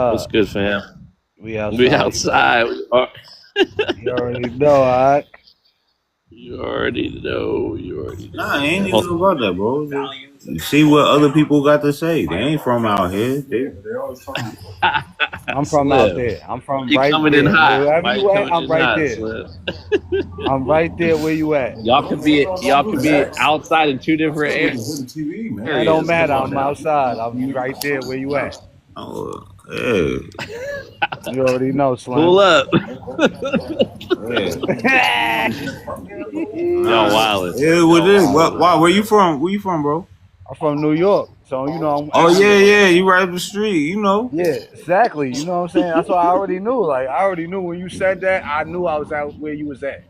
What's good, fam? We We outside. outside. You already know, alright? You already know. You already Nah, I know. ain't even about that, bro. Just see what other people got to say. They ain't from out here. I'm from out Slim. there. I'm Why from you right coming in there. hot? Wherever Why you you at, coming I'm in right hot, there. Slim? I'm right there where you at. Y'all could be outside in two different areas. It don't matter. I'm outside. I'm right there where you at. Oh, yeah, You already know, Pull Slim. up. yeah. Y'all Nah, wildin'. yeah. What is? Why? Where you from? Where you from, bro? I'm from New York, so you know I'm Oh yeah, everywhere. yeah. You right up the street. You know. Yeah, exactly. You know what I'm saying? That's what I already knew. Like I already knew when you said that. I knew I was out where you was at.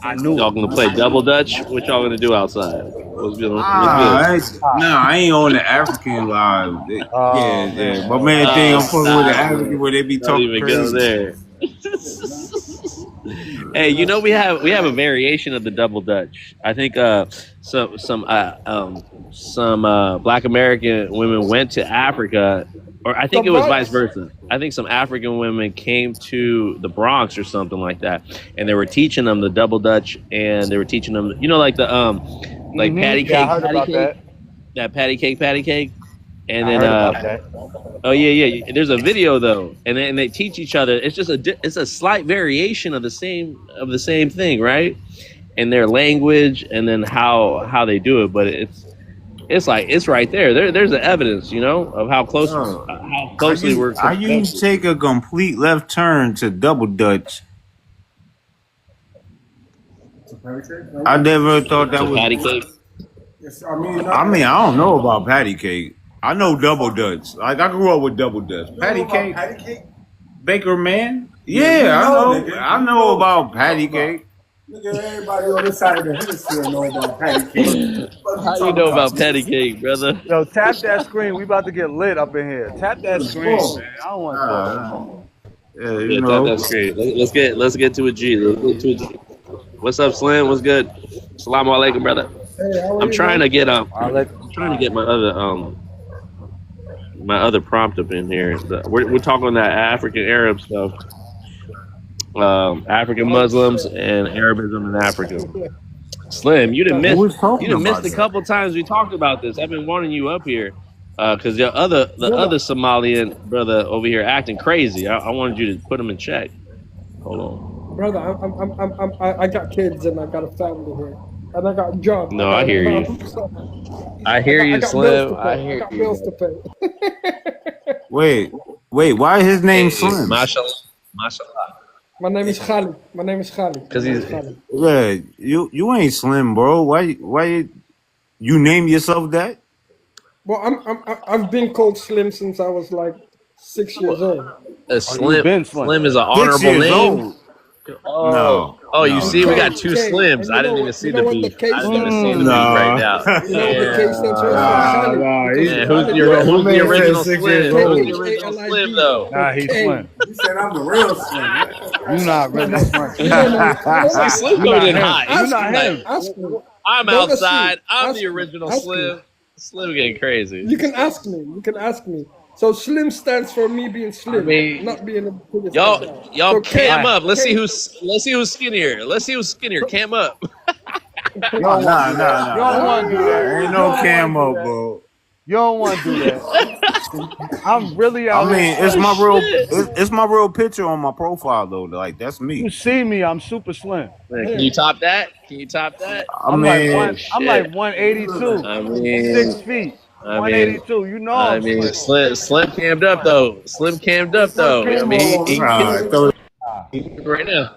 I knew Y'all it. gonna play double dutch? What y'all gonna do outside? What's good? What's good? Ah, I ain't on the African live. Yeah, oh yeah. My man, man think I'm fucking with the Stop. African where they be Don't talking even go crazy. there. Hey, we have a variation of the double dutch. I think some Black American women went to Africa, or I think The it was vice what? versa. I think some African women came to the Bronx or something like that, and they were teaching them the double dutch, and they were teaching them, like the like Yeah, I heard about that. patty cake, and I then heard about that. oh yeah. There's a video though, and they teach each other. It's just it's a slight variation of the same thing, right? In their language, and then how they do it. But it's like it's right there. There's the evidence, of how closely we're I used to constructed. take a complete left turn to Double Dutch. I never thought that To was. patty cake. I mean, I don't know about patty cake. I know Double Dutch. Like I grew up with Double Dutch. Patty cake, Baker man. Yeah, I know about patty cake. Everybody on this side of the hemisphere know about patty cake. What you How you talking know about? about patty cake, brother? Yo, tap that screen. We about to get lit up in here. Tap that screen, man. I don't want to talk no Uh, more. yeah, you Yeah, know. that's great. Let's get to a G. Let's get to a G. What's up, Slim? What's good? Assalamu alaikum, brother. Hey, how are I'm you, trying man? to get I'll let I'm trying to get my other prompt up in here. We're talking that African Arab stuff, African Muslims and Arabism in Africa. Slim, you didn't That's Who miss was you talking didn't miss about the that? couple times we talked about this. I've been wanting you up here because the other brother. Somalian brother over here acting crazy. I wanted you to put him in check. Hold on. Brother, I got kids and I got a family here, and I got a job. No, I hear you. I hear I you, got bills Slim. to I pay. I hear got you, bills to bro. pay. Wait, why his name Hey, Slim? mashallah. My name is Khalid. My name is Khalid. Because My name he's is Khalid. Yeah, you ain't Slim, bro. Why you name yourself that? Well, I've been called Slim since I was like 6 years old. a Oh, you Slim. been Slim. Slim is an 6 honorable years name. old. Oh, No, oh, you no, see, we no, got K two K, Slims. and I didn't even you see know the what the beef. K I didn't even stands see for? the beef right no. now. You know what the K stands for? It's for Damn. Khalid Nah, because Man, my Khalid who's the man said original 6 years Slim? K Who's old. the H A original L I Slim D. though? So Nah, he's K. Slim. You not No, really no, Slim. you don't know. You don't See, know. Slim You coming not in him. hot. You He's Ask not me. like, him. Ask me. I'm Brother C. outside. I'm the Ask me. original Ask me. Slim. Slim getting crazy. You can ask me. You can ask me. So Slim stands for me being I slim, mean, not being the biggest guy. y'all So cam K up. Let's see K. who's skinnier. Let's see who's skinnier. So, Cam up. You Oh, don't want to nah, do nah, that. You nah, don't nah, want to do that. nah. Ain't You no don't want cam to do up, that. bro. You don't want to do that. I'm really I out here mean, slim. Shit. it's my real picture on my profile though. Like that's You me. see me, I'm super slim. Man, can you here. top that? Can you top that? I Oh mean, I'm like shit. 182, I six mean, feet, I mean, 182. You know I'm slim. Slim cammed up though. Slim cammed up though. I mean, nah, throw he right now.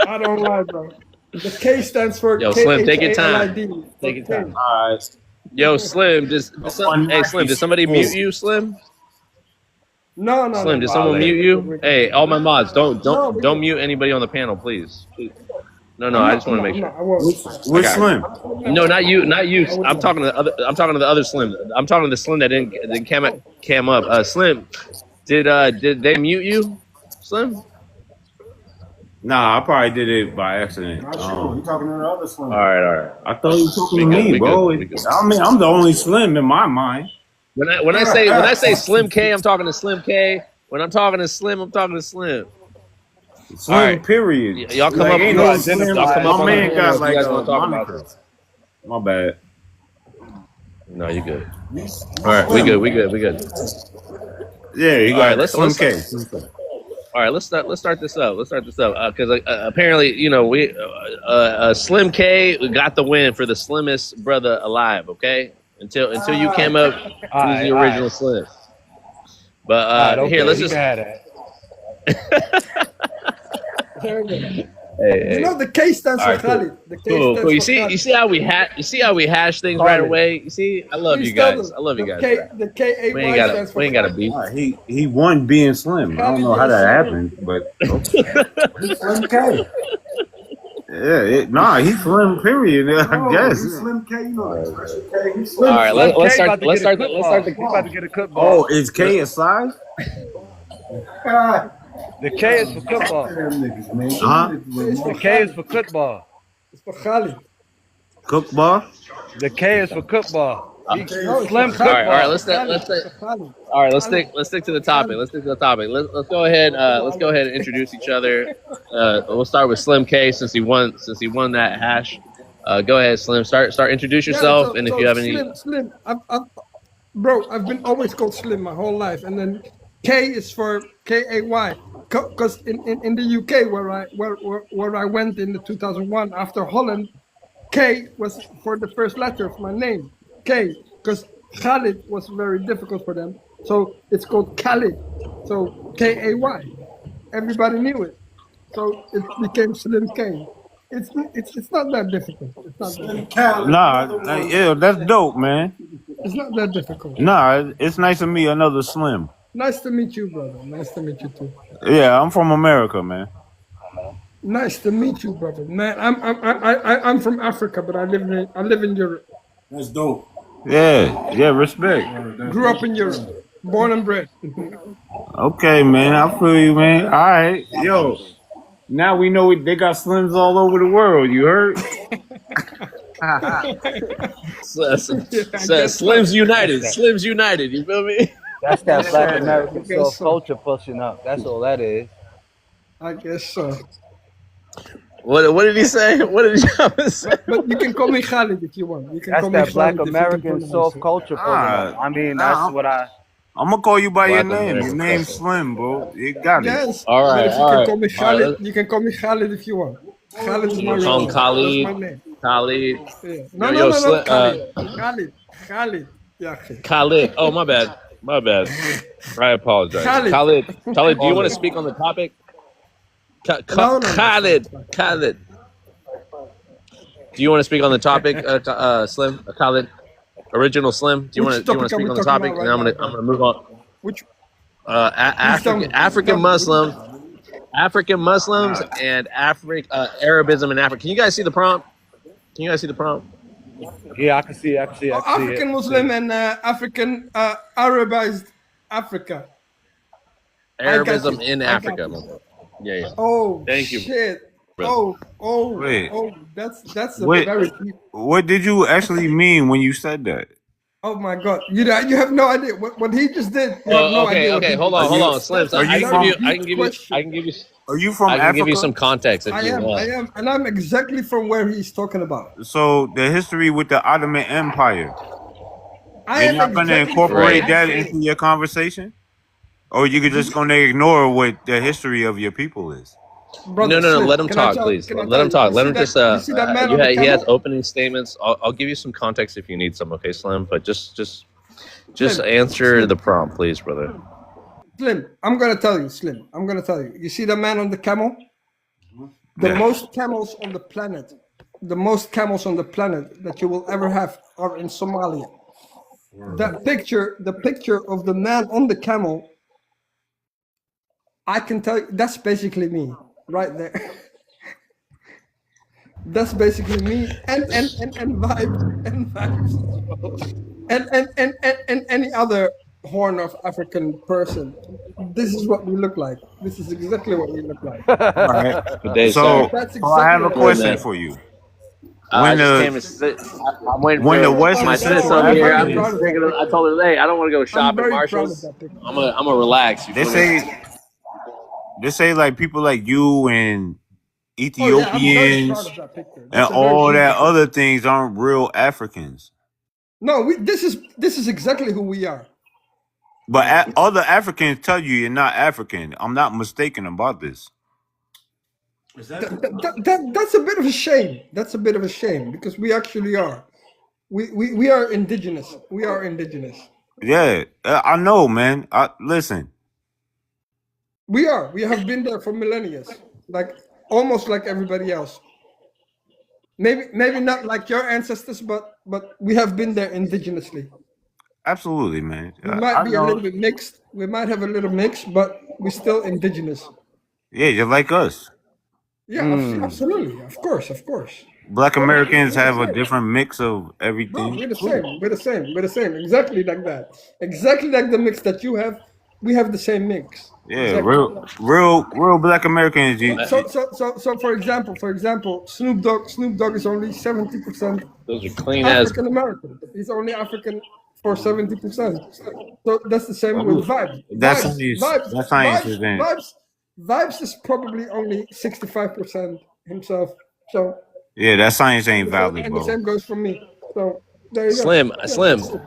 I don't lie, bro. The K stands for Yo, K Slim, H take your A L I time. D. Take For your K. time. Yo, Slim, hey Slim, did somebody mute you, Slim? Slim, did someone mute you? Hey, all my mods, don't No, don't we don't good. mute anybody on the panel, please. No, I'm I not. just I'm want to not. make I'm sure. not. I won't. I which got Slim? you. No, not you, not you. I would I'm not. talking to the other. I'm talking to the other Slim. I'm talking to the Slim that didn't cam up. Slim, did they mute you, Slim? Nah, I probably did it by accident. All right. I thought you were talking We to good. me, We good. bro. We good. I mean, I'm the only Slim in my mind. When I say Slim K, I'm talking to Slim K. When I'm talking to Slim, I'm talking to Slim. Slim, All right. period. Y'all come Like, up. ain't no no Slim. Slim. Y'all come up My on man the got panel if like you guys a want to talk about moniker. this. My bad. No, you good. All right, we good. Yeah, he All right, got Slim K. All right, let's start this up. Because apparently, we Slim K got the win for the slimmest brother alive. Okay, until you came up, he was the original Slim. But Okay, here, let's you just. can have that. There you go. Hey, You know the K stands All for right, cool. Khalid. The K Cool. stands You for see Khalid. you see how we hash things right away. You see, I love Please you tell guys. them. I love you The guys. K, the K-A-Y We ain't stands for gotta Khalid. beef. He won being Slim. I don't know how that happened, but Slim K. yeah, he's Slim. Period. I guess. Slim K, you know the expression K. He's All Slim. right, Slim let's K start. about to Let's get a start. cook Let's start bar. the. He about to get a cook Oh, bar. is K a size? The K is for cook bar. Huh? The K is for cook bar. It's for Khalid. Cook bar? The K is for cook bar. No, it's Slim for cook All right, bar. let's Khalid. It's for Khalid. All right, let's stick to the topic. Let's go ahead. Let's go ahead and introduce each other. We'll start with Slim K since he won that hash. Go ahead, Slim. Start introduce yourself, and if you have any. Slim. I've been always called Slim my whole life, and then K is for K-A-Y. Because in the UK where I went in the 2001 after Holland, K was for the first letter of my name, K. Because Khalid was very difficult for them, so it's called Khalid. So K-A-Y. Everybody knew it, so it became Slim K. It's not that difficult. It's not that difficult. Yeah, that's dope, man. It's not that difficult. Nah, it's nice to meet another Slim. Nice to meet you, brother. Nice to meet you too. Yeah, I'm from America, man. Nice to meet you, brother. Man, I'm from Africa, but I live in Europe. That's dope. Yeah, respect. Grew up in Europe, born and bred. Okay, man, I feel you, man. All right, yo. Now we know they got Slims all over the world. You heard? Slims United. Slims United. You feel me? That's that Black American guess soft so. culture pushing up. That's all that is. I guess so. What did he say? What did you say? But you can call me Khalid if you want. You can That's call me that Black Khalid if you American pronounce soft it. culture pushing up. I mean, that's what I. I'm gonna call you by your Black name. Your American name's culture. Slim, bro. You got it. Yes. All right, But if you all can right, call me all right, Khalid, you can call me Khalid if you want. Khalid is my real Call him name. Khalid. That's my name. Khalid. Yeah. No, Yo, no. Khalid. Yeah. Khalid. Oh, my bad. I apologize. Khalid. Khalid, do you want to speak on the topic? No. Khalid. Do you want to speak on the topic, Slim? Khalid, original Slim. Do you want to topic are speak we on the talking topic? about And I'm right gonna move on. Which African Muslims, and Arabism in Africa. Can you guys see the prompt? Yeah, I can see. African Muslim and African Arabized Africa. Arabism you. in I got Africa. Yeah. Oh, Thank you, shit. brother. Wait. That's a Wait. very deep. What did you actually mean when you said that? Oh my God! You have no idea what he just did. You have no idea what Okay. he Hold did. on, Slim. So Are I you can give from- you Are you from I can Africa? give you some context if I you want. am, and I'm exactly from where he's talking about. So the history with the Ottoman Empire. I You're am not gonna exactly incorporate Right. that into your conversation? Or you just gonna ignore what the history of your people is? Brother, No. Slim, Let him can I talk, tell- please. can I Let tell him you? talk. You Let see him that- just. you see that man on the He has camel? opening statements. I'll give you some context if you need some. Okay, Slim. But just Slim, answer the prompt, please, brother. Slim, I'm gonna tell you, Slim. I'm gonna tell you. You see the man on the camel? The Yeah. most camels on the planet, that you will ever have are in Somalia. The picture of the man on the camel, I can tell you, that's basically me, right there. That's basically me, and vibes, and any other Horn of African person. This is what we look like. This is exactly what we look like. All right. Good day, So, sir. That's so I have a exactly question what- for you. I when just the came to sit. I'm waiting when the for Western my sis Central over I'm here. very I'm Africans, just proud of thinking. that I picture. told her, hey, I don't want to go I'm shop at very proud of Marshalls. that picture. I'm gonna relax. You they feel me? say like people like you and Oh yeah, I'm very proud Ethiopians of that picture. and That's a very all beautiful that picture. other things aren't real Africans. No, this is exactly who we are. But other Africans tell you you're not African. I'm not mistaken about this. That's a bit of a shame. That's a bit of a shame because we actually are. We are indigenous. We are indigenous. Yeah, I know, man. Listen. We are. We have been there for millennia, like almost like everybody else. Maybe not like your ancestors, but we have been there indigenously. Absolutely, man. We might I be a little know. bit mixed. We might have a little mix, but we're still indigenous. Yeah, just like us. Yeah, absolutely. Of course, of course. Black We're Americans the have a same. different mix of Bro, everything. we're the Cool. same. We're the same. We're the same. Exactly like that. Exactly like the mix that you have. We have the same mix. Yeah, Exactly. real Black Americans. So for example, Snoop Dogg is only 70% Those are clean as. African American. He's only African for 70%. So that's the same with Vibes. That Vibes, science. Vibes, That science Vibes, is in. Vibes, Vibes is probably only 65% himself. So Yeah, that science ain't the same, valid, and the bro. same goes for me. So there you go. Slim, Yeah, Slim, that's it.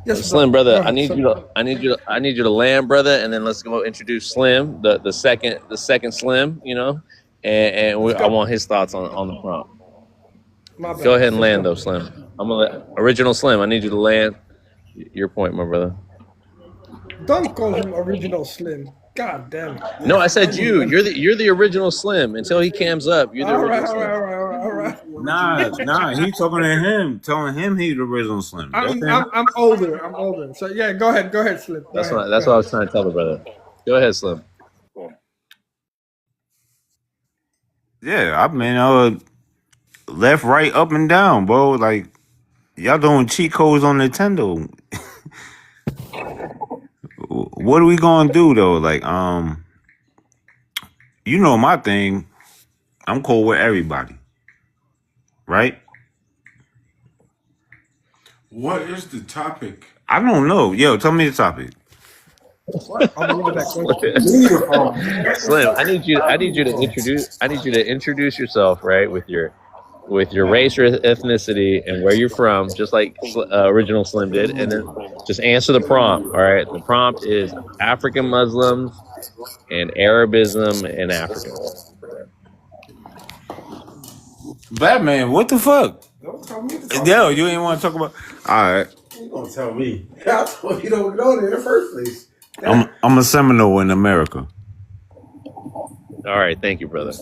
Yes, Slim, bro. Go brother. ahead. So, I need you to land, brother, and then let's go introduce Slim, the second Slim, let's I go. want his thoughts on the prompt. My bad. Go ahead and Let's land go. though, Slim. I'm gonna original Slim. I need you to land your point, my brother. Don't call him original Slim. God damn it. No, I said you. You're the original Slim. Until he cams up, you're the All right, original all right, Slim. all right, all right. Nah. He's talking to him, telling him he's the original Slim. That's him. I'm older. I'm older. So yeah, go ahead, Slim. That's what I was trying to tell the brother. Go ahead, Slim. Yeah, I mean, left, right, up, and down, bro. Like y'all doing cheat codes on Nintendo. What are we gonna do though? Like, you know my thing. I'm cool with everybody, right? What is the topic? I don't know. Yo, tell me the topic. I'll believe that question. Slim, I need you to introduce yourself, right, with your race or ethnicity and where you're from, just like original Slim did, and then just answer the prompt. All right, the prompt is African Muslims and Arabism in Africa. Batman, what the fuck? Don't tell me. Yo, you ain't want to talk about. All right, You gonna tell me? I told you don't go there in the first place. I'm a Seminole in America. All right, thank you, brother.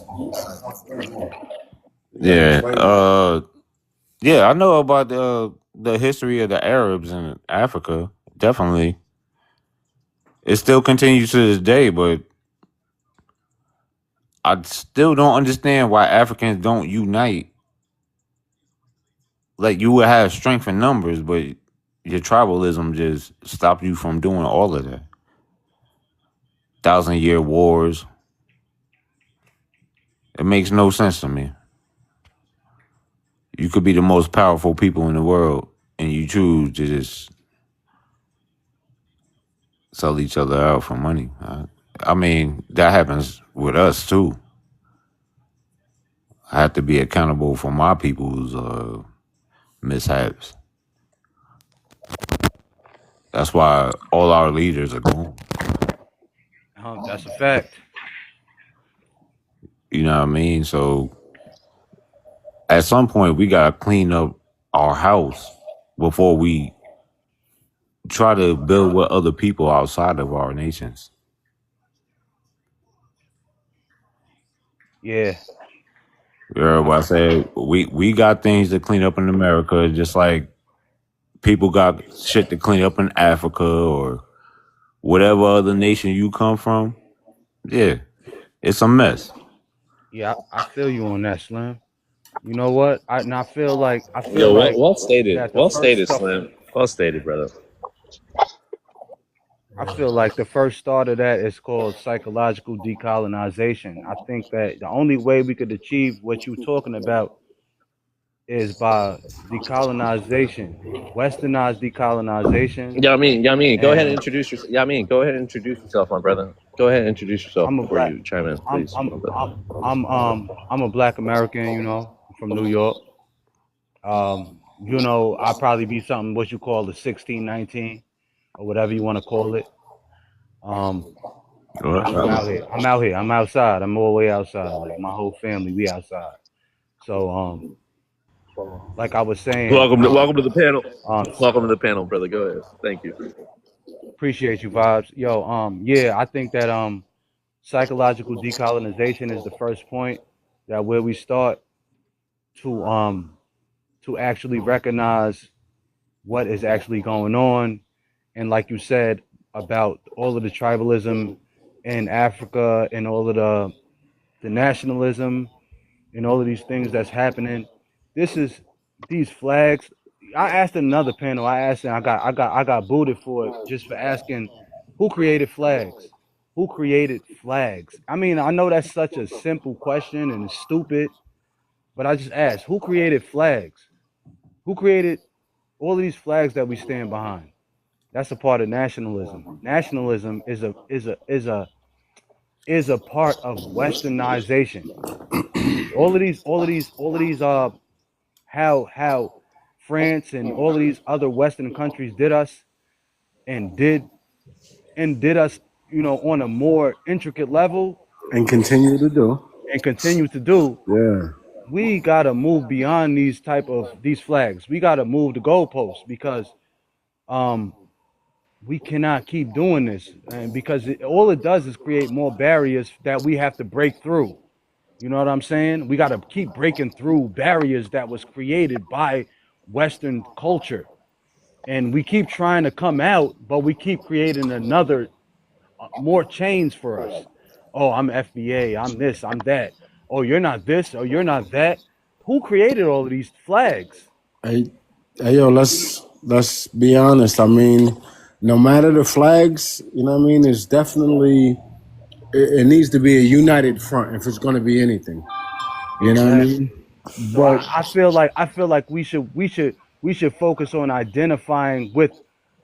Yeah, yeah, I know about the history of the Arabs in Africa. Definitely, it still continues to this day, but I still don't understand why Africans don't unite. Like you would have strength in numbers, but your tribalism just stopped you from doing all of that. 1,000-year wars. It makes no sense to me. You could be the most powerful people in the world, and you choose to just sell each other out for money. I mean, that happens with us too. I have to be accountable for my people's mishaps. That's why all our leaders are gone. That's a fact. You know what I mean? So at some point, we got to clean up our house before we try to build with other people outside of our nations. Yeah. You heard what I said? We got things to clean up in America, just like people got shit to clean up in Africa or whatever other nation you come from. Yeah, it's a mess. Yeah, I feel you on that, Slim. You know what? I feel like Well stated. that the Well first stated, stuff. Slim. Well stated, brother. I feel like the first start of that is called psychological decolonization. I think that the only way we could achieve what you're talking about is by decolonization, westernized decolonization. Yamin, go ahead and And introduce yourself. Yamin, go ahead and introduce yourself, my brother. Go ahead and introduce yourself I'm a before black, you chime in, I'm, please, I'm, my brother. I'm a black American, from New York. I probably be something what you call the 1619 or whatever you want to call it. Um, I'm out here. I'm out here. I'm outside. I'm all the way outside. Like my whole family, we outside. So, like I was saying, Welcome to the panel. um, Welcome to the panel, brother. Go ahead. Thank you. appreciate you, vibes. Yo, yeah, I think that psychological decolonization is the first point that where we start to actually recognize what is actually going on, and like you said about all of the tribalism in Africa and all of the nationalism and all of these things that's happening. This is these flags. I asked another panel. I asked, and I got booted for it just for asking, who created flags? Who created flags? I mean, I know that's such a simple question and it's stupid, but I just asked, who created flags? Who created all of these flags that we stand behind? That's a part of nationalism. Nationalism is a part of westernization. All of these how France and all of these other Western countries did us and did us, on a more intricate level And continue to do. and continue to do. Yeah. We gotta move beyond these flags. We gotta move the goalposts because um we cannot keep doing this, and because all it does is create more barriers that we have to break through. You know what I'm saying? We got to keep breaking through barriers that was created by Western culture. And we keep trying to come out, but we keep creating another, more chains for us. Oh, I'm FBA, I'm this, I'm that. Oh, you're not this, oh, you're not that. Who created all of these flags? Hey, yo, let's be honest. I mean, no matter the flags, you know what I mean. It's definitely it needs to be a united front if it's going to be anything. You know what I Exactly. mean? So But I feel like we should focus on identifying with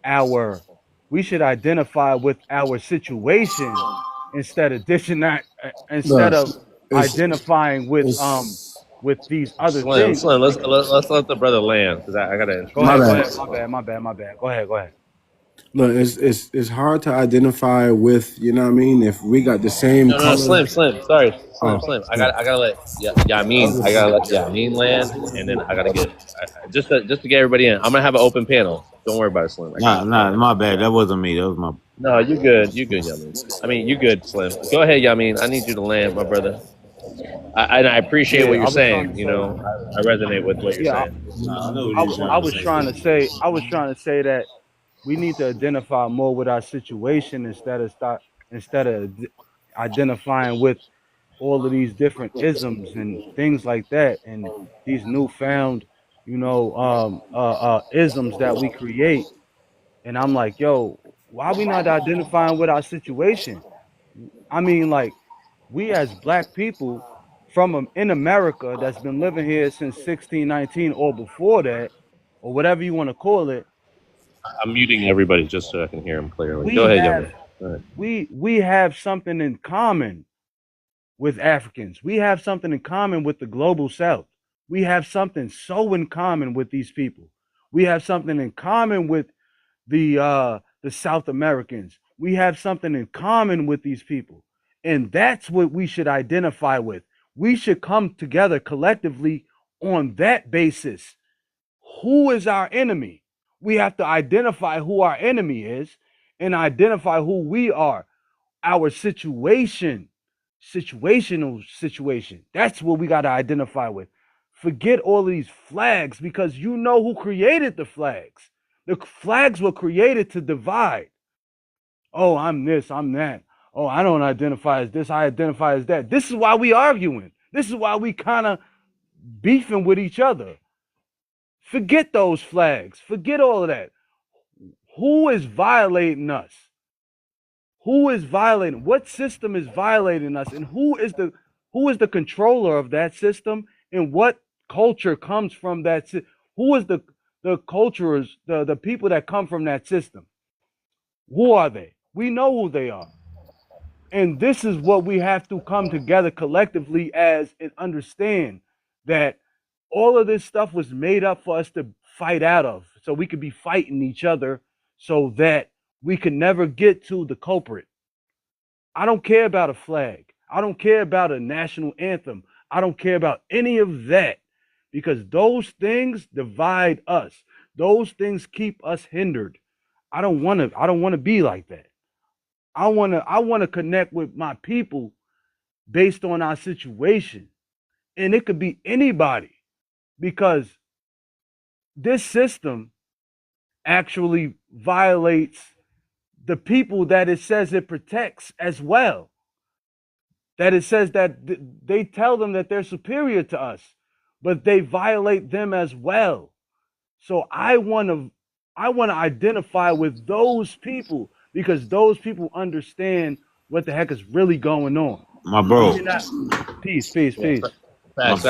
our we should identify with our situation instead of dishing that instead look, of it's identifying it's with these other Slim, things. Slim. Let's let the brother land because I gotta Go my ahead, go introduce. bad. ahead. My bad. Go ahead. Look, it's hard to identify with. You know what I mean? If we got the same No, color. Slim. Sorry, Oh, Slim. I gotta let Yamin. I gotta let Yamin land, and then I gotta get just to get everybody in. I'm gonna have an open panel. Don't worry about it, Slim. I got you. Nah, my bad. That wasn't me. That was my. No, you good. You good, Yamin. I mean, you good, Slim. Go ahead, Yamin. I need you to land, my brother. And I appreciate what Yeah, you're I was trying saying. to say. I resonate with what you're Yeah, saying. Nah, I know I, what you I trying to was say. trying to say that we need to identify more with our situation instead of identifying with all of these different isms and things like that, and these newfound, isms that we create. And I'm like, yo, why we not identifying with our situation? I mean, like, we as black people in America that's been living here since 1619 or before that, or whatever you want to call it, I'm muting everybody just so I can hear him clearly. Go we ahead, have Yamin. Go ahead. we have something in common with Africans. We have something in common with the global South. We have something so in common with these people. We have something in common with the South Americans. We have something in common with these people. And that's what we should identify with. We should come together collectively on that basis. Who is our enemy? We have to identify who our enemy is and identify who we are. Our situational situation. That's what we got to identify with. Forget all of these flags because you know who created the flags. The flags were created to divide. Oh, I'm this, I'm that. Oh, I don't identify as this, I identify as that. This is why we arguing. This is why we kind of beefing with each other. Forget those flags. Forget all of that. Who is violating us? Who is violating? What system is violating us, and who is the controller of that system, and what culture comes from that? Who is the cultures, the people that come from that system? Who are they? We know who they are. And this is what we have to come together collectively as and understand that all of this stuff was made up for us to fight out of, so we could be fighting each other so that we can never get to the culprit. I don't care about a flag. I don't care about a national anthem. I don't care about any of that, because those things divide us. Those things keep us hindered. I don't want to be like that. I want to connect with my people based on our situation. And it could be anybody, because this system actually violates the people that it says it protects as well. That it says that they tell them that they're superior to us, but they violate them as well. So I want to identify with those people, because those people understand what the heck is really going on. My bro. Peace. Facts.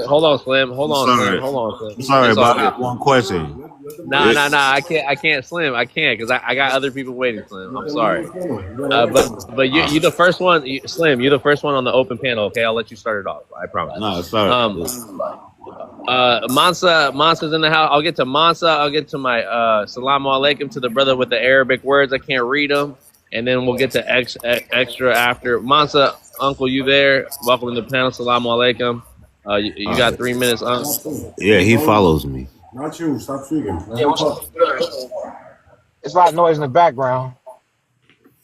Hold on, Slim. Hold on, Slim. Sorry It's all about good. one question. Nah. I can't, Slim. I can't, because I got other people waiting, Slim. I'm sorry. But you the first one, Slim. You're the first one on the open panel. Okay, I'll let you start it off. I promise. No, sorry. Mansa's in the house. I'll get to Mansa. I'll get to my Salamu Alaikum to the brother with the Arabic words. I can't read them. And then we'll get to extra after. Mansa, Uncle, you there? Welcome to the panel. Salamu Alaikum. You got 3 minutes, Yeah, he follows me. Not you. Stop speaking. Yeah, it's a lot of noise in the background.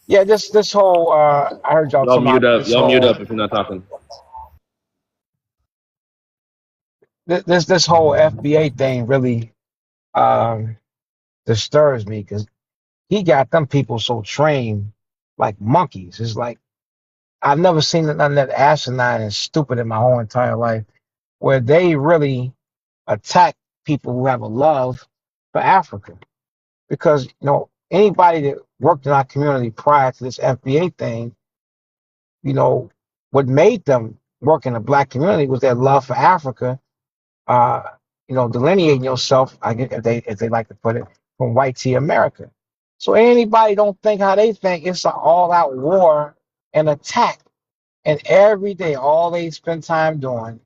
Yeah, this whole I heard y'all Y'all talking mute about up. Y'all mute up if you're not talking. this whole FBA thing really disturbs me, because he got them people so trained like monkeys. It's like I've never seen nothing that asinine and stupid in my whole entire life, where they really attack people who have a love for Africa. Because anybody that worked in our community prior to this FBA thing, what made them work in the black community was their love for Africa. Delineating yourself, I guess, if they like to put it, from white tea America. So anybody don't think how they think. It's an all-out war and attack. And every day, all they spend time doing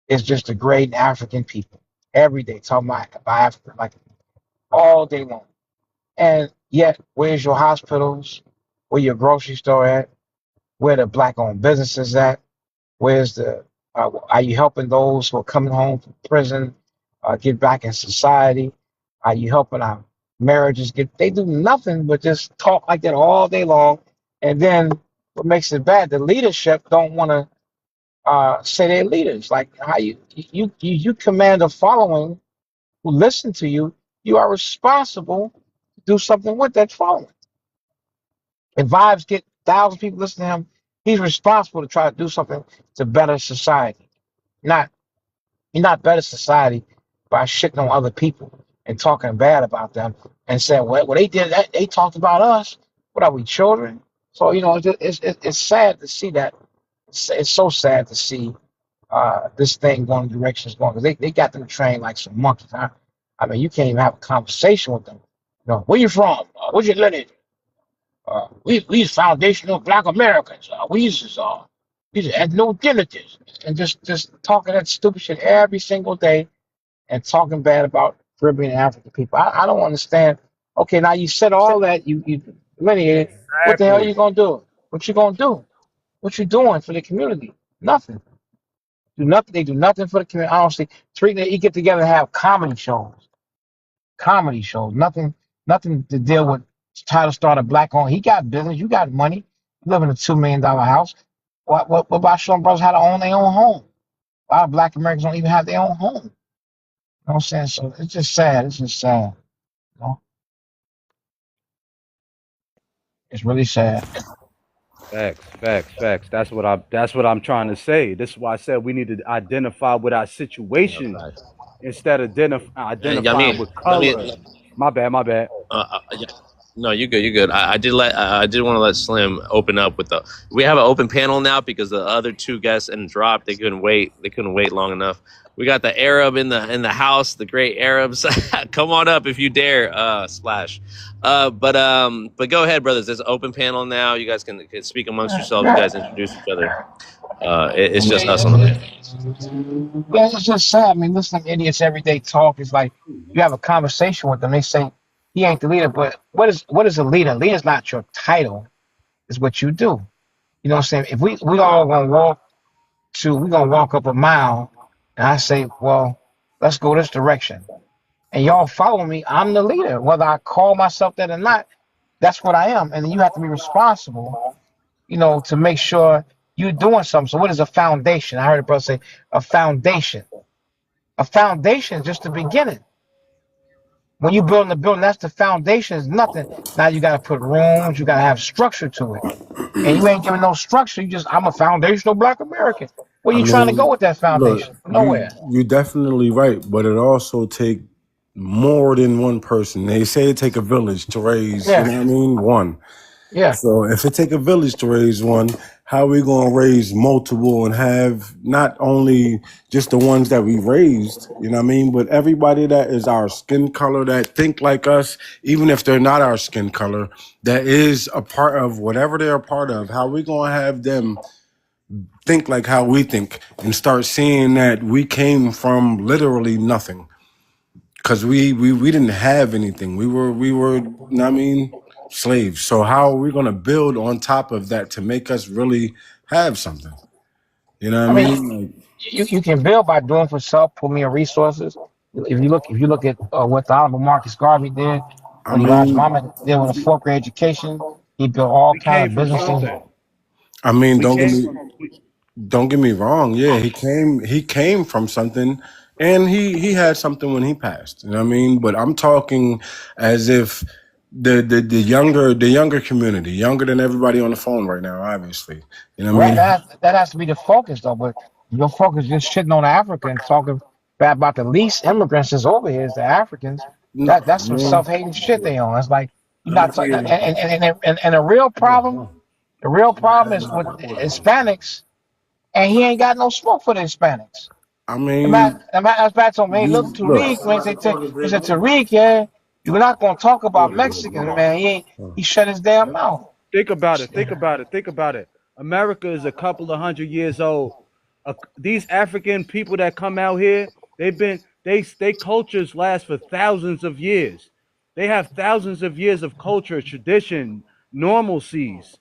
is just degrading African people. Every day, talking about Africa, like all day long. And yet, where's your hospitals? Where your grocery store at? Where the black-owned businesses at? Where's are you helping those who are coming home from prison get back in society? Are you helping our marriages they do nothing but just talk like that all day long. And then what makes it bad, the leadership don't want to say they're leaders. Like how you command a following who listen to you. You are responsible to do something with that following. If Vibes get thousands of people listening to him, he's responsible to try to do something to better society. You're not better society by shitting on other people and talking bad about them and saying, well, they did that. They talked about us. What are we, children? So, it's sad to see that. It's so sad to see this thing going the direction it's going, because they got them trained like some monkeys. Huh? I mean, you can't even have a conversation with them. Where you from? Where's your lineage? We's foundational Black Americans. These are ethno-identities, and just talking that stupid shit every single day, and talking bad about Caribbean and African people. I don't understand. Okay, now you said all that, you delineated. What the hell are you gonna do? What you gonna do? What you doing for the community? Nothing. Do nothing. They do nothing for the community. I don't see. You get together and have comedy shows. Nothing to deal with. Try to start a black owned. He got business. You got money. You live in a $2 million house. What about showing brothers how to own their own home? A lot of black Americans don't even have their own home. You know what I'm saying? So it's just sad. It's just sad. It's really sad. Facts. That's what I'm trying to say. This is why I said we need to identify with our situation instead of identifying with color. My bad. No, you're good. You're good. I did want to let Slim open up with the. We have an open panel now because the other two guests and dropped. They couldn't wait. They couldn't wait long enough. We got the Arab in the house. The great Arabs. Come on up if you dare. Splash. But go ahead, brothers. There's an open panel now. You guys can speak amongst yourselves. You guys introduce each other. It's just us on the panel. Yeah, it's just sad. I mean, listening to idiots every day talk is like you have a conversation with them. They say he ain't the leader, but what is a leader? Leader is not your title; it's what you do. You know what I'm saying? If we all gonna walk up a mile, and I say, well, let's go this direction, and y'all follow me. I'm the leader, whether I call myself that or not. That's what I am, and you have to be responsible. You know, to make sure you're doing something. So, what is a foundation? I heard a brother say a foundation. A foundation is just the beginning. When you building the building, that's the foundation. Is nothing. Now you got to put rooms. You got to have structure to it. And you ain't giving no structure. I'm a foundational Black American. Where you trying to go with that foundation? Look, Nowhere. you're definitely right, but it also take more than one person. They say it take a village to raise, Yeah. you know what I mean? One. Yeah. So if it take a village to raise one, how are we going to raise multiple and have not only just the ones that we raised, you know what I mean, but everybody that is our skin color, that think like us, even if they're not our skin color, that is a part of whatever they're a part of, how we going to have them think like how we think and start seeing that we came from literally nothing. Because we didn't have anything. We were, you know what I mean, slaves. So how are we going to build on top of that to make us really have something? You know what I mean? You can build by doing for self, putting in resources. If you look at what the Honorable Marcus Garvey did when Elijah Muhammad did with a 4th grade education, he built all kinds of businesses. I mean, don't get me wrong. Yeah, he came from something, and he had something when he passed. You know what I mean? But I'm talking as if the younger community, younger than everybody on the phone right now, obviously. You know what I mean? That has to be the focus, though. But your focus just shitting on Africa and talking bad about the least immigrants that's over here is the Africans. That's some self-hating shit they on. It's like you're not talking. And the real problem is with Hispanics, and he ain't got no smoke for the Hispanics. I mean, that's bad to me. Look, Tariq, when he said Tariq, yeah, you're not gonna talk about Mexicans, man. He shut his damn mouth. Think about it. America is a couple of 100 years old. These African people that come out here, they cultures last for thousands of years. They have thousands of years of culture, tradition, normalcies,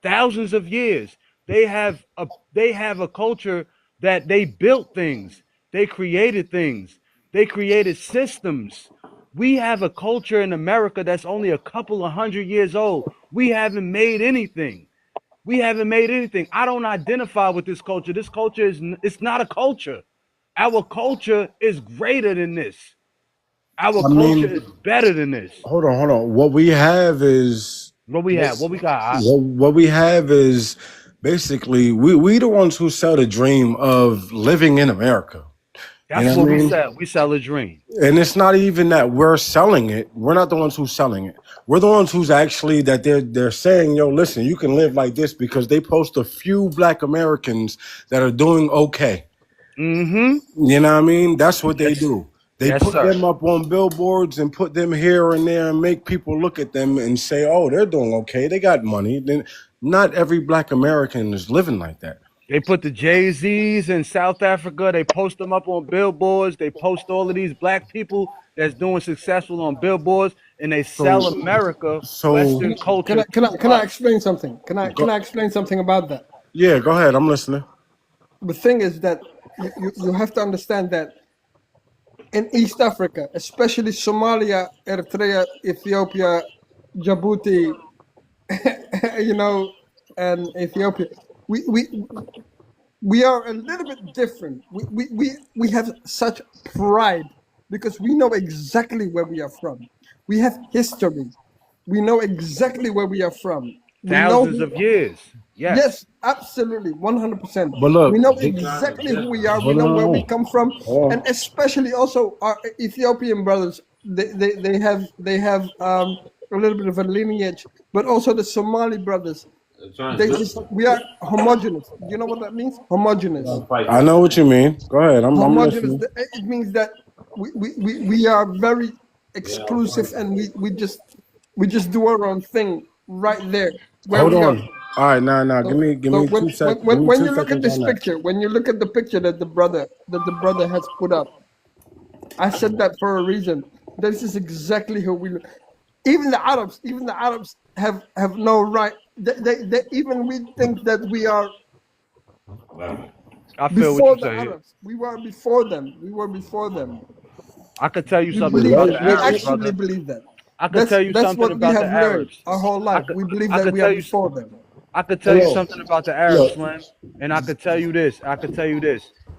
thousands of years. They have a culture that they built things, they created things, they created systems. We have a culture in America that's only a couple of 100 years old. We haven't made anything. I don't identify with this culture. This culture it's not a culture. Our culture is greater than this. Our culture is better than this. Hold on. What we have is what we got. What we have is basically we the ones who sell the dream of living in America. That's what we sell. We sell a dream. And it's not even that we're selling it. We're not the ones who's selling it. We're the ones who's actually that they're saying, yo, listen, you can live like this because they post a few Black Americans that are doing okay. Mm-hmm. You know what I mean? That's what they do. They put them up on billboards and put them here and there and make people look at them and say, oh, they're doing okay. They got money. Then not every Black American is living like that. They put the Jay-Z's in South Africa. They post them up on billboards. They post all of these Black people that's doing successful on billboards, and they sell America, Western culture. Can I explain something? Can I explain something about that? Yeah, go ahead. I'm listening. The thing is that you have to understand that in East Africa, especially Somalia, Eritrea, Ethiopia, Djibouti, and Ethiopia, we are a little bit different. We have such pride because we know exactly where we are from. We have history. We know exactly where we are from. Thousands of years. Yes, absolutely, 100%. But look, we know exactly who we are. We know where we come from, and especially also our Ethiopian brothers. They have a little bit of a lineage, but also the Somali brothers. We are homogenous. You know what that means? Homogenous. I know what you mean. Go ahead. I'm Homogenous. listening. It means that we are very exclusive, and we just do our own thing right there where Hold we on. are. All right, now give me So 2 seconds. when you look at this picture, when you look at the picture that the brother has put up, I said that for a reason. This is exactly who we look. Even the Arabs have no right. They even we think that we are I feel before what the you're saying. Arabs. We were before them. We were before them. I could tell you We something believe about that. the We Arabs, actually brother. believe that. I could tell you That's something what we about have the learned Arabs. our whole life. We believe that we are before them. I could tell you Look, something about the Arabs, look. Slim, and I could tell you this.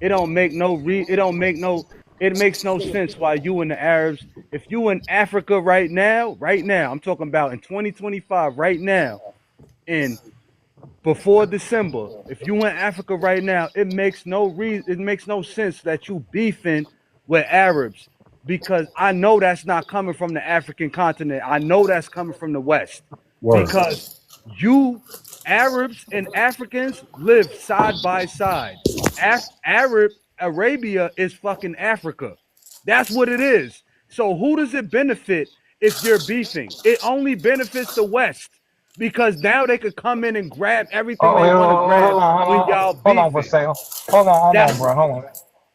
It don't make no it makes no sense why you and the Arabs, if you in Africa right now, I'm talking about in 2025, right now, in before December, if you in Africa right now, it makes no sense that you beefing with Arabs, because I know that's not coming from the African continent. I know that's coming from the West. Word. Because you Arabs and Africans live side by side. Arabia is fucking Africa. That's what it is. So who does it benefit if you're beefing? It only benefits the West, because now they could come in and grab everything Oh, they wait, want to hold grab on, when y'all hold on for a beefing. second. Hold on, That's bro. Hold on.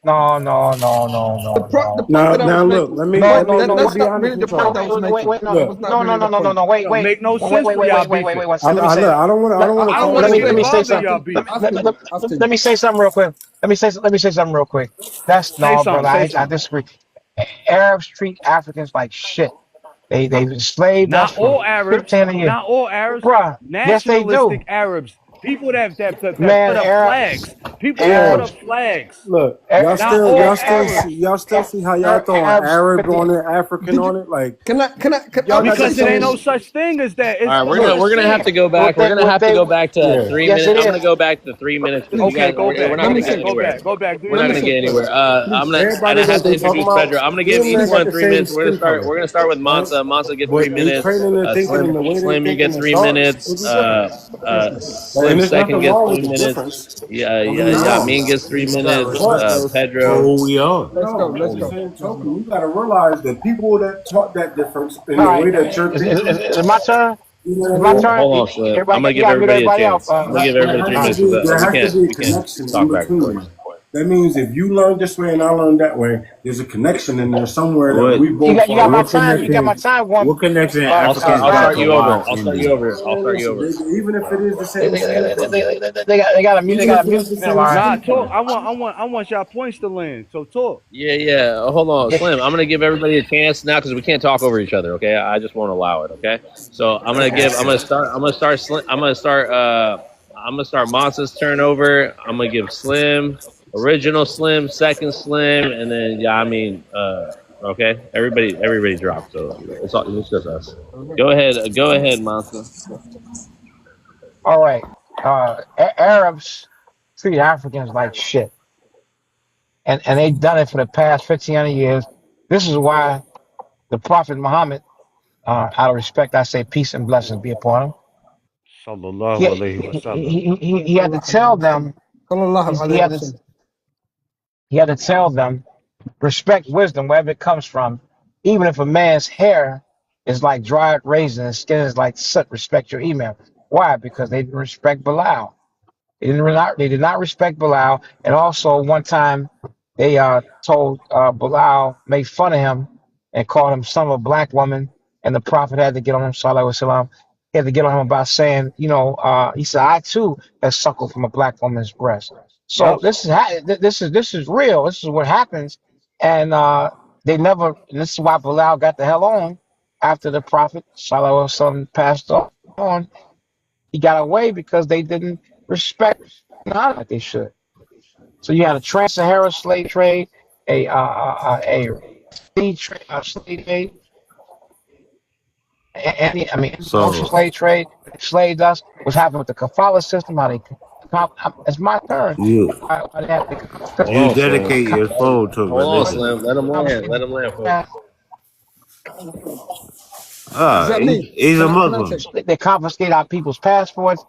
No, no, no, no, no, The no. Now, point that I was look. making. Let me No, no, let me That's be not honest really the with point I y'all. was making. wait, That Look, was not no, really the point. wait, don't make no wait, sense wait, for wait, y'all wait, wait, wait, beefing. wait. I, Let me I, say, look, I don't want. I don't want to I call don't want let to me, it. get let me say involved in something. y'all beef. After you. After Let you. me say something real quick. Let me say something real quick. That's Say no, brother. something. Say I something. disagree. Arabs treat Africans like shit. They've enslaved us Not for all Arabs. 15 years. Not all Arabs. Bruh, yes they Nationalistic do. Arabs. People that Man, put up flags. People that put Yeah. up flags. Look, Not all Arabs. y'all still see how y'all throwing Arabs, Arab on it, African Did you? on it, like Can I y'all got the Because it ain't no same. such thing as that. All right, It's a we're gonna have saying. to go back. what We're they, gonna what have to they, go back to Yeah. 3 minutes. yes it I'm gonna is. go back to 3 minutes because you please? Okay, guys go we're back. not Let Go me gonna back. get say. Go anywhere. back. Go back. Do We're your not Let me gonna thing. say. get anywhere. And Everybody I have that to they talking introduce about, Pedro. I'm gonna we give don't each even got one the three same minutes. skin color, We're gonna start with right? Mansa. Mansa get But they 3 minutes. training and thinking in Slim the way they Slim you thinking get is three dark. minutes. It's different. And Slim there's second nothing gets wrong three with the minutes. difference. Yeah, Don't get me wrong. Yamin gets three You just gotta minutes. respect But us for Pedro. who we are. Let's go. no, Let's at the go. same Let's token, go. you gotta realize the people that taught that difference in All the way right, that you're thinking, is it my turn? you know It's what my I mean? turn. Hold on, Slim. I'm Everybody, gonna you give got to mute everybody a everybody else. chance. I'm gonna give There everybody three has to minutes. be We can't a we can't connection in talk back and forth. between. That means if you learn this way and I learn that way, there's a connection in there somewhere that What we both You got my are. what time. You got my connection time. One, what connection Africans I'll got start to you over. wild I'll start you Indians? over. I'll Man, start you listen, over. even if it is the they, same they, skin they, they, color, they got to mute. They even got if to it mute is the me. All same right. Nah, skin talk. color. I want y'all points to land. So talk. Yeah. Hold on, Slim. I'm gonna give everybody a chance now because we can't talk over each other. Okay, I just won't allow it. Okay, so I'm gonna give. I'm gonna start. I'm gonna start. Slim. I'm gonna start. I'm gonna start Monsa's turnover. I'm gonna give Slim, original Slim, second Slim, and then yeah. I mean, okay. Everybody dropped. So it's just us. Go ahead. Go ahead, Monsa. All right. Arabs treat Africans like shit, and they've done it for the past 1,500 years. This is why the Prophet Muhammad, out of respect, I say peace and blessings be upon him. Sallallahu He alaihi wasallam. he had to tell them. Sallallahu He alayhi had wa to sallam. he had to tell them respect wisdom wherever it comes from. Even if a man's hair is like dried raisin and skin is like soot, respect your email. Why? Because they didn't respect Bilal. They did not respect Bilal. And also one time they told Bilal, made fun of him and called him son of a black woman. And the prophet had to get on him, sallallahu alaihi wasallam. He had to get on him about saying, he said, I too have suckled from a black woman's breast. So Yep. this is real. This is what happens. And they never, and this is why Bilal got the hell on after the prophet, sallallahu alaihi wasallam, passed on. He got away because they didn't respect not like they should. So you had a trans-Saharan slave trade, a slave trade, and I mean ocean So slave trade, enslaved us. What's happened with the kafala system? How they it's my turn. you Why they have Hold you on, Slim. dedicate your soul to Hold on, religion. Slim. Let him land. Let him land, folks. Does that mean? He's a Can I Muslim. say? They confiscate our people's passports.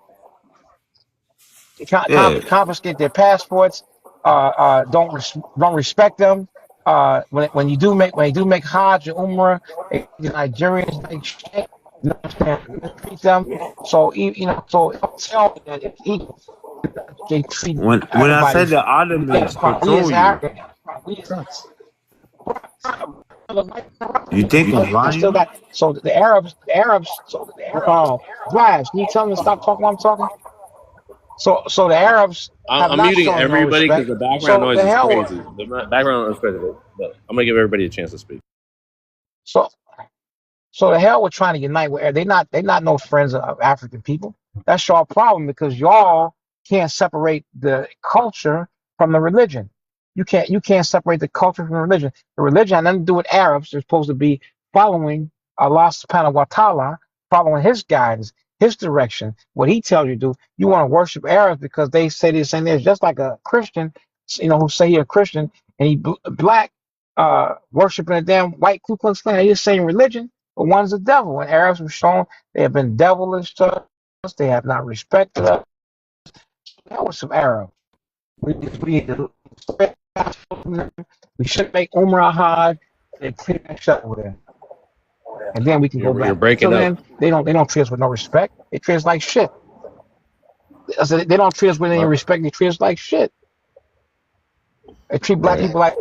They Yeah. confiscate their passports. Don't respect them. When you do make Hajj or Umrah, the Nigerians like shit. You know what I'm saying? Treat them. So so tell me that it's equal. They treat When I everybody. said the Ottomans We as control you, Africans, we you think I'm I still lying? got so the Arabs. Drives. Can you tell me to stop talking while I'm talking? So the Arabs have I'm not muting shown no everybody because respect. the background So noise the is hell crazy. The background noise is crazy, but I'm gonna give everybody a chance to speak. so so the hell we're trying to unite with they not no friends of African people. That's your problem because y'all can't separate the culture from the religion. You can't separate the culture from the religion. The religion had nothing to do with Arabs. They're supposed to be following Allah subhanahu wa ta'ala, following his guidance, his direction, what he tells you to do. You want to worship Arabs because they say this and this, just like a Christian, who say he's a Christian and he black, worshiping a damn white Ku Klux Klan. They the same religion, but one's the devil. And Arabs have shown they have been devilish to us. They have not respected us. That was some Arab. We need to respect us. We should make Umrah Hajj and clean that shut over there. And then we can go You're back. breaking So up. then they don't treat us with no respect. They treat us like shit. I said they don't treat us with any respect. They treat us like shit. They treat black Right. people like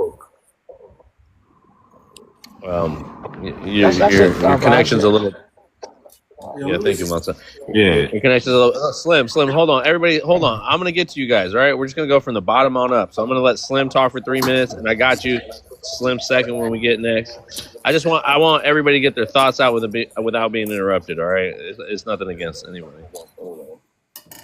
Your that's it. connection's a little. Yeah, thank you, Monsa. Yeah. Your connection's a little Slim. Hold on, everybody, hold on. I'm gonna get to you guys. All right, we're just gonna go from the bottom on up. So I'm gonna let Slim talk for 3 minutes, and I got you, Slim, second when we get next. I want everybody to get their thoughts out without being interrupted. All right, it's nothing against anybody. Is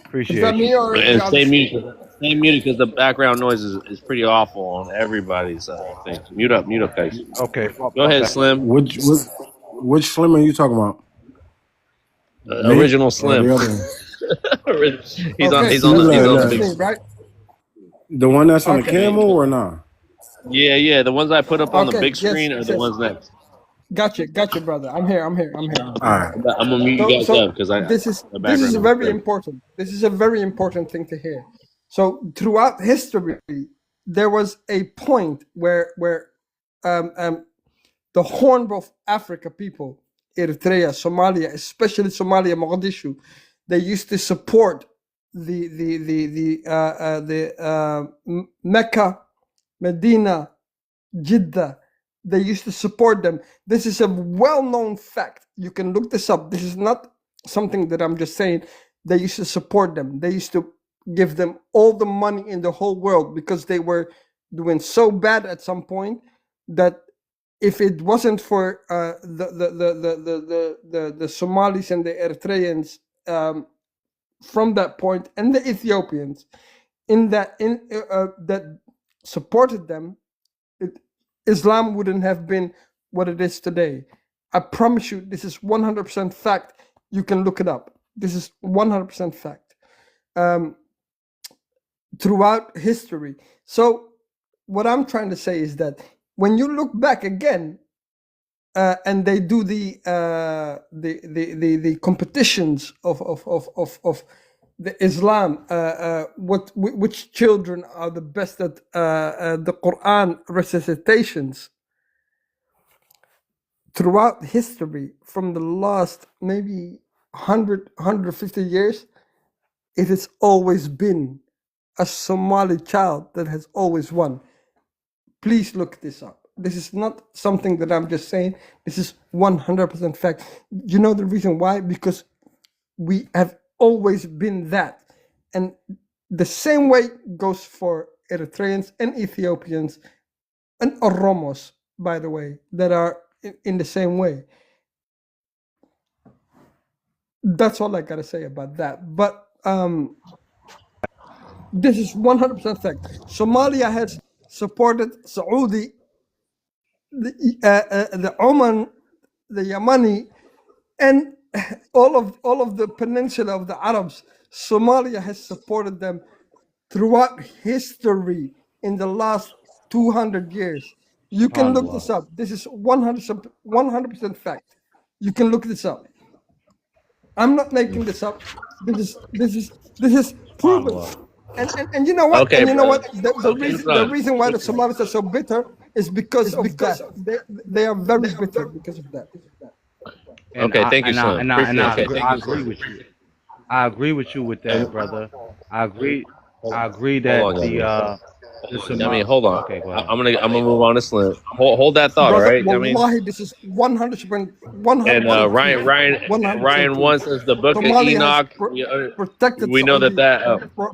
Appreciate that me you. or And the stay others? muted. Stay muted because the background noise is pretty awful on everybody's thing. Mute up, guys. Okay. Go ahead, Slim. Which Slim are you talking about? Original Or Slim. the other one? he's on Okay, the big. me, right? The one that's on the Okay. camel or not? Yeah. The ones I put up on the Okay, big yes, screen are the yes. ones next. Gotcha, brother. I'm here. All right. I'm gonna mute you guys up because This is the background noise very crazy. important. This is a very important thing to hear. So throughout history, there was a point where the Horn of Africa people, Eritrea, Somalia, especially Somalia, Mogadishu, they used to support the Mecca, Medina, Jeddah. They used to support them. This is a well-known fact. You can look this up. This is not something that I'm just saying. They used to support them. They used to give them all the money in the whole world because they were doing so bad at some point that if it wasn't for the Somalis and the Eritreans from that point and the Ethiopians that supported them, Islam wouldn't have been what it is today. I promise you, this is 100% fact. You can look it up. This is 100% fact. Throughout history. So what I'm trying to say is that when you look back again, and they do the competitions of the Islam, which children are the best at the Quran recitations. Throughout history, from the last maybe 150 years, it has always been a Somali child that has always won. Please look this up. This is not something that I'm just saying. This is 100% fact. You know the reason why? Because we have always been that. And the same way goes for Eritreans and Ethiopians and Oromos, by the way, that are in the same way. That's all I gotta say about that. But this is 100% fact. Somalia has supported Saudi, the Oman, the Yemeni, and all of the peninsula of the Arabs. Somalia has supported them throughout history in the last 200 years. You can look this up. This is 100% fact. You can look this up. I'm not making this up. This is proven. And you know what? Okay, And you know brother. what? The reason why the Somalis are so bitter is because of that. They are very bitter because of that. And Okay, thank you, Slim. and Appreciate it. I agree with you. I agree with you with that, brother. I agree that Hold on, the I mean, hold on. Okay, go ahead. I'm gonna move on to Slim. Hold that thought, all Brother, right? I mean, wallahi, this is 100%. and Ryan 100% one says the Book of Somalia has Enoch. protected We know that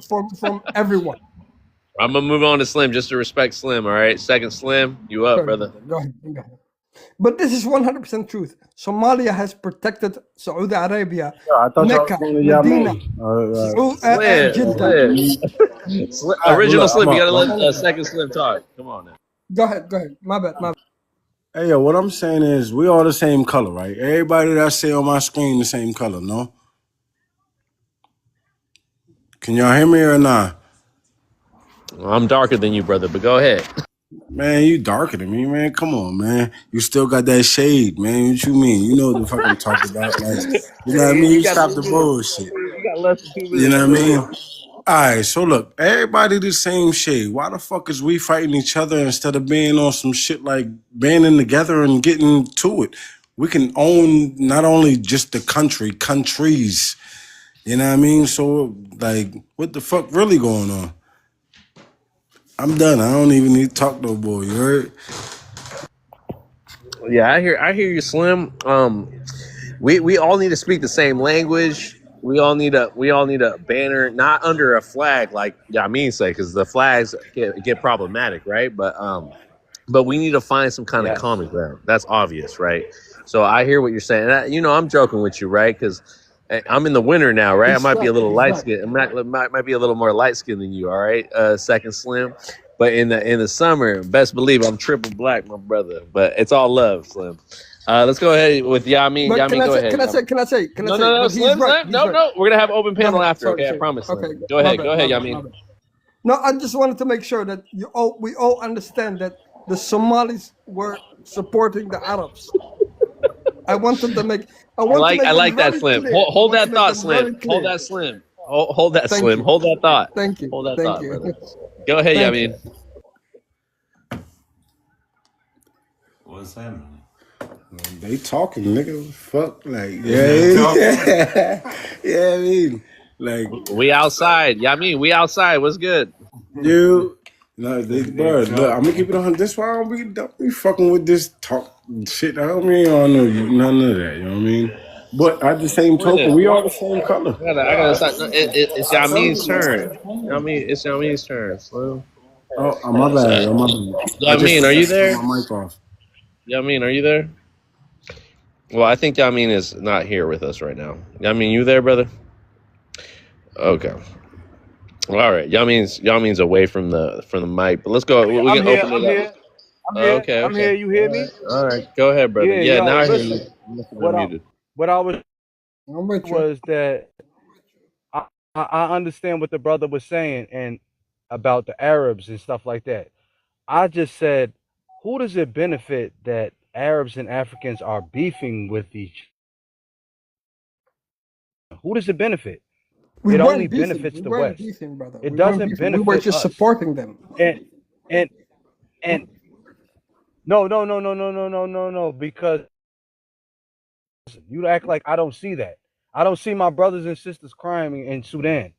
Saudi from everyone. I'm gonna move on to Slim just to respect Slim. All right, second Slim, you up, brother? Go ahead. But this is 100% truth. Somalia has protected Saudi Arabia, I thought y'all Mecca, was going to Medina, Jeddah. Original look, Slim. I'm You up. gotta let second Slim talk. Come on now. Go ahead. My bad. Hey, yo, what I'm saying is we all the same color, right? Everybody that I see on my screen the same color, no? Can y'all hear me or not? I'm darker than you, brother, but go ahead. Man, you darker than me, man. Come on, man. You still got that shade, man. What you mean? You know what the fuck I'm talking about. Like, you know what I mean? You stop the bullshit. You got less than 2 minutes. You know what I mean? All right, so look, everybody the same shade. Why the fuck is we fighting each other instead of being on some shit like banding together and getting to it? We can own not only just the countries. You know what I mean? So, like, what the fuck really going on? I'm done. I don't even need to talk no more. You heard? Yeah, I hear you, Slim. We all need to speak the same language. We all need a banner, not under a flag like Yamin say, because the flags get problematic, right? But we need to find some kind of common ground. That's obvious, right? So I hear what you're saying. And I'm joking with you, right? Because I'm in the winter now, right? I might be a little light skinned. Might be a little more light skinned than you, all right? Second Slim. But in the summer, best believe I'm triple black, my brother. But it's all love, Slim. Let's go ahead with Yamin. But Yamin, go ahead. Can I say? No, Slim. No. We're gonna have open panel after. Okay, I promise. Slim. Okay. Go ahead, My Yamin. bad. No, I just wanted to make sure that we all understand that the Somalis were supporting the Arabs. I wanted to make. I like that, Slim. Hold that thought, Slim. Hold that, Slim. Hold that, Slim. Hold that thought. Thank you. Hold that Thank thought, you. brother. Go ahead, Yamin. What's happening? They talking, nigga. Fuck, like, yeah. I mean, like, We outside, Yamin. We outside. What's good? you. No, bro, look, I'm gonna keep it on this. Why don't be fucking with this talk shit? I don't mean, I don't know you, none of that. You know what I mean? But at the same token, we all the same color. I gotta start. It's Yamin's turn. It's Yamin's turn. Slim. Oh, my bad. Yamin, are you there? My mic off. Yamin, are you there? Well, I think Yamin is not here with us right now. Yamin, you there, brother? Okay. All right. Yamin's away from the mic, but let's go. We can open it up. Okay. I'm here. You hear me? All right. Go ahead, brother. Yeah, now I hear you. What I was that I understand what the brother was saying and about the Arabs and stuff like that. I just said, who does it benefit that Arabs and Africans are beefing with each? Who does it benefit? It only benefits the West. It doesn't benefit us. We were just supporting them. And no, because you act like I don't see that. I don't see my brothers and sisters crying in Sudan.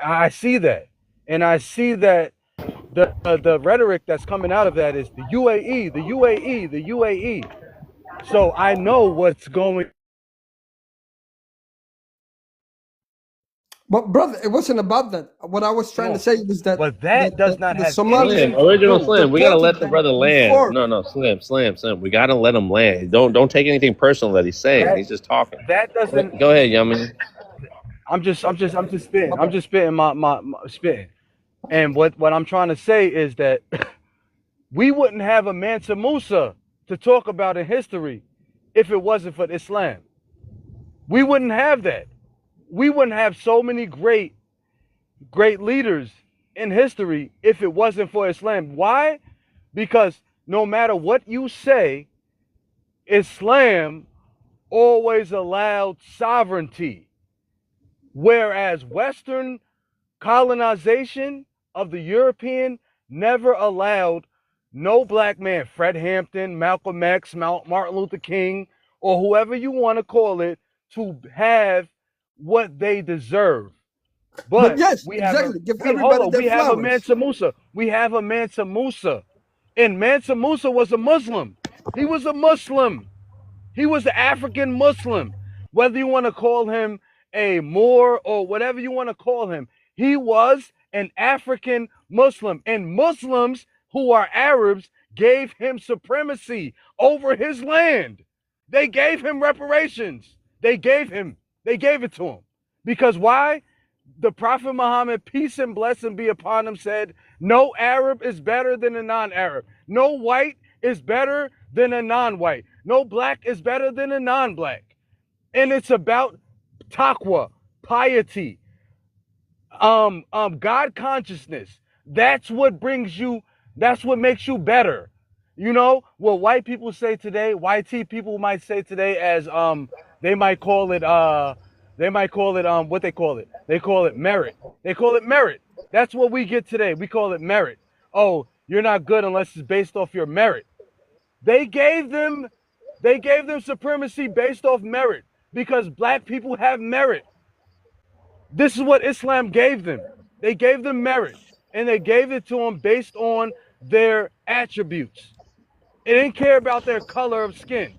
I see that. And I see that the rhetoric that's coming out of that is the UAE, the UAE, the UAE. So I know what's going. But brother, it wasn't about that. What I was trying to say was that. But that does not have Slim, original Slim. We gotta let the brother land. No, Slim. We gotta let him land. Don't take anything personal that he's saying. He's just talking. That doesn't. Go ahead, Yamin. I'm just spitting. I'm just spitting my spitting. And what I'm trying to say is that we wouldn't have a Mansa Musa to talk about in history if it wasn't for Islam. We wouldn't have that. We wouldn't have so many great leaders in history if it wasn't for Islam. Why? Because no matter what you say, Islam always allowed sovereignty, whereas Western colonization of the European never allowed no black man, Fred Hampton, Malcolm X, Martin Luther King, or whoever you want to call it, to have what they deserve. But yes, we have exactly. Give we everybody their we have a flowers. Mansa Musa. We have a Mansa Musa. And Mansa Musa was a Muslim. He was a Muslim. He was an African Muslim. Whether you want to call him a Moor or whatever you want to call him, he was an African Muslim. And Muslims who are Arabs gave him supremacy over his land. They gave him reparations. They gave it to him. Because why? The Prophet Muhammad, peace and blessing be upon him, said, no Arab is better than a non-Arab. No white is better than a non-white. No black is better than a non-black. And it's about taqwa, piety, God consciousness. That's what makes you better. You know, what white people say today, YT people might say today as they might call it what they call it. They call it merit. They call it merit. That's what we get today. We call it merit. Oh, you're not good unless it's based off your merit. They gave them supremacy based off merit because black people have merit. This is what Islam gave them. They gave them merit, and they gave it to them based on their attributes. It didn't care about their color of skin.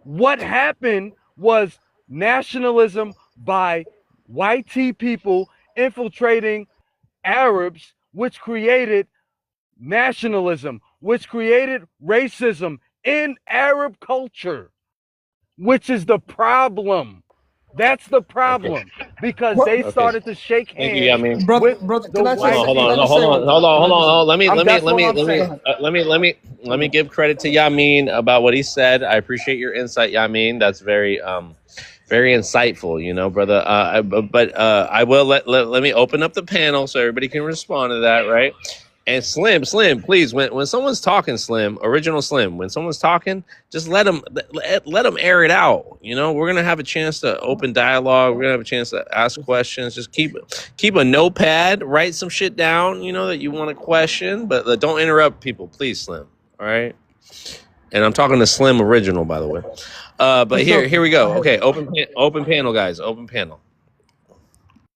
What happened was nationalism by YT people infiltrating Arabs, which created nationalism, which created racism in Arab culture, which is the problem. That's the problem, because they started to shake Thank you, hands Yamin. Brother, with the can I white. say? Hold on, Can I hold say on, one? hold on. That's what I'm saying. Let me give credit to Yamin about what he said. I appreciate your insight, Yamin. That's very very insightful, you know, brother. But I will let me open up the panel so everybody can respond to that, right? And Slim, please, when someone's talking, Slim, original Slim, when someone's talking, just let them air it out. You know, we're gonna have a chance to open dialogue. We're gonna have a chance to ask questions. Just keep a notepad, write some shit down, you know, that you want to question, but don't interrupt people, please, Slim. All right. And I'm talking to Slim Original, by the way. But here we go. Okay, open panel, guys. Open panel.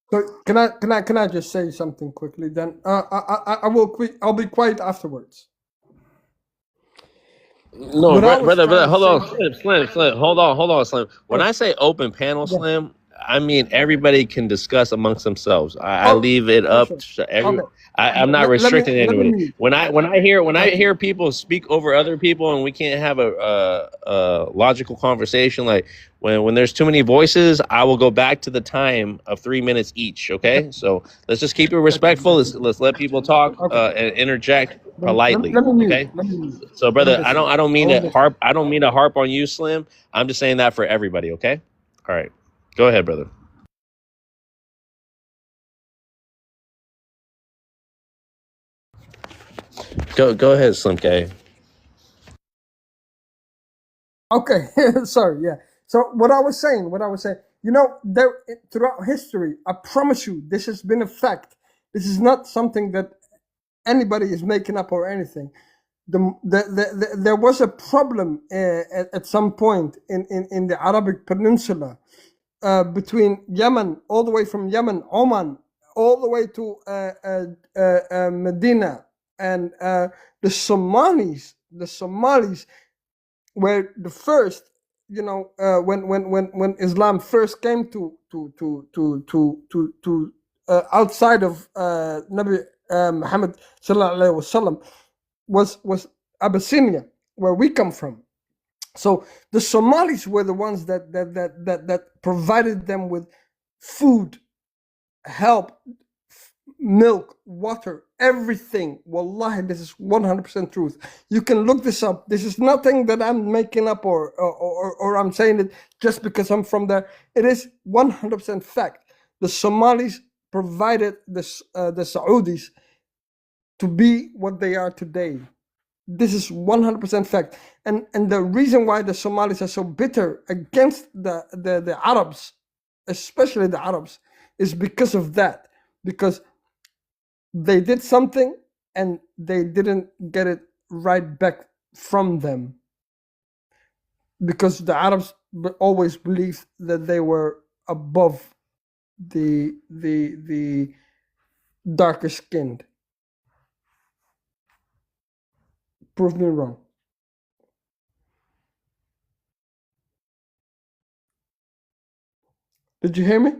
So can I just say something quickly? Then I will quit. I'll be quiet afterwards. No, What I was brother, trying to hold on, say- Slim. Hold on, Slim. When I say open panel, Slim, I mean everybody can discuss amongst themselves. I leave it up to every. Okay. I'm not restricting let me anybody. mute. When I hear people speak over other people and we can't have a logical conversation, like when there's too many voices, I will go back to the time of 3 minutes each. Okay, so let's just keep it respectful. Let's let people talk and interject politely. Let me mute. Okay. Let me mute. So, brother, I don't mean to harp. harp on you, Slim. I'm just saying that for everybody. Okay. All right. Go ahead, brother. Go ahead, Slim K. Okay, sorry, yeah. So what I was saying, you know, there throughout history, I promise you, this has been a fact. This is not something that anybody is making up or anything. There was a problem at some point in the Arabic Peninsula between Yemen, all the way from Yemen, Oman, all the way to Medina, and the Somalis were the first, you know, when Islam first came to outside of Nabi Muhammad sallallahu alaihi wasallam, was Abyssinia, where we come from. So the Somalis were the ones that provided them with food, help, milk, water, everything. Wallahi, this is 100% truth. You can look this up. This is nothing that I'm making up or I'm saying it just because I'm from there. It is 100% fact. The Somalis provided the Saudis to be what they are today. This is 100% fact. And the reason why the Somalis are so bitter against the Arabs, especially the Arabs, is because of that. Because they did something and they didn't get it right back from them. Because the Arabs always believed that they were above the darker skinned. Prove me wrong. Did you hear me?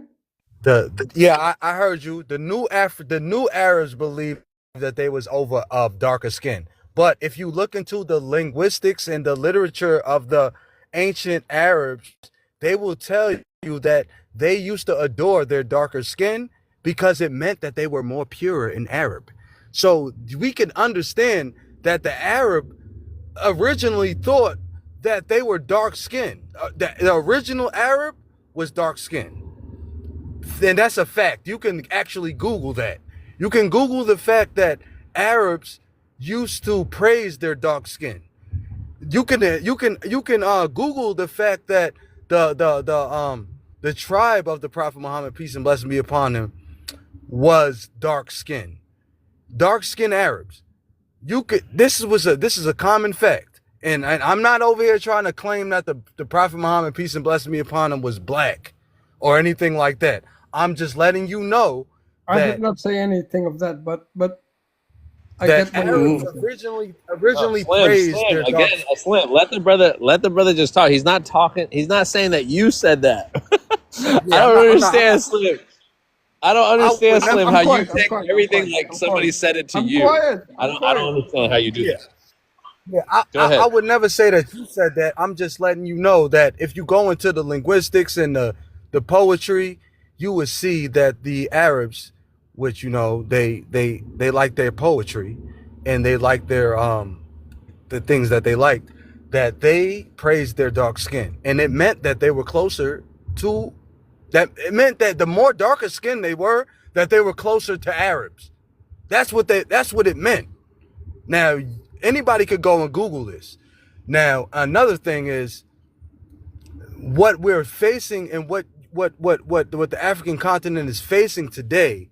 Yeah, I heard you. The new Arabs believe that they was over of darker skin. But if you look into the linguistics and the literature of the ancient Arabs, they will tell you that they used to adore their darker skin because it meant that they were more pure in Arab. So we can understand that the Arab originally thought that they were dark skinned. The original Arab was dark skinned. Then that's a fact. You can actually Google that. You can Google the fact that Arabs used to praise their dark skin. You can Google the fact that the tribe of the Prophet Muhammad, peace and blessing be upon him, was dark skinned Arabs. This is a common fact, and I'm not over here trying to claim that the Prophet Muhammad, peace and blessing be upon him, was black or anything like that. I'm just letting you know I that did not say anything of that, but I that get what you're Arabs saying. originally praised their dark Again, Slim, let the brother just talk. He's not talking. He's not saying that you said that. I don't understand, Slim. I don't understand, Slim, how you take everything like somebody said it to you. I don't understand how you do this. Yeah, Go ahead. I would never say that you said that. I'm just letting you know that if you go into the linguistics and the poetry, you would see that the Arabs, which they like their poetry, and they like their the things that they liked, that they praised their dark skin, and it meant that they were closer to that. It meant that the more darker skin they were, that they were closer to Arabs. That's what it meant. Now, anybody could go and Google this. Now, another thing is what we're facing and what the African continent is facing today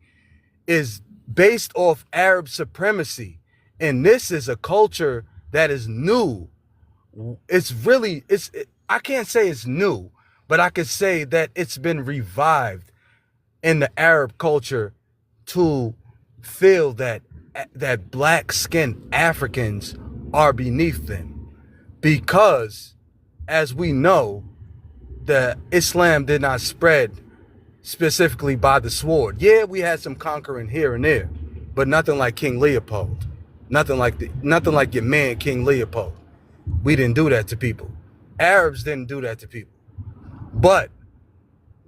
is based off Arab supremacy. And this is a culture that is new. I can't say it's new, but I could say that it's been revived in the Arab culture to feel that black-skinned Africans are beneath them, because as we know, the Islam did not spread specifically by the sword. Yeah, we had some conquering here and there, but nothing like King Leopold. Nothing like your man King Leopold. We didn't do that to people. Arabs didn't do that to people. But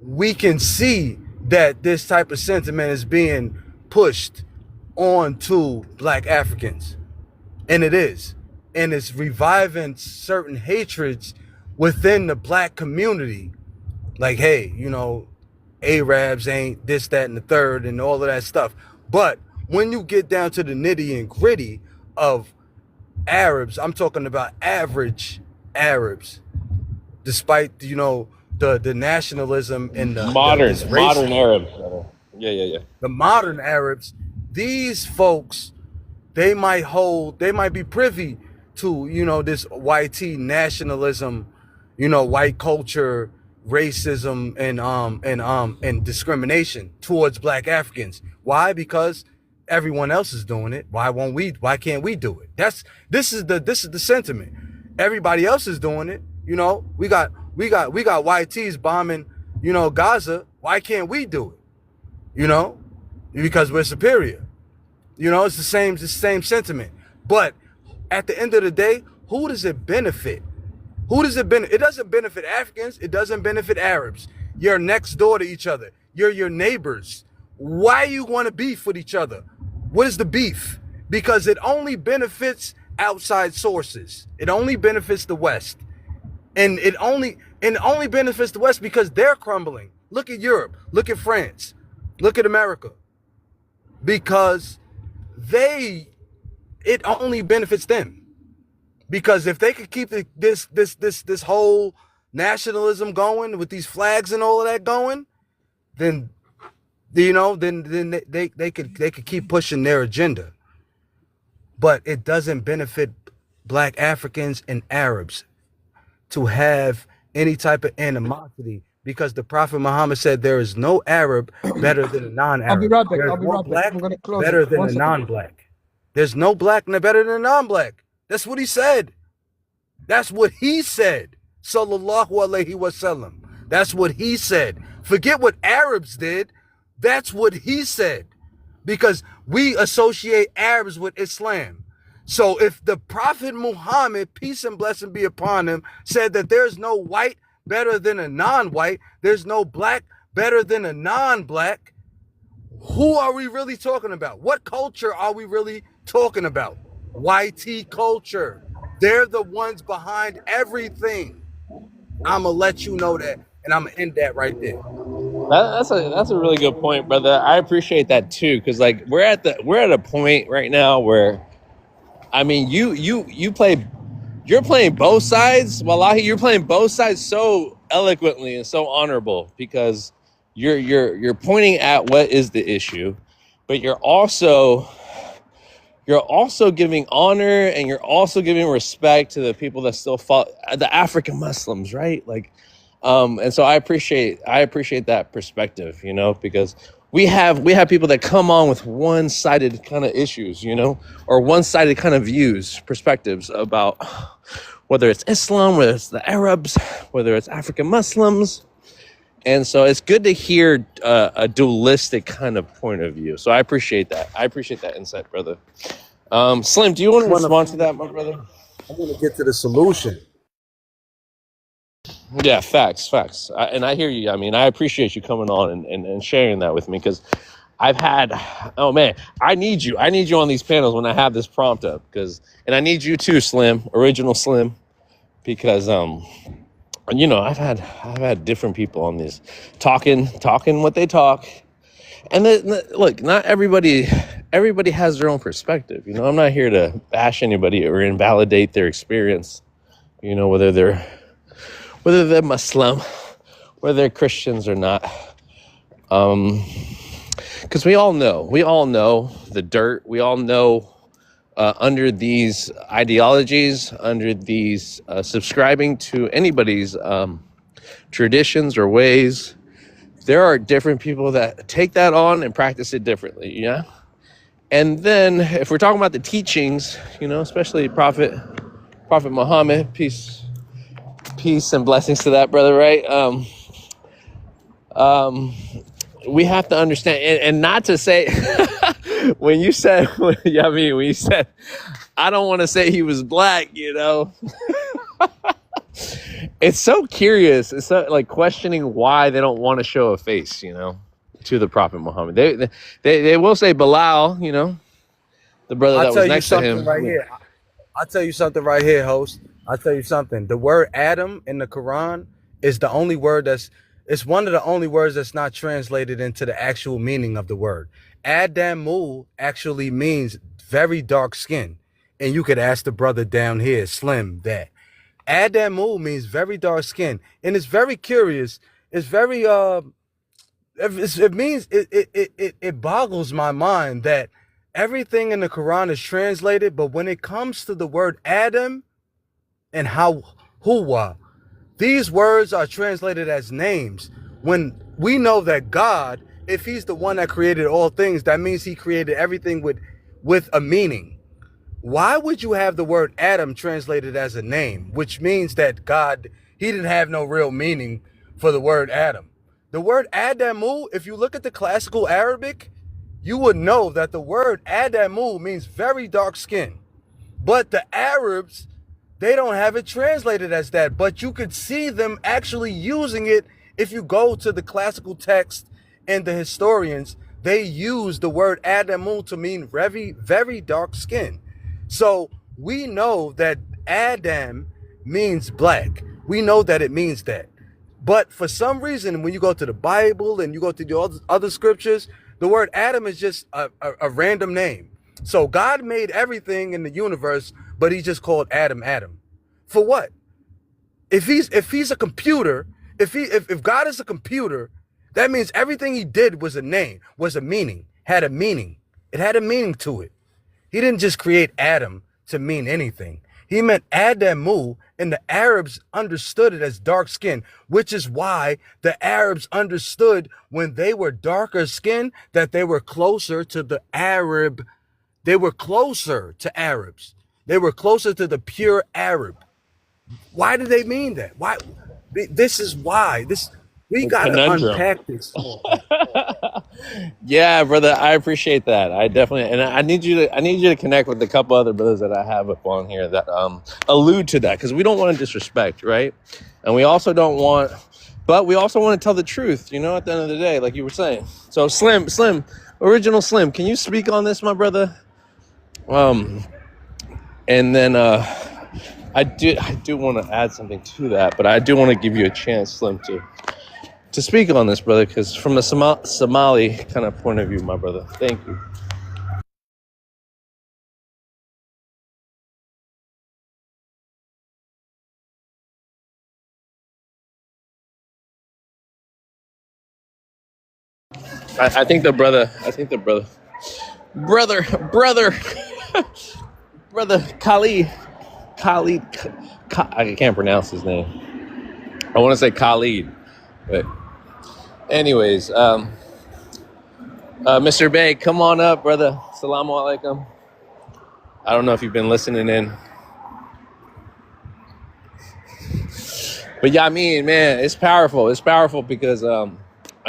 we can see that this type of sentiment is being pushed onto black Africans. And it is. And it's reviving certain hatreds within the black community. Like, hey, Arabs ain't this, that, and the third, and all of that stuff. But when you get down to the nitty and gritty of Arabs, I'm talking about average Arabs, despite the nationalism and the modern Arabs. Yeah. The modern Arabs, these folks, they might be privy to this YT nationalism, white culture, racism, and discrimination towards black Africans. Why? Because everyone else is doing it. Why can't we do it? This is the sentiment. Everybody else is doing it. We got YTs bombing, Gaza. Why can't we do it? Because we're superior. It's the same sentiment. But at the end of the day, who does it benefit? It doesn't benefit Africans. It doesn't benefit Arabs. You're next door to each other. You're your neighbors. Why you want to beef with each other? What is the beef? Because it only benefits outside sources. It only benefits the West. And it only benefits the West because they're crumbling. Look at Europe. Look at France. Look at America. Because it only benefits them. Because if they could keep this whole nationalism going with these flags and all of that going, then then they could keep pushing their agenda. But it doesn't benefit Black Africans and Arabs to have any type of animosity, because the Prophet Muhammad said there is no Arab better than a non-Arab. I'll be right back. There's I'll be no right back. black I'm gonna close better it. than One a second. non-black. There's no black better than a non-black. That's what he said. That's what he said. Sallallahu alaihi wasallam. That's what he said. Forget what Arabs did. That's what he said. Because we associate Arabs with Islam. So if the Prophet Muhammad, peace and blessing be upon him, said that there's no white better than a non-white, there's no black better than a non-black, who are we really talking about? What culture are we really talking about? YT culture. They're the ones behind everything. I'm going to let you know that, and I'm going to end that right there. That's a really good point, brother. I appreciate that too, because like we're at a point right now where, I mean, you're playing both sides. Wallahi, you're playing both sides so eloquently and so honorable, because you're pointing at what is the issue, but you're also giving honor, and you're also giving respect to the people that still follow the African Muslims, right? Like, and so I appreciate that perspective, because we have people that come on with one-sided kind of issues, or one-sided kind of views, perspectives about whether it's Islam, whether it's the Arabs, whether it's African Muslims. And so it's good to hear a dualistic kind of point of view. So I appreciate that. I appreciate that insight, brother. Slim, do you want to respond to that, my brother? I'm going to get to the solution. Yeah, facts. And I hear you. I mean, I appreciate you coming on and sharing that with me, because oh man, I need you on these panels when I have this prompt up, and I need you too, Slim, original Slim, because I've had different people on this talking what they talk, and look, not everybody has their own perspective. I'm not here to bash anybody or invalidate their experience. Whether they're Muslim, whether they're Christians or not, because we all know the dirt. We all know under these ideologies, under these subscribing to anybody's traditions or ways, there are different people that take that on and practice it differently. Yeah. And then if we're talking about the teachings, especially Prophet Muhammad, peace and blessings to that brother, right? We have to understand, and not to say when you said I don't want to say he was black, it's so curious. It's so, like, questioning why they don't want to show a face, to the Prophet Muhammad. They will say Bilal, the brother that was next to him. Right here. I'll tell you something right here, host. I'll tell you something. The word Adam in the Quran is the only word it's one of the only words that's not translated into the actual meaning of the word. Adamu actually means very dark skin. And you could ask the brother down here, Slim, that. Adamu means very dark skin. And it's very curious. It's very, it boggles my mind that everything in the Quran is translated, but when it comes to the word Adam and Huwa, these words are translated as names. When we know that God, if he's the one that created all things, that means he created everything with a meaning. Why would you have the word Adam translated as a name, which means that God, he didn't have no real meaning for the word Adam? The word Adamu, if you look at the classical Arabic, you would know that the word Adamu means very dark skin. But the Arabs, they don't have it translated as that, but you could see them actually using it. If you go to the classical text and the historians, they use the word Adamu to mean very, very dark skin. So we know that Adam means black. We know that it means that. But for some reason, when you go to the Bible and you go to the other scriptures, the word Adam is just a random name. So God made everything in the universe but he just called Adam Adam. For what? If he's a computer, if God is a computer, that means everything he did was a name, was a meaning, had a meaning. It had a meaning to it. He didn't just create Adam to mean anything. He meant Adamu, and the Arabs understood it as dark skin, which is why the Arabs understood when they were darker skinned that they were closer to the Arab. They were closer to Arabs. They were closer to the pure Arab. Why do they mean that? Why? This is why. We got to Conundrum. unpack this. Yeah, brother, I appreciate that. I definitely, and I need you to connect with a couple other brothers that I have up on here that allude to that, because we don't want to disrespect, right? And we also don't want, but we also want to tell the truth, you know, at the end of the day, like you were saying. So Slim, original Slim, can you speak on this, my brother? And then I do want to add something to that, but I do want to give you a chance, Slim, to speak on this, brother, because from a Somali kind of point of view, my brother. Thank you. I think the brother, brother Khalid, I can't pronounce his name. I want to say Khalid, but anyways, Mr. Bey, come on up, brother. Assalamu alaikum. I don't know if you've been listening in, but yeah, I mean, man, it's powerful. It's powerful because, I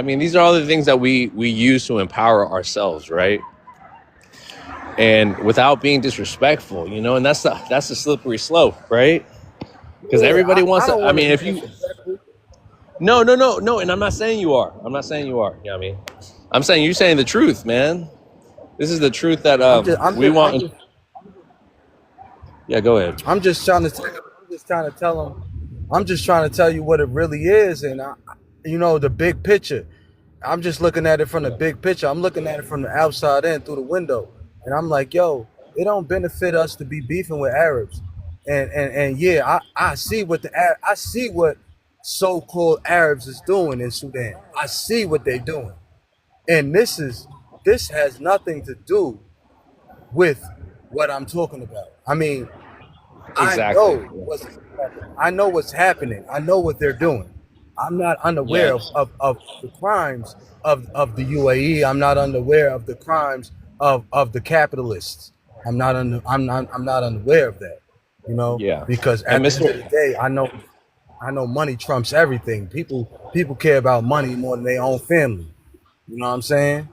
mean, these are all the things that we use to empower ourselves, right? And without being disrespectful, you know, and that's the slippery slope, right? Because everybody wants to. I mean, if you, no, and I'm not saying you are. You know what I mean? I'm saying you're saying the truth, man. This is the truth that we want. Yeah, go ahead. I'm just trying to tell you what it really is, and the big picture. I'm just looking at it from the big picture. I'm looking at it from the outside in through the window, and I'm like, yo, it don't benefit us to be beefing with Arabs, and yeah, I see what so-called Arabs is doing in Sudan. I see what they're doing, and this has nothing to do with what I'm talking about. I mean, Exactly. I know what's happening. I know what they're doing. I'm not unaware Yes. of the crimes of the UAE. I'm not unaware of the crimes of the capitalists. I'm not unaware of that. Yeah. Because at And the end of the day, I know money trumps everything. People care about money more than their own family. You know what I'm saying?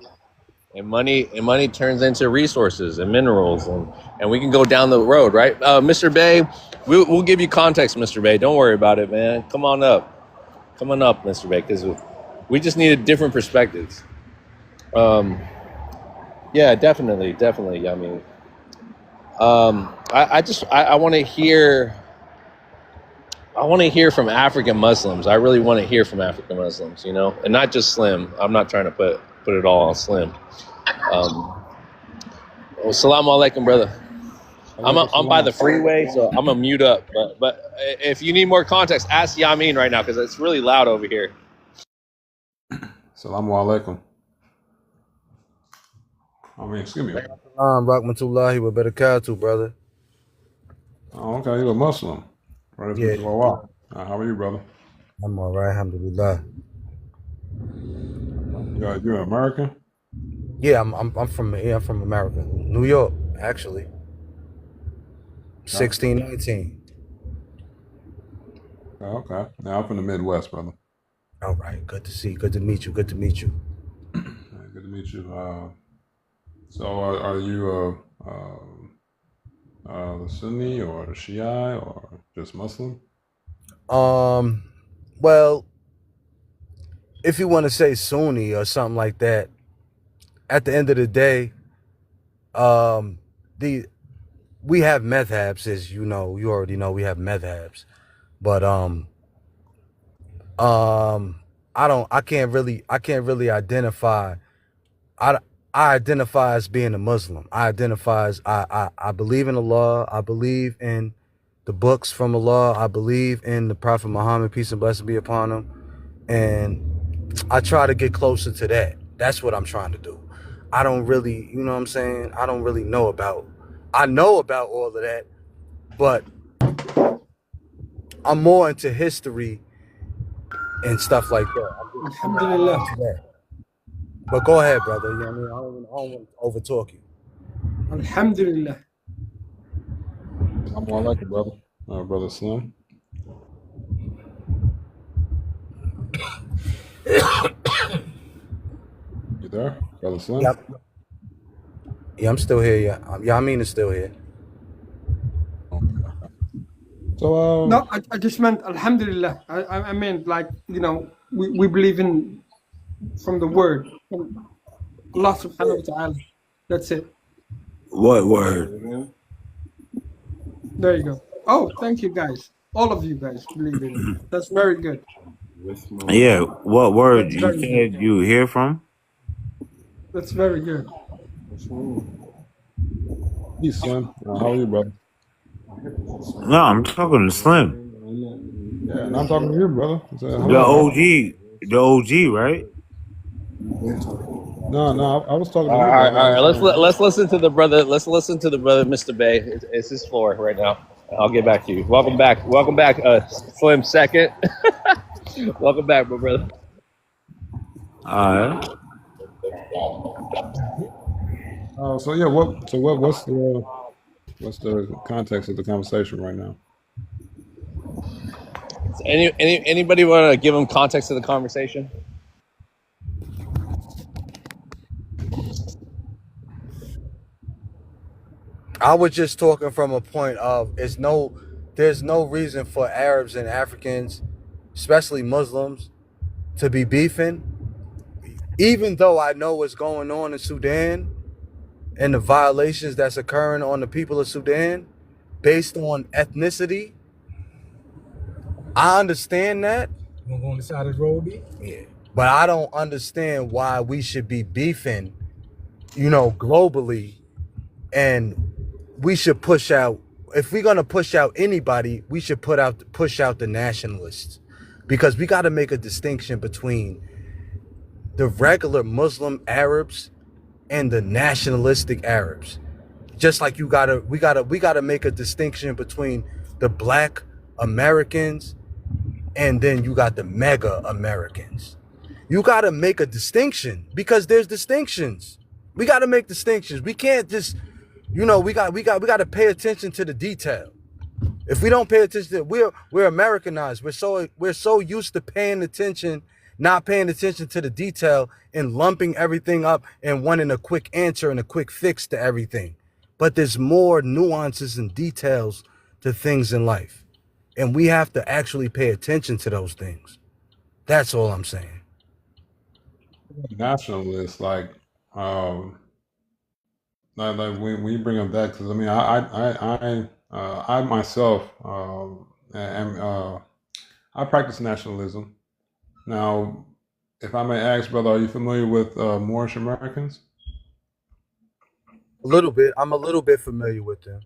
And money turns into resources and minerals, and we can go down the road, right? Mr. Bey, we'll give you context, Mr. Bey. Don't worry about it, man. Come on up, Mr. Bey, because we just needed different perspectives. Yeah, definitely. I mean, I want to hear. I want to hear from African Muslims. I really want to hear from African Muslims, and not just Slim. I'm not trying to put it all on Slim. Assalamu alaikum, brother. I'm by the freeway, so I'm gonna mute up. But if you need more context, ask Yamin right now because it's really loud over here. Salamu alaikum. Excuse me. Rahmatullahi wa barakatuh, brother. Oh, okay, you're a Muslim. Right. Yeah. How are you, brother? I'm all right, alhamdulillah. You're American? Yeah, I'm from America, New York, actually. 1619. Oh, okay. Now I'm from the Midwest, brother. All right, good to meet you. Good to meet you. So are you a Sunni or a Shia or just Muslim? Well, if you want to say Sunni or something like that, at the end of the day, we have madhabs, as you already know, we have madhabs, but I can't really identify. I identify as being a Muslim. I identify as I believe in Allah. I believe in the books from Allah. I believe in the Prophet Muhammad, peace and blessing be upon him. And I try to get closer to that. That's what I'm trying to do. I don't really, you know what I'm saying? I don't really know about, I know about all of that, but I'm more into history and stuff like that. Alhamdulillah. But go ahead, brother. You know what I mean? I don't want to overtalk you. Alhamdulillah. I'm more like it, brother. Brother Slim. You there, Brother Slim? Yeah, I'm still here. Yeah, I mean it's still here. So No, I just meant Alhamdulillah. I meant like, you know, we believe in from the word from Allah subhanahu wa ta'ala. That's it. What word? There you go. Oh, thank you guys. All of you guys believe in it. That's very good. Yeah, what word That's you very said good. you hear from? That's very good. Peace, Slim. How are you, brother? No, I'm talking to Slim. Yeah, and I'm talking to you, brother. The OG, right? No, I was talking to All you, right, brother. all right. Let's listen to the brother. Let's listen to the brother, Mr. Bay. It's his floor right now. I'll get back to you. Welcome back, Slim second. Welcome back, my brother. All right. So yeah, what's the context of the conversation right now? Anybody want to give him context to the conversation? I was just talking from a point of there's no reason for Arabs and Africans, especially Muslims, to be beefing. Even though I know what's going on in Sudan and the violations that's occurring on the people of Sudan based on ethnicity, I understand that. You want to go on the side of the road, B? Yeah. But I don't understand why we should be beefing, globally, and we should push out, if we're gonna push out anybody, we should push out the nationalists. Because we gotta make a distinction between the regular Muslim Arabs and the nationalistic Arabs. Just like we gotta make a distinction between the black Americans and then you got the mega Americans. You gotta make a distinction because there's distinctions. We gotta make distinctions. We can't just, we gotta pay attention to the detail. If we don't pay attention, we're Americanized. We're so used to not paying attention to the detail and lumping everything up and wanting a quick answer and a quick fix to everything. But there's more nuances and details to things in life. And we have to actually pay attention to those things. That's all I'm saying. Nationalists, like when you bring them back, because I mean, I myself I practice nationalism. Now, if I may ask, brother, are you familiar with Moorish Americans? A little bit. I'm a little bit familiar with them.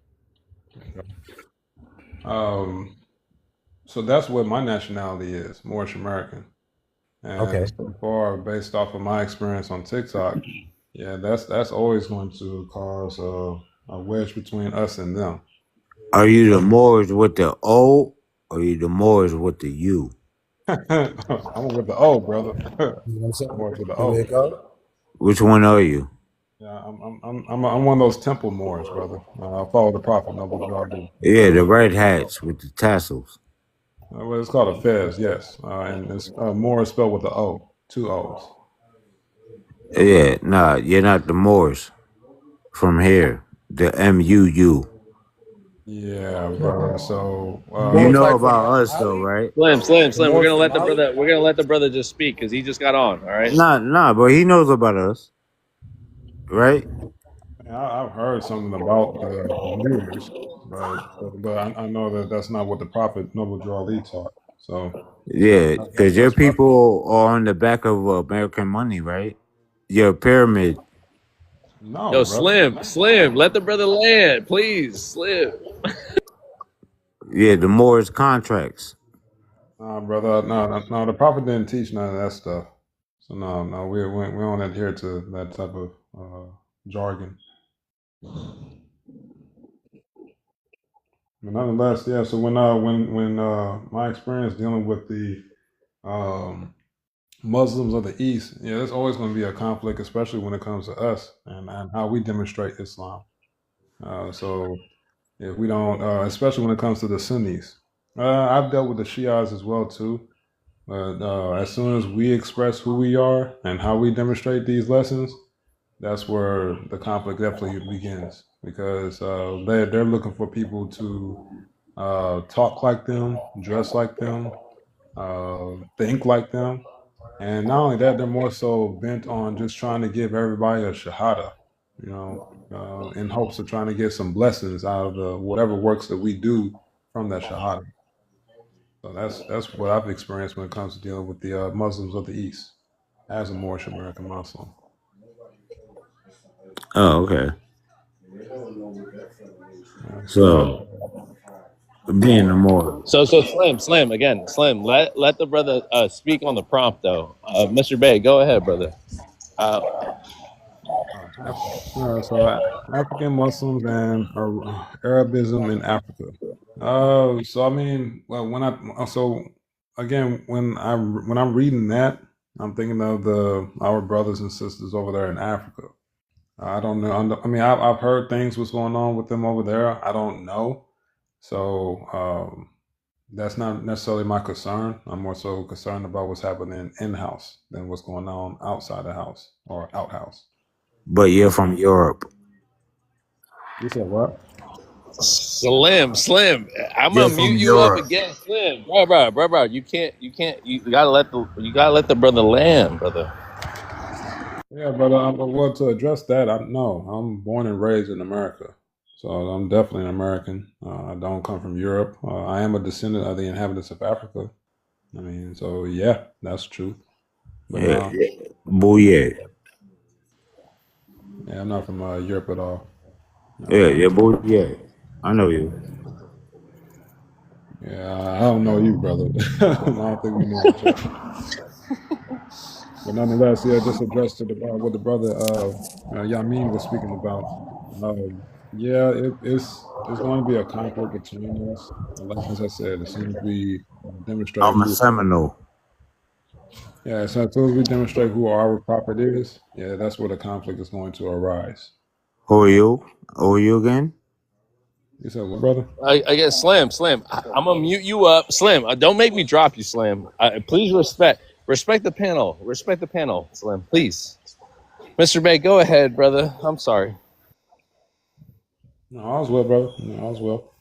So that's what my nationality is, Moorish American. And Okay. so far, based off of my experience on TikTok, yeah, that's always going to cause a wedge between us and them. Are you the Moors with the O or are you the Moors with the U? I'm with the O, brother. You know what I'm saying? Moors with the There O. you go. Which one are you? Yeah, I'm one of those temple Moors, brother. I follow the Prophet, noble God. Yeah, the red hats with the tassels. Well, it's called a fez, yes, and it's Moor is spelled with the O, 2 O's. Yeah, nah, you're not the Moors from here. The MUU. Yeah, brother. So You know about us though, right? Slim. We're gonna let the brother just speak because he just got on. All right. Nah, but he knows about us, right? I've heard something about the Moors, but I know that that's not what the Prophet Noble Drew Ali taught. So Yeah, because your people are on the back of American money, right? Your pyramid No, Yo, brother. Slim, let the brother land, please, Slim. Yeah, the Moorish contracts. Nah, brother. No. The prophet didn't teach none of that stuff. So no, we don't adhere to that type of jargon. But nonetheless, yeah. So when my experience dealing with the um, Muslims of the East, yeah, there's always going to be a conflict, especially when it comes to us and how we demonstrate Islam. So if we don't, especially when it comes to the Sunnis, I've dealt with the Shias as well too. But as soon as we express who we are and how we demonstrate these lessons, that's where the conflict definitely begins because they're looking for people to talk like them, dress like them, think like them, and not only that, they're more so bent on just trying to give everybody a shahada, in hopes of trying to get some blessings out of the whatever works that we do from that shahada. So that's what I've experienced when it comes to dealing with the Muslims of the East as a Moorish American Muslim. Oh, okay. Yeah, So being a Moor. So Slim again, Slim. Let the brother speak on the prompt though. Mr. Bay, go ahead, brother. African Muslims and Arabism in Africa. So I mean, well, when I'm reading that, I'm thinking of our brothers and sisters over there in Africa. I don't know. I mean, I've heard things what's going on with them over there. I don't know. So that's not necessarily my concern. I'm more so concerned about what's happening in the house than what's going on outside the house or outhouse. But you're from Europe. You said what? Slim. I'm You're gonna from mute you up Europe. again, Slim. Bro. You can't. You gotta let the brother land, brother. Yeah, brother. Well, to address that, I'm born and raised in America, so I'm definitely an American. I don't come from Europe. I am a descendant of the inhabitants of Africa. I mean, so yeah, that's true. But Yeah. Booyah. yeah, I'm not from Europe at all. Yeah, booyah. I know you. Yeah, I don't know you, brother. I don't think we know each other. But nonetheless, yeah, just address to what the brother Yamin was speaking about. Yeah, it's going to be a conflict between us. Like as I said, as soon as we demonstrate I'm a Seminole. as soon as we demonstrate who our prophet is, yeah, that's where the conflict is going to arise. Who are you? Who are you again? You said what, brother? I guess Slim. I'm gonna mute you up, Slim. Don't make me drop you, Slim. Please respect the panel. Respect the panel, Slim. Please, Mr. Bay, go ahead, brother. I'm sorry. No, I was well, brother. No, I was well.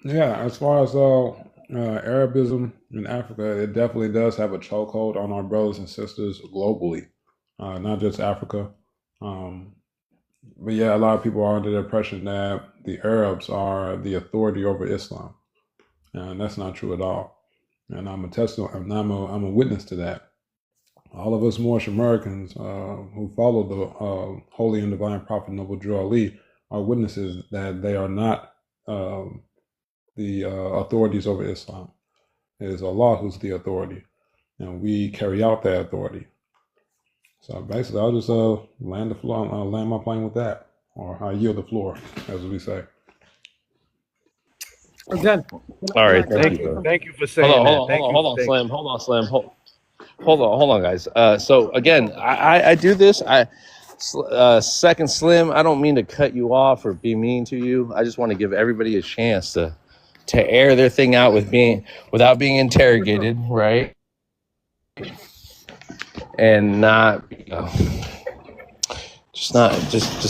Yeah, as far as Arabism in Africa, it definitely does have a chokehold on our brothers and sisters globally, not just Africa. But yeah, a lot of people are under the impression that the Arabs are the authority over Islam, and that's not true at all. And I'm a witness to that. All of us Moorish Americans who follow the holy and divine prophet Noble Drew Ali are witnesses that they are not the authorities over Islam. It is Allah who's the authority, and we carry out that authority. So basically, I'll just land the floor. I'll land my plane with that, or I yield the floor, as we say. Again. All right, Thank you for saying hold that. on, Slim. Hold on, guys. So again, I do this. Second Slim, I don't mean to cut you off or be mean to you. I just want to give everybody a chance to air their thing out without being interrogated, right? And not just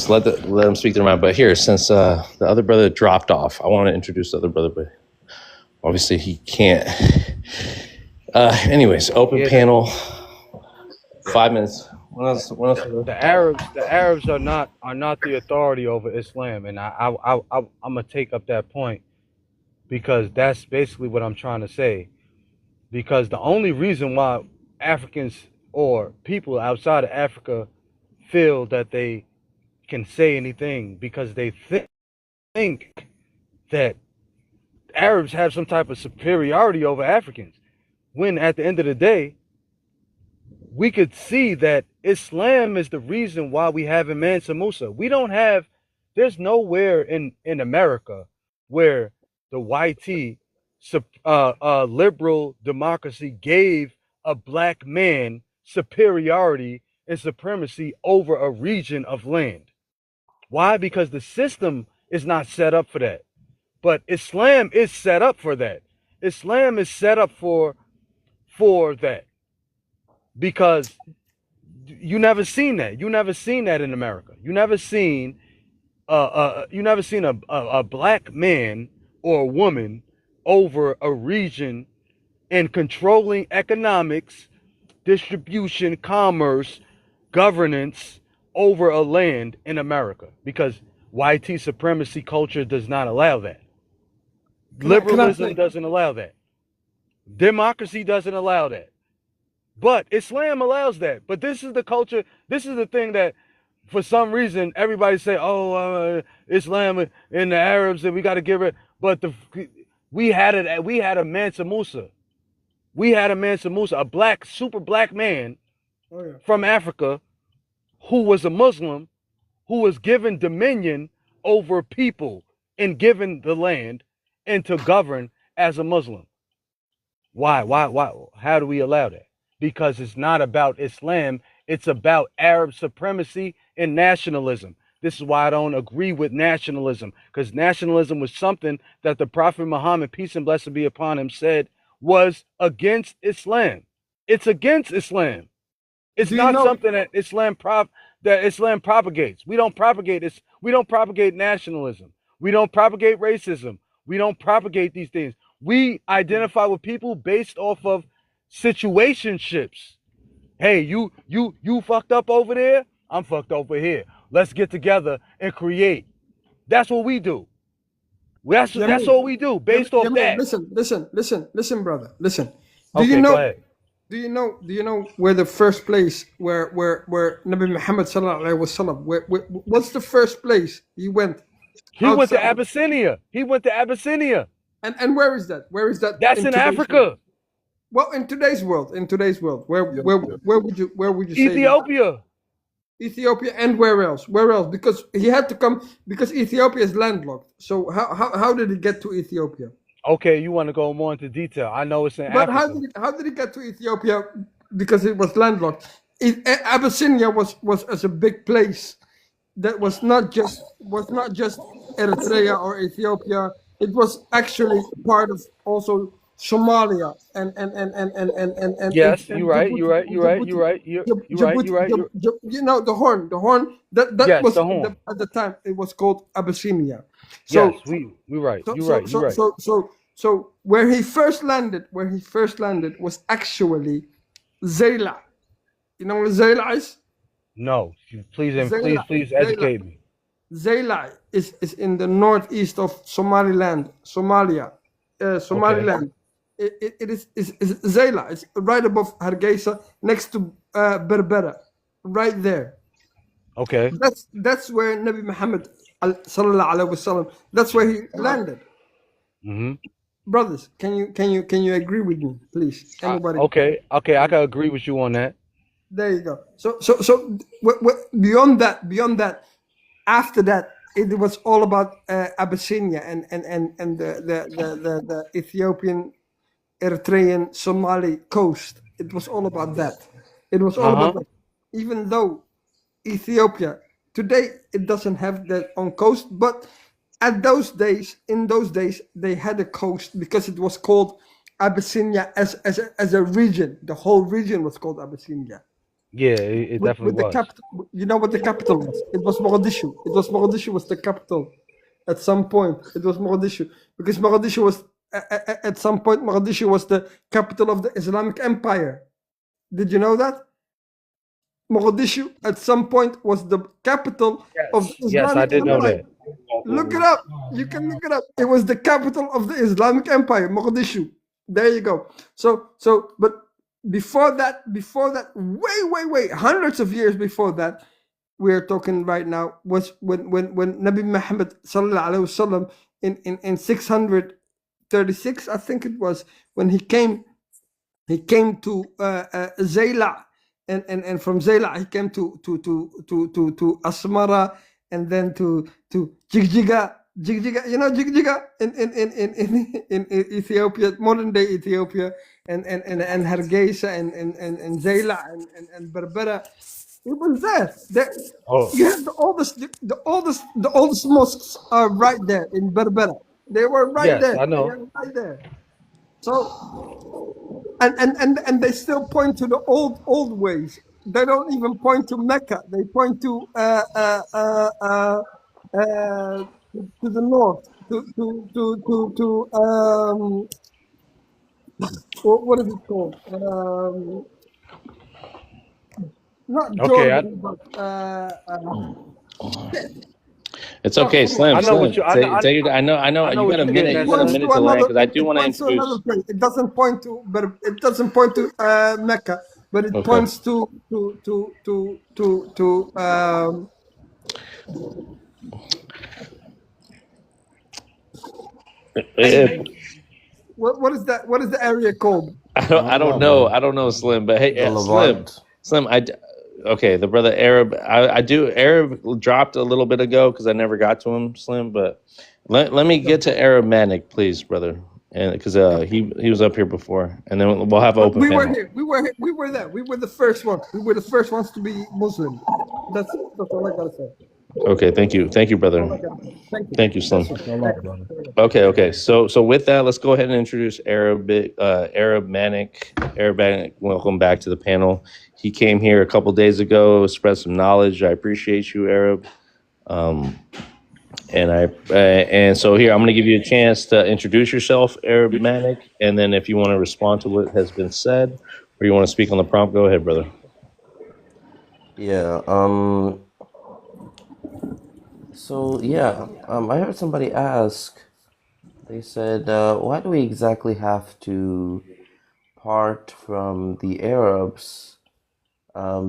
let them speak their mind. But here, since the other brother dropped off, I want to introduce the other brother, but obviously he can't. Anyways, open panel. 5 minutes. What else? The Arabs are not the authority over Islam, and I'm gonna take up that point because that's basically what I'm trying to say. Because the only reason why Africans or people outside of Africa feel that they can say anything because they think that Arabs have some type of superiority over Africans. When at the end of the day, we could see that Islam is the reason why we have Mansa Musa. We don't have, there's nowhere in America where the YT liberal democracy gave a black man superiority and supremacy over a region of land. Why? Because the system is not set up for that. But Islam is set up for that. Islam is set up for that. Because you never seen that. You never seen that in America. You never seen a black man or a woman over a region and controlling economics, distribution, commerce, governance over a land in America, because YT supremacy culture does not allow that. Liberalism doesn't allow that. Democracy doesn't allow that. But Islam allows that. But this is the culture. This is the thing that, for some reason, everybody say, "Oh, Islam and the Arabs, and we got to give it." But we had it. We had a Mansa Musa. We had a Mansa Musa, a black, super black man from Africa, who was a Muslim, who was given dominion over people and given the land and to govern as a Muslim. Why? How do we allow that? Because it's not about Islam. It's about Arab supremacy and nationalism. This is why I don't agree with nationalism, because nationalism was something that the Prophet Muhammad, peace and blessing be upon him, said was against Islam. It's against Islam. It's not something that Islam propagates. We don't propagate this. We don't propagate nationalism. We don't propagate racism. We don't propagate these things. We identify with people based off of situationships. Hey, you fucked up over there, I'm fucked over here. Let's get together and create. That's what we do. That's all we do based off that. Listen, brother. Listen. Go ahead. Do you know where the first place where Nabi Muhammad sallallahu alaihi wasallam, what's the first place he went? He went to Abyssinia. And where is that? Where is that? That's in Africa. World? Well, in today's world, where would you say Ethiopia? That? Ethiopia, and where else? Because he had to come, because Ethiopia is landlocked. So how did he get to Ethiopia? Okay, you want to go more into detail? I know it's in Africa. But how did he get to Ethiopia? Because it was landlocked. Abyssinia was as a big place that was not just Eritrea or Ethiopia. It was actually part of also Somalia and yes, you're right. You know, the Horn. That yes, was the Horn. at the time it was called Abyssinia. So, yes, you're right. You're right. So where he first landed was actually Zayla. You know what Zayla is? No, please educate me. Zayla is in the northeast of Somaliland. Okay. It is Zayla. It's right above Hargeisa, next to Berbera, right there. Okay. That's where Nabi Muhammad sallallahu alaihi wasallam. That's where he landed. Mm-hmm. Brothers, can you agree with me, please? Anybody? Okay, I can agree with you on that. There you go. So beyond that, after that, it was all about Abyssinia and the Ethiopian, Eritrean, Somali coast. It was all about that. It was all about that. Even though Ethiopia today it doesn't have their own coast, but in those days, they had a coast because it was called Abyssinia as a region. The whole region was called Abyssinia. Yeah, it definitely was. The capital, you know what the capital was? It was Mogadishu. Mogadishu was the capital. At some point, it was Mogadishu because Mogadishu was at some point Mogadishu was the capital of the Islamic Empire. Did you know that? Mogadishu at some point was the capital of the Islamic Yes, I did know Empire. that. Look it up. You can look it up. It was the capital of the Islamic Empire, Mogadishu. There you go. But before that, way, hundreds of years before that, we're talking right now was when Nabi Muhammad sallallahu alaihi wasallam in 636, I think it was, when he came to Zayla, and from Zayla he came to Asmara, and then to Jigjiga. You know Jigjiga in Ethiopia, modern day Ethiopia, and Hargeisa and Zayla and Berbera. It was there. Oh, You have the oldest mosques are right there in Berbera. They were right Yes, there. I They know. are right there. So and they still point to the old ways. They don't even point to Mecca. They point to the north, what is it called? Not Okay, Jordan, but it's oh, okay, forget Slim. I know what Slim. you. Take your, I know. I know You got what a you're getting minute. You at, got a Slim. minute to land because I do it want to points to another introduce. place. It doesn't point to, but it doesn't point to Mecca, but it Okay. points to what is that? What is the area called? I don't know. I don't know, Slim. But hey, The Slim, Levant. Slim. Okay. The brother Arab. I do. Arab dropped a little bit ago because I never got to him, Slim. But let me get to Arab Manic, please, brother, and because he was up here before, and then we'll have an open We were panel. here. We were there. We were the first ones. We were the first ones to be Muslim. That's all I gotta say. Okay. Thank you, brother. All I gotta say. Thank you. Thank you, Slim. Thank you. Okay. So with that, let's go ahead and introduce Arab Manic. Arab Manic, welcome back to the panel. He came here a couple days ago, spread some knowledge. I appreciate you, Arab. And so here I'm going to give you a chance to introduce yourself, Arab Manic, and then if you want to respond to what has been said, or you want to speak on the prompt, go ahead, brother. Yeah. So yeah. I heard somebody ask. They said, "Why do we exactly have to part from the Arabs,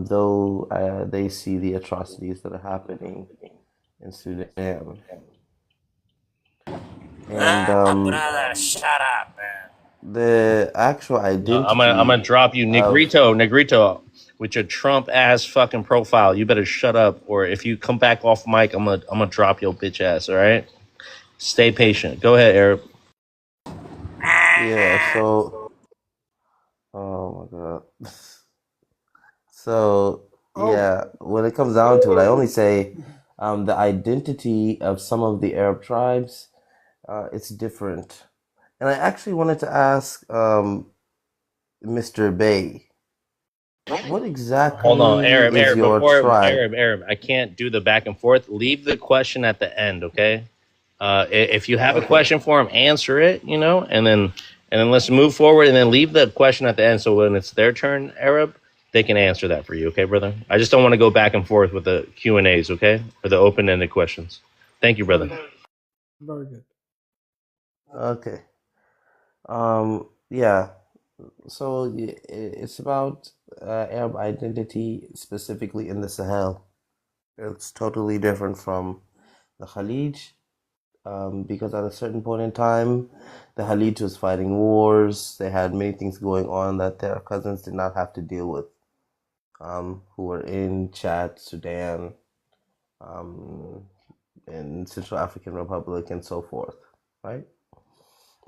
though they see the atrocities that are happening in Sudan?" And the actual I'm identity gonna drop you, of Negrito, with your Trump ass fucking profile. You better shut up, or if you come back off mic, I'm gonna drop your bitch ass. All right, stay patient. Go ahead, Arab. yeah. So, oh my god. So Oh, yeah, when it comes down to it, I only say the identity of some of the Arab tribes, it's different. And I actually wanted to ask Mr. Bay, what Hold on, exactly Arab, is Arab. your Before tribe? Arab, I can't do the back and forth. Leave the question at the end, okay? If you have a Okay. question for him, answer it, and then let's move forward, and then leave the question at the end. So when it's their turn, Arab, they can answer that for you, okay, brother? I just don't want to go back and forth with the Q&As, okay, or the open-ended questions. Thank you, brother. very good. Okay. Yeah. So it's about Arab identity specifically in the Sahel. It's totally different from the Khalij, because at a certain point in time, the Khalij was fighting wars. They had many things going on that their cousins did not have to deal with, who were in Chad, Sudan, um, in Central African Republic, and so forth, right?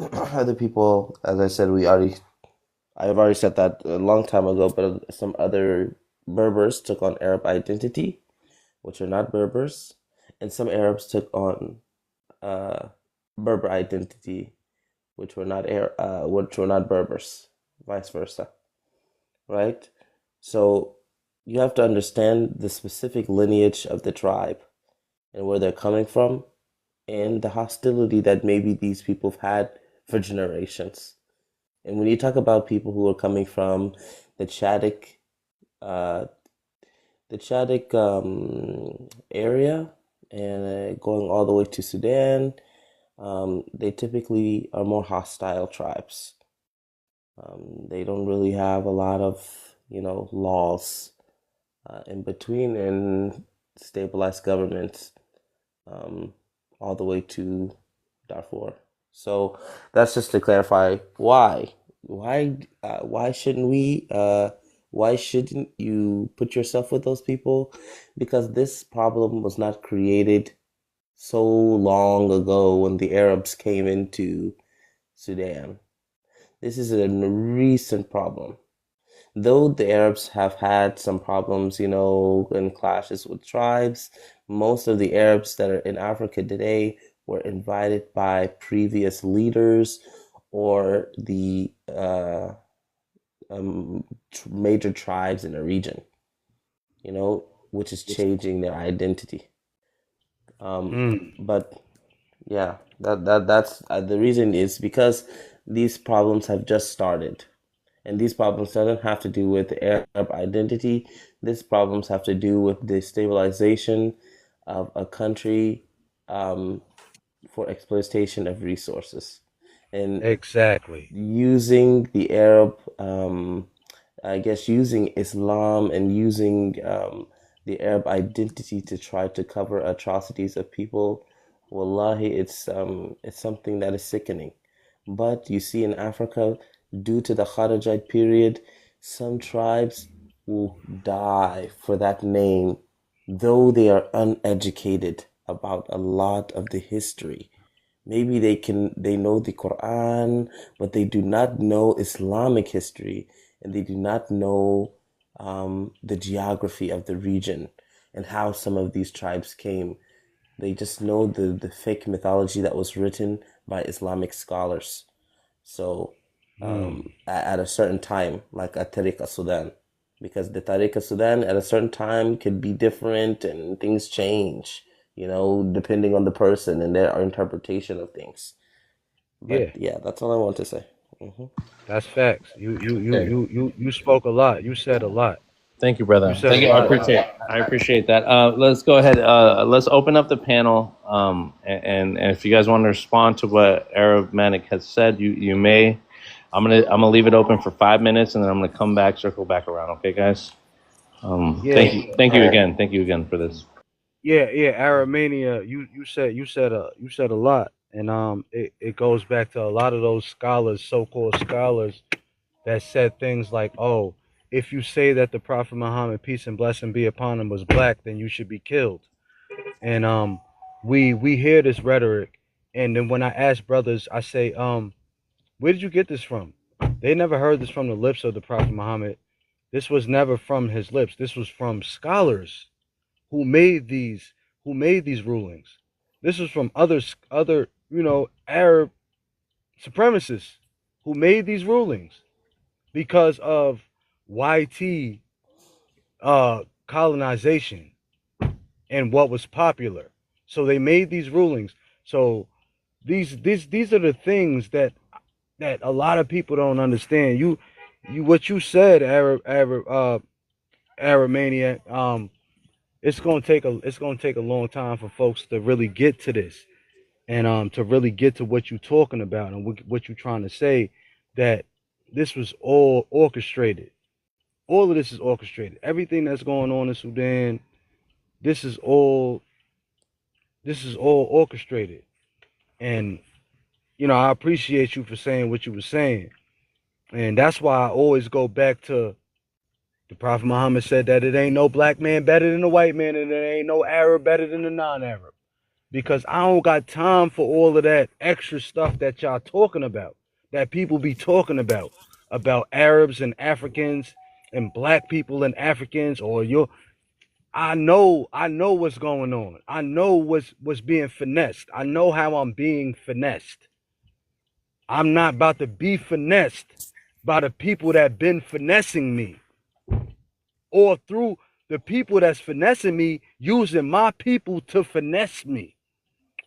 Other people, as I said, I've already said that a long time ago, but some other Berbers took on Arab identity, which are not Berbers, and some Arabs took on uh, Berber identity, which were not Berbers, vice versa, right? So you have to understand the specific lineage of the tribe and where they're coming from, and the hostility that maybe these people have had for generations. And when you talk about people who are coming from the Chadic, uh, area, and going all the way to Sudan, they typically are more hostile tribes. They don't really have a lot of, laws in between, and stabilized governments all the way to Darfur. So that's just to clarify why. Why shouldn't we? Why shouldn't you put yourself with those people? Because this problem was not created so long ago when the Arabs came into Sudan. This is a recent problem. Though the Arabs have had some problems, and clashes with tribes, most of the Arabs that are in Africa today were invited by previous leaders or the major tribes in the region, which is changing their identity. But yeah, that's the reason is because these problems have just started. And these problems don't have to do with Arab identity. These problems have to do with the stabilization of a country for exploitation of resources. And Exactly. using the Arab, I guess, using Islam and using the Arab identity to try to cover atrocities of people, wallahi, it's something that is sickening. But you see in Africa, due to the Kharijite period, some tribes will die for that name, though they are uneducated about a lot of the history. Maybe they know the Quran, but they do not know Islamic history, and they do not know the geography of the region and how some of these tribes came. They just know the fake mythology that was written by Islamic scholars. So at a certain time, like at Tariqa Sudan, because the Tariqa Sudan at a certain time could be different and things change, depending on the person and their interpretation of things. But Yeah, yeah, that's all I want to say. that's facts. Okay. You spoke a lot. You said a lot. Thank you, You brother. said a Thank you. I lot. appreciate. I appreciate that. Let's go ahead. Let's open up the panel. And if you guys want to respond to what Arab Manic has said, you may. I'm gonna leave it open for 5 minutes, and then I'm gonna come back, circle back around. Okay, guys. Yeah, Thank you again. Thank you again for this. yeah. Aromania. You said a lot, and it goes back to a lot of those scholars, so-called scholars, that said things like, "Oh, if you say that the Prophet Muhammad, peace and blessing be upon him, was black, then you should be killed." And we hear this rhetoric, and then when I ask brothers, I say, where did you get this from? They never heard this from the lips of the Prophet Muhammad. This was never from his lips. This was from scholars who made these rulings. This was from other Arab supremacists who made these rulings because of YT colonization and what was popular. So they made these rulings. So these are the things that a lot of people don't understand. You what you said, Arab maniac. It's gonna take a long time for folks to really get to this and to really get to what you're talking about and what you're trying to say. That this was all orchestrated. All of this is orchestrated. Everything that's going on in Sudan, this is all orchestrated. And I appreciate you for saying what you were saying. And that's why I always go back to the Prophet Muhammad said that it ain't no black man better than a white man and there ain't no Arab better than a non-Arab. Because I don't got time for all of that extra stuff that y'all talking about, that people be talking about Arabs and Africans and black people and Africans I know what's going on. I know what's being finessed. I know how I'm being finessed. I'm not about to be finessed by the people that been finessing me or through the people that's finessing me using my people to finesse me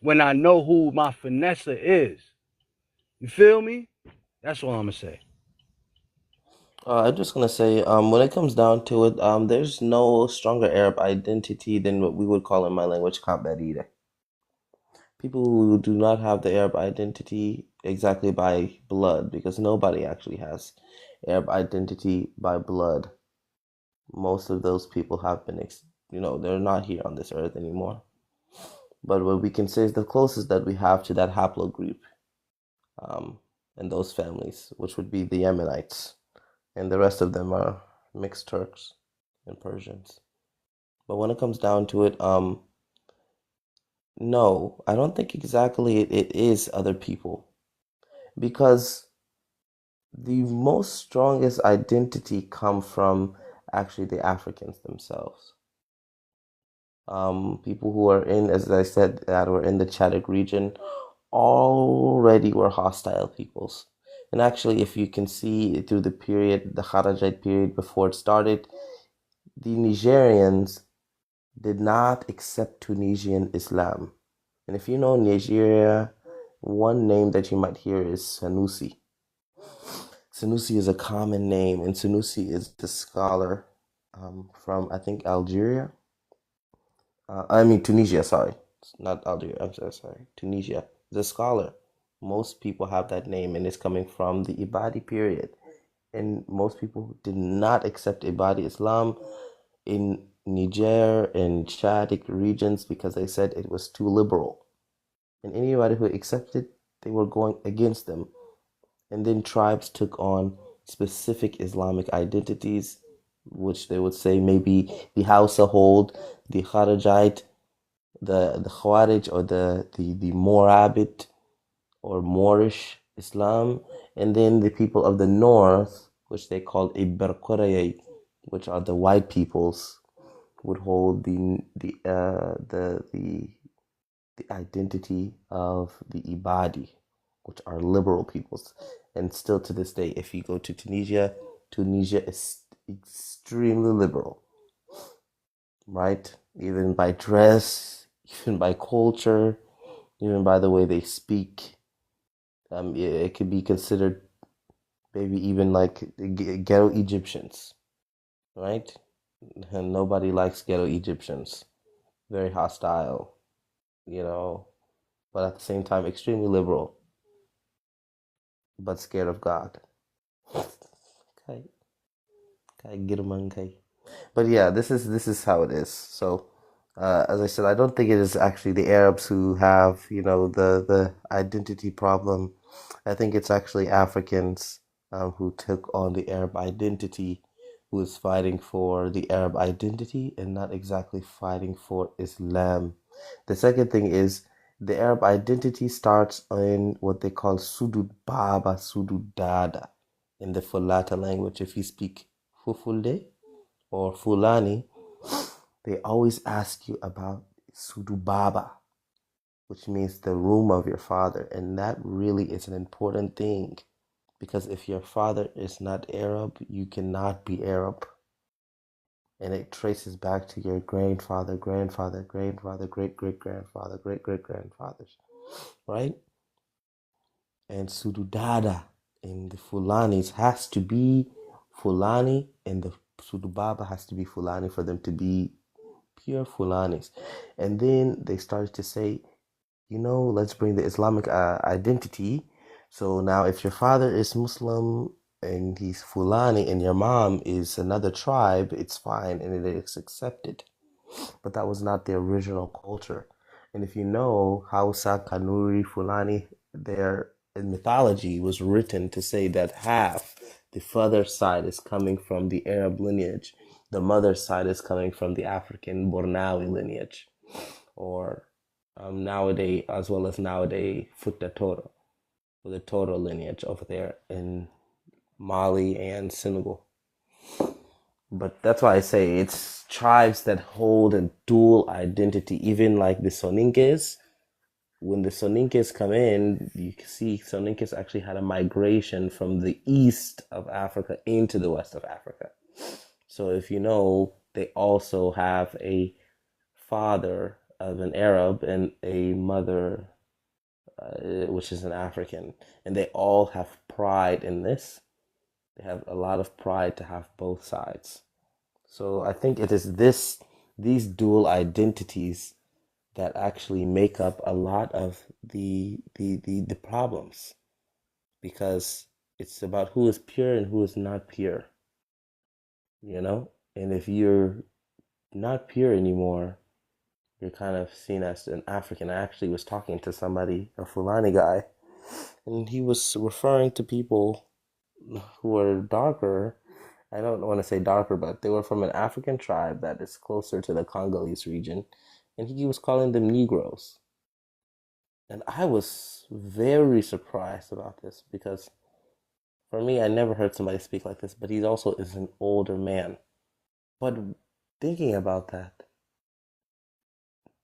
when I know who my finesser is. You feel me? That's all I'm gonna say. I'm just gonna say, when it comes down to it, there's no stronger Arab identity than what we would call in my language Kabarire. People who do not have the Arab identity exactly by blood, because nobody actually has Arab identity by blood. Most of those people have been they're not here on this earth anymore. But what we can say is the closest that we have to that haplogroup, and those families, which would be the Yemenites, and the rest of them are mixed Turks and Persians. But when it comes down to it, no, I don't think exactly it is other people, because the most strongest identity come from actually the Africans themselves. People who are in, as I said, that were in the Chadic region already were hostile peoples. And actually, if you can see through the period, the Kharajite period before it started, the Nigerians did not accept Tunisian Islam. And if you know Nigeria, one name that you might hear is Sanusi. Sanusi is a common name, and Sanusi is the scholar from, I think, Algeria. Tunisia, sorry. Not Algeria, I'm so sorry. Tunisia. The scholar. Most people have that name, and it's coming from the Ibadi period. And most people did not accept Ibadi Islam in Niger and Chadic regions because they said it was too liberal. And anybody who accepted, they were going against them. And then tribes took on specific Islamic identities, which they would say maybe the household, the Kharijite, the Khawarij, or the Morabit or Moorish Islam, and then the people of the north, which they called Iberkoraye, which are the white peoples, would hold the identity of the Ibadi, which are liberal peoples. And still to this day, if you go to Tunisia, Tunisia is extremely liberal, right? Even by dress, even by culture, even by the way they speak. It could be considered maybe even like ghetto Egyptians, right? And nobody likes ghetto Egyptians. Very hostile, but at the same time extremely liberal, but scared of God. Okay. But yeah, this is how it is. So, as I said, I don't think it is actually the Arabs who have, the identity problem. I think it's actually Africans who took on the Arab identity, who is fighting for the Arab identity and not exactly fighting for Islam. The second thing is the Arab identity starts in what they call Sudud Baba, Sudud Dada in the Fulata language. If you speak Fufulde or Fulani, they always ask you about Sudu Baba, which means the room of your father. And that really is an important thing, because if your father is not Arab, you cannot be Arab. And it traces back to your grandfather, great great grandfather, great great grandfathers, right? And Sududada in the Fulanis has to be Fulani, and the Sudubaba has to be Fulani for them to be pure Fulanis. And then they started to say, let's bring the Islamic identity. So now if your father is Muslim and he's Fulani and your mom is another tribe, it's fine and it is accepted. But that was not the original culture. And if you know Hausa, Kanuri, Fulani, their mythology was written to say that half the father side is coming from the Arab lineage, the mother side is coming from the African Bornawi lineage, or nowadays, as well as nowadays, Futa Toro, the Toro lineage over there in Mali and Senegal. But that's why I say it's tribes that hold a dual identity, even like the Soninkes. When the Soninkes come in, you can see Soninkes actually had a migration from the east of Africa into the west of Africa. So if you know, they also have a father of an Arab and a mother, which is an African. And they all have pride in this. They have a lot of pride to have both sides. So I think it is these dual identities that actually make up a lot of the problems, because it's about who is pure and who is not pure, and if you're not pure anymore. You're kind of seen as an African. I actually was talking to somebody, a Fulani guy, and he was referring to people who were darker. I don't want to say darker, but they were from an African tribe that is closer to the Congolese region, and he was calling them Negroes. And I was very surprised about this because for me, I never heard somebody speak like this, but he also is an older man. But thinking about that,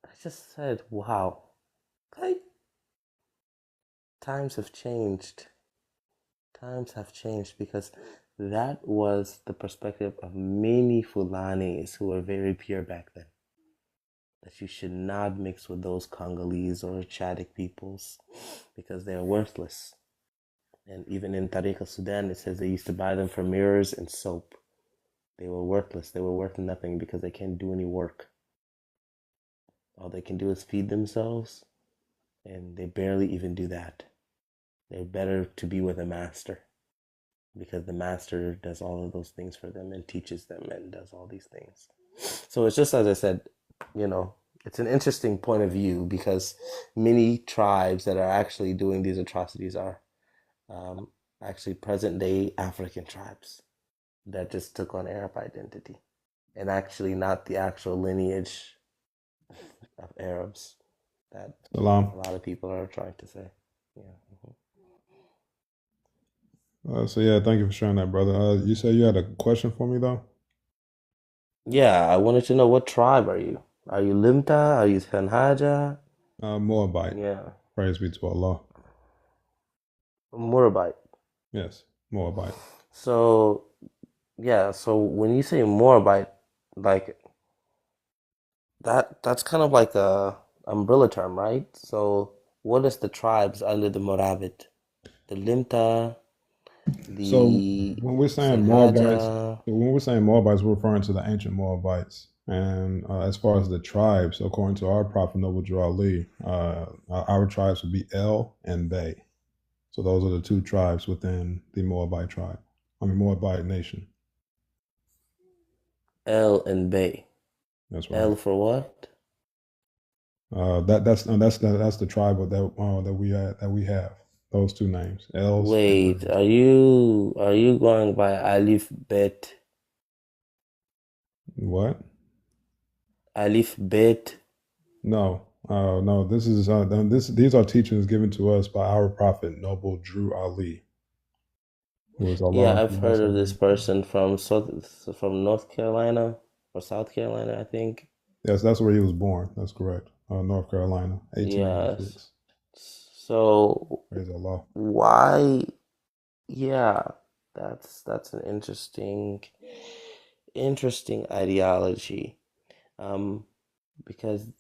I just said, wow, okay, times have changed. Times have changed because that was the perspective of many Fulanis who were very pure back then. That you should not mix with those Congolese or Chadic peoples because they are worthless. And even in Tariq al-Sudan, it says they used to buy them for mirrors and soap. They were worthless. They were worth nothing because they can't do any work. All they can do is feed themselves, and they barely even do that. They're better to be with a master because the master does all of those things for them and teaches them and does all these things. So it's just as I said, it's an interesting point of view because many tribes that are actually doing these atrocities are actually present day African tribes that just took on Arab identity and actually not the actual lineage of Arabs that Salam. a lot of people are trying to say. Yeah. So yeah, thank you for sharing that, brother. You said you had a question for me though. Yeah, I wanted to know what tribe are you? Are you Limta? Are you Thanhaja? Moabite. Yeah, Praise be to Allah. Murabite. Yes, Moabite. So, yeah, so when you say Moabite, like that's kind of like a umbrella term, right? So, what is the tribes under the Morabit? The Limta, So the when we're saying Moabites, Sanhaja. we're referring to the ancient Moabites. And as far as the tribes, according to our prophet Noble Drew Ali, our tribes would be El and Bay. So those are the two tribes within the Moabite tribe. Moabite nation. El and Bay. That's right. El for what? That's the tribe that we have. Those two names. L's. Wait, are you going by Alif Bet? What? Alif Bet? No. No, these are teachings given to us by our prophet Noble Drew Ali, who is Allah. Yeah, I've heard of this person from North Carolina or South Carolina, I think. Yes, that's where he was born. That's correct. North Carolina, 1896. Yes. So Praise Allah. why? Yeah, that's an interesting ideology. Because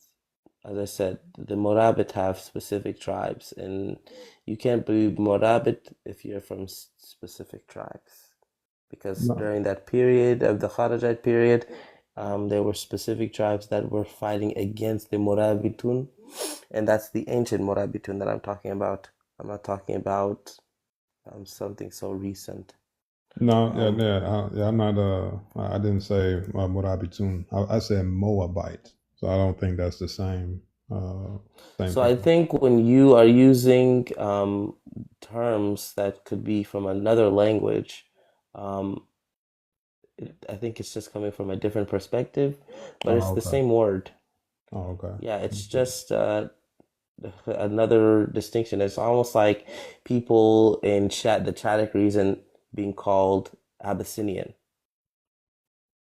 as I said, the Morabit have specific tribes, and you can't be Morabit if you're from specific tribes. Because No. during that period of the Kharajite period, there were specific tribes that were fighting against the Morabitun, and that's the ancient Morabitun that I'm talking about. I'm not talking about something so recent. No, I'm not. I didn't say Morabitun. I said Moabite. So I don't think that's the same. Same So I people. think when you are using terms that could be from another language, I think it's just coming from a different perspective, but it's the Okay. same word. Oh, okay. Yeah, it's just another distinction. It's almost like people in the Chadic region being called Abyssinian.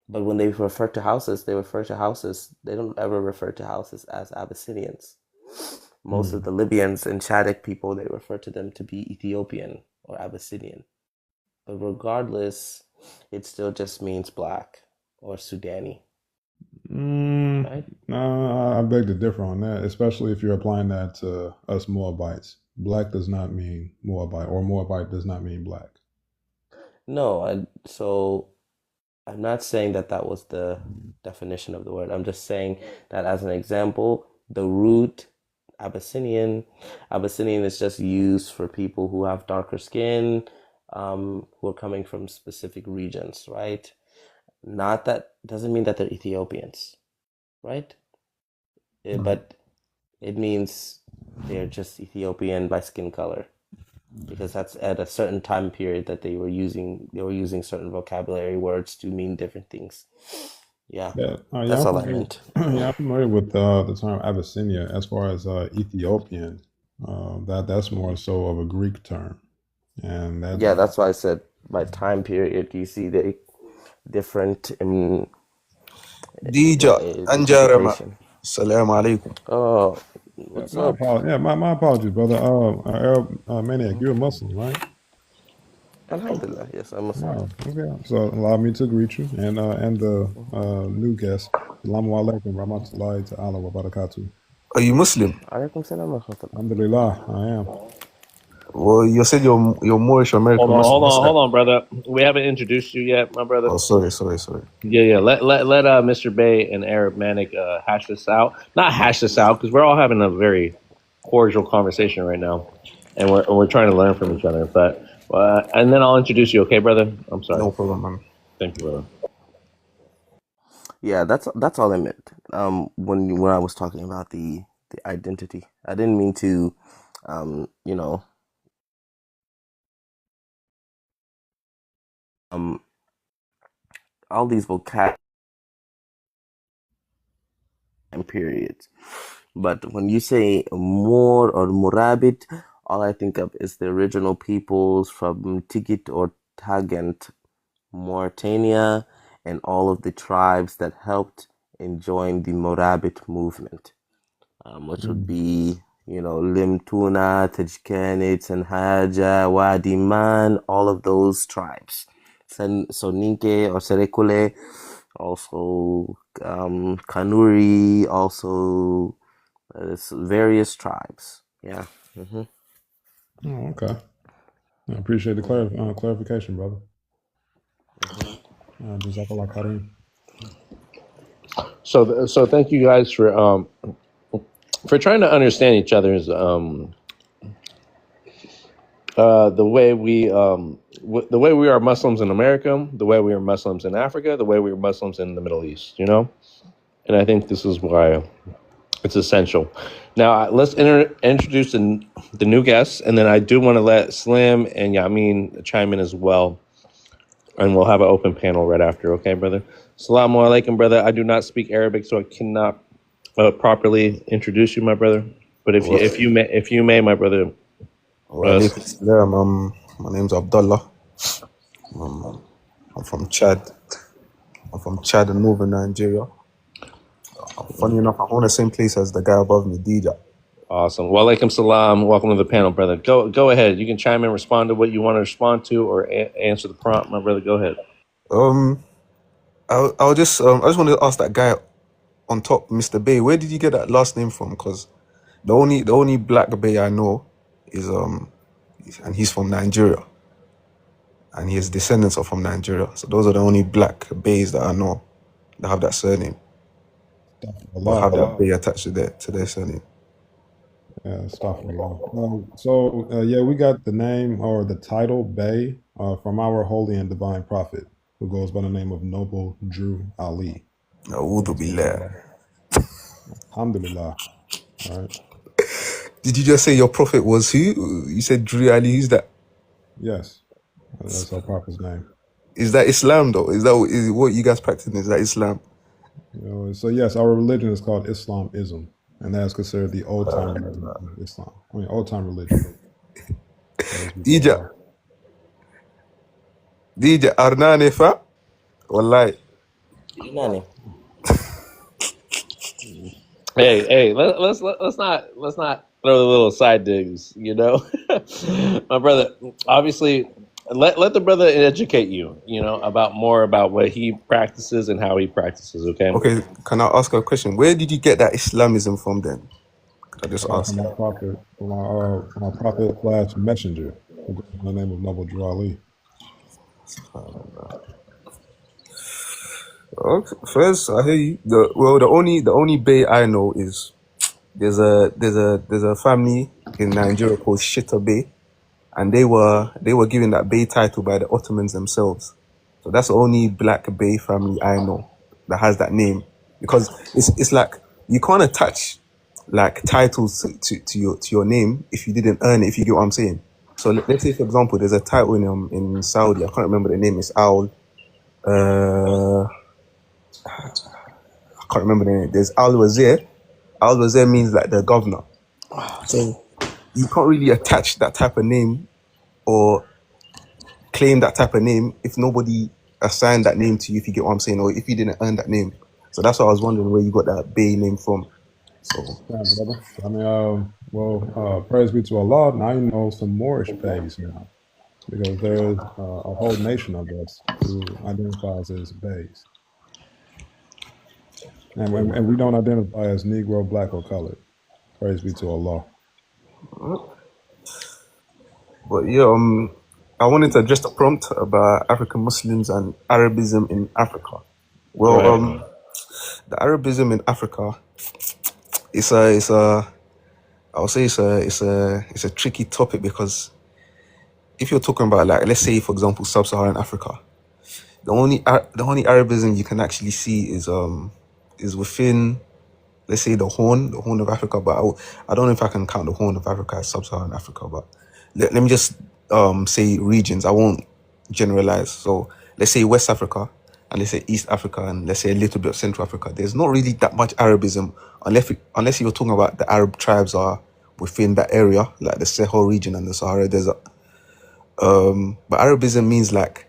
But when they refer to houses, they refer to houses. They don't ever refer to houses as Abyssinians. Most of the Libyans and Chadic people, they refer to them to be Ethiopian or Abyssinian. But regardless, it still just means black or Sudani, right? No, I beg to differ on that, especially if you're applying that to us Moabites. Black does not mean Moabite, or Moabite does not mean black. No, so I'm not saying that that was the definition of the word. I'm just saying that as an example, the root Abyssinian is just used for people who have darker skin, who are coming from specific regions, right? Not that doesn't mean that they're Ethiopians, right? Right. But it means they're just Ethiopian by skin color, because that's at a certain time period that they were using certain vocabulary words to mean different things. Yeah, Yeah, yeah, that's I'm all I familiar. meant. Yeah, I'm familiar with the term Abyssinia as far as Ethiopian. That's more so of a Greek term, and Yeah, that's why I said by time period. You see the different Dija Anjarama. interpretation. Assalamu alaikum. Oh, yeah, what's my up? apologies. Yeah, my apologies, brother. Arab Maniac, you're a Muslim, right? Alhamdulillah, yes, I'm Muslim. Wow. Okay. So allow me to greet you and the new guest. Assalamu alaikum warahmatullahi ta'ala wa barakatuh. Are you Muslim? Alaikum salam wa rahmatullah. Alhamdulillah, I am. Well, you said you're Moorish American Muslim. Hold on, brother. We haven't introduced you yet, my brother. Oh, sorry. Yeah. Let Mr. Bay and Arab Manic hash this out. Not hash this out, because we're all having a very cordial conversation right now, and we're trying to learn from each other. But and then I'll introduce you, okay, brother? I'm sorry. No problem, man. Thank you, brother. Yeah, that's all I meant. When I was talking about the identity, I didn't mean to, you know, all these vocab and periods. But when you say Moor or Murabit, all I think of is the original peoples from Tigit or Tagant, Mauritania, and all of the tribes that helped and joined the Murabit movement, which would be, Limtuna, Tajikanids, and Haja, Wadi Man, all of those tribes. Soninke or Serekule, also Kanuri, also various tribes. Yeah. Mm-hmm. Oh, okay. I appreciate the clarification, brother. Jazakallah Kareem. So thank you guys for trying to understand each other's the way we are Muslims in America, the way we are Muslims in Africa, the way we are Muslims in the Middle East. And I think this is why it's essential. Now let's introduce the new guests, and then I do want to let Slim and Yamin chime in as well, and we'll have an open panel right after. Okay, brother. Assalamu alaikum, brother. I do not speak Arabic, so I cannot properly introduce you, my brother. But if you may, my brother. My name's Abdullah. I'm from Chad. In northern Nigeria. Funny enough, I'm on the same place as the guy above me, Dija. Awesome. Wa alaikum salam. Welcome to the panel, brother. Go ahead. You can chime in, respond to what you want to respond to, or answer the prompt, my brother. Go ahead. I just want to ask that guy on top, Mr. Bay, where did you get that last name from? Because the only black Bay I know is and he's from Nigeria, and his descendants are from Nigeria. So those are the only black Bays that I know that have that surname, or have that Bay attached to their surname. Yeah, astaghfirullah. Yeah, we got the name or the title Bay from our holy and divine prophet, who goes by the name of Noble Drew Ali. A'udhu billah. Alhamdulillah. All right. Did you just say your prophet was who? You said Drew Ali. Who's that? Yes, that's our prophet's name. Is that Islam though? Is what you guys practice? Is that Islam? So yes, our religion is called Islamism, and that is considered the old time religion of Islam. Old time religion. Dija Arnane fa? Wallahi. Hey, let's not throw the little side digs, my brother. Obviously, let the brother educate you, about what he practices and how he practices. Okay. Can I ask a question? Where did you get that Islamism from then? Could I just ask? From our prophet / messenger, who goes by the name of Noble Drew Ali. Okay, first I hear you. The only Bay I know is there's a family in Nigeria called Shita Bay, and they were given that Bay title by the Ottomans themselves. So that's the only Black Bay family I know that has that name. Because it's like you can't attach like titles to your name if you didn't earn it, if you get what I'm saying. So let's say, for example, there's a title in Saudi. I can't remember the name. It's Al. I can't remember the name. There's Al Wazir. Al Wazir means like the governor. So you can't really attach that type of name or claim that type of name if nobody assigned that name to you, if you get what I'm saying, or if you didn't earn that name. So that's why I was wondering where you got that Bay name from. So Yeah, brother. I mean, praise be to Allah. Now you know some Moorish Bays now, because there's a whole nation of us who identifies as Bays, and we don't identify as Negro, Black, or colored. Praise be to Allah. but yeah, I wanted to address the prompt about African Muslims and Arabism in Africa. Well, Right. the Arabism in Africa, I would say it's a tricky topic, because if you're talking about, like, let's say for example sub-Saharan Africa, the only Arabism you can actually see is within, let's say, the Horn of Africa. But I don't know if I can count the Horn of Africa as sub-Saharan Africa. But let me just say regions. I won't generalize. So let's say West Africa, and let's say East Africa, and let's say a little bit of Central Africa. There's not really that much Arabism unless you're talking about the Arab tribes are within that area, like the Sahel region and the Sahara Desert. But Arabism means like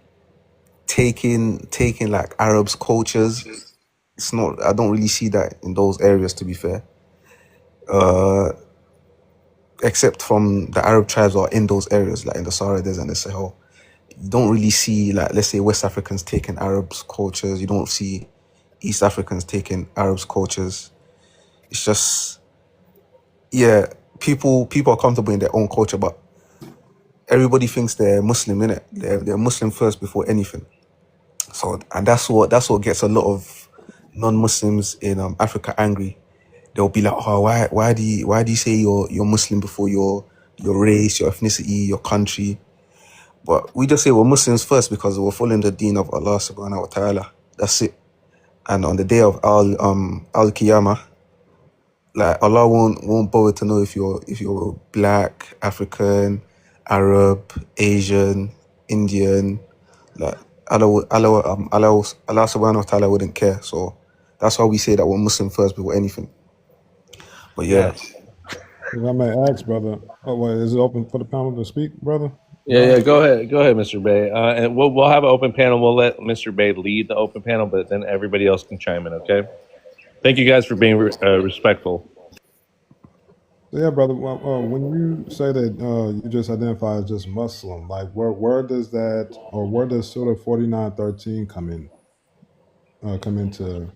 taking like Arabs' cultures. It's not. I don't really see that in those areas, to be fair. Except from the Arab tribes are in those areas, like in the Sahara Desert and the Sahel. You don't really see, like, let's say West Africans taking Arabs' cultures. You don't see East Africans taking Arabs' cultures. It's just, yeah, people are comfortable in their own culture, but everybody thinks they're Muslim, innit? They're Muslim first before anything. So, and that's what gets a lot of non-Muslims in Africa angry. They'll be like, oh, why do you say you're Muslim before your race, your ethnicity, your country? But we just say we're Muslims first because we're following the deen of Allah subhanahu wa ta'ala. That's it. And on the day of Al-Qiyamah, like, Allah won't bother to know if you're Black, African, Arab, Asian, Indian. Like, Allah subhanahu wa ta'ala wouldn't care. So that's why we say that we're Muslim first before anything. But yeah. Yes. If I may ask, brother, wait, is it open for the panel to speak, brother? Yeah. Go ahead, Mr. Bay. And we'll have an open panel. We'll let Mr. Bay lead the open panel, but then everybody else can chime in. Okay. Thank you guys for being respectful. Yeah, brother. Well, when you say that you just identify as just Muslim, like where does Surah 49:13 come into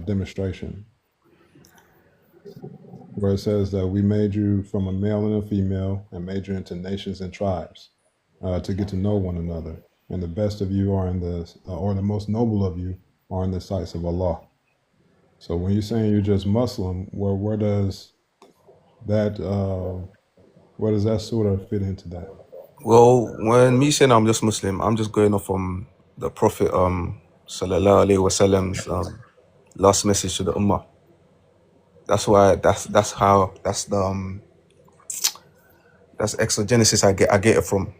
demonstration? Where it says that we made you from a male and a female and made you into nations and tribes to get to know one another, and the best of you are or the most noble of you are in the sights of Allah. So when you're saying you're just Muslim, where does that surah fit into that? Well, when me saying I'm just Muslim, I'm just going off from the Prophet sallallahu alaihi wasallam's last message to the Ummah. That's why that's exogenesis I get it from.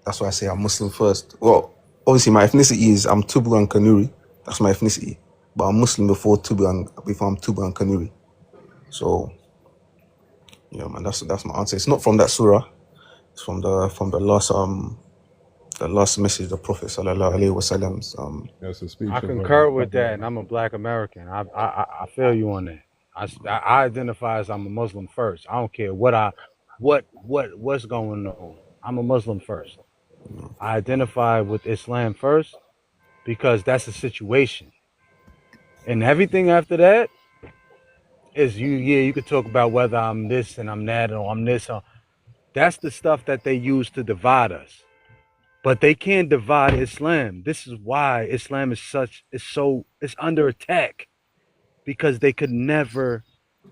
That's why I say I'm Muslim first. Well, obviously my ethnicity is I'm Tubu and Kanuri. That's my ethnicity. But I'm Muslim before I'm Tubu and Kanuri. So yeah, man, that's my answer. It's not from that surah. It's from the last message the Prophet sallallahu alaihi wasallam's That's a speech. I concur with that, and I'm a Black American. I feel you on that. I identify as I'm a Muslim first. I don't care what's going on. I'm a Muslim first. I identify with Islam first because that's the situation, and everything after that is you could talk about whether I'm this and I'm that or I'm this. That's the stuff that they use to divide us. But they can't divide Islam. This is why Islam is under attack, because they could never,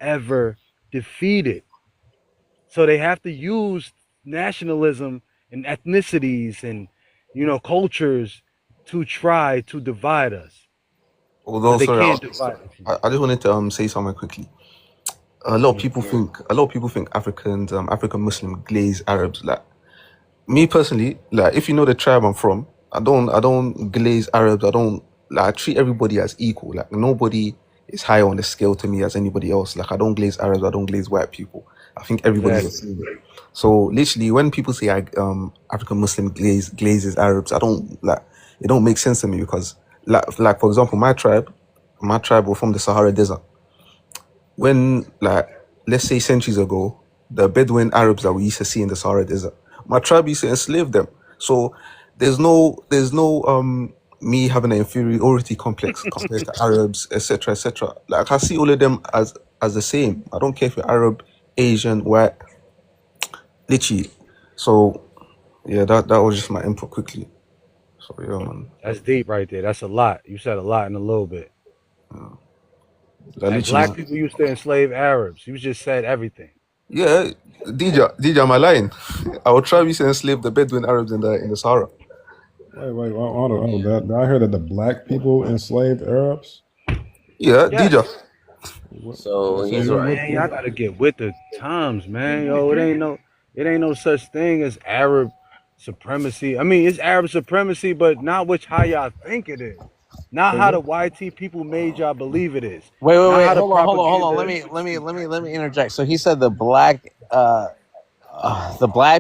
ever defeat it. So they have to use nationalism and ethnicities and, cultures to try to divide us, Although, but they sorry, can't divide us. I just wanted to say something quickly. A lot of people think Africans, African Muslim glaze Arabs. Like me personally, like if you know the tribe I'm from, I don't glaze Arabs. I treat everybody as equal. Like nobody is higher on the scale to me as anybody else. Like I don't glaze Arabs. I don't glaze white people. I think everybody's the Exactly. same. So literally, when people say African Muslim glazes Arabs, I don't like. It don't make sense to me because like for example, my tribe were from the Sahara Desert. When like let's say centuries ago, the Bedouin Arabs that we used to see in the Sahara Desert, my tribe used to enslave them. So there's no me having an inferiority complex compared to Arabs, etc., etc. Like I see all of them as the same. I don't care if you're Arab, Asian, white, literally. So yeah, that was just my input quickly. So yeah, man. That's deep right there. That's a lot. You said a lot in a little bit. Like Like literally, black people used to enslave Arabs. You just said everything. yeah. DJ, am I lying? Our tribe used to enslave the Bedouin Arabs in the Sahara. Wait, hold on. Did I hear that the black people enslaved Arabs? Yeah, Yes. DJ. So he's you right. Man, y'all gotta get with the times, man. Yo, it ain't no such thing as Arab supremacy. I mean, it's Arab supremacy, but not how y'all think it is. Not how the YT people made y'all believe it is. Wait, Not how the hold on. propaganda. Let me interject. So he said the black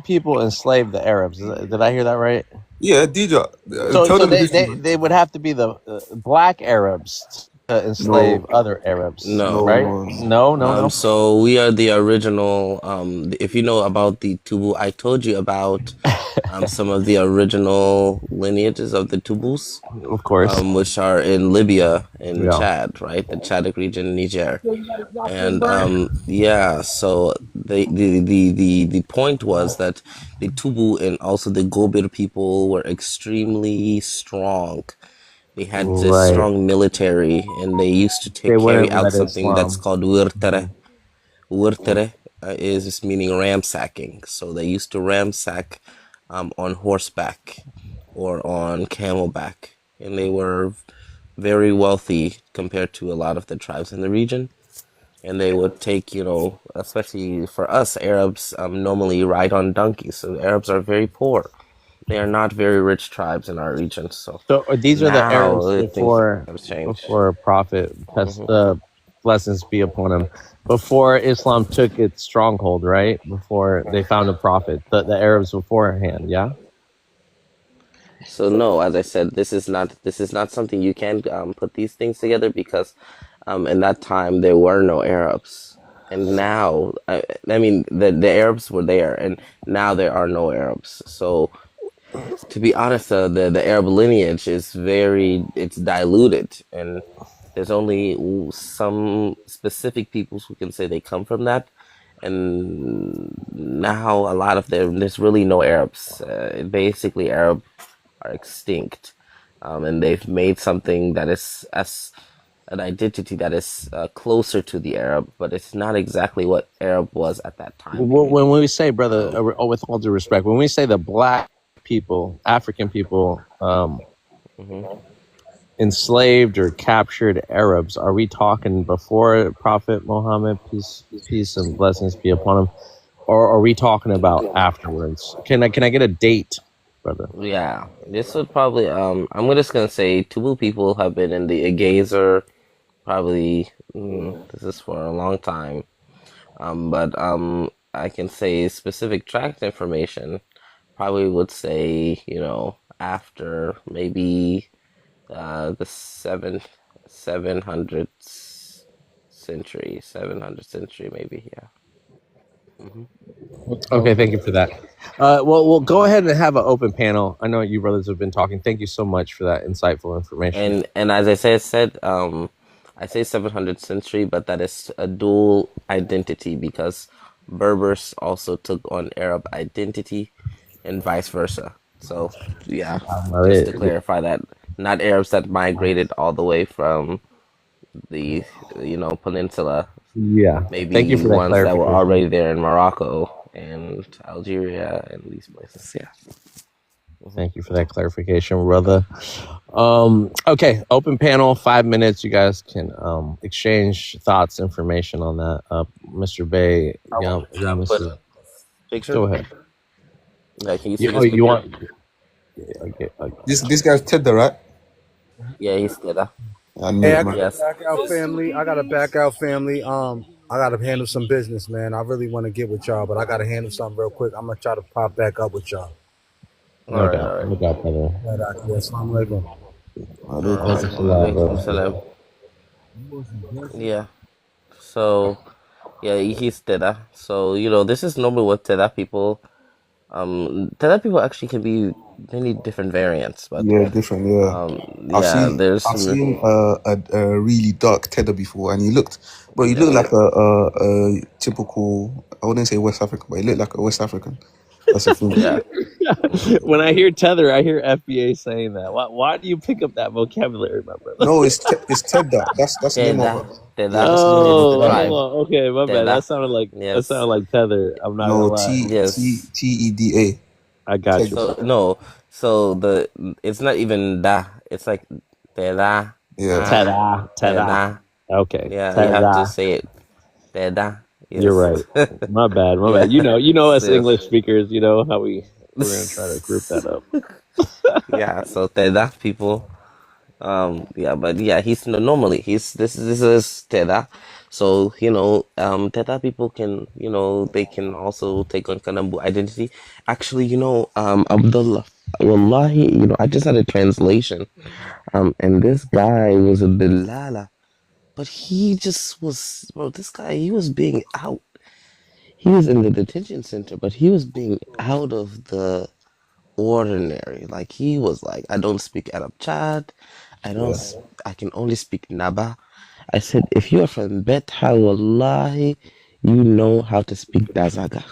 people enslaved the Arabs. Did I hear that right? Yeah, DJ. So Tell them the history, man. they would have to be the black Arabs to enslave other Arabs, No. right? No. No. So we are the original. If you know about the Tubu, I told you about some of the original lineages of the Tubus, Of course. which are in Libya and Yeah. Chad, right? The Chadic region, Niger, and yeah. So the point was that the Tubu and also the Gobir people were extremely strong. They had this Right. strong military, and they used to They wouldn't carry out let something that's Islam. called wirtere. Wirtere is meaning ransacking. So they used to ransack on horseback or on camelback, and they were very wealthy compared to a lot of the tribes in the region. And they would take, especially for us Arabs, normally ride on donkeys. So Arabs are very poor. They are not very rich tribes in our region. So So these are the Arabs now things before have changed. Prophet, Mhm. blessings be upon him. Before Islam took its stronghold, right? Before they found a prophet, the Arabs beforehand, yeah. So no, as I said, this is not something you can put these things together because in that time there were no Arabs, and now I mean the Arabs were there, and now there are no Arabs. So to be honest, the Arab lineage is it's diluted, and there's only some specific peoples who can say they come from that, and now a lot of there's really no Arabs. Basically, Arab are extinct, and they've made something that is as an identity that is closer to the Arab, but it's not exactly what Arab was at that time period. When we say, brother, with all due respect, when we say the black people, African people, enslaved or captured Arabs, are we talking before Prophet Muhammad, peace and blessings be upon him, or are we talking about afterwards? Can I get a date, brother? Yeah, this would probably. I'm just gonna say Tubu people have been in the Agazer probably. This is for a long time, but I can say specific tract information. Probably would say after maybe the 700th century, 700th century maybe. Yeah. Okay, thank you for that. Well, we'll go ahead and have an open panel. I know you brothers have been talking. Thank you so much for that insightful information. And as I said, I say 700th century, but that is a dual identity because Berbers also took on Arab identity and vice versa. So yeah, just to clarify that, not Arabs that migrated all the way from the peninsula. Yeah, Maybe thank you for that ones that were clarification. already there in Morocco and Algeria and these places. Yeah. Thank you for that clarification, brother. Okay, open panel, 5 minutes. You guys can exchange thoughts, information on that. Mr. Bay, yeah, Should I put Mr. picture? Go ahead. Yeah, can you see You, this you picture? want? Okay, This guy's Tedder, right? Yeah, he's there. I knew Hey, it, I man. gotta Yes. back out, family. I gotta back out, family. I gotta handle some business, man. I really want to get with y'all, but I gotta handle something real quick. I'm gonna try to pop back up with y'all. no doubt, no doubt, brother. Assalamu alaikum. Alaikum salam. Yeah. So, yeah, he's Teda. So, this is normally what Teda people. Teda people actually can be many different variants, but Yeah, different. Yeah, yeah, there's I've some. seen a really dark Tedder before, and he looked Yeah. like a typical. I wouldn't say West African, but he looked like a West African. That's the thing. Yeah. When I hear tether, I hear FBA saying that. Why do you pick up that vocabulary, my brother? No, it's Tedder. That's the name of it. Teda. Yeah, that's the name of It's the the Oh, tribe. hold on. Okay, my bad. Teda. That sounded like Yes. tether. I'm not gonna No, lie. Yes. Tedda. I got you. So no, so it's not even da. It's like Teda. Yeah. Teda. Okay. Yeah, Teda. you have to say it. Teda. Yes. You're right. My bad. Yeah. You know us Yes. English speakers. You know how we're gonna try to group that up. Yeah. So Teda people. Yeah, but yeah, normally this is Teda. So Teda people can they can also take on Kanambu identity. Actually, Abdullah. Wallahi, I just had a translation. And this guy was a Bilala, but he just was, bro. This guy, he was being out. He was in the detention center, but he was being out of the ordinary. Like he was like, I don't speak Arab Chad. I can only speak Naba. I said, if you are from Betha, wallahi, you know how to speak Dazaga.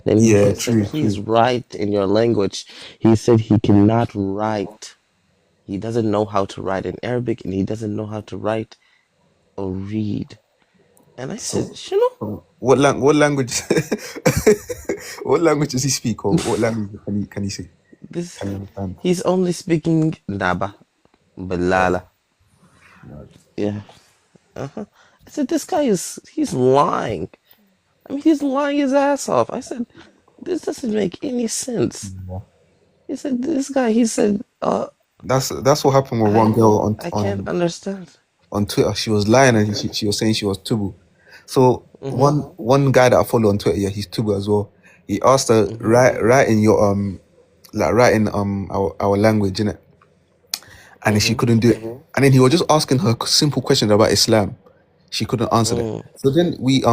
Then he Yeah, said, please write in your language. He said he cannot write. He doesn't know how to write in Arabic, and he doesn't know how to write or read. And I said, What language? What language does he speak, or what language can he say? this Can you understand? he's only speaking Naba, Balala. Yeah. I said, this guy he's lying. I mean, he's lying his ass off. I said, this doesn't make any sense. He said, this guy, That's what happened with one girl I can't understand. on Twitter. She was lying and she was saying she was Tubu. So one guy that I follow on Twitter, yeah, he's Tubu as well. He asked her write in your write in our language, innit? And then she couldn't do it. And then he was just asking her simple questions about Islam. She couldn't answer them. So then we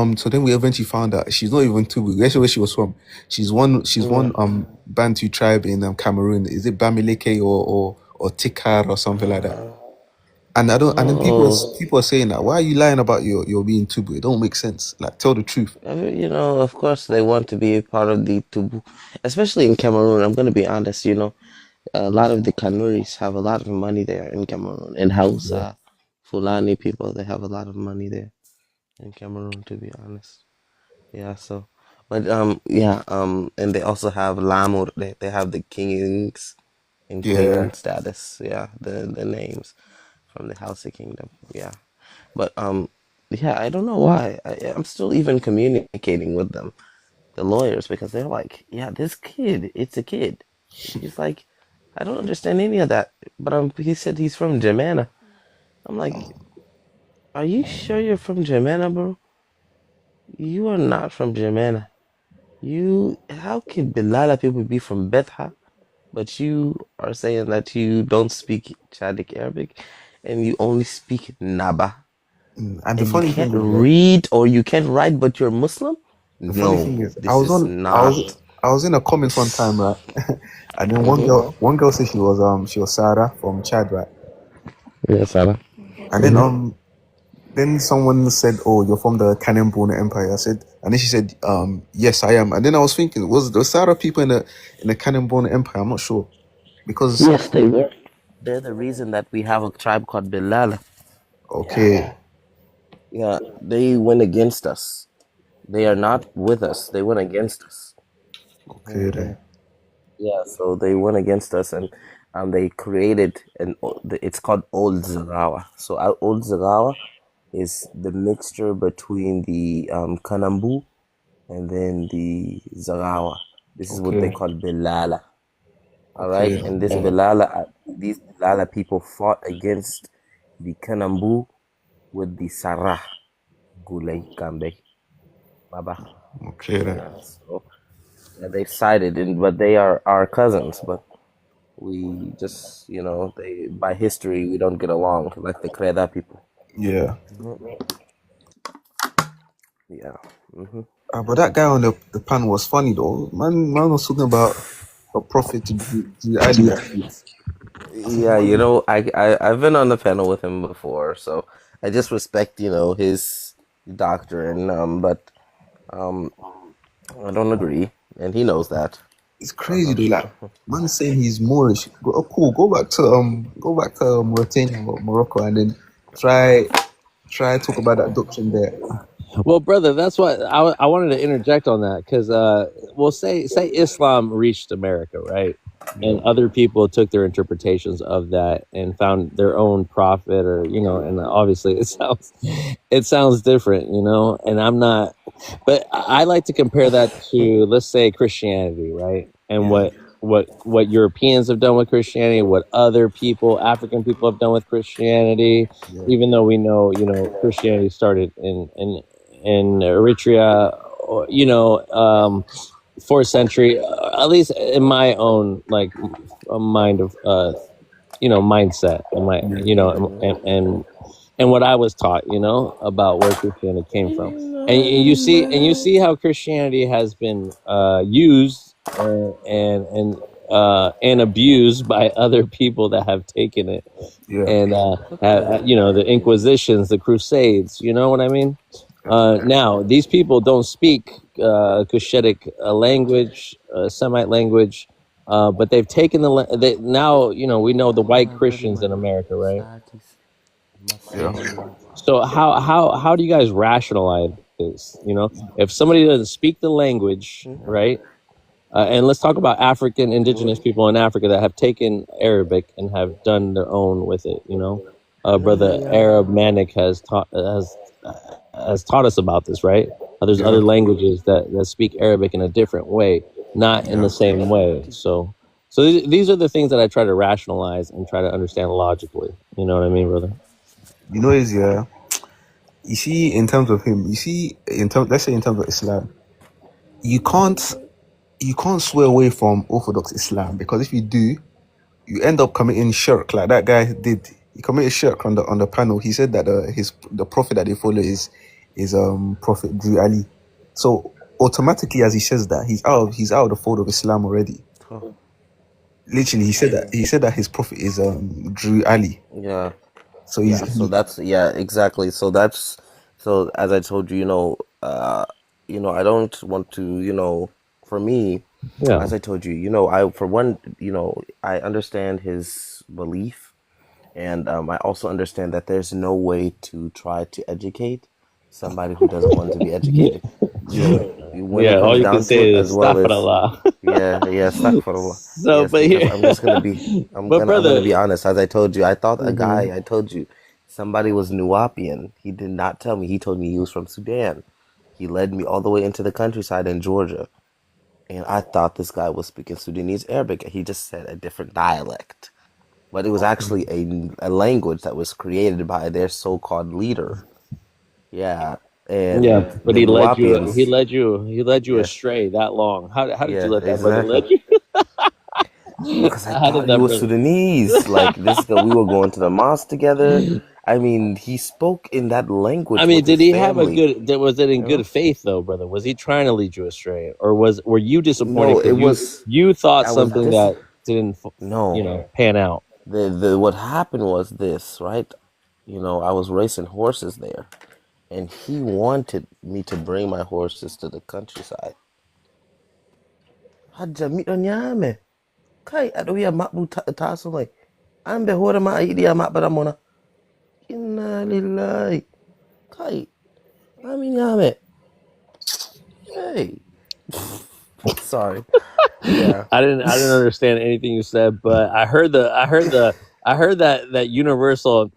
eventually found out she's not even Tubu. Guess where she was from? She's one Bantu tribe in Cameroon. Is it Bamileke or Tikar or something like that? And I don't. And then people are saying that. Why are you lying about your being Tubu? It don't make sense. Like, tell the truth. Of course they want to be a part of the Tubu, especially in Cameroon. I'm gonna be honest. A lot of the Kanuris have a lot of money there in Cameroon. And Hausa, Fulani people, they have a lot of money there in Cameroon. To be honest, yeah. So, but and they also have Lamur. They have the kings and queen status. Yeah, the names from the Hausa kingdom. Yeah, but yeah, I don't know why. I'm still even communicating with them, the lawyers, because they're like, yeah, this kid, it's a kid. He's like, I don't understand any of that. But he said he's from Jamana. I'm like, are you sure you're from Jamana, bro? You are not from Jamana. How can Bilala people be from Betha, but you are saying that you don't speak Chadic Arabic, and you only speak Naba? And the funny you can't thing is, read or you can't write, but you're Muslim? the funny thing is, I was in a comments one time, right? And then one girl said she was Sarah from Chad, right? Yeah, Sarah. And then someone said, "Oh, you're from the Kanem-Borno Empire." I said, and then she said, "Yes, I am." And then I was thinking, was the Sarah people in the Kanem-Borno Empire? I'm not sure, because yes, they were. They're the reason that we have a tribe called Bilala. Okay. Yeah, they went against us. They are not with us. They went against us. Okay then. Yeah, so they went against us, and they created it's called Old Zarawa. So Old Zarawa is the mixture between the Kanambu and then the Zarawa. This is what they Okay. call Bilala. All right, Okay. and this Bilala, these Bilala people fought against the Kanambu with the Sarah Gulay Kambe Baba. Okay then. Yeah, so they sided, but they are our cousins, but we just, they by history we don't get along like the Kreda people. Yeah. Mhm. Yeah. Hmm. But that guy on the panel was funny though. Man was talking about a prophet to Ali. Yeah, I've been on the panel with him before, so I just respect, his doctrine, but um, I don't agree, and he knows that. It's crazy though. Like man saying he's Moorish. Cool. Go back to Mauritania or Morocco, and then try talk about that doctrine there. Well, brother, that's what I wanted to interject on that because, say Islam reached America, right? And other people took their interpretations of that and found their own prophet, or and obviously it sounds different, And I'm not, but I like to compare that to, let's say, Christianity, right? And what Europeans have done with Christianity, what other people, African people, have done with Christianity. Even though we know, Christianity started in Eritrea, 4th century, at least in my own mind of mindset, and my and what I was taught, about where Christianity came from, and you see how Christianity has been used and abused by other people that have taken it, and the Inquisitions, the Crusades. You know what I mean? Now these people don't speak Cushitic language, Semite language, but they've taken now we know the white Christians in America, right? So how do you guys rationalize this? If somebody doesn't speak the language, right? And let's talk about African indigenous people in Africa that have taken Arabic and have done their own with it. Brother Arab Manik has taught us about this, right? There's other languages that speak Arabic in a different way, not in the same way. So these are the things that I try to rationalize and try to understand logically. You know what I mean, brother? You see, in terms of him, let's say in terms of Islam, you can't swear away from Orthodox Islam, because if you do, you end up committing shirk like that guy did. He committed shirk on the panel. He said that the prophet that they follow is Prophet Drew Ali. So automatically, as he says that, he's out of the fold of Islam already. Literally, he said that his prophet is Drew Ali. Yeah. So exactly. So as I told you, I don't want to, for me, as I told you, I understand his belief, and I also understand that there's no way to try to educate somebody who doesn't want to be educated. So when it all comes you down can say to it, is as well as astaghfirullah. astaghfirullah. So, Yes, but because here, I'm just gonna be, I'm gonna be honest. As I told you, I thought a guy. I told you, somebody was Nuwapian. He did not tell me. He told me he was from Sudan. He led me all the way into the countryside in Georgia, and I thought this guy was speaking Sudanese Arabic. He just said a different dialect, but it was actually a language that was created by their so-called leader. Yeah, and but the he led Nuwapians. you astray that long. How did you let that brother lead Exactly. you? Because I How did thought he that was brother? Sudanese. Like this guy, we were going to the mosque together. I mean, he spoke in that language I mean, with did his he have family. was it in You know? good faith though, brother? Was he trying to lead you astray, or were you disappointed No, it because was. you thought I was something that didn't No, pan out? the what happened was this, right? I was racing horses there, and he wanted me to bring my horses to the countryside. Haja mi onyame kai adoya mabu tasumai. Ambe hora ma idia mabara Inna lillahi. Kai. Ami nyame. Hey. Sorry. Yeah. I didn't understand anything you said, but I heard that universal.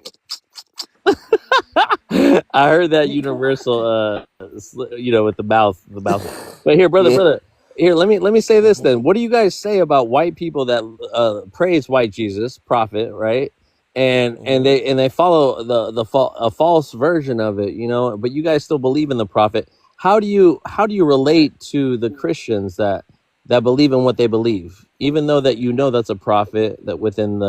I heard that universal, with the mouth. But here, Yeah. brother, here, let me say this then. What do you guys say about white people that praise white Jesus, prophet, right? And they follow a false version of it, but you guys still believe in the prophet. How do you relate to the Christians that believe in what they believe, even though that that's a prophet that within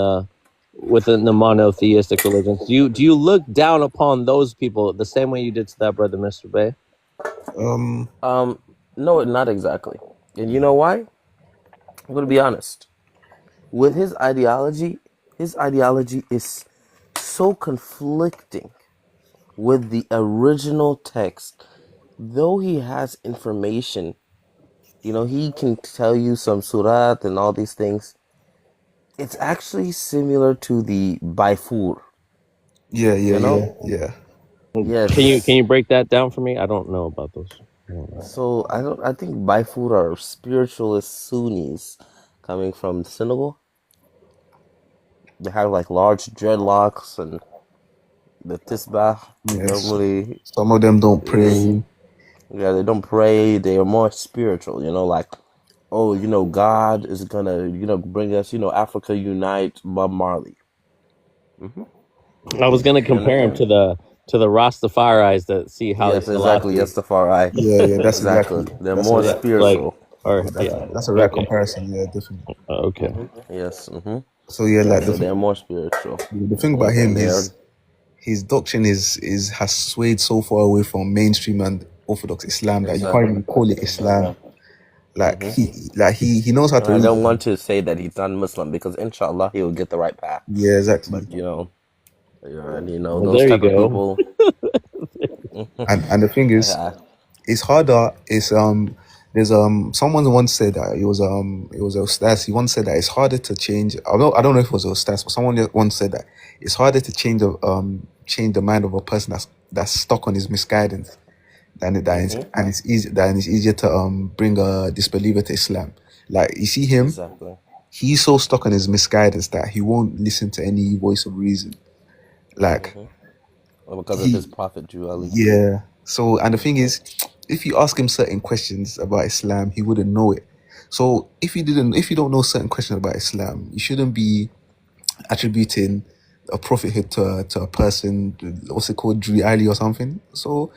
the monotheistic religions? Do you look down upon those people the same way you did to that brother, Mr. Bay? Um, No, not exactly. And you know why? I'm gonna be honest. With his ideology is so conflicting with the original text. Though he has information, he can tell you some surat and all these things. It's actually similar to the Baifur. yeah, You know? yeah. Yes. Can you break that down for me? I don't know about those. So I think Baifur are spiritualist Sunnis coming from Senegal. They have like large dreadlocks and the tisbah. They don't Yes. really. Some of them don't pray. Yeah, they don't pray. They are more spiritual. Like, oh, God is gonna, bring us. Africa unite, Bob Marley. I was gonna You compare him understand? to the Rastafari's that see Haile Yes, exactly. Selassie. Yes, the far right. Yeah, that's Exactly. exactly. They're That's more a Yeah, like, spiritual. or that's a right okay, comparison. Yeah, definitely. okay. Yes. So yeah, like So they're more spiritual, the thing about him, and they're his doctrine is has swayed so far away from mainstream and Orthodox Islam that you can't even call it Islam. Like he knows how And to I read. don't want to say that he's non-Muslim because inshallah he will get the right path. Yeah, exactly. But and Well, those there you type of go. people. And the thing is, Yeah. it's harder. It's there's someone once said that it was a Ustaz. He once said that it's harder to change. I don't know if it was a Ustaz, but someone once said that it's harder to change the mind of a person that's stuck on his misguidance and it's easier to bring a disbeliever to Islam. Like you see him, Exactly. he's so stuck on his misguidance that he won't listen to any voice of reason. Like Well, because of his prophet Jew Ali. yeah. So and the thing is, if you ask him certain questions about Islam, he wouldn't know it. So if you don't know certain questions about Islam, you shouldn't be attributing a prophethood to a person. What's it called, Drew Ali or something? So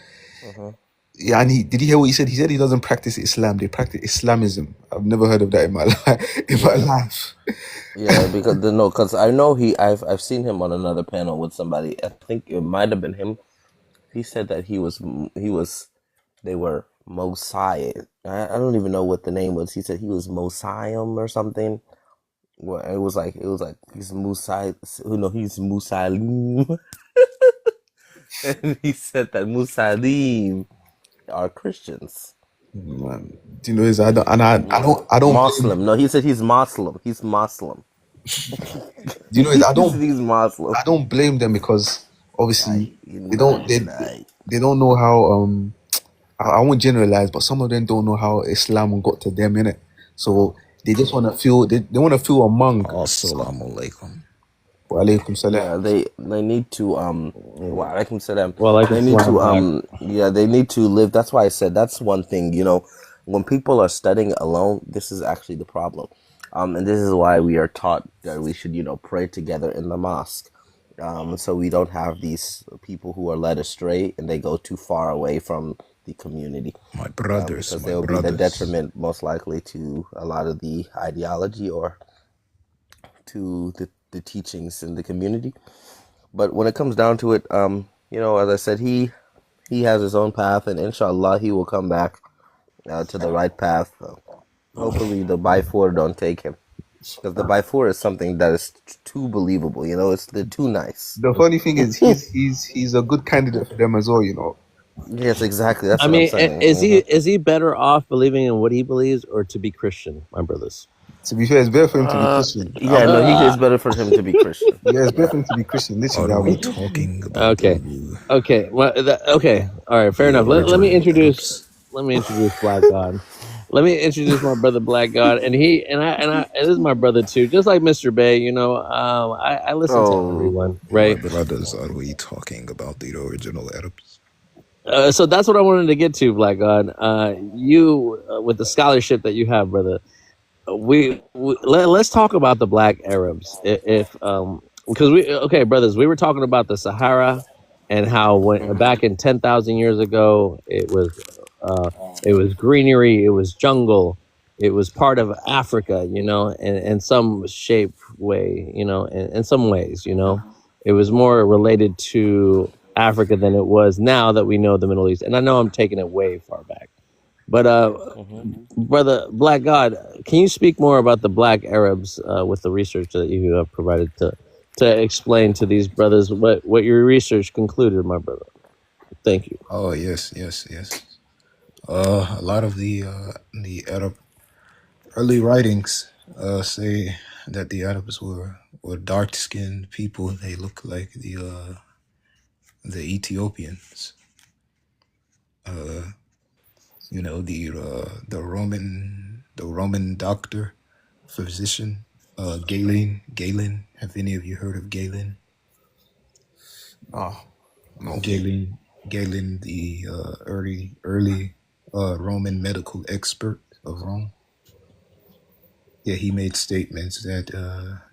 yeah, and did you hear what he said? He said he doesn't practice Islam. They practice Islamism. I've never heard of that in my life. My life. Yeah, because I know I've seen him on another panel with somebody. I think it might have been him. He said that they were Mosiah. I don't even know what the name was. He said he was Mosiam or something. Well, it was like he's Musai. No, he's Musalim. And he said that Musalim are Christians. Man, do you know this? I don't Muslim. No, he said he's Muslim. He's Muslim. Do you know this? He's Muslim. I don't blame them because obviously they don't know how I won't generalize, but some of them don't know how Islam got to them, innit? So they just want to feel they want to feel among. Assalamu alaikum. Wa alaikum salam. Yeah, they need to wa alaikum salam. Well, They need to they need to live. That's why I said that's one thing, when people are studying alone, this is actually the problem. And this is why we are taught that we should, pray together in the mosque. So we don't have these people who are led astray and they go too far away from the community. My brothers, Because my they will be the brothers. detriment most likely to a lot of the ideology or to the teachings in the community. But when it comes down to it, as I said, he has his own path, and inshallah he will come back to the right path. Hopefully the Baifur don't take him, because the Baifur is something that is too believable. They're too nice. The funny thing is he's a good candidate for them as well, Yes, exactly. That's I what mean, I'm saying. is he better off believing in what he believes or to be Christian, my brothers? To be fair, it's better for him to be Christian. Yeah, no, he is better for him to be Christian. Yeah, it's better for him to be Christian. Literally, Are we talking about Okay. Well, okay. All right. Fair enough. Let me introduce Black God. Let me introduce my brother Black God, and this is my brother too, just like Mr. Bay. I listen to Oh, everyone, My right? brothers, are we talking about the original Arabs? So that's what I wanted to get to, Black God. You with the scholarship that you have, brother. Let's talk about the Black Arabs, if because okay, brothers, we were talking about the Sahara and how when back in 10,000 years ago it was greenery, it was jungle, it was part of Africa, in some shape way, in some ways, it was more related to Africa than it was now that we know the Middle East. And I know I'm taking it way far back, but hmm brother Black God, can you speak more about the Black Arabs with the research that you have provided to explain to these brothers what your research concluded, my brother? Thank you. Oh yes, yes, yes. A lot of the Arab early writings say that the Arabs were dark skinned people. They look like the Ethiopians. Uh, the Roman doctor, physician, Galen. Have any of you heard of Galen? Oh, no. Galen, the early Roman medical expert of Rome. Yeah, he made statements that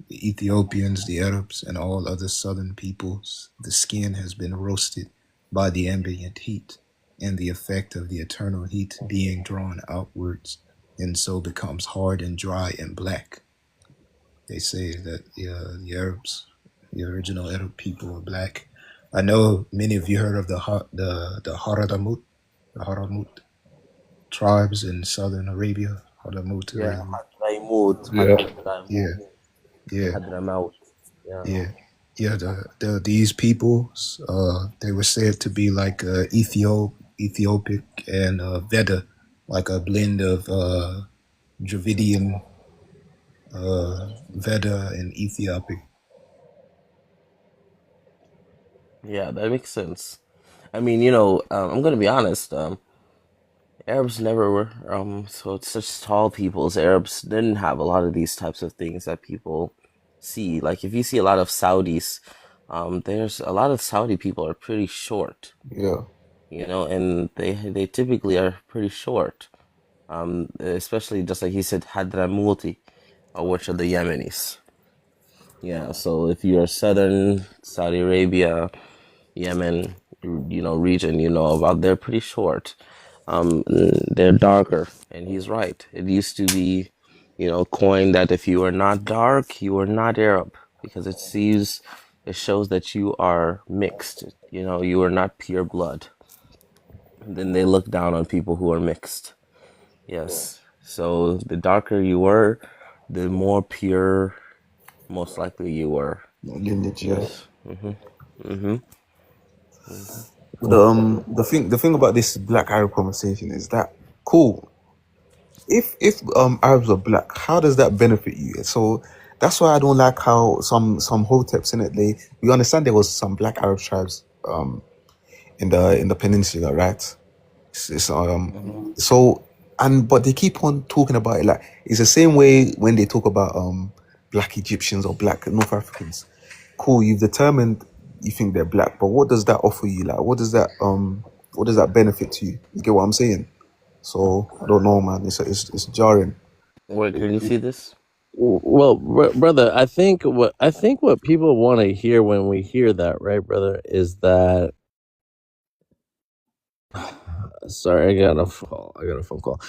the Ethiopians, the Arabs, and all other southern peoples, the skin has been roasted by the ambient heat and the effect of the eternal heat being drawn outwards, and so becomes hard and dry and black. They say that the Arabs, the original Arab people, are black. I know many of you heard of the Haramut tribes in southern Arabia. Haramut yeah, Arabia. Hadramaut, Yeah. Yeah, yeah, Hadramaut. Yeah. yeah, yeah. These peoples, they were said to be like Ethiopic and Veda, like a blend of Dravidian, Veda, and Ethiopic. Yeah, that makes sense. I mean, I'm gonna be honest. Arabs never were so such tall peoples. Arabs didn't have a lot of these types of things that people see. Like if you see a lot of Saudis, there's a lot of Saudi people are pretty short, Yeah. and they typically are pretty short. Especially just like he said, Hadramuti, which are the Yemenis. Yeah, so if you're southern Saudi Arabia, Yemen, region, about, they're pretty short. They're darker, and he's right. It used to be, coined that if you are not dark, you are not Arab, because it shows that you are mixed. You are not pure blood. And then they look down on people who are mixed. Yes. So the darker you were, the more pure, most likely you were. Lineage, yeah. Yes. Mhm. The thing about this black Arab conversation is that cool. If Arabs are black, how does that benefit you? So that's why I don't like how some hoteps in it. We understand there was some black Arab tribes in the peninsula, right? So but they keep on talking about it like it's the same way when they talk about black Egyptians or black North Africans. Cool, you've determined you think they're black, but what does that offer you? Like what does that benefit to you? You get what I'm saying? So I don't know, man. It's jarring. Wait, can you see this? Well, brother, I think what people want to hear when we hear that, right, brother, is that. Sorry, I got a phone call.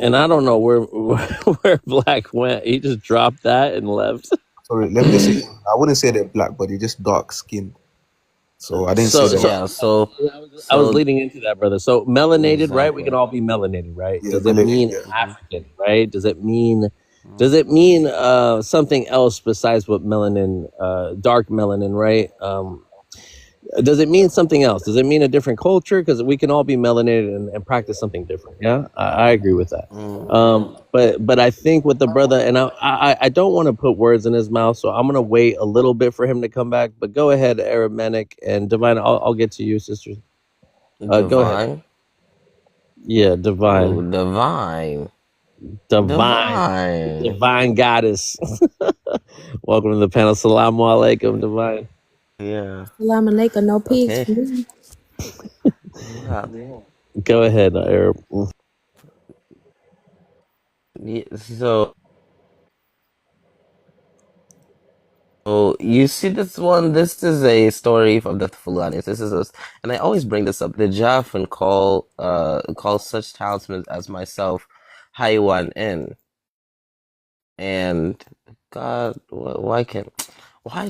And I don't know where Black went. He just dropped that and left. Sorry, let me just say I wouldn't say they're black, but they're just dark skinned. So I didn't say So, they're so Yeah. So I was so leading into that, brother. So melanated, right? We exactly. can all be melanated, right? yeah, Does it melanated, mean yeah. hmm African, right? Does it mean something else besides what melanin, dark melanin, right? Does it mean something else? Does it mean a different culture? Because we can all be melanated and practice something different. Yeah, I agree with that. But I think with the brother, and I don't want to put words in his mouth, so I'm gonna wait a little bit for him to come back. But go ahead, Aramanic and Divine. I'll get to you, sisters. Go ahead. Divine. Yeah, Oh, divine, divine. divine, Divine. divine goddess. Welcome to the panel. Salamu alaikum, divine. Yeah. Salam alaikum, no peace Okay. for me. Yeah. Go ahead, Arab. So you see this one? This is a story from the Fulanis. This is and I always bring this up. The Jafan call such talismans as myself Haiwan in. And God, why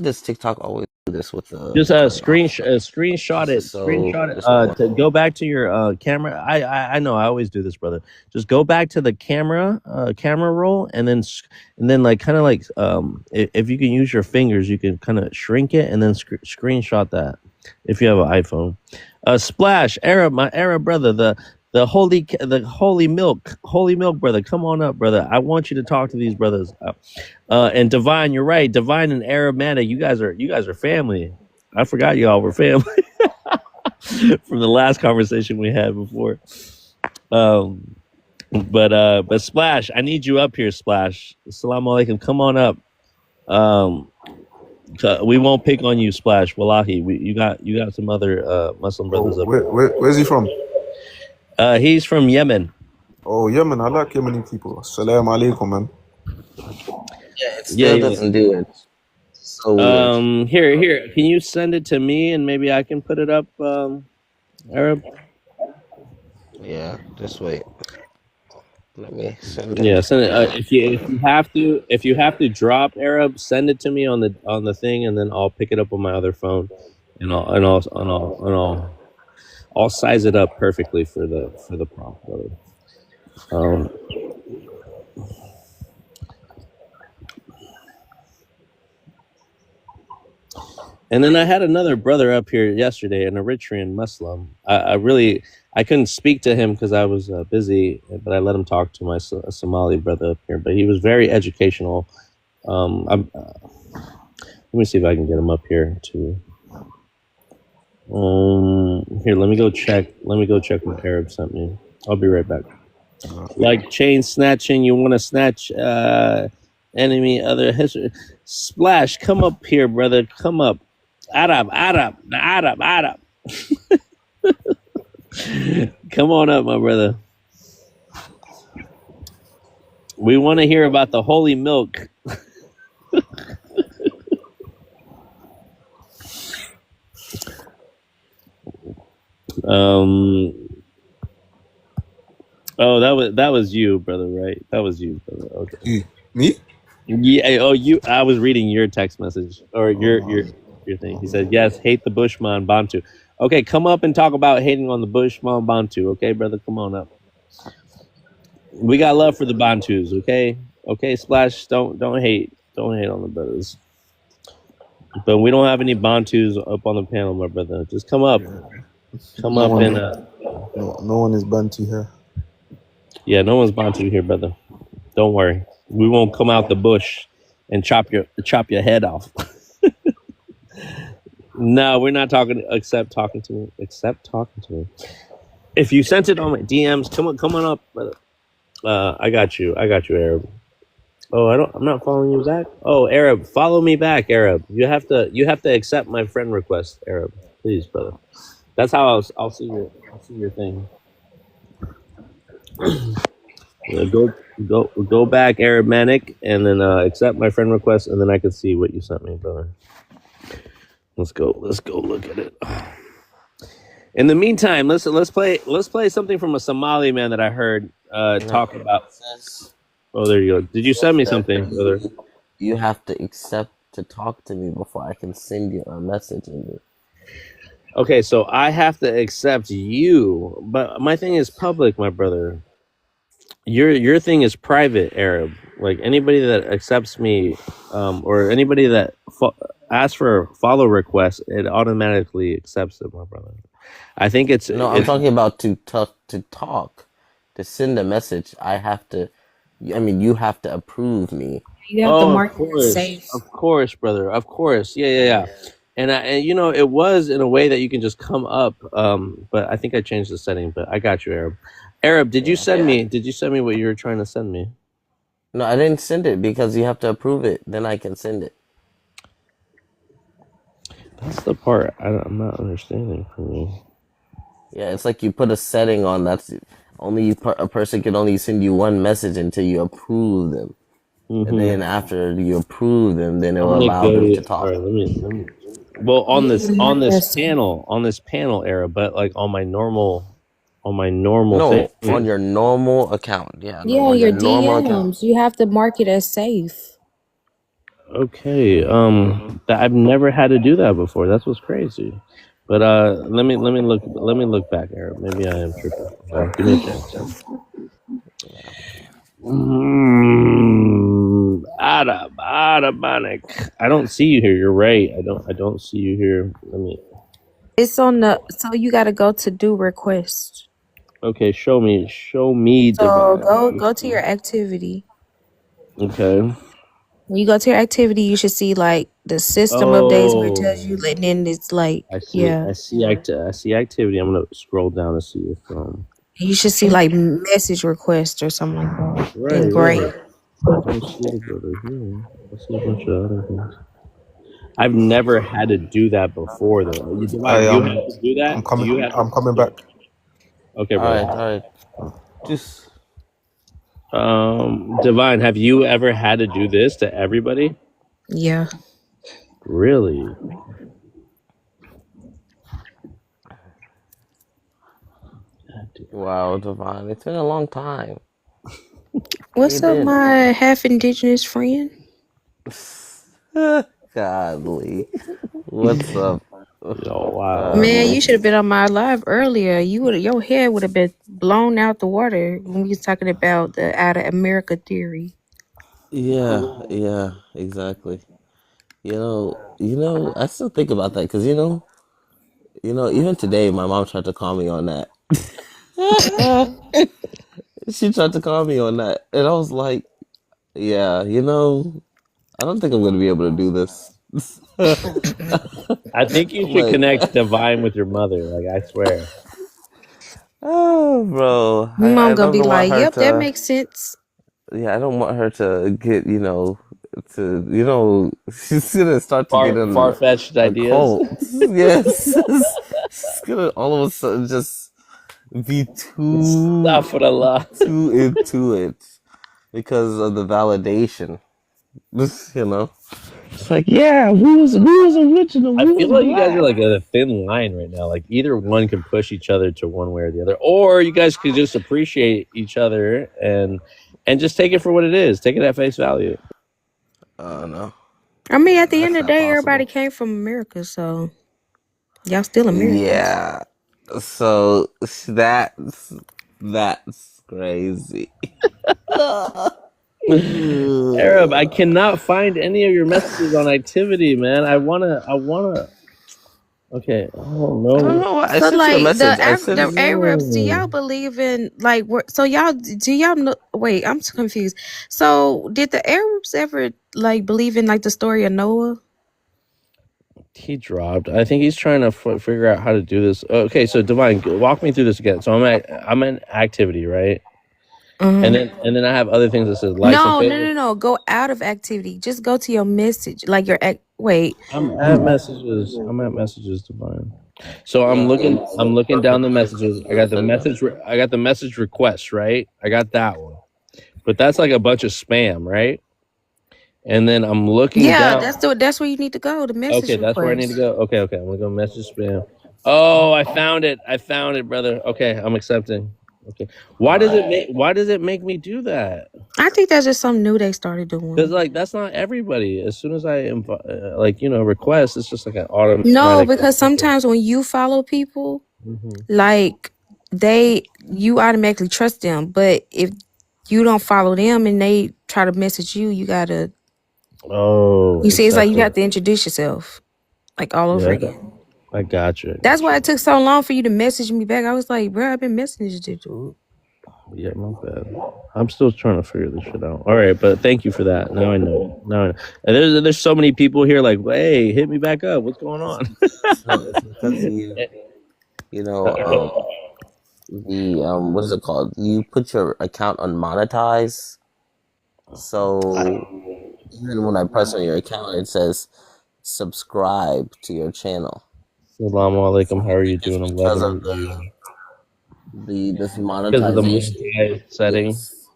does TikTok always do this with the Just recording? screenshot This it. is so Screenshot it. disrespectful. To go back to your camera. I know. I always do this, brother. Just go back to the camera roll, and then like kind of like if you can use your fingers, you can kind of shrink it and then screenshot that if you have an iPhone. Splash Arab, my Arab brother, the holy milk brother. Come on up, brother. I want you to talk to these brothers. And Divine, you're right. Divine and Aramana, you guys are family. I forgot y'all were family from the last conversation we had before. But Splash, I need you up here, Splash. Assalamu alaikum. Come on up. We won't pick on you, Splash. Wallahi, you got some other Muslim Oh, brothers up where's he from? here. He's from Yemen. Oh, Yemen. I like Yemeni people. Assalamu alaikum, man. Yeah, it still doesn't do it. So weird. Here. Can you send it to me and maybe I can put it up, Arab? Yeah, just wait. Let me send it. Yeah, send it. If you have to drop Arab, send it to me on the thing, and then I'll pick it up on my other phone, and I'll size it up perfectly for the prompt, brother. And then I had another brother up here yesterday, an Eritrean Muslim. I couldn't speak to him because I was busy, but I let him talk to my Somali brother up here. But he was very educational. Let me see if I can get him up here too. Here, let me go check what Arab sent me. I'll be right back. Like chain snatching, you want to snatch enemy other history. Splash, come up here, brother. Come up. Arab. Come on up, my brother. We want to hear about the holy milk. Oh, that was you, brother, right? That was you, brother. Okay. Me? Yeah. Oh, you. I was reading your text message or your thing. He said, "Yes, hate the Bushman Bantu." Okay, come up and talk about hating on the Bushman Bantu. Okay, brother, come on up. We got love for the Bantus. Okay, Splash. Don't hate on the brothers. But we don't have any Bantus up on the panel, my brother. Just come up. Come up and no one is Bantu here. Yeah, no one's Bantu here, brother. Don't worry. We won't come out the bush and chop your head off. No, we're not talking except talking to me. If you sent it on my DMs, come on up, brother. I got you, Arab. Oh, I'm not following you back. Oh, Arab, follow me back, Arab. You have to accept my friend request, Arab. Please, brother. That's how I'll see your thing. Go back, Arab Manic, and then accept my friend request, and then I can see what you sent me, brother. Let's go look at it. In the meantime, let's play something from a Somali man that I heard talk about. Oh, there you go. Did you send me something, brother? You have to accept to talk to me before I can send you a message. Okay, so I have to accept you, but my thing is public, my brother. Your thing is private, Arab. Like anybody that accepts me, or anybody that asks for a follow request, it automatically accepts it, my brother. I think it's no. I'm talking about to talk, to send a message. I have to. I mean, you have to approve me. You have to mark it safe. Of course, brother. Of course. Yeah. And it was in a way that you can just come up, but I think I changed the setting. But I got you, Arab. Arab, did you Yeah. send me? Did you send me what you were trying to send me? No, I didn't send it because you have to approve it. Then I can send it. That's the part I'm not understanding from you. Yeah, it's like you put a setting on that's only a person can only send you one message until you approve them, and then after you approve them, then it I'm will gonna allow go them to to. All talk. right, let me. Well, on this panel era, but like on my normal thing. No, on your normal account. Yeah, no, Yeah, on on your your normal account. DMs. You have to mark it as safe. Okay, that I've never had to do that before. That's what's crazy. But let me look back, Arab. Maybe I am tripping. Give me a chance. Automatic. I don't see you here. You're right. I don't see you here. Let me. It's on the. So you got to go to do request. Okay, show me, So Divine. go to your activity. Okay. When you go to your activity, you should see like the system updates where it tells you, and then it's like, I see. yeah, I see activity. I'm gonna scroll down to see if you should see like message request or something like that in Right. gray. I see it over here. I see a bunch of other things. I've never had to do that before, though. You have to do that. I'm coming. Do you have I'm coming back. Okay, All bro. right. Just Divine, have you ever had to do this to everybody? Yeah. Really? wow, Devon. It's been a long time. What's up, my half indigenous friend? Godly. What's up? Oh wow. Man, you should have been on my live earlier. Your head would have been blown out the water when we was talking about the out of America theory. Yeah, exactly. You know, I still think about that because even today, my mom tried to call me on that. She tried to call me on that, and I was like, "Yeah, I don't think I'm going to be able to do this." I think you should connect Divine with your mother. Like, I swear. Oh, bro. My mom I gonna be don't want like, her "Yep, that to. makes sense." Yeah, I don't want her to get, she's gonna start to get in far-fetched a ideas. cult. Yes. She's gonna all of a sudden just be too into it because of the validation. It's like, yeah, we was original. I feel like you guys are like at a thin line right now. Like either one can push each other to one way or the other, or you guys could just appreciate each other and just take it for what it is. Take it at face value. No. I mean, at the end of the day, everybody came from America, so y'all still Americans. Yeah. So that's crazy. Arab, I cannot find any of your messages on activity, man. I wanna. Okay. Oh no. I don't know what. I So sent you a like message. the Arabs, do y'all believe in like? So y'all do y'all know? Wait, I'm so confused. So did the Arabs ever like believe in like the story of Noah? He dropped. I think he's trying to figure out how to do this. Okay, so Divine, walk me through this again. So I'm in activity, right? And then I have other things that says likes and favorites. No. Go out of activity. Just go to your message, like your wait. I'm at messages, Divine. So I'm looking down the messages. I got the message request, right? I got that one. But that's like a bunch of spam, right? And then I'm looking down. That's where you need to go. The message. Okay, that's where I need to go. Okay. I'm gonna go message spam. Oh, I found it, brother. Okay, I'm accepting. Okay. Why does it make me do that? I think that's just something new they started doing. Because like that's not everybody. As soon as I request, it's just like an automatic. No, because sometimes when you follow people, like you automatically trust them. But if you don't follow them and they try to message you, you gotta. Oh. You see, it's like you have to introduce yourself, like all over again. I got you. That's why it took so long for you to message me back. I was like, bro, I've been messaging you, dude. Yeah, my bad. I'm still trying to figure this shit out. All right, but thank you for that. Now I know. And there's so many people here like, hey, hit me back up. What's going on? Because the what is it called? You put your account on monetize. So even when I press on your account, it says subscribe to your channel. Assalamu alaikum. How are you It's doing? I'm glad because to of meet you. this Because of the monetization. monetize setting. Yes.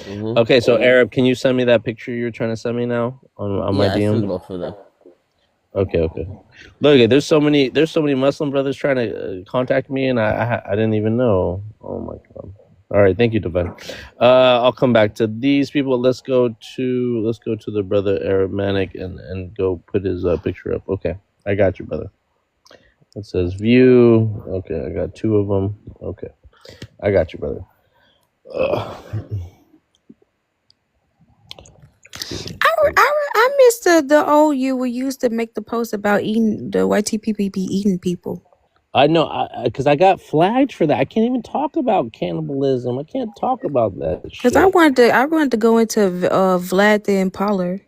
Mm-hmm. Okay, so Arab, can you send me that picture you're trying to send me now on my Yeah, I sent DM? both of them. Okay. Look, there's so many Muslim brothers trying to contact me, and I didn't even know. Oh my god! All right, thank you, Divine. I'll come back to these people. Let's go to the brother Aramanic and go put his picture up. Okay, I got you, brother. It says view. Okay, I got two of them. Okay, I got you, brother. I missed the old you where you used to make the post about eating the YTPP be eating people. I know, because I got flagged for that. I can't even talk about cannibalism. I can't talk about that Cause I shit. wanted to go into Vlad the Impaler.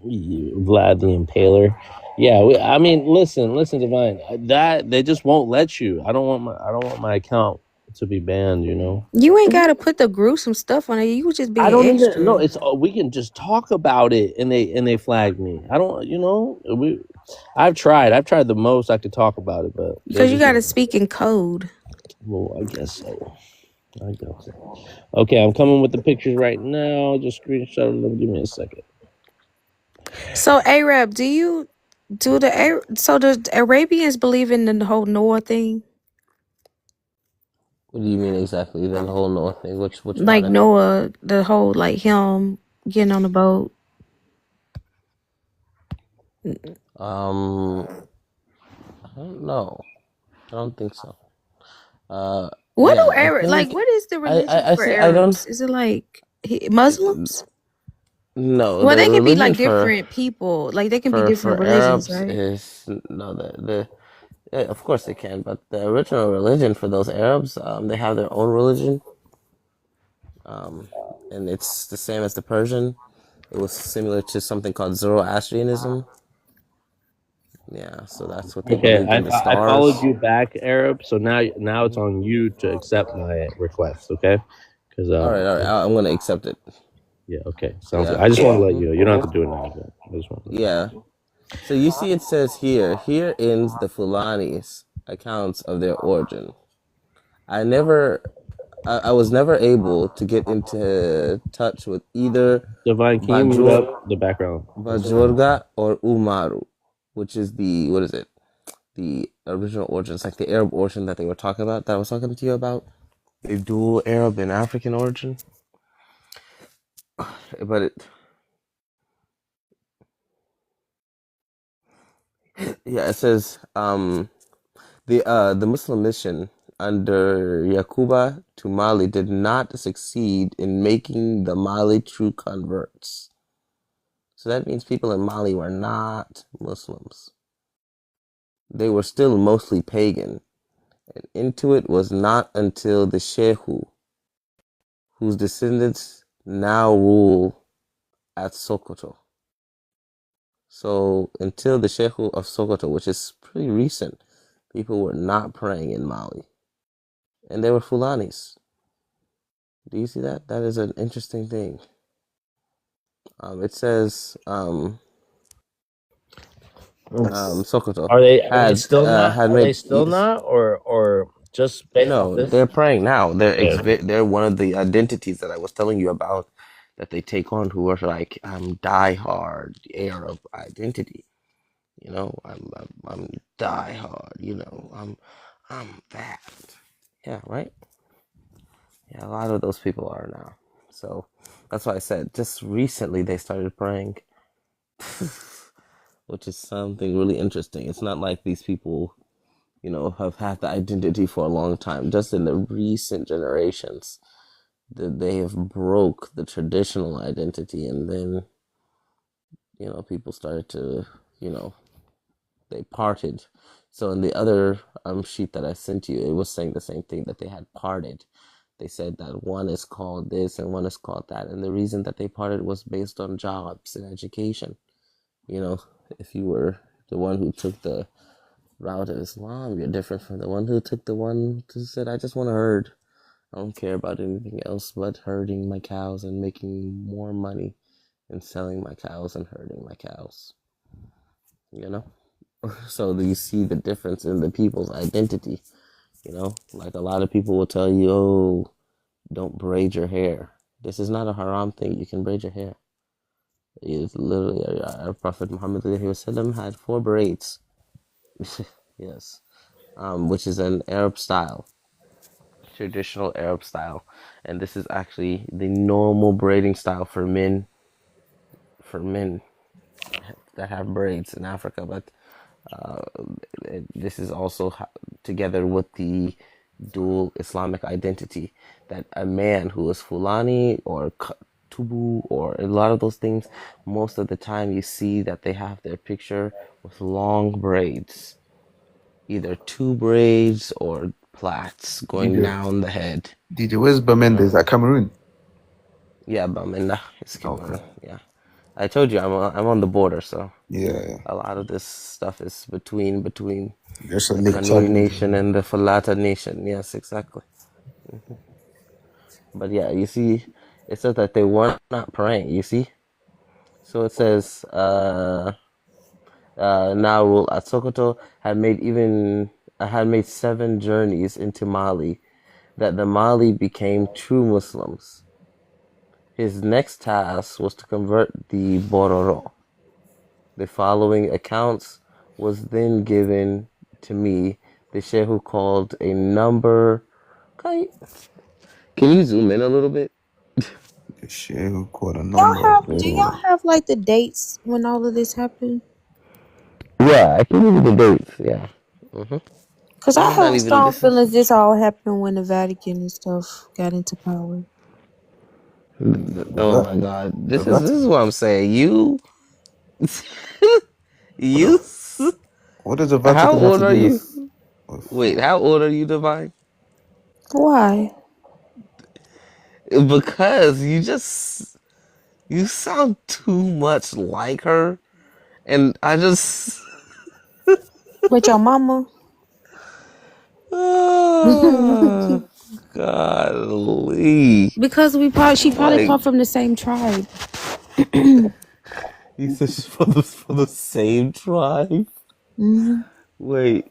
Vlad the Impaler. Yeah, I mean, listen, Divine. That they just won't let you. I don't want my account to be banned. You know. You ain't gotta put the gruesome stuff on it. You was just I being don't even. No, extra. it's we can just talk about it, and they flag me. I don't. You know, I've tried. I've tried the most I could talk about it, but they Because you just gotta won't. speak in code. Well, I guess so. Okay, I'm coming with the pictures right now. Just screenshot them. Give me a second. So Arab, do the Arabians believe in the whole Noah thing? What do you mean exactly? The whole Noah thing. Which part Like of it? Noah, the whole like him getting on the boat. I don't know. I don't think so. What do Yeah, I Arab like? think What is the religion I for see. I don't. Arabs? Is it like Muslims? No, Well, the they can be religion like different people. Like they can be for different religions, Arabs right? is no yeah, of course they can, but the original religion for those Arabs, they have their own religion, and it's the same as the Persian. It was similar to something called Zoroastrianism. Yeah, so that's what they Okay, believed in the I followed stars. you back, Arab. So now it's Mhm. on you to accept my request. Okay, because All right. I'm gonna accept it. yeah. Okay, sounds good. Yeah. I just want to let Mhm. you know. You don't have to do it now. But I just want to let you Yeah. So you see, it says here ends the Fulani's accounts of their origin. I was never able to get into touch with either Divine, can you mute Bajor, up the background? Bajorga or Umaru, which is what is it? The original origins, like the Arab origin that they were talking about, that I was talking to you about, the dual Arab and African origin. But it says the Muslim mission under Yakuba to Mali did not succeed in making the Mali true converts. So that means people in Mali were not Muslims. They were still mostly pagan. And into it was not until the Shehu, whose descendants now rule at Sokoto. So until the Shehu of Sokoto, which is pretty recent, people were not praying in Mali. And they were Fulanis. Do you see that? That is an interesting thing. It says Sokoto Are they had still not? had Are they made still not? Or just based off no. this? They're praying now. Yeah. They're one of the identities that I was telling you about that they take on, who are like diehard Arab identity. You know, I'm diehard. You know, I'm that. Yeah, right. Yeah, a lot of those people are now. So that's why I said just recently they started praying, which is something really interesting. It's not like these people, have had the identity for a long time. Just in the recent generations, that they have broke the traditional identity, and then people started to, they parted. So in the other sheet that I sent you, it was saying the same thing, that they had parted. They said that one is called this and one is called that, and the reason that they parted was based on jobs and education. If you were the one who took the route of Islam. You're different from the one who took the one who said, I just want to herd. I don't care about anything else but herding my cows and making more money and selling my cows and herding my cows. You know? So do you see the difference in the people's identity? You know, like a lot of people will tell you, oh, don't braid your hair. This is not a haram thing. You can braid your hair. It's literally, our Prophet Muhammad ﷺ had 4 braids. Yes. Which is an Arab style, traditional Arab style. And this is actually the normal braiding style for men that have braids in Africa. But this is also together with the dual Islamic identity that a man who is Fulani or Tubu or a lot of those things, most of the time you see that they have their picture with long braids, either 2 braids or plaits going DJ, down the head. DJ, where's Bamenda? Is that Cameroon? Yeah, Bamenda is Okay. Cameroon. Yeah, I told you I'm on the border, so Yeah. a lot of this stuff is between There's a the Lake Kanuri Chad. Nation and the Falata Nation. Yes, exactly. But yeah, you see, it says that they were not praying. You see, so it says Narul at Sokoto had made 7 journeys into Mali, that the Mali became true Muslims. His next task was to convert the Bororo. The following accounts was then given to me. The sheikh called a number. Can you zoom in a little bit? The shit who called a Y'all number of have do y'all Bororo. have like the dates when all of this happened? Yeah, I can give you the dates. Yeah. Mm-hmm. Cause This I is not have even. strong This is. feelings this all happened when the Vatican and stuff got into power. The Oh vet, my God! the This is Vatican. what I'm saying. What, the, You. what does the How Vatican have old to are do you? with Wait, how old are you, Divine? Why? Because you sound too much like her, and I just. With your mama? Oh, golly. Because she probably Like, come from the same tribe. you said she's for the same tribe? Hmm. Wait,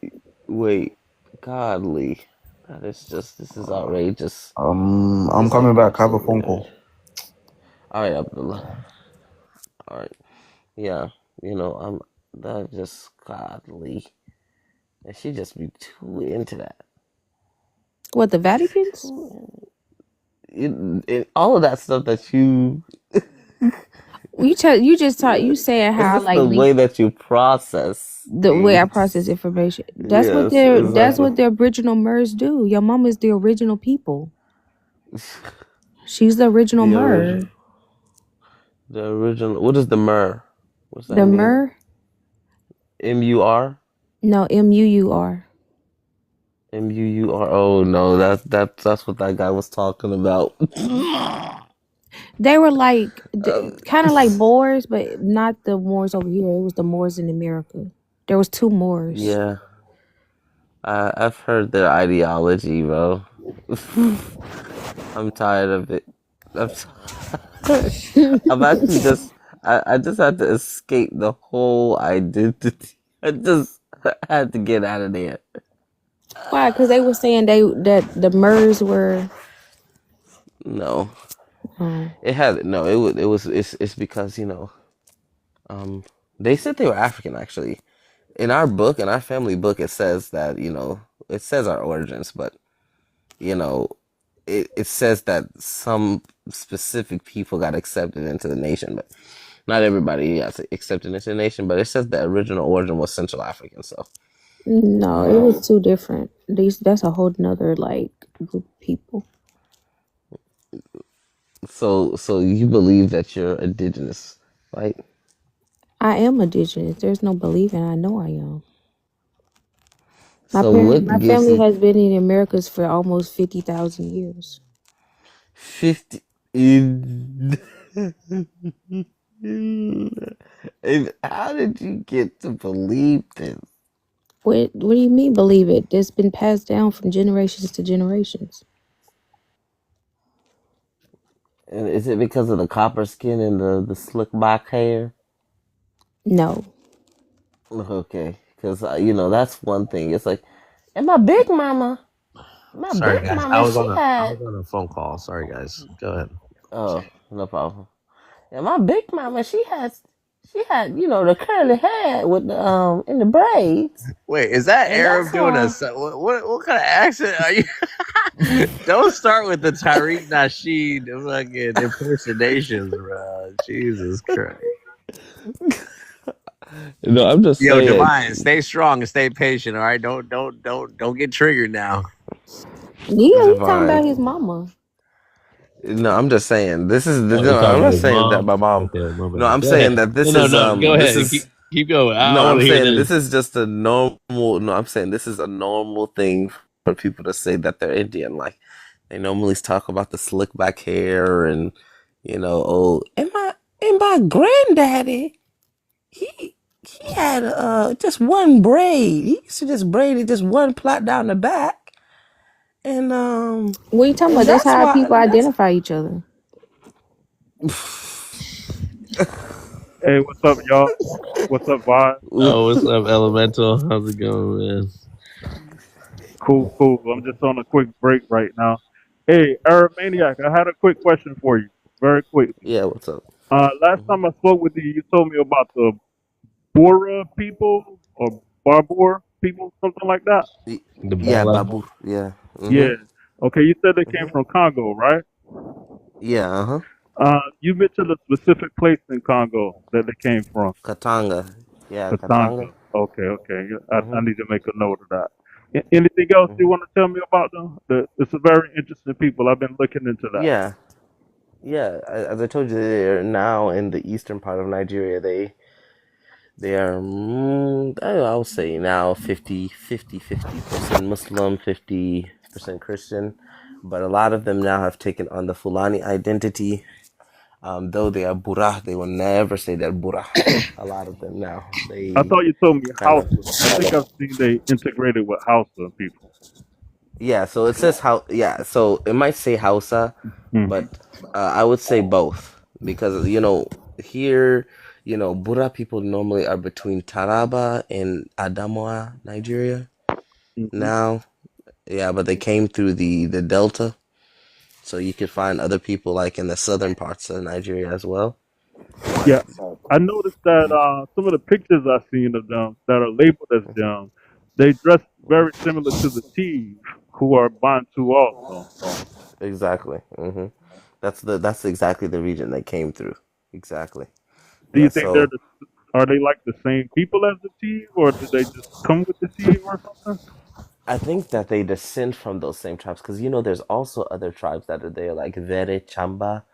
wait. Godly. This is outrageous. I'm This is coming back. Have a absolutely phone outrageous. call. All right, Abdullah. All right. Yeah, I'm that just godly. And she just be too into that. What, the Vaticans? All of that stuff that you. You saying It's how just like the way that you process the way I process things. information. Yes, That's exactly. what the original Murs do. Your mama is the original people. She's the original The original. Mur. The original. What is the myrrh? What's that The mean? Mur? MUR? No, MUUR. MUUR. Oh no, that's what that guy was talking about. They were like Um, kind of like Moors, but not the Moors over here. It was the Moors in America. There was 2 Moors. yeah, I've heard their ideology, bro. I'm tired of it. I'm, I'm actually just. I just had to escape the whole identity. I just had to get out of there. Why? Because they were saying that the Murs were. No, Oh. it had no. It's because they said they were African actually. In our book, in our family book, it says that it says our origins, but you know, it says that some specific people got accepted into the nation, but not everybody got accepted into the nation. But it says the original origin was Central African. So, No, it was 2 different. That's a whole nother like group of people. so you believe that you're indigenous, right? I am indigenous. There's no believing. I know I am. So what My gives family it has been in Americas for almost 50,000 years. 50? And how did you get to believe this? What do you mean believe it? It's been passed down from generations to generations. And is it because of the copper skin and the slick back hair? No. Okay, because that's one thing. It's like, and my big mama, Sorry, guys. she I had. was on a phone call. Sorry, guys. Go ahead. Oh, no problem. And my big mama, she had the curly hair with the in the braids, Wait, is that and Arab that's doing a why. what kind of accent are you? Don't start with the Tariq Nasheed fucking impersonations, bro. Jesus Christ. No, I'm just Yo, saying. Divine, stay strong and stay patient. All right, don't get triggered now. Yeah, he talking about Divine. his mama. No, I'm just saying this is. Oh, you No, talking I'm about not his saying that mom? my mom. Okay, my No, bad. I'm Go saying ahead. that this No, is no, no. Go this ahead. is. Keep going. I No, want I'm to hear saying this this. is just a normal. No, I'm saying this is a normal thing for people to say that they're Indian. Like they normally talk about the slick back hair and oh, and my granddaddy, he had just one braid. He used to just braid it just one plait down the back, and What are you talking and about? That's that's how why people that's. identify each other. Hey, what's up, y'all? What's up, Vod? Oh, what's up, Elemental? How's it going, man? Cool, cool. I'm just on a quick break right now. Hey, Arab Maniac, I had a quick question for you. Very quick. Yeah, what's up? Last time I spoke with you, you told me about the Bora people or Barbour people, something like that. The Yeah, Bala. Babu. Yeah. Yeah. Okay, you said they came from Congo, right? Yeah. Uh-huh. You mentioned a specific place in Congo that they came from. Katanga. Yeah, Katanga. Katanga. Okay, okay. I Mhm. need to make a note of that. Anything else you Mhm. want to tell me about them? It's a very interesting people. I've been looking into that. Yeah. Yeah. As I told you, they're now in the eastern part of Nigeria. They are. I'll say now 50% Muslim, 50% Christian, but a lot of them now have taken on the Fulani identity. Though they are Burah, they will never say they're Burah. A lot of them now, I they thought you told me kind of. Hausa. I think I've seen they integrated with Hausa people. Yeah, so it says how. Yeah, so it might say Hausa, Hmm. but I would say both because here, Bura people normally are between Taraba and Adamawa, Nigeria. Hmm. Now, yeah, but they came through the Delta, so you could find other people like in the southern parts of Nigeria as well. Yeah, I noticed that some of the pictures I've seen of them that are labeled as them, they dress very similar to the Tiv, who are Bantu also. Exactly. That's exactly the region they came through. Exactly. Do Yeah. you think So are they like the same people as the Tiv, or did they just come with the Tiv or something? I think that they descend from those same tribes because there's also other tribes that are there like Vere Chamba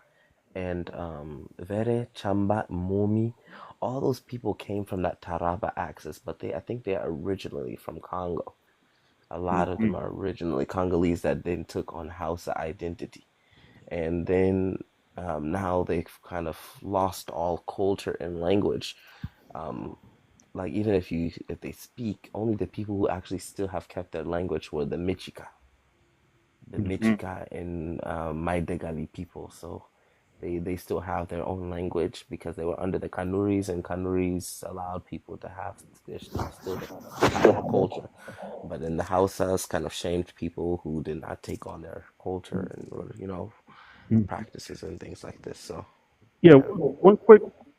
and Vere Chamba Momi. All those people came from that Taraba axis, but I think they are originally from Congo. A lot of Hmm. them are originally Congolese that then took on Hausa identity, and then now they've kind of lost all culture and language. Um, like even if they speak, only the people who actually still have kept their language were the Hmm. Michika and Maidegali people. So they still have their own language because they were under the Kanuris, and Kanuris allowed people to have still to have their culture. But then the Hausas kind of shamed people who did not take on their culture and practices and things like this. So Yeah, yeah.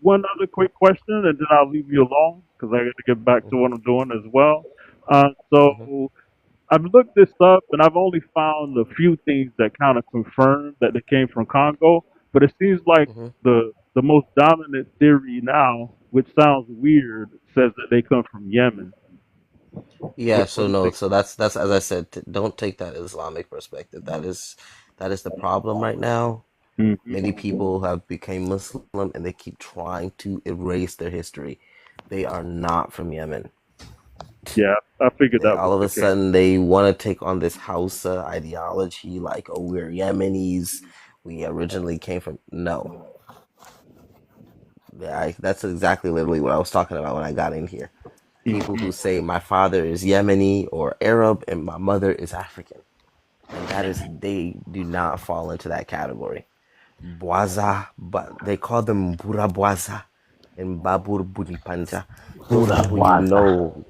one other quick question, and then I'll leave you alone because I got to get back to Hmm. what I'm doing as well. Hmm. So I've looked this up, and I've only found a few things that kind of confirm that they came from Congo. But it seems like Hmm. the most dominant theory now, which sounds weird, says that they come from Yemen. Yeah, What so do you no, think? so that's as I said, don't take that Islamic perspective. That is the problem right now. Hmm. Many people have become Muslim and they keep trying to erase their history. They are not from Yemen. Yeah, I figured They that was all of the a case. sudden they want to take on this Hausa ideology, like, oh, we're Yemenis. We originally came from no. That's exactly literally what I was talking about when I got in here. People who say my father is Yemeni or Arab and my mother is African. And that is, they do not fall into that category. Bwaza, but they call them Bura Bwaza and Babur Bunipanja. Those people, you know,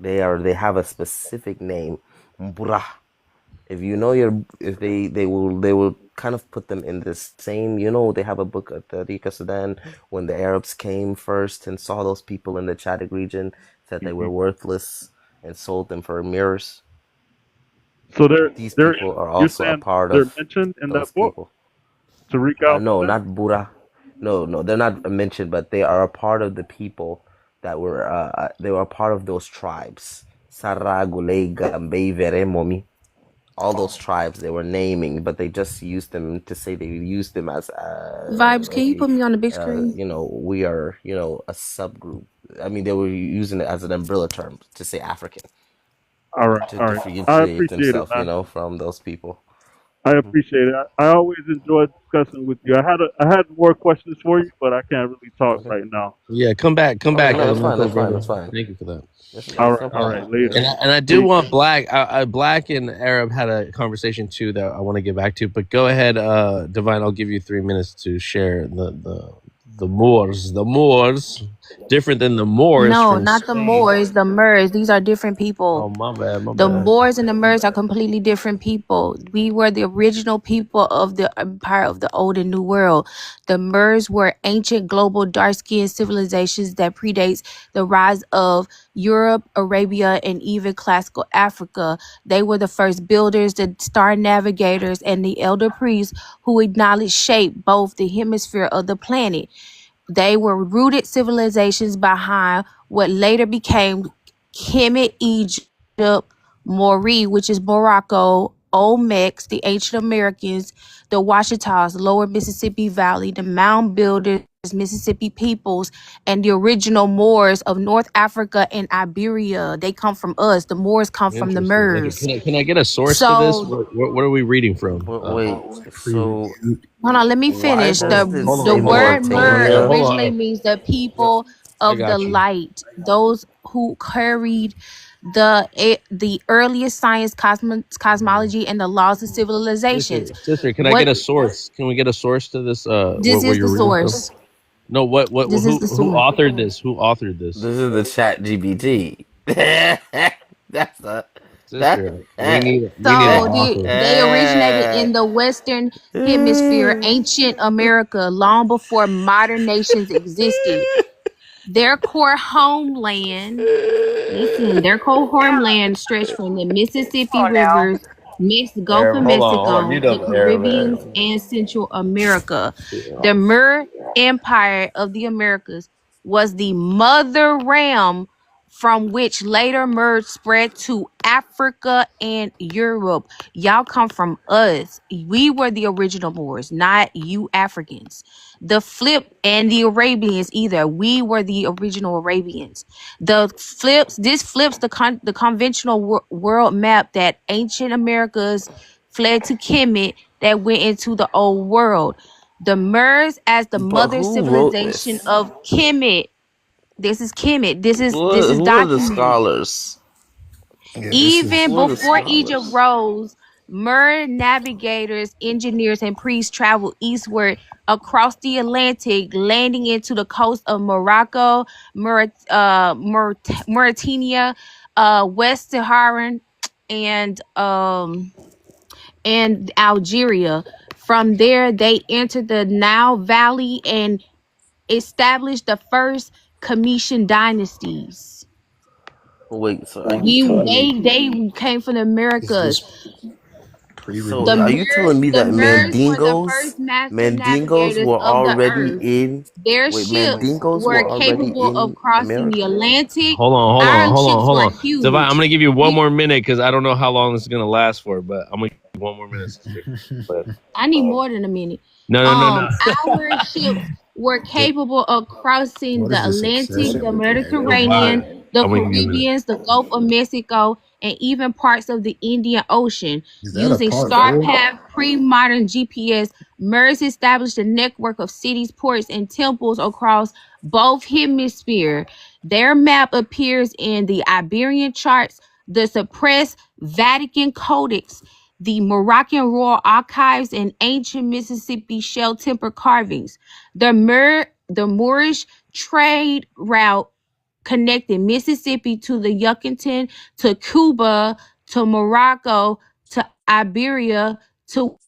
they have a specific name, Mbura. If you know if they will kind of put them in this same, you know, they have a book at Tariqa Sudan when the Arabs came first and saw those people in the Chadic region, said they were worthless and sold them for mirrors. So These they're people are you're also a saying part they're of mentioned in those that book, people. Tariq al No, Sudan? not Bura. No, they're not mentioned, but they are a part of the people that were they were a part of those tribes. Sarra, Gulay, Gambay, Vere, Momi. All those tribes they were naming, but they just used them to say they used them as Vibes, can you put me on the big screen? you know, we are, you know, a subgroup. I mean, they were using it as an umbrella term to say African, All right, to all right. I differentiate appreciate it, themselves, you man. know, from those people. I appreciate it. I always enjoy discussing with you. I had more questions for you, but I can't really talk Okay. right now. Yeah, come back, Okay, no, that's fine. Elemental That's fine. brother. That's fine. Thank you for that. That's All no right, all problem. right, later. And I do Peace. want Black. Black and Arab had a conversation too that I want to get back to. But go ahead, Divine. I'll give you 3 minutes to share the Moors. The Moors, different than the Moors No, from not the Spain. Moors, the Murs. These are different people. Oh, my bad, my The bad. Moors and the Murs are completely different people. We were the original people of the empire of the old and new world. The Murs were ancient global dark-skinned civilizations that predates the rise of Europe, Arabia, and even classical Africa. They were the first builders, the star navigators, and the elder priests who acknowledged shape both the hemisphere of the planet. They were rooted civilizations behind what later became Kemet, Egypt, Mori, which is Morocco, Olmecs, the ancient Americans, the Washitas, Lower Mississippi Valley, the Mound Builders, Mississippi peoples, and the original Moors of North Africa and Iberia. They come from us. The Moors come from the Interesting. Murs. Can I get a source to this? So What are we reading from? But wait, so hold on, let me why finish. does The this the say word Mur Mauritania? originally means the people I of the got you. light, those who carried the earliest science, cosmology, and the laws of civilizations. Sister, can I What get a source? Can we get a source to this? this What is the you're reading from? source. No, what This is the who source. authored this? Who authored this? This is the Chat GBT. That's the Sister, we need an So author. they originated in the Western Hemisphere, ancient America, long before modern nations existed. Their core homeland, listen, their core homeland stretched from the Mississippi rivers, Gulf of Hold on. Mexico, Mute the up, Caribbean, Arab. and Central America. The Mur Empire of the Americas was the mother realm from which later Mur spread to Africa and Europe. Y'all come from us. We were the original Moors, not you Africans. The flip and the Arabians either. We were the original Arabians. This flips the conventional world map that ancient Americas fled to Kemet that went into the old world. The Murs as the But mother who wrote civilization this? of Kemet. This is Kemet. This is Who are the documented. scholars? Yeah, this Even is Who are the before Egypt scholars? rose, Mur navigators, engineers, and priests traveled eastward across the Atlantic, landing into the coast of Morocco, Mauritania, West Saharan, and Algeria. From there, they entered the Nile Valley and established the first Comitian dynasties. Wait, so are you telling me? They came from the is Americas. this So pre-recorded? are you telling me that Murs were the Mandingos, first master Mandingos navigators were of the already earth. in? Their Wait, ships Mandingos were were already capable of in crossing the America? Atlantic. Hold on. Iron ships were huge. Divine, I'm gonna give you one more minute because I don't know how long this is gonna last for, but I'm gonna give you one more minute, sister. But I need more than a minute. no. Our ships were capable of crossing What the is this Atlantic, obsession the with the Arab? Mediterranean, the I'm gonna give you a minute. Caribbean, the Gulf of Mexico, and even parts of the Indian Ocean. Is that a Using part star four? path pre-modern GPS, MERS established a network of cities, ports, and temples across both hemispheres. Their map appears in the Iberian charts, the suppressed Vatican Codex, the Moroccan Royal Archives, and ancient Mississippi shell timber carvings. The Moorish trade route connected Mississippi to the Yucatan, to Cuba, to Morocco, to Iberia, to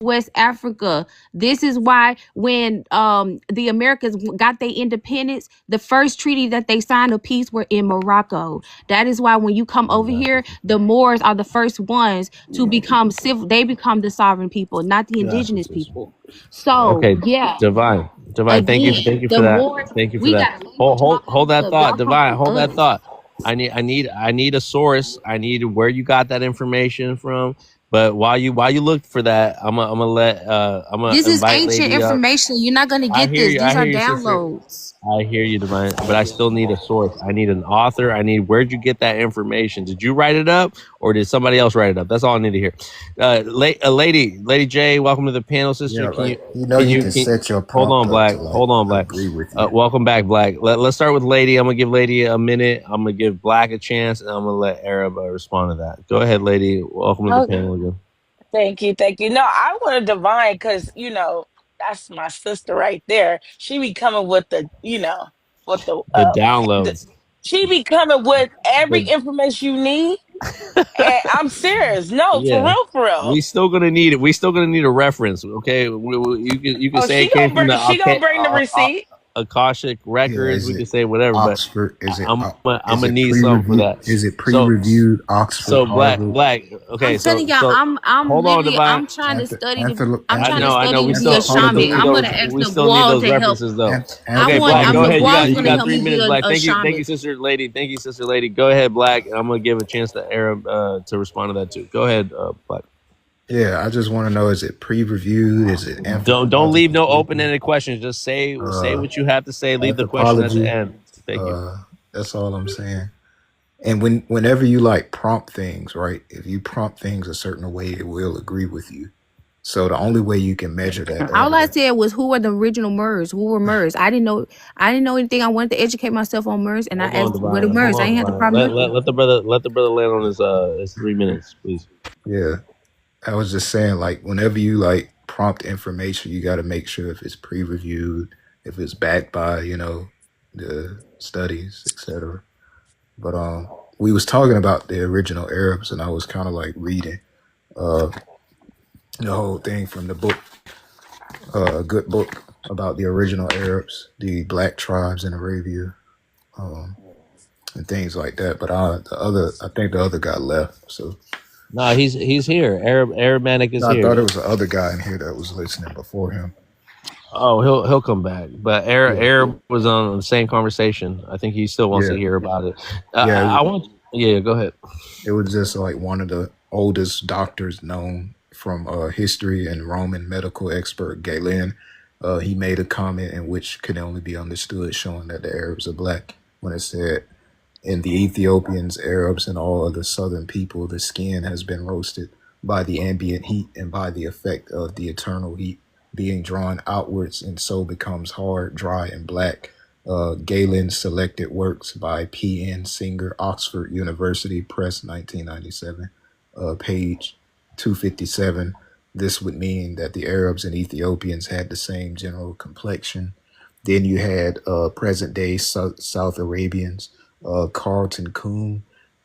West Africa. This is why when the Americans got their independence, the first treaty that they signed of peace were in Morocco. That is why when you come over here, the Moors are the first ones to become civil. They become the sovereign people, not the indigenous people. So Okay, yeah, Divine. Thank you, again, thank you for the that. Moors, Thank you for we that. got labels and all kind Hold of that stuff. thought, Y'all come Divine. from Hold that us. thought. I need a source. I need where you got that information from. But while you look for that, I'm gonna This is invite ancient Lady up. information. You're not gonna I get hear this. you. These I are hear you, sister. downloads. I hear you, Divine. But I still need a source. I need an author. I need where'd you get that information? Did you write it up, or did somebody else write it up? That's all I need to hear. Lady J, welcome to the panel, sister. Yeah, like Can you you can set your hold prompt on, up Black? to like Hold on, Black. agree with you. Welcome back, Black. Let's start with Lady. I'm gonna give Lady a minute. I'm gonna give Black a chance, and I'm gonna let Arab respond to that. Go ahead, Lady. Welcome to the Oh, panel again. thank you, thank you. No, I want to divine because that's my sister right there. She be coming with with The the downloads. she be coming with every The information you need. And I'm serious. No, for Yeah, real, for real. we still gonna need it. We still gonna need a reference. Okay, you can Oh, say it came from the she gonna bring the receipt. Akashic Yeah, records. is We it can say whatever, but Oxford? I'm Is gonna it need something for pre-reviewed? that. Is it So pre-reviewed? Oxford, Harvard. Black. I'm Okay, telling y'all, so I'm hold on, literally Divine. I'm trying to study to I'm trying to Anthony, I know. study to We be a still hold shaman. on. need I'm those. gonna ask We still need Nagual those to help. references though. I Okay, want Black. Go ahead. Nagual's You gonna got help 3 me be minutes, Black. a Thank you, shaman. sister lady. Thank you, sister lady. Go ahead, Black. I'm gonna give a chance to Arab to respond to that too. Go ahead, Black. Yeah, I just want to know: is it pre-reviewed? Is it Don't leave no anthropologically? open-ended questions. Just say Uh, what you have to say. Leave the question at the anthropology. end. Thank you. That's all I'm saying. And whenever you like prompt things, right? If you prompt things a certain way, it will agree with you. So the only way you can measure that All I evidence. said was who were the original MERS? Who were MERS? I didn't know anything. I wanted to educate myself on MERS, and I Hold on, asked what are Divine. Hold MERS. I on, ain't had to Divine. problem nothing. Let the brother land on his 3 minutes, please. Yeah, I was just saying, like, whenever you like prompt information, you got to make sure if it's pre-reviewed, if it's backed by, the studies, etc. But we was talking about the original Arabs, and I was kind of like reading uh the whole thing from the book, a good book about the original Arabs, the black tribes in Arabia, um, and things like that. But I think the other guy left, so No, he's here. Arab Manic is I here. thought it was the other guy in here that was listening before him. Oh, he'll come back. But Yeah, Arab was on the same conversation. I think he still wants yeah, to hear about it. yeah. I want. Yeah, go ahead. It was just like one of the oldest doctors known from history and Roman medical expert Galen. He made a comment in which could only be understood, showing that the Arabs are black. When it said, "In the Ethiopians, Arabs, and all other southern people, the skin has been roasted by the ambient heat and by the effect of the eternal heat being drawn outwards, and so becomes hard, dry, and black." Galen Selected Works by P.N. Singer, Oxford University Press, 1997, page 257. This would mean that the Arabs and Ethiopians had the same general complexion. Then you had present day South Arabians. Carlton Kuhn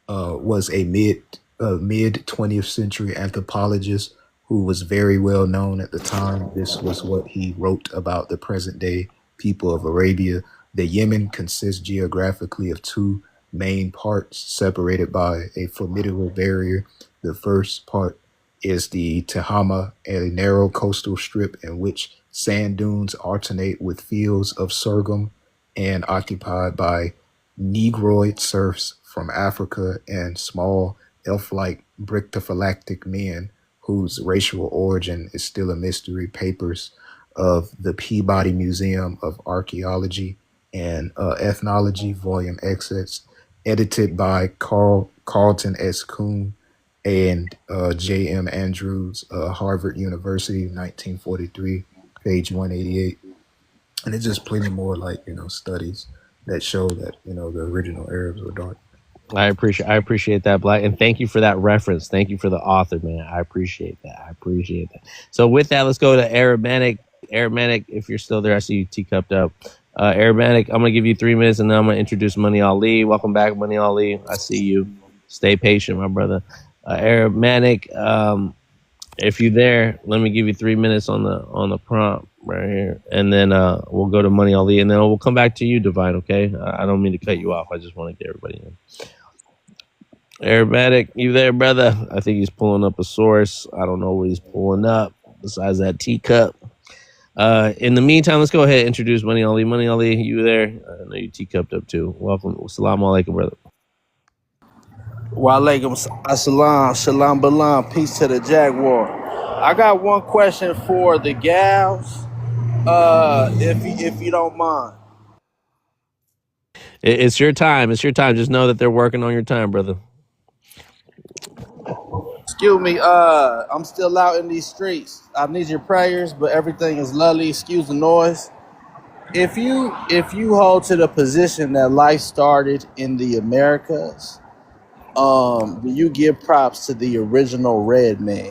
was a mid 20th century anthropologist who was very well known at the time. This was what he wrote about the present day people of Arabia. The Yemen consists geographically of two main parts separated by a formidable barrier. The first part is the Tehama, a narrow coastal strip in which sand dunes alternate with fields of sorghum and occupied by Negroid serfs from Africa and small elf-like brictophylactic men whose racial origin is still a mystery. Papers of the Peabody Museum of Archaeology and Ethnology, Volume XX, edited by Carlton S. Kuhn and J. M. Andrews, Harvard University, 1943, page 188. And it's just plenty more like, studies that show that the original Arabs were dark. I appreciate that, Black, and thank you for that reference. Thank you for the author, man. I appreciate that. So with that, let's go to Aramanic. Aramanic, if you're still there, I see you teacupped up. Aramanic, I'm gonna give you 3 minutes, and then I'm gonna introduce Money Ali. Welcome back, Money Ali. I see you. Stay patient, my brother. Aramanic, if you're there, let me give you 3 minutes on the prompt right here, and then we'll go to Money Ali, and then we'll come back to you, Divine. Okay? I don't mean to cut you off. I just want to get everybody in. Aramanic, you there, brother? I think he's pulling up a source. I don't know what he's pulling up besides that teacup. In the meantime, let's go ahead and introduce Money Ali. Money Ali, you there? I know you teacupped up too. Welcome. Assalamu alaikum, brother. Wa alaikum assalam, shalom balam, peace to the Jaguar. I got one question for the gals, if you don't mind. It's your time. It's your time. Just know that they're working on your time, brother. Excuse me, I'm still out in these streets. I need your prayers, but everything is lovely. Excuse the noise. If you hold to the position that life started in the Americas, do you give props to the original red man?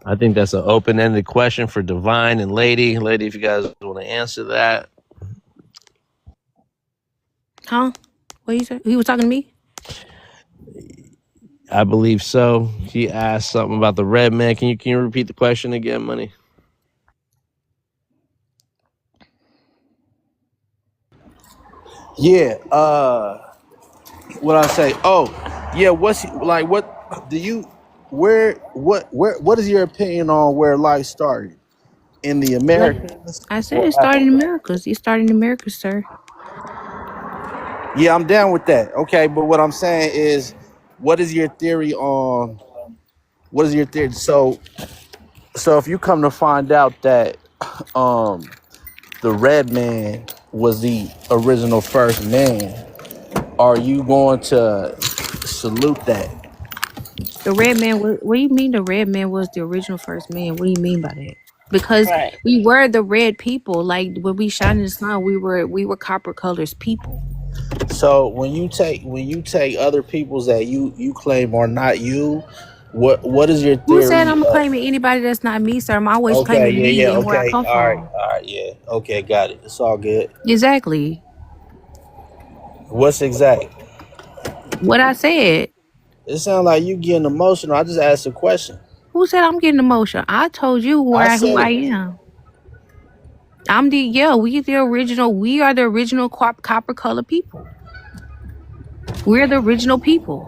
I think that's an open-ended question for Divine and Lady. Lady, if you guys want to answer that. Huh? What you said? He was talking to me? I believe so. He asked something about the red man. Can you repeat the question again, Money? Yeah, what I say? Oh, yeah, what do you what is your opinion on where life started? In the Like Americas I said, or it started in Africa? Americas. It started in America, sir. Yeah, I'm down with that. Okay, but what I'm saying is, what is your theory on So if you come to find out that the red man was the original first man, are you going to salute that? The red man. What do you mean the red man was the original first man? What do you mean by that? Because Right. we were the red people. Like when we shine in the sun, we were copper colors people. So when you take other people's that you claim are not you, what is your Who said theory I'm of? claiming anybody that's not me, sir? I'm always Okay, claiming me yeah, and where I okay, come all right, from. yeah, okay, got it. It's all good. Exactly. What's exact? What I said. It sounds like you getting emotional. I just asked a question. Who said I'm getting emotional? I told you I who said I it. am. We are the original copper color people. We're the original people.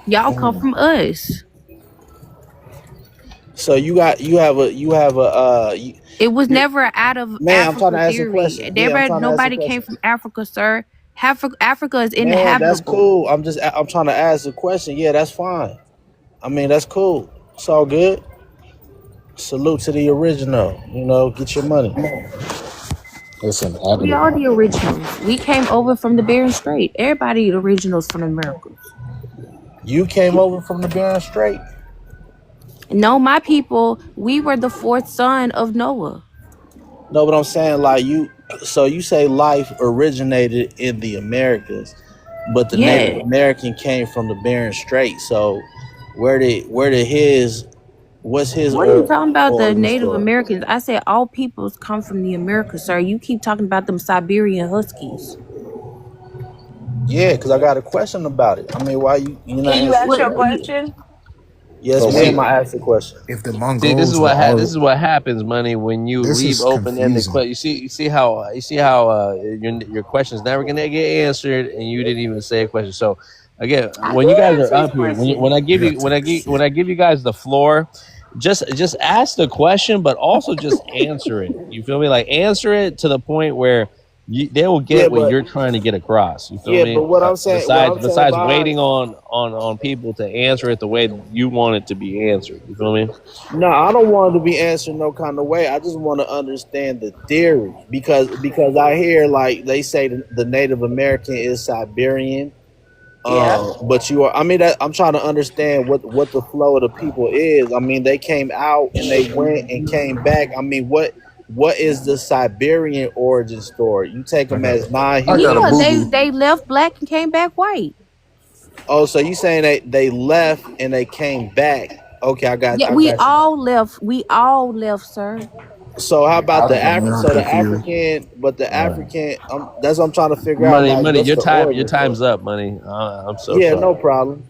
Y'all come from us. So you have a It was never out of man. I'm trying to Africa ask a theory. question. Yeah, I'm trying to ask a Nobody came question. from Africa, sir. Africa is Man, that's inhabitable. cool. I'm trying to ask a question. Yeah, that's fine. I mean, that's cool. It's all good. Salute to the original. Get your money. It's We are inevitable. the originals. We came over from the Bering Strait. Everybody the originals from the Americas. You came over from the Bering Strait. No, my people, we were the fourth son of Noah. No, but I'm saying so you say life originated in the Americas, but the Native Yeah. American came from the Bering Strait. So what's his What are you talking about, the origin Native story? Americans? I said all peoples come from the Americas, sir. You keep talking about them Siberian Huskies. Yeah, because I got a question about it. I mean, why you not Can you answering? ask What? your question? Yes, So ma'am. wait, I asked the question. if the See, this is Mongols were what all this is what happens, Money, when you this leave is open-ended confusing. questions. You see how your question's never gonna get answered, and you didn't even say a question. So again, I when you did guys are answer his up here, question. when I give You you have to when I give you guys the floor, just ask the question, but also just answer it. You feel me? Like answer it to the point where they will Yeah, get what but you're trying to get across. You feel yeah, but me? what I'm saying, Besides behind. waiting on people to answer it the way you want it to be answered. You feel me? No, I don't want it to be answered no kind of way. I just want to understand the theory because I hear like they say the Native American is Siberian. Yeah. But you are. I mean, that, I'm trying to understand what the flow of the people is. I mean, they came out and they went and came back. I mean, what is the Siberian origin story? You take them as Yeah, non-humans. they left black and came back white. Oh, so you saying they left and they came back? Okay, Yeah, I we got you. all left. We all left, sir. So how about the So the theory. African, but the All right. African, that's what I'm trying to figure out. Money, Like, money. what's the Your origin time's story? up, money. I'm so Yeah, no sorry. problem.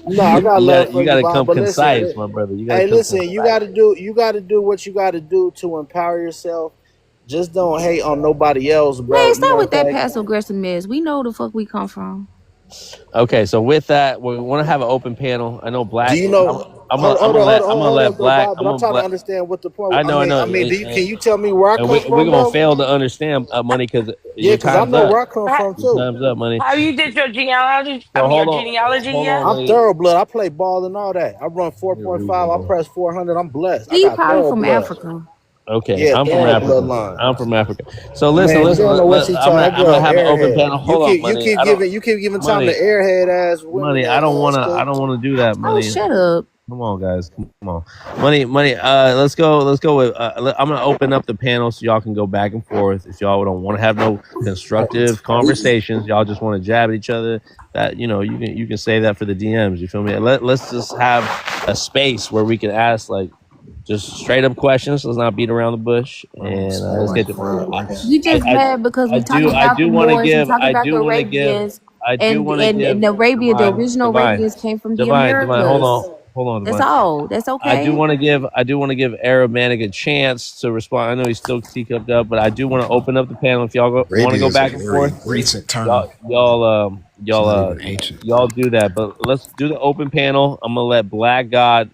No, I got love for You you, gotta Vaughn. come But listen, concise, my brother. You gotta hey, come listen, you concise. got to do what you got to do to empower yourself. Just don't hate on nobody else, bro. Man, You stop know with what I'm that saying? passive aggressive mess. We know the fuck we come from. Okay, so with that, we want to have an open panel. I know Do Black. you know? I'm gonna let Bro, Black. Bob. I'm But I'm gonna trying to Black. understand what the point. I know, I know, Can you tell me where I and come we're from, gonna though? fail to understand money because Yeah, your because I time's know up. where I come Ha- from Your too. time's up, money. Have you did your genealogy? I So mean, your hold on, genealogy hold yet? on, I'm lady. thoroughblood. I play ball and all that. I run You're 4.5. I reasonable. press 400. I'm blessed. I He got probably from thoroughblood. Africa. Okay, Yeah, I'm from thorough Africa. bloodline. I'm from Africa. So listen, Man, she listen. don't know what she talking. That I'm gonna girl have an open airhead. panel. Hold on, money. I don't You keep giving time to money, airhead ass women money. that I escape. don't wanna do that, Oh, money. shut up. Come on, guys. Come on, money. Let's go. Let's go with. I'm gonna open up the panel so y'all can go back and forth. If y'all don't want to have no constructive conversations, y'all just want to jab at each other. That you can say that for the DMs. You feel me? Let's just have a space where we can ask like just straight up questions. Let's not beat around the bush, and Smell let's like get to. fried rice. You just mad because we talking I about do the want to Moors, we give. talking about the Arabians, I do want to and give Arabia, the Divine, original Arabians came from the Divine. Americas. Hold on, That's Divine. all. That's okay. I do want to give Arab Manic a chance to respond. I know he's still teacupped up, but I do want to open up the panel. If y'all want to Arabia go is a back and very forth, recent term. It's y'all not even ancient. y'all do that. But let's do the open panel. I'm gonna let Black God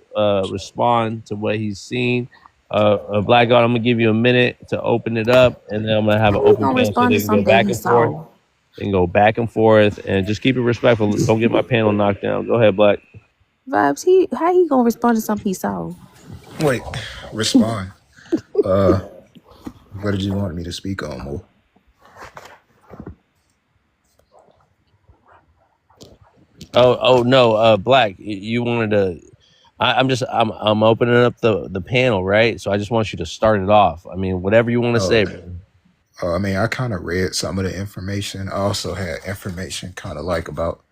respond to what he's seen. Black God, I'm gonna give you a minute to open it up, and then I'm gonna have How an he open gonna panel so respond they to can go something back he and forth. saw? They can go back and forth, and just keep it respectful. Don't get my panel knocked down. Go ahead, Black. Vibes, how he gonna respond to something he saw? Wait, respond. Uh, what did you want me to speak on, Mo? Oh no, Black. You wanted to. I'm opening up the panel, right? So I just want you to start it off. I mean, whatever you want to Oh, say, okay. bro. I mean, I kind of read some of the information. I also had information kind of like about,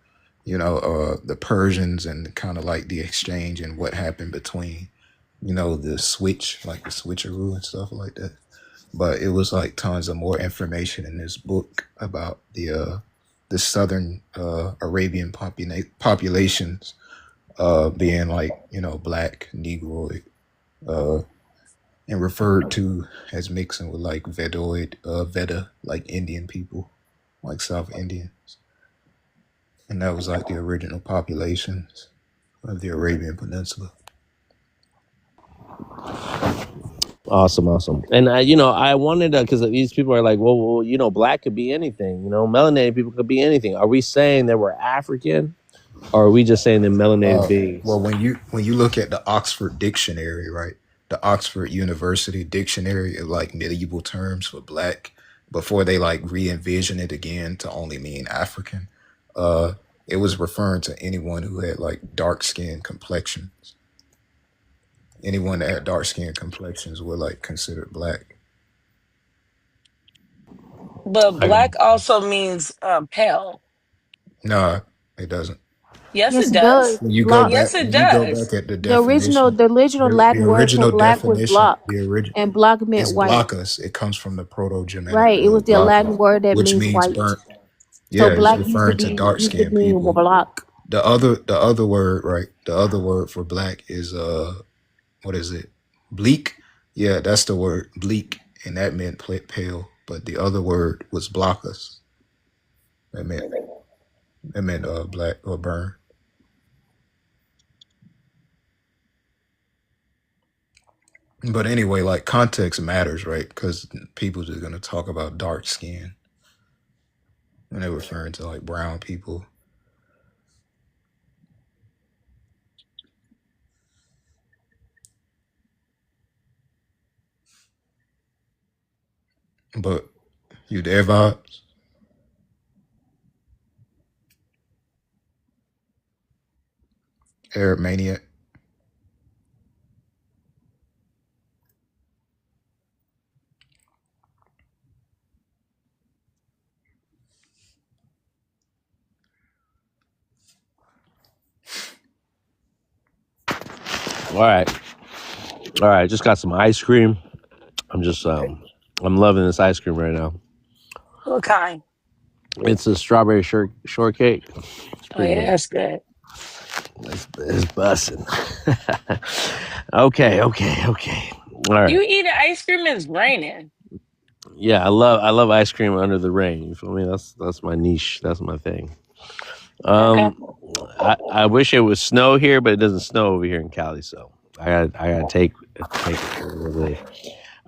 the Persians and kind of like the exchange and what happened between, the switch, like the switcheroo and stuff like that. But it was like tons of more information in this book about the southern Arabian populations being like black, Negroid, uh, and referred to as mixing with like Veda, like Indian people, like South Indians, and that was like the original populations of the Arabian Peninsula. Awesome. And I wanted to because these people are like, well, Black could be anything. Melanated people could be anything. Are we saying that we're African, or are we just saying that melanated beings? Well, when you look at the Oxford Dictionary, right? The Oxford University Dictionary is like medieval terms for black before they like re-envision it again to only mean African. Uh, it was referring to anyone who had like dark skin complexions. Anyone that had dark skin complexions were like considered black. But black also means pale. Nah, it doesn't. Yes, Yes, it it does. does. When you go Block. Yes, back, it when you go does. back at the The original, definition, the original the Latin word for original black was definition, block, the original and block meant is white. blockus. It comes from the Proto-Germanic Right. It was word the Latin blockus, word that which means means white. burnt. So Yeah, it's black used to referring to be dark-skinned people. block. The other word, right? The other word for black is what is it? Bleak. Yeah, that's the word bleak, and that meant pale. But the other word was blockus. That meant black or burn. But anyway, like context matters, right? Because people just gonna talk about dark skin when they're referring to like brown people. But you there, vibes? Arab Maniac. All right. All right. Just got some ice cream. I'm just I'm loving this ice cream right now. What kind? It's a strawberry shortcake. It's Oh pretty yeah, good. that's good. It's busting. Okay. All right. You eat ice cream, it's raining. Yeah, I love ice cream under the rain. You feel me? That's my niche. That's my thing. Okay. I wish it was snow here, but it doesn't snow over here in Cali, so I gotta take it for a little bit.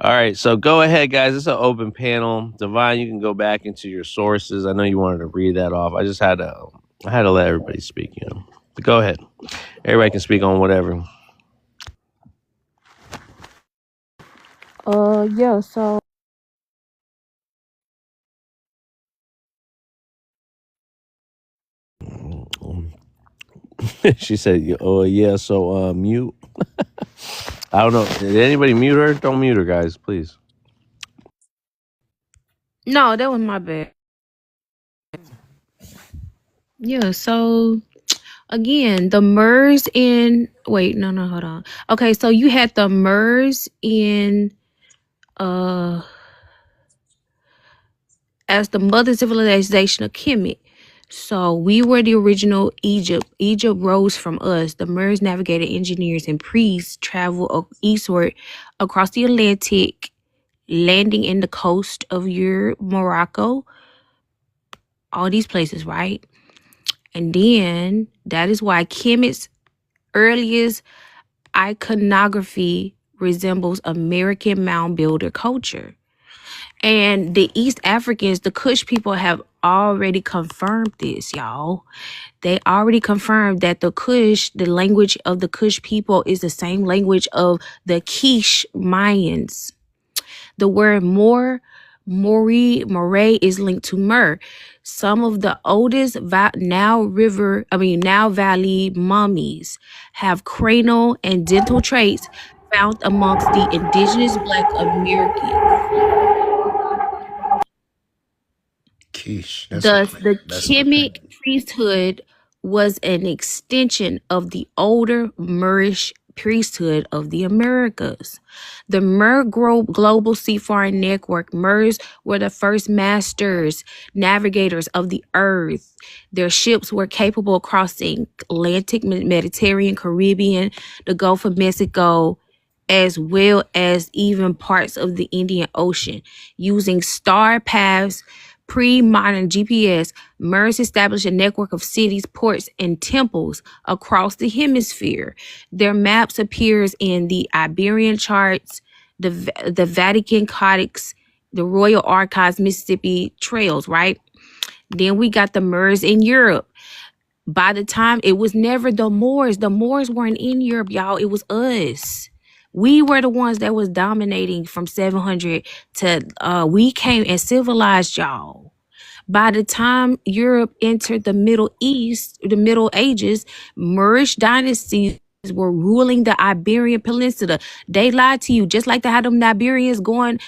All right, so go ahead, guys. It's an open panel. Divine, you can go back into your sources. I know you wanted to read that off. I just had to let everybody speak, you know. But go ahead. Everybody can speak on whatever. Yeah, so She said, "Oh yeah." So mute. I don't know. Did anybody mute her? Don't mute her, guys, please. no, that was my bad. Yeah, so again, the MERS in hold on. Okay, so you had the MERS in as the mother civilization of Kemet. So we were the original Egypt. Egypt rose from us. The MERS navigated engineers and priests traveled eastward across the Atlantic, landing in the coast of Europe, Morocco, all these places, right? And then that is why Kemet's earliest iconography resembles American mound builder culture. And the East Africans, the Kush people, have already confirmed this, y'all. They already confirmed that the Kush, the language of the Kush people, is the same language of the Quiche Mayans. The word Moray is linked to Myrrh. Some of the oldest Nile Valley mummies have cranial and dental traits found amongst the indigenous Black Americans. Quiche. Thus, the Kemet priesthood was an extension of the older Moorish priesthood of the Americas. The Mer Global Seafaring Network, MERS, were the first masters, navigators of the earth. Their ships were capable of crossing Atlantic, Mediterranean, Caribbean, the Gulf of Mexico, as well as even parts of the Indian Ocean, using star paths. Pre-modern GPS, MERS established a network of cities, ports, and temples across the hemisphere. Their maps appears in the Iberian charts, the Vatican Codex, the Royal Archives, Mississippi Trails, right? Then we got the MERS in Europe. By the time, it was never the Moors. The Moors weren't in Europe, y'all. It was us. We were the ones that was dominating from 700 to we came and civilized y'all. By the time Europe entered the Middle East, the Middle Ages, Moorish dynasties were ruling the Iberian Peninsula. They lied to you, just like they had them Nigerians going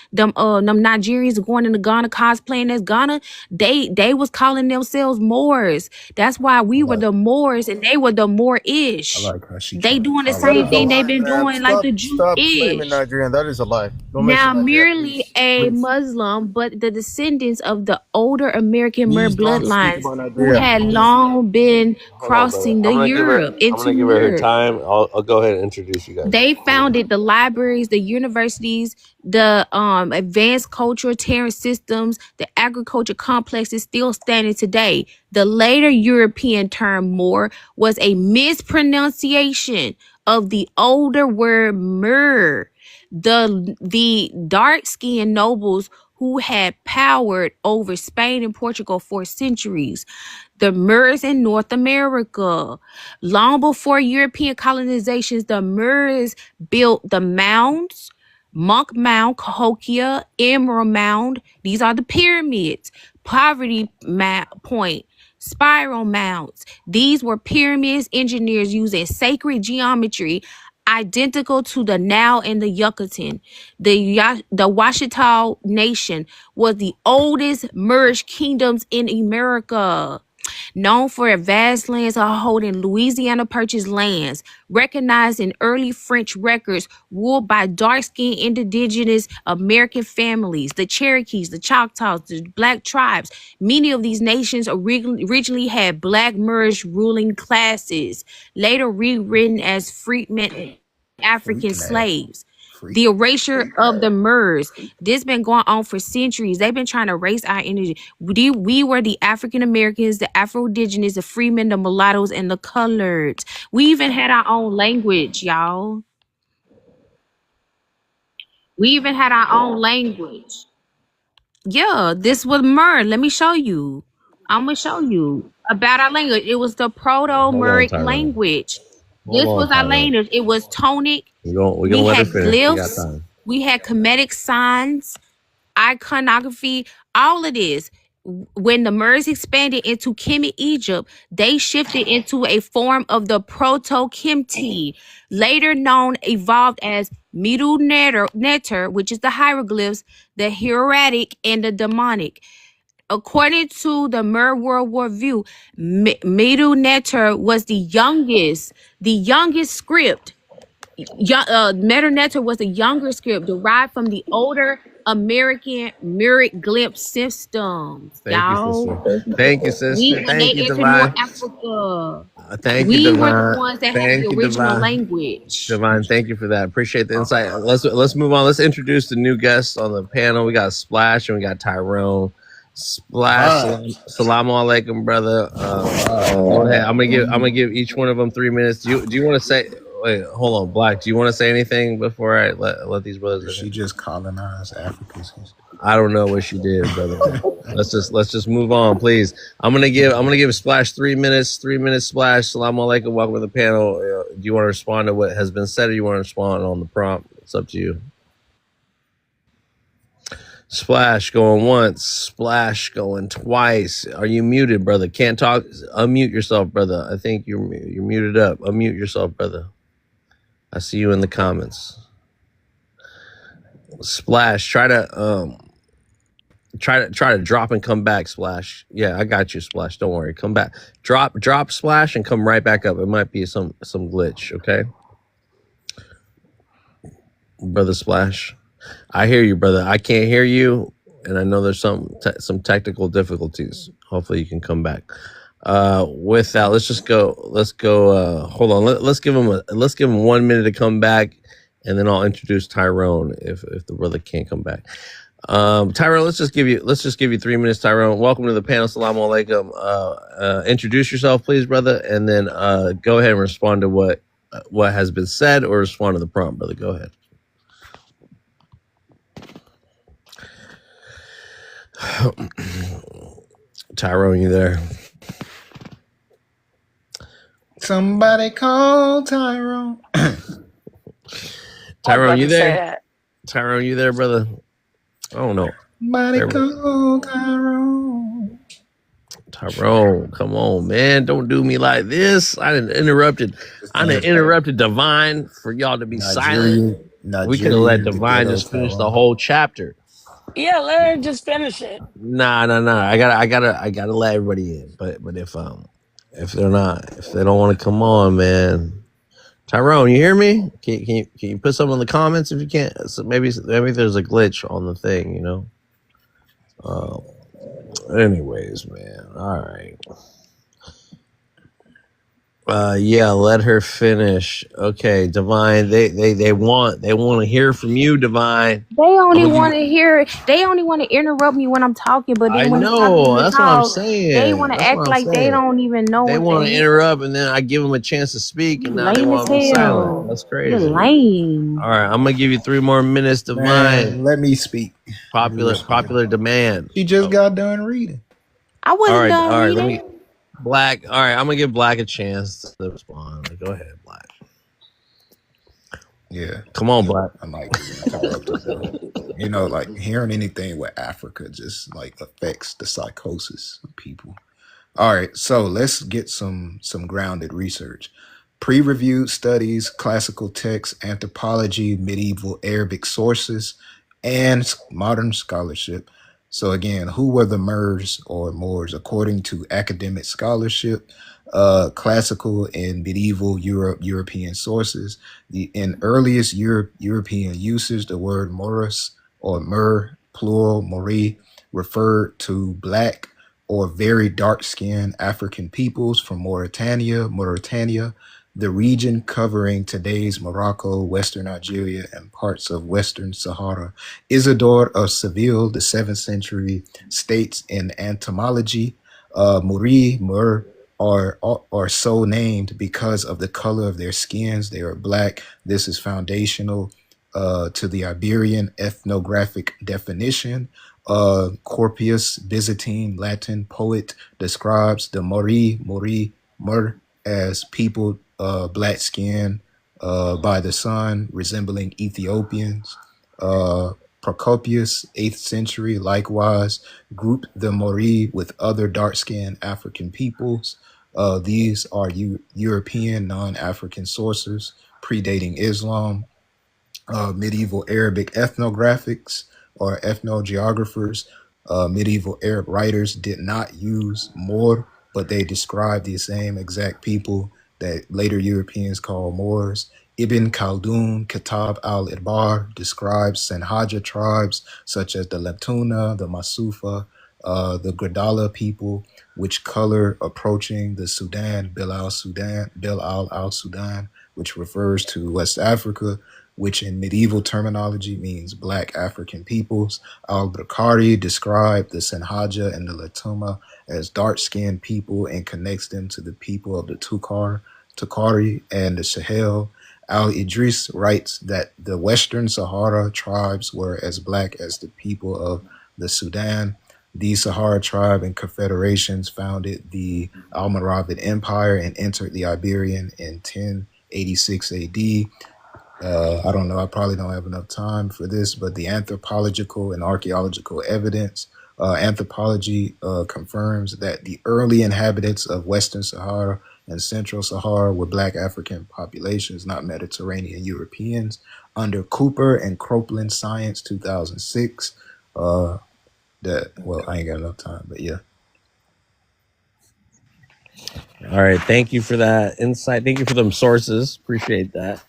in the Ghana cosplaying as Ghana. They was calling themselves Moors. That's why we were the Moors and they were the Moorish. I like how she They doing the That same is a thing they've lie, been man. doing like the Stop claiming Jewish. Nigerian. That is a lie. Don't Now, mention Nigeria, merely please. a Please. Muslim, but the descendants of the older American Mer Please don't speak bloodlines about who Nigeria. had long been Hold on, brother. crossing the I'm gonna give her. Europe I'm into gonna give her her Mer. time. I'll go ahead and introduce you guys. They founded the libraries, the universities, the advanced cultural terrace systems, the agriculture complexes still standing today. The later European term Moor was a mispronunciation of the older word Mer. The dark-skinned nobles who had powered over Spain and Portugal for centuries. The Moors in North America. Long before European colonizations, the Moors built the mounds, Monk Mound, Cahokia, Emerald Mound. These are the pyramids. Poverty Point, spiral mounds. These were pyramids engineers using sacred geometry identical to the Nile and the Yucatan. The Washita Nation was the oldest merged kingdoms in America, known for their vast lands of holding Louisiana Purchase lands, recognized in early French records ruled by dark-skinned indigenous American families, the Cherokees, the Choctaws, the Black tribes. Many of these nations originally had Black merged ruling classes, later rewritten as freedmen and African slaves. The erasure of the Murs. This been going on for centuries. They've been trying to erase our energy. We were the African Americans, the Afro-Indigenous, the freemen, the mulattoes, and the coloreds. We even had our own language, y'all. We even had our own language. Yeah, this was Mur. Let me show you. I'm gonna show you about our language. It was the Proto-Muric language. This was our language. It was tonic. We're gonna We let her had finish. We got glyphs. time. We had comedic signs, iconography, all of this. When the Murs expanded into Kemet, Egypt, they shifted into a form of the Proto-Khemti, later known, evolved as Middle Neter, which is the hieroglyphs, the hieratic, and the demonic. According to the Mer World War View, Middle Neter was the youngest script. Medu Neter was a younger script derived from the older American Muric glyph systems. Thank you, Y'all, sister. Thank you, sister. when they Thank you, entered Divine. North Africa, Thank you, we were the Divine. ones that had Thank the you, original Divine. language. Divine, thank you for that. Appreciate the insight. Let's move on. Let's introduce the new guests on the panel. We got Splash and we got Tyrone. Splash, salamu alaikum, brother. Go ahead. I'm gonna give each one of them 3 minutes. Do you want to say? Wait, hold on, Black. Do you want to say anything before I let these brothers? She just colonized Africa. I don't know what she did, brother. let's just move on, please. I'm gonna give Splash 3 minutes. 3 minutes, Splash. Salamu alaikum. Welcome to the panel. Do you want to respond to what has been said, or you want to respond on the prompt? It's up to you. Splash going once, Splash going twice. Are you muted, brother? Can't talk. Unmute yourself, brother. I think you're muted up. Unmute yourself, brother. I see you in the comments. Splash, try to drop and come back, Splash. Yeah, I got you, Splash. Don't worry. Come back. Drop Splash and come right back up. It might be some glitch, okay? Brother Splash. I hear you, brother. I can't hear you, and I know there's some technical difficulties. Hopefully you can come back. With that, let's go. Hold on. Let's give him 1 minute to come back, and then I'll introduce Tyrone if the brother can't come back. Tyrone, let's just give you 3 minutes. Tyrone, welcome to the panel. Assalamu alaikum. Introduce yourself, please, brother, and then go ahead and respond to what has been said, or respond to the prompt, brother. Go ahead. Tyrone, you there? Somebody call Tyrone. Tyrone, you there? Tyrone, you there, brother? I don't know. Somebody call Tyrone. Tyrone, come on, man. Don't do me like this. I done interrupted Divine for y'all to be silent. We could have let Divine just finish the whole chapter. Yeah, let her just finish it. Nah. I gotta let everybody in. But if they don't want to come on, man. Tyrone, you hear me? Can you put something in the comments if you can't? So maybe there's a glitch on the thing, you know. Anyways, man. All right. Yeah, let her finish. Okay, Divine. They want to hear from you, Divine. They only want to interrupt me when I'm talking, but then when that's what I'm saying. They want to act like they don't even know. They want to interrupt, and then I give them a chance to speak, and now they want to be silent. That's crazy. You're lame. All right, I'm gonna give you 3 more minutes, Divine. Man, let me speak. Popular demand. She just got done reading. I wasn't done all right. reading. Black. All right, I'm gonna give Black a chance to respond. Go ahead, Black. Yeah. Come on, Black. I like you know, like hearing anything with Africa just like affects the psychosis of people. All right, so let's get some grounded research. Pre-reviewed studies, classical texts, anthropology, medieval Arabic sources, and modern scholarship. So again, who were the Mers or Moors according to academic scholarship, classical and medieval European sources? In earliest European usage, the word Moros or Mer, plural Mori, referred to black or very dark-skinned African peoples from Mauritania, the region covering today's Morocco, Western Algeria, and parts of Western Sahara. Isidore of Seville, the 7th century, states in Entomology, Mur, are so named because of the color of their skins. They are black. This is foundational to the Iberian ethnographic definition. Corpus Byzantine Latin poet describes the Mur as people black skin by the sun, resembling Ethiopians. Procopius, 8th century, likewise grouped the Mori with other dark-skinned African peoples. These are European non-African sources predating Islam. Medieval Arabic ethnographics or ethnogeographers, medieval Arab writers did not use Moor, but they described the same exact people that later Europeans call Moors. Ibn Khaldun, Kitab al-Idbar, describes Sanhaja tribes such as the Leptuna, the Masufa, the Gradala people, which color approaching the Sudan, Bil al-Sudan, which refers to West Africa, which in medieval terminology means black African peoples. Al-Bukhari described the Sanhaja and the Latuma as dark-skinned people and connects them to the people of the Tukari and the Sahel. Al-Idris writes that the Western Sahara tribes were as black as the people of the Sudan. The Sahara tribe and confederations founded the Almoravid Empire and entered the Iberian in 1086 AD. I don't know, I probably don't have enough time for this, but the anthropological and archaeological evidence, anthropology confirms that the early inhabitants of Western Sahara and Central Sahara were black African populations, not Mediterranean Europeans. Under Cooper and Cropeland Science 2006, well, I ain't got enough time, but yeah. All right, thank you for that insight. Thank you for them sources. Appreciate that.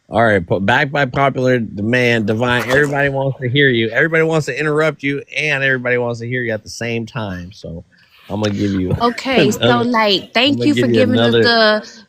All right, back by popular demand, Divine. Everybody wants to hear you. Everybody wants to interrupt you, and everybody wants to hear you at the same time. So I'm gonna give you. Okay, so like, thank you for giving us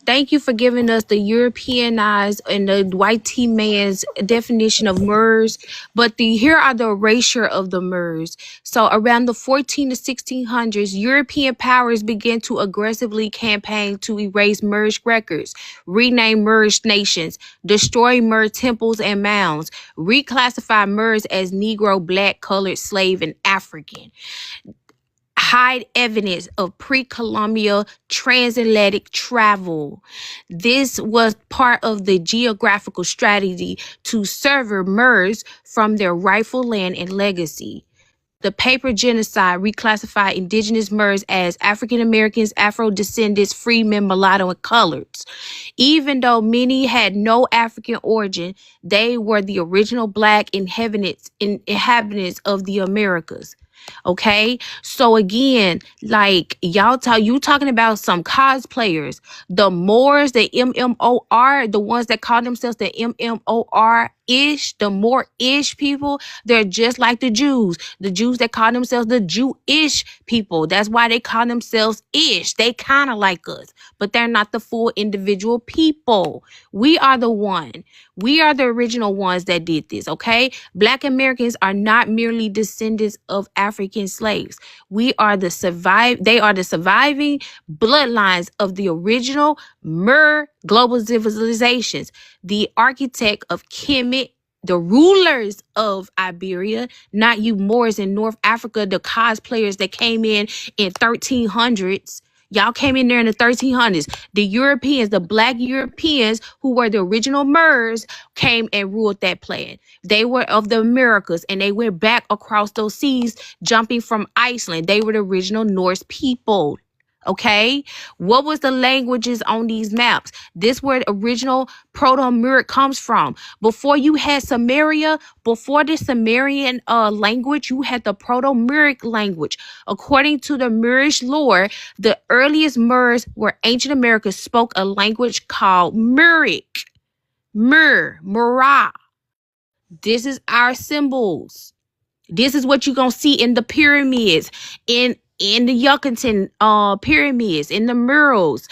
thank you for giving us the Europeanized and the white tea man's definition of Moors. But here are the erasure of the Moors. So around the 14 to 1600s, European powers began to aggressively campaign to erase Moorish records, rename Moorish nations, destroy Moor temples and mounds, reclassify Moors as Negro, black, colored, slave, and African, hide evidence of pre-colonial transatlantic travel. This was part of the geographical strategy to sever Moors from their rightful land and legacy. The paper genocide reclassified indigenous Moors as African Americans, Afro descendants, freemen, mulatto, and coloreds. Even though many had no African origin, they were the original black inhabitants of the Americas. Okay, so again, like you talking about some cosplayers, the Moors, the MMOR, the ones that call themselves the MMOR-ish, the Moor-ish people, they're just like the Jews that call themselves the Jewish people. That's why they call themselves ish. They kind of like us, but they're not the full individual people. We are the original ones that did this, okay? Black Americans are not merely descendants of African slaves. They are the surviving bloodlines of the original Mer global civilizations, the architect of Kemet, the rulers of Iberia, not you Moors in North Africa, the cosplayers that came in 1300s. Y'all came in there in the 1300s. The Europeans, the black Europeans who were the original Moors, came and ruled that planet. They were of the Americas, and they went back across those seas, jumping from Iceland. They were the original Norse people. Okay, what was the languages on these maps? This where the original Proto-Muric comes from. Before you had Samaria, before the Sumerian language, you had the Proto-Muric language. According to the Moorish lore, the earliest Moors were ancient Americans spoke a language called Muric. Murah. This is our symbols. This is what you're going to see in the pyramids, in the Yucatan pyramids, in the murals.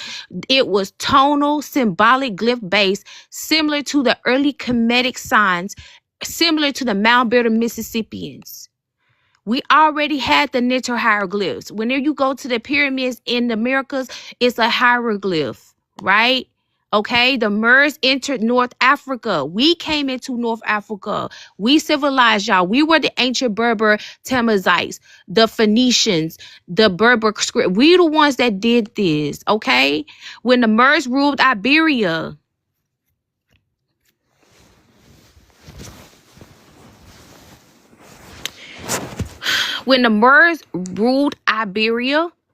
It was tonal, symbolic, glyph based, similar to the early Kemetic signs, similar to the mound builder Mississippians. We already had the Nitter hieroglyphs. Whenever you go to the pyramids in the Americas, it's a hieroglyph, right? Okay, the Moors entered North Africa. We came into North Africa. We civilized y'all. We were the ancient Berber Tamazites, the Phoenicians, the Berber script. We the ones that did this, okay? When the Moors ruled Iberia,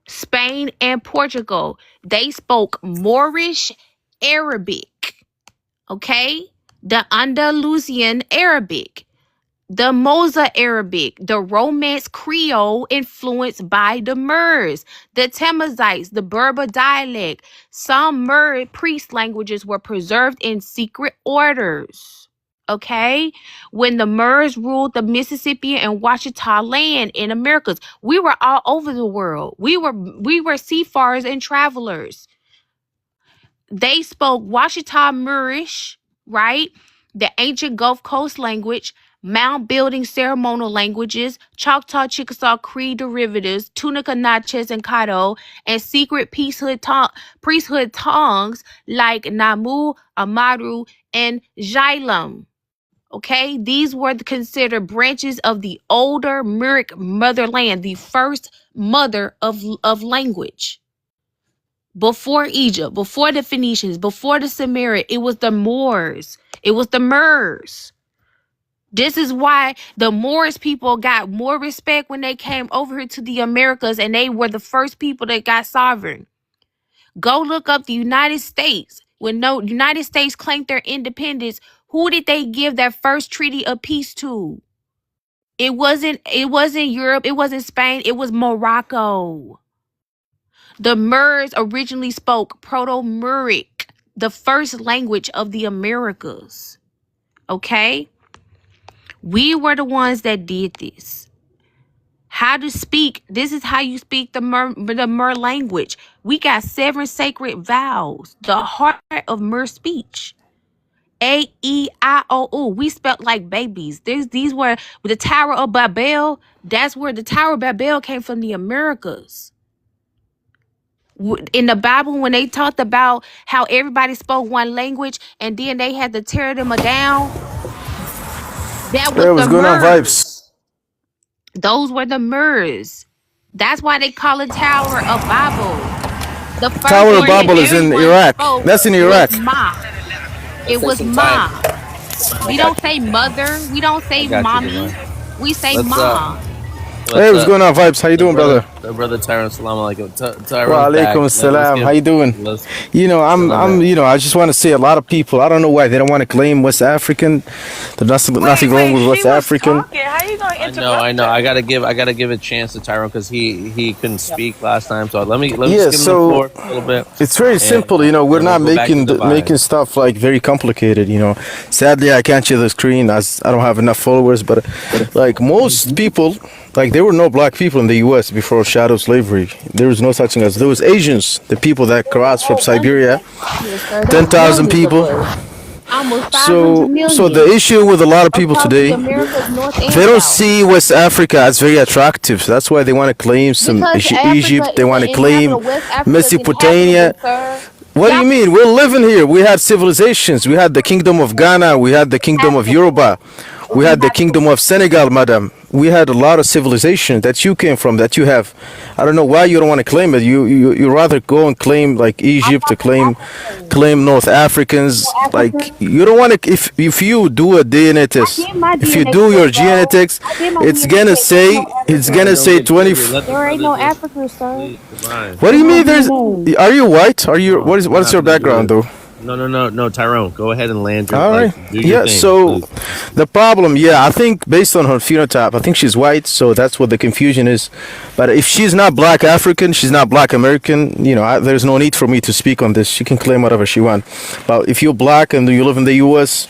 Spain, and Portugal, they spoke Moorish Arabic, okay? The Andalusian Arabic, the Mosa Arabic, the Romance Creole influenced by the Moors, the Tamazites, the Berber dialect. Some Moor priest languages were preserved in secret orders. Okay, when the Moors ruled the Mississippi and Ouachita land in Americas, we were all over the world. We were seafarers and travelers. They spoke Ouachita Moorish, right? The ancient Gulf Coast language, mound building ceremonial languages, Choctaw, Chickasaw, Cree derivatives, Tunica, Natchez, and Caddo, and secret priesthood tongues like Namu, Amaru, and Xylem. Okay, these were considered branches of the older Muric motherland, the first mother of language. Before Egypt, before the Phoenicians, before the Sumerians, it was the Moors. It was the Moors. This is why the Moorish people got more respect when they came over here to the Americas, and they were the first people that got sovereign. Go look up the United States. When the United States claimed their independence, who did they give that first treaty of peace to? It wasn't Europe, it wasn't Spain, it was Morocco. The Moors originally spoke Proto-Muric, the first language of the Americas. Okay? We were the ones that did this. How to speak. This is how you speak the Mer language. We got 7 sacred vowels. The heart of Mer speech. A-E-I-O-U. We spelt like babies. These were the Tower of Babel. That's where the Tower of Babel came from, the Americas. In the Bible, when they talked about how everybody spoke one language and then they had to tear them down, that was what's the going on, Moors. Vibes? Those were the Moors. That's why they call it Tower of Babel. The first Tower of word that Babel is in everyone Iraq. spoke That's in was Iraq. Ma. It was Ma. We don't say mother. We don't I say got you, mommy. Divine. We say Let's Ma. Hey, what's going on, Vibes? How you doing, brother? The brother Tyrone, salam alaikum. Tyrone's Wa back. alaikum salam. How you doing? Let's You know, I'm, you know, I just want to say a lot of people, I don't know why they don't want to claim West African. There's nothing wrong with West African. How you gonna interrupt? I know. I gotta give a chance to Tyrone because he couldn't speak last time. So let me Yeah, just give him the so floor a little bit. it's very and simple, you know, we're then not we'll go back to Divine. making stuff like very complicated, you know. Sadly, I can't share the screen as I don't have enough followers, but like most people, like there were no black people in the US before shadow slavery. There was no such thing as, there was Asians, the people that crossed from Siberia, 10,000 people. Almost 500 So million. the issue with a lot of people Across today, the Americas, North and they don't South. see West Africa as very attractive. That's why they want to claim some Because Egypt. Africa They is want to the claim inhabitant. West Africa is Mesopotamia. inhabited, sir. What do you Y'all mean? We're living here. We had civilizations. We had the kingdom of Ghana. We had the kingdom of Yoruba. We had the Kingdom of Senegal, madam. We had a lot of civilization that you came from, that you have. I don't know why you don't want to claim it. You rather go and claim like Egypt, to claim North Africans. Like you don't want to. If you do a DNA test, Did my if you DNA do your test, bro. genetics, I did my it's DNA gonna test. There ain't say no it's Divine, gonna Africans. don't say get 20. triggered. Let the There ain't brother no just Africans, sir. Divine. What do In you my mean? There's. DNA. Are you white? Are you? No, What we're is not your finna do background this. though? No, Tyrone. Go ahead and land your All right. do your Yeah. thing, So please. the problem, yeah, I think based on her phenotype, I think she's white. So that's what the confusion is. But if she's not Black African, she's not Black American. There's no need for me to speak on this. She can claim whatever she wants. But if you're Black and you live in the U.S.,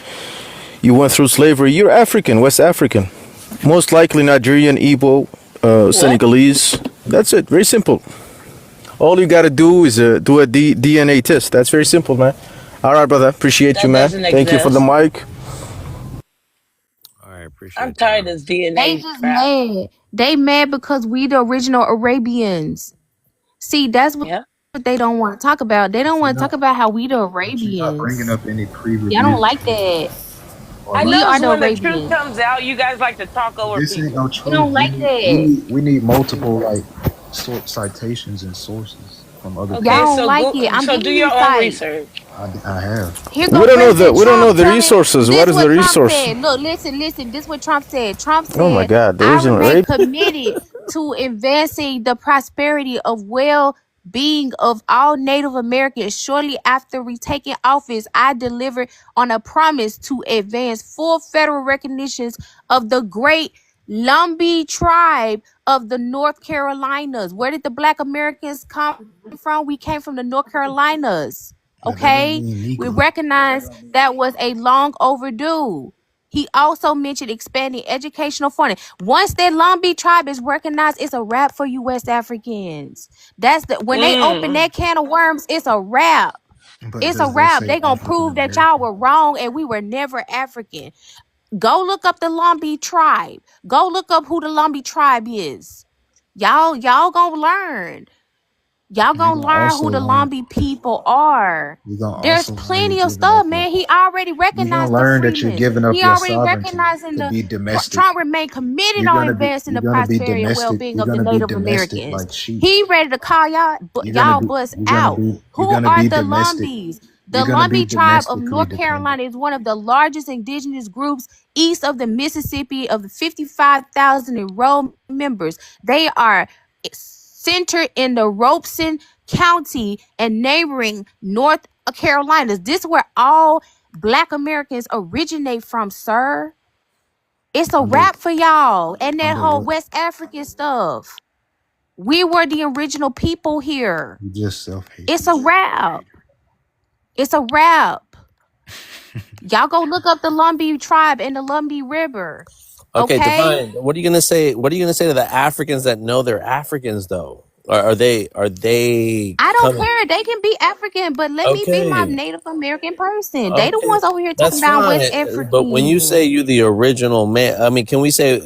you went through slavery, you're African, West African, most likely Nigerian, Igbo, What? Senegalese. That's it. Very simple. All you gotta do is do a DNA test. That's very simple, man. All right, brother. Appreciate you, That man. doesn't Thank you for the exist. mic. All right, I'm appreciate that. tired of this They DNA just crap. mad. They mad because we the original Arabians. See, that's what Yeah. they don't want to talk about. They don't But want to talk about how we the you're not bringing Arabians. up any Y'all don't pre-reviewed like that. or I We like. are notice the when the truth Arabians. comes out, you guys like to talk over This ain't no people. We truth. don't like that. We need multiple like citations and sources from other Okay, people. Y'all don't so like go it. I'm so giving do you your own sight. research. I have. Here We go don't know President Trump the telling resources. What this is the what Trump resource? said. Look, listen. This what Trump said. Trump Oh my said, God, the I original remain rape. committed to advancing the prosperity of well-being of all Native Americans. Shortly after retaking office, I delivered on a promise to advance full federal recognitions of the great Lumbee tribe of the North Carolinas. Where did the Black Americans come from? We came from the North Carolinas. But that don't Okay, mean we Negro. recognize that was a long overdue. He also mentioned expanding educational funding. Once that Long Beach tribe is recognized, it's a wrap for you West Africans. That's when they open Mm. that can of worms, it's a wrap. But It's a does that wrap. say They gonna African prove that y'all American? were wrong and we were never African. Go look up the Lumbee tribe. Go look up who the Lumbee tribe is. Y'all gonna learn. Y'all We're gonna gonna learn also who the learn. Lumbee people are. We're gonna There's also learn you're plenty of giving up stuff, your. man. He already We're gonna recognized the learn that you're freedmen. giving up He your already sovereignty recognizing to the be domestic. Trump remained committed on advancing You're the gonna be prosperity and domestic. well-being You're of the gonna be Native domestic Americans. like sheep. He ready to call y'all bus out. You're Who gonna are be the domestic. Lumbees? The You're gonna be Lumbee tribe of domestically North dependent. Carolina is one of the largest indigenous groups east of the Mississippi of the 55,000 enrolled members. They are centered in the Robeson County and neighboring North Carolinas. This is where all Black Americans originate from, sir. It's a Under wrap for y'all and that under whole what? West African stuff. We were the original people here. You just self hate. It's a wrap. It's a wrap. Y'all go look up the Lumbee tribe and the Lumbee River. Okay, Okay? Divine. What are you gonna say? What are you gonna say to the Africans that know they're Africans though? Are they I don't coming? care. They can be African, but let me be my Okay, Native American person. They the okay, ones over here talking that's about West fine. But when you say African. you the original man, I mean, can we say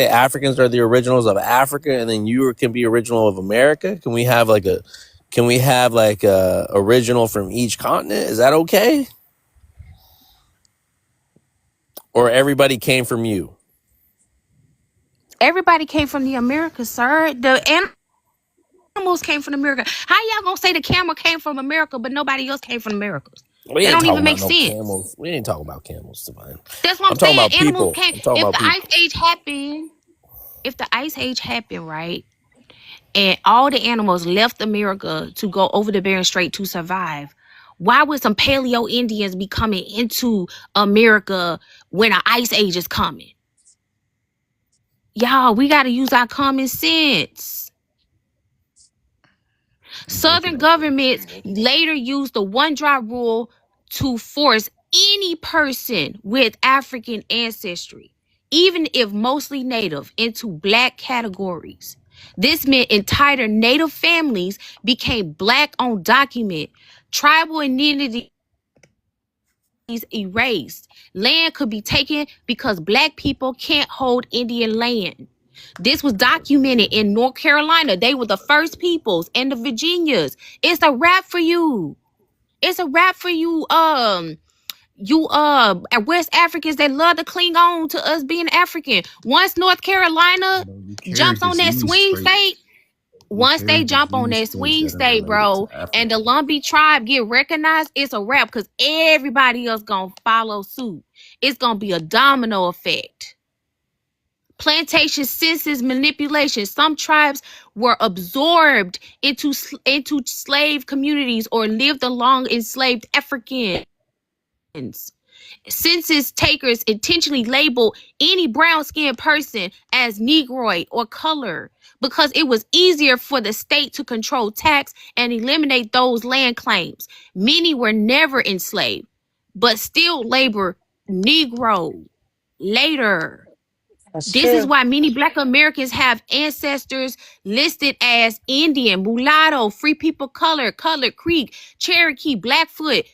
Africans are the originals of Africa, and then you can be original of America? Can we have like a original from each continent? Is that okay? Or everybody came from you? Everybody came from the Americas, sir. The animals came from America. How y'all gonna say the camel came from America, but nobody else came from America? We That ain't don't talking even about make no sense. camels. We ain't talking about camels, Divine. That's what I'm I'm talking saying. about Animals people. came. I'm talking If about the people. ice age happened, right, and all the animals left America to go over the Bering Strait to survive, why would some Paleo Indians be coming into America when an ice age is coming? Y'all, we gotta use our common sense. Southern governments later used the one-drop rule to force any person with African ancestry, even if mostly Native, into Black categories. This meant entire Native families became Black on document. Tribal identity erased. Land could be taken because Black people can't hold Indian land. This was documented in North Carolina. They were the first peoples and the Virginias. It's a wrap for you. It's a wrap for you, You West Africans, they love to cling on to us being African. Once North Carolina We carry jumps on that disease swing traits. state, We once carry they jump on disease that traits swing that are state, related bro, to and the Africa. Lumbee tribe get recognized, it's a wrap because everybody else gonna follow suit. It's gonna be a domino effect. Plantation census manipulation. Some tribes were absorbed into slave communities or lived along enslaved Africans. Census takers intentionally label any brown-skinned person as Negroid or color because it was easier for the state to control tax and eliminate those land claims. Many were never enslaved, but still labor Negro later. That's This is true. why many Black Americans have ancestors listed as Indian, mulatto, free people color, colored Creek, Cherokee, Blackfoot.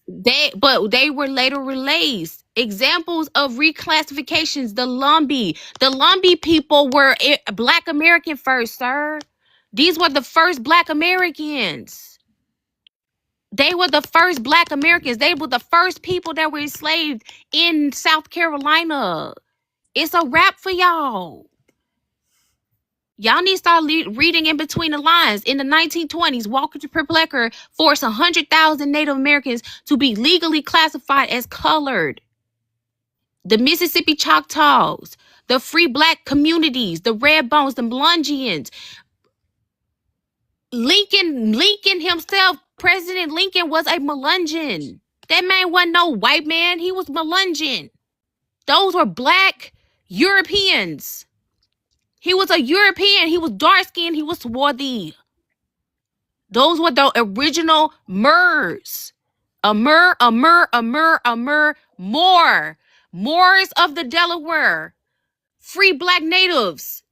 They were later released. Examples of reclassifications: the Lumbee. The Lumbee people were Black American first, sir. These were the first Black Americans. They were the first Black Americans. They were the first people that were enslaved in South Carolina. It's a wrap for y'all. Y'all need to start reading in between the lines. In the 1920s, Walker Plecker forced 100,000 Native Americans to be legally classified as colored. The Mississippi Choctaws, the free Black communities, the Red Bones, the Melungeons. Lincoln himself, President Lincoln, was a Melungeon. That man wasn't no white man. He was Melungeon. Those were Black Europeans. He was a European. He was dark-skinned. He was swarthy. Those were the original Moors. Moors of the Delaware. Free Black natives.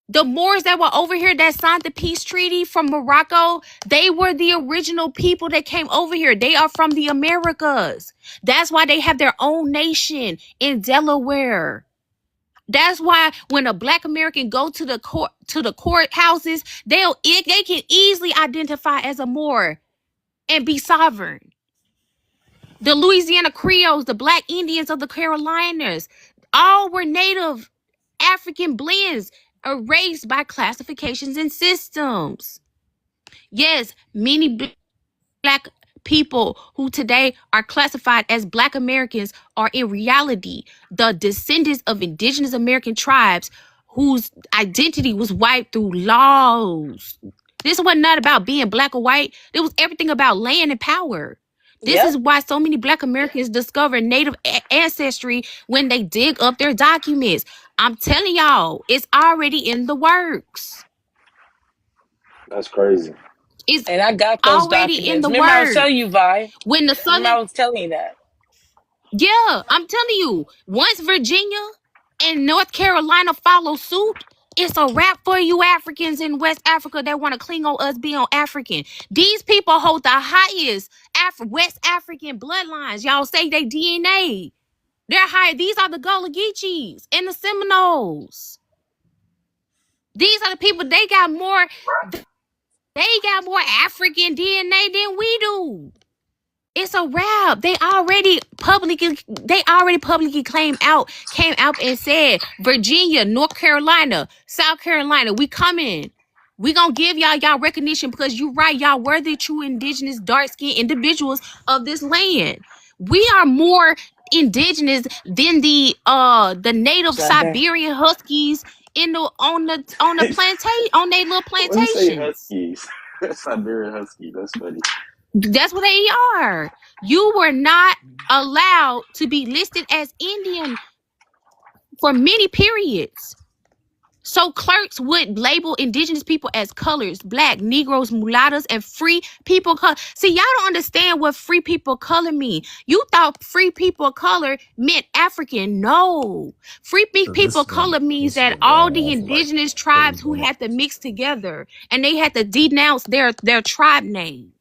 The Moors that were over here that signed the peace treaty from Morocco, they were the original people that came over here. They are from the Americas. That's why they have their own nation in Delaware. That's why when a Black American go to the courthouses, they can easily identify as a Moor and be sovereign. The Louisiana Creoles, the Black Indians of the Carolinas, all were Native African blends erased by classifications and systems. Yes, many Black people who today are classified as Black Americans are in reality the descendants of indigenous American tribes whose identity was wiped through laws. This was not about being Black or white. It was everything about land and power. This Yep. is why so many Black Americans discover Native ancestry when they dig up their documents. I'm telling y'all, it's already in the works. That's crazy. It's And I got those already in documents. the Remember I was works. telling you, Vi. When the Remember I Southern, was telling you that. yeah, I'm telling you, once Virginia and North Carolina follow suit, it's a wrap for you Africans in West Africa that want to cling on us being African. These people hold the highest West African bloodlines. Y'all say they DNA. They're high. These are the Gullah Geechees and the Seminoles. These are the people, they got more African DNA than we do. It's a wrap. They already publicly came out and said, Virginia, North Carolina, South Carolina, we coming. We gonna give y'all recognition because you right, y'all were the true indigenous dark-skinned individuals of this land. We are more indigenous than the native Siberian Huskies on the plantation, on their little When you say plantations. Huskies, Siberian Husky, that's funny. That's what they are. You were not allowed to be listed as Indian for many periods. So clerks would label indigenous people as colors, Black, Negroes, mulattoes, and free people color. See, y'all don't understand what free people color mean. You thought free people color meant African. No. Free So people color means that all the indigenous tribes who had to mix together and they had to denounce their tribe name.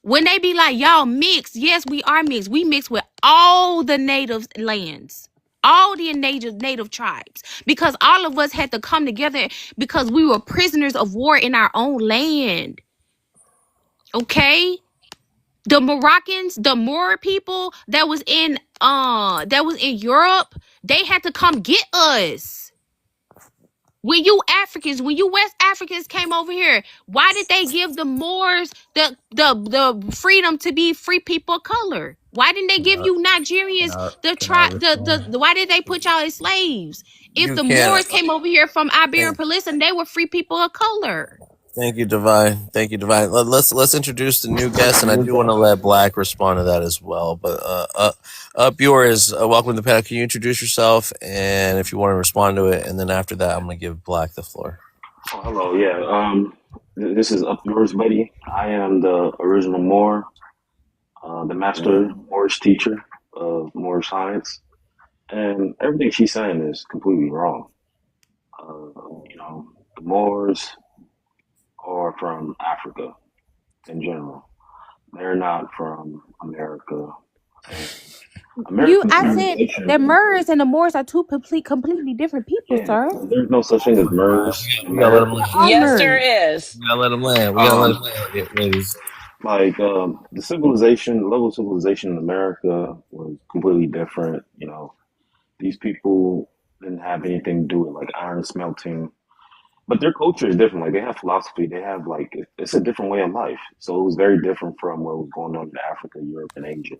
When they be like, y'all mixed, yes, we are mixed. We mix with all the native lands, all the native tribes, because all of us had to come together because we were prisoners of war in our own land. Okay? The Moroccans, the Moor people that was in Europe, they had to come get us. When you West Africans came over here, why did they give the Moors the freedom to be free people of color? Why didn't they give you Nigerians why did they put y'all as slaves? If You the can't. Moors came over here from Iberian Thank, Peninsula, they were free people of color. thank you, Divine. Thank you, Divine. Let's introduce the new guest, and I do want to let Black respond to that as well. But up yours, welcome to the panel. Can you introduce yourself, and if you want to respond to it, and then after that, I'm gonna give Black the floor. Oh, hello, yeah. This is Up Yours, buddy. I am the original Moor, the master Moorish teacher of Moorish science, and everything she's saying is completely wrong. The Moors are from Africa in general. They're not from America. American I said civilization. the Moors and the Moors are two completely different people, sir. There's no such thing as MERS in We gotta let him America. land. Yes, there is. We gotta let him land. We gotta let him land, ladies. Like the level of civilization in America was completely different. These people didn't have anything to do with like iron smelting, but their culture is different. Like they have philosophy, they have it's a different way of life. So it was very different from what was going on in Africa, Europe, and Asia.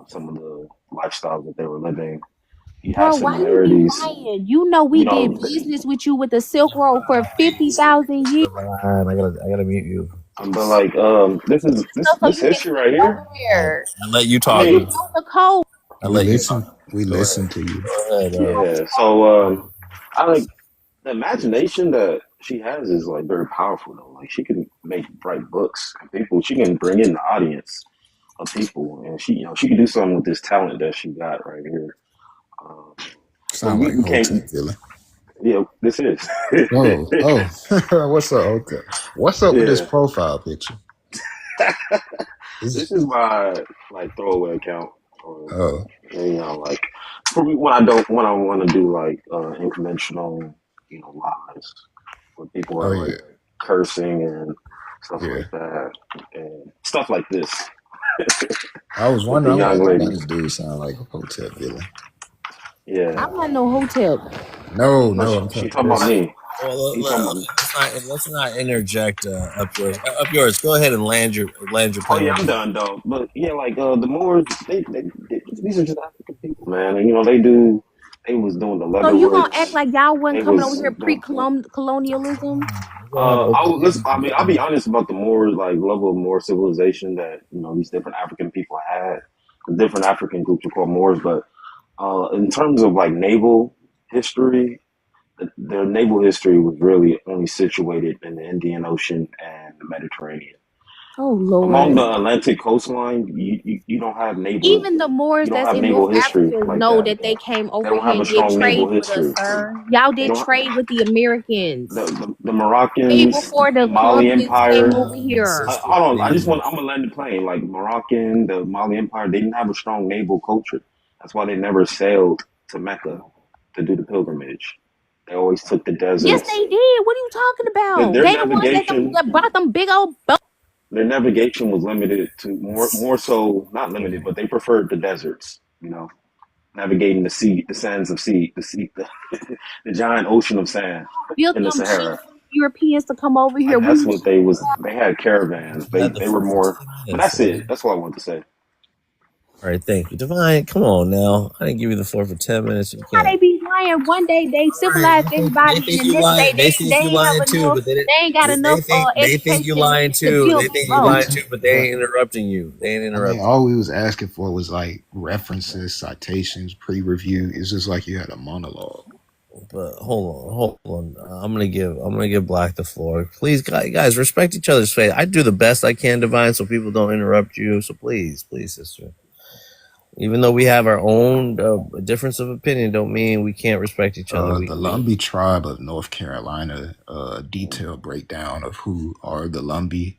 Some of the lifestyles that they were living. You have Bro, why you be similarities. lying? You know we did business with you with the Silk Road for 50,000 years. I gotta mute you. But like this history right here. I let you talk. The code. We listen to you. Yeah. So I like the imagination that she has is like very powerful though. Like she can write books and people. She can bring in the audience of people, and she can do something with this talent that she got right here. Sound like Hotep feeling. Yeah, this is. What's up, Hotep? What's up with this profile picture? This is my throwaway account. For me, when I want to do unconventional, lies where people are cursing and stuff like that, and stuff like this. I was wondering, why this dude sound like a Hotep villain? Yeah, I'm not no Hotep. No, she talking about me. Well, let's not interject. Up yours. Go ahead and land your plane. Oh yeah, I'm done though. But yeah, the Moors, these are just African people, man. And they was doing the leather So you works. gonna act like y'all wasn't coming over here pre-colonialism? I'll be honest about the Moors, level of Moor civilization that these different African people had. The different African groups are called Moors, but in terms of naval history, their naval history was really only situated in the Indian Ocean and the Mediterranean. Oh Lord! Along the Atlantic coastline, you don't have naval. Even the Moors that's in North Africa know that they came over here and did trade with us, sir. Y'all did trade with the Americans. The Moroccans, way before the Mali Empire. came over here. Hold on, I'm gonna land the plane. Like Moroccan, the Mali Empire, they didn't have a strong naval culture. That's why they never sailed to Mecca to do the pilgrimage. They always took the deserts. Yes, they did. What are you talking about? Their They the ones that brought them big old boats. Their navigation was limited to more so not limited, but they preferred the deserts. Navigating the sea, the sands of sea, the giant ocean of sand in the Sahara. Europeans to come over here. And that's what they was. They had caravans. They were more. But that's it. That's what I wanted to say. All right, thank you, Divine. Come on now, I didn't give you the floor for 10 minutes. You How they be lying? One day they civilized everybody, and the next day they ain't have enough. They ain't got enough. They think you lying too. They think you lying too, but they ain't interrupting you. They ain't interrupting. All we was asking for was references, citations, pre-review. It's just like you had a monologue. But hold on. I'm gonna give Black the floor. Please, guys, respect each other's faith. I do the best I can, Divine, so people don't interrupt you. So please, sister. Even though we have our own difference of opinion, don't mean we can't respect each other. The Lumbee tribe of North Carolina, detailed breakdown of who are the Lumbee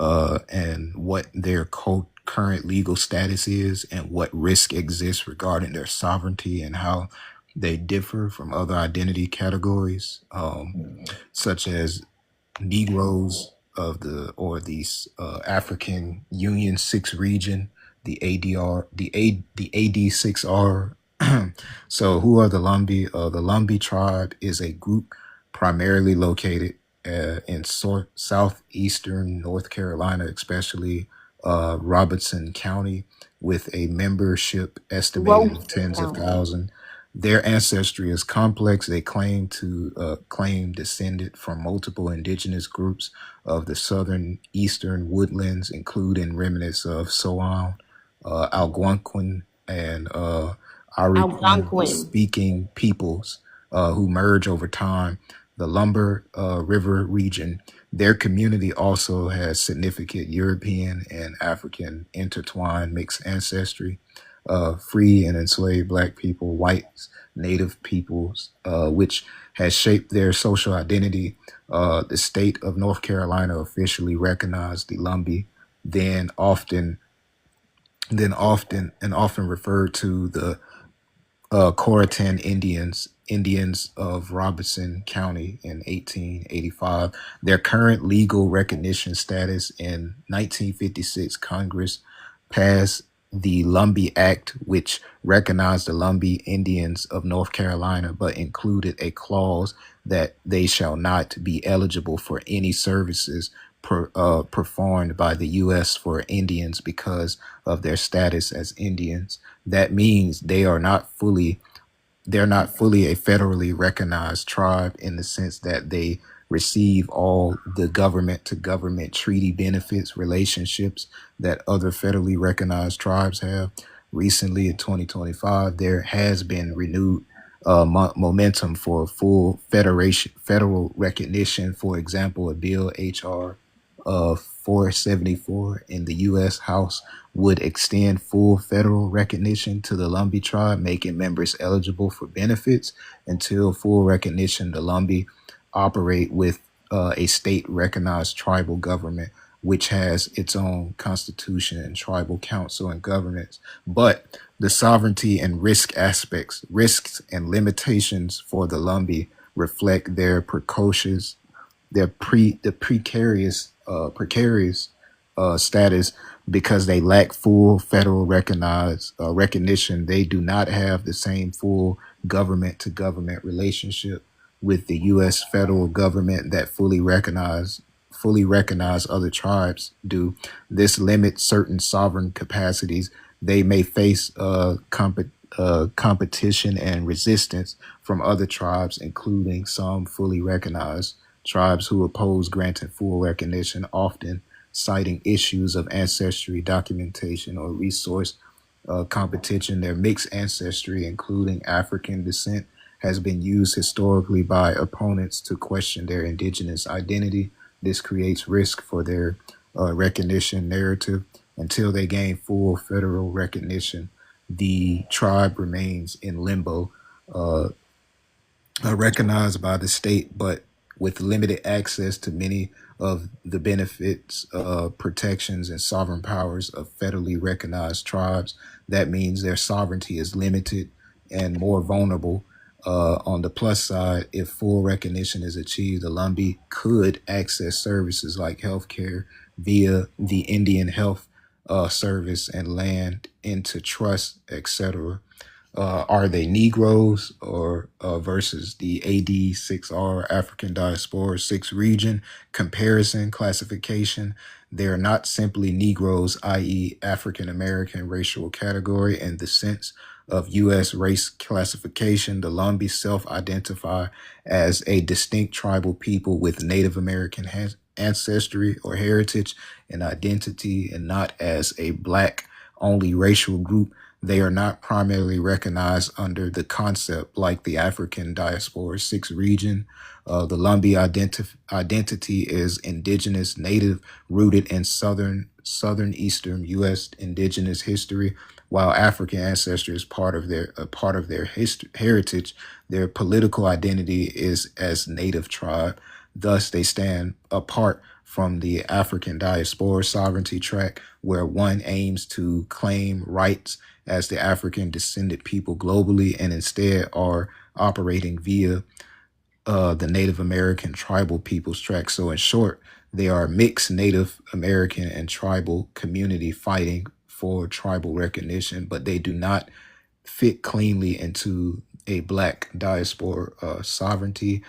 and what their current legal status is and what risk exists regarding their sovereignty and how they differ from other identity categories, such as Negroes, of the African Union 6 region, the the AD6R. So who are the Lumbee? The Lumbee tribe is a group primarily located in southeastern North Carolina, especially Robertson County, with a membership estimated of tens of thousands. Their ancestry is complex. They claim descended from multiple indigenous groups of the southern eastern woodlands, including remnants of Soan, Algonquin, and Iroquois-speaking peoples who merge over time. The Lumber River region, their community also has significant European and African intertwined mixed ancestry. Free and enslaved Black people, whites, Native peoples, which has shaped their social identity. The state of North Carolina officially recognized the Lumbee, then often referred to the Coritan Indians of Robertson County in 1885. Their current legal recognition status: in 1956, Congress passed the Lumbee Act, which recognized the Lumbee Indians of North Carolina, but included a clause that they shall not be eligible for any services performed by the U.S. for Indians because of their status as Indians. That means they're not fully a federally recognized tribe in the sense that they receive all the government to government treaty benefits relationships that other federally recognized tribes have. Recently, in 2025, there has been renewed momentum for full federal recognition. For example, a bill HR 474 in the U.S. House would extend full federal recognition to the Lumbee tribe, making members eligible for benefits. Until full recognition, the Lumbee operate with a state-recognized tribal government, which has its own constitution and tribal council and governance. But the sovereignty and risks and limitations for the Lumbee reflect their precarious status. Because they lack full federal recognition, they do not have the same full government to government relationship with the U.S. federal government that fully recognize other tribes do. This limits certain sovereign capacities. They may face competition and resistance from other tribes, including some fully recognized tribes who oppose granting full recognition, often citing issues of ancestry documentation or resource competition. Their mixed ancestry, including African descent, has been used historically by opponents to question their indigenous identity. This creates risk for their recognition narrative. Until they gain full federal recognition, the tribe remains in limbo, recognized by the state, but with limited access to many of the benefits, protections, and sovereign powers of federally recognized tribes. That means their sovereignty is limited and more vulnerable. On the plus side, if full recognition is achieved, the Lumbee could access services like healthcare via the Indian Health Service and land into trust, etc. Are they Negroes or versus the AD6R African Diaspora 6 region comparison classification? They're not simply Negroes, i.e. African American racial category in the sense of U.S. race classification. The Lumbee self-identify as a distinct tribal people with Native American ancestry or heritage and identity, and not as a Black-only racial group. They are not primarily recognized under the concept like the African Diaspora 6 region. The Lumbee identity is indigenous, native, rooted in southeastern U.S. indigenous history. While African ancestry is part of their heritage, their political identity is as native tribe. Thus, they stand apart from the African diaspora sovereignty track, where one aims to claim rights as the African descended people globally, and instead are operating via the Native American tribal peoples track. So in short, They are mixed Native American and tribal community fighting for tribal recognition, but they do not fit cleanly into a black diaspora sovereignty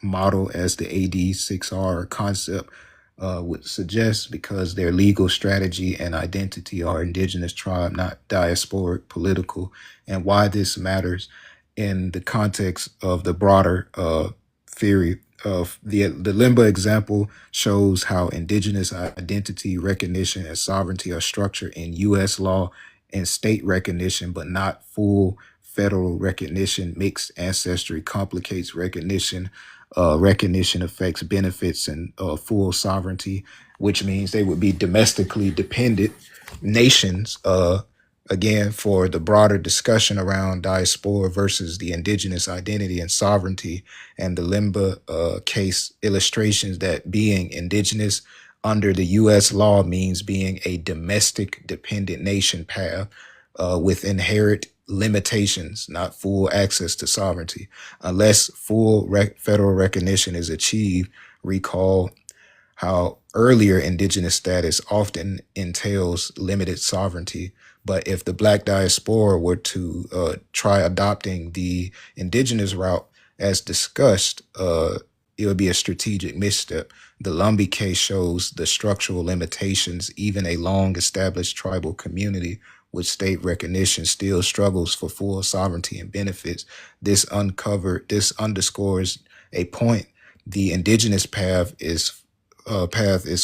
model as the AD6R concept would suggest, because their legal strategy and identity are indigenous tribe, not diasporic political. And why this matters in the context of the broader theory of the Limba example shows how indigenous identity, recognition, and sovereignty are structured in U.S. law and state recognition, but not full federal recognition. Mixed ancestry complicates recognition. Recognition affects benefits and full sovereignty, which means they would be domestically dependent nations. Again, for the broader discussion around diaspora versus the indigenous identity and sovereignty, and the Limba case illustrations that being indigenous under the U.S. law means being a domestic dependent nation path with inherent limitations, not full access to sovereignty. Unless full federal recognition is achieved, recall how earlier indigenous status often entails limited sovereignty. But if the Black diaspora were to try adopting the indigenous route as discussed, it would be a strategic misstep. The Lumbee case shows the structural limitations. Even a long established tribal community with state recognition still struggles for full sovereignty and benefits. This underscores a point. The indigenous path is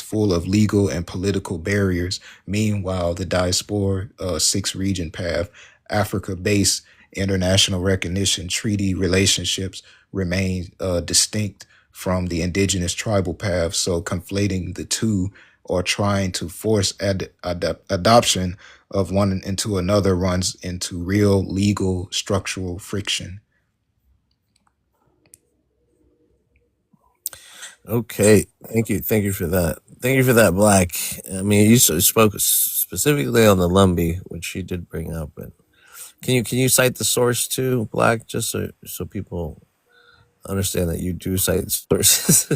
full of legal and political barriers. Meanwhile, the diaspora six region path, Africa-based international recognition treaty relationships remain distinct from the indigenous tribal path. So conflating the two or trying to force adoption of one into another runs into real legal structural friction. Okay, thank you for that. Thank you for that, Black. I mean, you spoke specifically on the Lumbee, which you did bring up, but can you cite the source too, Black, just so people understand that you do cite sources?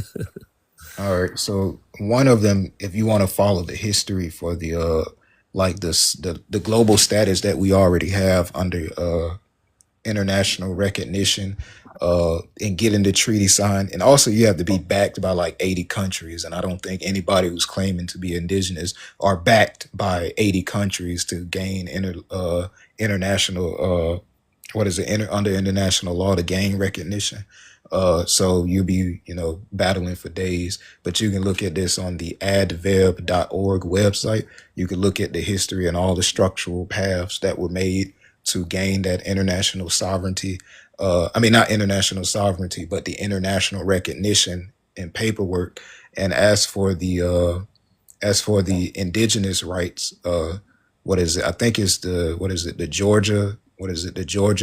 All right, so one of them, if you want to follow the history for the the global status that we already have under international recognition, and getting the treaty signed, and also you have to be backed by like 80 countries, and I don't think anybody who's claiming to be indigenous are backed by 80 countries to gain international under international law to gain recognition. So you'll be, battling for days, but you can look at this on the adverb.org website. You can look at the history and all the structural paths that were made to gain that international sovereignty. Not international sovereignty, but the international recognition and paperwork. And as for the indigenous rights, what is it? I think it's the Georgia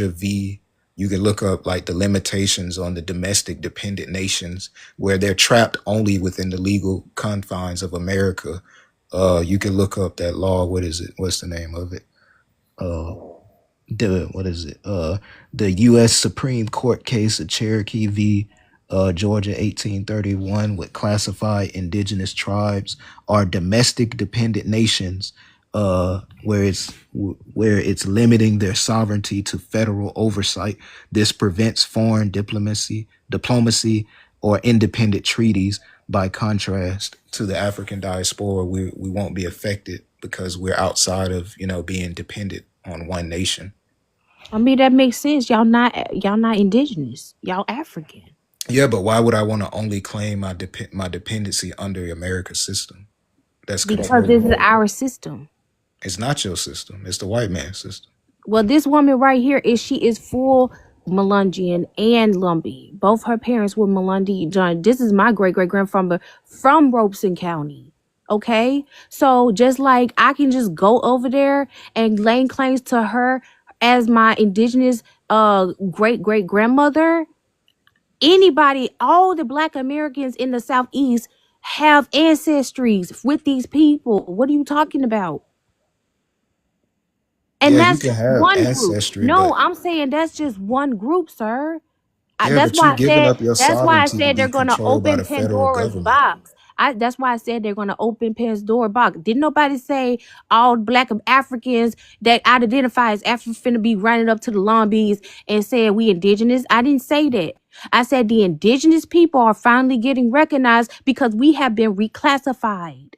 v. You can look up like the limitations on the domestic dependent nations where they're trapped only within the legal confines of America. You can look up that law. What is it? What's the name of it? The U.S. Supreme Court case of Cherokee v. Georgia 1831 would classify indigenous tribes are domestic dependent nations, where it's limiting their sovereignty to federal oversight. This prevents foreign diplomacy or independent treaties. By contrast to the African diaspora, we won't be affected because we're outside of being dependent on one nation. I mean, that makes sense. Y'all not indigenous. Y'all African. Yeah, but why would I want to only claim my dependency under America's system? That's Because control. this is our system. It's not your system. It's the white man's system. Well, this woman right here she is full Melungeon and Lumbee. Both her parents were Melundi John. This is my great-great-grandfather from Robeson County. Okay? So just like I can just go over there and lay claims to her as my indigenous great-great-grandmother, anybody, all the Black Americans in the Southeast have ancestries with these people. What are you talking about? And Yeah, you that's can have one group. ancestry, No, but I'm saying that's just one group, sir. yeah, That's but why you're I giving said up your that's why I sovereignty to said they're be gonna controlled by open the federal Pandora's government. box. That's why I said they're gonna open Pandora's box. Didn't nobody say all black Africans that I'd identify as African finna be running up to the lobbies and saying we indigenous? I didn't say that. I said the indigenous people are finally getting recognized because we have been reclassified.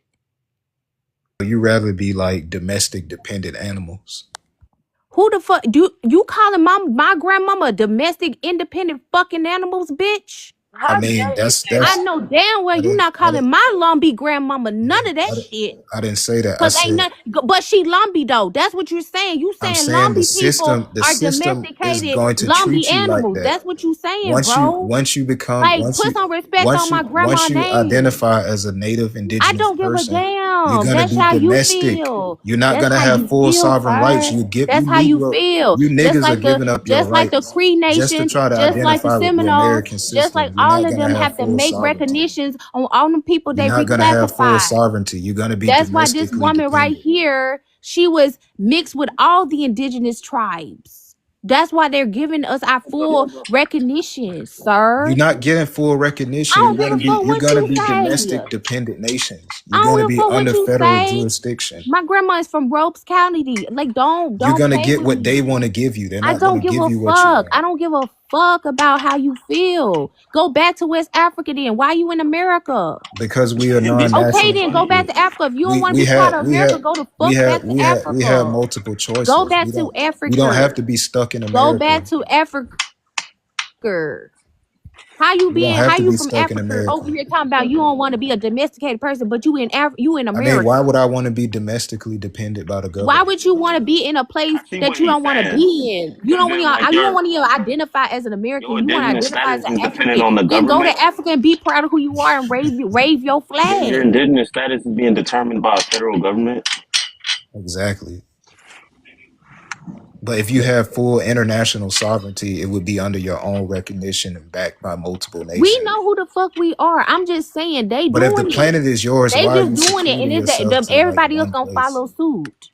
You rather be like domestic dependent animals. Who the fuck do you calling my grandmama domestic independent fucking animals, bitch? I How mean, dare you that's say that? I know damn well you not calling my Lumbee grandmama none of that shit. I didn't say that. I Cause ain't said nothing, but she Lumbee though. That's what you're saying. You I'm saying saying the Lumbee people system are is domesticated going to Lumbee treat you like animals. that. That's what you saying, bro. Once you become Like put some respect on my grandma's once you name. identify as a native I indigenous don't give a person, you're damn. gonna That's be how you domestic. feel. You're not That's gonna how have you full feel, sovereign rights. sir. You get That's you how you Negro, feel. you Just niggas are like giving up your the rights Cree just to Nation, try to just like the identify with the Seminoles, American just like system. You're all not of gonna them have have to full make sovereignty. recognitions on all them people You're they not gonna have full reclassified. sovereignty. You're gonna be That's why this domestically woman right dependent. here, she was mixed with all the indigenous tribes. That's why they're giving us our full recognition, sir. You're not getting full I recognition. don't give a fuck You're what gonna you be say. domestic dependent nations. I You're don't gonna give a be fuck what under you federal say. jurisdiction. My grandma is from Ropes County. Like, don't You're gonna play get with what they me. want to give you. They're I not gonna don't give give a you what you fuck. want. I don't give a fuck about how you feel. Go back to West Africa then. Why you in America? Because we are And these people Okay non-national then, go back people. to Africa. If you don't We want to we be part had of we America, had go the we fuck back had to we had we had Africa. multiple Go choices. back to We don't have Africa. to be stuck in Go America. back to Africa. How you We don't being? have How to you be from stuck in Africa over America. here talking about you don't want to be a domesticated person, but you in I mean, America? why would I want to be domestically dependent by the Why government? would you want to be in a place I see that what you he's don't want to saying. be in? You Because don't want then, like, to. You don't want to identify as an your American. You want to indigenous identify as status an is dependent African. on the Then go government. to Africa and be proud of who you are and wave your Your flag. indigenous status is being determined by a federal government. Exactly. But if you have full international sovereignty, it would be under your own recognition and backed by multiple We nations. know who the fuck we are. I'm just saying they But if the doing it. planet is yours, They why are just you doing it, and secluding it's yourself to like everybody else one gonna place? follow suit.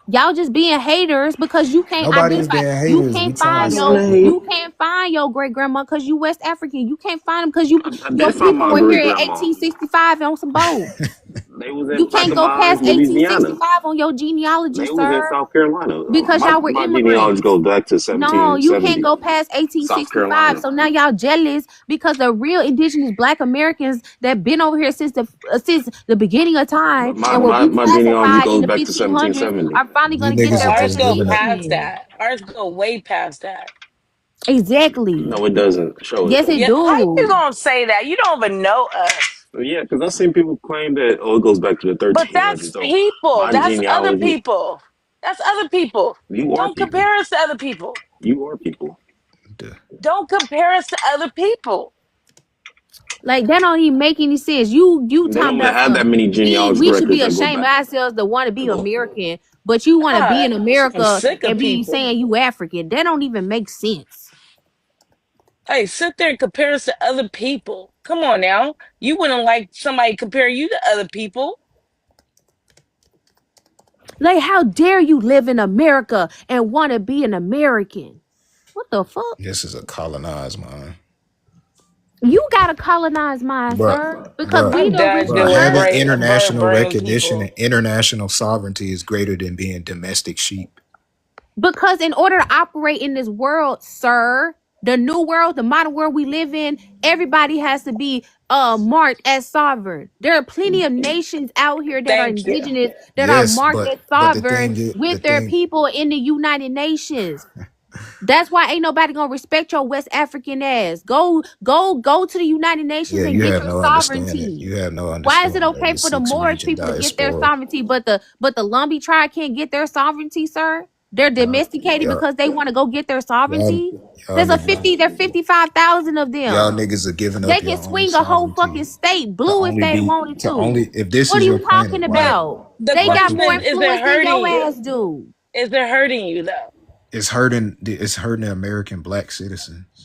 Y'all just being haters because you can't Nobody's identify. being You haters. We can't trying to find I'm not say a your. hate. You can't find your great grandma because you West African. You can't find them because I your did find people my were here great in grandma. 1865 on some boats. They was You in can't go past Plaquemines, Louisiana. 1865 on your genealogy, They was in sir, South Carolina. because y'all were My genealogy immigrants. goes back to No, you can't 1770, go past South 1865. Carolina. So now y'all jealous because the real indigenous Black Americans that been over here since the beginning of time But and were my genealogy reclassified in goes the back to 1500s 1770. are finally you going to get niggas their are Ours just go giving up. past recognition. that. Ours go way past that. Exactly. No, it doesn't. Show it. Yes, it Yeah, how you do. gonna say that? You don't even know us. Yeah, because I've seen people claim that, oh, it goes back to the But 1300s. that's So people. my That's other genealogy, people. That's other people. you are Don't people. compare us to other people. You are people. Don't compare us to other people. Like that don't even make any sense. You They talking don't even about have that some many genealogical we should records be that go ashamed back. of ourselves to want to be American, but you want to be God, in I'm America sick of and be people. saying you African. That don't even make sense. Hey, sit there and compare us to other people. Come on now. You wouldn't like somebody compare you to other people. Like, how dare you live in America and want to be an American? What the fuck? This is a colonized mind. You gotta colonize mine, But sir, because but we I'm the done but original dealing with having what? international brain recognition people. and international sovereignty is greater than being domestic sheep. Because in order to operate in this world, sir, the new world, the modern world we live in, everybody has to be marked as sovereign. There are plenty of nations out here that are Thank you. indigenous that are Yes, marked as but the sovereign thing is the with their thing people in the United Nations. That's why ain't nobody gonna respect your West African ass. Go to the United Nations yeah, and you get have your no understanding. sovereignty. You have no Why is it understanding of okay the for the 6 Moorish million people to get their diaspora. sovereignty, but the Lumbee tribe can't get their sovereignty, sir? They're domesticated Y'all, because they want to go get their y'all, sovereignty. y'all There's niggas, there 55,000 of y'all them. niggas are giving They up can your own swing a whole sovereignty fucking state to blue if only they be wanted to to. only if this What is are your you planet. talking Why? about? The They Why got question more is it influence than hurting your you? ass do. Is it hurting you though? it's hurting the American black citizens.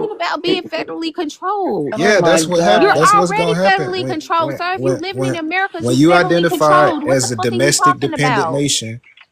talking about being federally controlled. Oh Yeah, my that's what happened. You're God. That's what's already gonna happen federally controlled, sir. If you living in America, when you you federally identify controlled. What the as a fuck are you domestic talking dependent about? nation,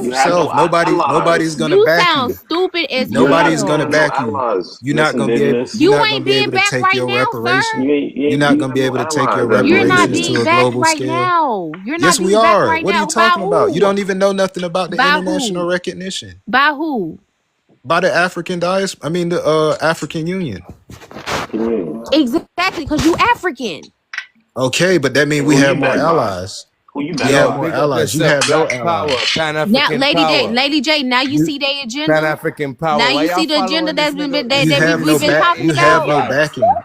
You have no yourself. Nobody's allies. gonna You back sound you. stupid as Nobody's You gonna have hell. no back you. allies. You're Miss not gonna be able. Indigenous. You're You not ain't gonna be being able to backed take right your now, reparation. sir. You're not You gonna have be no able to take your allies as a You're not reparations to being a indigenous. backed global right scale. now. You're not Yes, we being backed are. right What are you now. By talking about? You who? don't even know nothing about the By international who? recognition. By who? By the African diaspora. I mean the African Union. African Union. Exactly, because you African. Okay, but that means And we who have you more backed by? allies. Who you We backed have Yo, by? more big up allies. You yourself. have no Black Power, allies. Pan Now, African Power. Lady J, now you You see their Pan agenda. African Now Power. Why you y'all see the agenda following this that's been nigga? You This have nigga we've no been Sat back. talking You H have about. no H5. backing.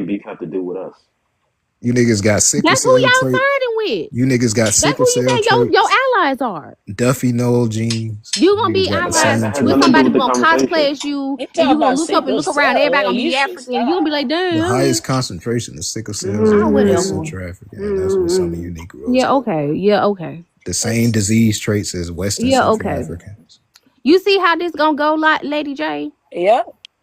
European beef have to do with us? You niggas got sickle That's who cell y'all trait. siding with. You niggas got That's sickle who you cell say your traits. allies are. Duffy Knoll genes. You gonna Niggas be got the That allies same has with nothing to traits. do somebody with who the gonna conversation. cosplay as you, He and you talking gonna about look up and sickle look around. cell. Everybody Well, gonna be you should African, and you gonna be like, stop. The damn. highest concentration of sickle cells Ah, in the US whatever. in trafficking, and that's what some of you Negroes Yeah, got. okay. Yeah, okay. The same disease traits as West and Yeah, Central okay. Africans. You see how this gonna go, Lady J? Yep.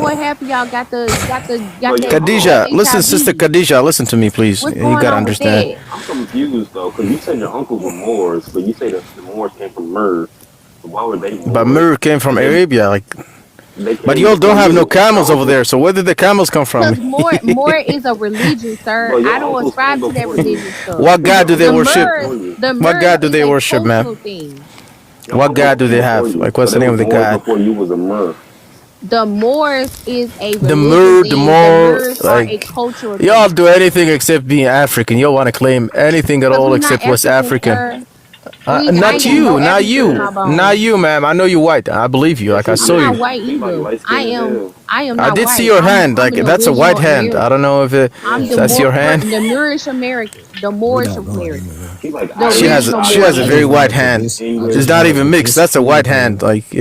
more half of y'all got But yo, that hold on. Khadijah, listen, Sister HIV. Khadijah, listen to me, please. What's You going gotta on with understand. that? I'm confused though, because you said your uncles were Moors, but you say that the Moors came from Mur. So why were they But Moors? Mur came from If Arabia, like. they But came y'all don't before have no you, your camels over uncles. there. So where did the camels come from? Because more is a religion, sir. But your I don't uncles came ascribe to that before you. religion stuff. What God Your do they The uncles came worship? Murs, before you. the What Murs God do is they a worship, man? cultural thing. Your What uncles God do came they before have? you. Like, So what's they the name was of the Moors God? before you was a Mur. The Moors is a The religion Mur, the thing. The more, Murs are a like, cultural y'all thing. do anything except being African. Y'all want to claim anything at Because all we're not except West African, African. sir. I ain't Not got no you, not African in you, my not bones. you, ma'am. I know you're white. I believe you. Yes, Like I he I'm saw not you. is. white Somebody either. light I skinned as am. hell. I am I not did see white. your I'm. hand. I'm Like an that's a white original hand. I American. don't know if I'm the that's your hand. the Moorish American, the We're Moorish not going American, anywhere. He like the Irish, She has a original I very just Moors. white wanted to hand. I It's just English. not wanted even to mixed. That's a white disprove hand. her Like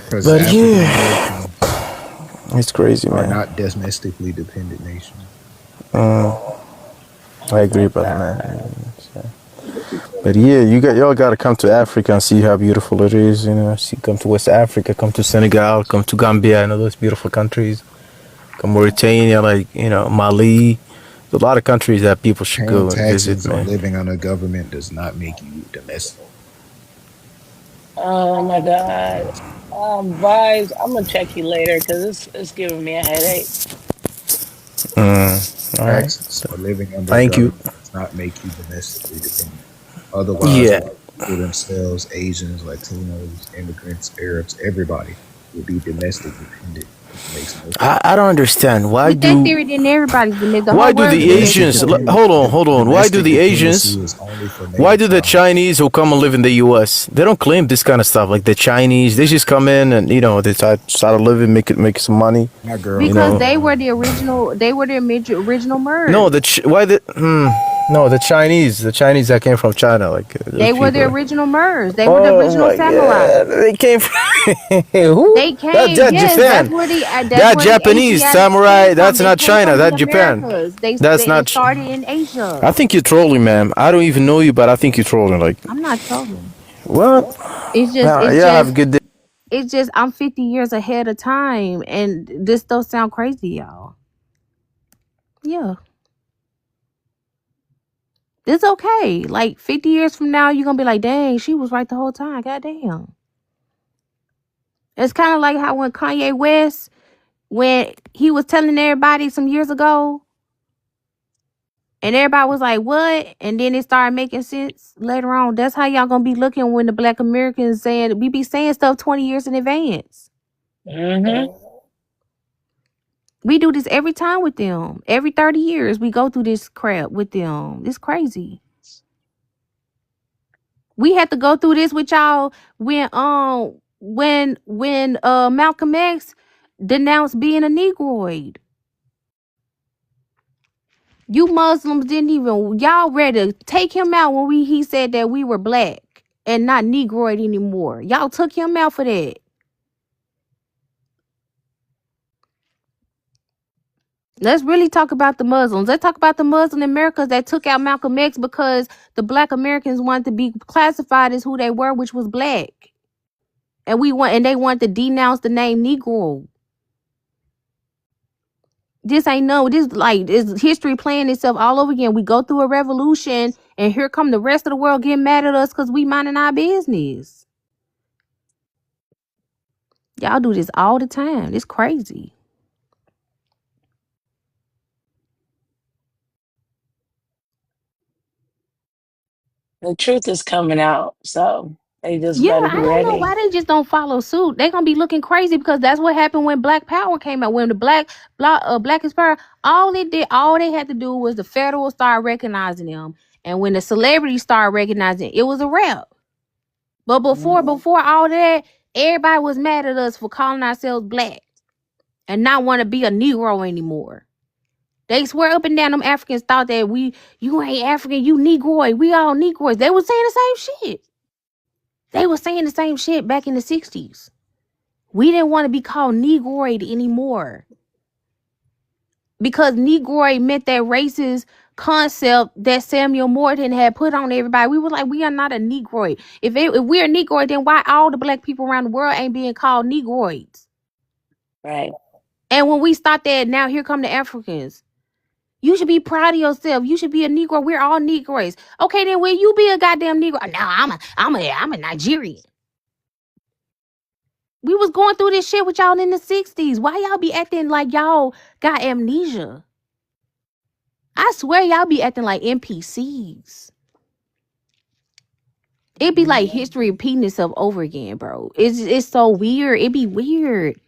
because But African yeah, Americans it's crazy, are man. not domestically dependent nations. Mm, I agree, brother, man. What you call But yeah, y'all got to come to Africa and see how beautiful it is. You know, come to West Africa, come to Senegal, come to Gambia. I know those beautiful countries. Come Mauritania, like Mali. There's a lot of countries that people should Paying go and visit, taxes or man. living under government does not make you domestic. Oh my God. Vibes, I'm gonna check you later because it's giving me a headache. All right. Taxes or living under Thank you. government does not make you domestically dependent. Otherwise, Yeah. white people themselves, Asians, Latinos, immigrants, Arabs, everybody will be domestic dependent, which makes no sense. I don't understand. With that theory, then everybody's the Why whole do world the is Domestic Asians domestic. dependent, hold on? Why do domestic the dependency Asians is only for why male do the child. Chinese who come and live in the US, they don't claim this kind of stuff? Like the Chinese, they just come in and they try to live and make some money. My girl, Because hold they on. were the original. They were the original No, Moors. the Chinese that came from China, like those They were the people. original Moors. They were the Oh original my samurai. God, they came from who? They came. That's Yes, Japan. that's That where the Japanese Asiatics came samurai. from. That's They not came China. from the That's Japan. Americas. That's It not. started in Asia. I think you're trolling, ma'am. I don't even know you, but I think you're trolling. Like, I'm not trolling. what? Yeah, have a good day. It's just I'm 50 years ahead of time, and this don't sound crazy, y'all. Yeah, it's okay. Like 50 years from now, you're gonna be like, dang, she was right the whole time. Goddamn. It's kind of like how when Kanye West, when he was telling everybody some years ago, and everybody was like, what? And then it started making sense later on. That's how y'all gonna be looking when the Black Americans saying we be saying stuff 20 years in advance. Mm-hmm. We do this every time with them. Every 30 years, we go through this crap with them. It's crazy. We had to go through this with y'all when Malcolm X denounced being a Negroid. You Muslims didn't even y'all ready to take him out when he said that we were black and not Negroid anymore. Y'all took him out for that. Let's really talk about the Muslims. Let's talk about the Muslim Americans that took out Malcolm X because the Black Americans wanted to be classified as who they were, which was black. And they wanted to denounce the name Negro. This is history playing itself all over again. We go through a revolution and here come the rest of the world getting mad at us because we minding our business. Y'all do this all the time. It's crazy. The truth is coming out, so they just Yeah, better I be don't know ready. why they just don't follow suit. They're gonna be looking crazy because that's what happened when Black Power came out. When the Black is Power, all they had to do was the federal start recognizing them. And when the celebrities start recognizing it was a rap. But before all that, everybody was mad at us for calling ourselves black and not want to be a Negro anymore. They swear up and down them Africans thought that you ain't African, you Negroid. We all Negroids. They were saying the same shit. They were saying the same shit back in the 60s. We didn't want to be called Negroid anymore. Because Negroid meant that racist concept that Samuel Morton had put on everybody. We were like, we are not a Negroid. If we're a Negroid, then why all the black people around the world ain't being called Negroids? Right. And when we stopped that, now here come the Africans. You should be proud of yourself. You should be a Negro. We're all Negroids. Okay, then will you be a goddamn Negro? No, I'm a Nigerian. We was going through this shit with y'all in the 60s. Why y'all be acting like y'all got amnesia? I swear y'all be acting like NPCs. It be like history repeating itself over again, bro. It's so weird. It be weird.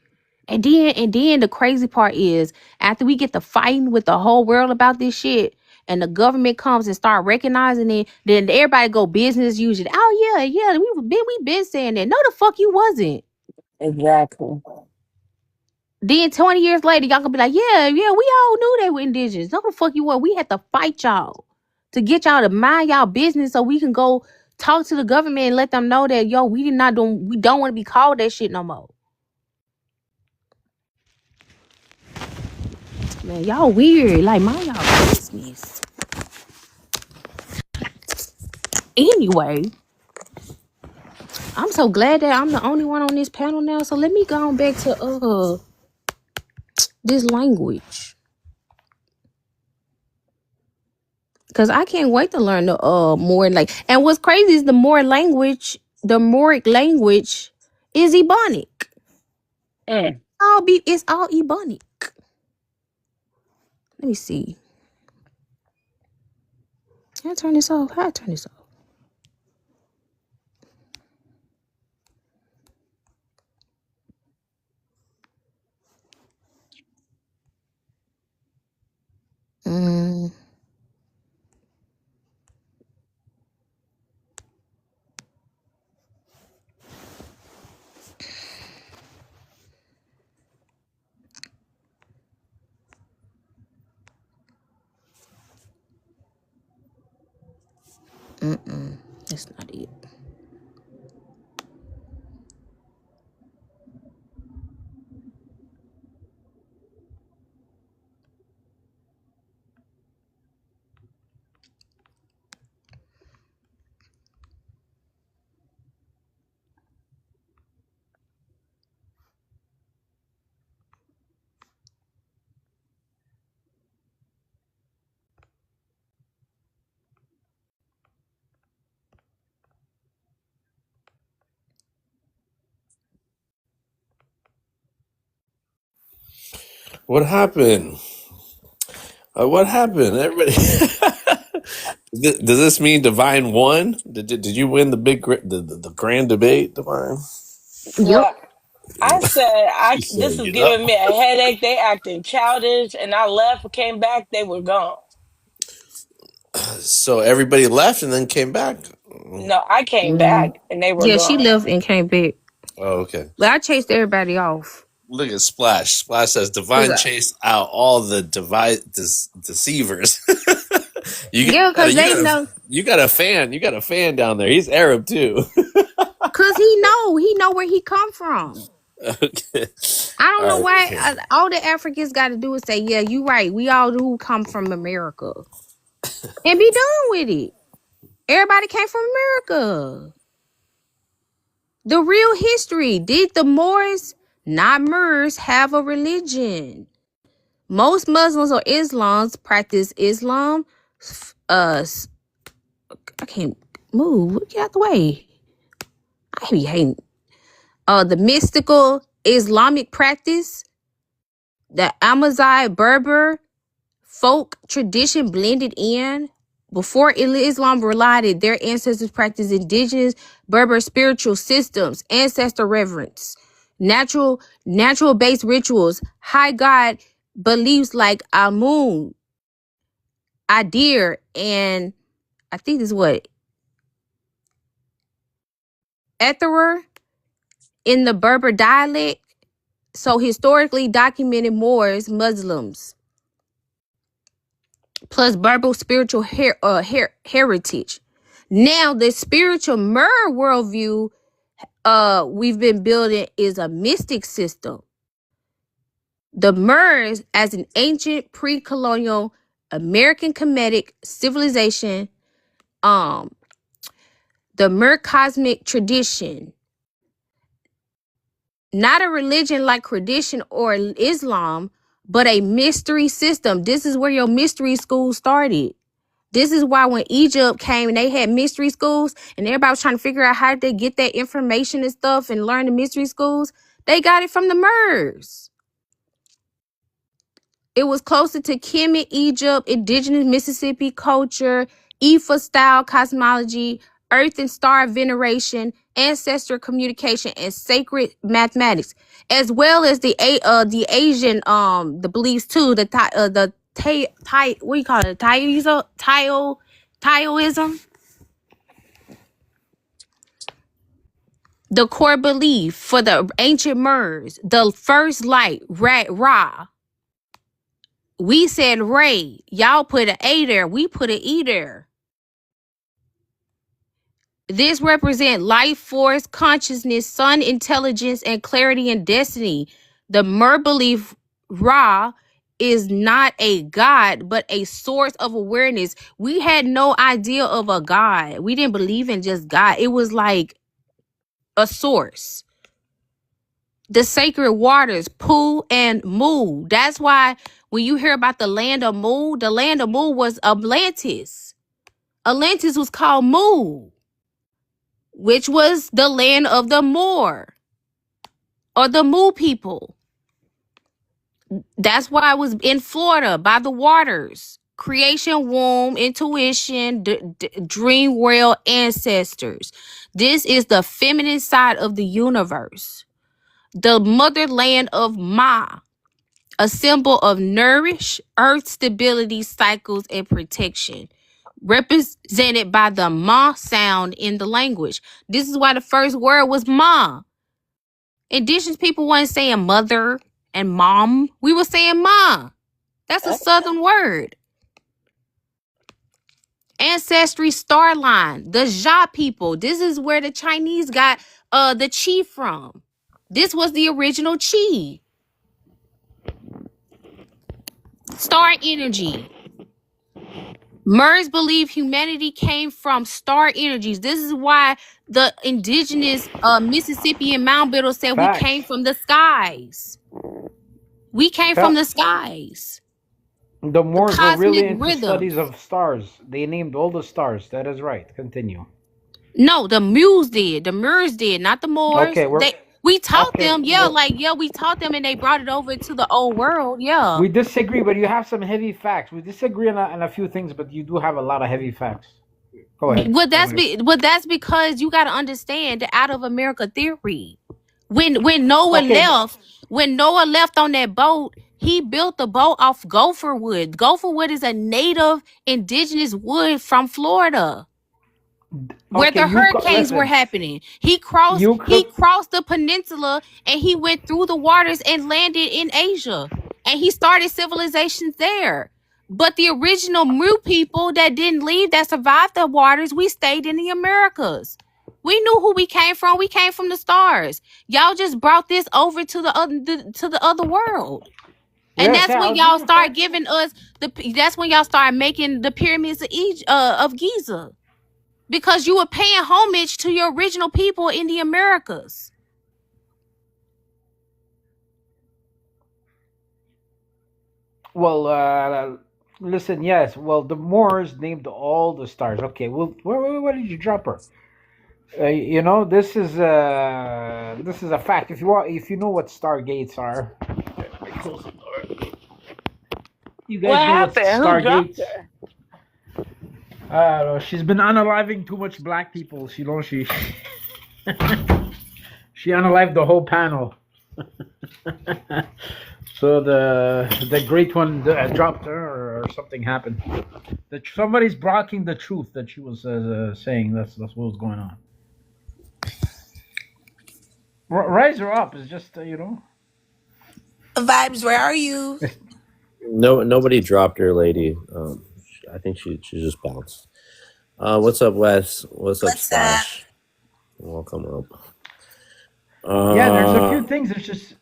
And then the crazy part is after we get to fighting with the whole world about this shit, and the government comes and start recognizing it, then everybody go business as usual. Oh yeah, we been saying that. No, the fuck you wasn't. Exactly. Then 20 years later, y'all gonna be like, yeah, we all knew they were indigenous. No, the fuck you were. We had to fight y'all to get y'all to mind y'all business so we can go talk to the government and let them know that we don't want to be called that shit no more. Man, y'all weird. Like, mind y'all business. Anyway, I'm so glad that I'm the only one on this panel now. So let me go on back to this language. Cause I can't wait to learn the more and what's crazy is the Moric language is Ebonic. It's all Ebonic. Let me see. Can I turn this off? How do I turn this off? That's not it. What happened? What happened? Everybody. Does this mean Divine won? Did you win the the grand debate, Divine? Well, I said She this said, is "Yup." giving me a headache. They acting childish, and I left, came back, they were gone. So everybody left and then came back. No, I came back and they were Yeah, she gone. left and came back. Oh, okay. But I chased everybody off. Look at Splash. Splash says Divine chased out all the deceivers. Because they know. You got a fan. You got a fan down there. He's Arab too. Cause he know where he come from. Okay. I don't know All why right. all the Africans got to do is say, yeah, you right. We all do come from America. And be done with it. Everybody came from America. The real history. Did the Moors, not Moors, have a religion? Most Muslims or Islams practice Islam. I can't move. Get out the way. I be hating. The mystical Islamic practice, the Amazigh Berber folk tradition blended in. Before Islam relied, their ancestors practiced indigenous Berber spiritual systems, ancestor reverence, natural based rituals, high god beliefs like Amun, Adir, and I think this is what Etherer in the Berber dialect. So historically documented Moors, Muslims, plus Berber spiritual heritage. Now the spiritual Mer worldview we've been building is a mystic system. The Mers as an ancient pre-colonial American Kemetic civilization, the Mer cosmic tradition, not a religion like tradition or Islam, but a mystery system. This is where your mystery school started. This is why when Egypt came and they had mystery schools and everybody was trying to figure out how they get that information and stuff and learn the mystery schools, they got it from the Mers. It was closer to Kemet, Egypt, indigenous Mississippi culture, Ifa style cosmology, earth and star veneration, ancestor communication, and sacred mathematics, as well as the Asian the beliefs too, the what do you call it? Taoism. The core belief for the ancient Mers, the first light, Ra. We said Ray. Y'all put an A there. We put an E there. This represents life force, consciousness, sun intelligence, and clarity and destiny. The Mer belief Ra is not a god, but a source of awareness. We had no idea of a god. We didn't believe in just God. It was like a source. The sacred waters, Pu and Mu. That's why when you hear about the land of Mu was Atlantis. Atlantis was called Mu, which was the land of the Moor or the Mu people. That's why I was in Florida by the waters. Creation, womb, intuition, dream world, ancestors. This is the feminine side of the universe. The motherland of Ma, a symbol of nourish, earth stability, cycles, and protection, represented by the Ma sound in the language. This is why the first word was Ma. Indigenous people weren't saying mother and mom. We were saying Ma. That's a southern word. Ancestry star line, the Ja people. This is where the Chinese got the chi from. This was the original chi. Star energy. Mers believe humanity came from star energies. This is why the indigenous Mississippian mound builder said we came Facts. from the skies. We came from the skies. The The Moors were really cosmic into rhythm. studies of stars. They named all the stars. That is right. Continue. No, the Muse did. The Mers did, not the Moors. Okay, We taught okay. them, we taught them and they brought it over to the old world. Yeah. We disagree, but you have some heavy facts. We disagree on a few things, but you do have a lot of heavy facts. Go ahead. Well, that's because you got to understand the out of America theory. When Noah left on that boat, he built the boat off gopher wood. Gopher wood is a native indigenous wood from Florida, where the hurricanes were happening. He crossed the peninsula and he went through the waters and landed in Asia, and he started civilizations there. But the original Mu people that didn't leave, that survived the waters, we stayed in the Americas. We knew who we came from. We came from the stars. Y'all just brought this over to the other world. And Yes, that's yeah, when I'll y'all give you start facts. giving us that's when y'all start making the pyramids of Giza. Because you were paying homage to your original people in the Americas. Well, listen, yes. Well, the Moors named all the stars. Okay, well, where did you drop her? This is a fact. If you know what stargates are, you What guys know what happened? Who dropped stargates. her? I don't know. She's been unaliving too much black people. She she unalived the whole panel. So the great one dropped her, or something happened. Somebody's blocking the truth that she was saying. That's what was going on. Rise her up. It's just Vibes, where are you? No, nobody dropped her, lady. I think she just bounced. What's up, Wes? What's up, What's up? Slash? Welcome up. Yeah, there's a few things. It's just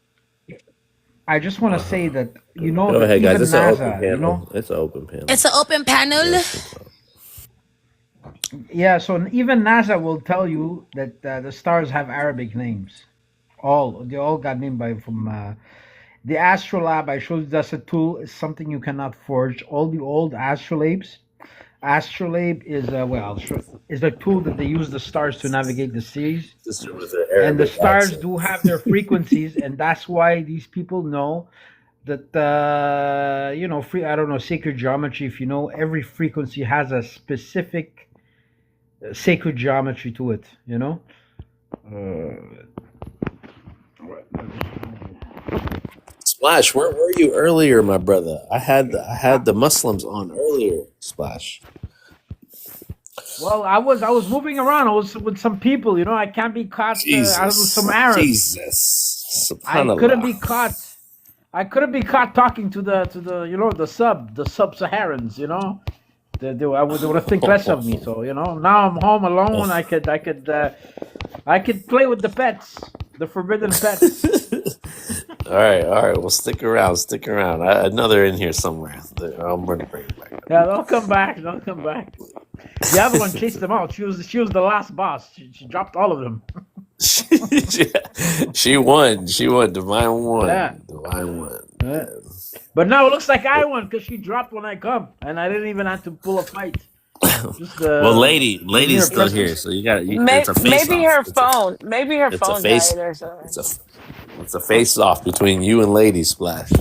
I just want to say that Go ahead, guys. It's an open panel. It's an open panel. It's an open panel. Yeah, so even NASA will tell you that the stars have Arabic names. They all got named from the astrolabe. I showed you that's a tool. Is something you cannot forge. All the old astrolabes. Astrolabe is is a tool that they use the stars to navigate the seas. And the stars do have their frequencies, and that's why these people know that sacred geometry. If you know, every frequency has a specific sacred geometry to it. Splash, where were you earlier, my brother? I had the Muslims on earlier. Splash. Well, I was moving around. I was with some people. You know, I can't be caught. I was with some Arabs. Jesus. I couldn't Subhanallah. be caught. I couldn't be caught talking to the the sub-Saharans. You know, they would think less of me. So now I'm home alone. I could play with the pets, the forbidden pets. All right. Well, stick around. I know they're in here somewhere. I'm gonna bring it back. Yeah, they'll come back. The other one chased them out. She was the last boss. She dropped all of them. She won. Divine won. Yeah. Divine won. Yeah. But now it looks like I won because she dropped when I come, and I didn't even have to pull a fight. Just, Well, lady's still here, so you got it's a face Maybe off. her phone. Maybe her It's a phone face. died or something. It's a face off between you and Lady Splash.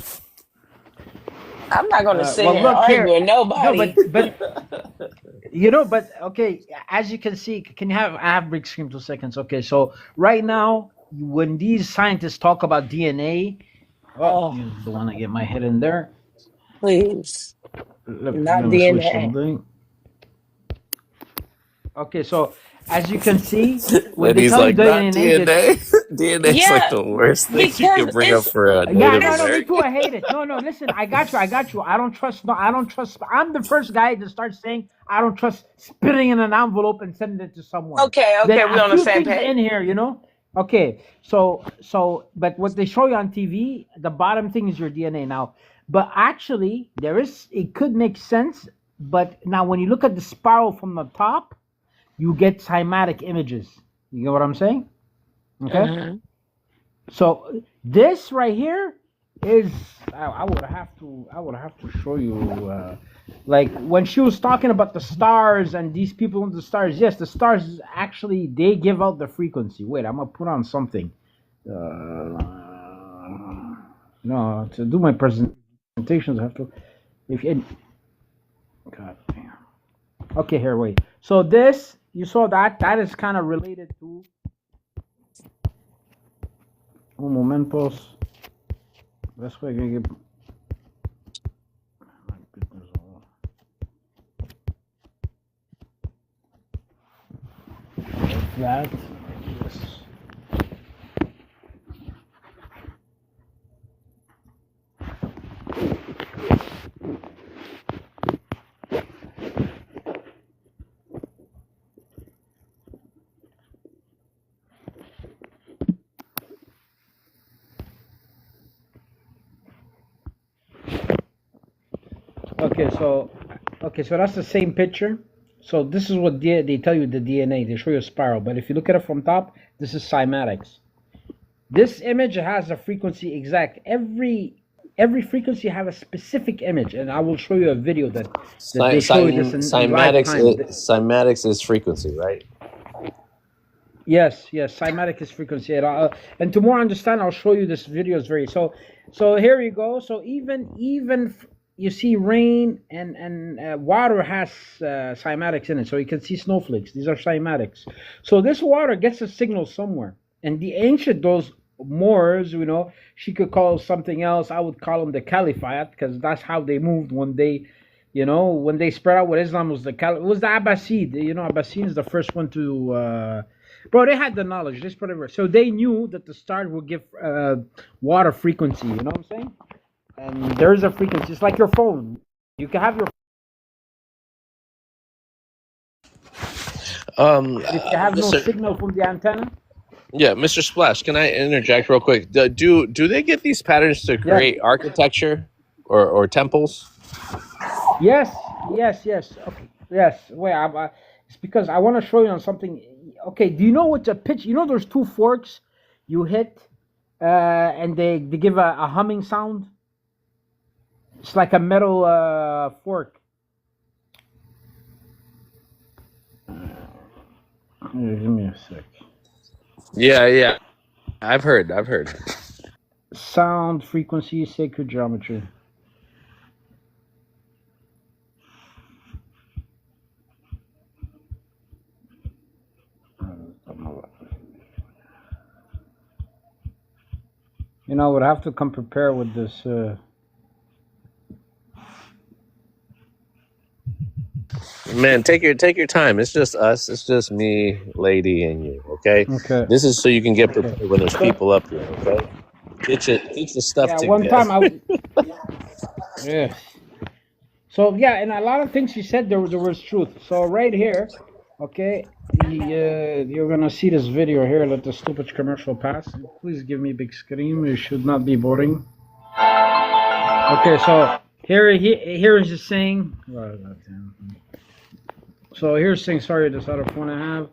I'm not gonna sit well, here and look argue here. with nobody. No, but okay. As you can see, can you have I have big screen 2 seconds? Okay, so right now, when these scientists talk about DNA, you don't want to get my head in there. Please, Let not me switch DNA. something. Okay, so as you can see, when And they he's tell you like, not DNA, DNA. DNA's Yeah, like the worst thing you because can bring up for a yeah, Native no, me too. American. I hate it. No, listen, I got you. I don't trust. No, I don't trust. I'm the first guy to start saying I don't trust spitting in an envelope and sending it to someone. okay, Then we a on the few same things page. in here, Okay, but what they show you on TV, the bottom thing is your DNA now. But actually, it could make sense. But now, when you look at the spiral from the top, you get cymatic images. You get what I'm saying? Okay. Mhm. So this right here is I would have to show you like when she was talking about the stars and these people in the stars. Yes, the stars actually they give out the frequency. Wait, I'm gonna put on something. No, to do my presentations, I have to. If you, God damn. Okay, here, wait. So this you saw that is kind of related to un momentos. That's why I get. My goodness, that. Yes. Okay, so that's the same picture. So this is what they tell you the DNA. They show you a spiral, but if you look at it from top, this is cymatics. This image has a frequency exact. Every frequency have a specific image, and I will show you a video that they show you this in live time. Cymatics is frequency, right? Yes, cymatic is frequency. And to more understand, I'll show you this video is very so here you go. So even you see rain and water has cymatics in it. So you can see snowflakes. These are cymatics. So this water gets a signal somewhere. And the ancient, those Moors, she could call something else. I would call them the Caliphate because that's how they moved when they, when they spread out with Islam was the Abbasid. Abbasid is the first one to. Bro, they had the knowledge. They spread everywhere. So they knew that the stars will give water frequency. You know what I'm saying? And there's a frequency. It's like your phone. You can have your. If you have no signal from the antenna. Yeah, Mr. Splash, can I interject real quick? Do they get these patterns to create architecture or temples? Yes. Okay. Yes. Wait. It's because I want to show you on something. Okay. Do you know what's a pitch? There's two forks you hit, and they give a humming sound. It's like a metal fork. Give me a sec. Yeah. I've heard. Sound, frequency, sacred geometry. You know, I would have to come prepared with this. Man, take your time. It's just us. It's just me, lady, and you. Okay. Okay. This is so you can get Okay. prepared when there's people up here. Okay. Get your stuff Yeah. together. One time I. Yeah. So yeah, and a lot of things you said there was truth. So right here, okay, you're gonna see this video here. Let the stupid commercial pass. Please give me a big screen. It should not be boring. Okay, so here is the saying. So here's saying. Sorry, this other phone I have.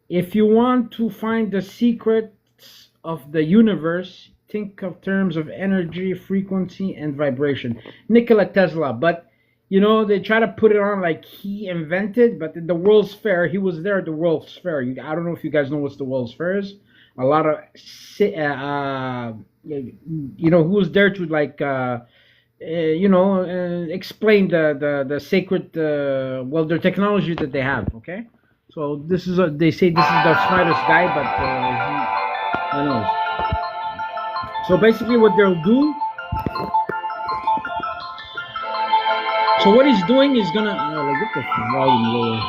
If you want to find the secrets of the universe, think of terms of energy, frequency, and vibration. Nikola Tesla, but you know, they try to put it on like he invented, but in the World's Fair, he was there at the World's Fair. I don't know if you guys know what the World's Fair is. A lot of, you know, who was there to like, explain the sacred, well, their technology that they have. Okay, so they say this is the smartest guy, but who knows? So basically, what they'll do. So what he's doing is gonna get the volume lower.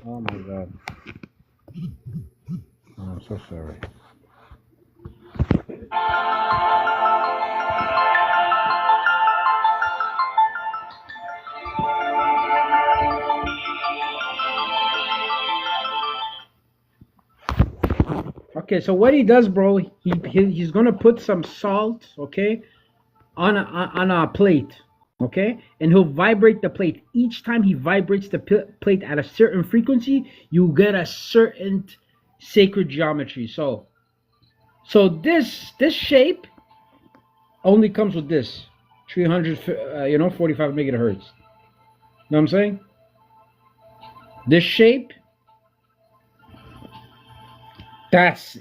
Oh my god! Oh, I'm so sorry. Okay, so what he does, bro? He's gonna put some salt, okay, on a plate, okay, and he'll vibrate the plate. Each time he vibrates the plate at a certain frequency, you get a certain sacred geometry. So this shape only comes with this 300 45 megahertz. Know what I'm saying? This shape,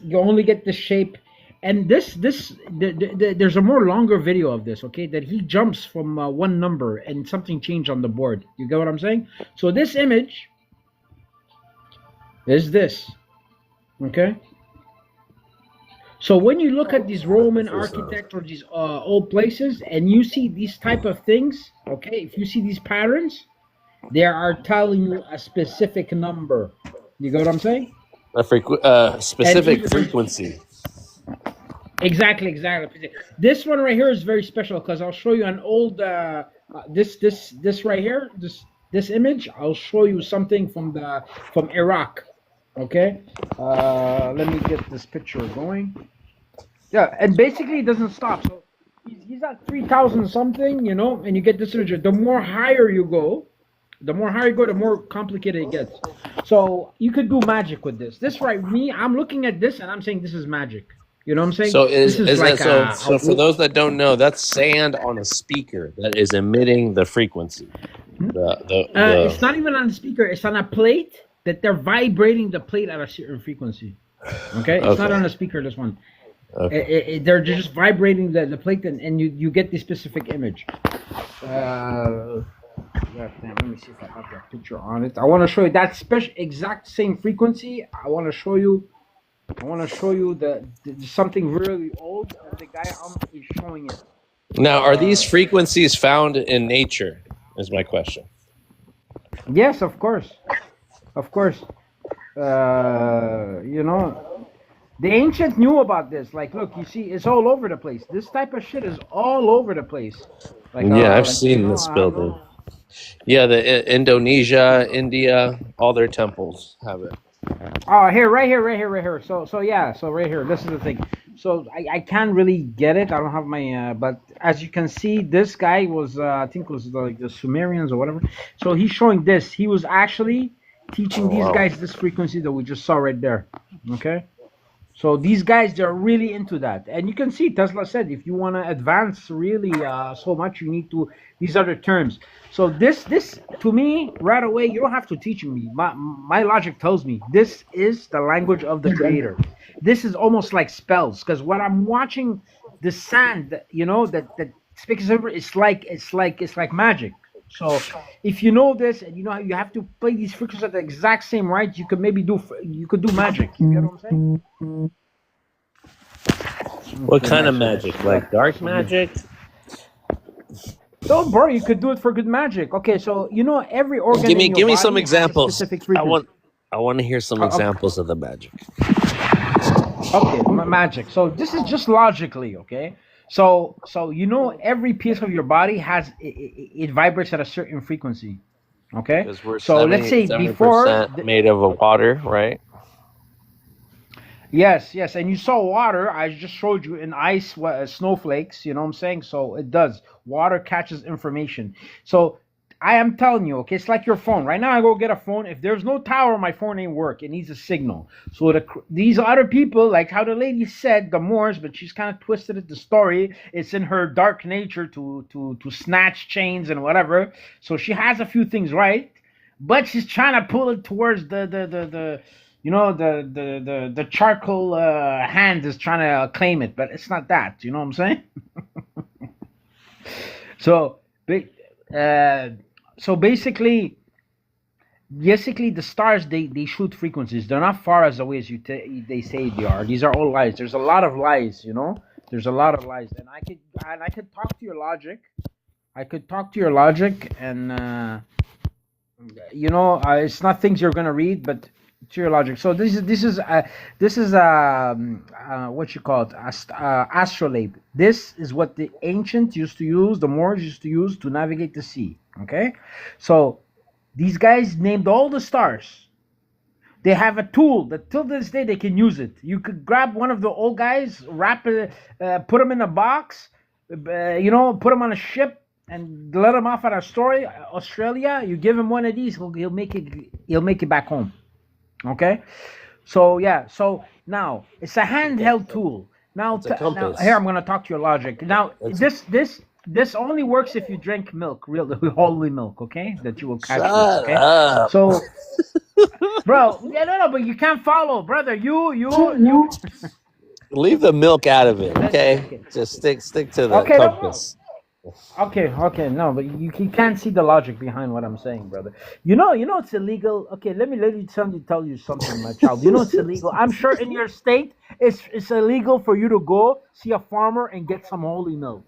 you only get this shape. And there's a more longer video of this, okay, that he jumps from one number and something changed on the board. You get what I'm saying? So this image is this, okay? So when you look at these Roman architecture, these old places, and you see these type of things, okay, if you see these patterns, they are telling you a specific number. You get what I'm saying? A specific frequency. Exactly. This one right here is very special because I'll show you an old this right here, this image. I'll show you something from Iraq. Okay, let me get this picture going. Yeah, and basically it doesn't stop. So he's at 3,000 something, you know, and you get this image. The more higher you go, the more complicated it gets. So you could do magic with this. This right, I'm looking at this and I'm saying this is magic. You know what I'm saying? So this is like so for those that don't know, that's sand on a speaker that is emitting the frequency. It's not even on the speaker. It's on a plate that they're vibrating the plate at a certain frequency. Okay, it's not on a speaker. This one. Okay. They're just vibrating the plate, and you get the specific image. Let me see if I have that picture on it. I want to show you that exact same frequency. I want to show you the something really old, and the guy is showing it. Now, are these frequencies found in nature? Is my question. Yes, of course. You know, the ancients knew about this. Like, look, you see, it's all over the place. This type of shit is all over the place. Like, I've seen this building. Yeah, the Indonesia, India, all their temples have it. Oh, right here. So right here. This is the thing. So I can't really get it. I don't have my. But as you can see, this guy was, I think, it was like the Sumerians or whatever. So he's showing this. He was actually teaching these guys this frequency that we just saw right there. Okay. So these guys, they're really into that. And you can see Tesla said, if you want to advance really so much, you need to, these are the terms. So this to me, right away, you don't have to teach me. My logic tells me this is the language of the creator. This is almost like spells, because when I'm watching the sand, you know, that speaks over, it's like magic. So if you know this and you know how you have to play these frequencies at the exact same right, you could do magic. You get what I'm saying? What Okay, kind of nice. magic? So Like dark so good. magic? No, bro, you could do it for good magic. Okay, so you know every organ in your Give me some body has a examples. specific frequency. I want to hear some Okay, examples of the magic. okay, magic. So this is just logically, okay? So you know every piece of your body has it vibrates at a certain frequency. Okay? Because we're So let's say 70% made of water, right? yes, yes, and you saw water. I just showed you in ice, snowflakes. You know what I'm saying? So it does. Water catches information. So I am telling you, okay, it's like your phone. Right now, I go get a phone. If there's no tower, my phone ain't work. It needs a signal. So these other people, like how the lady said, the Moors, but she's kind of twisted it. The story, it's in her dark nature to snatch chains and whatever. So she has a few things right, but she's trying to pull it towards the you know the charcoal hand is trying to claim it, but it's not that. You know what I'm saying? So, uh, so basically, the stars they shoot frequencies. They're not far as away as they say they are. These are all lies. There's a lot of lies. You know, there's a lot of lies, and I could talk to your logic. I could talk to your logic, and you know, it's not things you're gonna read, but to your logic. So this is what you call it, astrolabe. This is what the ancients used to use, the Moors used to use to navigate the sea. Okay, so these guys named all the stars. They have a tool that till this day they can use it. You could grab one of the old guys, wrap it, put them in a box, you know, put them on a ship, and let him off at Australia. You give him one of these, he'll make it back home. Okay, so yeah, so now it's a handheld tool. Now, It's a now compass. here I'm gonna talk to your logic. Now this only works if you drink milk, real holy milk, okay? That you will catch this, Shut okay? up. So, bro, yeah, no, but you can't follow, brother. You. Leave the milk out of it, okay? Okay. Just stick to the Okay, no, compass. okay, no, but you can't see the logic behind what I'm saying, brother. You know it's illegal. Okay, let me tell you something, my child. You know it's illegal. I'm sure in your state it's illegal for you to go see a farmer and get some holy milk.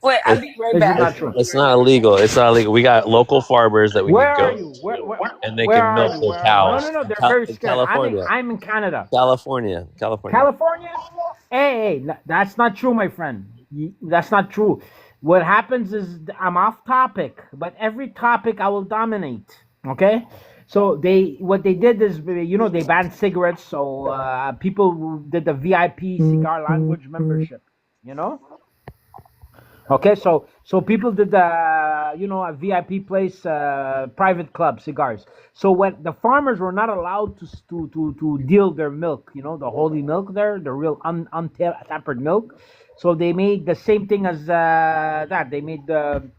Wait, I'll be right Is it back. not true? It's not illegal. It's not illegal. We got local farmers that we Where can are go you? Where and they where can are milk you? their Where are cows. No, they're very In scared. California. I'm in Canada. California. California? Hey, that's not true, my friend. That's not true. What happens is I'm off topic, but every topic I will dominate. Okay? So what they did is, you know, they banned cigarettes. So people did the VIP cigar language membership. You know? Okay, so people did the, you know, a VIP place, private club cigars. So when the farmers were not allowed to deal their milk, you know, the holy milk there, the real untampered milk. So they made the same thing as that. They made the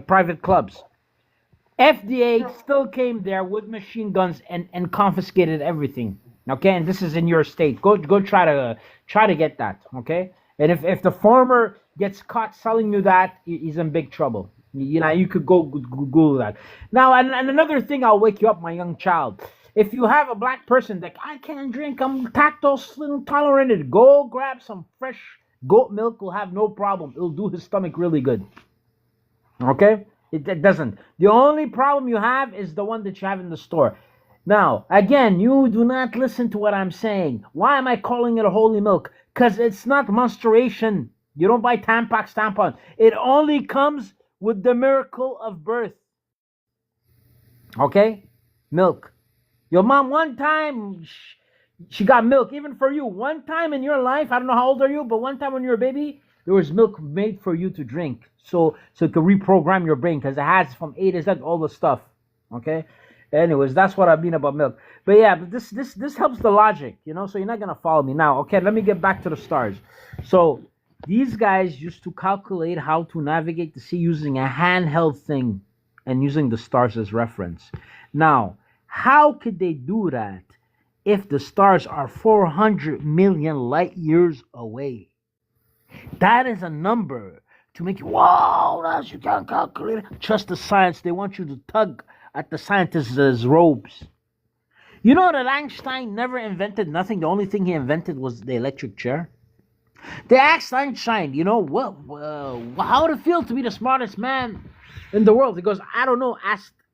private clubs. FDA still came there with machine guns and confiscated everything. Okay, and this is in your state. Go try to get that. Okay, and if the farmer gets caught selling you that, he's in big trouble. You know, you could go Google that. Now, and another thing, I'll wake you up, my young child. If you have a black person that I can't drink, I'm lactose intolerant, go grab some fresh goat milk. Will have no problem. It'll do his stomach really good. Okay? It doesn't. The only problem you have is the one that you have in the store. Now, again, you do not listen to what I'm saying. Why am I calling it a holy milk? Because it's not menstruation. You don't buy tampon. It only comes with the miracle of birth. Okay? Milk. Your mom, one time, she got milk, even for you. One time in your life, I don't know how old are you, but one time when you were a baby, there was milk made for you to drink. So it can reprogram your brain because it has from A to Z all the stuff. Okay? Anyways, that's what I mean about milk. But yeah, but this helps the logic, you know, so you're not going to follow me. Now, okay, let me get back to the stars. So these guys used to calculate how to navigate the sea using a handheld thing and using the stars as reference. Now, how could they do that if the stars are 400 million light years away? That is a number to make you, wow, that's you can't calculate it. Trust the science. They want you to tug at the scientists' robes. You know that Einstein never invented nothing. The only thing he invented was the electric chair. They asked Einstein, how would it feel to be the smartest man in the world? He goes, I don't know.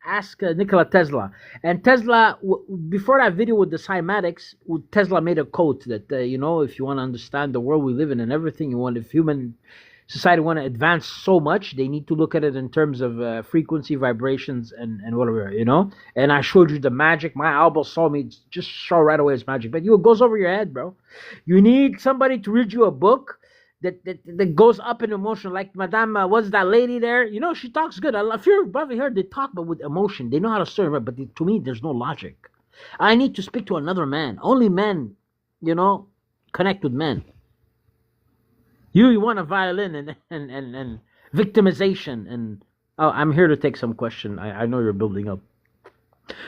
Ask Nikola Tesla. And Tesla, before that video with the cymatics, Tesla made a quote that if you want to understand the world we live in and everything, if human society want to advance so much, they need to look at it in terms of frequency, vibrations, and whatever, And I showed you the magic. My elbow saw me just show right away it's magic, but it goes over your head, bro. You need somebody to read you a book that goes up in emotion, like Madame, what's that lady there? She talks good. If you've probably heard, they talk, but with emotion. They know how to serve it, but to me, there's no logic. I need to speak to another man. Only men, connect with men. You want a violin and victimization and I'm here to take some question. I know you're building up.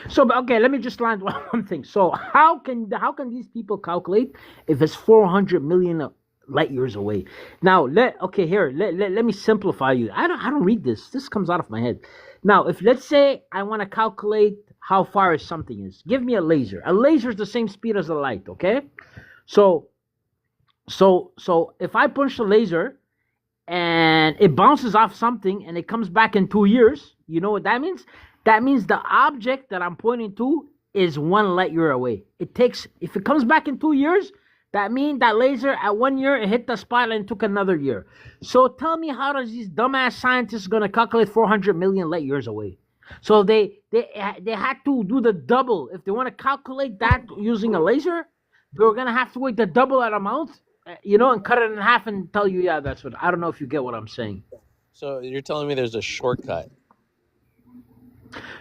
So okay, let me just land one thing. So how can these people calculate if it's 400 million light years away? Now let me simplify you. I don't read this. This comes out of my head. Now if let's say I want to calculate how far something is, give me a laser. A laser is the same speed as a light. Okay, so if I punch the laser and it bounces off something and it comes back in 2 years, you know what that means? That means the object that I'm pointing to is 1 light year away. If it comes back in 2 years, that means that laser at 1 year, it hit the spot and took another year. So tell me, how does these dumbass scientists going to calculate 400 million light years away? So they had to do the double. If they want to calculate that using a laser, they're going to have to wait the double that amount. And cut it in half and tell you, yeah, that's what. I don't know if you get what I'm saying. So you're telling me there's a shortcut?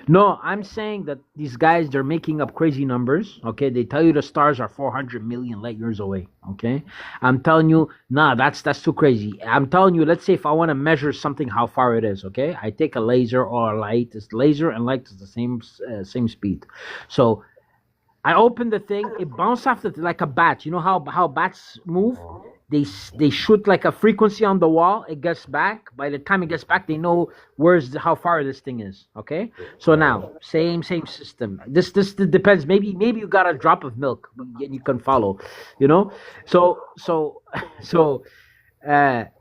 No, I'm saying that these guys, they're making up crazy numbers. Okay, they tell you the stars are 400 million light years away. Okay, I'm telling you, nah, that's too crazy. I'm telling you, let's say if I want to measure something, how far it is. Okay, I take a laser or a light. It's laser and light is the same speed. So I open the thing, it bounces off like a bat. You know how bats move? They shoot like a frequency on the wall. It gets back. By the time it gets back, they know how far this thing is. Okay. So now, same system. This depends. Maybe you got a drop of milk, and you can follow. So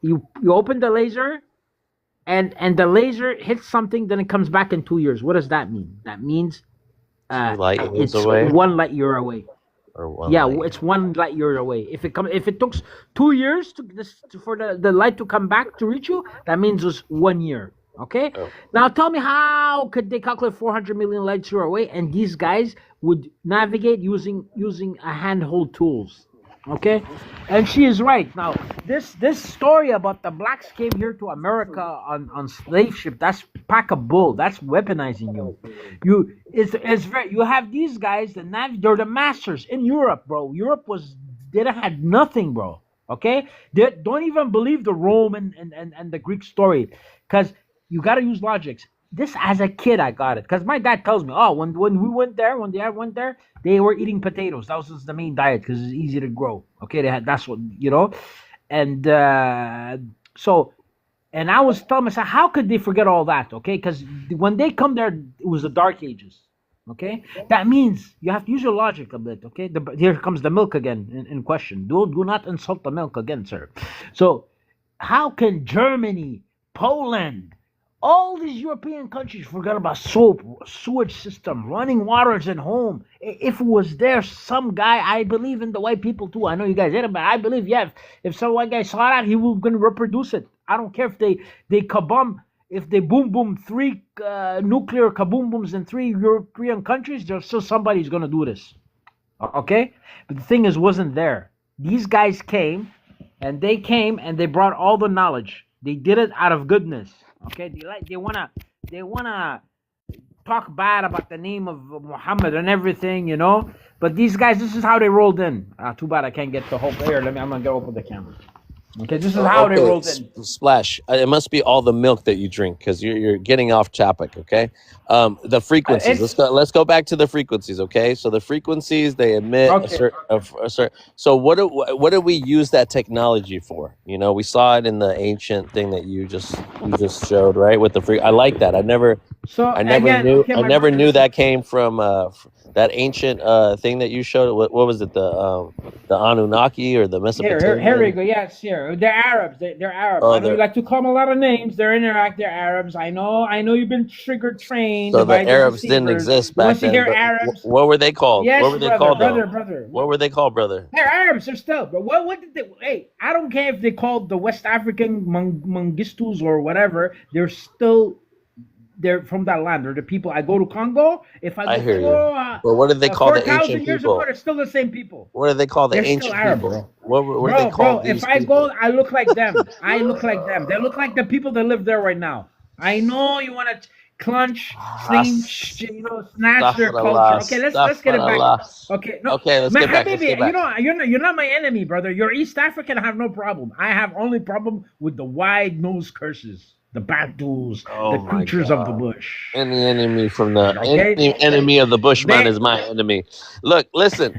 you open the laser, and the laser hits something. Then it comes back in 2 years. What does that mean? That means it's away? 1 light year away. Or It's 1 light year away. If it took 2 years for the light to come back to reach you, that means it's 1 year. Okay. Oh. Now tell me, how could they calculate 400 million light years away? And these guys would navigate using a handhold tools. Okay, and she is right. Now this story about the blacks came here to America on slave ship, that's pack of bull. That's weaponizing you. You have these guys they're the masters in Europe, bro. Europe had nothing, bro. Okay, they don't even believe the Roman and the Greek story, because you got to use logics. This, as a kid, I got it because my dad tells me, when we went there, when they went there, they were eating potatoes. That was the main diet because it's easy to grow. Okay, that's what and and I was telling myself, how could they forget all that? Okay, because when they come there, it was the Dark Ages. Okay, that means you have to use your logic a bit. Okay, here comes the milk again in question. Do not insult the milk again, sir. So, how can Germany, Poland, all these European countries forgot about soap, sewage system, running waters at home? If it was there, some guy, I believe in the white people too. I know you guys hate him, but I believe, if some white guy saw that, he was going to reproduce it. I don't care if they kaboom, if they boom 3 nuclear kaboom booms in 3 European countries, there's still somebody's going to do this. Okay? But the thing wasn't there. These guys came and they brought all the knowledge. They did it out of goodness. Okay, they wanna talk bad about the name of Muhammad and everything, But these guys, this is how they rolled in. Too bad I can't get the whole player. I'm gonna go open the camera. Okay, this is how they rolled in. Splash. It must be all the milk that you drink because you're getting off topic. Okay, the frequencies. Let's go back to the frequencies. Okay, so the frequencies, they emit a certain. So what do we use that technology for? We saw it in the ancient thing that you just showed, right? With the I like that. I never So I never again, knew. okay, I my never brother, knew listen. that came from that ancient thing that you showed. What was it? The Anunnaki or the Here we Mesopotamian? go. Yes, here. They're Arabs. They're Arabs. Oh, I know you the like to call them a lot of names. They're Iraq. They're Arabs. I know you've been trigger so trained the by the Arabs didn't receivers. exist You want back to then. hear But Arabs? what were they called? What Yes, were they brother, called though? brother. What were they called, brother? They're Arabs. They're still. But what did they? Hey, I don't care if they called the West African Mengistus or whatever. They're from that land. They're the people. I go to Congo. If I I go hear you. But what did they call the 4,000 ancient years ago, people? they're still the same people. What do they call the They're still ancient Arab, people? bro. What did they call Bro, if these I people? go, I look like them. I look like them. They look like the people that live there right now. I know you want to clench, sling, snatch their culture. Okay, let's get it back. Okay, no, Okay, let's man, get back. Let's Habibi, get back. you're not my enemy, brother. You're East African. I have no problem. I have only problem with the wide nose curses, the Bantus, Oh the my creatures of the God. bush. Any enemy from the Okay, enemy of the Bushman they is my enemy. Look, listen,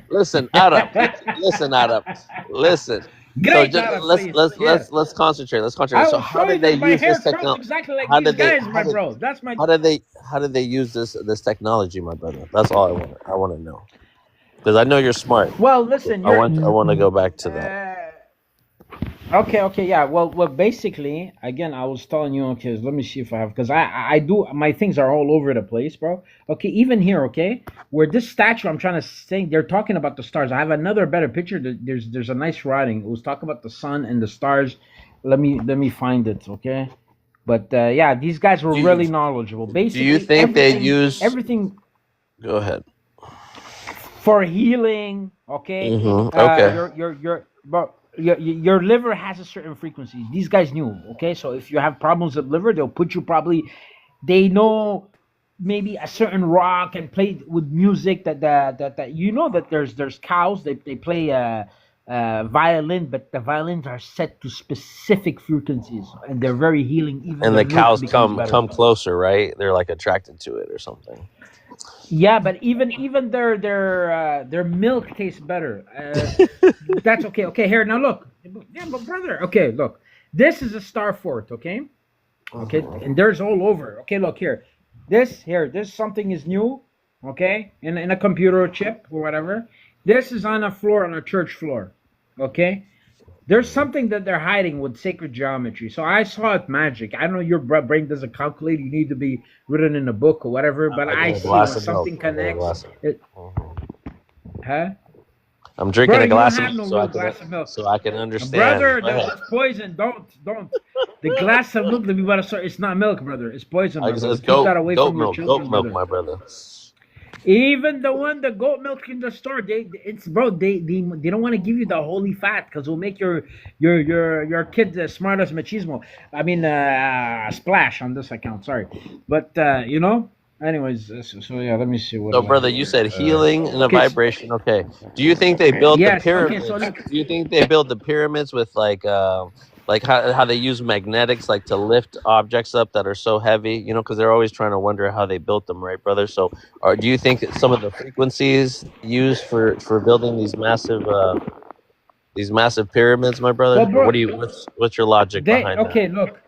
Arab, listen, Arab, listen. So great, just Arab, please. Yeah. let's concentrate. Let's concentrate. I So will how show you did they that my use hair this curls technology? exactly like How these did they? guys, my bro. That's my. How did they use this technology, my brother? That's all I want to know. Because I know you're smart. Well, listen, I want to go back to that. Okay, yeah. Well, basically, again, I was telling you, okay, let me see if I have, because I do, my things are all over the place, bro. Okay, even here, okay, where this statue, I'm trying to say, they're talking about the stars. I have another better picture. There's a nice writing. It was talking about the sun and the stars. Let me find it, okay. But yeah, these guys were really knowledgeable. Do you Basically, think they use? everything Go ahead. for healing, okay. Okay. Your liver has a certain frequency. These guys knew, okay. So if you have problems with liver, they'll put you probably. They know maybe a certain rock and play with music that you know that there's cows. They play violin, but the violins are set to specific frequencies and they're very healing. Even And the the milk cows becomes better. come closer, right? They're like attracted to it or something. Yeah, but even their milk tastes better. That's okay. Okay, here now look. Yeah, but brother. Okay, look. This is a star fort. Okay, and there's all over. Okay, look here. This something is new. Okay, in a computer chip or whatever. This is on a floor, on a church floor. Okay. There's something that they're hiding with sacred geometry. So I saw it magic. I know your brain doesn't calculate. You need to be written in a book or whatever. But I I get a see when glass of something milk. I get a glass connects. of- Huh? I'm drinking Bro, a you don't glass of have milk no real glass of milk. so I can understand. Brother, Go ahead. that's poison. Don't. The glass of milk that we want to start, it's not milk, brother. It's poison, I brother. just Keep that away goat from your milk, children, brother. my brother. Even the goat milk in the store, they don't want to give you the holy fat because it'll make your kid smart as machismo. I mean, splash on this account. Sorry, but you know. Anyways, so yeah, let me see what. So, brother, you said healing and a okay. vibration. Okay. Do you think they built the Yes. Okay. pyramids? So look. Do you think they built the pyramids with like how they use magnetics like to lift objects up that are so heavy? You know, because they're always trying to wonder how they built them, right, brother? So, or do you think that some of the frequencies used for building these massive pyramids, my brother? Well, bro, What do you? What's your logic behind that? Okay, look.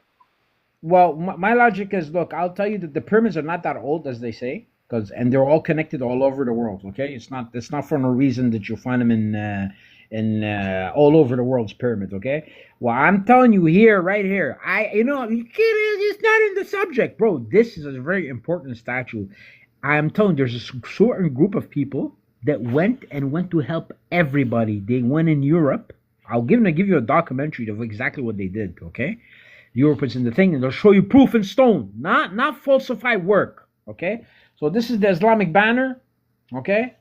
Well, my logic is, look, I'll tell you that the pyramids are not that old as they say, and they're all connected all over the world. Okay, it's not for no reason that you'll find them in all over the world's pyramids. Okay, well, I'm telling you here, right here, it's not in the subject, bro. This is a very important statue. I'm telling you, there's a certain group of people that went to help everybody. They went in Europe. I'll give you a documentary of exactly what they did. Okay. Europe is in the thing, and they'll show you proof in stone, not falsified work. Okay, so this is the Islamic banner, okay,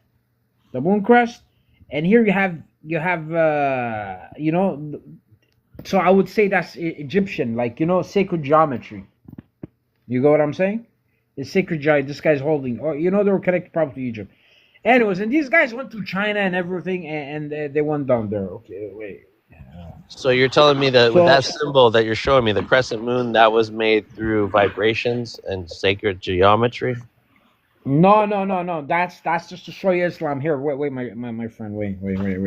the moon crest, and here you have so I would say that's Egyptian, like sacred geometry. You go what I'm saying? It's sacred geometry. This guy's holding, or they were connected probably to Egypt. Anyways, and these guys went to China and everything, and they went down there. Okay, wait. So you're telling me that with that symbol that you're showing me, the crescent moon, that was made through vibrations and sacred geometry? No. That's just to show you Islam. Here, wait, my friend, wait.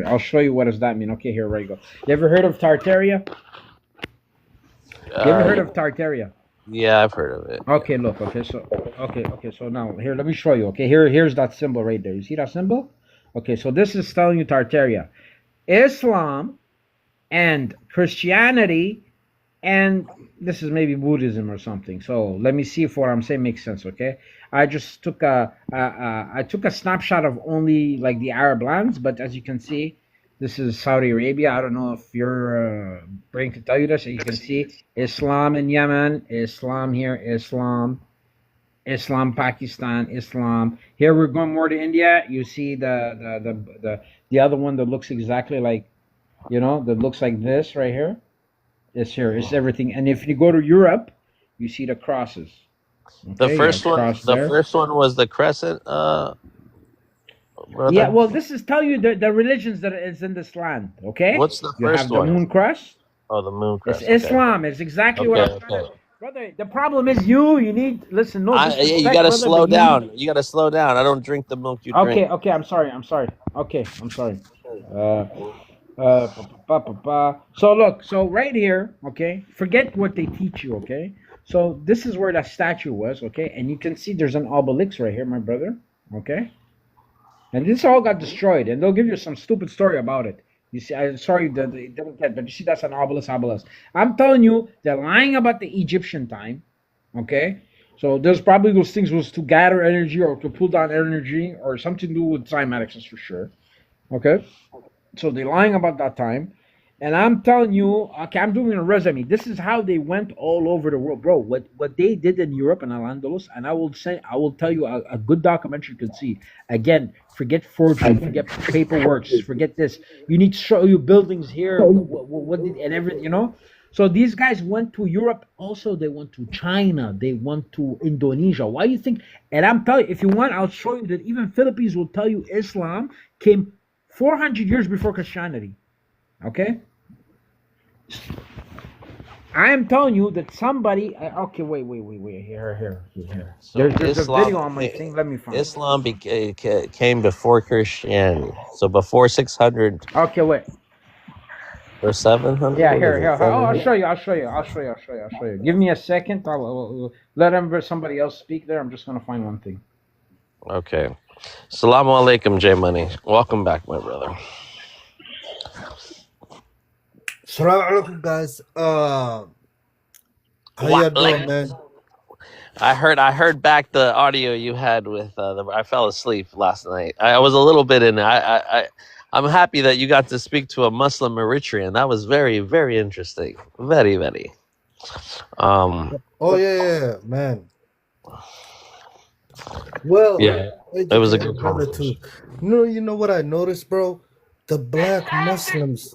I'll show you what does that mean. Okay, here, right you go. You ever heard of Tartaria? You ever heard of Tartaria? Yeah, I've heard of it. Okay, look. Okay, so now here, let me show you. Okay, here's that symbol right there. You see that symbol? Okay, so this is telling you Tartaria, Islam, and Christianity, and this is maybe Buddhism or something. So let me see if what I'm saying makes sense. Okay, I just took a snapshot of only like the Arab lands, but as you can see, this is Saudi Arabia. I don't know if your brain can tell you this. You can see Islam in Yemen, Islam here, Islam Pakistan, Islam. Here we're going more to India. You see the other one that looks exactly like, that looks like this right here. It's here. It's everything. And if you go to Europe, you see the crosses. The Okay, you first have one, cross the there. first one was the crescent, brother. Yeah, well, this is tell you the religions that is in this land. Okay, What's the you first have the one? moon cross. Oh, the moon It's crest. Okay. Islam. It's exactly what Okay. I'm trying to. Brother, the problem is you need listen. No Yeah, disrespect, you gotta brother, slow but you down. You gotta slow down. I don't drink the milk you drink. Okay, I'm sorry. Okay, I'm sorry. So look, so right here, okay, forget what they teach you, okay? So this is where that statue was, okay? And you can see there's an obelisk right here, my brother, okay? And this all got destroyed, and they'll give you some stupid story about it. You see, I'm sorry that they didn't get, but you see that's an obelisk. I'm telling you, they're lying about the Egyptian time, okay? So there's probably those things was to gather energy or to pull down energy or something to do with cymatics, that's for sure. Okay? So they're lying about that time. And I'm telling you, okay, I'm doing a resume. This is how they went all over the world, bro. What they did in Europe and Al-Andalus, and I will tell you a good documentary you could see. Again, forget forgery, forget paperwork, forget this. You need to show you buildings here, what did, and everything, So these guys went to Europe. Also, they went to China. They went to Indonesia. Why do you think? And I'm telling you, if you want, I'll show you that even Philippines will tell you Islam came 400 years before Christianity. Okay? I am telling you that somebody. Okay, wait. Here. So There's a Islam, video on my thing. Let me find it. Islam came before Christianity. So before 600 Okay, wait. or 700. Yeah, What here. is it? Oh, I'll 700? show you. Give me a second. I'll let somebody else speak there. I'm just gonna find one thing. Okay. Assalamu alaikum, J Money. Welcome back, my brother. Assalamu alaikum, guys. How you doing, man? I heard back the audio you had with I fell asleep last night. I was a little bit in. I'm happy that you got to speak to a Muslim Eritrean. That was very, very interesting. Very, very. Oh yeah, man. Well, Yeah, it was a educated good brother conversation. too. You know what I noticed, bro? The black Muslims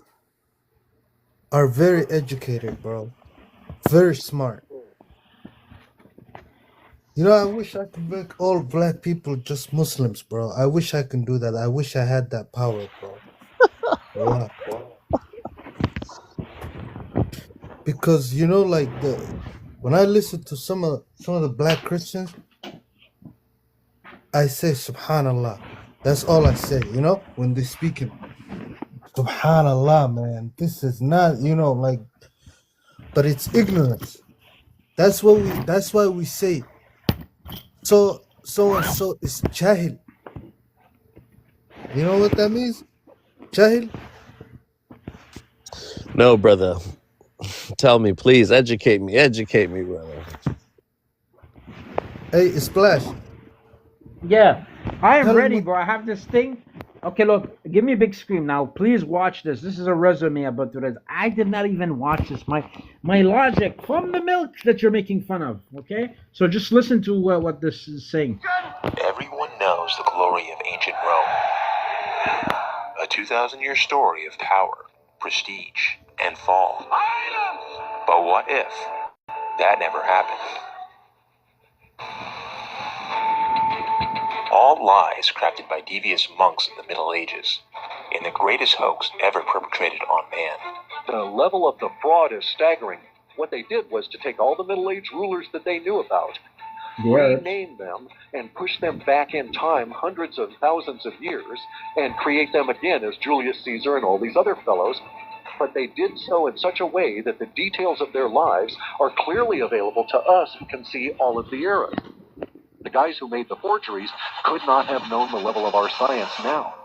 are very educated, bro. Very smart. I wish I could make all black people just Muslims, bro. I wish I can do that. I wish I had that power, bro. Wallah. Because like when I listen to some of the black Christians, I say Subhanallah. That's all I say, when they speaking. Subhanallah, man. This is not, but it's ignorance. That's why we say so it's jahil. You know what that means? Jahil? No, brother. Tell me, please. Educate me, brother. Hey, Splash. Yeah, I am Tell ready, him bro. I have this thing. Okay, look, give me a big screen now. Please watch this. This is a resume about this. I did not even watch this. My logic from the milk that you're making fun of. Okay, so just listen to what this is saying. Everyone knows the glory of ancient Rome. A 2,000-year story of power, prestige, and fall. But what if that never happened? All lies crafted by devious monks in the Middle Ages, in the greatest hoax ever perpetrated on man. The level of the fraud is staggering. What they did was to take all the Middle Age rulers that they knew about, rename them, and push them back in time hundreds of thousands of years, and create them again as Julius Caesar and all these other fellows, but they did so in such a way that the details of their lives are clearly available to us who can see all of the eras. The guys who made the forgeries could not have known the level of our science now.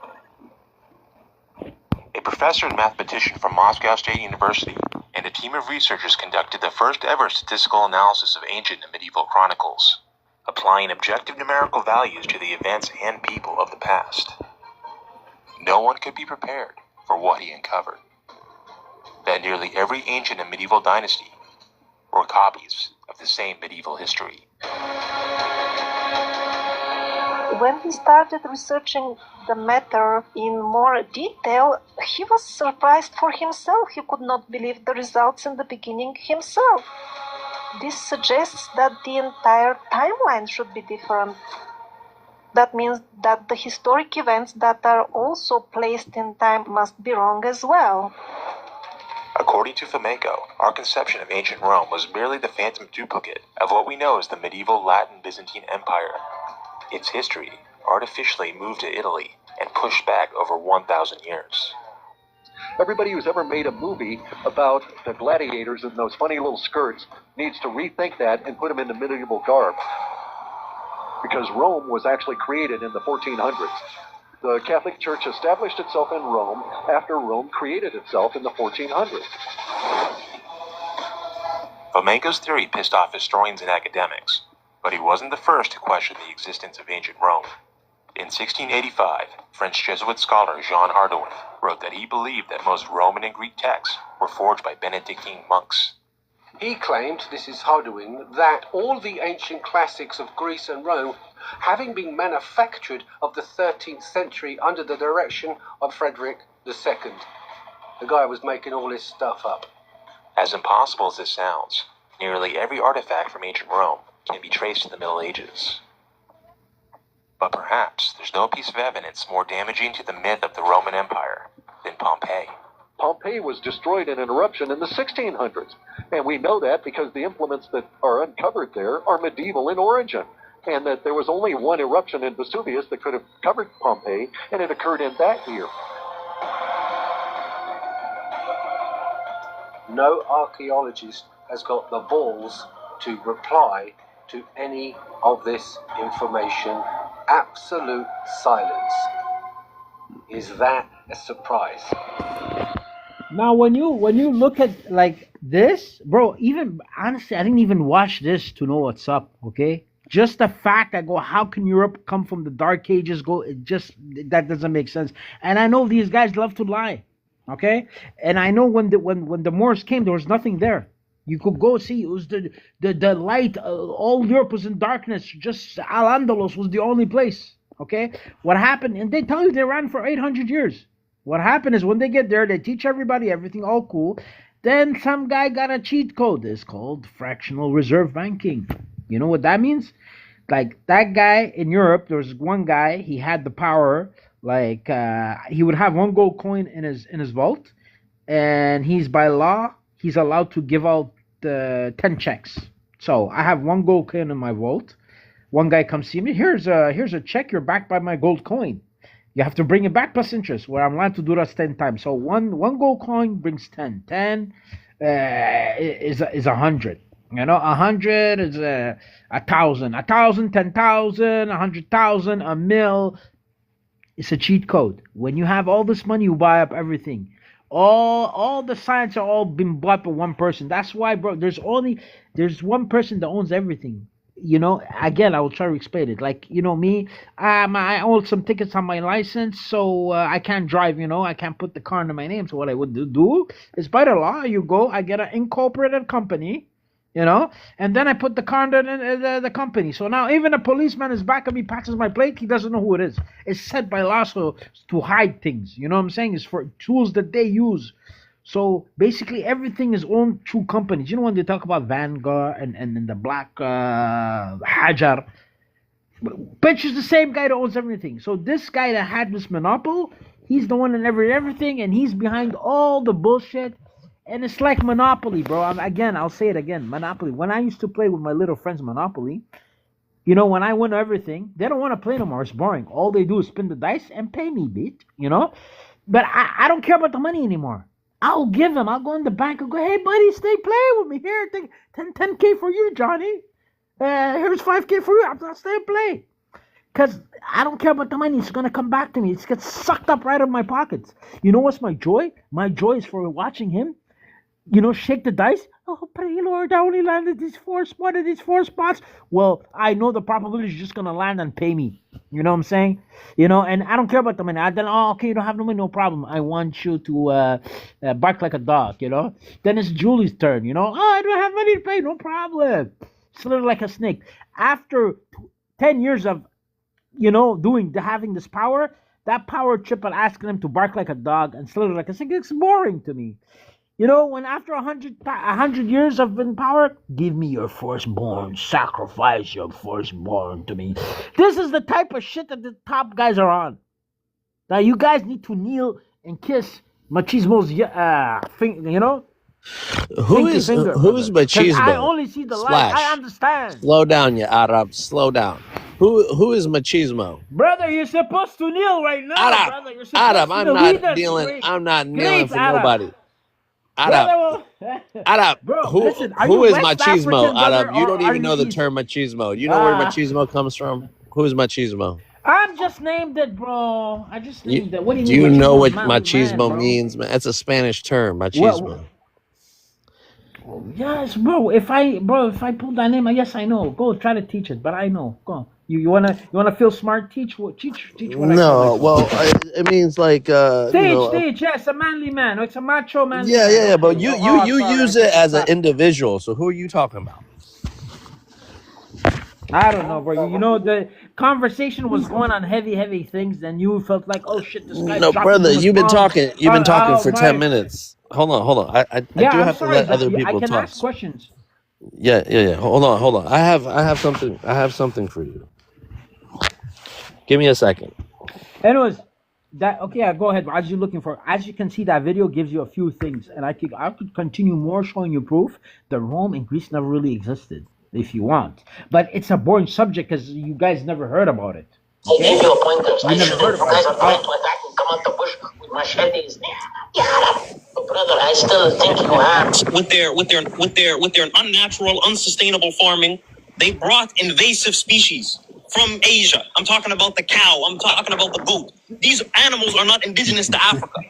A professor and mathematician from Moscow State University and a team of researchers conducted the first ever statistical analysis of ancient and medieval chronicles, applying objective numerical values to the events and people of the past. No one could be prepared for what he uncovered. That nearly every ancient and medieval dynasty were copies of the same medieval history. When he started researching the matter in more detail, he was surprised for himself. He could not believe the results in the beginning himself. This suggests that the entire timeline should be different. That means that the historic events that are also placed in time must be wrong as well. According to Fomenko, our conception of ancient Rome was merely the phantom duplicate of what we know as the medieval Latin Byzantine Empire. Its history artificially moved to Italy and pushed back over 1,000 years. Everybody who's ever made a movie about the gladiators in those funny little skirts needs to rethink that and put them into medieval garb. Because Rome was actually created in the 1400s. The Catholic Church established itself in Rome after Rome created itself in the 1400s. Fomenko's theory pissed off historians and academics, but he wasn't the first to question the existence of ancient Rome. In 1685, French Jesuit scholar Jean Hardouin wrote that he believed that most Roman and Greek texts were forged by Benedictine monks. He claimed, this is Hardouin, that all the ancient classics of Greece and Rome, having been manufactured of the 13th century under the direction of Frederick II. The guy was making all this stuff up. As impossible as this sounds, nearly every artifact from ancient Rome can be traced to the Middle Ages. But perhaps there's no piece of evidence more damaging to the myth of the Roman Empire than Pompeii. Pompeii was destroyed in an eruption in the 1600s, and we know that because the implements that are uncovered there are medieval in origin, and that there was only one eruption in Vesuvius that could have covered Pompeii, and it occurred in that year. No archaeologist has got the balls to reply to any of this information. Absolute silence. Is that a surprise? Now, when you look at like this, bro, even honestly, I didn't even watch this to know what's up. Okay, just the fact I go, how can Europe come from the Dark Ages? That doesn't make sense. And I know these guys love to lie. Okay, and I know when the Moors came, there was nothing there. You could go see, it was the light. All Europe was in darkness. Just Al-Andalus was the only place. Okay, what happened? And they tell you they ran for 800 years. What happened is when they get there, they teach everybody everything, all cool. Then some guy got a cheat code. It's called fractional reserve banking. You know what that means? Like that guy in Europe, there was one guy, he had the power, like he would have one gold coin in his vault, and by law, he's allowed to give out 10 checks. So I have one gold coin in my vault. One guy comes see me, here's a check, you're backed by my gold coin. You have to bring it back plus interest, where I'm allowed to do that 10 times. So one gold coin brings 10. 10 is 100. You know, 100 is 1,000. 1,000, 10,000, 100,000, a mil. It's a cheat code. When you have all this money, you buy up everything. All the science are all been bought by one person. That's why, bro, there's one person that owns everything. You know, again, I will try to explain it. Like, you know, me, I own some tickets on my license, so I can't drive, you know, I can't put the car under my name. So what I would do is, by the law, I get an incorporated company, you know, and then I put the car under the company. So now even a policeman is back of me, passes my plate, he doesn't know who it is. It's set by law so to hide things, you know what I'm saying? It's for tools that they use. So basically everything is owned through companies. You know when they talk about Vanguard and the Black Hajar, but it's the same guy that owns everything. So this guy that had this monopoly, he's the one in everything, and he's behind all the bullshit. And it's like Monopoly, bro. I'll say it again, Monopoly. When I used to play with my little friends Monopoly, you know, when I win everything, they don't want to play no more. It's boring. All they do is spin the dice and pay me, bitch, you know? But I don't care about the money anymore. I'll give him. I'll go in the bank and go, hey, buddy, stay playing with me. Here, take 10K for you, Johnny. Here's 5K for you. I'll stay and play. Because I don't care about the money. It's going to come back to me. It's gets sucked up right out of my pockets. You know what's my joy? My joy is for watching him, shake the dice. Oh, pray Lord, I only landed one of these four spots. Well, I know the probability is just going to land and pay me. You know what I'm saying? And I don't care about the money. Then, okay, you don't have no money, no problem. I want you to bark like a dog, Then it's Julie's turn, Oh, I don't have money to pay, no problem. Slither like a snake. After 10 years of, having this power, that power trip and asking him to bark like a dog and slither like a snake, it's boring to me. When after 100 years of in power, give me your firstborn, sacrifice your firstborn to me. This is the type of shit that the top guys are on. Now you guys need to kneel and kiss Machismo's Who is finger, who is brother. 'Cause I machismo? only see the light. I Slash. understand. Slow down, you Arab. Slow down. Who is machismo? Brother, you're supposed to kneel right now, Arab. brother. You're supposed Arab, to I'm kneel. not Read kneeling. great, I'm not kneeling great for Arab. nobody. Arab. Brother, Arab. bro, Who listen, are who you is West machismo? African, brother, Arab. You or don't are even you know the East? term machismo. You know where Ah. machismo comes from? Who is machismo? I'm just named it, bro. I just You, named it. What do you do mean you know machismo? what Man, machismo bro. means? Man, that's a Spanish term, What? machismo. Yes, bro. If I pull that name, yes, I know. Go try to teach it, but I know. Go. You wanna feel smart? Teach what I call No, myself. well, it means like Teach. Yes, a manly man. It's a macho manly yeah, man. yeah, yeah. But Okay. you Oh, you sorry, use I it as an forgot. individual. So who are you talking about? I don't know, bro. The conversation was going on heavy things, and you felt like, oh shit, this guy's No, dropping brother, too much you've been bombs. talking. You've been talking for 10 My. minutes. Hold on. I Yeah, do I'm have to sorry, let but other I people can talk. ask questions. Yeah. Hold on. I have something for you. Give me a second. Anyways, go ahead. As you're looking for, as you can see, that video gives you a few things, and I could continue more showing you proof that Rome and Greece never really existed, if you want. But it's a boring subject because you guys never heard about it. I give you a pointer. You never heard You about guys it. are trying to attack and come out the bush with machetes. But brother, I still think you have with their unnatural, unsustainable farming. They brought invasive species from Asia. I'm talking about the cow. I'm talking about the goat. These animals are not indigenous to Africa.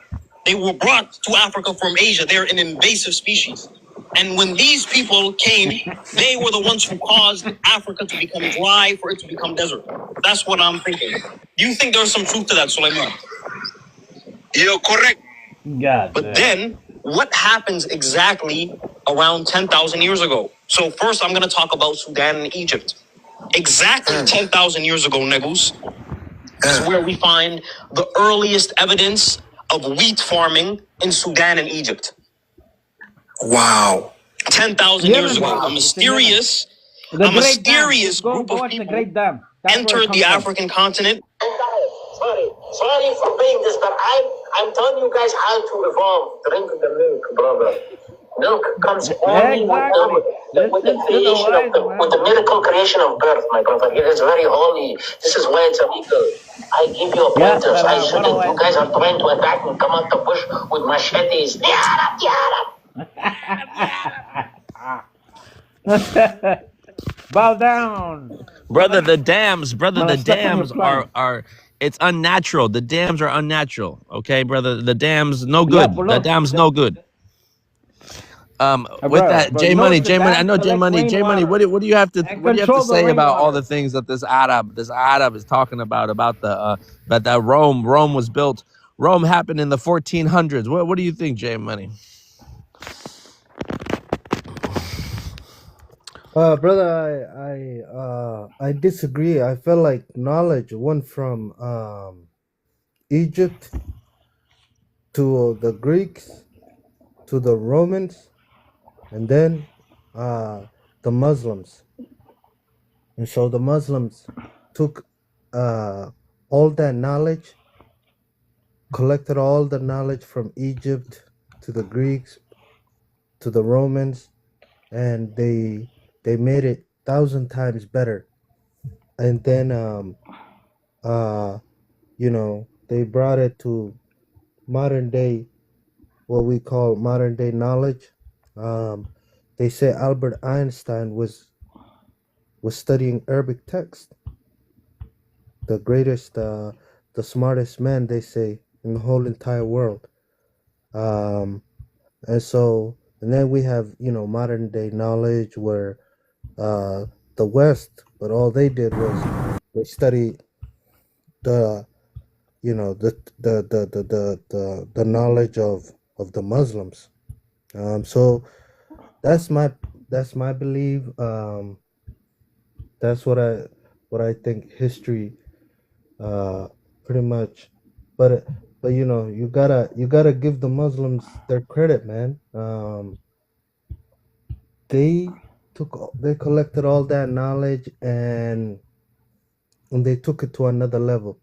They were brought to Africa from Asia. They're an invasive species. And when these people came, they were the ones who caused Africa to become dry, for it to become desert. That's what I'm thinking. Do you think there's some truth to that, Suleiman? You're correct. God. But then, what happens exactly around 10,000 years ago? So first, I'm going to talk about Sudan and Egypt. Exactly 10,000 years ago, Negus, is where we find the earliest evidence of wheat farming in Sudan and Egypt. Wow. 10,000 years ago, a mysterious group of people entered the African continent. Sorry for being this, but I'm telling you guys how to evolve. Drink the milk, brother. Milk comes only with the creation of with the miracle creation of birth, my brother. It is very holy. This is why it's illegal. I give you a pointer. I shouldn't. You guys are trying to attack and come out the bush with machetes. Bow down, Brother. The dams plan. are it's unnatural. The dams are unnatural. Okay, brother. The dams no good. The dams no good. With that, J Money. I know J Money. What do you have to say about all the things that this Arab is talking about that Rome was built? Rome happened in the 1400s. What do you think, J Money? Brother, I disagree. I feel like knowledge went from Egypt to the Greeks to the Romans, and then the Muslims. And so the Muslims took all that knowledge, collected all the knowledge from Egypt to the Greeks to the Romans, and they made it 1,000 times better. And then they brought it to modern day what we call modern day knowledge. They say Albert Einstein was studying Arabic text, the greatest, the smartest man, they say, in the whole entire world. Um, and then we have, modern day knowledge where the West, but all they did was they studied the, the knowledge of the Muslims. So that's my belief. That's what I think history pretty much. But you gotta give the Muslims their credit, man. They collected all that knowledge and they took it to another level.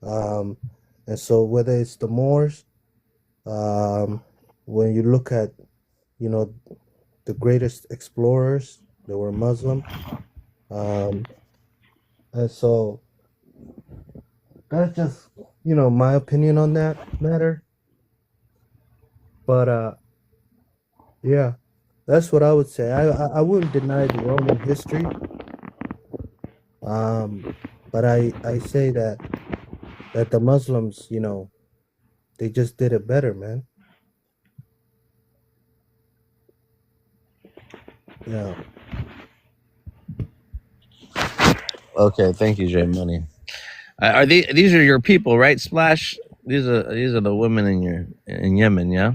And so whether it's the Moors, when you look at the greatest explorers, they were Muslim. And so that's just my opinion on that matter. But yeah, that's what I would say. I wouldn't deny the Roman history. But I say that the Muslims, they just did it better, man. Yeah. Okay, thank you, J Money. Are these are your people, right? Splash. These are the women in Yemen, yeah.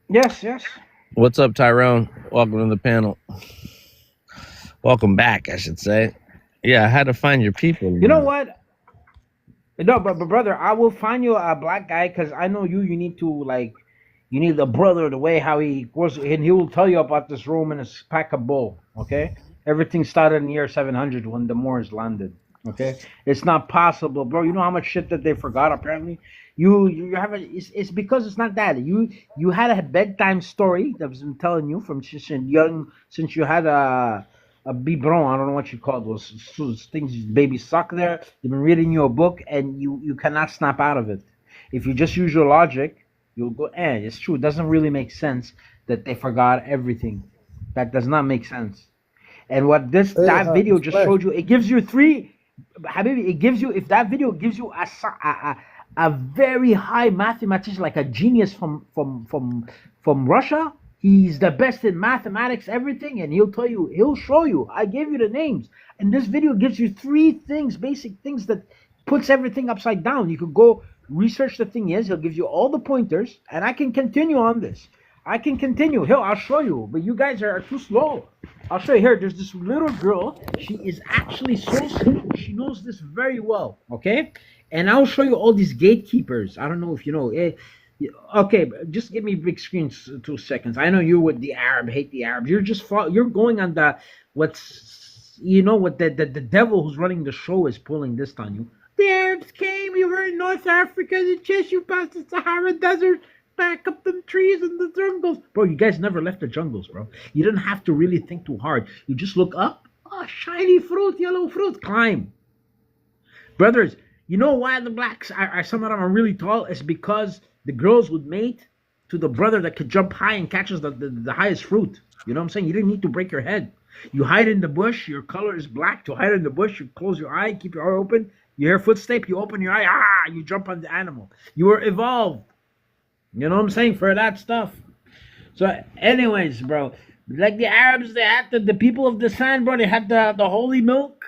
Yes, yes. What's up, Tyrone? Welcome to the panel. Welcome back, I should say. Yeah, I had to find your people. You know what? No, but brother, I will find you a black guy because I know you need to you need the brother, the way how he was, and he will tell you about this Roman pack of bull. Okay, everything started in the year 700 when the Moors landed. Okay, it's not possible, bro. You know how much shit that they forgot. Apparently, you have it's because it's not that you had a bedtime story that was been telling you from since you had a biberon. I don't know what you call those things babies suck there. They've been reading you a book and you cannot snap out of it. If you just use your logic, you'll go. It's true. It doesn't really make sense that they forgot everything. That does not make sense. And what that video just showed you, it gives you three. Habibi, it gives you, if that video gives you a very high mathematician, like a genius from Russia, he's the best in mathematics, everything, and he'll show you. I gave you the names, and this video gives you three things, basic things that puts everything upside down. You could go research the thing is, he'll give you all the pointers, and I can continue on this. I can continue. I'll show you, but you guys are too slow. I'll show you here. There's this little girl. She is actually so simple. She knows this very well, okay? And I'll show you all these gatekeepers. I don't know if you know. Okay, just give me big screen 2 seconds. I know you're with the Arab, hate the Arabs. You're going on the what the devil who's running the show is pulling this on you. The Arabs came. You were in North Africa. The chest you passed the Sahara Desert. Back up the trees and the jungles. Bro, you guys never left the jungles, bro. You didn't have to really think too hard. You just look up. Oh, shiny fruit, yellow fruit. Climb. Brothers, you know why the blacks are some of them are really tall? It's because the girls would mate to the brother that could jump high and catches the highest fruit. You know what I'm saying? You didn't need to break your head. You hide in the bush. Your color is black. To hide in the bush, you close your eye, keep your eye open. You hear footstep, you open your eye. You jump on the animal. You were evolved. You know what I'm saying? For that stuff. So anyways, bro, like the Arabs, they had the people of the sand, bro, they had the holy milk.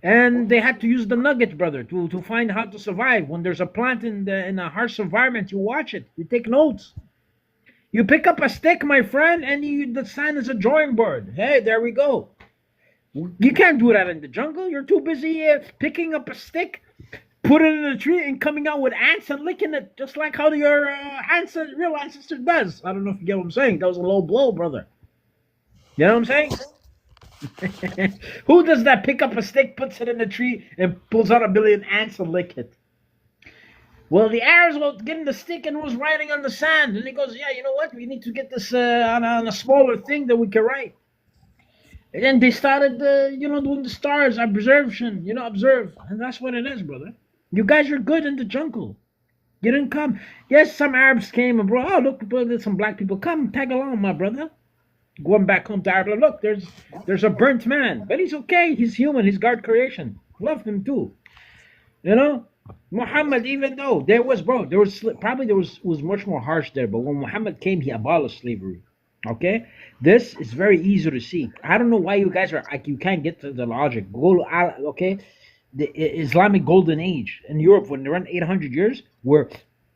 And they had to use the nuggets, brother, to find how to survive. When there's a plant in a harsh environment, you watch it. You take notes. You pick up a stick, my friend, and the sand is a drawing board. Hey, there we go. You can't do that in the jungle. You're too busy picking up a stick, put it in a tree, and coming out with ants and licking it, just like how your real ancestor does. I don't know if you get what I'm saying. That was a low blow, brother. You know what I'm saying? Who does that? Pick up a stick, puts it in a tree, and pulls out a billion ants and lick it. Well, the Arabs were getting the stick and was writing on the sand. And he goes, yeah, you know what? We need to get this on a smaller thing that we can write. And then they started, doing the stars, observe. And that's what it is, brother. You guys are good in the jungle. You didn't come. Yes, some Arabs came and bro, oh look, there's some black people. Come, tag along, my brother. Going back home to Ireland. Look, there's a burnt man, but he's okay. He's human. He's God creation. Love him too. You know, Muhammad. Even though there was probably was much more harsh there, but when Muhammad came, he abolished slavery. Okay, this is very easy to see. I don't know why you guys are like you can't get to the logic. Okay, the Islamic Golden Age in Europe when they run 800 years, where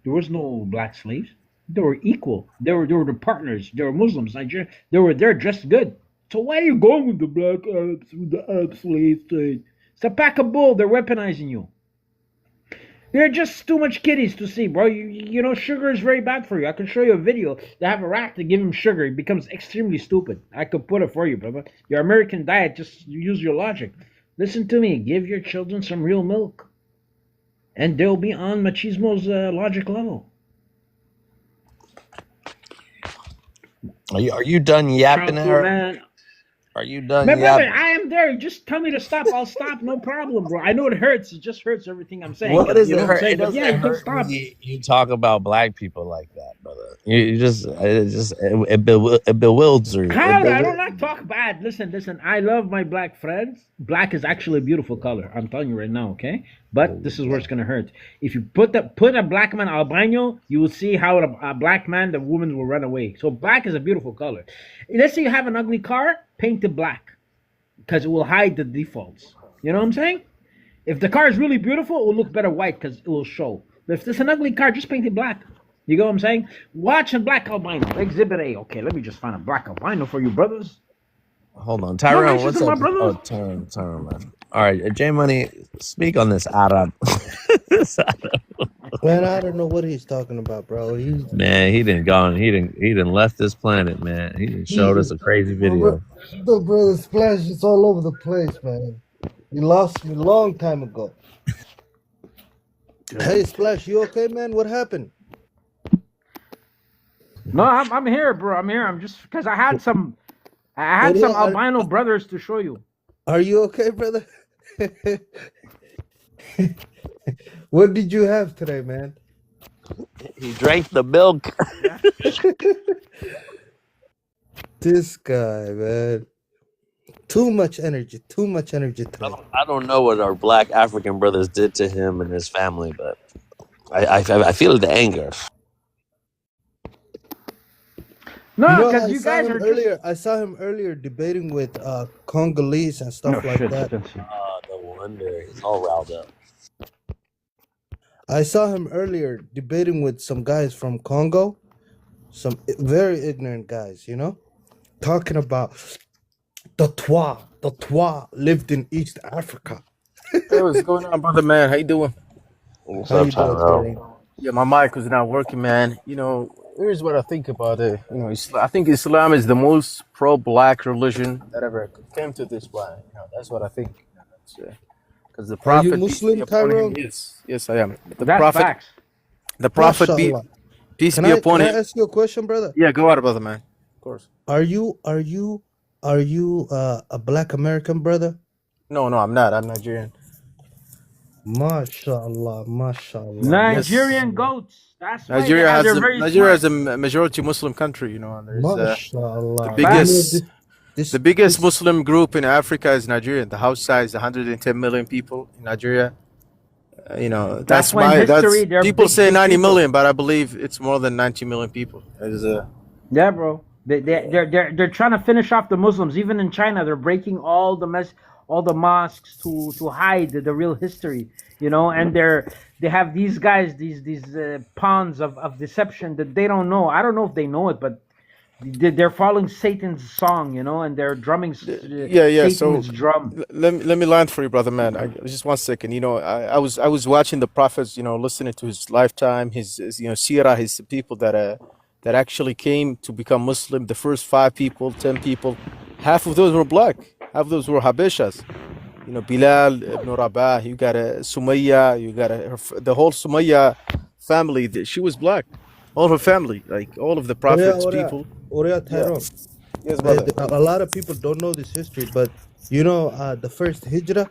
there was no black slaves. They were equal. They were the partners. They were Muslims, Nigeria. They're dressed good. So why are you going with the black Arabs, with the Arab slave trade? It's a pack of bull. They're weaponizing you. They're just too much kiddies to see, bro. You know, sugar is very bad for you. I can show you a video. They have a rat to give him sugar. He becomes extremely stupid. I could put it for you, brother. Your American diet, just use your logic. Listen to me. Give your children some real milk. And they'll be on machismo's logic level. Are you done yapping, Trump, Arab? man. Are you done My brother, yapping? I am there. Just tell me to stop. I'll stop. No problem, bro. I know it hurts. It just hurts everything I'm saying. What does You it know what I'm hurt? It saying? But doesn't yeah, you can hurt stop. when you talk about black people like that, brother. It bewilders you. How? I don't like talk bad. Listen. I love my black friends. Black is actually a beautiful color. I'm telling you right now, okay? But this is where it's gonna hurt. If you put a black man albino, you will see how a black man, the woman will run away. So black is a beautiful color. Let's say you have an ugly car, paint it black, because it will hide the defaults. You know what I'm saying? If the car is really beautiful, it will look better white because it will show. But if it's an ugly car, just paint it black. You know what I'm saying? Watch a black albino. Exhibit A. Okay, let me just find a black albino for you brothers. Hold on, No Tyrone. racism, What's my up? brothers. Oh, Tyrone, man. All right, J Money, speak on this Arab. Man, I don't know what he's talking about, bro. Man, he didn't left this planet, man. He done showed us a crazy video. The brother Splash is all over the place, man. He lost me a long time ago. Hey, Splash, you okay, man? What happened? No, I'm here, bro. I'm here. I'm just because I had some albino brothers to show you. Are you okay, brother? What did you have today, man? He drank the milk. This guy, man. Too much energy today. I don't know what our black African brothers did to him and his family, but I feel the anger. No, You know, because you guys are just I saw him earlier debating with Congolese and stuff like that. No wonder he's all riled up. I saw him earlier debating with some guys from Congo, some very ignorant guys, you know, talking about the Twa lived in East Africa. Hey, what's going on, brother man? How you doing? What's How up, you doing, Tyrone? Terry? Yeah, my mic was not working, man. You know, here's what I think about it. You know, I think Islam is the most pro-black religion that ever came to this planet. You know, that's what I think. Because the Are you Prophet, peace be Muslim, upon him, Tyrone? yes, I am. The that's Prophet, facts. the Prophet, MashaAllah. peace Can be I upon him. ask you a question, brother? Yeah, go out, brother man. Of course. Are you a black American brother? No, I'm not. I'm Nigerian. MashaAllah, MashaAllah, Nigerian MashaAllah. goats. That's why Nigeria they're has very Nigeria is smart. a majority Muslim country, you know, and there's the MashaAllah. biggest This the biggest Muslim group in Africa is Nigeria. The house size is 110 million people in Nigeria. You know, That's why in history they're people big, say big 90 people. million, but I believe it's more than 90 million people. Yeah, bro. They're trying to finish off the Muslims. Even in China, they're breaking all the mosques to hide the real history. You know, and they have these guys, these pawns of deception that they don't know. I don't know if they know it, but they're following Satan's song, you know, and they're drumming Yeah. So Satan's drum. let me land for you, brother man. Just 1 second. You know, I was watching the prophets. You know, listening to his lifetime, his seerah, his people that actually came to become Muslim. The first 5 people, 10 people, half of those were black. Half of those were Habeshas. You know, Bilal ibn Rabah. You got Sumayya. You got the whole Sumayya family. She was black. All her family, like all of the prophets, people. Orea Yeah. Tyrone. Yes, brother. A lot of people don't know this history, but you know the first hijrah,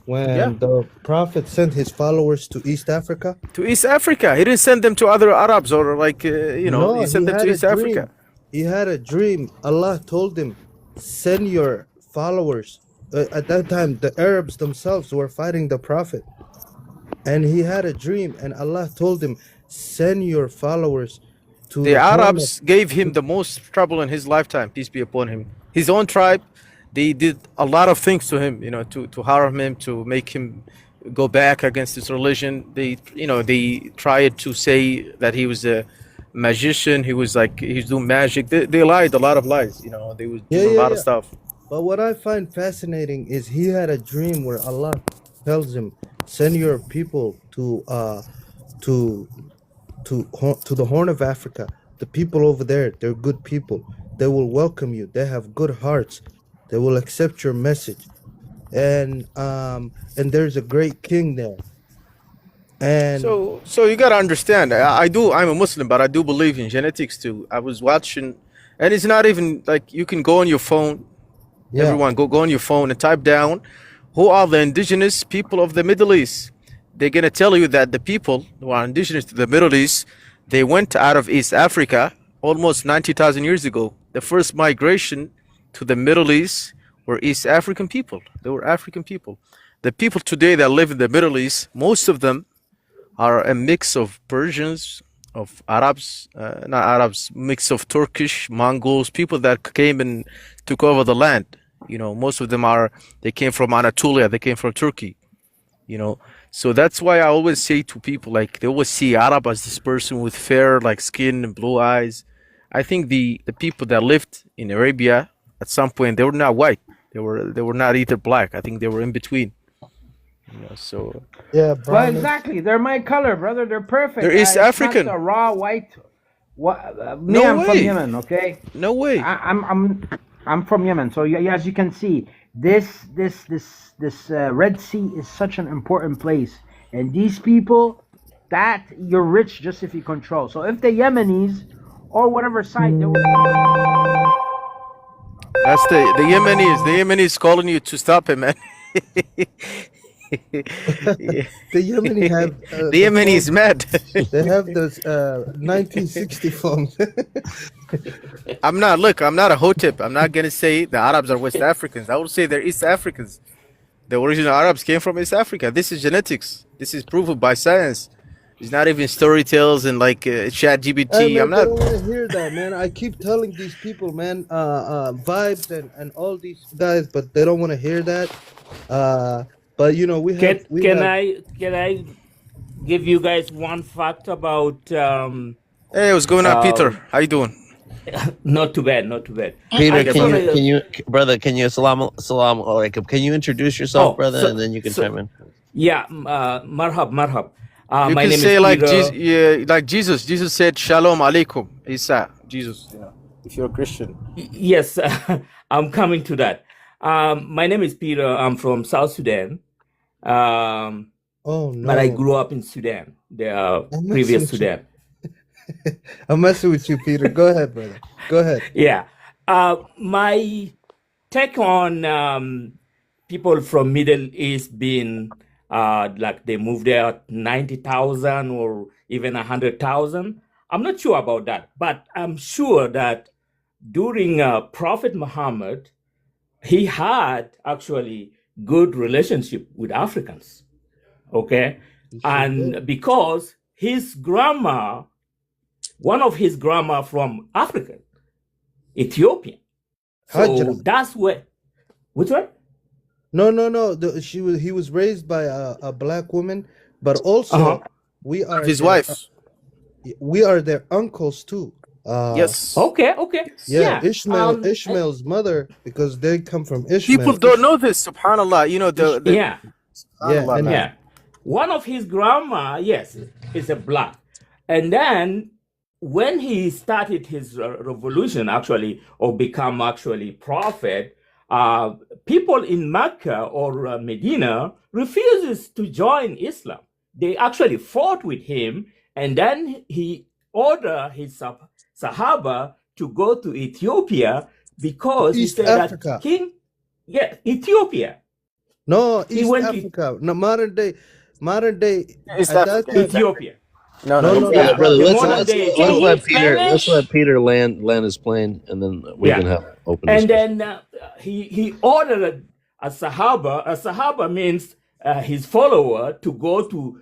when the Prophet sent his followers to East Africa? To East Africa. He didn't send them to other Arabs or like, No, he sent them to East Africa. He had a dream. Allah told him, send your followers. At that time, the Arabs themselves were fighting the Prophet. And he had a dream, and Allah told him, send your followers to The the Horn of Arabs gave him the most trouble in his lifetime, peace be upon him. His own tribe, they did a lot of things to him, to harm him, to make him go back against his religion. They tried to say that he was a magician. He was doing magic. They lied a lot of lies. They was doing a lot of stuff. But what I find fascinating is he had a dream where Allah tells him, send your people to the Horn of Africa. The people over there, they're good people. They will welcome you. They have good hearts. They will accept your message. And there's a great king there. And So you gotta understand. I'm a Muslim, but I do believe in genetics too. I was watching, and it's not even like you can go on your phone. Yeah. Everyone, go on your phone and type down who are the indigenous people of the Middle East. They're gonna tell you that the people who are indigenous to the Middle East, they went out of East Africa almost 90,000 years ago. The first migration to the Middle East were East African people. They were African people. The people today that live in the Middle East, most of them are a mix of Persians, of Arabs, not Arabs, mix of Turkish, Mongols, people that came and took over the land. Most of them they came from Anatolia, they came from Turkey, So that's why I always say to people, like, they always see Arab as this person with fair, like, skin and blue eyes. I think the people that lived in Arabia at some point, they were not white. They were not either black. I think they were in between. So yeah, Well, exactly. They're my color, brother. They're perfect. They're East It's not African. a raw white. Me, No I'm from way. Yemen. Okay. No way. I'm from Yemen. So as you can see, this Red Sea is such an important place, and these people, that you're rich just if you control. So if the Yemenis or whatever side they were. That's the Yemenis. The Yemenis calling you to stop him, man. the Yemeni have The Yemeni is mad. they have those 1960 phones. I'm not a Hotep. I'm not gonna say the Arabs are West Africans. I will say they're East Africans. The original Arabs came from East Africa. This is genetics. This is proven by science. It's not even story tales and like chat GPT. Hey, man, I'm they not. don't want to hear that, man. I keep telling these people, man, vibes and all these guys, but they don't want to hear that. But we have Can I give you guys one fact about Hey, what's going on, Peter? How you doing? not too bad, not too bad. Peter, I just wanna- brother, can you salam alaikum? Can you introduce yourself, brother, and then you can chime in. Yeah, marhab. You My can name say is like Peter. like Jesus. Jesus said, "Shalom alaikum." Isa, Jesus. If you're a Christian. Yes, I'm coming to that. My name is Peter. I'm from South Sudan. Oh But I no, grew up in Sudan, the I'm messing previous with you. Sudan. I'm messing with you, Peter. Go ahead, brother. Go ahead. Yeah. My take on people from Middle East being like they moved there at 90,000 or even 100,000. I'm not sure about that, but I'm sure that during Prophet Muhammad, he had actually good relationship with Africans. Okay. You sure did. And because his grandma, one of his grandma from Africa, Ethiopian. So Hajra. that's where, which one? No. He was raised by a black woman, but also Uh-huh. we are His their wife. we are their uncles too. Yes. Okay. Yeah, Yeah. Ishmael's mother, because they come from People Ishmael. don't know this. Subhanallah. The Yeah. Subhanallah, and man. Yeah. One of his grandma, yes, is a black. And then when he started his revolution, actually, or become actually prophet, people in Mecca or Medina refuses to join Islam. They actually fought with him, and then he ordered his Sahaba to go to Ethiopia because he East said Africa. that Ethiopia. No, He East went to Africa. No, modern day. East At that Africa. time. Ethiopia. No, No, no. no, Brother, Yeah, brother, the let's modern let's day Can let's he Ethiopia. let finish? Peter land his plane, and then we Yeah. can have open And discussion. then he ordered a Sahaba. A Sahaba means his follower to go to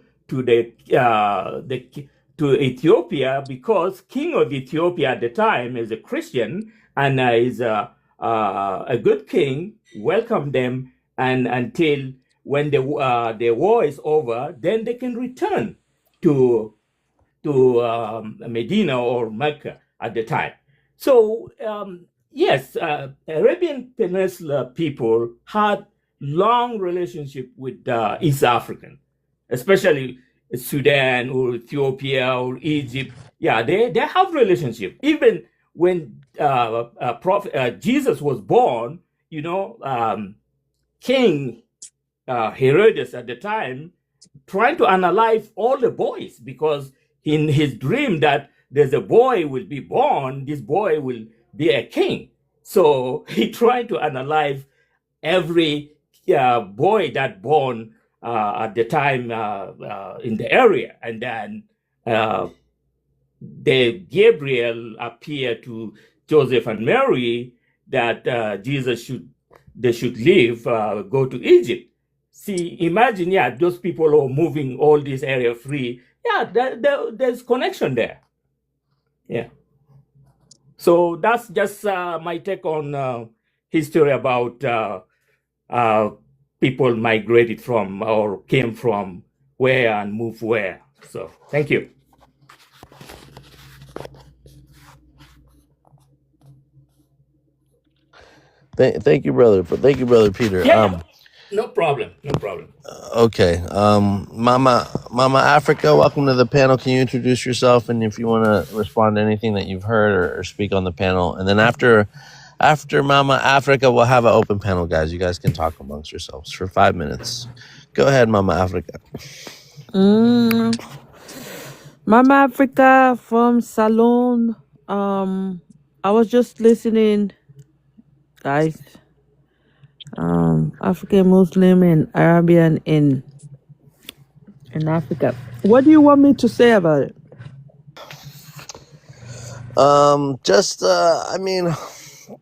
Ethiopia, because king of Ethiopia at the time is a Christian and is a good king. Welcome them, and until when the war is over, then they can return to Medina or Mecca at the time. So yes, Arabian Peninsula people had long relationship with East African, especially Sudan or Ethiopia or Egypt. Yeah, they have relationship. Even when Jesus was born, King Herodes at the time trying to analyze all the boys, because in his dream that there's a boy will be born, this boy will be a king. So he tried to analyze every boy that born at the time in the area, and then the Gabriel appeared to Joseph and Mary that they should leave, go to Egypt. See, imagine, yeah, those people are moving all this area free. Yeah, there's connection there. Yeah. So that's just my take on history about people migrated from or came from where and moved where. So thank you. Thank you, brother. Thank you, brother Peter. Yeah, no problem. No problem. Okay. Mama Africa, welcome to the panel. Can you introduce yourself, and if you want to respond to anything that you've heard or speak on the panel, and then after Mama Africa, we'll have an open panel, guys. You guys can talk amongst yourselves for 5 minutes. Go ahead, Mama Africa. Mama Africa from Salon. I was just listening, guys. African Muslim and Arabian in Africa. What do you want me to say about it?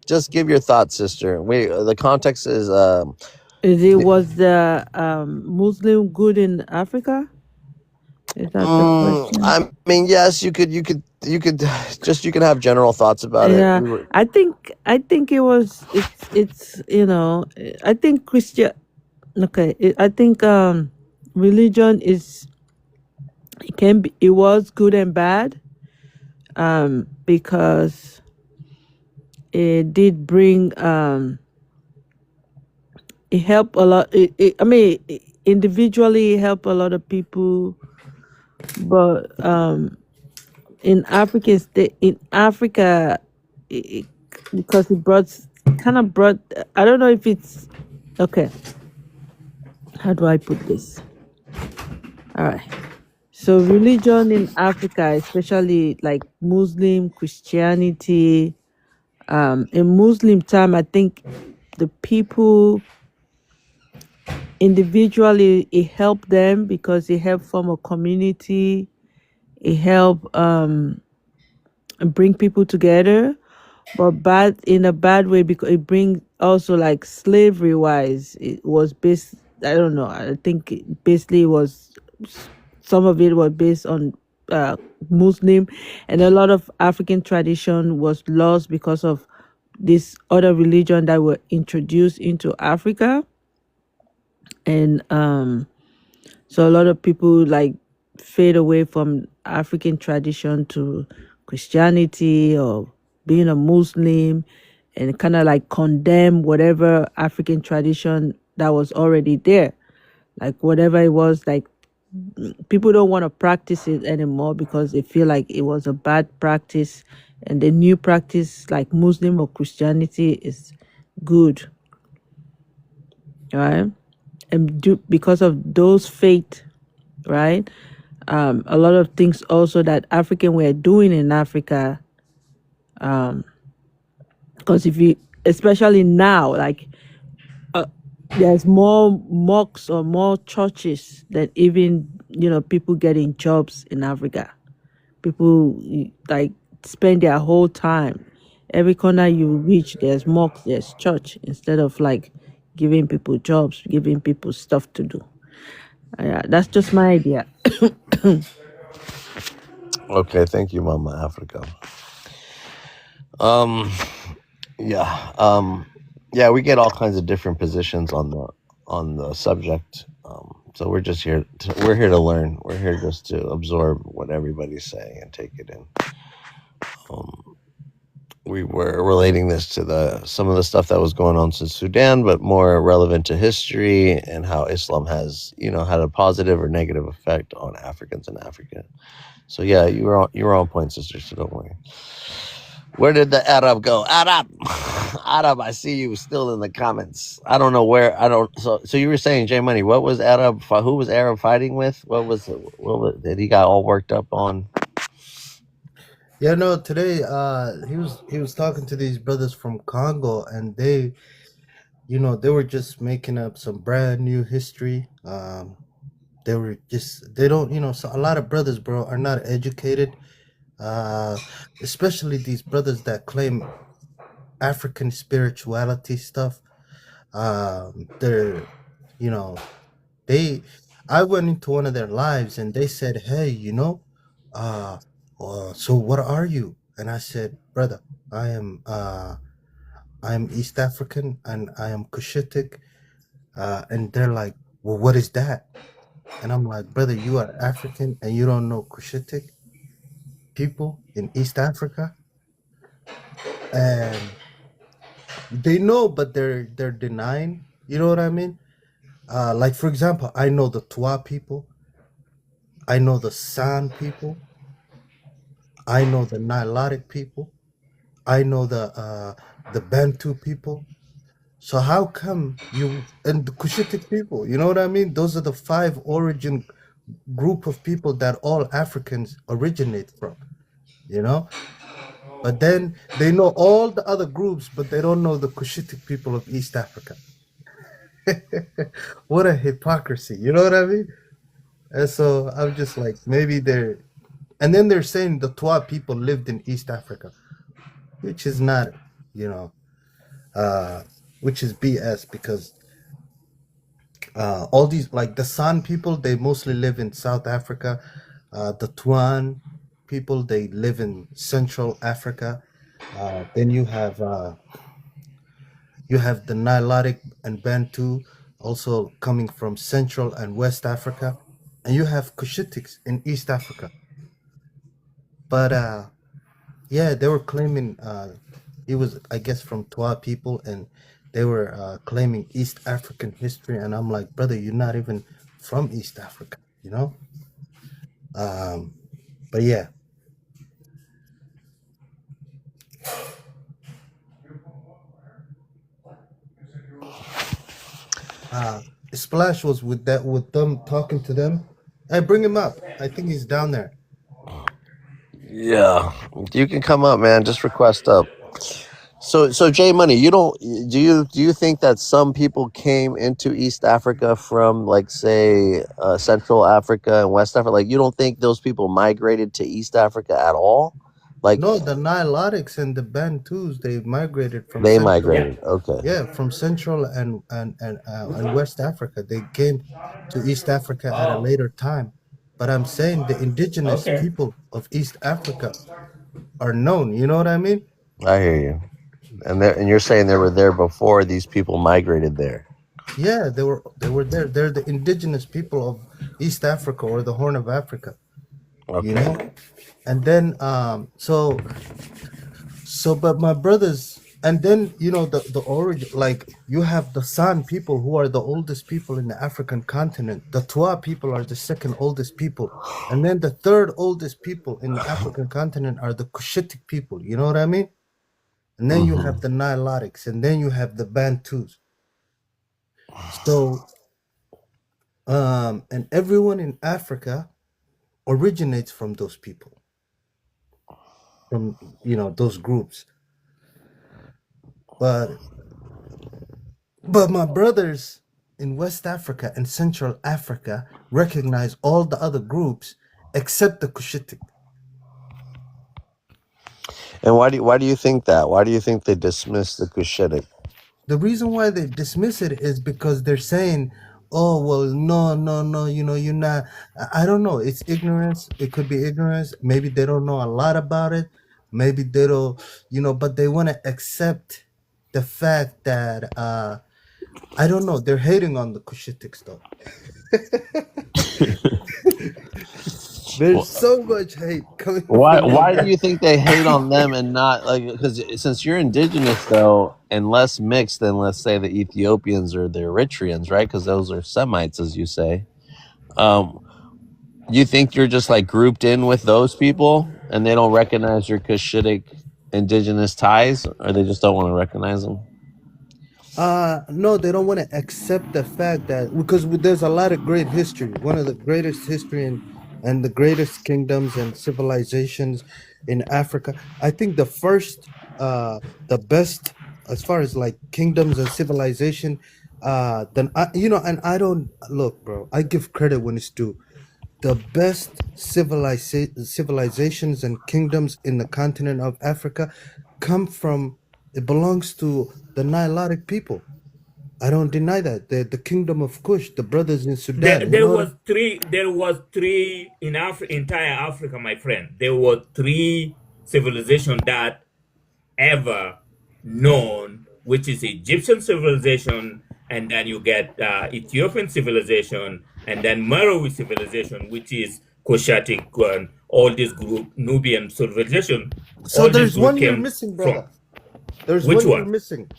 Just give your thoughts, sister. The context is Was the Muslim good in Africa? Is that the question? I mean, yes, you could have general thoughts about it. Yeah, I think it was. It's I think Christian. Okay, I think religion is. It was good and bad, because it did bring it helped a lot. Individually it helped a lot of people, but in Africa, because it brought. I don't know if it's okay. How do I put this? All right. So religion in Africa, especially like Muslim Christianity, in Muslim time, I think the people individually, it helped them because it helped form a community. It helped bring people together, but in a bad way, because it brings also, like, slavery wise, it was based. I don't know. I think basically some of it was based on Muslim, and a lot of African tradition was lost because of this other religion that were introduced into Africa. And so a lot of people like fade away from African tradition to Christianity or being a Muslim, and kind of like condemn whatever African tradition that was already there. Like whatever it was, like people don't want to practice it anymore because they feel like it was a bad practice, and the new practice like Muslim or Christianity is good, right? And because of those faith, right? A lot of things also that African were doing in Africa, because if you, especially now, like there's more mosques or more churches than even people getting jobs in Africa. People like spend their whole time. Every corner you reach, there's mosque, there's church, instead of like giving people jobs, giving people stuff to do. Yeah, that's just my idea. Okay, thank you, Mama Africa. Um, yeah, yeah, we get all kinds of different positions on the subject. So we're just we're here to learn. We're here just to absorb what everybody's saying and take it in. Um, we were relating this to some of the stuff that was going on in Sudan, but more relevant to history and how Islam has, had a positive or negative effect on Africans in Africa. So yeah, you were on point, sister. So don't worry. Where did the Arab go? Arab, Arab. I see you still in the comments. I don't know where. I don't. So you were saying, J Money. What was Arab? Who was Arab fighting with? What was that he got all worked up on? Yeah, no, today he was talking to these brothers from Congo, and they were just making up some brand new history. They don't, so a lot of brothers, bro, are not educated. Especially these brothers that claim African spirituality stuff. They're, you know, I went into one of their lives and they said, "Hey, so what are you?" And I said, "Brother, I am East African and I am Cushitic." And they're like, "Well, what is that?" And I'm like, "Brother, you are African and you don't know Cushitic people in East Africa?" And they know, but they're denying. You know what I mean? Like for example, I know the Twa people, I know the San people, I know the Nilotic people, I know the Bantu people. So how come you and the Cushitic people? You know what I mean? Those are the 5 origin group of people that all Africans originate from. You know, but then they know all the other groups, but they don't know the Cushitic people of East Africa. What a hypocrisy! You know what I mean? And so I'm just like, maybe they're, and then they're saying the Twa people lived in East Africa, which is not, you know, which is BS because all these, like the San people, they mostly live in South Africa. The Tuan people, they live in Central Africa. Then you have the Nilotic and Bantu also coming from Central and West Africa. And you have Cushitics in East Africa. But yeah, they were claiming it was, I guess, from Twa people, and they were claiming East African history. And I'm like, brother, you're not even from East Africa, you know? But yeah. Splash was with them talking to them. Hey, bring him up. I think he's down there. Yeah, you can come up, man. Just request up. So J Money, do you think that some people came into East Africa from like say Central Africa and West Africa? Like you don't think those people migrated to East Africa at all? Like No, the Nilotics and the Bantus, they migrated from they Central. migrated. Okay. Yeah, from Central and West Africa. They came to East Africa at a later time. But I'm saying the indigenous Okay. people of East Africa are known. You know what I mean? I hear you. And you're saying they were there before these people migrated there. Yeah, they were there. They're the indigenous people of East Africa or the Horn of Africa. Okay. You know? And then but my brothers, and then the origin, like you have the San people who are the oldest people in the African continent. The Twa people are the second oldest people, and then the third oldest people in the African continent are the Cushitic people. You know what I mean? And then you have the Nilotics, and then you have the Bantus. So and everyone in Africa originates from those people, from those groups. But my brothers, in West Africa and Central Africa recognize all the other groups except the Cushitic. And why do you think that? Why do you think they dismiss the Cushitic? The reason why they dismiss it is because they're saying, oh, well, no, you're not. I don't know. It's ignorance. It could be ignorance. Maybe they don't know a lot about it. Maybe they don't, but they want to accept the fact that, I don't know, they're hating on the Cushitics, though. There's so much hate coming Why do you think they hate on them and not because since you're indigenous though and less mixed than let's say the Ethiopians or the Eritreans, right? Because those are Semites, as you say. You think you're just like grouped in with those people and they don't recognize your Cushitic indigenous ties, or they just don't want to recognize them? No, they don't want to accept the fact that because there's a lot of great history. One of the greatest history and the greatest kingdoms and civilizations in Africa. I think the first, the best as far as like kingdoms and civilization. Then and I don't look, bro. I give credit when it's due. The best civilizations and kingdoms in the continent of Africa come from. It belongs to the Nilotic people. I don't deny that. The kingdom of Kush, the brothers in Sudan. There was three in entire Africa, my friend. There were three civilizations that ever known, which is Egyptian civilization, and then you get Ethiopian civilization, and then Meroe civilization, which is Cushitic, all this group, Nubian civilization. So there's one you're missing, brother. There's Which one one? you're missing.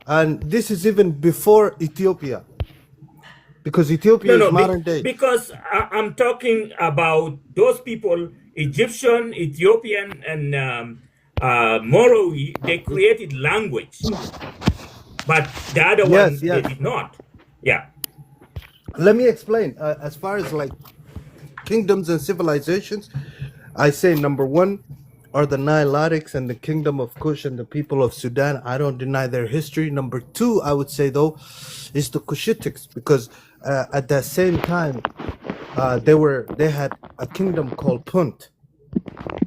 And this is even before Ethiopia. Because Ethiopia is modern day. Because I'm talking about those people, Egyptian, Ethiopian, and Meroe, they created language. But the other one, they did not. Yeah. Let me explain. As far as like kingdoms and civilizations, I say number one are the Nilotics and the kingdom of Kush and the people of Sudan. I don't deny their history. Number two, I would say though, is the Cushitics, because at that same time, they had a kingdom called Punt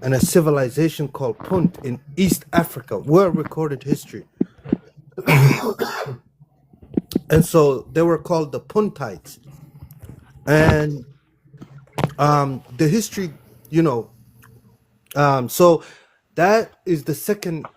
and a civilization called Punt in East Africa, well recorded history. And so they were called the Puntites. And the history, so that is the second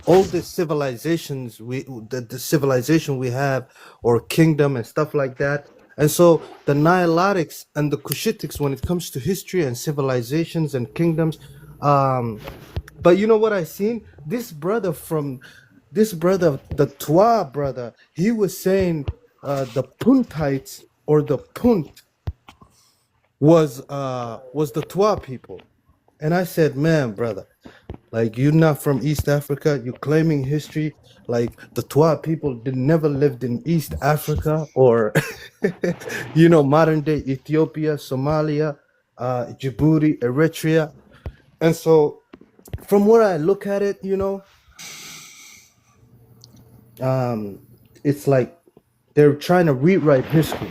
oldest civilizations the civilization we have, or kingdom and stuff like that. And so the Nilotics and the Cushitics, when it comes to history and civilizations and kingdoms, but you know what I seen? This brother, the Twa brother, he was saying the Puntites or the Punt was the Twa people. And I said, man, brother, like you're not from East Africa, you're claiming history. Like the Twa people never lived in East Africa or, modern day Ethiopia, Somalia, Djibouti, Eritrea. And so from where I look at it, it's like they're trying to rewrite history.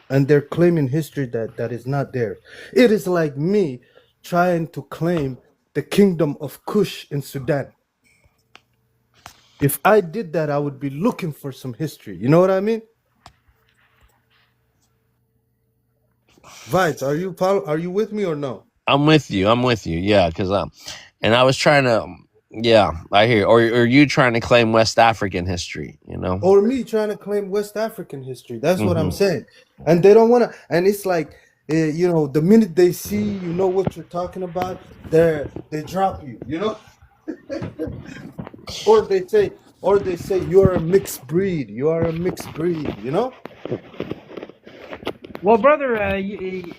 And they're claiming history that is not there. It is like me trying to claim the kingdom of Kush in Sudan. If I did that, I would be looking for some history. You know what I mean? Vibes, are you with me or no? I'm with you. Yeah, because and I was trying to. Yeah, I hear. Or you trying to claim West African history? Or me trying to claim West African history. That's what I'm saying. And they don't want to. And it's like, the minute they see what you're talking about, they drop you. Or they say you're a mixed breed. You are a mixed breed. Well, brother,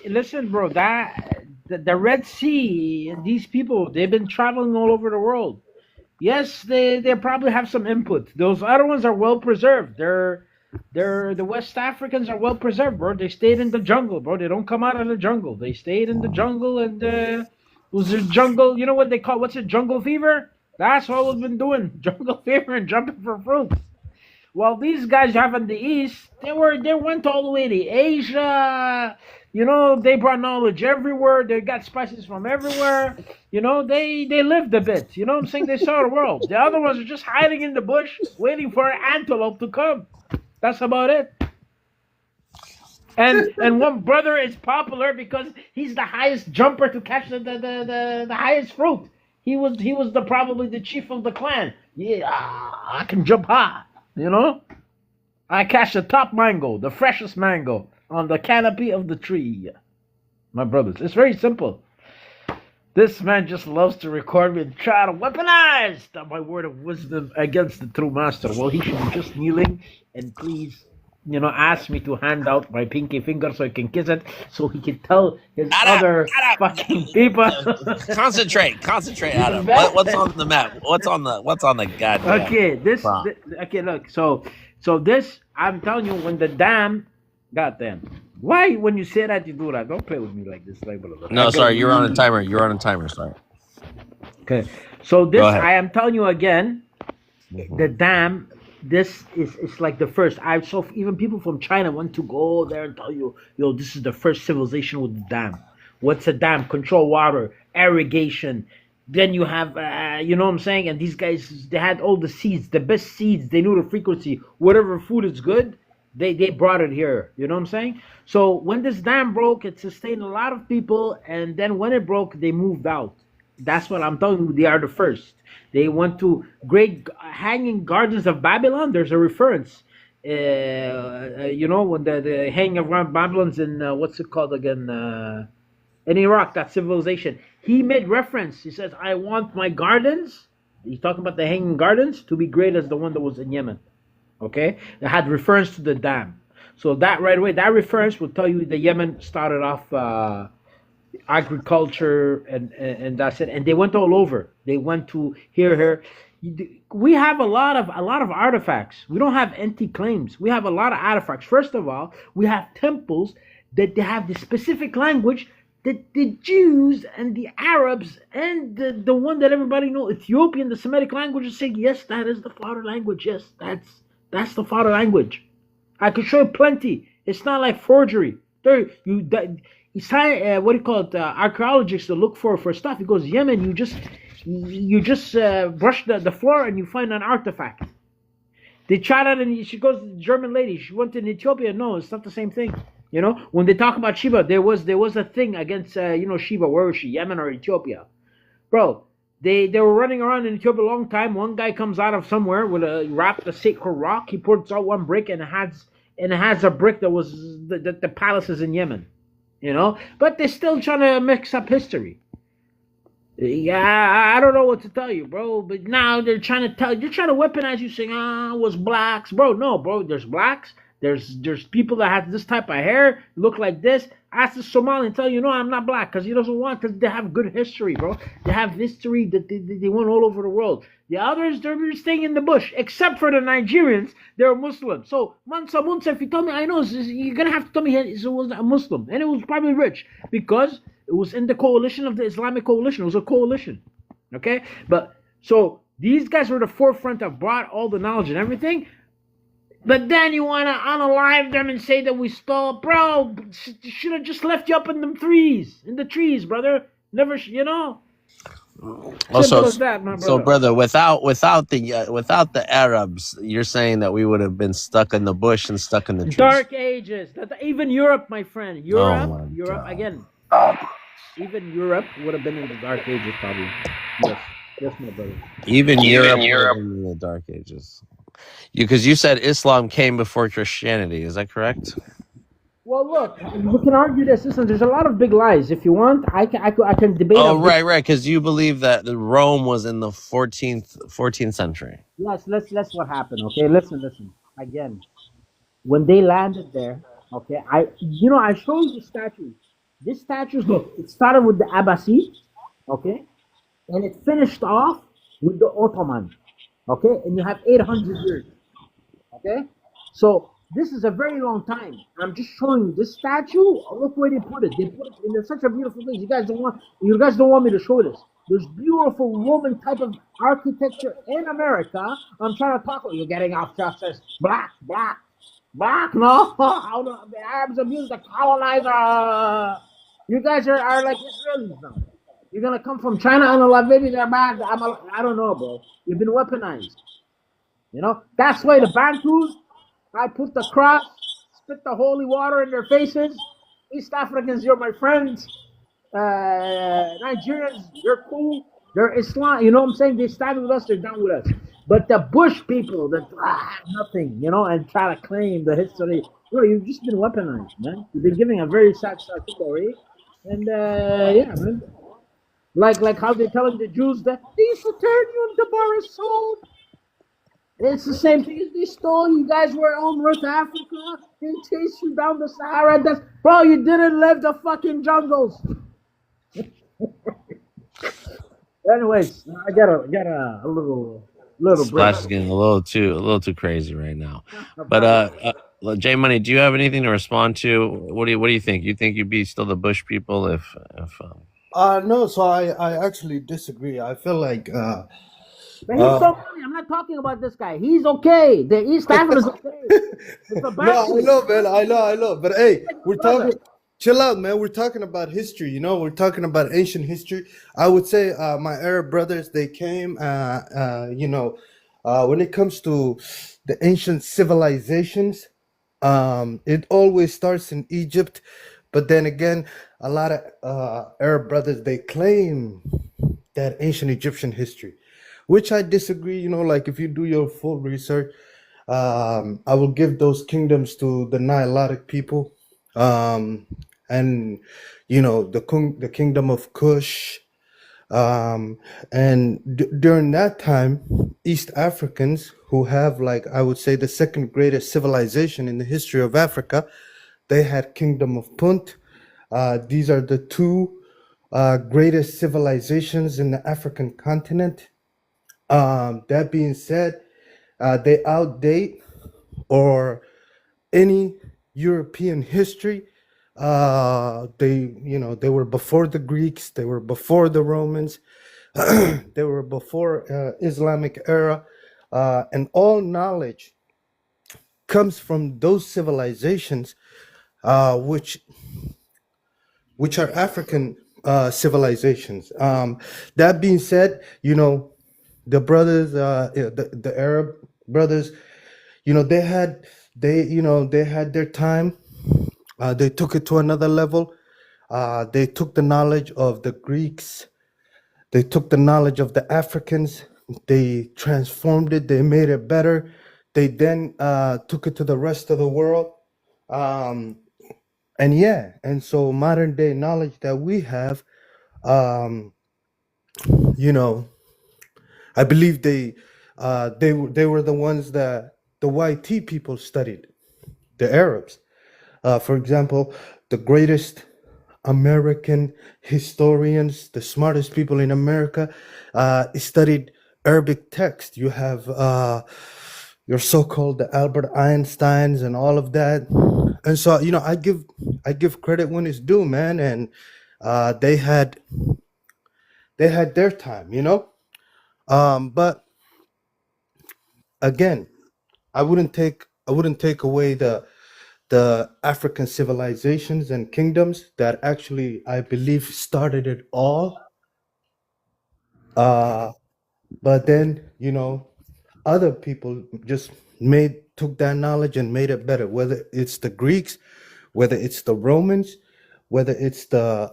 listen, bro. The Red Sea. These people, they've been traveling all over the world. Yes, they probably have some input. Those other ones are well preserved. The West Africans are well preserved, bro. They stayed in the jungle, bro. They don't come out of the jungle. They stayed in the jungle, and it was the jungle. You know what they call? What's it? Jungle fever. That's what we've been doing. Jungle fever and jumping for fruit. Well, these guys have in the East, they went all the way to Asia. You know, they brought knowledge everywhere. They got spices from everywhere. You know, they lived a bit. You know what I'm saying? They saw the world. The other ones are just hiding in the bush, waiting for an antelope to come. That's about it. And one brother is popular because he's the highest jumper to catch the highest fruit. He was probably the chief of the clan. Yeah, I can jump high. You know, I catch the top mango, the freshest mango on the canopy of the tree. My brothers, it's very simple. This man just loves to record me and try to weaponize my word of wisdom against the true master. Well, he should be just kneeling and please, you know, ask me to hand out my pinky finger so I can kiss it, so he can tell his other fucking people. Concentrate, Adam. What's on the map? What's on the goddamn? Okay, okay, look. So this, I'm telling you, when the dam, goddamn. Why, when you say that, you do that? Don't play with me like this, like brother. No, sorry, you're on a timer. You're on a timer. Sorry. Okay, so this, Go ahead. I am telling you again, the dam. This is like the first. I saw even people from China want to go there and tell you, yo, this is the first civilization with the dam. What's a dam? Control water, irrigation. Then you have, you know what I'm saying? And these guys, they had all the seeds, the best seeds. They knew the frequency. Whatever food is good, they brought it here. You know what I'm saying? So when this dam broke, it sustained a lot of people. And then when it broke, they moved out. That's what I'm telling you. They are the first. They went to great hanging gardens of Babylon. There's a reference. You know, when the hanging around Babylon's in, what's it called again? In Iraq, that civilization. He made reference. He says, I want my gardens. He's talking about the hanging gardens to be great as the one that was in Yemen. Okay? It had reference to the dam. So that right away, that reference will tell you the Yemen started off agriculture and that's it. And they went all over. They went to here. We have a lot of artifacts. We don't have empty claims. We have a lot of artifacts. First of all, we have temples that they have the specific language that the Jews and the Arabs and the one that everybody knows, Ethiopian, the Semitic languages, say, yes, that is the father language. Yes, that's the father language. I could show you plenty. It's not like forgery. What do you call it? Archaeologists to look for stuff. He goes, Yemen, you just brush the floor and you find an artifact. They tried that, and she goes, the German lady, she went to Ethiopia. No, it's not the same thing. You know, when they talk about Sheba, there was a thing against Sheba. Where was she? Yemen or Ethiopia? Bro, they were running around in Ethiopia a long time. One guy comes out of somewhere with wrapped a sacred rock. He puts out one brick and it has a brick that was the palaces in Yemen. You know, but they're still trying to mix up history. Yeah, I don't know what to tell you, bro. But now they're trying to weaponize you, saying, it was blacks, bro. No, bro, there's blacks. There's people that have this type of hair, look like this. Ask the Somali and tell you, no, I'm not black, because he doesn't want, because they have good history, bro. They have history that they went all over the world. The others, they're staying in the bush, except for the Nigerians, they're Muslims. So, Mansa Musa, if you tell me, I know, you're going to have to tell me it was a Muslim. And it was probably rich, because it was in the coalition of the Islamic coalition. It was a coalition, okay? But, so, these guys were the forefront that brought all the knowledge and everything. But then you want to unalive them and say that we stole. Bro, should have just left you up in the trees, brother. Never, you know. Also, as that, my brother. So brother, without the Arabs, you're saying that we would have been stuck in the bush and stuck in the trees. Dark Ages. Even Europe, my friend. Europe again. Even Europe would have been in the Dark Ages, probably. Yes, my brother. Even Europe would have been in the Dark Ages. Because you said Islam came before Christianity, is that correct? Well, look, we can argue this. Listen, there's a lot of big lies. If you want, I can debate. Oh, right, because you believe that Rome was in the 14th century. Yes, that's what happened. Okay, listen. Again, when they landed there, okay, I showed you the statues. This statues, look, it started with the Abbasid, okay, and it finished off with the Ottoman. Okay, and you have 800 years. Okay, so this is a very long time. I'm just showing you this statue. Look where they put it. They put it in such a beautiful place. You guys don't want me to show this. There's beautiful Roman type of architecture in America. I'm trying to talk about. You're getting off justice. Black. No, how the Arabs abuse the colonizer. You guys are like Israelis now. You're gonna come from China and maybe they're bad. I don't know, bro. You've been weaponized. You know that's why the Bantus. I put the cross, spit the holy water in their faces. East Africans, you're my friends. Nigerians, they're cool. They're Islam. You know what I'm saying? They stand with us. They're down with us. But the Bush people that have nothing, you know, and try to claim the history. Bro, you've just been weaponized, man. You've been giving a very sad story. And yeah, man. Like how they're telling the Jews that they used to turn you into Boris Soul. It's the same thing as they stole. You guys were on route to Africa. They chased you down the Sahara Desert. Bro, you didn't leave the fucking jungles. Anyways, I got a little break. Splash is getting a little too crazy right now. But J Money, do you have anything to respond to? What do you think? You think you'd be still the Bush people if No, so I actually disagree. I feel like But he's so funny. I'm not talking about this guy. He's okay. The East African is okay. It's a bad no, I know, man. I know. But hey, we're talking. Chill out, man. We're talking about history. You know, we're talking about ancient history. I would say my Arab brothers, they came. You know, when it comes to the ancient civilizations, it always starts in Egypt. But then again, a lot of Arab brothers, they claim that ancient Egyptian history, which I disagree. You know, like if you do your full research, I will give those kingdoms to the Nilotic people, and you know the kingdom of Kush, and during that time, East Africans, who have, like, I would say, the second greatest civilization in the history of Africa, they had kingdom of Punt. These are the two greatest civilizations in the African continent. That being said, they outdate or any European history. They were before the Greeks, they were before the Romans, they were before Islamic era, and all knowledge comes from those civilizations, which are African civilizations. That being said, you know, the brothers, the Arab brothers, you know, they had their time. They took it to another level. They took the knowledge of the Greeks. They took the knowledge of the Africans. They transformed it. They made it better. They then took it to the rest of the world. And so modern day knowledge that we have, you know, I believe they were the ones that the YT people studied, the Arabs. For example, the greatest American historians, the smartest people in America, studied Arabic text. You have your so-called the Albert Einsteins and all of that. And so, you know, I give credit when it's due, man. And they had their time, you know. But again, I wouldn't take away the African civilizations and kingdoms that actually, I believe, started it all. But then, you know, other people just took that knowledge and made it better, whether it's the Greeks, whether it's the Romans, whether it's the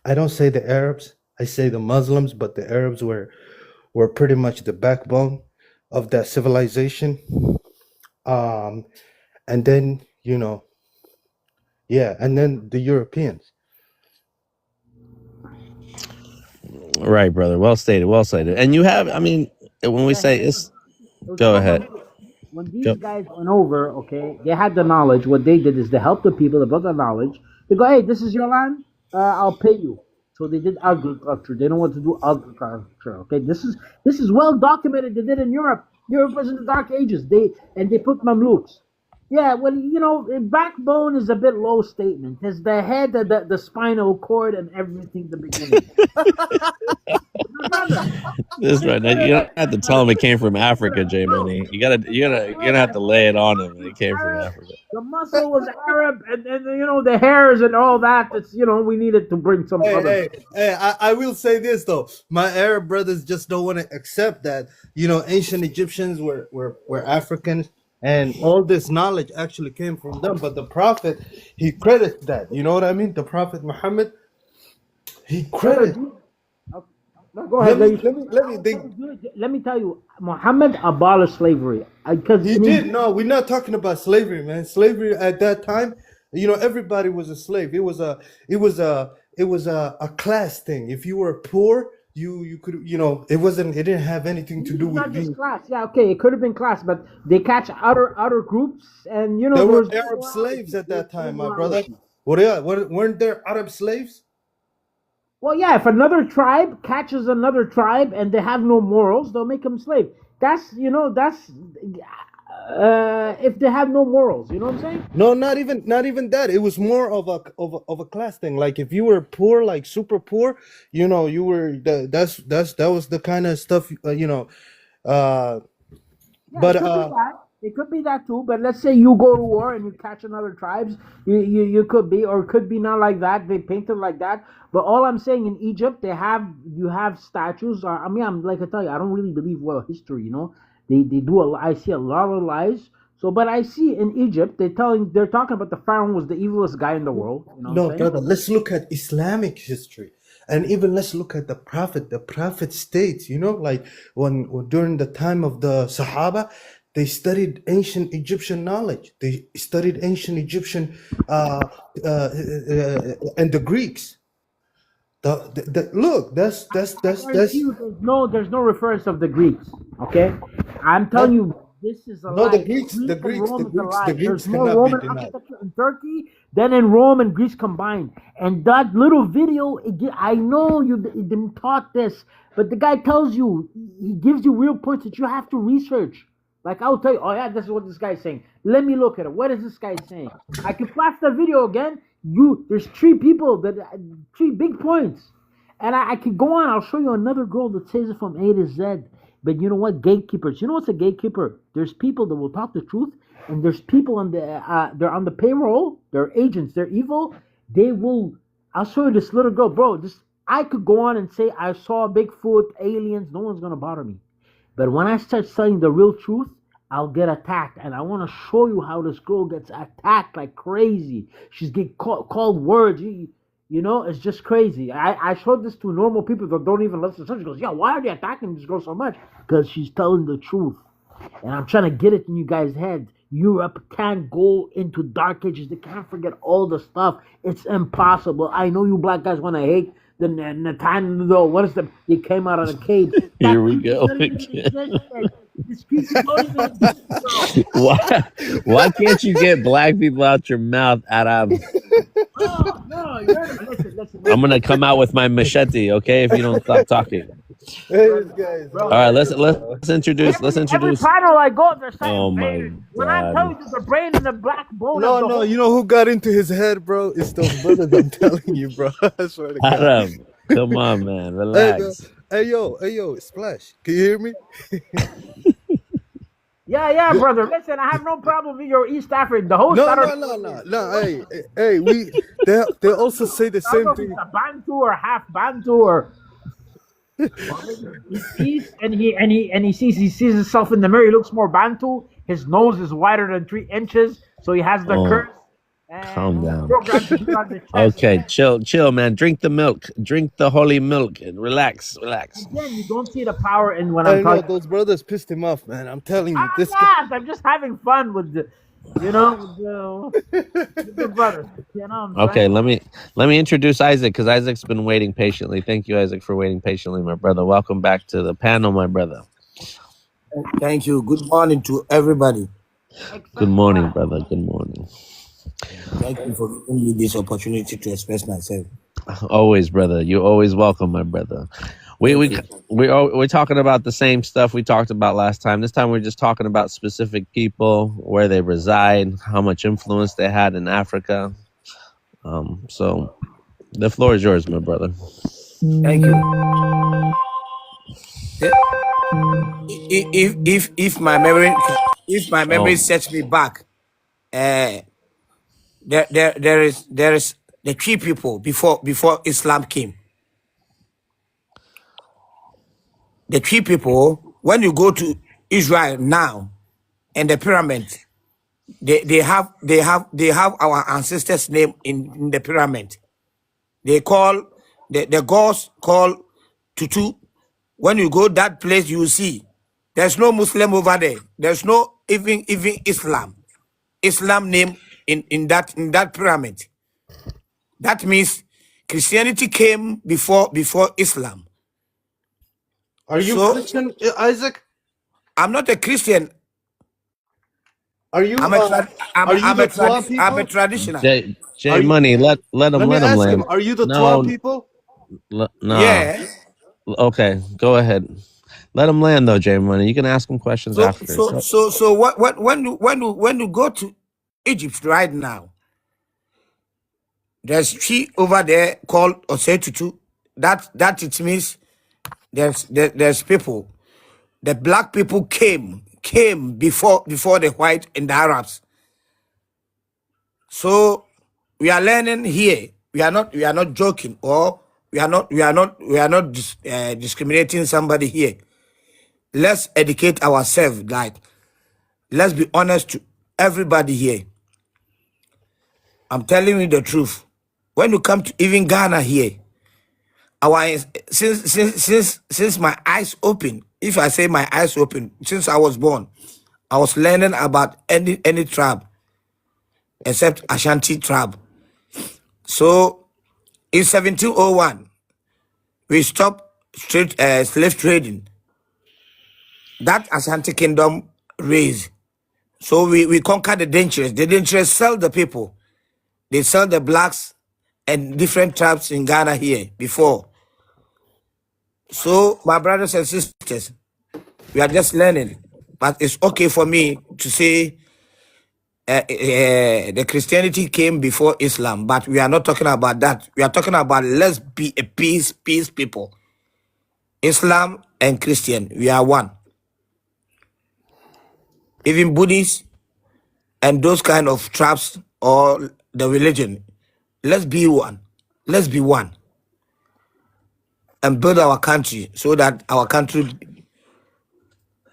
I don't say the Arabs, I say the Muslims, but the Arabs were pretty much the backbone of that civilization. And then, you know, and then the Europeans. Right, brother. Well stated. And you have, I mean, when we say it's, go ahead. When these guys went over, okay, they had the knowledge. What they did is they helped the people, they brought the knowledge. They go, hey, this is your land, I'll pay you. So they did agriculture. They don't want to do agriculture. Okay, this is well documented. They did in Europe. Europe was in the Dark Ages. They put Mamluks. Yeah, well, you know, backbone is a bit low statement. It's the head, the spinal cord, and everything. The beginning. This right now, you don't have to tell him it came from Africa, J Money. You're gonna have to lay it on him. It came from Africa. The muscle was Arab, and you know the hairs and all that. It's, you know, we needed to bring some other. Hey, I will say this though. My Arab brothers just don't want to accept that, you know, ancient Egyptians were Africans, and all this knowledge actually came from them. But the Prophet, he credits that. You know what I mean? The Prophet Muhammad, he credits. No, go ahead. Let me tell you, Muhammad abolished slavery because he did. No, we're not talking about slavery, man. Slavery at that time, you know, everybody was a slave. It was a class thing. If you were poor, you could, you know, it didn't have anything to do with not being. just class. Yeah, okay, it could have been class, but they catch other groups, and you know There were was Arab slaves at that time, my brother. Weren't there Arab slaves? Well, yeah, if another tribe catches another tribe and they have no morals, they'll make them slave. That's, you know, if they have no morals, you know what I'm saying? No, not even that. It was more of a class thing. Like if you were poor, like super poor, you know, you were that was the kind of stuff, you know. It could be that too. But let's say you go to war and you catch another tribes, you could be, or it could be not like that. They paint it like that. But all I'm saying, in Egypt, you have statues. I mean, I'm like I tell you, I don't really believe history. You know, they do I see a lot of lies. So, but I see in Egypt, they're talking about the Pharaoh was the evilest guy in the world. You know No, brother, let's look at Islamic history. And even let's look at the Prophet. The Prophet states, you know, like when during the time of the Sahaba, they studied ancient Egyptian knowledge. They studied ancient Egyptian and the Greeks. Look, that's there's no reference of the Greeks. Okay, I'm telling you, this is a lie. The Greeks There's more cannot Roman be denied. architecture in Turkey than in Rome and Greece combined. And that little video, I know you didn't taught this, but the guy tells you, he gives you real points that you have to research. Like, I'll tell you, oh yeah, this is what this guy's saying. Let me look at it. What is this guy saying? I can flash the video again. There's three big points. And I could go on. I'll show you another girl that says it from A to Z. But you know what? Gatekeepers. You know what's a gatekeeper? There's people that will talk the truth, and there's people they're on the payroll. They're agents. They're evil. I'll show you this little girl, bro. I could go on and say I saw Bigfoot, aliens. No one's gonna bother me. But when I start saying the real truth, I'll get attacked. And I want to show you how this girl gets attacked like crazy. She's getting called words. You know, it's just crazy. I showed this to normal people that don't even listen to her. She goes, yeah, why are they attacking this girl so much? Because she's telling the truth. And I'm trying to get it in you guys' heads. Europe can't go into dark ages. They can't forget all the stuff. It's impossible. I know you black guys want to hate the Nathaniel. What is the? He came out of the cave. Here we go again. Why can't you get black people out your mouth, Arab? No, listen. I'm gonna come out with my machete, okay? If you don't stop talking. All right, let's introduce. Every panel I go, they're saying, oh my when I tell you the brain and the black bone. No, you know who got into his head, bro? It's those brothers. I'm telling you, bro. I swear to God. Arab, come on, man, relax. Hey, yo, Splash. Can you hear me? Yeah, brother. Listen, I have no problem with your East African. The host. No. Hey, they also say the same thing. A Bantu or half Bantu or. He sees and he sees himself in the mirror. He looks more Bantu. His nose is wider than 3 inches, so he has the curse. Calm down. Okay, chill, man. Drink the milk. Drink the holy milk and relax. Again, you don't see the power in when I'm talking. Those brothers pissed him off, man. I'm telling you. I'm just having fun with the brothers. You know. Okay, let me introduce Isaac, because Isaac's been waiting patiently. Thank you, Isaac, for waiting patiently, my brother. Welcome back to the panel, my brother. Thank you. Good morning to everybody. Good morning, brother. Good morning. Thank you for giving me this opportunity to express myself. Always, brother. You're always welcome, my brother. We we're talking about the same stuff we talked about last time. This time we're just talking about specific people, where they reside, how much influence they had in Africa. So the floor is yours, my brother. Thank you. If my memory sets me back, there is the tree people before Islam came. The tree people, when you go to Israel now and the pyramid, they have our ancestors' name in the pyramid. They call the gods call Tutu. When you go that place, you will see there's no Muslim over there. There's no even Islam name in that pyramid. That means Christianity came before Islam. Are you So Christian, Isaac? I'm not a Christian. Are you? I'm a people? traditional. J Money, let him Let me ask him. land. Are you the No, 12 people? no. Yeah. Okay, go ahead. Let him land though, J Money. You can ask him questions after. So what when you go to Egypt right now, there's tree over there called Osetutu. That it means there's people. The black people came before the white and the Arabs. So we are learning here. We are not joking, or we are not discriminating somebody here. Let's educate ourselves. Like, let's be honest to everybody here. I'm telling you the truth. When you come to even Ghana here, since my eyes open, if I say my eyes open, since I was born, I was learning about any tribe except Ashanti tribe. So in 1701, we stopped slave trading. That Ashanti kingdom raised. So we conquered the dangerous. The dangerous sell the people. They sell the blacks and different tribes in Ghana here before. So my brothers and sisters, we are just learning. But it's okay for me to say the Christianity came before Islam, but we are not talking about that. We are talking about let's be a peace people. Islam and Christian, we are one. Even Buddhists and those kind of tribes or the religion, let's be one. Let's be one and build our country so that our country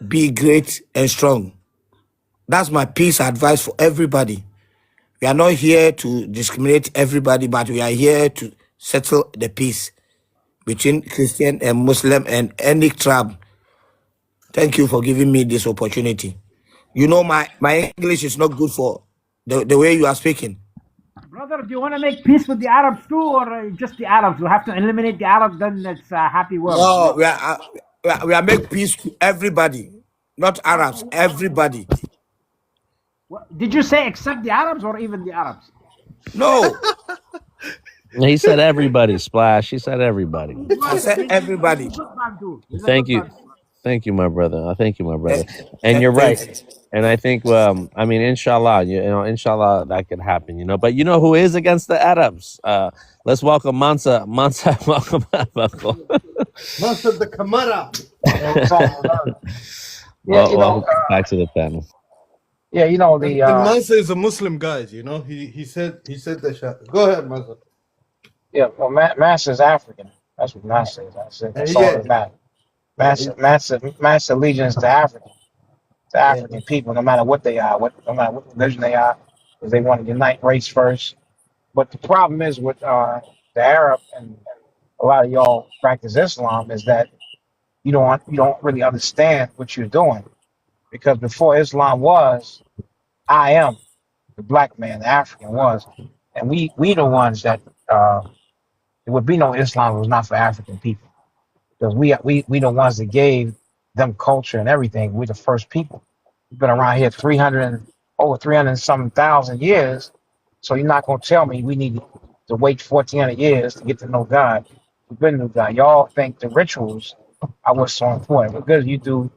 be great and strong. That's my peace advice for everybody. We are not here to discriminate everybody, but we are here to settle the peace between Christian and Muslim and any tribe. Thank you for giving me this opportunity. You know, my English is not good for the way you are speaking. Brother, do you want to make peace with the Arabs too, or just the Arabs? We have to eliminate the Arabs, then it's a happy world. No, we are make peace to everybody, not Arabs, everybody. Did you say except the Arabs or even the Arabs? No. He said everybody, Splash. He said everybody. I said everybody. Thank you. Thank you, my brother. Thank you, my brother. And you're right. And I think, I mean, inshallah, inshallah, that could happen, But you know who is against the Arabs? Let's welcome Mansa. Mansa, welcome back, Uncle. Mansa the Kamara. Welcome back to the panel. Yeah, the Mansa is a Muslim guy, He said that. Go ahead, Mansa. Yeah, well, Mansa is African. That's what Mansa is. That's all that matters. Mansa allegiance to Africa. The African people, no matter what they are, no matter what religion they are, because they want to unite race first. But the problem is with the Arab and a lot of y'all practice Islam is that you don't really understand what you're doing, because before Islam was, I am the black man, the African was, and we the ones that there would be no Islam if it was not for African people, because we the ones that gave them culture and everything. We're the first people. We've been around here over 300 and some thousand years. So you're not going to tell me we need to wait 1,400 years to get to know God. the good news guy. Y'all think the rituals are what's so important. Because you do,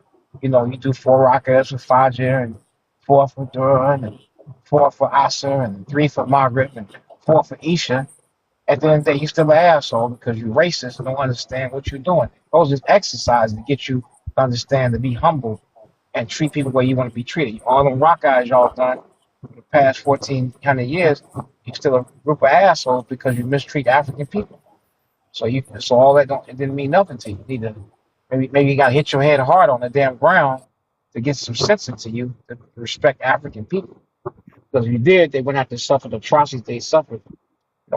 you do 4 rakahs for Fajr and 4 for Duran and 4 for Asr and 3 for Maghrib and 4 for Isha. At the end of the day, you still an asshole because you're racist and don't understand what you're doing. Those are exercises to get you to understand, to be humble and treat people the way you want to be treated. All them rakahs y'all done for the past 1,400 years, you're still a group of assholes because you mistreat African people. So all that it didn't mean nothing to you. You need to maybe you gotta hit your head hard on the damn ground to get some sense into you to respect African people. Because if you did, they wouldn't have to suffer the atrocities they suffered.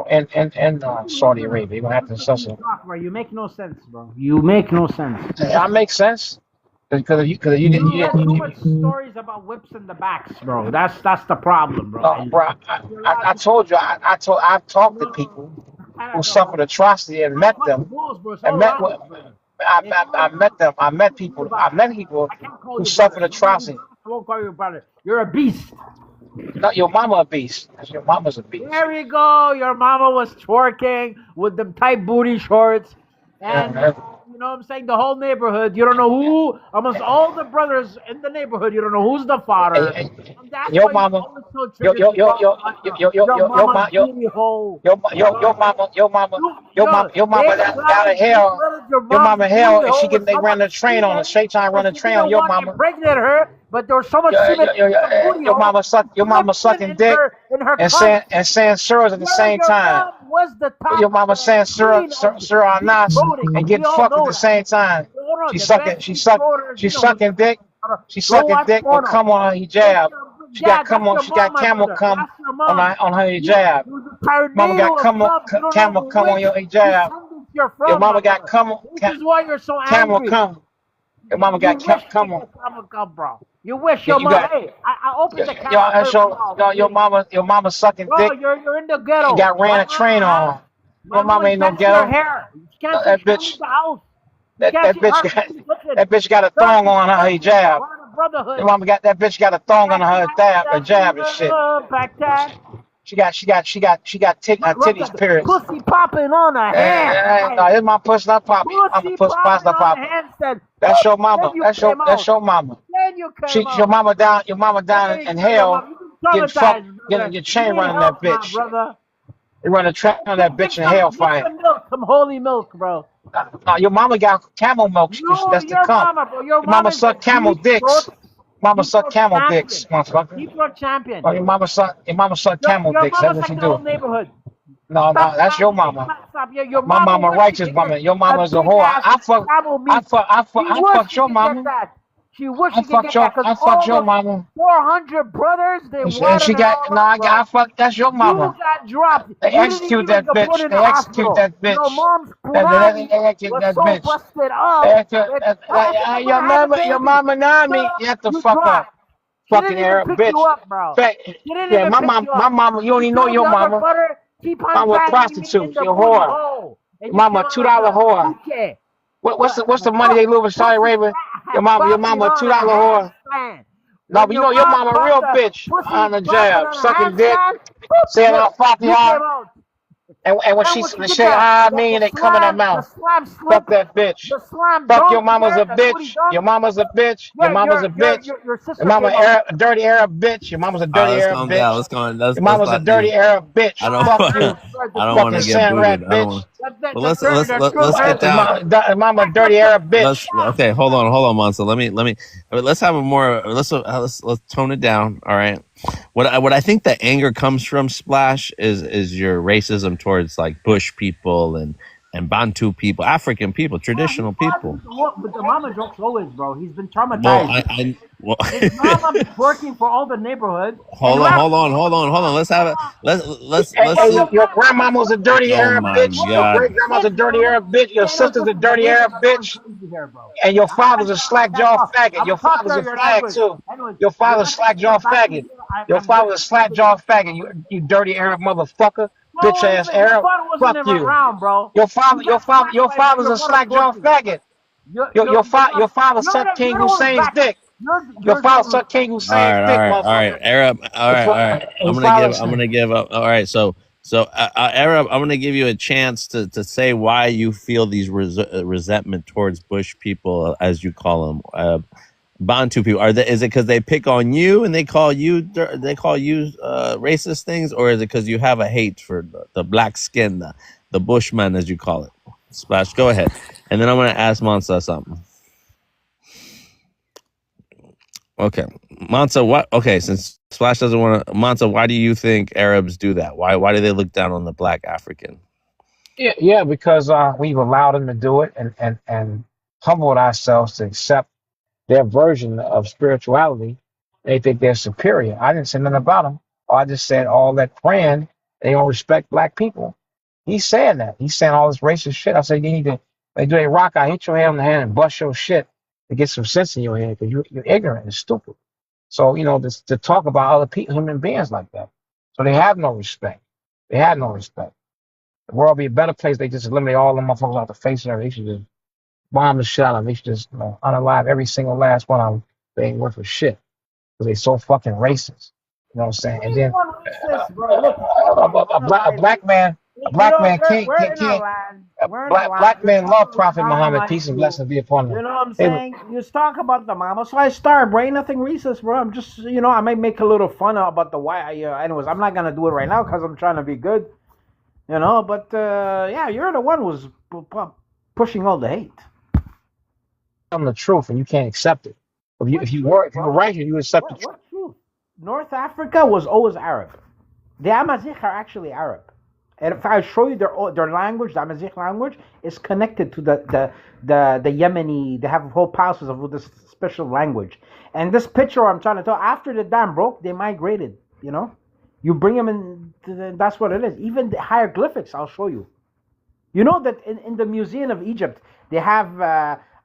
And Saudi Arabia, they wouldn't have to suffer. Bro, you make no sense, bro. You make no sense. I make sense because you didn't. You have too much stories about whips in the backs, bro. That's the problem, bro. No, bro. I told you. I've talked to people who suffered atrocity and met them. I met people who suffered atrocity. I won't call you a brother. You're a beast. No, your mama a beast. Your mama's a beast. There we go. Your mama was twerking with them tight booty shorts. And you know what I'm saying? The whole neighborhood, you don't know who, almost all the brothers in the neighborhood, you don't know who's the father. Your mama, your mama got a hell. Your mama hell, and they ran the train on her. Shaitan run the train on your mama. Impregnated her, but there was so much your mama sucking dick and saying surahs at the same time. Your mama saying surah nas and getting fucked at the same time. She's sucking dick. She's sucking dick with cum on her hijab. She got camel cum on her hijab. Mama got camel cum on your hijab. Your mama got camel cum. Your mama got camel cum, bro. You wish your mama. Hey, I opened the camera. Your mama sucking dick. You're in the ghetto. You got ran a train on. Your mama ain't no ghetto. That bitch. That bitch got a thong on her hijab. Your mama got that bitch got a thong on her hijab and shit. She got titties period. Pussy popping on her hand. No, it's my pussy not popping. I'm a pussy not popping. That's your mama. That's your mama. Your mama down in hell getting fucked, getting your chain running that bitch. They run a track on that bitch in hellfire. Some holy milk, bro. Your mama got camel milk. That's the cum. Your mama suck camel dicks. Mama suck camel dicks, motherfucker. Keep your champion. Your mama suck camel dicks. That's what she do. No, that's your mama. My mama righteous mama. Your mama's a whore. I fucked your mama. She wished I fucked your mama. 400 brothers. And she got I fucked. That's your mama. You got dropped. They execute that bitch. They execute that bitch. Your mom's They execute that bitch. Your mama Nami. You have to fuck up. Fucking Arab bitch. Yeah, my mama. You don't even know your mama. Mama a prostitute. You're a whore. Mama $2 whore. What's the money they lose in Saudi Arabia? Your mama $2 whore. No, but you know your mama a real bitch on the jab, sucking dick, saying al-Fatiha. And when she say and they come in her mouth. Fuck that bitch. Fuck your mama's a bitch. Your mama's a bitch. Your mama's a bitch. Your mama a dirty Arab bitch. Your mama's a dirty Arab bitch. Your mama's a dirty Arab bitch. Fuck you. I don't want to get booted. But let's get down. Mama a dirty Arab bitch. Okay, hold on, Monso. Let's have a more. Let's tone it down. All right. What I think the anger comes from, Splash, is your racism towards like Bush people and Bantu people, African people, traditional people. But the mama jokes always, bro. He's been traumatized. His mama working for all the neighborhood. Hold on. Let's have it. Let's. Your grandmama's a dirty Arab bitch. Your great grandma's a dirty Arab bitch. Your sister's a dirty Arab bitch. And your father's a slack jaw faggot. Your father's a fag too. Your father's slack jaw faggot. Your father's a slack jaw faggot. You dirty Arab motherfucker. Bitch ass Arab. Fuck you. Your father's a slack jaw faggot. Your father sucked King Hussein's dick. Your father sucked King Hussein's dick, motherfucker. All right, Arab. All right. I'm gonna give up. All right, so So, Arab, I'm going to give you a chance to say why you feel these resentment towards Bush people, as you call them, Bantu people. Is it because they pick on you and they call you racist things, or is it because you have a hate for the black skin, the Bushman, as you call it? Splash, go ahead, and then I'm going to ask Mansa something. Okay, Mansa, what? Okay, since Splash doesn't want to, Mansa, why do you think Arabs do that? Why do they look down on the black African? Yeah, because we've allowed them to do it and humbled ourselves to accept their version of spirituality. They think they're superior. I didn't say nothing about them. I just said all that praying, they don't respect black people. He's saying that. He's saying all this racist shit. I said, you need to, they do a rock, I hit your head on the head and bust your shit to get some sense in your head because you're ignorant and stupid. So, to talk about other people, human beings like that. So they have no respect. They had no respect. The world would be a better place. They just eliminate all them motherfuckers off the face of everything. They should just bomb the shit out of them. They should just unalive every single last one of them. They ain't worth a shit because they so fucking racist. You know what I'm saying? And then a black man can't. Black men love Prophet Muhammad. Peace and blessings be upon him. You know what I'm saying? You talk about the mama, so I start, bro. Ain't nothing racist, bro. I'm just, I may make a little fun about the why. Anyways, I'm not gonna do it right now because I'm trying to be good, But yeah, you're the one who's pushing all the hate. I'm the truth, and you can't accept it. If you were righteous, you accept the truth. What truth? North Africa was always Arab. The Amazigh are actually Arab. And if I show you their language, the Amazigh language is connected to the Yemeni. They have whole passes of this special language. And this picture I'm trying to tell, after the dam broke, they migrated. You bring them in. That's what it is. Even the hieroglyphics, I'll show you. You know that in the Museum of Egypt, they have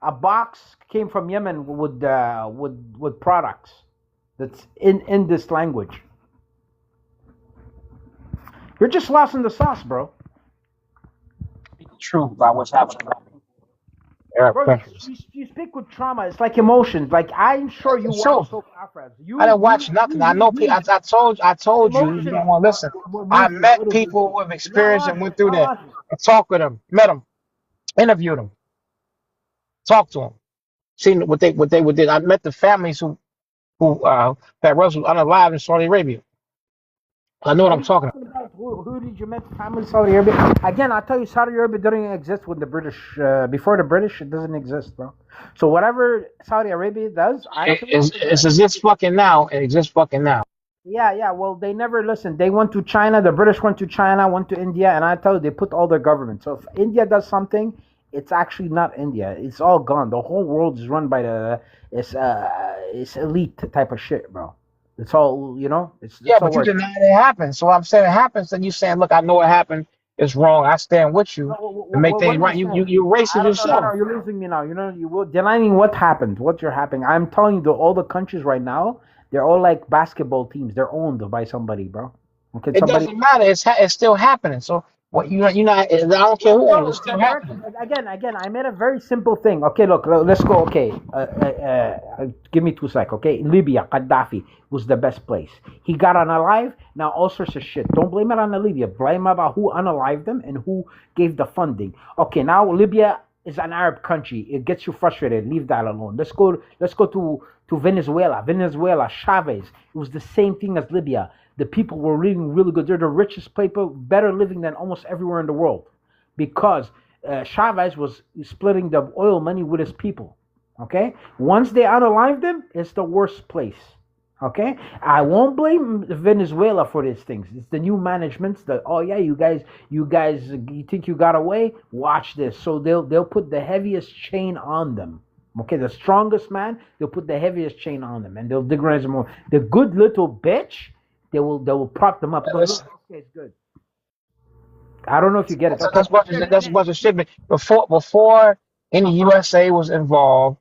a box came from Yemen with products that's in this language. You're just lost in the sauce, bro. True about what's happening. Bro, you speak with trauma. It's like emotions. Like I'm sure you watch soap operas. I didn't watch nothing. I know people. I told you. You don't want to listen. I met people who have experienced and went through that. I talked with them, met them, interviewed them, talked to them, seen what they did. I met the families who had Russell unalive in Saudi Arabia. I know what I'm talking about. Who did you meet? Family Saudi Arabia. Again, I tell you, Saudi Arabia didn't exist with the British. Before the British, it doesn't exist, bro. So whatever Saudi Arabia does, it's as if fucking now. It exists fucking now. Yeah. Well, they never listened. They went to China. The British went to China, went to India, and I tell you, they put all their government. So if India does something, it's actually not India. It's all gone. The whole world is run by it's elite type of shit, bro. It's all, It's but you deny it happened. So I'm saying it happens, and you saying, "Look, I know it happened. It's wrong. I stand with you to make things right." You racist yourself. No, you're losing me now. You will denying what happened. What's happening? I'm telling you, all the countries right now, they're all like basketball teams. They're owned by somebody, bro. Okay, it doesn't matter. It's still happening. So what I don't care who owns it. It's still happening. Again, I made a very simple thing. Okay, look, let's go. Okay, give me 2 seconds. Okay, in Libya, Gaddafi was the best place. He got unalive. Now all sorts of shit. Don't blame it on Libya. Blame about who unalived them and who gave the funding. Okay, now Libya is an Arab country. It gets you frustrated. Leave that alone. Let's go to Venezuela. Venezuela, Chavez. It was the same thing as Libya. The people were living really good. They're the richest people, better living than almost everywhere in the world, because Chavez was splitting the oil money with his people. Okay, once they unalived them, it's the worst place. Okay, I won't blame Venezuela for these things. It's the new managements that, oh yeah, you guys, you think you got away? Watch this. So they'll put the heaviest chain on them. Okay, the strongest man, they'll put the heaviest chain on them, and they'll degrade them more. The good little bitch, they will prop them up. Okay, it's good. I don't know if you get it. That's what it should be. Before any USA was involved,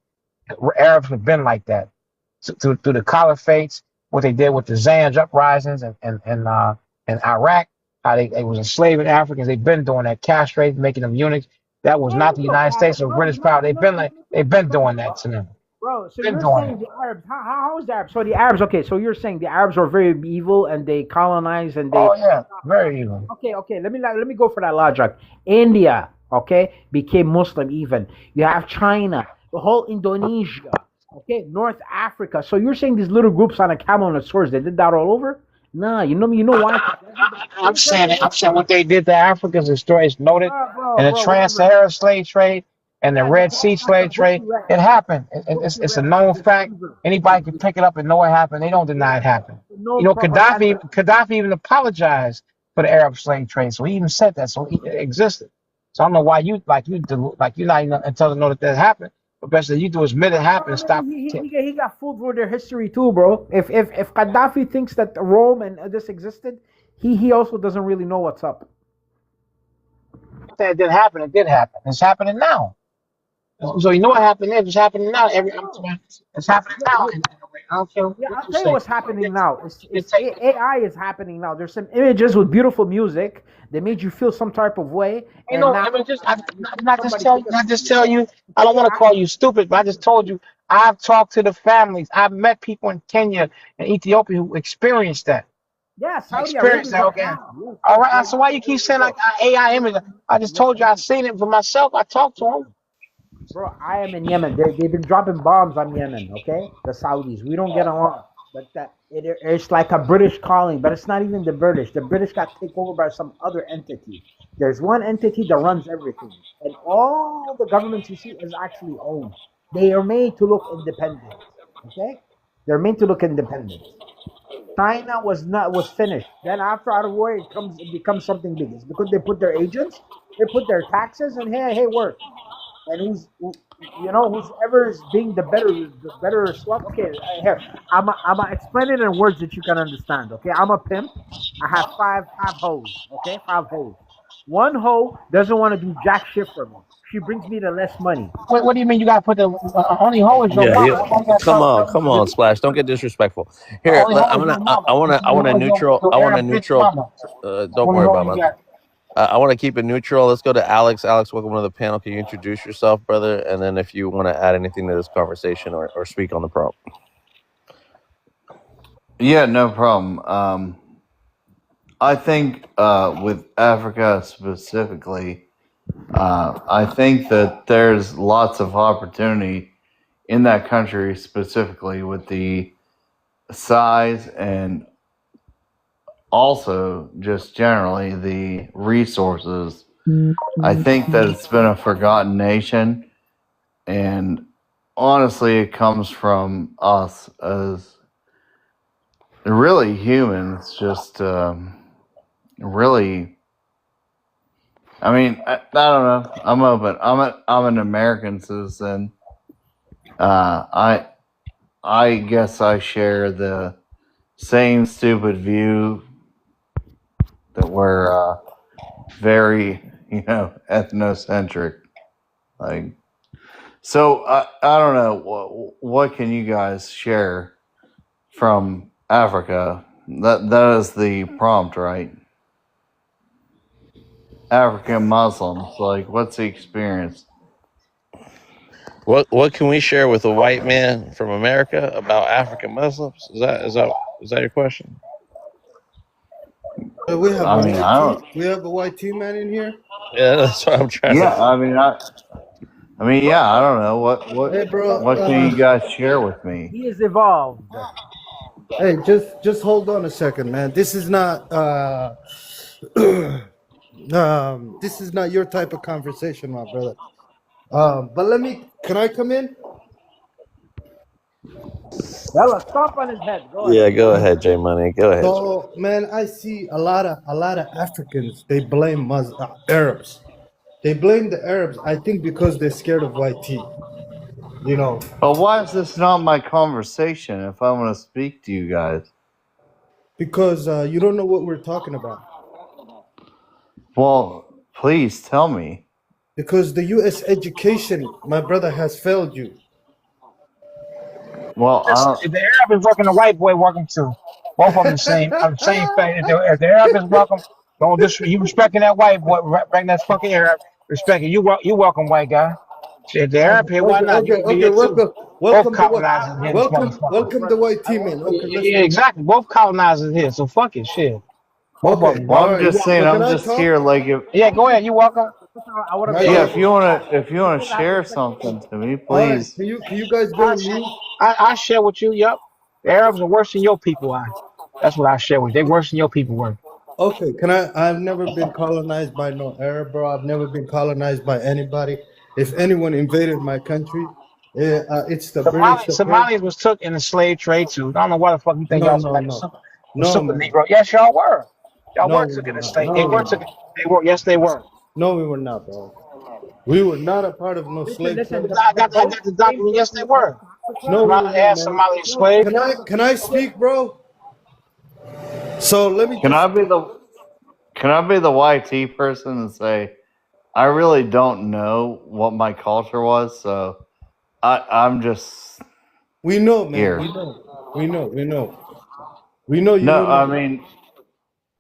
Arabs have been like that. Through the caliphates, what they did with the Zanj uprisings and Iraq, how they was enslaving Africans. They've been doing that, castrating, making them eunuchs. That was not the United States or British power. They've been doing that to them. Bro, so Been you're doing saying it. the Arabs? How is the Arabs? So the Arabs, okay. So you're saying the Arabs are very evil and they colonize and they. Oh yeah, very evil. Okay. Let me go for that logic. India, okay, became Muslim. Even you have China, the whole Indonesia, okay, North Africa. So you're saying these little groups on a camel and a sword, they did that all over? Nah, you know why? I'm saying what they did to Africa is destroy. It's noted in the Whatever. trans-Saharan slave trade and the Red Sea slave trade. It happened. It's a known fact. Anybody can pick it up and know it happened. They don't deny it happened. You know, Gaddafi even apologized for the Arab slave trade. So he even said that. So it existed. So I don't know why you're not even until to know that happened. But best that you do is admit it happened and stop. He got fooled for their history too, bro. If Gaddafi thinks that Rome and this existed, he also doesn't really know what's up. That didn't happen. It did happen. It's happening now. So you know what happened there? It's happening now. It's happening now. I don't care Yeah, what I'll you tell you say. what's happening now. AI is happening now. There's some images with beautiful music. They made you feel some type of way. You know, I mean, not just tell you. I don't want to call you stupid, but I just told you. I've talked to the families. I've met people in Kenya and Ethiopia who experienced that. Yeah, Saudi Experienced that. Okay. All right. So why you keep saying like AI image? I just told you I seen it for myself. I talked to them. Bro, I am in Yemen. They've been dropping bombs on Yemen, okay? The Saudis. We don't get along. But it's like a British calling, but it's not even the British. The British got taken over by some other entity. There's one entity that runs everything. And all the governments you see is actually owned. They are made to look independent, okay? They're made to look independent. China was finished. Then after out of war, it becomes something big. It's because they put their agents, they put their taxes, and hey, work. And whoever is being the better swap. Okay, here I'm explain it in words that you can understand. Okay, I'm a pimp. I have five hoes. Okay, 5 hoes. One hoe doesn't want to do jack shit for me. She brings me the less money. What do you mean you got to put the only hoe is your mama? Come on, Splash. Don't get disrespectful. Here, I want to neutral. Don't worry about it. I want to keep it neutral. Let's go to Alex. Alex, welcome to the panel. Can you introduce yourself, brother? And then if you want to add anything to this conversation or speak on the prompt. Yeah, no problem. I think with Africa specifically, I think that there's lots of opportunity in that country specifically with the size and also just generally the resources. I think that it's been a forgotten nation, and honestly it comes from us as really humans, just really, I mean, I don't know, I'm open. I'm an American citizen. I guess I share the same stupid view that we're very, ethnocentric. Like, so I don't know what can you guys share from Africa? That is the prompt, right? African Muslims, like, what's the experience? What can we share with a white man from America about African Muslims? Is that your question? We have I mean, I don't. we have a white team man in here. Yeah, that's what I'm trying Yeah, to. I mean, yeah, I don't know Hey, bro. what can you guys share with me? He is evolved. Hey, just hold on a second, man. This is not this is not your type of conversation, my brother. But can I come in? Bella, stomp on his head. Go ahead. Yeah, go ahead, J Money. Go ahead. So, man, I see a lot of Africans. They blame Arabs. They blame the Arabs. I think because they're scared of white teeth. But why is this not my conversation if I want to speak to you guys? Because you don't know what we're talking about. Well, please tell me. Because the U.S. education, my brother, has failed you. Well, If the Arab is working, the white boy working too. Both of them the same. I'm saying if the Arab is welcome, don't you respecting that white boy, respecting that fucking Arab, respect it. You welcome, white guy. If the Arab here, why not? Okay, Both welcome the what? colonizers here, this motherfucker. Welcome the white team in. Okay, let's Yeah, go. exactly. Both colonizers here, so fuck it, shit. Both of Okay, them, Well, bro. all I'm right. You just welcome. saying, So can I'm I just talk? here, like, if Yeah, go ahead. You welcome. I want Can I to yeah, talk? if you wanna share something to me, All right. please. Can you guys go on mute? I share with you. Yup. The Arabs are worse than your people are. That's what I share with you. They worse than your people were. Okay, can I've never been colonized by no Arab, bro. I've never been colonized by anybody. If anyone invaded my country, it's the British, the French. Somalians was took in the slave trade too. I don't know why the fuck you think No, y'all no, like no. super, No, super man. Negro. Yes, y'all were. Y'all No, were we took in were the not. slave. No, They we were were took. not. They were. Yes, they were. No, we were not, bro. We were not a part of no slave listen. trade. The, I the got both the came document. Yes, from they were. No, we were They not, had man. Somali slaves. Can I speak, bro? So let me Can just I be the YT person and say I really don't know what my culture was, so I'm just we know, man. here. We know. We know you No, don't I know. mean,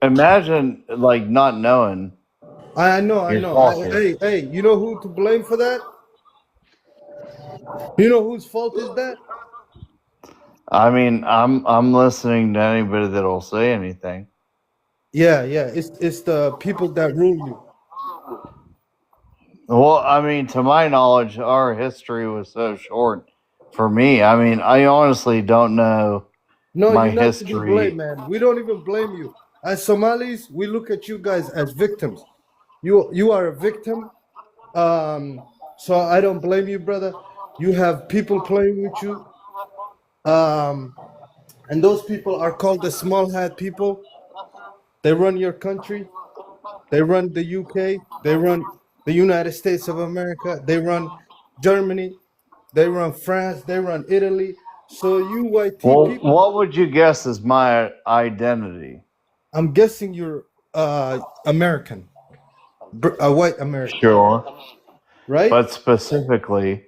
imagine like not knowing I know. your culture. Hey, you know who to blame for that? You know whose fault is that? I mean, I'm listening to anybody that'll say anything. Yeah. It's the people that rule you. Well, I mean, to my knowledge, our history was so short. For me, I mean, I honestly don't know No, my you're not to be blamed, history. man. We don't even blame you. As Somalis, we look at you guys as victims. You are a victim. So I don't blame you, brother. You have people playing with you. And those people are called the small hat people. They run your country. They run the UK. They run the United States of America. They run Germany. They run France. They run Italy. So you white Well, people, what would you guess is my identity? I'm guessing you're American, a white American, Sure. right? But specifically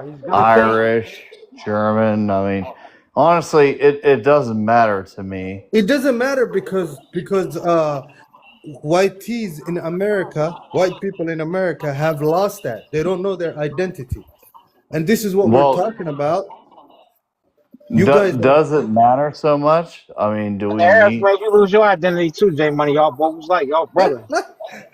he's good. Irish, German. I mean, honestly, it doesn't matter to me. It doesn't matter because white people in America have lost that. They don't know their identity. And this is what we're Well, talking about. You guys are, does it matter so much? I mean, do The we Arabs need? made you lose your identity too, J Money. Y'all both was like y'all brother.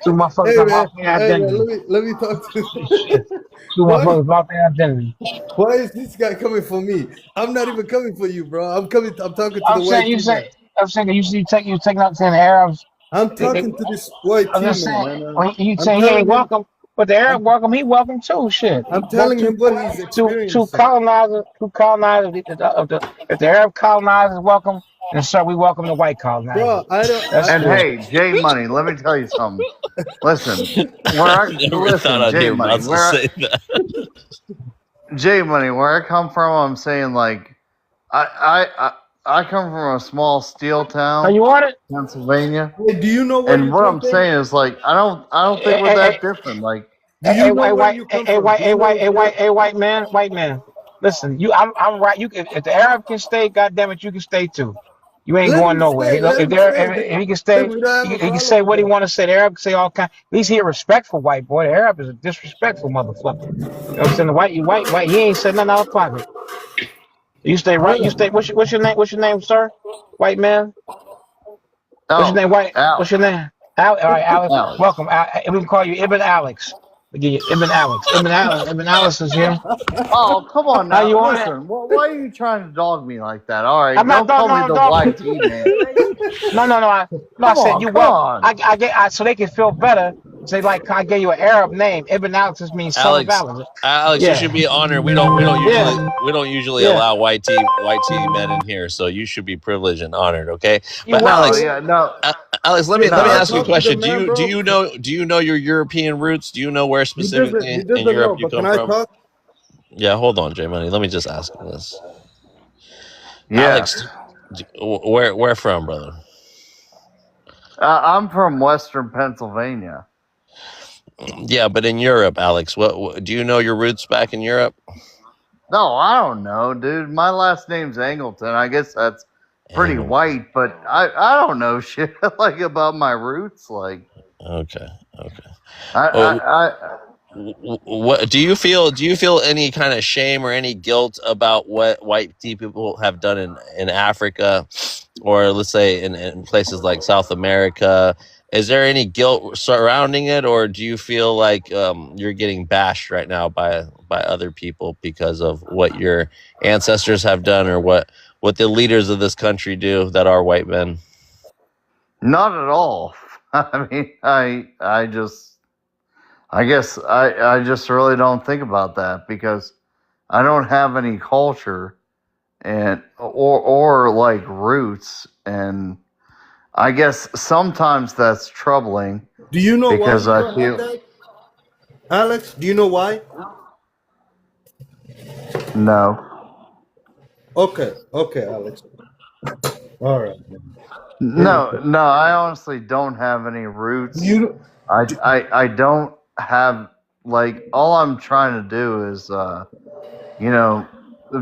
Two motherfuckers hey talking man, about their identity. let me talk to Shit. Two why motherfuckers about their identity. why is this guy coming for me? I'm not even coming for you, bro. I'm talking to I'm the white saying team man. you taking out saying the Arabs. I'm They, talking to this white I'm team just man, saying man. you I'm saying he ain't telling him welcome, but the Arab I'm welcome. He welcome too. Shit. I'm Both telling him what he's two experiencing. colonizers. If the Arab colonizers welcome, then sir, we welcome the white colonizers. Bro, That's And cool. hey, J Money, let me tell you something. Listen, Never thought I'd J hear Money, Masa say that. where I come from, I'm saying like I come from a small steel Are town, you on it? Pennsylvania, Hey, do you know where and you what come I'm from? saying is like I don't think we're that different. Like, Do you know where you come from? Do you know White man. Listen, I'm right. You if the Arab can stay, goddamn it, you can stay too. You ain't let going him nowhere. stay, let If him there, stay. if he can Then stay, we don't have he a can problem say with what he that. want to say. The Arab can say all kind. At least he a respectful white boy. The Arab is a disrespectful motherfucker. You know what I'm saying? The white. He ain't said nothing out of pocket. You stay right. You stay. What's your name? What's your name, sir? White man. What's your name? White. What's your name? All right, Alex. Alex. Welcome. We can call you Ibn Alex. We give you Ibn Alex. Ibn Alex is here. Oh, come on How now. you on it? Listen, why are you trying to dog me like that? All right, I'm not don't call me the dog. YT man. No. I Come said on, you come well. on. I get so they can feel better. Say like, I gave you an Arab name. Ibn Alex means son of Alex, Alex. Alex, you should Yeah. be honored. We don't usually Yeah. allow YT men in here, so you should be privileged and honored. Okay, You but No, Alex, yeah, no, Alex, let Hey, me can I ask you a talk to the question. man, bro? Do you know your European roots? Do you know where He specifically in doesn't Europe know, you but can come I from? talk? Yeah, hold on, J Money. Let me just ask him this. Alex, yes. where from, brother? I'm from Western Pennsylvania. Yeah, but in Europe, Alex, what do you know your roots back in Europe? No, I don't know, dude. My last name's Angleton. I guess that's pretty white, but I don't know shit like about my roots. Like, Okay. I what do you feel? Do you feel any kind of shame or any guilt about what white people have done in Africa, or let's say in places like South America? Is there any guilt surrounding it, or do you feel like you're getting bashed right now by other people because of what your ancestors have done, or what the leaders of this country do that are white men? Not at all. I mean, I guess I just really don't think about that because I don't have any culture and or like roots, and I guess sometimes that's troubling Do you know why because you I don't have feel that, Alex? Do you know why? no. Okay, Alex. All right. No, I honestly don't have any roots. I don't have, like, all I'm trying to do is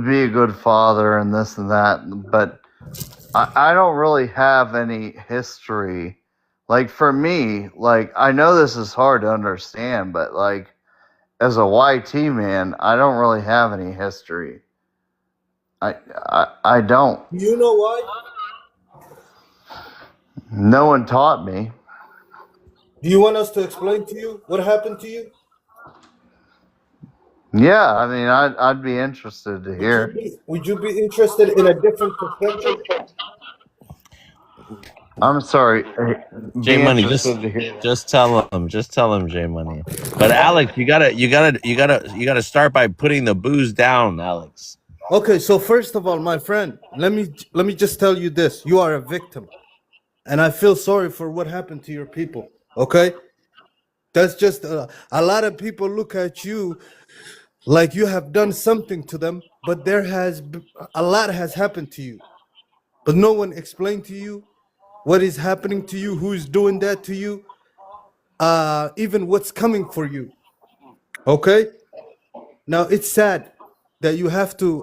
be a good father and this and that, but I don't really have any history. Like, for me, like, I know this is hard to understand, but like as a YT man, I don't really have any history. I don't. Do you know why? No one taught me. Do you want us to explain to you what happened to you? Yeah, I mean, I'd be interested to hear. Would you be interested in a different perspective? I'm sorry. J Be Money, interested to hear. just tell him, J Money. But Alex, you gotta start by putting the booze down, Alex. Okay, so first of all, my friend, let me just tell you this: you are a victim, and I feel sorry for what happened to your people. Okay, that's just a lot of people look at you like you have done something to them, but a lot has happened to you, but no one explained to you what is happening to you, who is doing that to you, even what's coming for you. Okay, now it's sad that you have to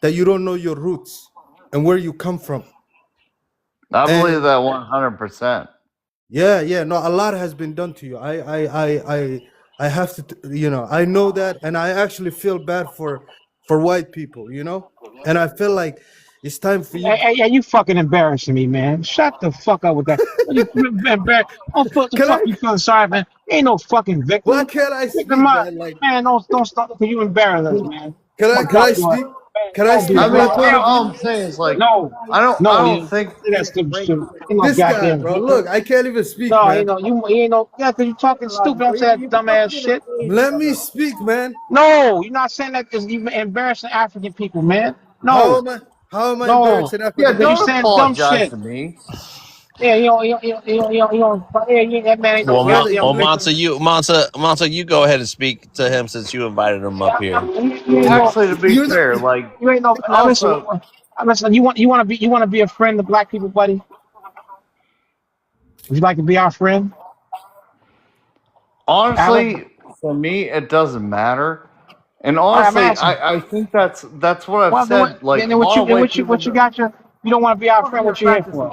that you don't know your roots and where you come from. I believe And that 100%. yeah, no, a lot has been done to you. I have to, I know that, and I actually feel bad for white people, and I feel like it's time for you. Hey, you fucking embarrassing me, man. Shut the fuck up with that. You embarrassed. Oh, what the Can fuck I? you feeling sorry, man? Ain't no fucking victim. Why can't I speak, Victim up. man? Like, Man, don't stop because you embarrass us, man. can I? Fuck Can out I your speak? Can I Don't do speak, I that. mean, bro? all I'm saying is, like, No, I don't you think. that's stupid shit. Ain't no This guy, goddamn bro. victim. Look, I can't even speak, No, man. you ain't no yeah, cause you talking stupid. Don't say that dumbass shit. Let me speak, man. No, you're not saying that because you embarrassing African people, man. How No, am I? How am I no, embarrassing Yeah, African because you people? don't saying dumb apologize shit. to me. Yeah, that man ain't no Well, Really, goddamn man. victim. Monta, you go ahead and speak to him since you invited him up here. You ain't no, Actually, to be You're not. fair, like, you ain't no. Now listen, also, listen. You want to be a friend to black people, buddy? Would you like to be our friend, Alex? honestly, for me, it doesn't matter. And All right, I'm honestly, asking. I think that's what I've Well, said. Like, then a what lot you, of white people what you do. got your? You don't want to be our friend. What you here for?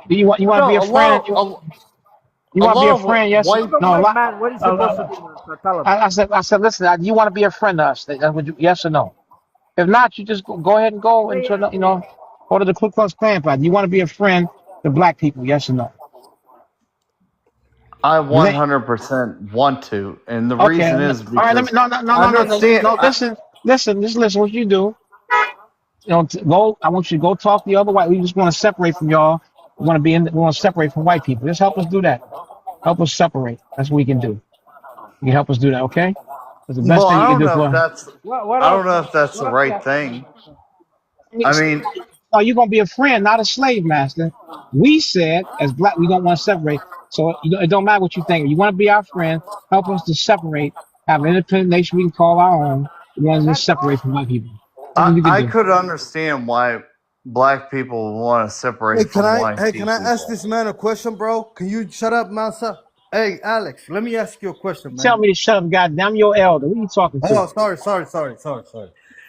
Do you want to be No, a friend? You a want to be lot a of friend? Yes. white. No. A lot. I said, listen. You want to be a friend to us? Would you, yes or no? If not, you just go ahead and go into go to the Ku Klux Klan party. You want to be a friend to black people? Yes or no? I They- 100% want to, and the Okay. reason is All right. Let me. because No. I understand. Listen. Just listen. What you do? Go. I want you to go talk to the other white. We just want to separate from y'all. We want to we want to separate from white people. Just help us do that. Help us separate. That's what we can do. You can help us do that. Okay. That's the best Well, thing I you can don't do know if for. that's. I don't know if that's the right thing. I mean, No, you're gonna be a friend, not a slave master. We said as black, we don't want to separate. So it don't matter what you think. You want to be our friend, help us to separate, have an independent nation we can call our own. We want to just separate from white people. That's what you can I do. could understand why black people want to Hey, separate from white can I ask people. this man a question, bro? Can you shut up, Mansa? Hey, Alex, let me ask you a question, Tell man. me to shut up, goddamn. I'm your elder. Who you talking to? Oh, sorry.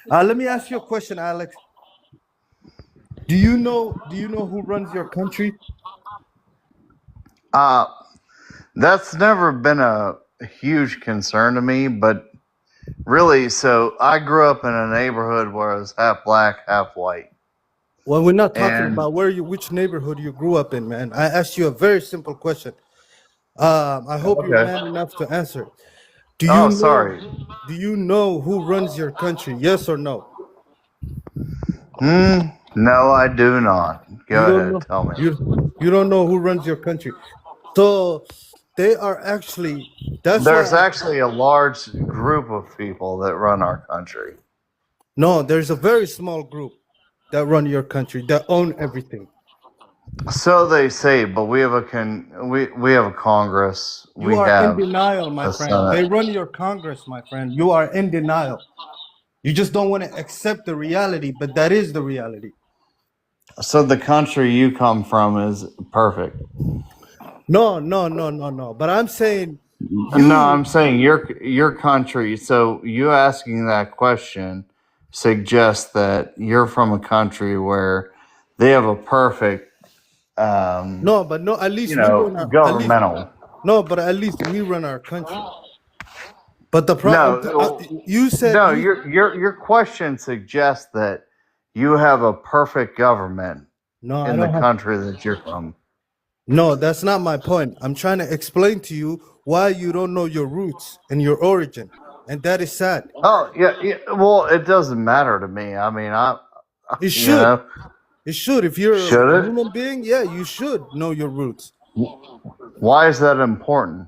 Let me ask you a question, Alex. Do you know who runs your country? That's never been a a huge concern to me, but really, so I grew up in a neighborhood where it was half black, half white. Well, we're not talking And about which neighborhood you grew up in, man. I asked you a very simple question. I hope you're okay. man enough to answer. Do Oh, you sorry. know who runs your country? Yes or no? No, I do not. Go ahead, tell me. You don't know who runs your country. So they are actually There's actually a large group of people that run our country. No, there's a very small group that run your country, that own everything. So they say, but we have a we have a Congress. You We are have in denial, my a friend. Senate. They run your Congress, my friend. You are in denial. You just don't want to accept the reality, but that is the reality. So the country you come from is perfect. No. But I'm saying No, I'm saying your country. So you asking that question suggests that you're from a country where they have a perfect, no, but no. At least you know, governmental. no, but at least we run our country. But the problem, No, you said no. Your question suggests that you have a perfect government no. I in the don't have. country that you're from. No, that's not my point. I'm trying to explain to you why you don't know your roots and your origin, and that is sad. Oh yeah. Well, it doesn't matter to me. I mean, It you should. know, It should. If you're should a it? human being, yeah, you should know your roots. Why is that important?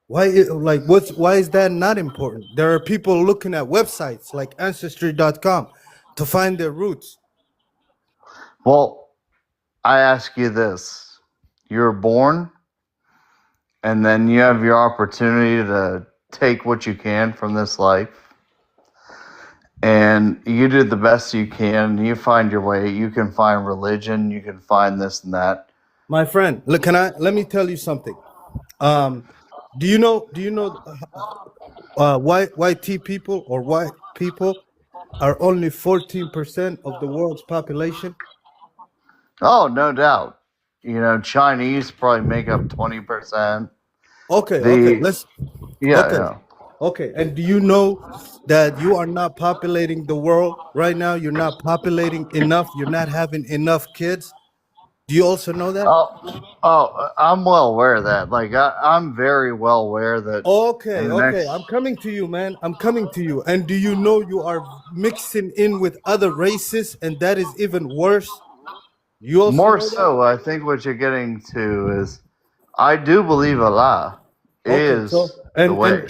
Why is that not important? There are people looking at websites like ancestry.com to find their roots. Well, I ask you this. You're born, and then you have your opportunity to take what you can from this life, and you do the best you can. You find your way. You can find religion. You can find this and that. My friend, look, let me tell you something. Do you know white people or white people are only 14% of the world's population? Oh, no doubt. You know, Chinese probably make up 20%. Okay, let's Yeah, okay. yeah. Okay, and do you know that you are not populating the world right now? You're not populating enough. You're not having enough kids. Do you also know that? I'm well aware of that. Like, I'm very well aware that. Okay, in the okay. next- I'm coming to you, man. I'm coming to you. And do you know you are mixing in with other races, and that is even worse? You also More know that? so, I think what you're getting to is, I do believe Allah is so the way.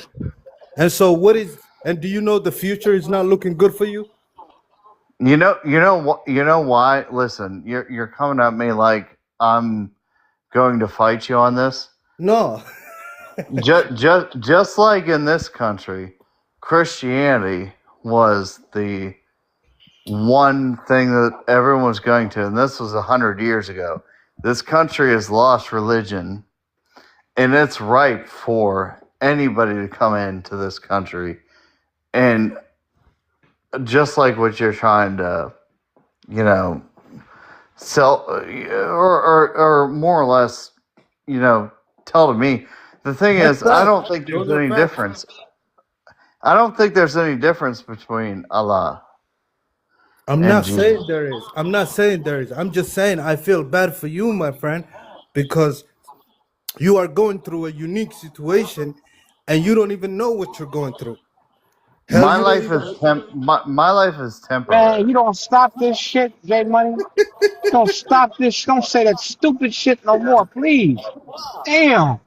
and so what is? And do you know the future is not looking good for you? You know what? You know why? Listen, you're coming at me like I'm going to fight you on this. No. Just like in this country, Christianity was the one thing that everyone was going to, and this was 100 years ago. This country has lost religion, and it's ripe for anybody to come into this country, and just like what you're trying to, you know, sell, or more or less, you know, tell to me. The thing is, I don't think there's any difference. I don't think there's any difference between Allah. I'm not saying there is. I'm not saying there is. I'm just saying I feel bad for you, my friend, because you are going through a unique situation and you don't even know what you're going through. My life is my life is temporary. Man, you don't stop this shit, J Money. Don't stop this. Don't say that stupid shit no more, please. Damn.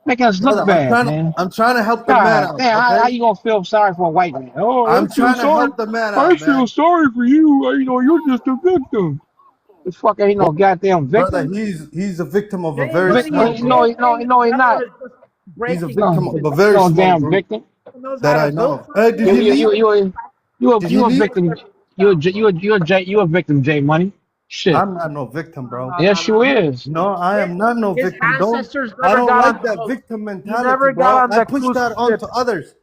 Making us look bad, man. I'm trying to help the man out. Damn, Okay? how you gonna feel sorry for a white man? Oh, I'm trying to help the man out. I feel sorry for you. You know, you're just a victim. This fucker ain't no goddamn victim. Brother, he's a victim of a very small group. No, he's not. He's a victim of a very small damn group victim. that I know. Hey, did he leave? You a Did he leave? victim. You a victim, J Money. Shit. I'm not no victim, bro. Yes, you is. No, I am not no His victim. ancestors I never don't got like on that the- victim never mentality, got bro. on I the push cruise that onto ship. others.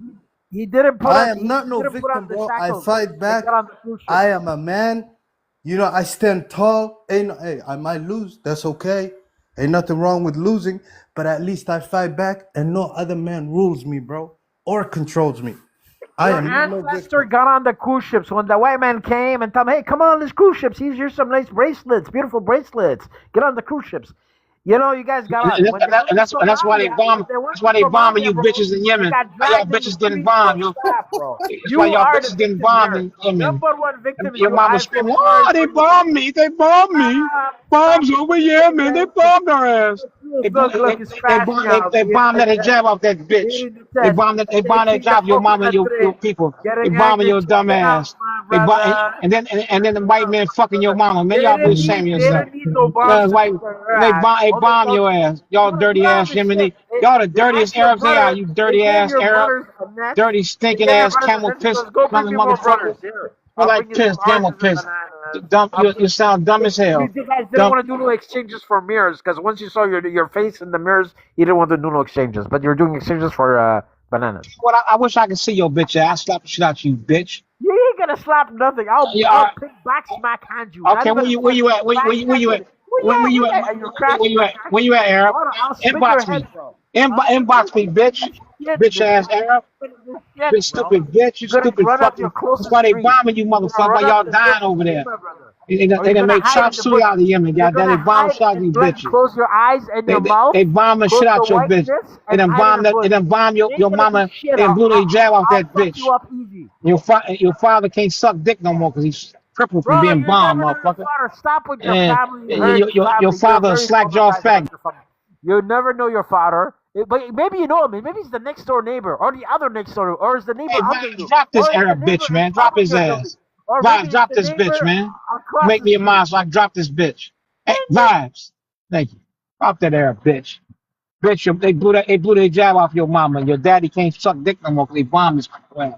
He didn't put I on. am not no he didn't put victim, on the bro. I shackles. fight They back. got on the cruise ship. I am a man. You know, I stand tall. Hey, I might lose. That's okay. Ain't nothing wrong with losing, but at least I fight back and no other man rules me, bro, or controls me. I Your am no ancestor victim. got on the cruise ships when the white man came and told him, hey, come on this cruise ships. Here's some nice bracelets, beautiful bracelets. Get on the cruise ships. You know, you guys got on. When they went to That's why they Somalia, bomb. they went That's to why they bombing Somalia, you bro, bitches in they Yemen. got Why y'all dragged in the bitches getting streets bombed, for yo? crap, bro. That's You why y'all are the bitches getting victim bombed here. in Yemen. Number one victim is Your you. mama I feel screaming, sorry "Oh, for they you, bombed me! They bombed me! Bombs over Yemen! They bombed our ass! They Look, he's crashing out. they bombed that hijab off that bitch. Reading the text. They bombed that Taking the job, your mama and coconut your tree. people. They Getting bombing angry. your dumb Check it out, ass. my brother. And then the white man fucking your mama. Man, They y'all be didn't ashamed need, of they yourself. didn't need no bombs to White, cover her ass. they All they bomb told your ass. Y'all you, dirty love ass this shit. Yemeni. Y'all the They dirtiest asked your Arabs they are. brother, You they dirty gave ass your Arab. brothers a net. Dirty They stinking gave your ass brothers a camel net piss because go bring smelling me more motherfucker. brothers. Here, You I'll bring like you some piss, camel oranges and piss. bananas. Dumb. I'll bring You sound dumb as hell. you guys didn't Dumb. want to do no exchanges for mirrors because once you saw your face in the mirrors, you didn't want to do no exchanges. But you're doing exchanges for bananas. What I wish I could see your bitch ass. I'll slap the shit out you, bitch. You ain't gonna slap nothing. I'll pick back smack hand you. Not Okay, even where you at? Where you at? Where you at? You're crashing. Where you at, Arab? Hold on, I'll spin your Inbox head, me. bro. Inbox me, bitch. Shit, Bitch ass Arab. shit, Bitch bro. stupid bitch. You You're gonna stupid run up your fucking. That's why closest they tree. bombing you, You're gonna motherfucker. Why run up y'all the dying closest over tree, there? my brother. They Or you're done gonna make hide chop in the suey bush. out of Yemen. You're Goddamn, gonna they bomb hide shot and you bitches. close your eyes and your mouth. They bomb the Close shit the out your bitch. whiteness and hide in the bush. They done bomb You your ain't gonna do mama. shit. They done blew their jab off I'll that fuck bitch. you up easy. Your father can't suck dick no more because he's crippled from Bro, being you bombed, never know your motherfucker. father. Stop with your And family hurt your family. You're father a very slack jaw traumatized about fag. your family. You never know your father. But maybe you know him. Maybe he's the next door neighbor or the other next door, or is the neighbor Hey, under you, drop this or is the Arab neighbor bitch, on man. top Drop of his your building, ass. or maybe Vibes, it's drop the this bitch, neighbor man. across Make the me a street. mod so I can drop this bitch. Hey, Vibes. Thank you. Drop that Arab bitch. Bitch, they blew their jab off your mama. Your daddy can't suck dick no more because they bombed his ass.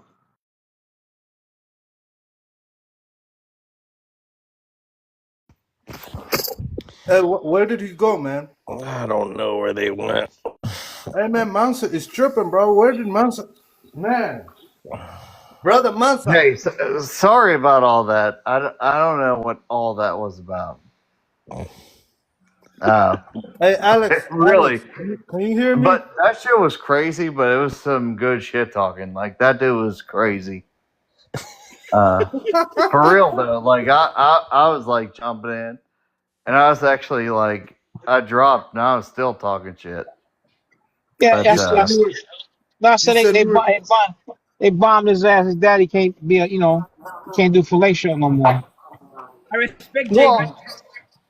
Hey, where did he go, man? I don't know where they went. Hey, man, Mansa is tripping, bro. Where did Mansa? Man, brother Mansa. Hey, sorry about all that. I don't know what all that was about. Hey, Alex. Really. Alex, can you hear me? But that shit was crazy, but it was some good shit talking. Like, that dude was crazy. For real, though. Like, I was, like, jumping in. And I was actually, like, I dropped, and I was still talking shit. Yeah, But, yes. No, I said they bombed his ass. His daddy can't be he can't do fellatio no more. I respect Jay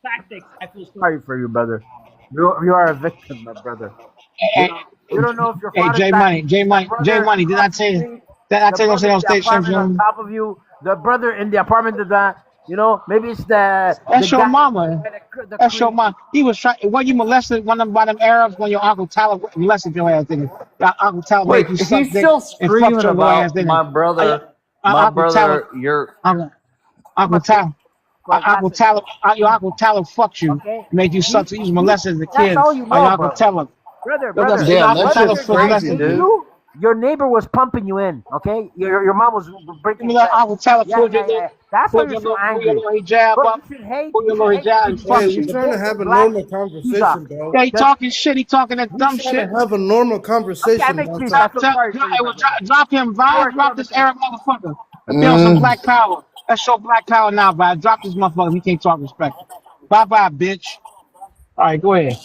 tactics. I feel sorry for you, brother. You are a victim, my brother. You don't know if your Hey, father's J Money. Did I tell you? Don't say no state apartment on top of you, the brother in the apartment that maybe it's the That's your guy, mama. That's your mom. He was trying. When you molested one of them Arabs, when your Uncle Tyler molested your ass, didn't he? Your Uncle Tyler wait, made you suck he's dick still and fucked screaming your little ass, about didn't my he? brother. Uncle Tyler, Your Uncle Tyler. Your Uncle Tyler fucked you, made you suck. So you was molested as a That's kid. all you Or your know, Uncle brother. Tyler. Brother. Your Uncle that Tyler shit's was crazy, molested. dude. Your neighbor was pumping you in, okay? Your mom was breaking. Uncle Tyler pulled your That's why you're so angry. little hijab Bro, up. you should hate. Pulled You your should little hate hijab the and Hey, fucked we're you. trying to have a black normal conversation, bro. Yeah, he talking shit. He talking that We're dumb trying shit. to have a normal Okay, I conversation, make peace. Mansa. I feel sorry for you, Drop him, Vibe. Drop this Arab motherfucker. Build some black power. Let's show black power now, Vibe. Drop this motherfucker. We can't talk respect. Bye, bitch. All right, go ahead.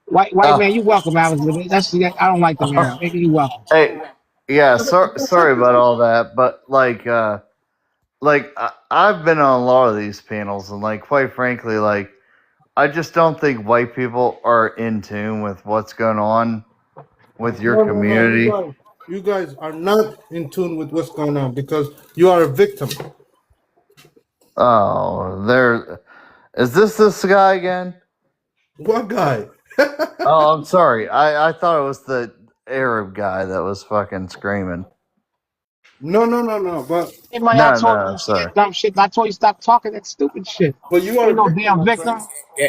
White man, you welcome, Alex. I don't like them Arab. Maybe you welcome. Hey, yeah, sorry about all that, but I've been on a lot of these panels, and like, quite frankly, like, I just don't think white people are in tune with what's going on with your No, community. you guys are not in tune with what's going on because you are a victim. Oh, is this guy again? What guy? Oh, I'm sorry. I thought it was the Arab guy that was fucking screaming. No. But Hey, man, I told you say that dumb shit. I told you stop talking that stupid shit. But you are ain't no a victim, damn my victim. friend.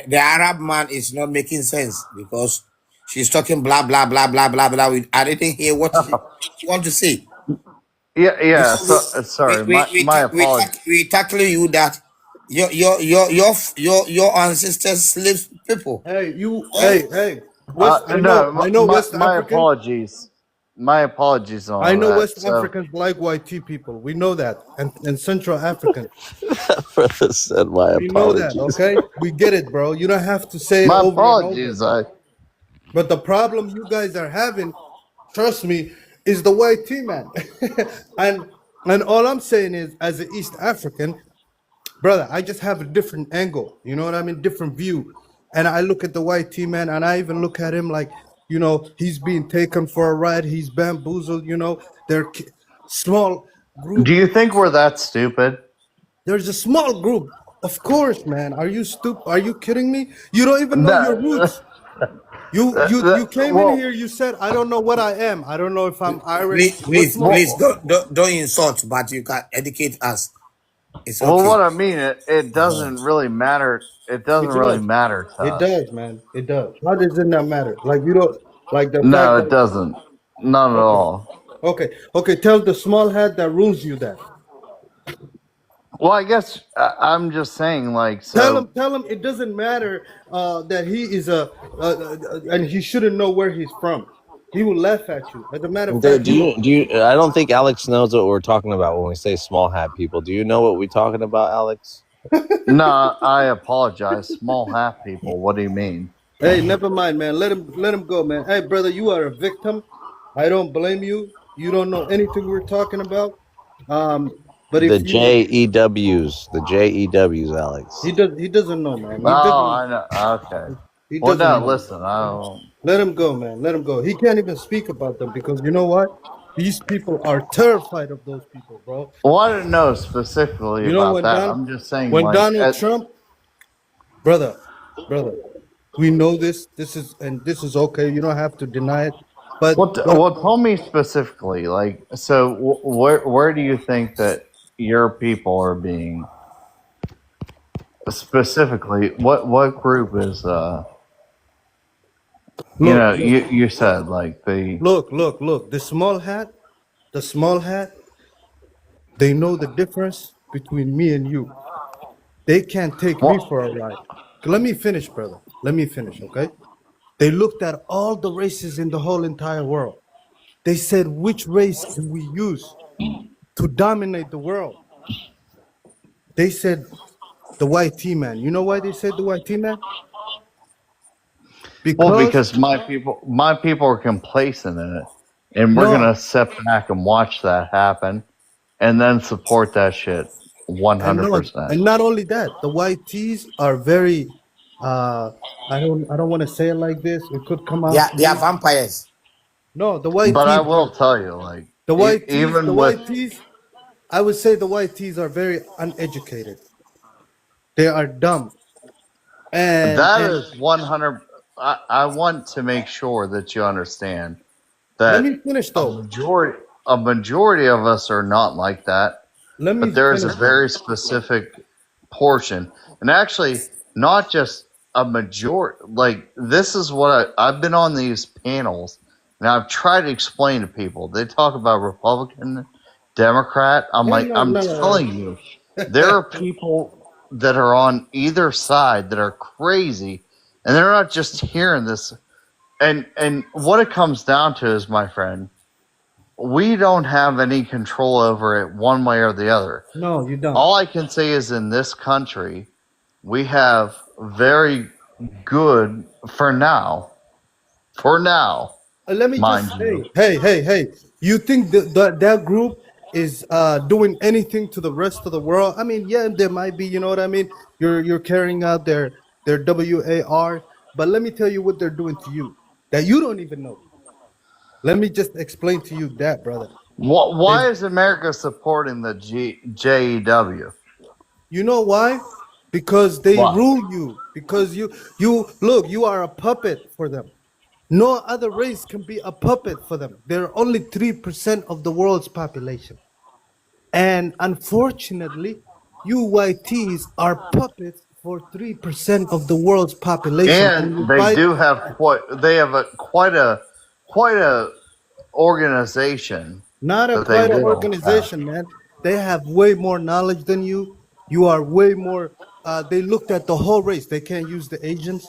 The Arab man is not making sense because she's talking blah blah blah blah blah blah. I didn't hear what she want to say. Yeah. Before Sorry. My apologies. we tackle you that your ancestors people. Hey, you. Hey. West. I no, know West my African. apologies. My apologies on I all know that. West So Africans like white tea people. We know that, and Central African. Brother said my We know that. apologies. Okay, we get it, bro. You don't have to say it my over and over. apologies. But the problem you guys are having, trust me, is the white tea man. and all I'm saying is, as an East African, brother, I just have a different angle. You know what I mean? Different view. And I look at the white tea man, and I even look at him like, you know, he's being taken for a ride. He's bamboozled. You know, they're small group. Do you think we're that stupid? There's a small group. Of course, man. Are you stupid? Are you kidding me? You don't even know your roots. You came in here. You said, "I don't know what I am. I don't know if I'm Irish." Please, don't insult, but you can educate us. It's okay. Well, what I mean, it doesn't really matter. It doesn't really matter to It us. does, man. It does. How does it not matter? Like you don't like the No, fact it doesn't. Not at all. Okay. Tell the small hat that rules you that. Well, I guess I'm just saying, like, so. Tell him it doesn't matter that he is and he shouldn't know where he's from. He will laugh at you. As a matter of fact, Do you? I don't think Alex knows what we're talking about when we say small hat people. Do you know what we're talking about, Alex? No, I apologize. Small hat people. What do you mean? Hey, never mind, man. Let him go, man. Hey, brother, you are a victim. I don't blame you. You don't know anything we're talking about. But if The JEWs, Alex. he doesn't know, man. I know. Okay. He Well, doesn't no, know. listen. I don't. Let him go, man. Let him go. He can't even speak about them because you know what? These people are terrified of those people, bro. Well, I didn't know specifically You know about when that. I'm just saying, when like, Donald Trump, brother, we know this. This is okay. You don't have to deny it. But well, tell me specifically, like, so where do you think that your people are being specifically? What group is you said like the look the small hat, they know the difference between me and you. They can't take me for a ride. Let me finish, brother. Let me finish, okay? They looked at all the races in the whole entire world. They said, which race can we use to dominate the world? They said the white tea man. You know why they said the white tea man? Because my people are complacent in it, and we're gonna sit back and watch that happen, and then support that shit 100%. And not only that, the white teas are very. I don't want to say it like this. It could come out. Yeah, they are vampires. No, the white. But teas, I will tell you, like the white teas. even The with white teas. I would say the white teas are very uneducated. They are dumb. And that is 100. I want to make sure that you understand that let me finish though. A majority of us are not like that. But there is a very specific portion, and actually, not just a majority. Like, this is what I've been on these panels, and I've tried to explain to people. They talk about Republican, Democrat. I'm telling you, there are people that are on either side that are crazy, and they're not just hearing this. And what it comes down to is, my friend, we don't have any control over it one way or the other. No, you don't. All I can say is in this country, we have very good, for now. Let me just say, hey. You think that group is doing anything to the rest of the world? I mean, yeah, there might be, you know what I mean? You're carrying out their WAR, but let me tell you what they're doing to you that you don't even know. Let me just explain to you that, brother. Why is America supporting the JEW? You know why? Because they rule you. Because you look, you are a puppet for them. No other race can be a puppet for them. They're only 3% of the world's population. And unfortunately, you whiteys are puppets for 3% of the world's population. And they do have quite a organization. Not quite an organization, man. They have way more knowledge than you. You are way more. They looked at the whole race. They can't use the Asians.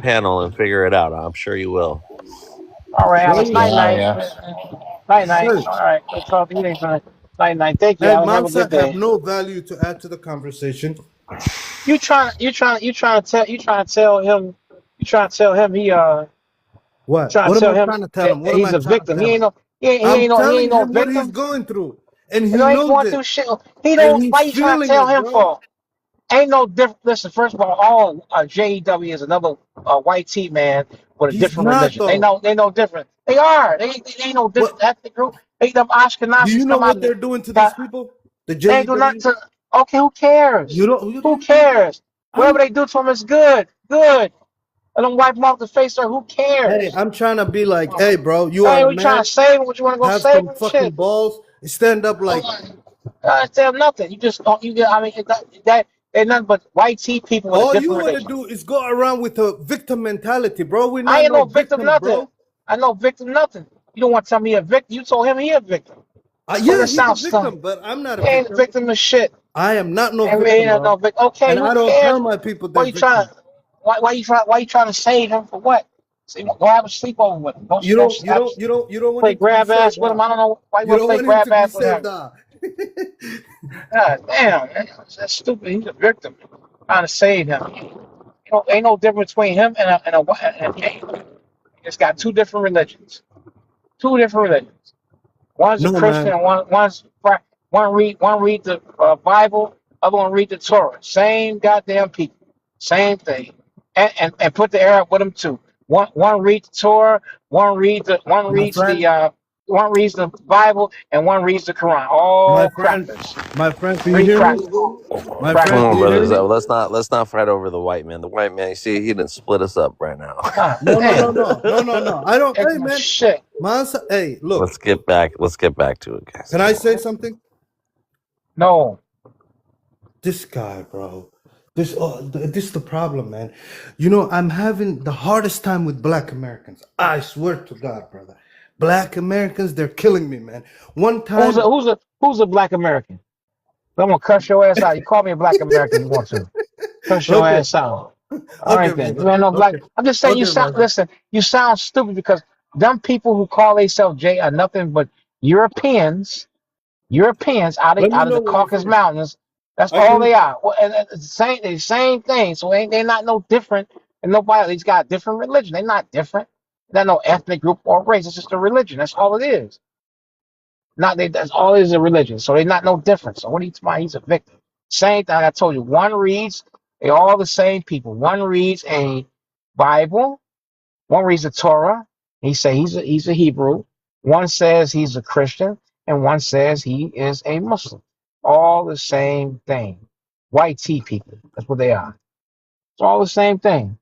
panel and figure it out. I'm sure you will. All right, Alex. Wait, Night Yeah, night. yeah. Night night. search. All right. We'll talk. You ain't trying. Night night. Thank you, And Alex. Have a good Mansa have day. no value to add to the conversation. You trying to tell him. You trying to tell him he What? trying What to am tell I him trying to tell that him? What am he's I a trying to victim. tell him? He I'm ain't telling no him what he's victim. going through, and You he know, he knows going it, through shit. He and don't. he's Why you trying to feeling tell it, him bro. for? Ain't no different. Listen, first of all JEW is another white T man with a He's different not religion. though. They no different. They are. They ain't no What different ethnic group. They them do you Ashkenazis know come out what and they're doing to these got, people? The they ain't do nothing JEW. to. Okay, who cares? You don't. Who cares? Whatever I'm. they do to them is good. Good. Let them wipe them off the face. Or who Hey, cares? I'm trying to be like, hey, bro, you are Hey, a we trying man. to save them. What you want to go Have save some them? fucking Shit. balls. Stand up like Tell them nothing. You just don't. You get. I mean, that they're nothing but white T people with a all you different want to religion. do is go around with a victim mentality, bro. We're I not ain't no no victim victims, nothing. bro. I know victim nothing. You don't want to tell me a victim. You told him he a victim. Oh, Yeah, that he's a sounds stuff. victim, but I'm not a He ain't a victim. victim of shit. I am not no And he victim, ain't bro. no victim. Okay, And who I don't tell cares? my people Why they're you trying? victims. Why you trying to save him for what? See, go have a sleepover with him. You don't, you don't, you don't, you don't want play him to be grab ass saved, with him. huh? I don't know why you You want to don't play want him grab to be ass with saved, him. huh? God damn, man. That's stupid. He's a victim. Trying to save him. Ain't no difference between him and a gay. It's got two different religions. Two different religions. One's a No, Christian man. and one read the Bible, other one read the Torah. Same goddamn people, same thing, and put the Arab with them too. One reads the Torah, My friend, one reads the Bible, and one reads the Quran. my All friend, crackers, my friend, can you three hear me? crackers. My Come friend, Crackers. can on, you hear brothers. me? Let's not fight over the white man. The white man, you see, he didn't split us up right now. God No, no, no, damn. no, no, no, no. I don't. Hey, man, Shit. Mansa. Hey, look. Let's get back. Let's get back to it, guys. Can I say something? No. This guy, bro. This is the problem, man. You know, I'm having the hardest time with Black Americans. I swear to God, brother. Black Americans, they're killing me, man. One time, Who's a black American? I'm gonna cuss your ass out. You call me a black American, you want to. Cuss your okay, ass out. All okay, right then. You brother. ain't no black. Okay, I'm just saying you okay, sound brother. listen, you sound stupid because them people who call themselves J are nothing but Europeans Let me out of know the when you're Caucasus finished. Mountains. That's I all can. they are. Well, and it's the same thing. So they not no different and nobody they's got a different religion. They not different. They're not no ethnic group or race. It's just a religion. That's all it is. Not they. That's all it is a religion. So they're not no different. So what are you talking about? He's a victim. Same thing I told you. One reads. They all the same people. One reads a Bible. One reads the Torah. He say he's a Hebrew. One says he's a Christian, and one says he is a Muslim. All the same thing. White tea people. That's what they are. It's all the same thing.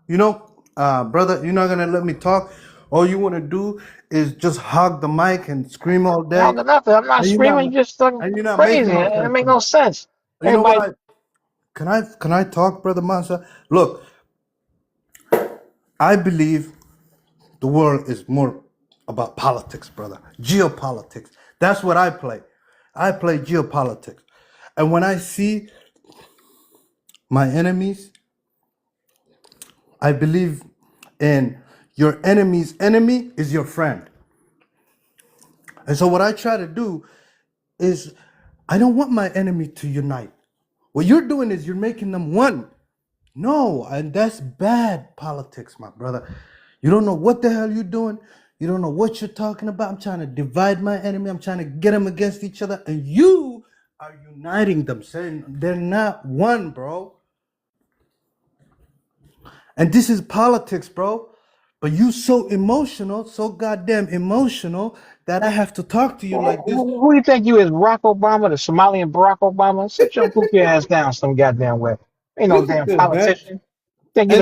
You know, brother, you're not gonna let me talk. All you want to do is just hog the mic and scream all Now day, nothing. I'm not and screaming. You just talking you're not crazy. making no It sense make to me. no sense. You know what? Everybody. Can I talk, brother Mansa? Look, I believe the world is more about politics, brother. Geopolitics. That's what I play. I play geopolitics. And when I see my enemies, I believe in your enemy's enemy is your friend. And so what I try to do is I don't want my enemy to unite. What you're doing is you're making them one. No, and that's bad politics, my brother. You don't know what the hell you're doing. You don't know what you're talking about. I'm trying to divide my enemy. I'm trying to get them against each other. And you are uniting them, saying they're not one, bro. And this is politics, bro. But you so emotional, so goddamn emotional, that I have to talk to you like this. Who do you think you is, Barack Obama, the Somalian Barack Obama? Sit your goofy ass down some goddamn way. Ain't no Look at damn this, man. politician. Think And,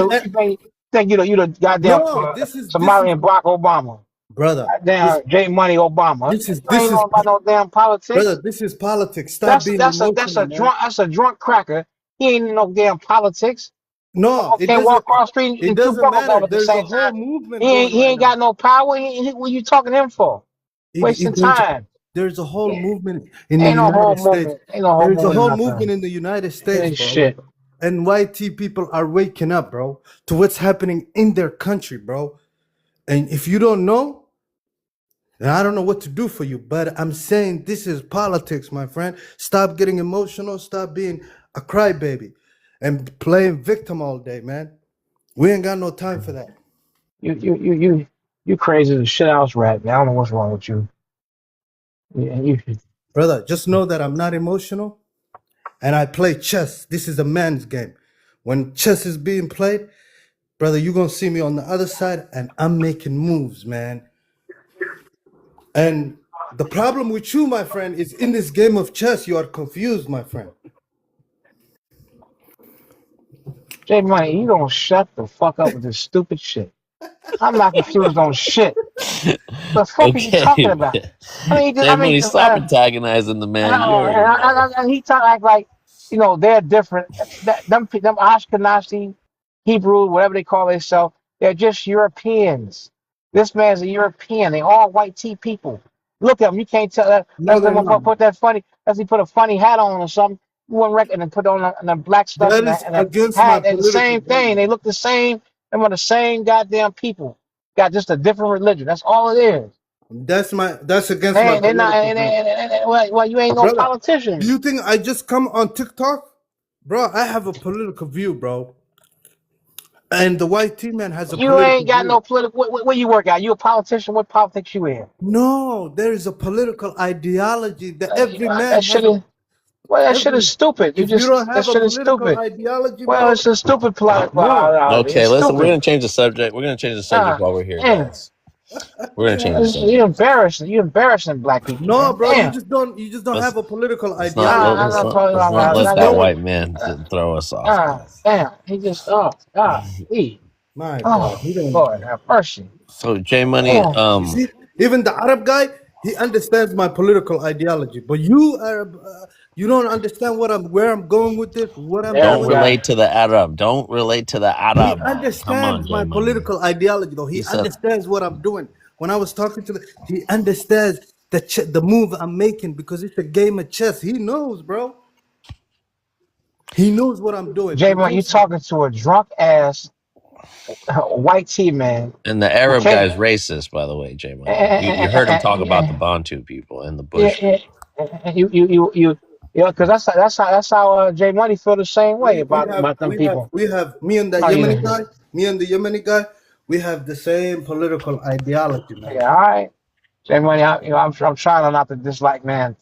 you the goddamn no, this is Somalian Barack Obama. brother. Goddamn J Money Obama. This is You ain't know about no damn politics. brother. This is politics. Stop being emotional, man. That's a drunk cracker. He ain't in no damn politics. No, it Can't walk doesn't. across the street It and two doesn't buckles on matter. at the There's a same whole time. movement going He right ain't now. got no power. What you talking to him for? Wasting time. There's a whole movement in the Ain't no whole United States. movement. Ain't no whole There's a movement, whole my friend. movement in the United States, Ain't bro. shit. And YT people are waking up, bro, to what's happening in their country, bro. And if you don't know, then I don't know what to do for you. But I'm saying this is politics, my friend. Stop getting emotional. Stop being a crybaby and playing victim all day, man. We ain't got no time for that. You You crazy as a shit house rat, man. I don't know what's wrong with you. Yeah, you should. Brother, just know that I'm not emotional and I play chess. This is a man's game. When chess is being played, brother, you're going to see me on the other side and I'm making moves, man. And the problem with you, my friend, is in this game of chess, you are confused, my friend. J Money, you don't shut the fuck up with this stupid shit. I'm not confused on shit. The fuck are you talking about? J Money, stop antagonizing the man. And he act like, you know, they're different. Them Ashkenazi, Hebrew, whatever they call themselves, they're just Europeans. This man's a European. They all white tea people. Look at them. You can't tell that. No, they're not. Put that funny. Unless he put a funny hat on or something. You wouldn't reckon and put on the black stuff That and is a against hat. my And the same political thing. They look the same. Them are the same goddamn people. Got just a different religion. That's all it is. That's against my They're not. political. Well, you ain't no Brother, politician. do you think I just come on TikTok? Bro, I have a political view, bro. And the white T-man has a You political ain't got view. no political. Where you work at? You a politician? What politics you in? No, there is a political ideology that every man has. That shit is stupid. If you don't have a political ideology, bro, it's a stupid political ideology. Okay, It's listen, stupid. we're gonna change the subject. We're gonna change the subject while we're here, guys. We're gonna change the subject. You embarrassing. You embarrassing black people. No, man. bro, Damn. you just don't have a political Let's ideology. not let that white man throw us off. Damn. He just My oh, God, he don't. Lord have mercy. So J Money, See, even the Arab guy, he understands my political ideology, but you Arab, you don't understand where I'm going with this. Don't relate to the Arab. Don't relate to the He Arab. understands my political ideology, though. He understands what I'm doing. When I was talking to he understands the move I'm making because it's a game of chess. He knows, bro. He knows what I'm doing. J Money, you talking to a drunk ass white tea man. And the Arab guy's racist, by the way, J Money. You heard him talk about the Bantu people and the Bush. Yeah, because that's how J Money feel the same way about them people. We have me and the Yemeni guy. We have the same political ideology, man. Yeah, all right. J Money, I'm trying not to dislike, man.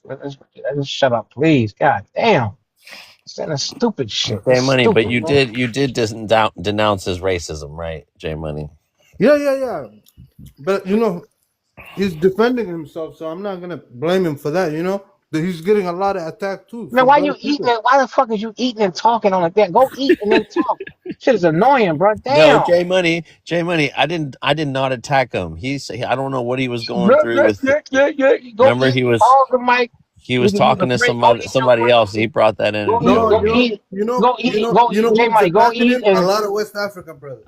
Just shut up, please. God damn. Saying a stupid shit. J Money, stupid, but you did denounce his racism, right, J Money? Yeah. But you know, he's defending himself, so I'm not gonna blame him for that. You know, he's getting a lot of attack too. Man, why you eating? Why the fuck is you eating and talking on it? Go eat and then talk. Shit is annoying, bro. Damn. No, J Money. I did not attack him. I don't know what he was going through with. Remember, he was talking to somebody else. And he brought that in. Go eat. J Money, go eat. A lot of West African brothers.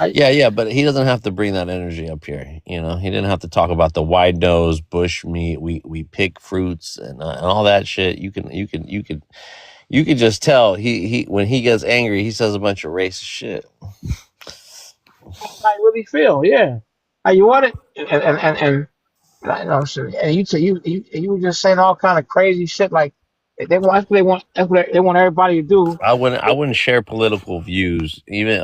Yeah, but he doesn't have to bring that energy up here. You know, he didn't have to talk about the wide nose bush meat. We pick fruits and all that shit. You could just tell he when he gets angry, he says a bunch of racist shit. I really feel, yeah. You want it, and I know, and you were just saying all kind of crazy shit like that's what they want everybody to do. I wouldn't share political views. Even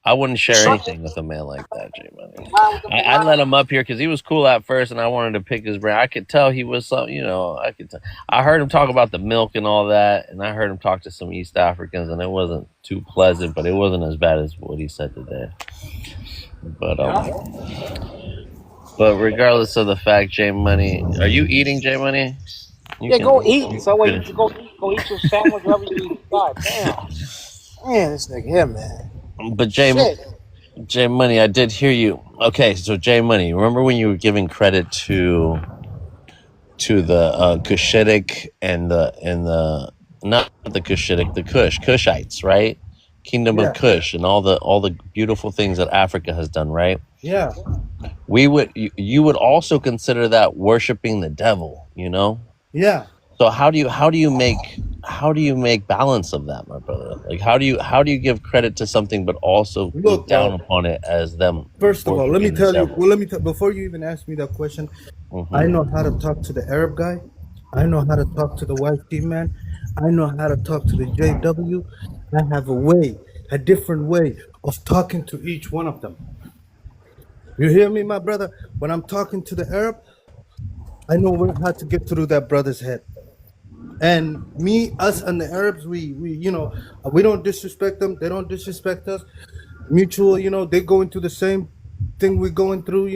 I wouldn't share anything with a man like that, J Money. I let him up here because he was cool at first, and I wanted to pick his brain. I could tell he was some, I could tell. I heard him talk about the milk and all that, and I heard him talk to some East Africans, and it wasn't too pleasant, but it wasn't as bad as what he said today. But regardless of the fact, J Money, are you eating, J Money? Go eat. So wait, go eat your sandwich, whatever you eat. God damn. Man, this nigga here, man. But J Money, I did hear you. Okay, so J Money, remember when you were giving credit to the Cushitic and the not the Cushitic, the Cushites, right? Kingdom of Kush and all the beautiful things that Africa has done, right? Yeah. You would also consider that worshiping the devil, you know? Yeah. So how do you make balance of that, my brother? Like how do you give credit to something but also look down upon it as them? First of all, let me tell you. Well, before you even ask me that question, I know how to talk to the Arab guy. I know how to talk to the white team man. I know how to talk to the JW. I have a different way of talking to each one of them. You hear me, my brother? When I'm talking to the Arab, I know how to get through that brother's head. And us and the Arabs, we don't disrespect them. They don't disrespect us. Mutual, they going through the same thing we're going through,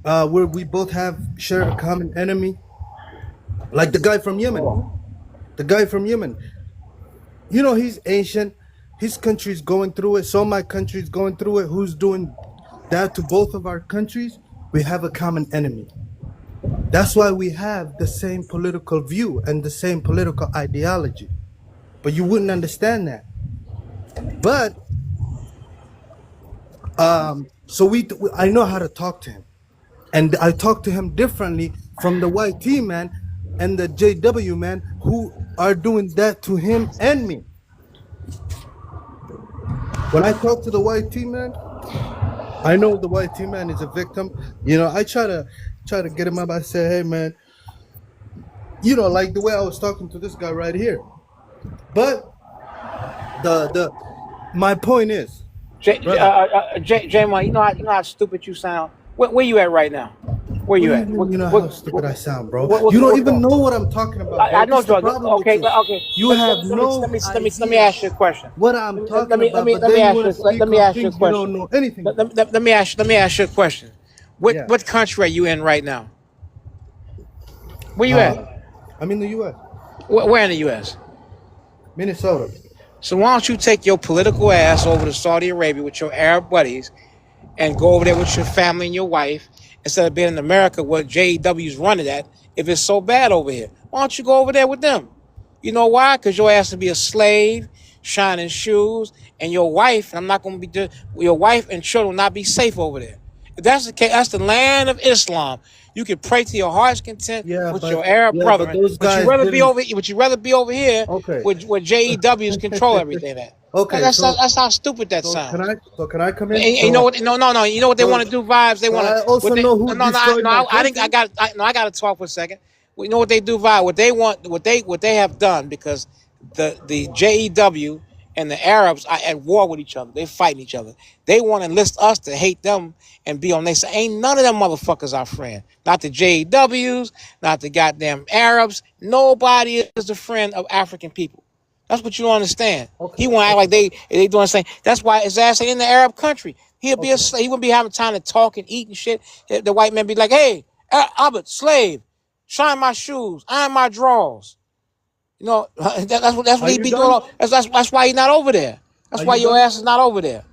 where we both share a common enemy. Like the guy from Yemen. He's ancient. His country's going through it. So my country's going through it. Who's doing that to both of our countries? We have a common enemy. That's why we have the same political view and the same political ideology. But you wouldn't understand that. But I know how to talk to him. And I talk to him differently from the YT man and the JW man who are doing that to him and me. When I talk to the YT man, I know the YT man is a victim. I try to get him up. I say, hey man, like the way I was talking to this guy right here. But my point is, J-Mon, you know how stupid you sound. Where you at right now? Where you at? You know how stupid I sound, bro. You don't even know what I'm talking about. I know, Joe. Okay. You have no. Let me ask you a question. What I'm talking about. Let me ask you a question. You don't know anything. Let me ask you a question. What country are you in right now? Where you at? I'm in the U.S. Where in the U.S.? Minnesota. So why don't you take your political ass over to Saudi Arabia with your Arab buddies and go over there with your family and your wife instead of being in America where JEW's running at if it's so bad over here? Why don't you go over there with them? You know why? Because your ass will be a slave, shining shoes, and your wife, and I'm not going to be, your wife and children will not be safe over there. If that's the case, that's the land of Islam. You can pray to your heart's content with your Arab brother. But you rather be over here where JEWs control everything at. Okay, that's how stupid that sounds. Can I come in? And you know what? No. You know what they want to do, Vibes? They want to. I also know who destroyed my country. I got to talk for a second. You know what they do, Vibes? What they want, what they have done, because the JEW and the Arabs are at war with each other. They fighting each other. They want to enlist us to hate them and be on their side. Ain't none of them motherfuckers our friend. Not the JEWs, not the goddamn Arabs. Nobody is a friend of African people. That's what you don't understand. He want to act like they doing the same. That's why his ass ain't in the Arab country. He'll be a slave. He wouldn't be having time to talk and eat and shit. The white man be like, hey, Albert, slave, shine my shoes, iron my drawers. That's what he be doing. That's why he's not over there. That's why your ass is not over there.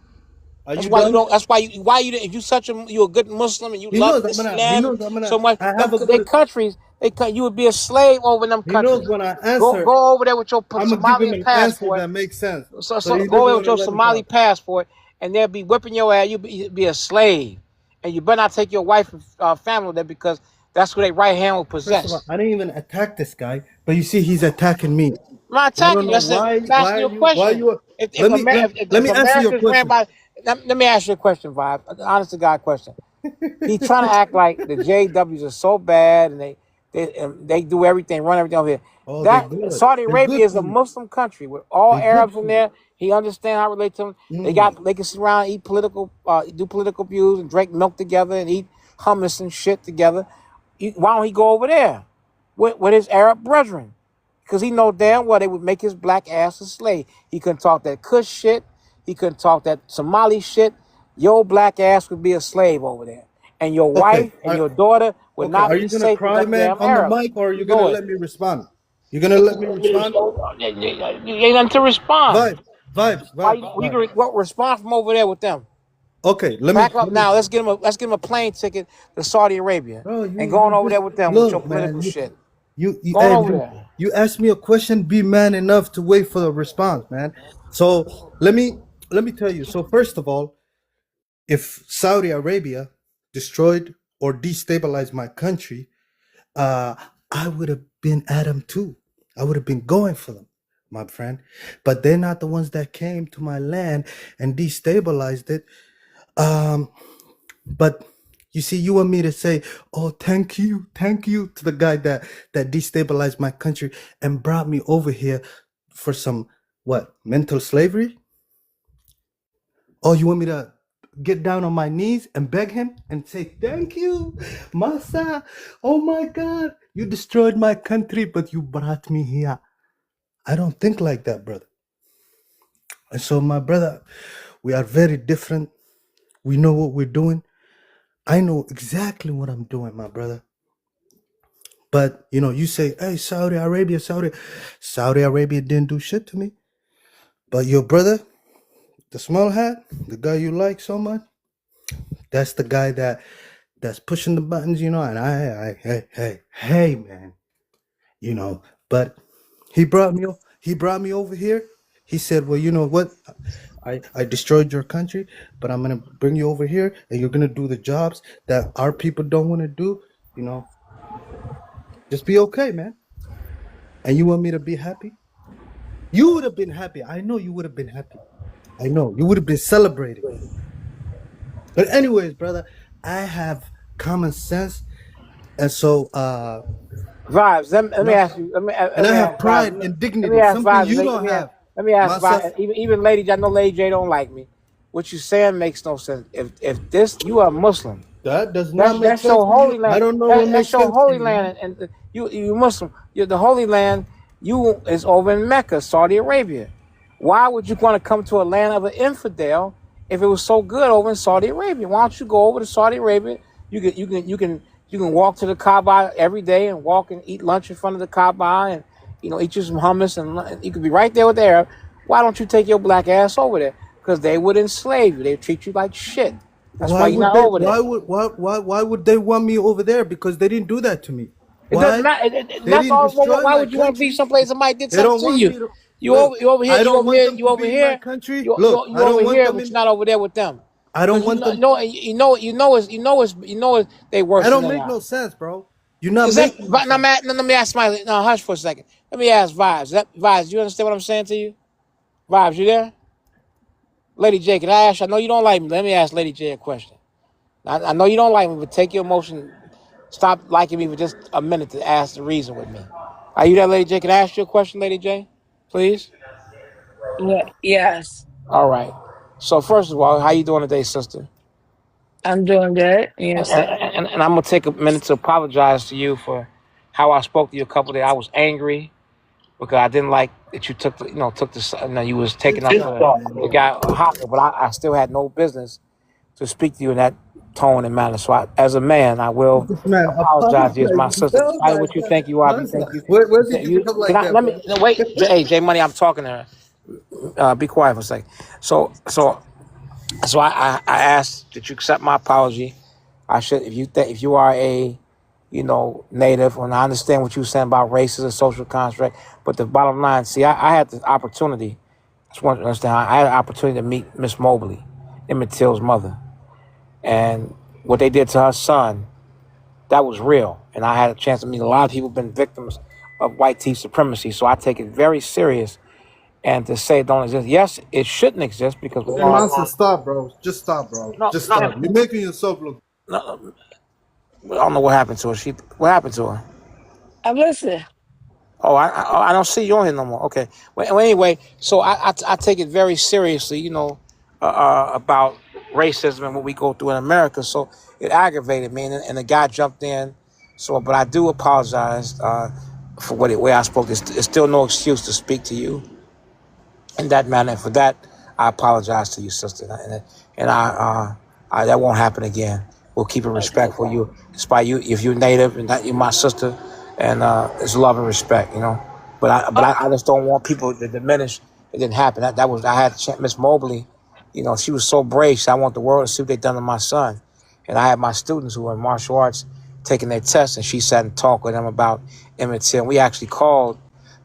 That's why you don't. That's why you. Why you? If you're a good Muslim and you love Islam so much, their countries. You would be a slave over them countries. He knows when I answer. Go over there with your Somali passport. That makes sense. So go over with your Somali passport, and they'll be whipping your ass. You'll be a slave, and you better not take your wife and family there because that's what their right hand will possess. First of all, I didn't even attack this guy, but you see, he's attacking me. I'm not attacking you. I'm asking you a question. Let me answer your question. Let me ask you a question, Vibe. An honest to God question. He's trying to act like the JWs are so bad and they do everything, run everything over here. Saudi Arabia is a Muslim country with all Arabs in there. He understands how to relate to them. They can sit around, eat do political views and drink milk together and eat hummus and shit together. Why don't he go over there with his Arab brethren? Because he know damn well they would make his black ass a slave. He couldn't talk that Kush shit. He couldn't talk that Somali shit. Your black ass would be a slave over there. And your wife and your daughter would not be safe. Are you going to cry, man, on the mic, or are you going to let me respond? You're going to let me respond? You ain't nothing to respond. Vibes. We can respond from over there with them. Okay, back up now. Let's give him a plane ticket to Saudi Arabia and going over there with them with your political shit. You asked me a question. Be man enough to wait for the response, man. So let me tell you. So first of all, if Saudi Arabia destroyed or destabilized my country, I would have been at them too. I would have been going for them, my friend. But they're not the ones that came to my land and destabilized it. But you see, you want me to say, oh, thank you to the guy that destabilized my country and brought me over here for some, mental slavery? Oh, you want me to get down on my knees and beg him and say, thank you, Masa. Oh my God, you destroyed my country, but you brought me here. I don't think like that, brother. And so, my brother, we are very different. We know what we're doing. I know exactly what I'm doing, my brother. But, you say, hey, Saudi Arabia didn't do shit to me. But your brother, the small hat, the guy you like so much, that's the guy that's pushing the buttons, and hey, man, but he brought me over here. He said, well, you know what? I destroyed your country, but I'm going to bring you over here and you're going to do the jobs that our people don't want to do, just be okay, man. And you want me to be happy? You would have been happy. I know you would have been happy. I know you would have been celebrating. But anyways, brother, I have common sense. And so, Vibes. Let me ask you. and I have pride and dignity, something you don't have. Let me ask Myself, Vibes. Even Lady J, I know Lady J don't like me. What you saying makes no sense. If this, you are Muslim. that does not make That's sense your to holy me. I land. don't know what makes That's your sense to holy you. land, and you Muslim. The holy land. You is over in Mecca, Saudi Arabia. Why would you want to come to a land of an infidel if it was so good over in Saudi Arabia? Why don't you go over to Saudi Arabia? You can walk to the Kaaba every day and walk and eat lunch in front of the Kaaba and eat you some hummus and you could be right there with the Arab. Why don't you take your black ass over there? Because they would enslave you. They treat you like shit. That's why you're not over there. Why would they want me over there? Because they didn't do that to me. It doesn't matter. That's all. Why would you want to be someplace somebody did something to you? You over here. You over here. You over here. You over here, but you're not over there with them. I don't want them. They worse. I don't than they make are. no sense, bro. You're not making. Let me ask Smiley. No, hush for a second. Let me ask Vibes. Vibes, you understand what I'm saying to you? Vibes, you there? Lady J, can I ask you? I know you don't like me. Let me ask Lady J a question. I know you don't like me, but take your emotion. Stop liking me for just a minute to ask the reason with me. Are you there, Lady J? Can I ask you a question, Lady J? Please? Yes, All right. So first of all, how you doing today, sister? I'm doing good. And, Yes, and, and I'm going to take a minute to apologize to you for how I spoke to you a couple of days. I was angry because I didn't like that you took you was taking up the guy Haka, but I still had no business to speak to you in that tone and manner. So as a man, I will Man, apologize to you as my sister. No, Despite what you think you are, we think you. Where did you become like that? Let me wait. Hey, J Money, I'm talking to her. Be quiet for a second. So I asked that you accept my apology. I should, if you are a native, and I understand what you're saying about race as a social construct, but the bottom line, see, I had the opportunity. I just want you to understand. I had an opportunity to meet Miss Mobley, Emmett Till's mother, and what they did to her son, that was real. And I had a chance to meet a lot of people who've been victims of white teeth supremacy. So I take it very serious. And to say it don't exist, yes, it shouldn't exist because Hey, Monster, stop, bro. Just stop, bro. Just stop. You're making yourself look. No, I don't know what happened to her. What happened to her? I'm listening. Oh, I don't see you on here no more. Okay. Well, anyway, so I take it very seriously, about racism and what we go through in America. So it aggravated me, and the guy jumped in. So, but I do apologize for the way I spoke. It's still no excuse to speak to you in that manner. And for that, I apologize to you, sister. And I that won't happen again. We'll keep it respectful. You, despite you, if you're native and that you're my sister, and it's love and respect, But I just don't want people to diminish. It didn't happen. I had Miss Mobley. She was so brave. She said, I want the world to see what they done to my son. And I had my students who were in martial arts taking their tests, and she sat and talked with them about Emmett Till. We actually called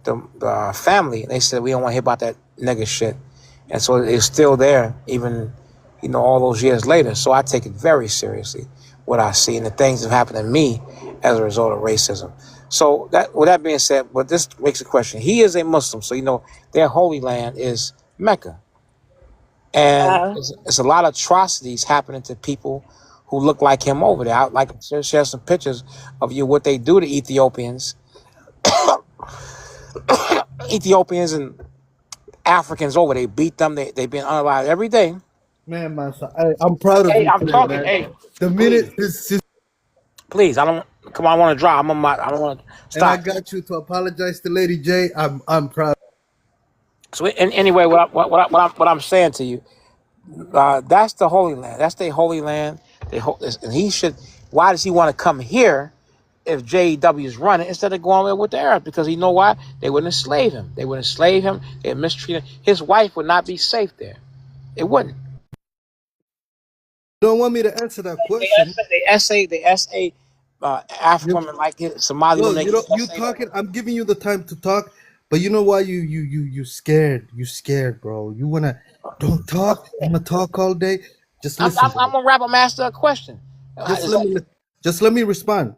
the family, and they said, we don't want to hear about that nigga shit. And so it's still there, even, all those years later. So I take it very seriously, what I see, and the things that have happened to me as a result of racism. So with that being said, but this makes a question. He is a Muslim, so their holy land is Mecca. And it's a lot of atrocities happening to people who look like him over there. I'd like to share some pictures of what they do to Ethiopians. Ethiopians and Africans over. They beat them. They've been unalive every day. Man, my son, I'm proud of Hey, you I'm today, talking. man. Hey, The please, minute this, please. I don't. Come on, I want to drive. I don't want to and I stop. got you to apologize to Lady J. I'm proud. So anyway, what I'm saying to you, that's the Holy Land. That's the Holy Land. And he should. Why does he want to come here if JW is running instead of going with the Arabs? Because you know why? They wouldn't enslave him. They would enslave him. They would mistreat him. His wife would not be safe there. It wouldn't. Don't want me to answer that question. They essay African You, women like it, Somali women. look, you know, you talking. I'm giving you the time to talk, but you know why you scared? You scared, bro. You wanna don't talk. I'm gonna talk all day. Just listen. I'm gonna wrap up, master a question. Just let me respond.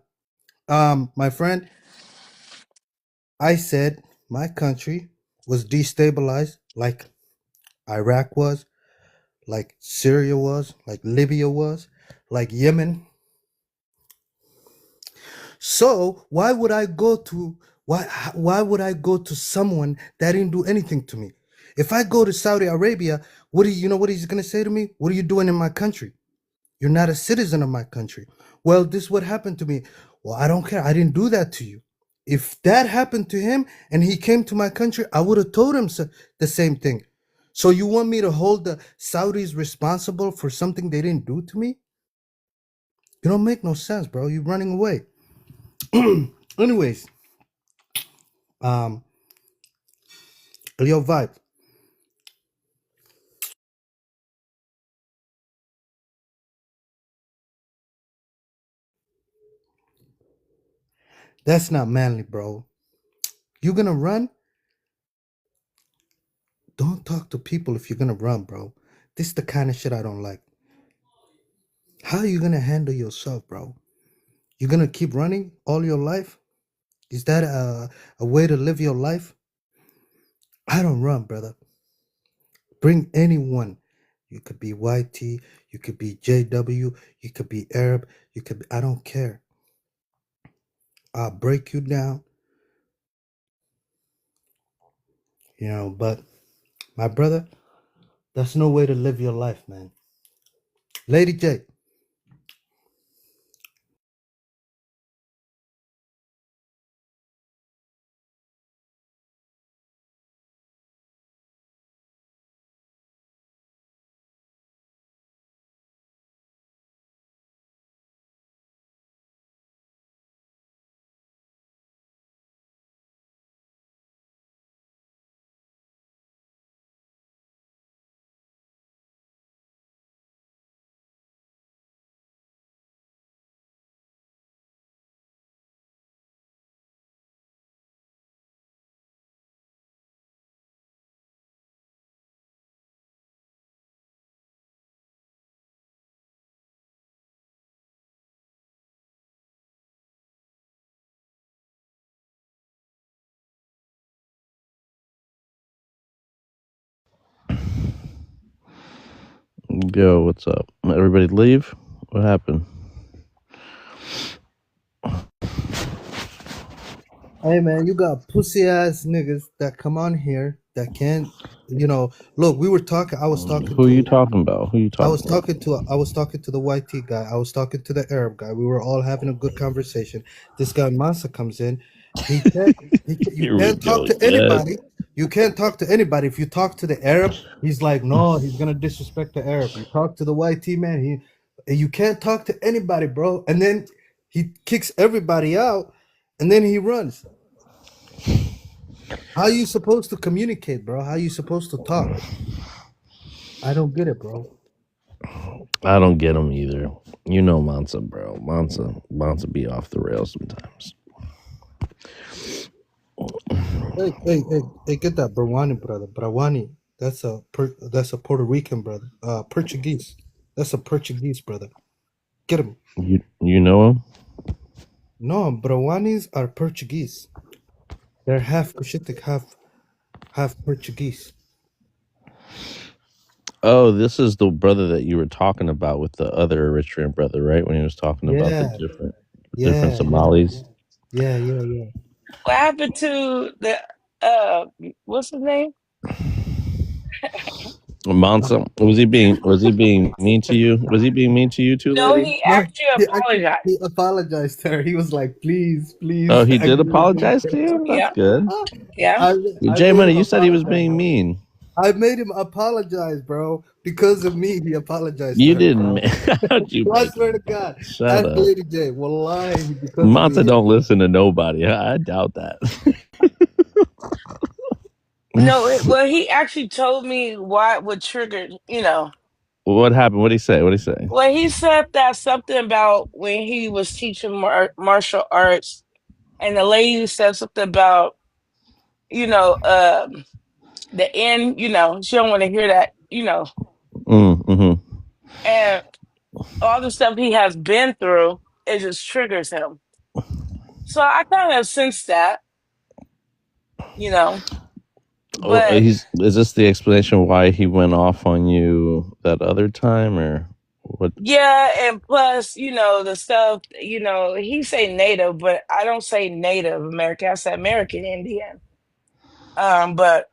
My friend, I said my country was destabilized like Iraq was, like Syria was, like Libya was, like Yemen. So why would I go to why would I go to someone that didn't do anything to me? If I go to Saudi Arabia, you know what he's gonna say to me? What are you doing in my country? You're not a citizen of my country. Well, this is what happened to me. Well, I don't care. I didn't do that to you. If that happened to him and he came to my country, I would have told him the same thing. So you want me to hold the Saudis responsible for something they didn't do to me? You don't make no sense, bro. You're running away. Anyways, your vibe. That's not manly, bro. You're gonna run? Don't talk to people if you're gonna run, bro. This is the kind of shit I don't like. How are you gonna handle yourself, bro? You're gonna keep running all your life? Is that a way to live your life? I don't run, brother. Bring anyone. You could be YT, you could be JW, you could be Arab, you could be, I don't care. I'll break you down. You know, but my brother, that's no way to live your life, man. Lady J. Yo, what's up? Everybody leave? What happened? Hey man, you got pussy ass niggas that come on here that can't, look, we were talking, I was talking Who are you to talking about? Who are you I talking was about? talking to the YT guy. I was talking to the Arab guy. We were all having a good conversation. This guy Mansa comes in. You Here we can't talk go. to Yes. anybody. You can't talk to anybody. If you talk to the Arab, he's like, no, he's gonna disrespect the Arab. You talk to the YT man, you can't talk to anybody, bro. And then he kicks everybody out, and then he runs. How are you supposed to communicate, bro? How are you supposed to talk? I don't get it, bro. I don't get them either. You know Mansa, bro. Mansa be off the rails sometimes. Hey, get that Brawani, brother. Brawani. That's a Puerto Rican brother. Portuguese. That's a Portuguese brother. Get him. You know him? No, Brawanis are Portuguese. They're half Cushitic, half Portuguese. Oh, this is the brother that you were talking about with the other Eritrean brother, right? When he was talking about the different Somalis. Yeah. What happened to the what's his name? Monson, was he being mean to you? Was he being mean to you too, No, lady? he No, actually he apologized. apologized to her. He was like, please, Oh, please. he I did really apologize to appreciate you? it. That's Yeah, good. yeah. I J made Money, him you said he was apologize. being mean. I made him apologize, bro. Because of me, he apologized to You her, didn't. bro. How'd you I make swear to him? God. Shut Ask up. Lady J. Wallahi, because of me. Monta don't listen to nobody. I doubt that. No, well, he actually told me why it would trigger, What happened? What did he say? What did he say? Well, he said that something about when he was teaching martial arts, and the lady said something about, the end, she don't want to hear that, Mm-hmm. and all the stuff he has been through, it just triggers him. So I kind of sense that, but Is this the explanation why he went off on you that other time, or what? yeah, and plus, the stuff, he say Native, but I don't say Native American. I say American Indian. But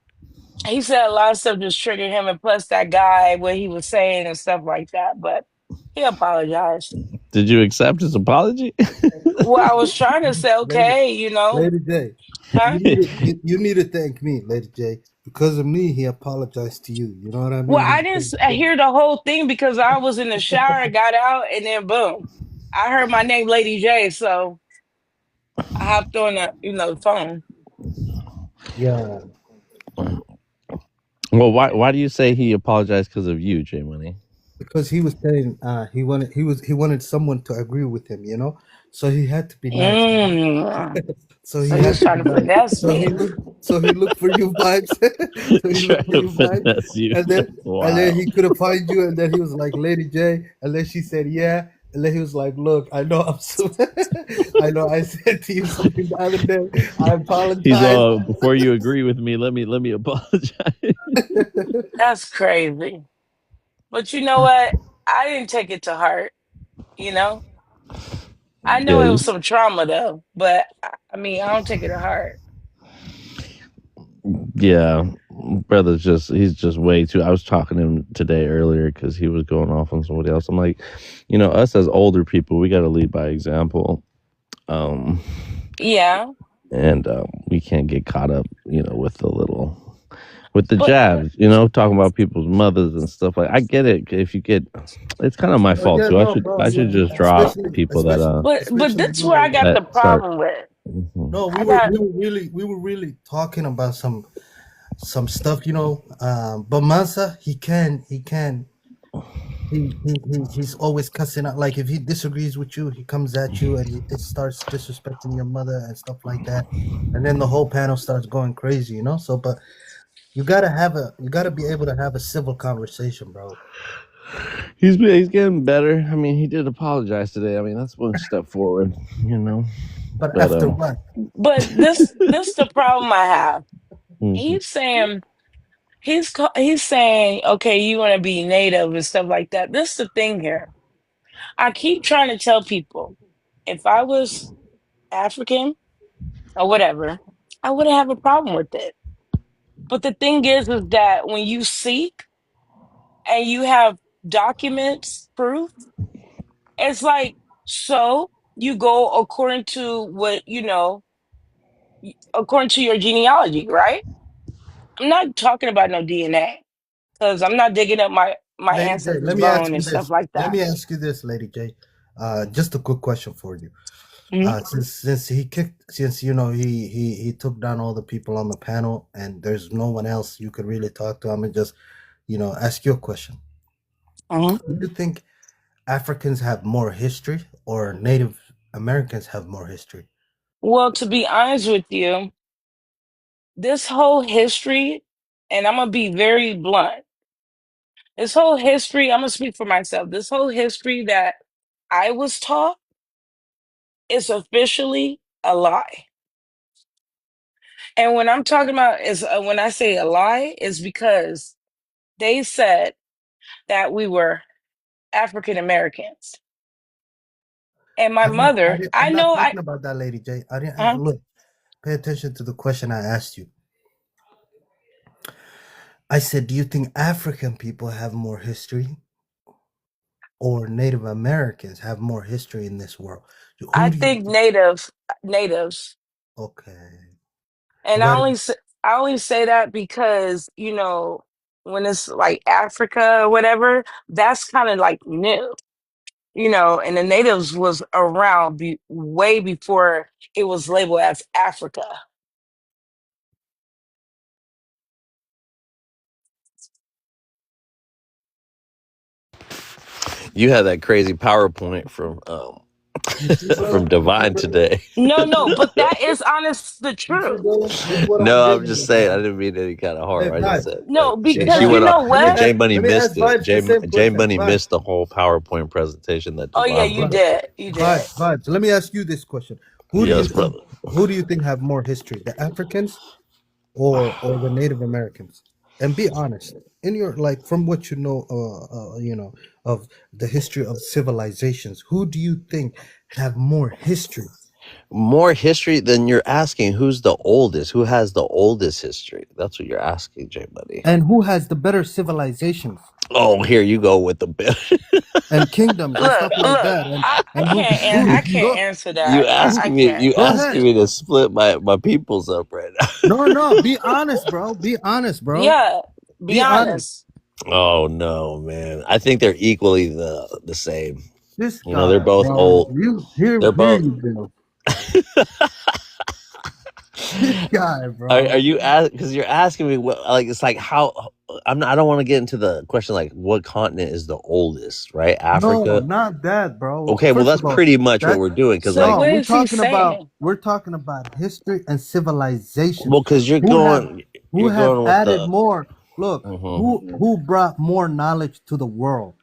he said a lot of stuff just triggered him, and plus that guy, what he was saying and stuff like that. But he apologized. Did you accept his apology? Well, I was trying to say, Lady, okay, Lady J, huh? you need to thank me, Lady J. Because of me, he apologized to you. You know what I Well, mean? I didn't hear the whole thing because I was in the shower and got out, and then boom, I heard my name, Lady J. So I hopped on the phone. Yeah, Well, why do you say he apologized because of you, J Money? because he was saying he wanted someone to agree with him, you know. So he had to be nice. So he So he had was to trying be to nice. finesse So he me. looked. So he looked for you vibes. So he Trying looked for to you vibes, finesse you. and then That's wild. he couldn't find you, and then he was like, "Lady J," and then she said, "Yeah," and then he was like, "Look, I know I'm so. I know I said to you something the other day. I He's apologize." before you agree with me, let me apologize. That's crazy. But you know what? I didn't take it to heart. You know, I know it Yeah, was some trauma though, but I mean, I don't take it to heart. yeah. Brother's he's just way too. I was talking to him today earlier because he was going off on somebody else. I'm like, us as older people, we got to lead by example. Yeah, And we can't get caught up, with the but jabs, talking about people's mothers and stuff like. I get it. If you get, it's kind of my Oh fault yeah, too. no, bro. I should Yeah, just drop people but especially that's you, where I Lady got J. the that start. problem with. Mhm. No, I got we were really talking about some stuff, you know. But Mansa, he's always cussing out. Like if he disagrees with you, he comes at you and he starts disrespecting your mother and stuff like that. And then the whole panel starts going crazy, you know. So, but you gotta be able to have a civil conversation, bro. He's getting better. I mean, he did apologize today. I mean, that's one step forward, But But after what? but this the problem I have. mhm. He's saying he's saying, okay, you want to be native and stuff like that. This is the thing here. I keep trying to tell people, if I was African or whatever, I wouldn't have a problem with it. But the thing is that when you seek and you have documents, proof, it's like, so you go according to what, according to your genealogy, right? I'm not talking about no DNA because I'm not digging up my Lady J, ancestors' let me ask bone you and stuff this. like Let that. me ask you this, Lady J. Just a quick question for you. Mhm. Since you know he took down all the people on the panel and there's no one else you could really talk to, I'm gonna just ask you a question. Mhm. Do you think Africans have more history or Native Americans have more history? Well, to be honest with you, this whole history, and I'm gonna be very blunt, this whole history, I'm gonna speak for myself. This whole history that I was taught is officially a lie. And when I'm talking about is when I say a lie, is because they said that we were African Americans. And my mother, I I'm not know talking about that, Lady J. I didn't uh, look. Pay attention to the question I asked you. I said, do you think African people have more history or Native Americans have more history in this world? I Who do you think think? natives. Okay. And What? I only say that because, when it's like Africa or whatever, that's kind of like new, and the natives was around way before it was labeled as Africa. You had that crazy PowerPoint from from Divine today. No, but that is honest the You see, truth. bro? This is what I'm No, I'm getting just at, saying. I man. didn't mean any kind of harm. Hey, I just Vibes. said No, like Hey, she because you went Vibes. on. know Let me what? ask. Jay Money Let me missed ask it. Vibes the same Jay question. Money Vibes. missed the whole PowerPoint presentation that Oh yeah, Divine you put Vibes. up. did. You did. Vibes. Let me ask you this question: Who do you Yes, think? brother. Who do you think have more history, the Africans or the Native Americans? And be honest. In your like, from what of the history of civilizations, who do you think have more history? More history than you're asking. Who's the oldest? Who has the oldest history? That's what you're asking, Jay Money. And who has the better civilizations Oh, here you go with the bit. and kingdoms and Look, stuff like look. that? I And can't. I can't go answer You that. I asking me? can't. You go asking ahead. me to split my peoples up right now? No, be honest, bro. Be honest, bro. Yeah, be Be honest. honest. Oh no, man! I think they're equally the same. This They're guy, both bro. old. You here They're both. you go. This guy, Are bro. you because you're asking me what, like, it's like how I'm not, I don't want to get into the question like what continent is the oldest, right? No, Africa. not that, bro. Okay, well First that's of all, pretty much what that we're doing because So like, no, what is he saying? we're talking about history and civilization. well, because Who have you're who have going with added the. more? Look, Mhm. who brought more knowledge to the world?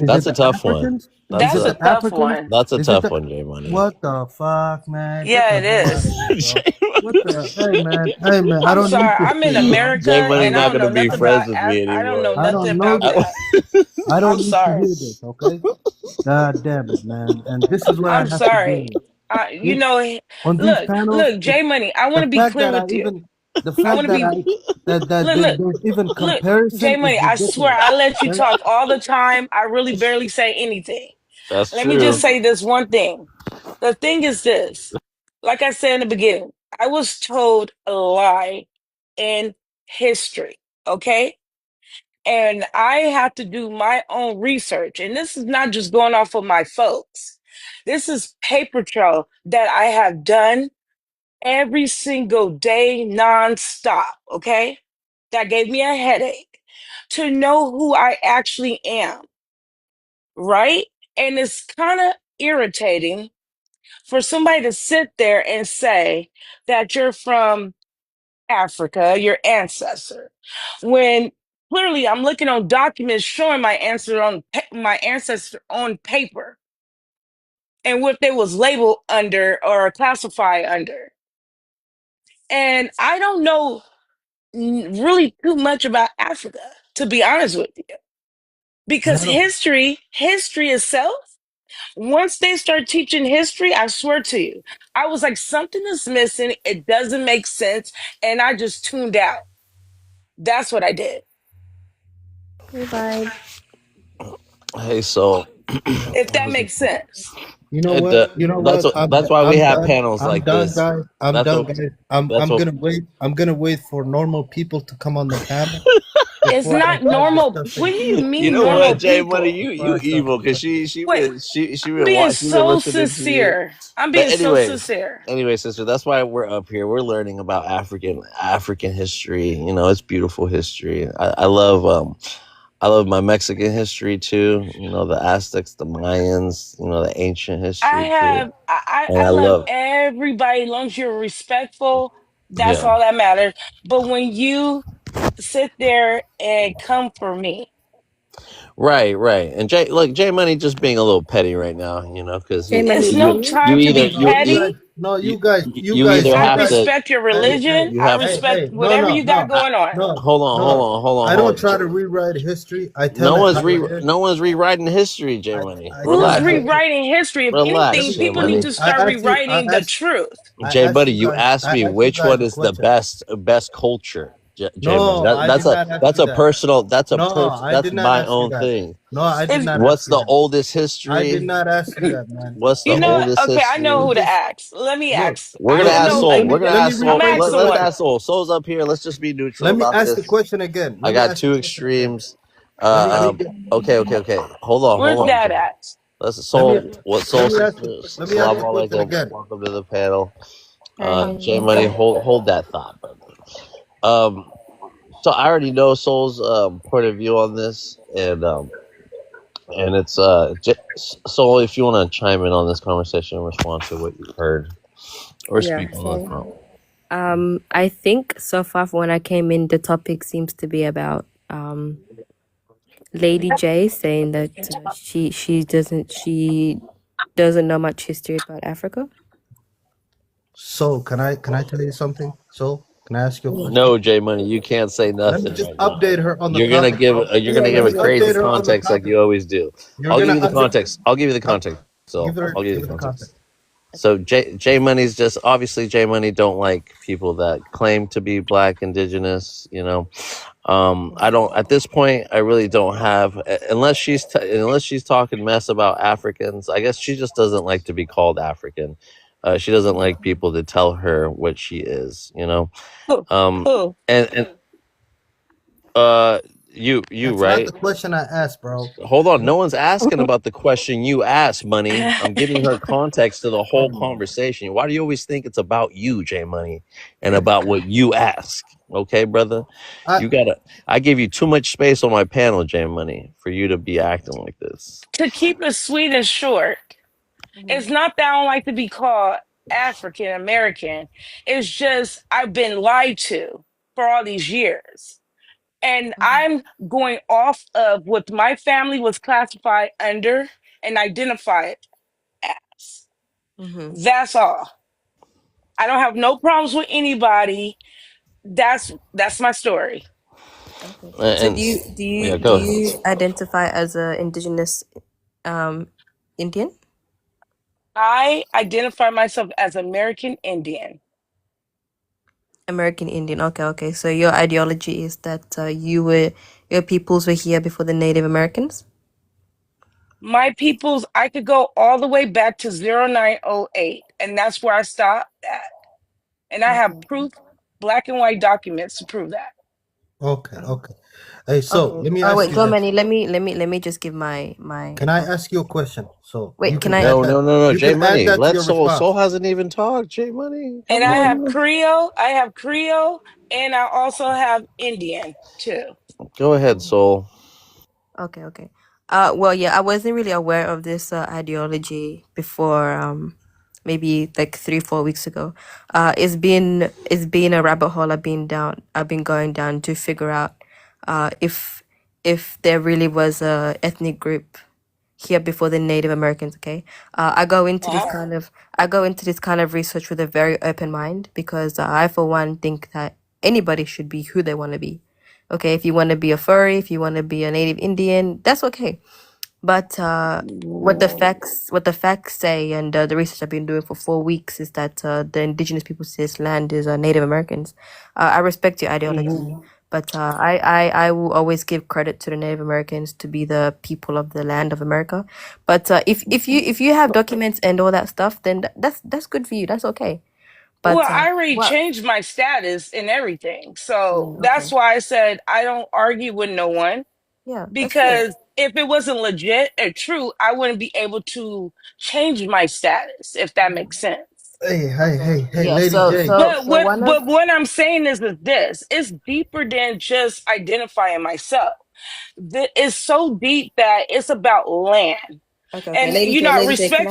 Is That's it a the tough one. Africans? That's Is it That's a the a tough Africans? one. that's a Is it tough the one, Jay Money. what the fuck, man? Get Yeah, the it hell out of is. here, bro. Jay What the hey man, I I'm don't know sorry. this I'm in shit, bro. America Money and I not don't gonna know be nothing about. friends with me I don't know anymore. I nothing don't know about this. that. I I'm don't need to sorry. hear this, okay? God damn it, man. And this is what I I'm have to deal sorry. with. You This, know, on these look, panels, look, J Money. I want the to be fact clear that with you. the I want fact to be that look, look, there's even look, comparison J is Money. I swear, ridiculous. I let you Okay? talk all the time. I really barely say anything. That's Let me just true. say this one thing. The thing is this. Like I said in the beginning, I was told a lie in history. Okay. And I have to do my own research. And this is not just going off of my folks. This is paper trail that I have done every single day, nonstop. Okay. That gave me a headache to know who I actually am. Right. And it's kind of irritating for somebody to sit there and say that you're from Africa, your ancestor, when clearly I'm looking on documents showing my ancestor on paper and what they was labeled under or classified under. And I don't know really too much about Africa, to be honest with you, And I because don't history itself. Once they start teaching history, I swear to you, I was like, something is missing. It doesn't make sense. And I just tuned out. That's what I did. Hey, Vibe. Hey, so If that makes sense. You know it, what? You know what? that's why we I'm have done. panels I'm like done, this. guys. I'm That's done, what. guys. That's I'm what. gonna wait. I'm gonna wait for normal people to come on the panel It's before I not start normal. What discussing. do you You mean know normal what, Jay Money, people? you evil because she Wait, been she I'm being been so listening to you. sincere. I'm But being so anyways, sincere. sister, that's why we're up here. We're learning about African history. It's beautiful history. I love my Mexican history too. The Aztecs, the Mayans. The ancient I history too. have I, And I I love love, everybody as long as you're respectful. That's yeah. all that matters. But when you sit there and come for me, Right, right. And Jay Money just being a little petty right now, because J Money, it's you no please. you time to either be petty. No, you you guys, you either I have to respect your hey, religion. you I have respect no, whatever you got going on. hold on, hold no. on, hold on, I don't hold try on. to rewrite history. I tell it how it is. No one's rewriting history, Jay Money. I tell Who's it how Relax. it is. rewriting history? If Relax, anything, Jay people Let need me. Money. to start rewriting the truth. I Jay asked Buddy, you you guys. asked I me asked you which guys one a is the question. best culture. Jay Money. No, I did not ask That's you a that. personal. No, I That's did not my ask you own that. thing. No, I did If not ask What's you the that. oldest I did history? not ask you that, man. What's the you know, oldest okay, I know history? You who to just ask. Let me look, ask. We're I gonna look. don't ask know. Soul. We're gonna Let me ask I'm Soul. gonna rephrase ask the Let's someone. question. ask Soul. Soul's up here. Let's just be neutral Let me about ask the this. question again. I Let me got ask the two question again. extremes. Let me Okay. Hold on, Where's hold Dad on. at? Let's let me Soul. What let Soul me ask sister? the let me ask the Salaam question alaikum. again. Welcome to the panel. Jay Hey. Money, hold that thought, brother. So I already know Soul's point of view on this, and it's Soul. If you want to chime in on this conversation and respond to what you've heard or Yeah, speak on the so phone. I think so far from when I came in, the topic seems to be about Lady J saying that she doesn't know much history about Africa. So can I tell you something? So can I ask you a Yeah. question? No, Jay Money, you can't say Let me nothing just right now. update her on the You're gonna topic, give bro. you're gonna Let give me a crazy update her on the context like topic. you always do. You're I'll give gonna you the update. context. I'll give you the context. So I'll give you Give the the context. context. So J Money's just obviously J Money don't like people that claim to be black, indigenous. I don't at this point. I really don't have unless unless she's talking mess about Africans. I guess she just doesn't like to be called African. She doesn't like people to tell her what she is. Who? Um, Who? and uh, you That's not right. the question I asked, bro. Hold on, no one's asking about the question you asked, Money. I'm giving her context to the whole Oh, conversation. Why do you always think it's about you, J Money, and about what you ask? Okay, brother, I I give you too much space on my panel, J Money, for you to be acting like this. To keep it sweet and short, it's not that I don't like to be called African American. It's just I've been lied to for all these years. And I'm going off of what my family was classified under and identified as. Mm-hmm. That's all. I don't have no problems with anybody. That's my story. Okay. So And do you do you yeah, do go ahead. you identify as a indigenous um Indian? I identify myself as American Indian. American Indian. Okay, okay. So your ideology is that your peoples were here before the Native Americans? My peoples, I could go all the way back to 0908, and that's where I stopped at. And I have Okay. proof, black and white documents to prove that. okay. Hey, so Okay. let me Oh ask wait, you this. Joe Manny, let me just give my Can I ask you a question? So wait, you can can I add No, that. no, no, no, You J can add Money. that to Let your Soul. response. Soul hasn't even talked. J Money, And come I on, have man. Creole, and I also have Indian too. Go ahead, Soul. Okay, okay. Well, yeah, I wasn't really aware of this ideology before maybe like 3 4 weeks ago. It's been a rabbit hole I've been going down to figure out if there really was a ethnic group here before the Native Americans. Okay, Uh-huh. I go into this kind of research with a very open mind because I, for one, think that anybody should be who they want to be. Okay, if you want to be a furry, if you want to be a Native Indian, that's okay. But what the facts say, and the research I've been doing for 4 weeks is that the indigenous people to this land is Native Americans. I respect your Mhm. ideology, but I will always give credit to the Native Americans to be the people of the land of America. But if you have documents and all that stuff, then that's good for you. That's okay. Well, But I already what? changed my status and everything. So Mm, that's okay, why I said I don't argue with no one yeah, that's good. because if it wasn't legit or true, I wouldn't be able to change my status, if that makes sense. Okay, Hey, yeah. Lady So J. so But so what one of but what I'm saying is that this it's deeper than just identifying myself. It's so deep that it's about land. okay, And Lady you J, know, Lady J, can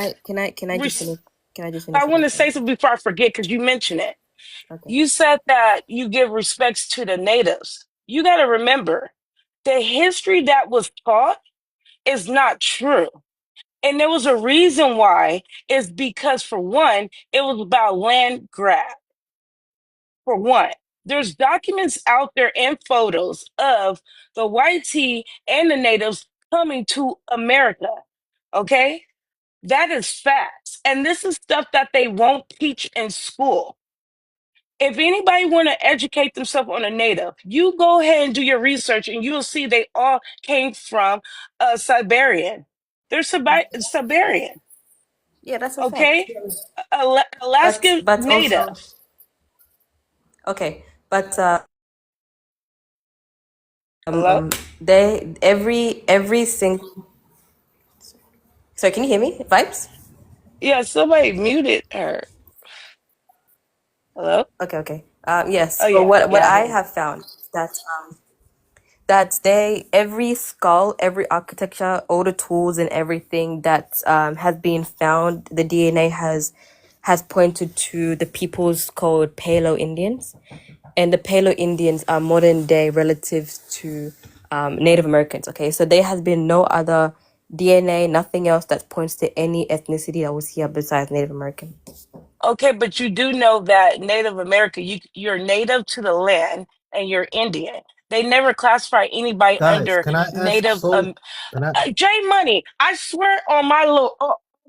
I just res- finish? Can I just I finish what want I'm to saying? say something before I forget because you mentioned it. Okay. You said that you give respects to the natives. You got to remember the history that was taught is not true. And there was a reason why. Is because, for one, it was about land grab. For one, there's documents out there and photos of the white tea and the natives coming to America. Okay? That is facts. And this is stuff that they won't teach in school. If anybody want to educate themselves on a native, you go ahead and do your research, and you'll see they all came from Siberian. They're Siberian, Yeah, that's a fact. okay? Alaska But also, native. okay, but Hello? they every single. So can you hear me? Vibes? Yeah, somebody muted her. Hello? Okay, okay. Yes. Oh So yeah, what yeah, I I hear you. have found that that they every skull, every architecture, all the tools and everything that has been found, the DNA has pointed to the peoples called Palo Indians, and the Palo Indians are modern day relatives to Native Americans. Okay, so there has been no other DNA, nothing else that points to any ethnicity that was here besides Native American. Okay, but you do know that Native America, you're native to the land and you're Indian. They never classify anybody Guys, under can I ask Native. Soul? Can I? J Money, I swear on my little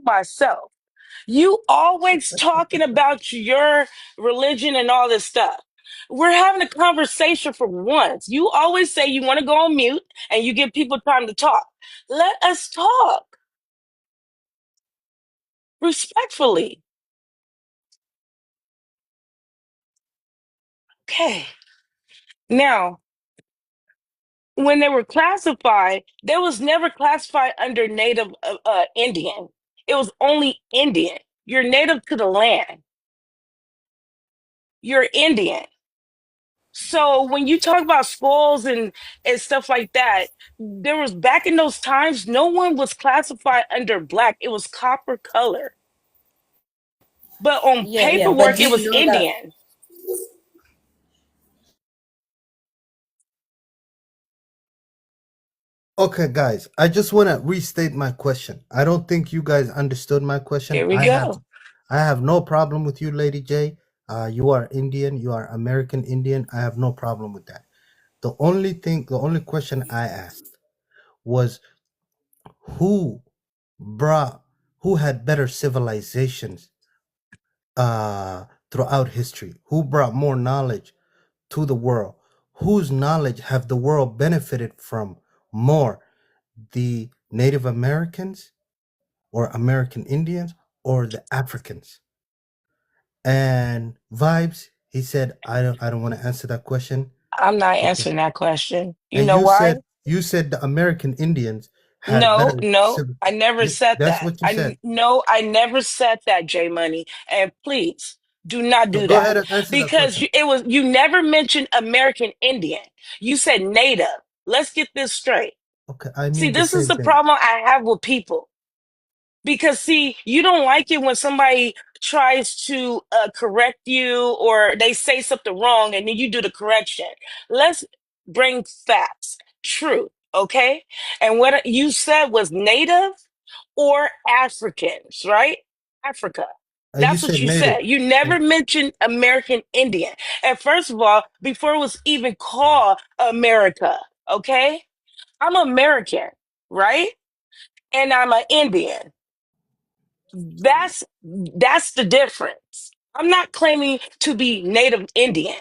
myself, you always talking about your religion and all this stuff. We're having a conversation for once. You always say you want to go on mute and you give people time to talk. Let us talk respectfully. Okay. Now, when they were classified, they was never classified under Native Indian. It was only Indian. You're native to the land. You're Indian. So when you talk about skulls and stuff like that, there was back in those times, no one was classified under black. It was copper color. But on Yeah, yeah. But paperwork, do it you was know that? Indian. Okay, guys, I just want to restate my question. I don't think you guys understood my question. Here we go. I have no problem with you, Lady J. You are Indian. You are American Indian. I have no problem with that. The only question I asked was who brought, who had better civilizations throughout history? Who brought more knowledge to the world? Whose knowledge have the world benefited from more? The Native Americans or American Indians or the Africans? And Vibes, he said, I don't want to answer that question. I'm not Okay. answering that question. You And know why? you said the American Indians had No, better no, I never said that's that. what you said. I never said that, J Money. And please do not So do go that ahead and answer that because question. you never mentioned American Indian. You said Native. Let's get this straight. Okay, I See, mean the this is same the thing. problem I have with people. Because see, you don't like it when somebody tries to correct you or they say something wrong and then you do the correction. Let's bring facts, truth, okay? And what you said was native or Africans, right? Africa. You That's what said you native. said. You never mentioned American Indian. And first of all, before it was even called America, okay? I'm American, right? And I'm an Indian. That's the difference. I'm not claiming to be Native Indian.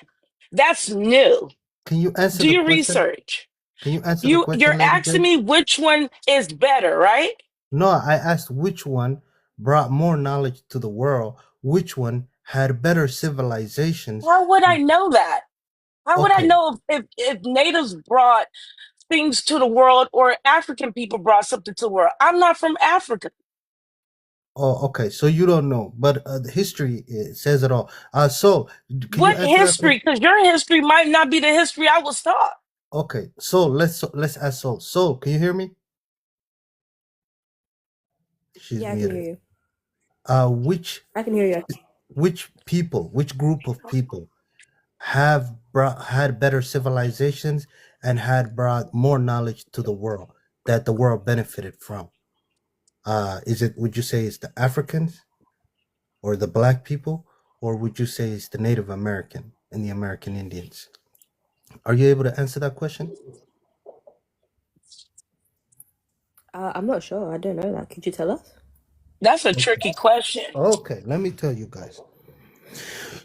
That's new. Can you answer Do the your question? research. Can you answer the You're question, Lady asking J? me which one is better, right? No, I asked which one brought more knowledge to the world, which one had better civilizations. How would I know that? How would I Okay. know if natives brought things to the world or African people brought something to the world? I'm not from Africa. Oh, okay. So you don't know, but the history says it all. So can you What answer that history? question? Because your history might not be the history I was taught. Okay. So let's ask Soul. Soul, can you hear me? She's Yeah, I can hear muted. you. I can hear you. Which people, which group of people had better civilizations and had brought more knowledge to the world that the world benefited from? Would you say it's the Africans or the black people, or would you say it's the Native American and the American Indians? Are you able to answer that question? I'm not sure. I don't know that. Could you tell us? That's a tricky question. Okay, let me tell you guys.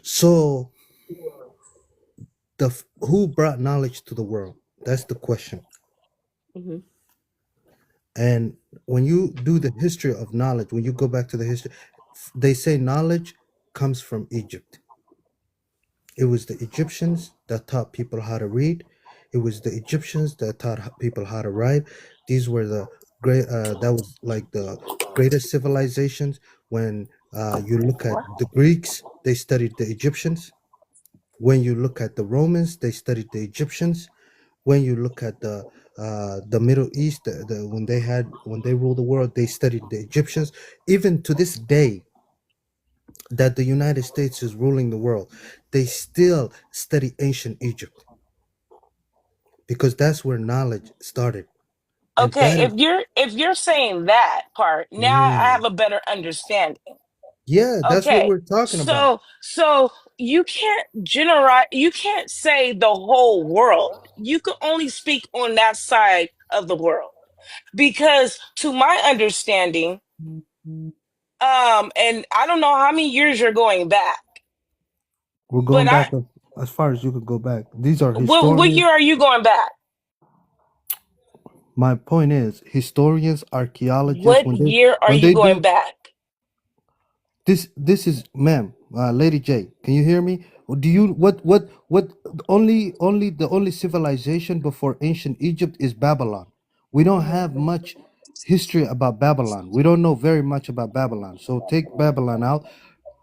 So who brought knowledge to the world? That's the question. Hmm. And when you do the history of knowledge, when you go back to the history, they say knowledge comes from Egypt. It was the Egyptians that taught people how to read. It was the Egyptians that taught people how to write. These were the great. That was like the greatest civilizations. When you look at the Greeks, they studied the Egyptians. When you look at the Romans, they studied the Egyptians. When you look at the Middle East, when they ruled the world, they studied the Egyptians. Even to this day, that the United States is ruling the world, they still study ancient Egypt because that's where knowledge started. And Okay, that is, if you're saying that part, now I yeah, have a better understanding. yeah, that's what Okay, we're talking about. so you can't generalize, you can't say the whole world. You can only speak on that side of the world because, to my understanding, and I don't know how many years you're going back, We're but going back as far as you could go back. These are what historians. year are you going back? My point is, historians, archaeologists, What year are when you they going do back? this is, ma'am, Lady J, can you hear me? Do you what only the only civilization before ancient Egypt is Babylon. We don't have much history about Babylon. We don't know very much about Babylon. So take Babylon out,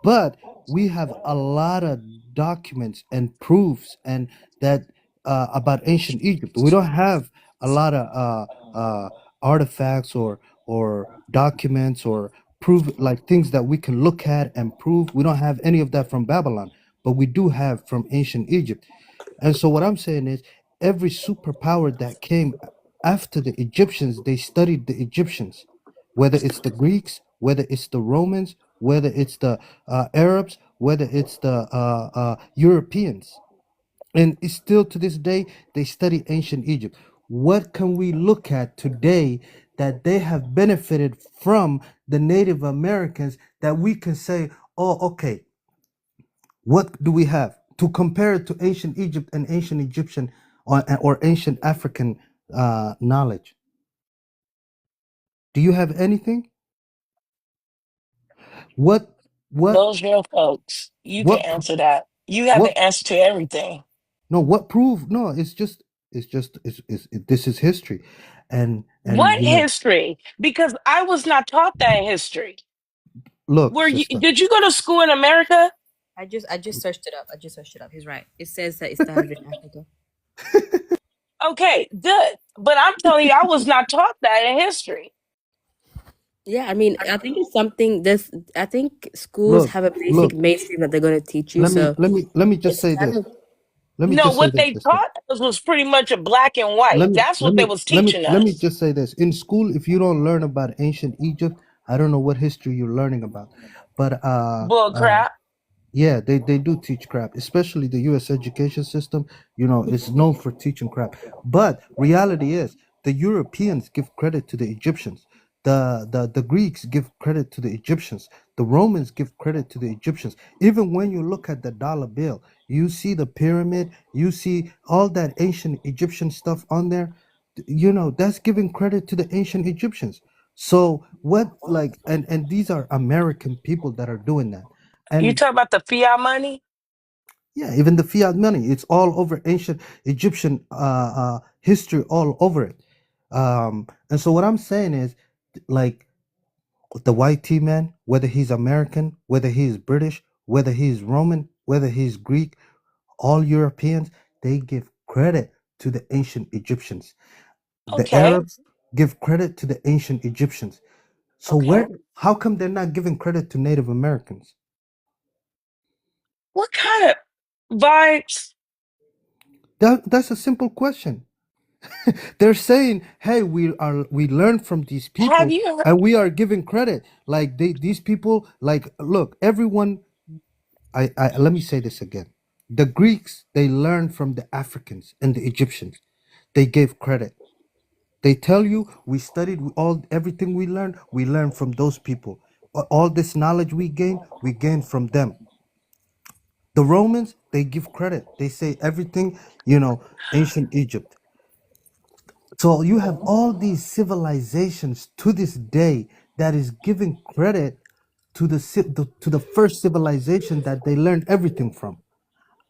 but we have a lot of documents and proofs and that about ancient Egypt. We don't have a lot of artifacts or documents or prove, like things that we can look at and prove. We don't have any of that from Babylon, but we do have from ancient Egypt. And so what I'm saying is, every superpower that came after the Egyptians, they studied the Egyptians, whether it's the Greeks, whether it's the Romans, whether it's the Arabs, whether it's the Europeans. And it's still to this day, they study ancient Egypt. What can we look at today that they have benefited from the Native Americans that we can say, oh, okay, what do we have to compare it to ancient Egypt and ancient Egyptian or ancient African knowledge? Do you have anything? What what Those real folks, you can what answer that. You have what? the answer to everything. No, what proof? No, this is history, and What history? Because I was not taught that history. look, Were you? sister. Did you go to school in America? I just searched it up. I just searched it up. He's right. It says that it started in Africa. Okay, good. But I'm telling you, I was not taught that in history. Yeah, I mean, I think it's something this I think schools Look, have a basic look. mainstream that they're gonna teach you. Let So me just it's say kind this. of Let me No, just say what this, they sister. taught us was pretty much a black and white. That's what they was teaching Let me us. just say this. In school, if you don't learn about ancient Egypt, I don't know what history you're learning about. But Bull crap. yeah, they do teach crap, especially the U.S. education system. You know, it's known for teaching crap. But reality is, the Europeans give credit to the Egyptians. The Greeks give credit to the Egyptians. The Romans give credit to the Egyptians. Even when you look at the dollar bill, you see the pyramid, you see all that ancient Egyptian stuff on there. You know, that's giving credit to the ancient Egyptians. So what, like, and these are American people that are doing that. You And talk about the fiat money? yeah, even the fiat money, it's all over ancient Egyptian history, all over it. And so what I'm saying is, like, the white T man, whether he's American, whether he's British, whether he's Roman, whether he's Greek, all Europeans, they give credit to the ancient Egyptians. The Okay. Arabs give credit to the ancient Egyptians. So Okay. how come they're not giving credit to Native Americans? What kind of vibes? That's a simple question. They're saying, "Hey, we learned from these Have people, you heard? and we are giving credit. Like these people, like, look, everyone. I let me say this again. The Greeks, they learned from the Africans and the Egyptians. They gave credit. They tell you, we studied all everything we learned from those people. All this knowledge we gained from them. The Romans, They give credit. They say everything, you know, ancient Egypt. So you have all these civilizations to this day that is giving credit to to the first civilization that they learned everything from.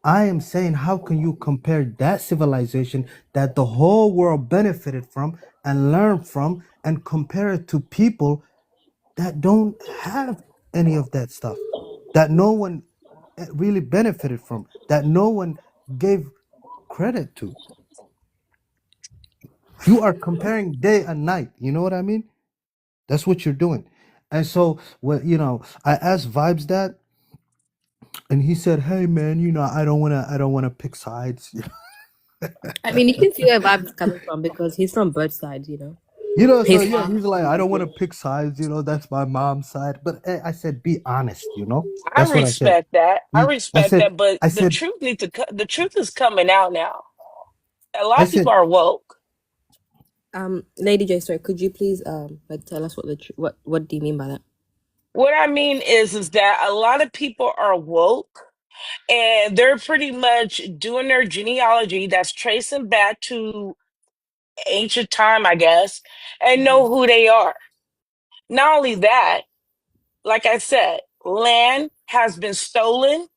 I am saying, how can you compare that civilization that the whole world benefited from and learned from, and compare it to people that don't have any of that stuff, that no one really benefited from, that no one gave credit to? You are comparing day and night. You know what I mean? That's what you're doing. And so, what, you know, I asked Vibes that, and he said, "Hey, man, you know, I don't wanna pick sides." I mean, you can see where Vibes is coming from because he's from both sides, you know. You know, so He's yeah, from. he's like, "I don't want to pick sides." You know, that's my mom's side. But I said, "Be honest." You know, I that's what I said. respect that. I I respect said, that, but I the said, truth needs to the truth is coming out now. A lot I of people said, are woke. Lady J, sorry, could you please like tell us what do you mean by that? What I mean is that a lot of people are woke and they're pretty much doing their genealogy that's tracing back to ancient time, I guess, and know who they are. Not only that, like I said, land has been stolen,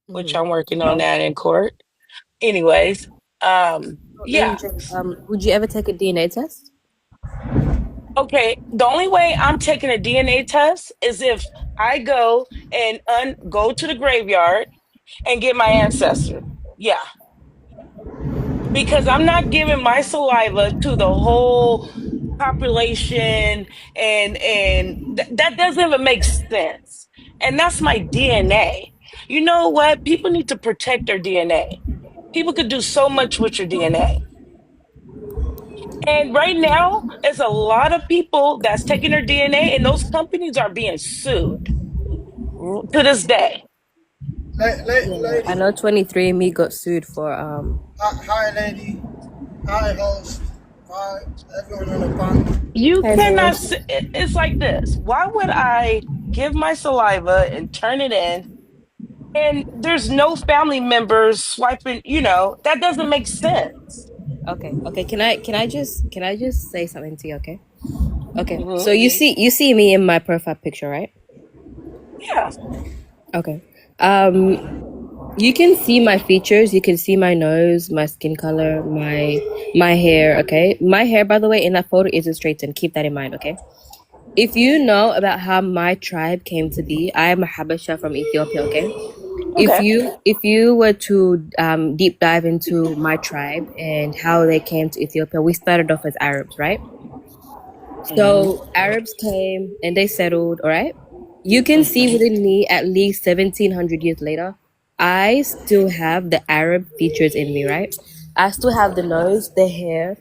which I'm working on that in court. Anyways, Lady yeah. J, would you ever take a DNA test? Okay, the only way I'm taking a DNA test is if I go and go to the graveyard and get my ancestor. Yeah, because I'm not giving my saliva to the whole population, and that doesn't even make sense. And that's my DNA. You know what? People need to protect their DNA. People could do so much with your DNA. And right now, there's a lot of people that's taking their DNA, and those companies are being sued to this day. Yeah, I know 23andMe got sued for Hi, lady. Hi, host. Hi, everyone on the panel. You Hey, cannot. Lord. It's like this. Why would I give my saliva and turn it in, and there's no family members swiping? That doesn't make sense. Okay. Can I just say something to you? Okay. So Hmm. you see me in my profile picture, right? Yeah. Okay. You can see my features. You can see my nose, my skin color, my hair. Okay. My hair, by the way, in that photo isn't straightened. Keep that in mind. Okay. If you know about how my tribe came to be, I am a Habesha from Ethiopia. Okay. If Okay. you were to deep dive into my tribe and how they came to Ethiopia, we started off as Arabs, right? Hmm. So Arabs came and they settled, all right? You can see Hmm. within me at least 1700 years later, I still have the Arab features in me, right? I still have the nose, the hair,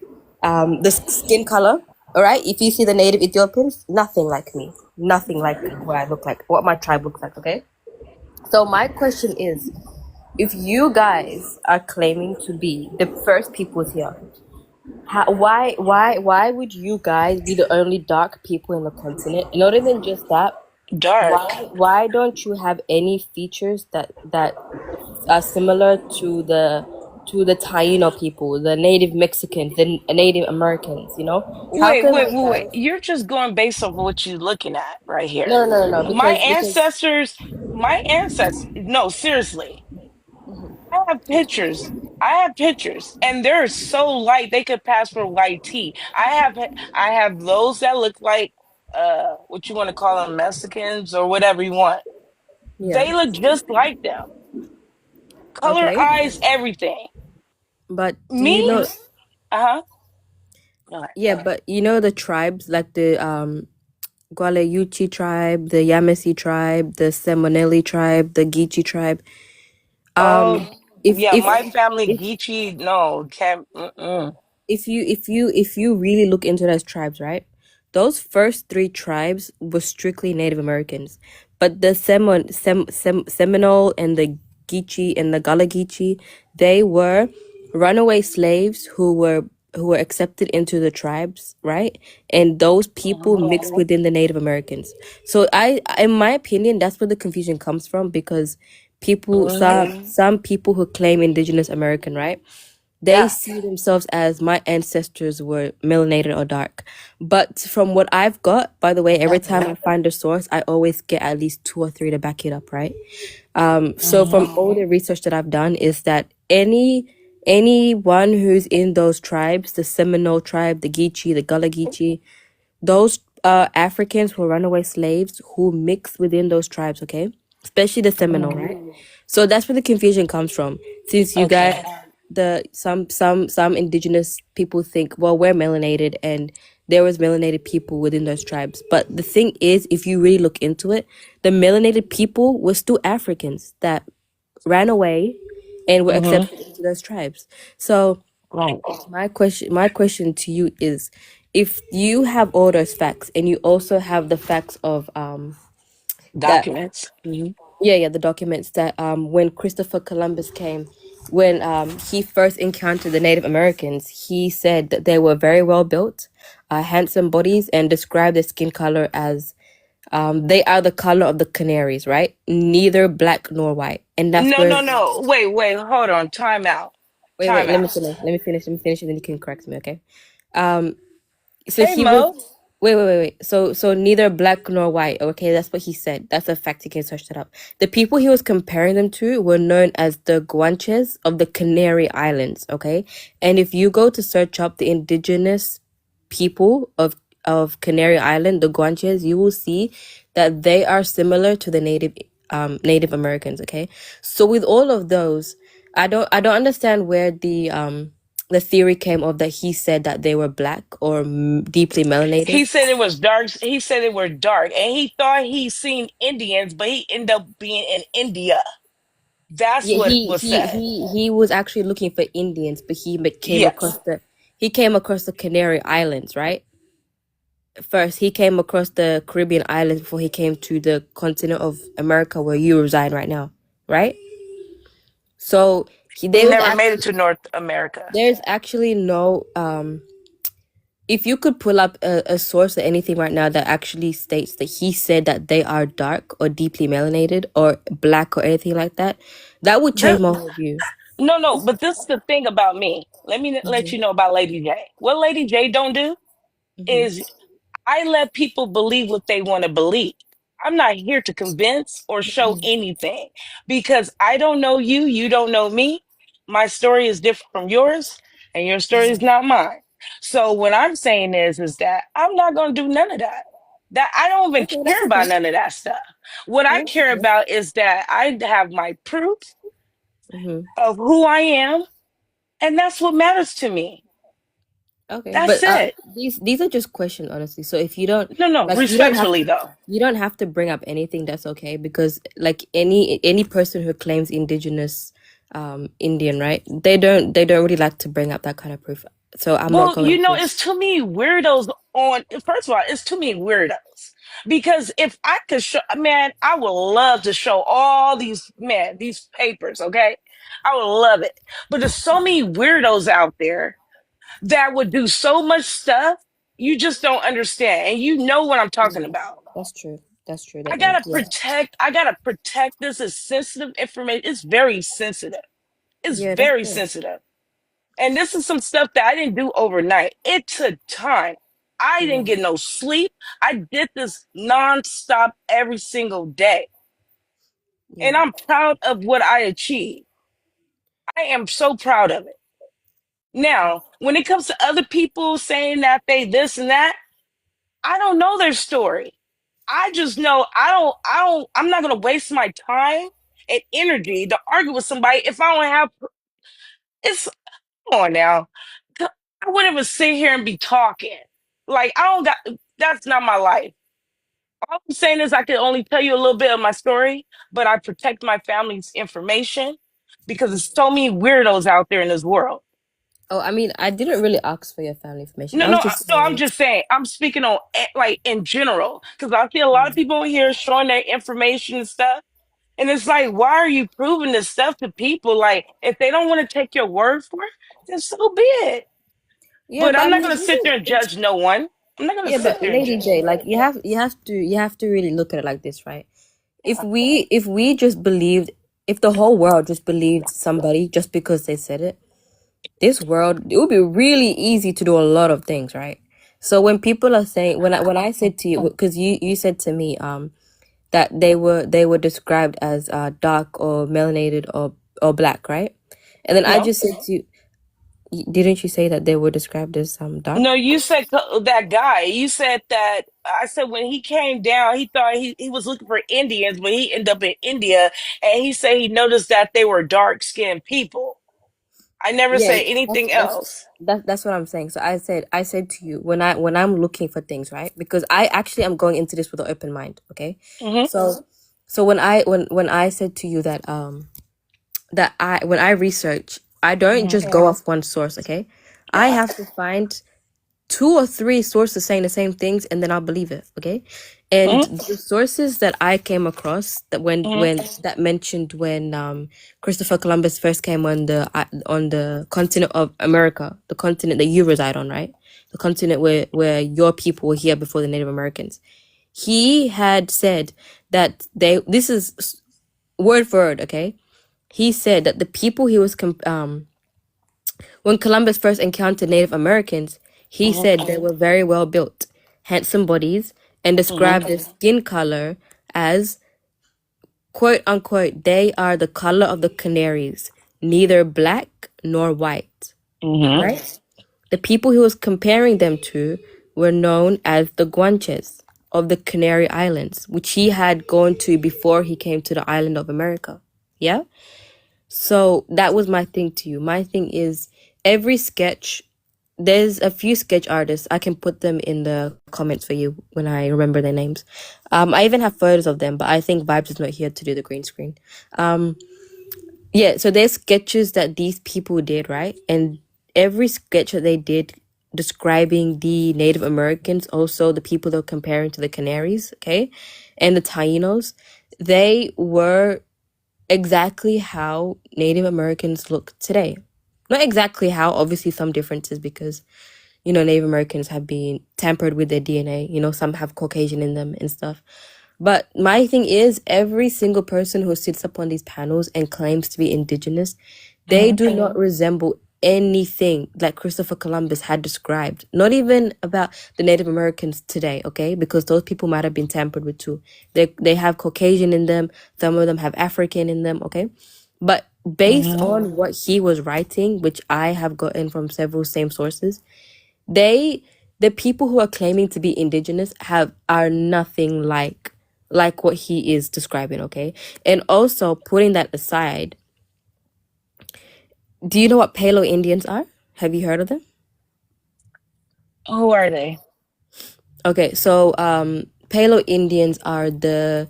the skin color, all right? If you see the native Ethiopians, nothing like me. Nothing like what I look like, what my tribe looks like, okay? So my question is, if you guys are claiming to be the first peoples here, why would you guys be the only dark people in the continent? Not even just that. Dark. Why don't you have any features that are similar to the Taino people, the native Mexicans, the Native Americans? You know, how Wait, come wait, you wait, wait. guys? You're just going based off what you're looking at right here. No, My because ancestors, no, seriously. I have pictures. And they're so light they could pass for white tea. I have those that look like what you want to call them, Mexicans or whatever you want. yeah, They look just like them. Color, okay, eyes, everything. but do you Me? know? Uh-huh. All right. Yeah, but you know the tribes like the Gualeyuchi tribe, the Yamasi tribe, the Semonelli tribe, the Geechee tribe. Oh, If yeah, if my family if Geechee, no, can't. Mm-mm. if you really look into those tribes, right? Those first three tribes were strictly Native Americans, but the Seminole and the Geechee and the Gullah Geechee, they were runaway slaves who were accepted into the tribes, right? And those people Mhm. mixed within the Native Americans. So in my opinion, that's where the confusion comes from because people, some people who claim indigenous American, right? They Yeah. see themselves as my ancestors were melanated or dark. But from what I've got, by the way, every time I find a source, I always get at least 2 or 3 to back it up, right? So from all the research that I've done is that anyone who's in those tribes, the Seminole tribe, the Geechee, the Gullah Geechee, those Africans who are runaway slaves who mix within those tribes, okay? Especially the Seminole, right? So that's where the confusion comes from. Since you guys, some indigenous people think, well, we're melanated and there was melanated people within those tribes. But the thing is, if you really look into it, the melanated people were still Africans that ran away and were accepted into those tribes. So Right. my question to you is, if you have all those facts and you also have the facts of that Documents. Mhm. yeah, the documents that when Christopher Columbus came, when he first encountered the Native Americans, he said that they were very well built, handsome bodies, and described their skin color as they are the color of the canaries, right? Neither black nor white. And that's No, where no, no. Wait, hold on. Time out. wait, Time let me out. finish. Let me finish, and then you can correct me, okay? So Hey, he was Mo. wait. So neither black nor white. Okay, that's what he said. That's a fact. You can search that up. The people he was comparing them to were known as the Guanches of the Canary Islands. Okay, and if you go to search up the indigenous people of Canary Island, the Guanches, you will see that they are similar to the Native Americans. Okay, so with all of those, I don't understand where the theory came of that he said that they were black or deeply melanated. He said it was dark. He said they were dark, and he thought he seen Indians, but he ended up being in India. That's Yeah, what he was he said. he he was actually looking for Indians, but came across Yes. the Canary Islands, right? First, he came across the Caribbean islands before he came to the continent of America where you reside right now, right? So He never made it to North America. there's actually no if you could pull up a source or anything right now that actually states that he said that they are dark or deeply melanated or black or anything like that, that would change This, my whole view. no, but this is the thing about me. Let me let you know about Lady J. What Lady J don't do is I let people believe what they want to believe. I'm not here to convince or show anything because I don't know you, you don't know me. My story is different from yours, and your story is not mine. So what I'm saying is that I'm not going to do none of that. That I don't even Okay, that's care about okay. none of that stuff. What I That's care okay. about is that I have my proof Mm-hmm. of who I am, and that's what matters to me. Okay, That's but it. these are just questions, honestly. So if you don't No, like, respectfully though. you don't have to bring up anything. That's okay, because like any person who claims indigenous Indian, right? They don't really like to bring up that kind of proof. So I'm not Well, going to. it's too many weirdos on. First of all, it's too many weirdos. Because if I could show, man, I would love to show all these papers, okay? I would love it. But there's so many weirdos out there that would do so much stuff you just don't understand. And you know what I'm talking about. That's true. That's true. I That gotta yeah. protect, I gotta protect this as sensitive information. It's very sensitive. It's Yeah, that's very true. sensitive. And this is some stuff that I didn't do overnight. It took time. I Yeah. didn't get no sleep. I did this nonstop every single day. And Yeah. I'm proud of what I achieved. I am so proud of it. Now, when it comes to other people saying that they this and that, I don't know their story. I just know I'm not gonna waste my time and energy to argue with somebody if I don't have it's come on now. I wouldn't even sit here and be talking. Like I don't got that's not my life. All I'm saying is I can only tell you a little bit of my story, but I protect my family's information because there's so many weirdos out there in this world. Oh, I mean, I didn't really ask for your family information. No, I was no, just no. I'm saying. just saying. I'm speaking on like in general because I see a lot of people in here showing their information and stuff, and it's like, why are you proving this stuff to people? Like, if they don't want to take your word for it, then so be it. Yeah, But but I I'm not mean, gonna sit there and judge no one. I'm not gonna yeah, sit but there and Lady judge J, no like one. you have to really look at it like this, right? If we just believed if the whole world just believed somebody just because they said it, this world, it would be really easy to do a lot of things, right? So when people are saying, when I said to you, because you said to me that they were described as dark or melanated or black, right? And then I No. just said to you, didn't you say that they were described as No, dark? you said that guy. You said that. I said when he came down, he thought he was looking for Indians, but he ended up in India, and he said he noticed that they were dark skinned people. I never Yeah, said anything else. that's what I'm saying. So I said to you, when I'm looking for things, right? Because I actually am going into this with an open mind, okay? Hmm. So when I said to you that when I research, I don't Hmm. just go off one source, okay? I have to find 2 or 3 sources saying the same things, and then I'll believe it, okay? And Hmm. the sources that I came across that Hmm. that mentioned when Christopher Columbus first came on the continent of America, the continent that you reside on, right? The continent where your people were here before the Native Americans. He had said that this is word for word, okay? He said that the people he was when Columbus first encountered Native Americans, he Hmm. said they were very well built, handsome bodies, and Hmm. described their skin color as quote unquote, they are the color of the canaries, neither black nor white. Hmm. Right? The people he was comparing them to were known as the Guanches of the Canary Islands, which he had gone to before he came to the island of America. Yeah? So that was my thing to you. My thing is every sketch, there's a few sketch artists. I can put them in the comments for you when I remember their names. I even have photos of them, but I think Vibes is not here to do the green screen. Yeah, so there's sketches that these people did, right? And every sketch that they did describing the Native Americans, also the people they're comparing to the Canaries, okay, and the Tainos, they were exactly how Native Americans look today. Not exactly how, obviously some differences because, Native Americans have been tampered with their DNA. Some have Caucasian in them and stuff. But my thing is, every single person who sits up on these panels and claims to be indigenous, they Hmm. do not resemble anything like Christopher Columbus had described. Not even about the Native Americans today, okay? Because those people might have been tampered with too. They have Caucasian in them. Some of them have African in them, okay? But based Hmm. on what he was writing, which I have gotten from several same sources, the people who are claiming to be indigenous are nothing like what he is describing, okay? And also putting that aside, do you know what Palo Indians are? Have you heard of them? Who are they? Okay, so Palo Indians are the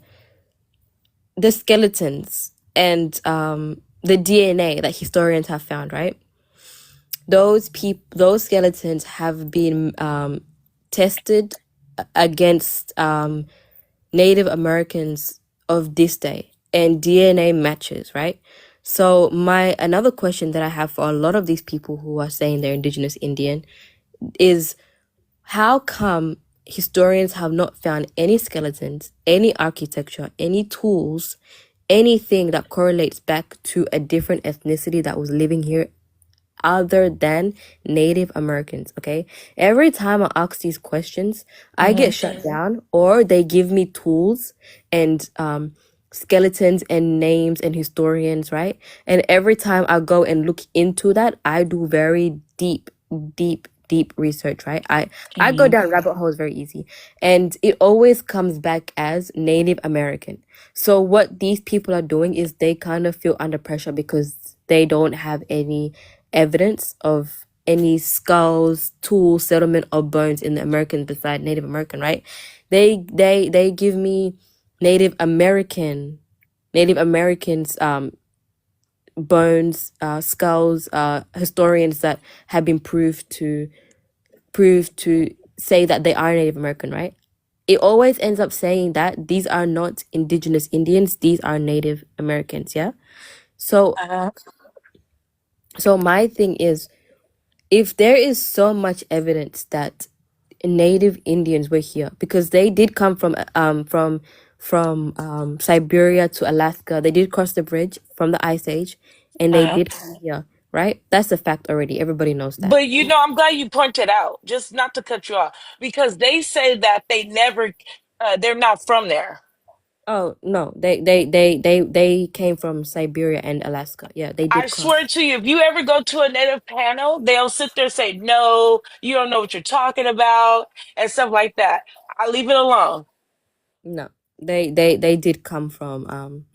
skeletons and the DNA that historians have found, right? Those skeletons have been tested against Native Americans of this day, and DNA matches, right? So another question that I have for a lot of these people who are saying they're indigenous Indian is, how come historians have not found any skeletons, any architecture, any tools, anything that correlates back to a different ethnicity that was living here other than Native Americans, okay? Every time I ask these questions, I Hmm. get shut down, or they give me tools and skeletons and names and historians, right? And every time I go and look into that, I do very deep research, right? I go Hmm. down rabbit holes very easy, and it always comes back as Native American. So what these people are doing is they kind of feel under pressure because they don't have any evidence of any skulls, tools, settlement, or bones in the American beside Native American, right? They give me Native Americans, bones, skulls, historians that have been proved to say that they are Native American, right? It always ends up saying that these are not indigenous Indians, these are Native Americans, yeah? So Uh-huh. my thing is, if there is so much evidence that Native Indians were here, because they did come from from Siberia to Alaska. They did cross the bridge from the Ice Age, and they Uh-huh. did come here, right? That's a fact already. Everybody knows that. But I'm glad you pointed out, just not to cut you off, because they say that they're not from there. Oh no, they came from Siberia and Alaska. Yeah, they I did cross. swear to you, if you ever go to a native panel, they'll sit there and say, no, you don't know what you're talking about, and stuff like that. I leave it alone. No, they did come from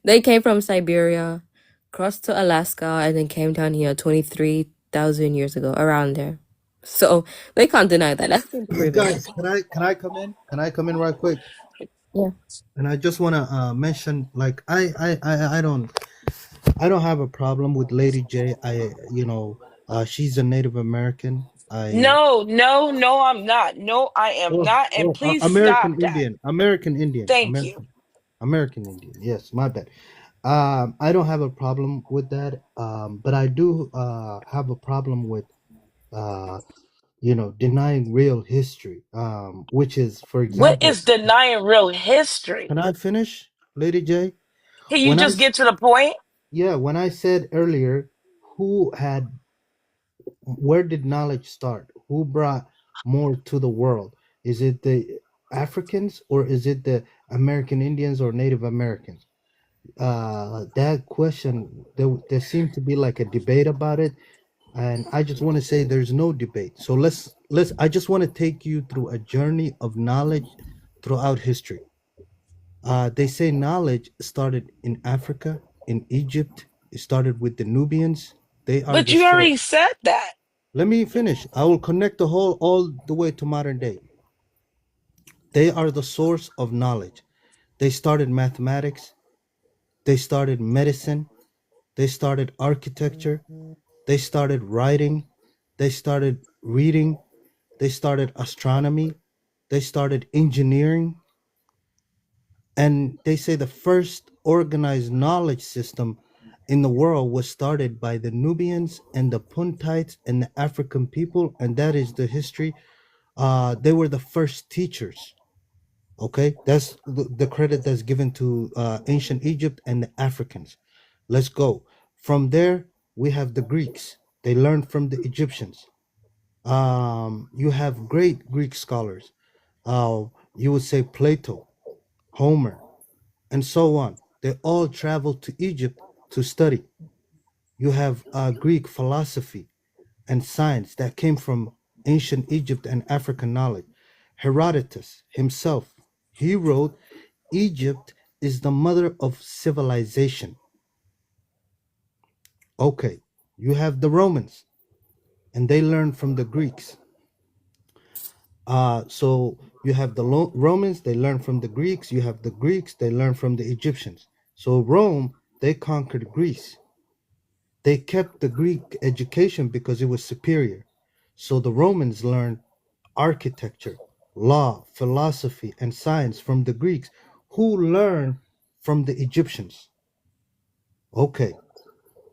they came from Siberia, crossed to Alaska, and then came down here 23,000 years ago, around there. So they can't deny that. That's been proven. Guys, can I come in? Can I come in right quick? Yeah. And I just want to mention, like, I don't have a problem with Lady J. She's a Native American. No, I'm not. No, I am not. And please stop American that. Indian, American Indian, Thank you. American Indian. Yes, my bad. I don't have a problem with that. But I do have a problem with denying real history. Which is, for What example, is denying real history? can I finish, Lady J? Can you When I just get to the point? when I said earlier, where did knowledge start? Who brought more to the world? Is it the Africans, or is it the American Indians or Native Americans? That question, there seemed to be like a debate about it, and I just want to say there's no debate. So I just want to take you through a journey of knowledge throughout history. They say knowledge started in Africa, in Egypt. It started with the Nubians. They are But the you source. already said that. Let me finish. I will connect all the way to modern day. They are the source of knowledge. They started mathematics. They started medicine. They started architecture. They started writing. They started reading. They started astronomy. They started engineering. And they say the first organized knowledge system in the world was started by the Nubians and the Puntites and the African people, and that is the history. They were the first teachers. Okay, that's the credit that's given to ancient Egypt and the Africans. Let's go. From there, we have the Greeks. They learned from the Egyptians. You have great Greek scholars. You would say Plato, Homer, and so on. They all traveled to Egypt to study. You have Greek philosophy and science that came from ancient Egypt and African knowledge. Herodotus himself, he wrote, Egypt is the mother of civilization. Okay, you have the Romans, and they learned from the Greeks. So you have the Romans, they learned from the Greeks. You have the Greeks, they learned from the Egyptians. So Rome, they conquered Greece. They kept the Greek education because it was superior. So the Romans learned architecture, law, philosophy, and science from the Greeks, who learned from the Egyptians. Okay.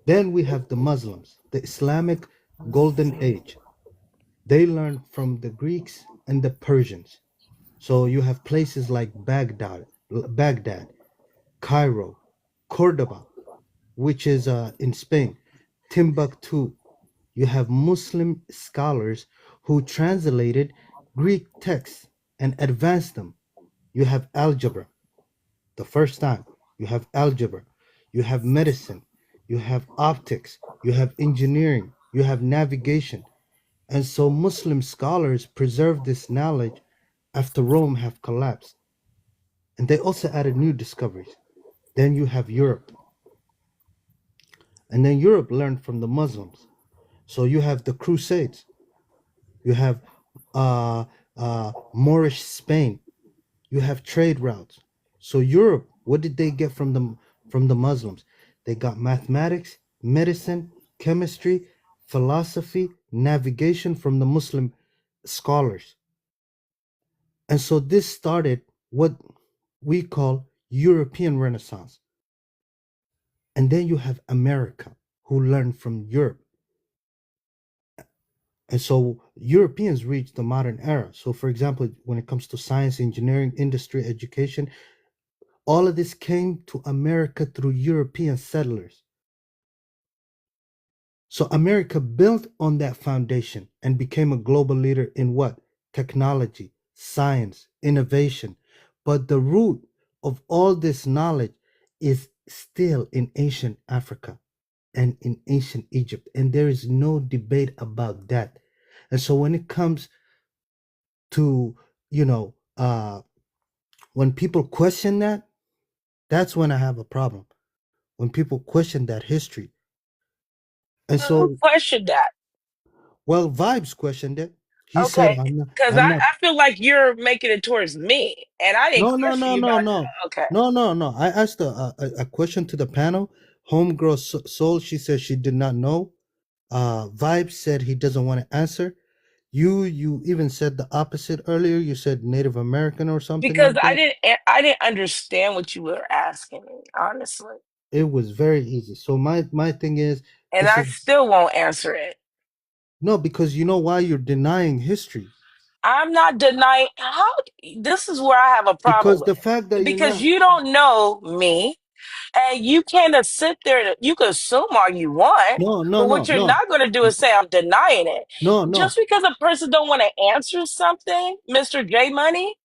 Then we have the Muslims, the Islamic Golden Age. They learned from the Greeks and the Persians. So you have places like Baghdad, Cairo, Cordoba, which is in Spain, Timbuktu. You have Muslim scholars who translated Greek texts and advanced them. You have algebra, the first time. You have algebra. You have medicine. You have optics. You have engineering. You have navigation. And so Muslim scholars preserved this knowledge after Rome have collapsed. And they also added new discoveries. Then you have Europe. And then Europe learned from the Muslims. So you have the Crusades. You have Moorish Spain. You have trade routes. So Europe, what did they get from the Muslims? They got mathematics, medicine, chemistry, philosophy, navigation from the Muslim scholars. And so this started what we call European Renaissance. And then you have America, who learned from Europe. And so Europeans reached the modern era. So for example, when it comes to science, engineering, industry, education, All of this came to America through European settlers. So America built on that foundation and became a global leader in what? Technology, science, innovation. But the root of all this knowledge is still in ancient Africa and in ancient Egypt. And there is no debate about that. And so when it comes to, when people question that, that's when I have a problem. When people question that history. And Who so, questioned that? well, Vibes questioned it. He said, Okay, because I'm I, not. I feel like you're making it towards me, and I didn't No, no, question no, you no, about. no. Okay, No, no, no. I asked a question to the panel. Homegirl Soul, she said she did not know. Vibes said he doesn't want to answer. You even said the opposite earlier. You said Native American or something because like that. I didn't understand what you were asking me, honestly, It was very easy. So my thing is, and this I is still won't answer it. no, because you know why you're denying history. I'm not denying how. This is where I have a problem Because with the fact that it you're because not. you don't know me, and you can't sit there. You can assume all you want, No, no, but no, what you're no, not going to do is say I'm denying it. no, no, Just because a person don't want to answer something, Mr. J Money,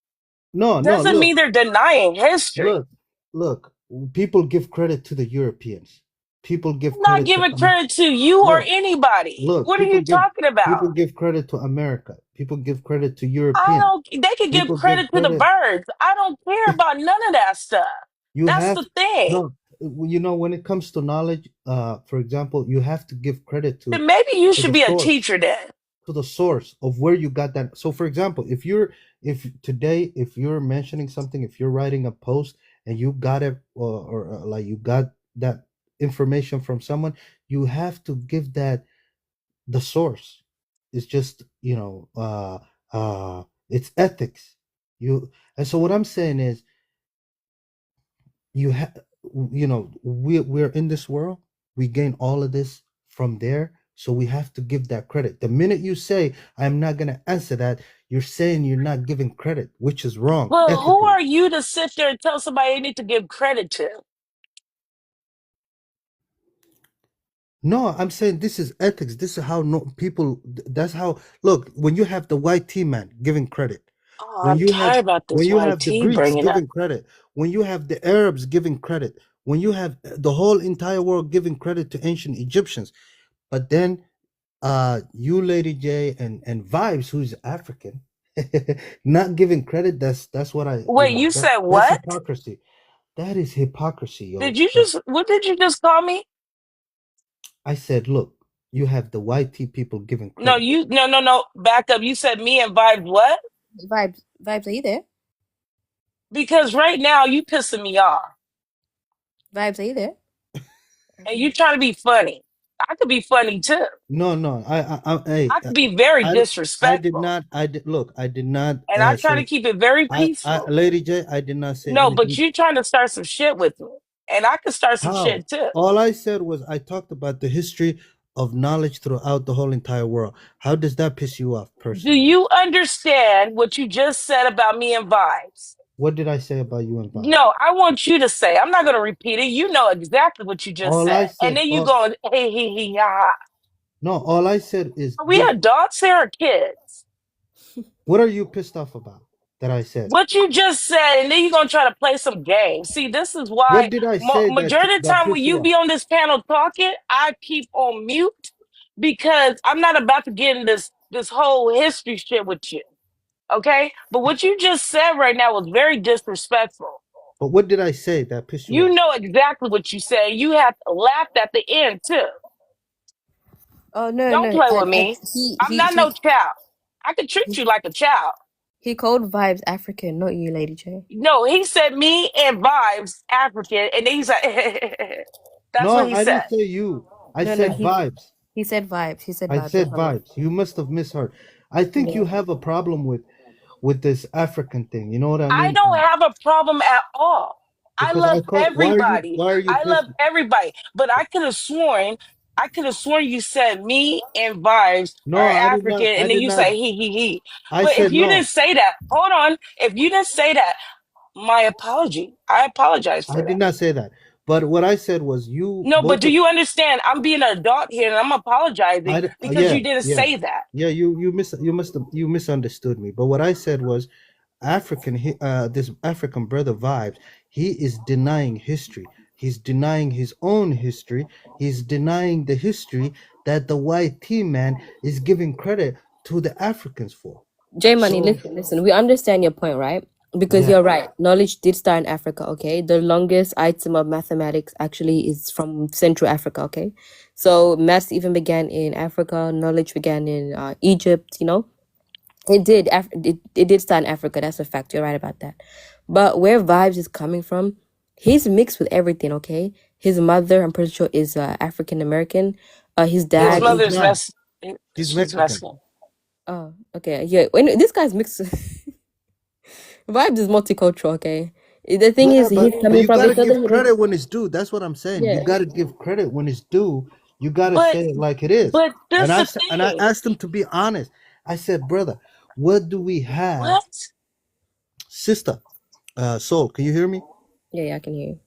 no, no. doesn't mean Look, they're denying history. look, look. People give credit to the Europeans. People give I'm not credit to giving credit to you or look, anybody. look. What are you talking People about? give credit to America. People give credit to I Europeans. don't. They can give People give credit to the credit. birds. I don't care about none of that stuff. You That's have the thing. no. When it comes to knowledge, for example, you have to give credit Then maybe you to should the be a source. teacher then. To the source of where you got that. So for example, if you're mentioning something, if you're writing a post and you got it, or like you got that information from someone, you have to give that the source. It's just, it's ethics. And so what I'm saying is, you have we're in this world, we gain all of this from there, so we have to give that credit. The minute you say I'm not going to answer that, you're saying you're not giving credit, which is wrong Well, who ethically. are you to sit there and tell somebody they need to give credit to? No, I'm saying this is ethics. This is how that's how, look, when you have the white tea man giving credit, Oh, when I'm you have tired about this white the tea Greeks bringing up. giving credit, when you have the Arabs giving credit, when you have the whole entire world giving credit to ancient Egyptians, but then you, Lady J, and Vibes, who's African, not giving credit, that's what I, Wait, you said that's what? hypocrisy. That is hypocrisy, yo. Did you just? What did you just call me? I said, look, you have the white tea people giving No, credit. no. Back up. You said me and Vibe what? Vibes, are you there? Because right now you pissing me off, Vibes, are you there? and you trying to be funny. I could be funny too. No, no, hey, I could be very I did disrespectful, not, look, I did not and I try to say, keep it very peaceful. Lady J, I did not say No, but anything. you trying to start some shit with me, and I could start some How? shit too. All I said was I talked about the history of knowledge throughout the whole entire world. How does that piss you off Do personally? you understand what you just said about me and Vibes? What did I say about you and Vibes? No, I want you to say. I'm not going to repeat it. You know exactly what you just All said, I and said, then you go, hey, he, ha. no, all I said is Are we give. adults here or kids? What are you pissed off about that I said? What you just said, and then you're gonna try to play some games. See, this is What why did I say majority of the that time when pissed you you off? be on this panel talking, I keep on mute because I'm not about to get in this whole history shit with you. Okay? But what you just said right now was very disrespectful. But what did I say that pissed you You off? know exactly what you said. You have laughed at the end too. Oh no, Don't no. play with me. He I'm he not no he child. I can treat you like a child. he called Vibes African, not you, Lady J. No, he said me and Vibes African, and then he said, that's what No, he I said. didn't say you. I No, no. said Vibes. He said Vibes. He said I Vibes. That's said what I meant. Vibes. You must have misheard. I think you Yeah. have a problem with this African thing. You know what I I mean? don't have a problem at all. I Because I love call. everybody. Why are you I love pissed? everybody. But I could have sworn you said me and Vibes No, are I did African, not. I and then did you not. say he. I But if said you didn't no. say that, hold on. If you didn't say that, my apology. I apologize I for did that. not say that. But what I said was you No, but both do of you understand? I'm being an adult here and I'm apologizing because yeah, you didn't yeah. say that. Yeah, you misunderstood me. But what I said was this African brother Vibes, he is denying history. He's denying his own history. He's denying the history that the white team man is giving credit to the Africans for. J Money, So listen. We understand your point, right? Because yeah. you're right. Knowledge did start in Africa, okay? The longest item of mathematics actually is from Central Africa, okay? So maths even began in Africa. Knowledge began in Egypt. You know, it did start in Africa. That's a fact. You're right about that. But where Vibes is coming from, he's mixed with everything, okay? His mother, I'm pretty sure, is African American. His No, His dad is. he's mother's not. He's she's Mexican. Mexican. Oh, okay. Yeah. When this guy's mixed. Vibes is multicultural, okay? The thing Yeah, is, he's but coming you from gotta it's give other. credit when it's due. That's what I'm saying. You Yeah. gotta give credit when it's due. You gotta But say it like it is. but this the And I thing. asked him to be honest. I said, brother, what do we have? What? Sister, Soul, can you hear me? Yeah, I can hear you.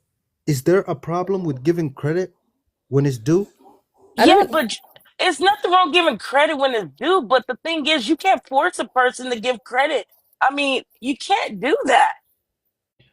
Is there a problem with giving credit when it's due? I Yeah, don't. but it's nothing wrong giving credit when it's due. But the thing is, you can't force a person to give credit. I mean, you can't do that.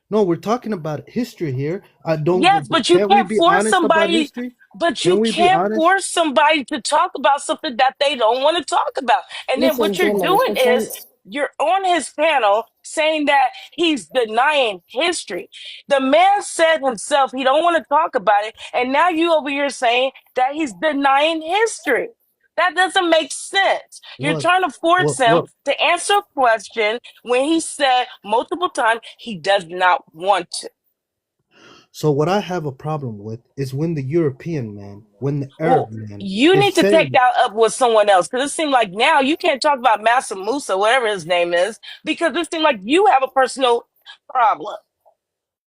No, we're talking about history here. I don't. Yes, but you Can we can't be force honest about somebody. history? But you Can we be can't honest? force somebody to talk about something that they don't want to talk about. And then Listen, what you're J Money. doing For is some, you're on his panel saying that he's denying history. The man said himself he don't want to talk about it, and now you over here saying that he's denying history. That doesn't make sense. You're What? trying to force him What? to answer a question when he said multiple times he does not want to. So what I have a problem with is when the European man, when the Arab Well, man you is need to take saying, that up with someone else because it seems like now you can't talk about Massa Musa, whatever his name is, because it seems like you have a personal problem.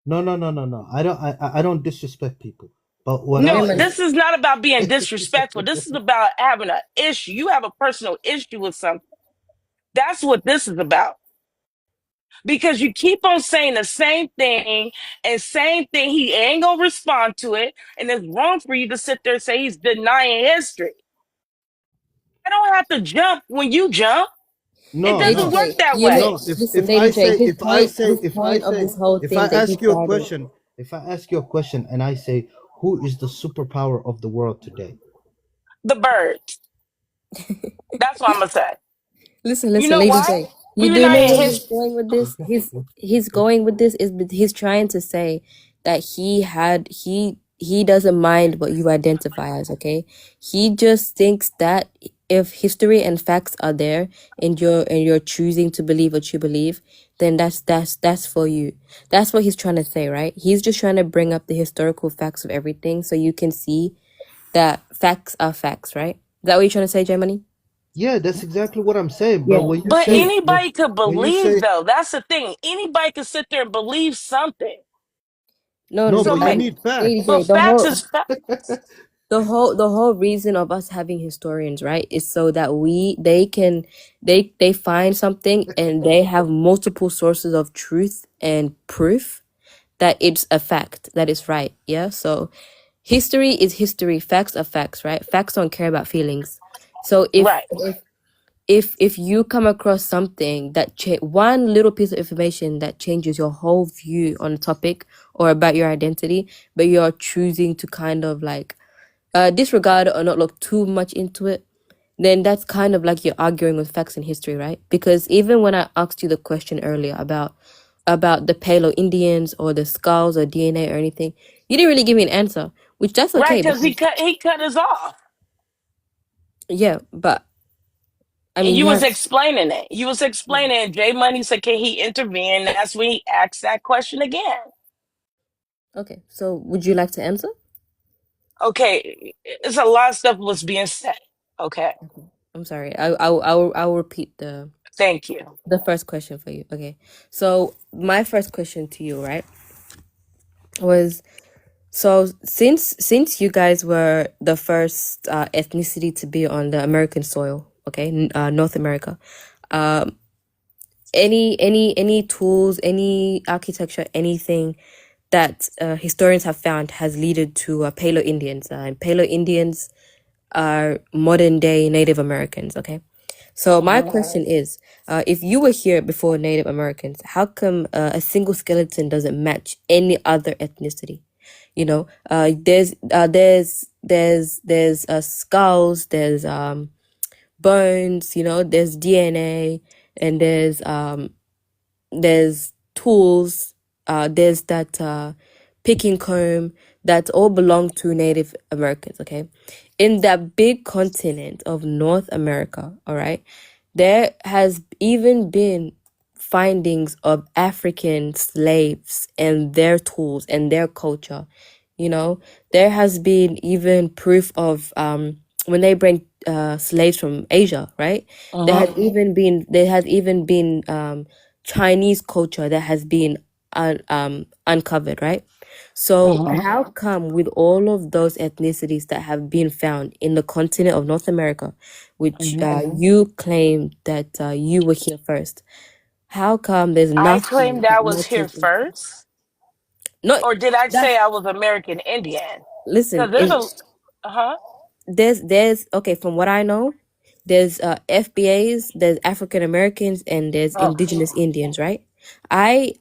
no. I don't disrespect people. But what I J No, say, Money. this is not about being disrespectful. This is about having an issue. You have a personal issue with something. That's what this is about. Because you keep on saying the same thing and same thing. He ain't gonna respond to it. And it's wrong for you to sit there and say he's denying history. I don't have to jump when you jump. It no, Lady doesn't no, work J, that you way. li- no. listen, Lady J. His If I point, say, his point of this whole if I thing that he ask you a started. question, if I ask you a question and I say, who is the superpower of the world today? The birds. That's what I'm gonna say. Listen, You listen, know Lady why? J. We You do know denying where he's his going with this? He's going with this is he's trying to say that he doesn't mind what you identify as, okay? He just thinks that if history and facts are there and you're choosing to believe what you believe, then that's for you. That's what he's trying to say, right? He's just trying to bring up the historical facts of everything so you can see that facts are facts, right? Is that what you're trying to say, J Money? Yeah, that's exactly what I'm saying. But Yeah. when you but say, anybody could when you believe say, though. That's the thing. Anybody can sit there and believe something. No, no, So but you my need Lady facts. J, but facts is fact. the whole reason of us having historians, right, is so that they find something and they have multiple sources of truth and proof that it's a fact, that is right. Yeah. So history is history, facts are facts, right? Facts don't care about feelings. So if Right. if you come across something that one little piece of information that changes your whole view on a topic or about your identity, but you're choosing to kind of like disregard it or not look too much into it, then that's kind of like you're arguing with facts and history, right? Because even when I asked you the question earlier about the Palo Indians or the skulls or DNA or anything, you didn't really give me an answer, which that's Right, okay because because he cut us off. yeah, but I And mean you you was have explaining it. You was explaining. Jay Money said, "Can he intervene?" That's when he asked that question again. okay. So would you like to answer? Okay, it's a lot of stuff was being said. Okay, I'm sorry. I'll repeat thank you. the first question for you. Okay. So my first question to you, right, was so since you guys were the first ethnicity to be on the American soil, okay, North America, um, any tools, any architecture, anything that historians have found has led to Paleo Indians. And Paleo Indians are modern day Native Americans. Okay, so my Hmm. question is, if you were here before Native Americans, how come a single skeleton doesn't match any other ethnicity? You know, there's skulls, there's bones, you know, there's DNA, and there's tools, there's that picking comb that all belong to Native Americans, okay? In that big continent of North America, all right, there has even been findings of African slaves and their tools and their culture. You know, there has been even proof of when they bring slaves from Asia, right? Uh-huh. There has even been Chinese culture that has been uncovered, right? So Uh-huh. how come with all of those ethnicities that have been found in the continent of North America, which Hmm. you claim that you were here first, how come there's I nothing claimed I that was here matches? first, Not or did I that. say I was American Indian? Listen, Because there's a, uh-huh. there's okay, from what I know, there's FBAs, there's African Americans, and there's Oh, indigenous Indians, right? I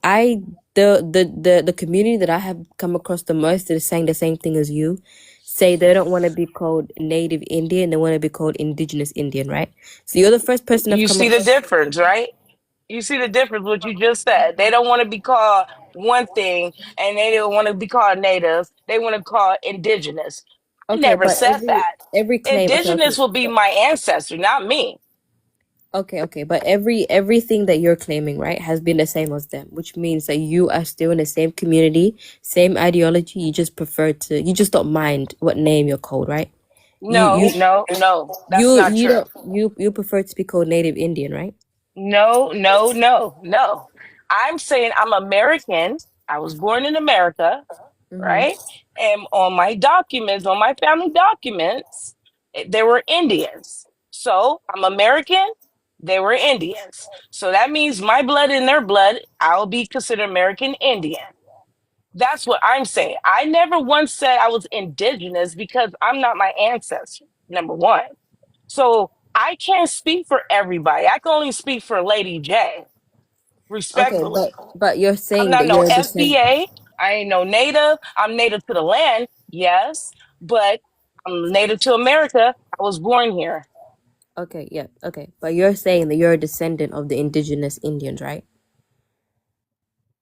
the community that I have come across the most that is saying the same thing as you, say they don't want to be called Native Indian, they want to be called indigenous Indian, right? So you're the first person I've you come see the across. difference, right? You see the difference, what you just said. They don't want to be called one thing, and they don't want to be called native. They want to call indigenous. I Okay, never but said that. every claim, okay. Indigenous will be my ancestor, not me. Okay, but everything that you're claiming, right, has been the same as them, which means that you are still in the same community, same ideology. You just don't mind what name you're called, right? You No, you no, no. That's you not you true. don't you prefer to be called Native Indian, right? No, no, no, no. I'm saying I'm American. I was born in America, Mm-hmm. right? And on my documents, on my family documents, they were Indians. So I'm American. They were Indians. So that means my blood in their blood, I'll be considered American Indian. That's what I'm saying. I never once said I was indigenous because I'm not my ancestor, number one. So I can't speak for everybody. I can only speak for Lady J, Okay, respectfully. but you're I'm saying not that no you're a descendant. FBA. I ain't no native. I'm native to the land, yes, but I'm native to America. I was born here. Okay, yeah, okay, but you're saying that you're a descendant of the indigenous Indians, right?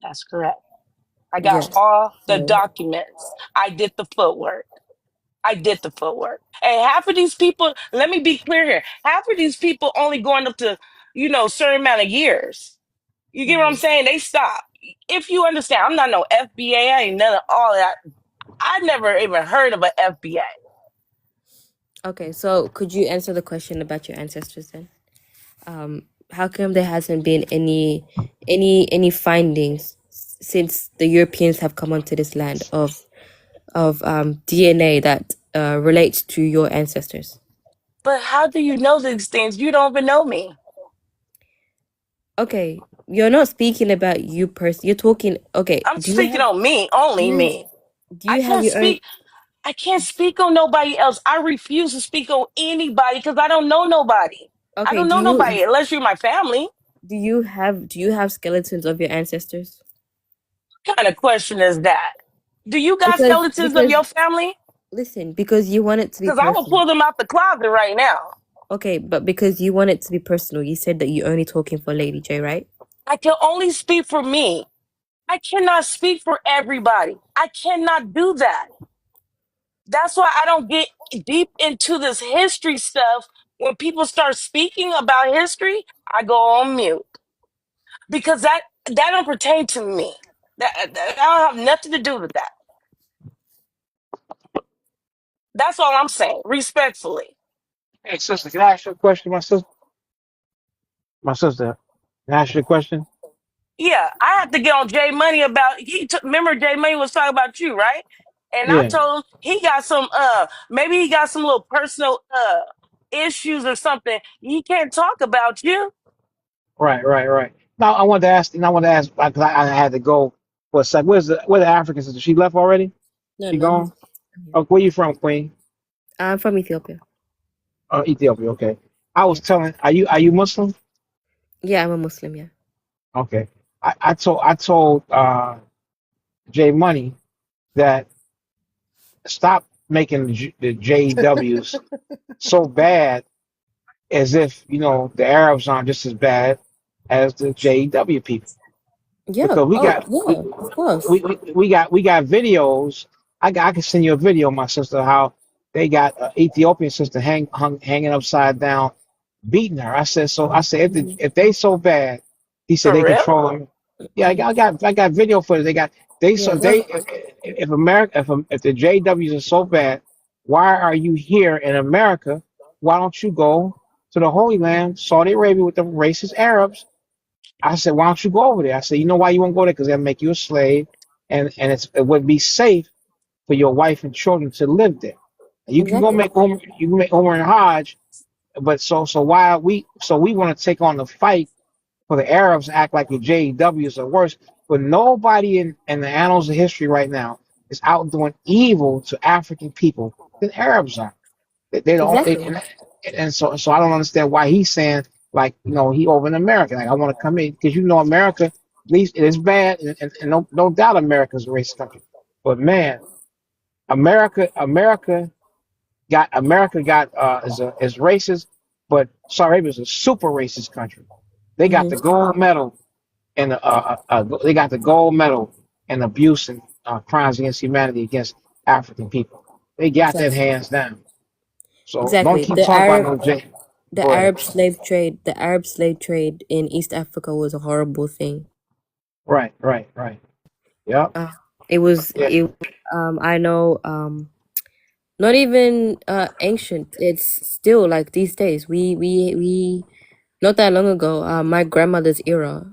That's correct. I got Yes. all the So documents. I did the footwork. I did the footwork. And half of these people, let me be clear here, half of these people only going up to, certain amount of years. You get what I'm saying? They stop. If you understand, I'm not no FBA. I ain't none of all that. I never even heard of an FBA. okay, so could you answer the question about your ancestors then? How come there hasn't been any findings since the Europeans have come onto this land of DNA that relates to your ancestors? But how do you know these things? You don't even know me. Okay, you're not speaking about you person. You're talking. Okay, I'm speaking on me, do only you me. do I you have can't your own? speak. I can't speak on nobody else. I refuse to speak on anybody because I don't know nobody. I Okay, don't know nobody unless you're my family. do you have skeletons of your ancestors? What kind of question is that? Do you got Because skeletons of your family? listen, because you want it to be Because I will personal. pull them out the closet right now. Okay, but because you want it to be personal, you said that you're only talking for Lady J, right? I can only speak for me. I cannot speak for everybody. I cannot do that. That's why I don't get deep into this history stuff. When people start speaking about history, I go on mute because that don't pertain to me. That I don't have nothing to do with that. That's all I'm saying, respectfully. Hey, sister, can I ask you a question, my sister? My sister, can I ask you a question? Yeah, I had to get on Jay Money about. Remember Jay Money was talking about you, right? And I Yeah, told him he got some. Maybe he got some little personal issues or something. He can't talk about you. right, right, right. Now I wanted to ask, because I had to go for a sec. Where the African sister? She left already? No, She no, gone? Oh, where you from, Queen? I'm from Ethiopia. Oh, Ethiopia. Okay. I was Yeah. telling. Are you Muslim? Yeah, I'm a Muslim. Yeah. Okay. I told Jay Money that stop making the JWs so bad, as if the Arabs aren't just as bad as the JW people. Yeah. Because we Oh, got yeah. Of course. we got videos. I can send you a video, my sister, how they got an Ethiopian sister hanging upside down, beating her. I said so. I said if they so bad, he said For they real? control them. Yeah, I got video footage. Yeah. If America if the JWs are so bad, why are you here in America? Why don't you go to the Holy Land, Saudi Arabia, with the racist Arabs? I said, why don't you go over there? I said, you know why you won't go there? Because they'll make you a slave, and it would be safe for your wife and children to live there. You can go Exactly. make Umar and Hajj, but so why are we want to take on the fight for the Arabs to act like the JWs are worse, but nobody in the annals of history right now is out doing evil to African people than Arabs are. They don't. Exactly. And so I don't understand why he's saying, like, he over in America. Like, I want to come in because America, at least it is bad, and no doubt America's a racist country. But man, America got is racist, but Saudi Arabia is a super racist country. They got the gold medal, and they got the gold medal in abuse and crimes against humanity against African people. They got that Exactly. hands down. So don't Exactly. keep talking about no J. The Go ahead. Arab slave trade in East Africa was a horrible thing. Right. Yep. It was Yeah. I know not even ancient. It's still like these days. We not that long ago, my grandmother's era,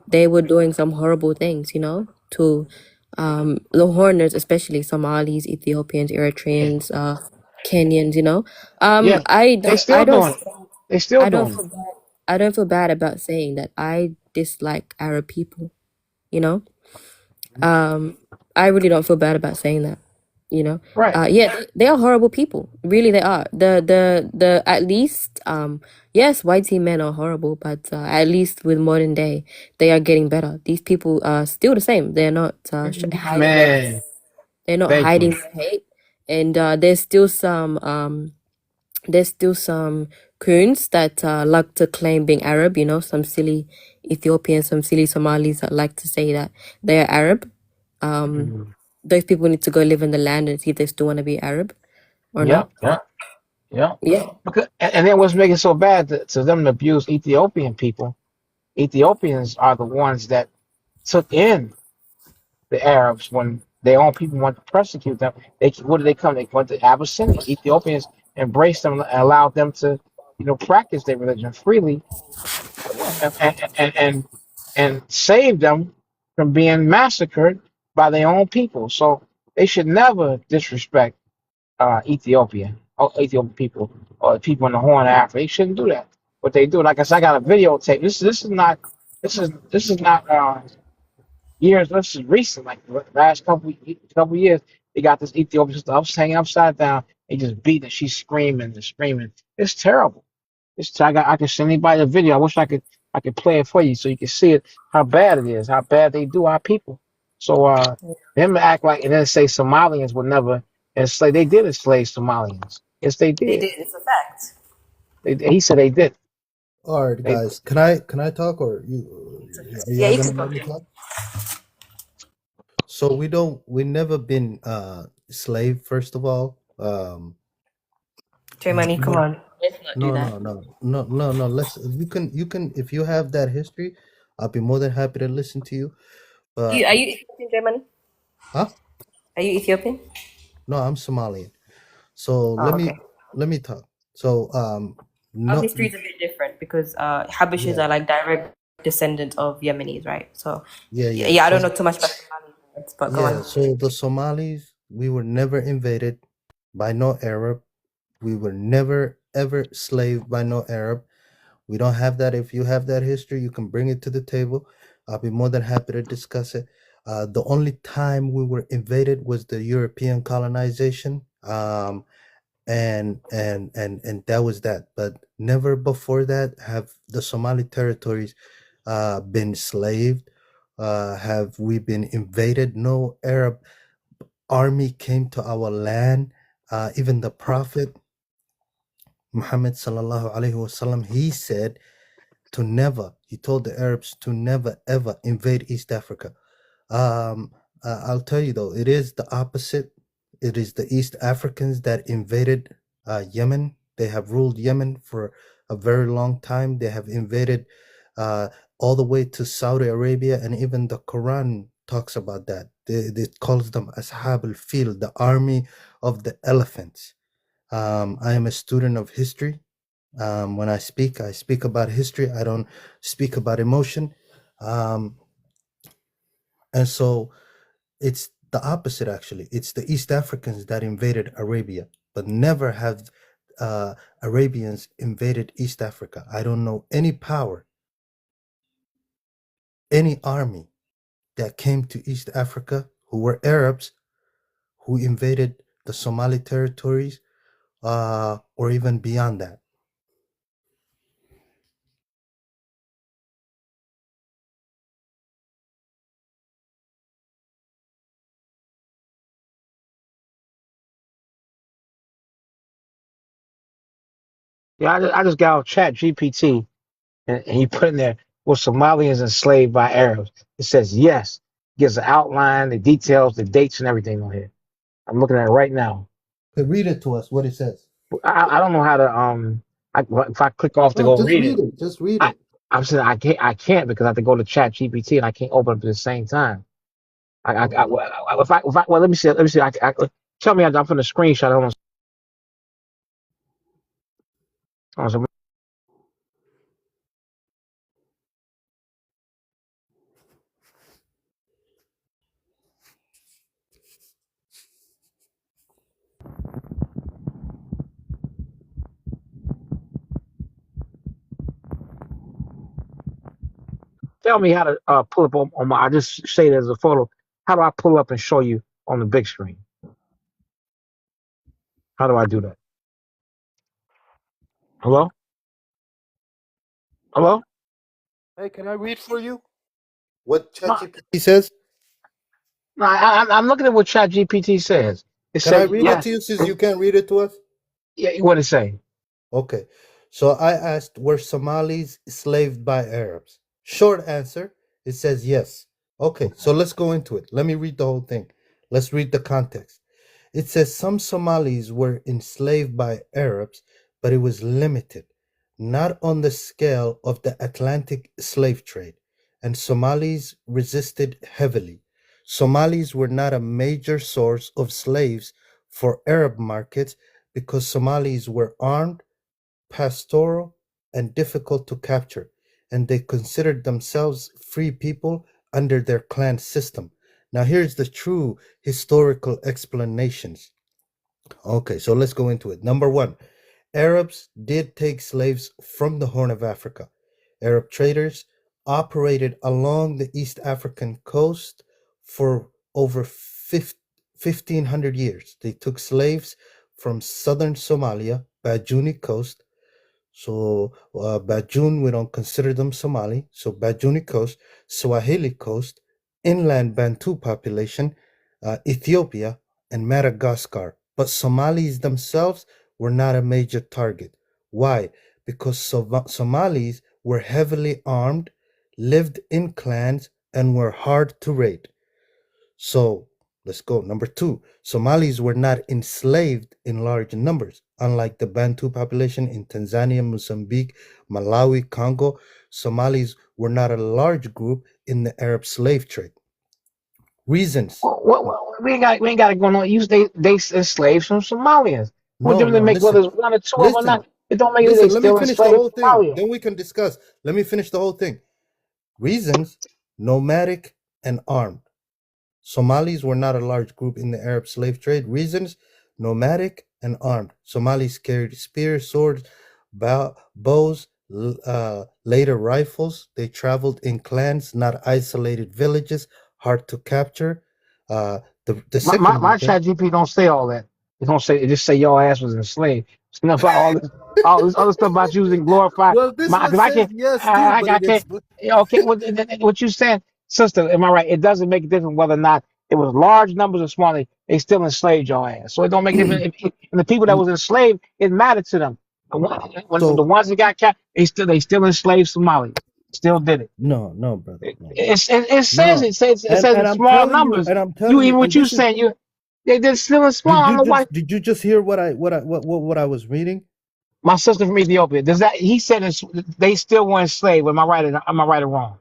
they were doing some horrible things, to the Horners, especially Somalis, Ethiopians, Eritreans, Kenyans, Yeah. They still doing it. They still I don't doing it. feel bad. I don't feel bad about saying that I dislike Arab people, you know? I really don't feel bad about saying that, Right. yeah, they are horrible people. Really, they are. The at least, yes, white teen men are horrible, but at least with modern day, they are getting better. These people are still the same. They're not hiding their hate. Man, They're not thank hiding you. their hate, and there's still some coons that like to claim being Arab. Some silly Ethiopians, some silly Somalis that like to say that they're Arab. Mhm. Those people need to go live in the land and see if they still want to be Arab or not. Yep. Yeah. Because, and then what's making it so bad to them to abuse Ethiopian people? Ethiopians are the ones that took in the Arabs when their own people wanted to persecute them. What did they come? They went to Abyssinia. Ethiopians embraced them and allowed them to, practice their religion freely, and saved them from being massacred by their own people. So they should never disrespect Ethiopian people or people in the Horn of Africa. They shouldn't do that. But they do. Like I said, I got a videotape. This is not years. This is recent. Like the last couple years, they got this Ethiopian stuff hanging upside down. They just beat her. She's screaming and screaming. It's terrible. I can send anybody a video. I wish I could play it for you so you can see it how bad it is, how bad they do our people. So them to act like and then say Somalians would never enslave. They did enslave Somalians. Yes, they They did. did. It's a fact. He said they did. All right, They, guys. Can I talk, or are Yeah, y'all you gonna can let talk. me talk? So we never been slave, first of all. Money, come No, on. Let's not do no, that. no. You can if you have that history, I'll be more than happy to listen to you. Are But you Ethiopian, German? huh? Are you Ethiopian? No, I'm Somalian. So Oh, okay. let me talk. So Our no, history is a bit different because Habashis yeah, are like direct descendants of Yemenis, right? So yeah. yeah, I don't So know too much about Somalis, but go yeah, on. so the Somalis, we were never invaded by no Arab. We were never ever slaved by no Arab. We don't have that. If you have that history, you can bring it to the table. I'll be more than happy to discuss it. The only time we were invaded was the European colonization, and that was that. But never before that have the Somali territories been enslaved. Have we been invaded? No Arab army came to our land. Even the Prophet Muhammad sallallahu alaihi wasallam, he said he told the Arabs to never ever invade East Africa. I'll tell you though, it is the opposite. It is the East Africans that invaded Yemen. They have ruled Yemen for a very long time. They have invaded all the way to Saudi Arabia, and even the Quran talks about that. It calls them Ashab al-Fil, the army of the elephants. I am a student of history. When I speak about history. I don't speak about emotion. And so it's the opposite, actually. It's the East Africans that invaded Arabia, but never have Arabians invaded East Africa. I don't know any power, any army that came to East Africa who were Arabs who invaded the Somali territories or even beyond that. Yeah, I just got off Chat GPT and he put in there, were Somalians enslaved by Arabs? It says yes. Gives the outline, the details, the dates, and everything on here. I'm looking at it right now. Read it to us, what it says. I don't know how to if I click off to No, go just read read it. it. Just read it. I'm saying I can't because I have to go to Chat GPT and I can't open it at the same time. Well, let me see. Tell me, I'm from the screenshot. Hold on. Tell me how to pull up on my. I just say it as a photo. How do I pull up and show you on the big screen? How do I do that? Hello? Hello? Hey, can I read for you what ChatGPT says? No, I'm looking at what ChatGPT says. It Can I says read yes. it to you since you can't read it to us? Yeah, what it say? Okay. So I asked, were Somalis enslaved by Arabs? Short answer, it says yes. Okay, so let's go into it. Let me read the whole thing. Let's read the context. It says some Somalis were enslaved by Arabs, but it was limited, not on the scale of the Atlantic slave trade, and Somalis resisted heavily. Somalis were not a major source of slaves for Arab markets because Somalis were armed, pastoral, and difficult to capture, and they considered themselves free people under their clan system. Now, here's the true historical explanations. Okay, so let's go into it. Number one, Arabs did take slaves from the Horn of Africa. Arab traders operated along the East African coast for over 1,500 years. They took slaves from southern Somalia, Bajuni coast. So Bajun, we don't consider them Somali. So Bajuni coast, Swahili coast, inland Bantu population, Ethiopia, and Madagascar. But Somalis themselves were not a major target. Why? Because Somalis were heavily armed, lived in clans, and were hard to raid. So let's go. Number two, Somalis were not enslaved in large numbers. Unlike the Bantu population in Tanzania, Mozambique, Malawi, Congo, Somalis were not a large group in the Arab slave trade. Reasons. We ain't got it going on. They enslaved some Somalians. What difference make whether it's one or two of them or not? It don't make it. They Let me still finish the enslaved whole thing. Somalians. Then we can discuss. Let me finish the whole thing. Reasons: nomadic and armed. Somalis were not a large group in the Arab slave trade. Reasons: nomadic and armed. Somalis carried spears, swords, bows, later rifles. They traveled in clans, not isolated villages, hard to capture. The My second my reason. chat GP don't say all that. It don't say it just say your ass was enslaved. It's not about all this other stuff about using glorified Well, this my one because I says can't yes too, but I it can't explains. okay what you saying, sister, am I right? It doesn't make a difference whether or not it was large numbers or small, they still enslaved your ass. So it don't make a difference and the people that was enslaved, it mattered to them. When the So ones that got captured, they still enslaved Somali. Still did it. no, brother, no. It says And in I'm small telling you, numbers. and I'm You telling you, even what and you this is. saying, they're still in small. I don't know why. Did you just hear what I was reading? My sister from Ethiopia. Does that he said they still were enslaved? Am I right? Am I right or wrong?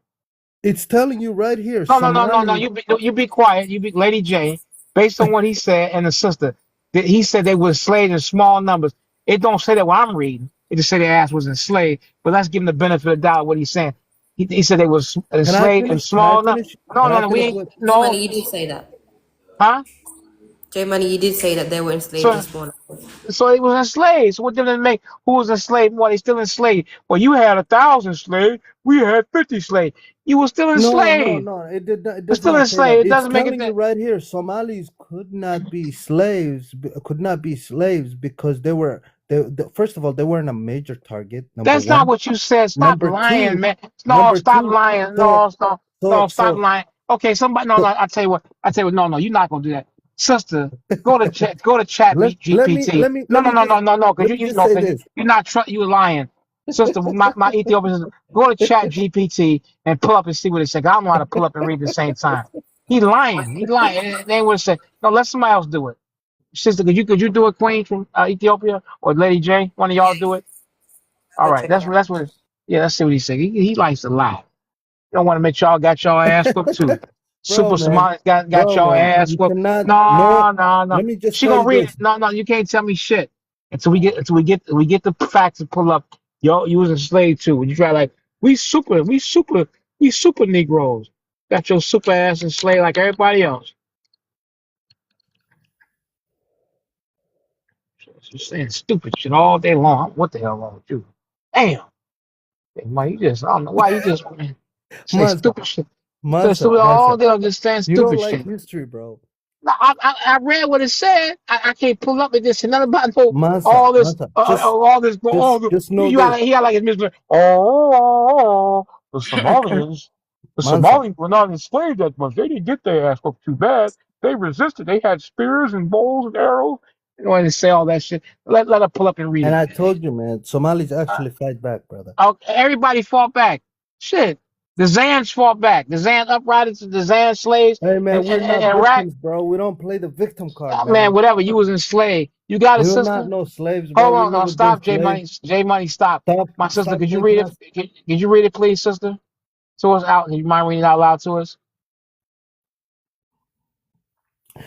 It's telling you right here, No. Somali. You be quiet. You be Lady J. Based on what he said and the sister, that he said they were enslaved in small numbers. It don't say that what I'm reading. It just said their ass was enslaved. But let's give him the benefit of the doubt. What he's saying. He said they was Can I enslaved in finish? Can I small numbers. finish? No, Can I we finish ain't. with? J Money, No, you did say that. huh? J Money, you did say that they were enslaved in So small. So he was enslaved. So what did it make? Who was enslaved? What? He's still enslaved. Well, you had 1,000 slaves. We had 50 slaves. You were still enslaved. No. It did not. It We're does still not say that. enslaved. It It's doesn't make telling you it. right here, Somalis could not be slaves. Could not be slaves because they were. First of all, they weren't a major target. Number That's not one. what you said. Stop Number lying, two. man. No, Number stop two. lying. So No, so stop so lying. Okay, somebody. No. so. I tell you what. No. You're not gonna do that, sister. Go to chat GPT. No. Because Let me just say this. you're not. You lying, sister. My Ethiopian sister. Go to chat GPT and pull up and see what it says. I don't know how to pull up and read at the same time. He lying. He lying. They would say no. Let somebody else do it. Sister, could you do it, Queen from Ethiopia or Lady J? One of y'all do it. All Go right, check it out. that's what. Yeah, let's see what he said. He likes to lie. You don't want to make y'all got y'all ass whooped too. Super Somali got Bro, y'all man, ass you whooped. cannot. No, No. let me just She tell gonna you read it. this. No. You can't tell me shit until we get the facts to pull up. Yo, you was a slave too. When you try like we super Negroes. Got your super ass enslaved like everybody else. Just saying stupid shit all day long. What the hell wrong with you? Damn. Hey, man, you just I don't know why you just say Mansa, stupid shit. Say Mansa, stupid all Mansa. day. I'm just saying You don't stupid like shit. history, bro. I read what it said. I can't pull up. It just said nothing about no Mansa, all this Mansa. all this. Just know You this. he got like his Mr. Oh, the Somalians. The Mansa. Somalians were not enslaved that much. They didn't get their ass whooped too bad. They resisted. They had spears and bows and arrows. You know, and say all that shit. Let her pull up and read And it. I told you, man, Somalis actually fight back, brother. Everybody fought back. Shit. The Zans fought back. The Zan uprisings, the Zan slaves, Hey, man, we're not and Iraq. victims, bro. We don't play the victim card, Man, man. whatever. You was enslaved. You got it, We were sister. not no slaves, bro. Hold We on, no, never been stop, J slaves. Money. J Money, stop. My sister, Stop could you making read us. it? Could you read it, please, sister? To us out. You mind reading it out loud to us?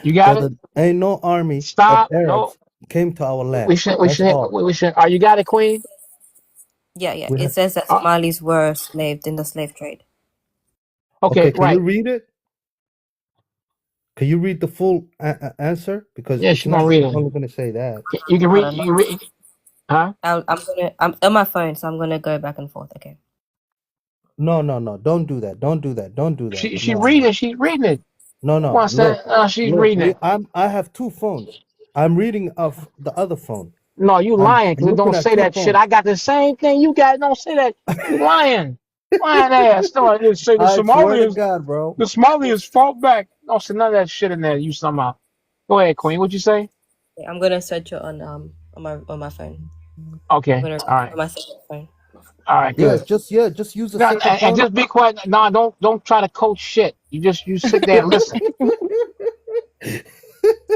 You got Brother, it? ain't no army of Stop. No. Arabs came to our land. We should. That's all. You got it, Queen? Yeah. We It ha- says that Somalis were enslaved in the slave trade. Okay, okay, can you right. read it? Can you read the full answer? Because Yeah, it's she's not gonna read just it. only going to say that. You can Hold read. on. You can read. Huh? I'm on my phone, so I'm gonna go back and forth. Okay. No. Don't do that. Don't do that. Don't do that. She reading. She's reading it. No. What's that? She's Look. reading it. I have two phones. I'm reading off the other phone. No, you lying I'm because it looking don't at say two that shit. phones. I got the same thing you got. It don't say that. You lying. Lying ass. No, it say the I swear to Somalians. God, bro. The Somalians fought back. Don't say none of that shit in there. You somehow. Go ahead, Queen. What'd you say? I'm gonna search it on my phone. Okay. I'm gonna All right. on my second phone. All right. Yeah, Good. just use the No, second and phone. just be quiet. No, don't try to coach shit. You sit there and listen.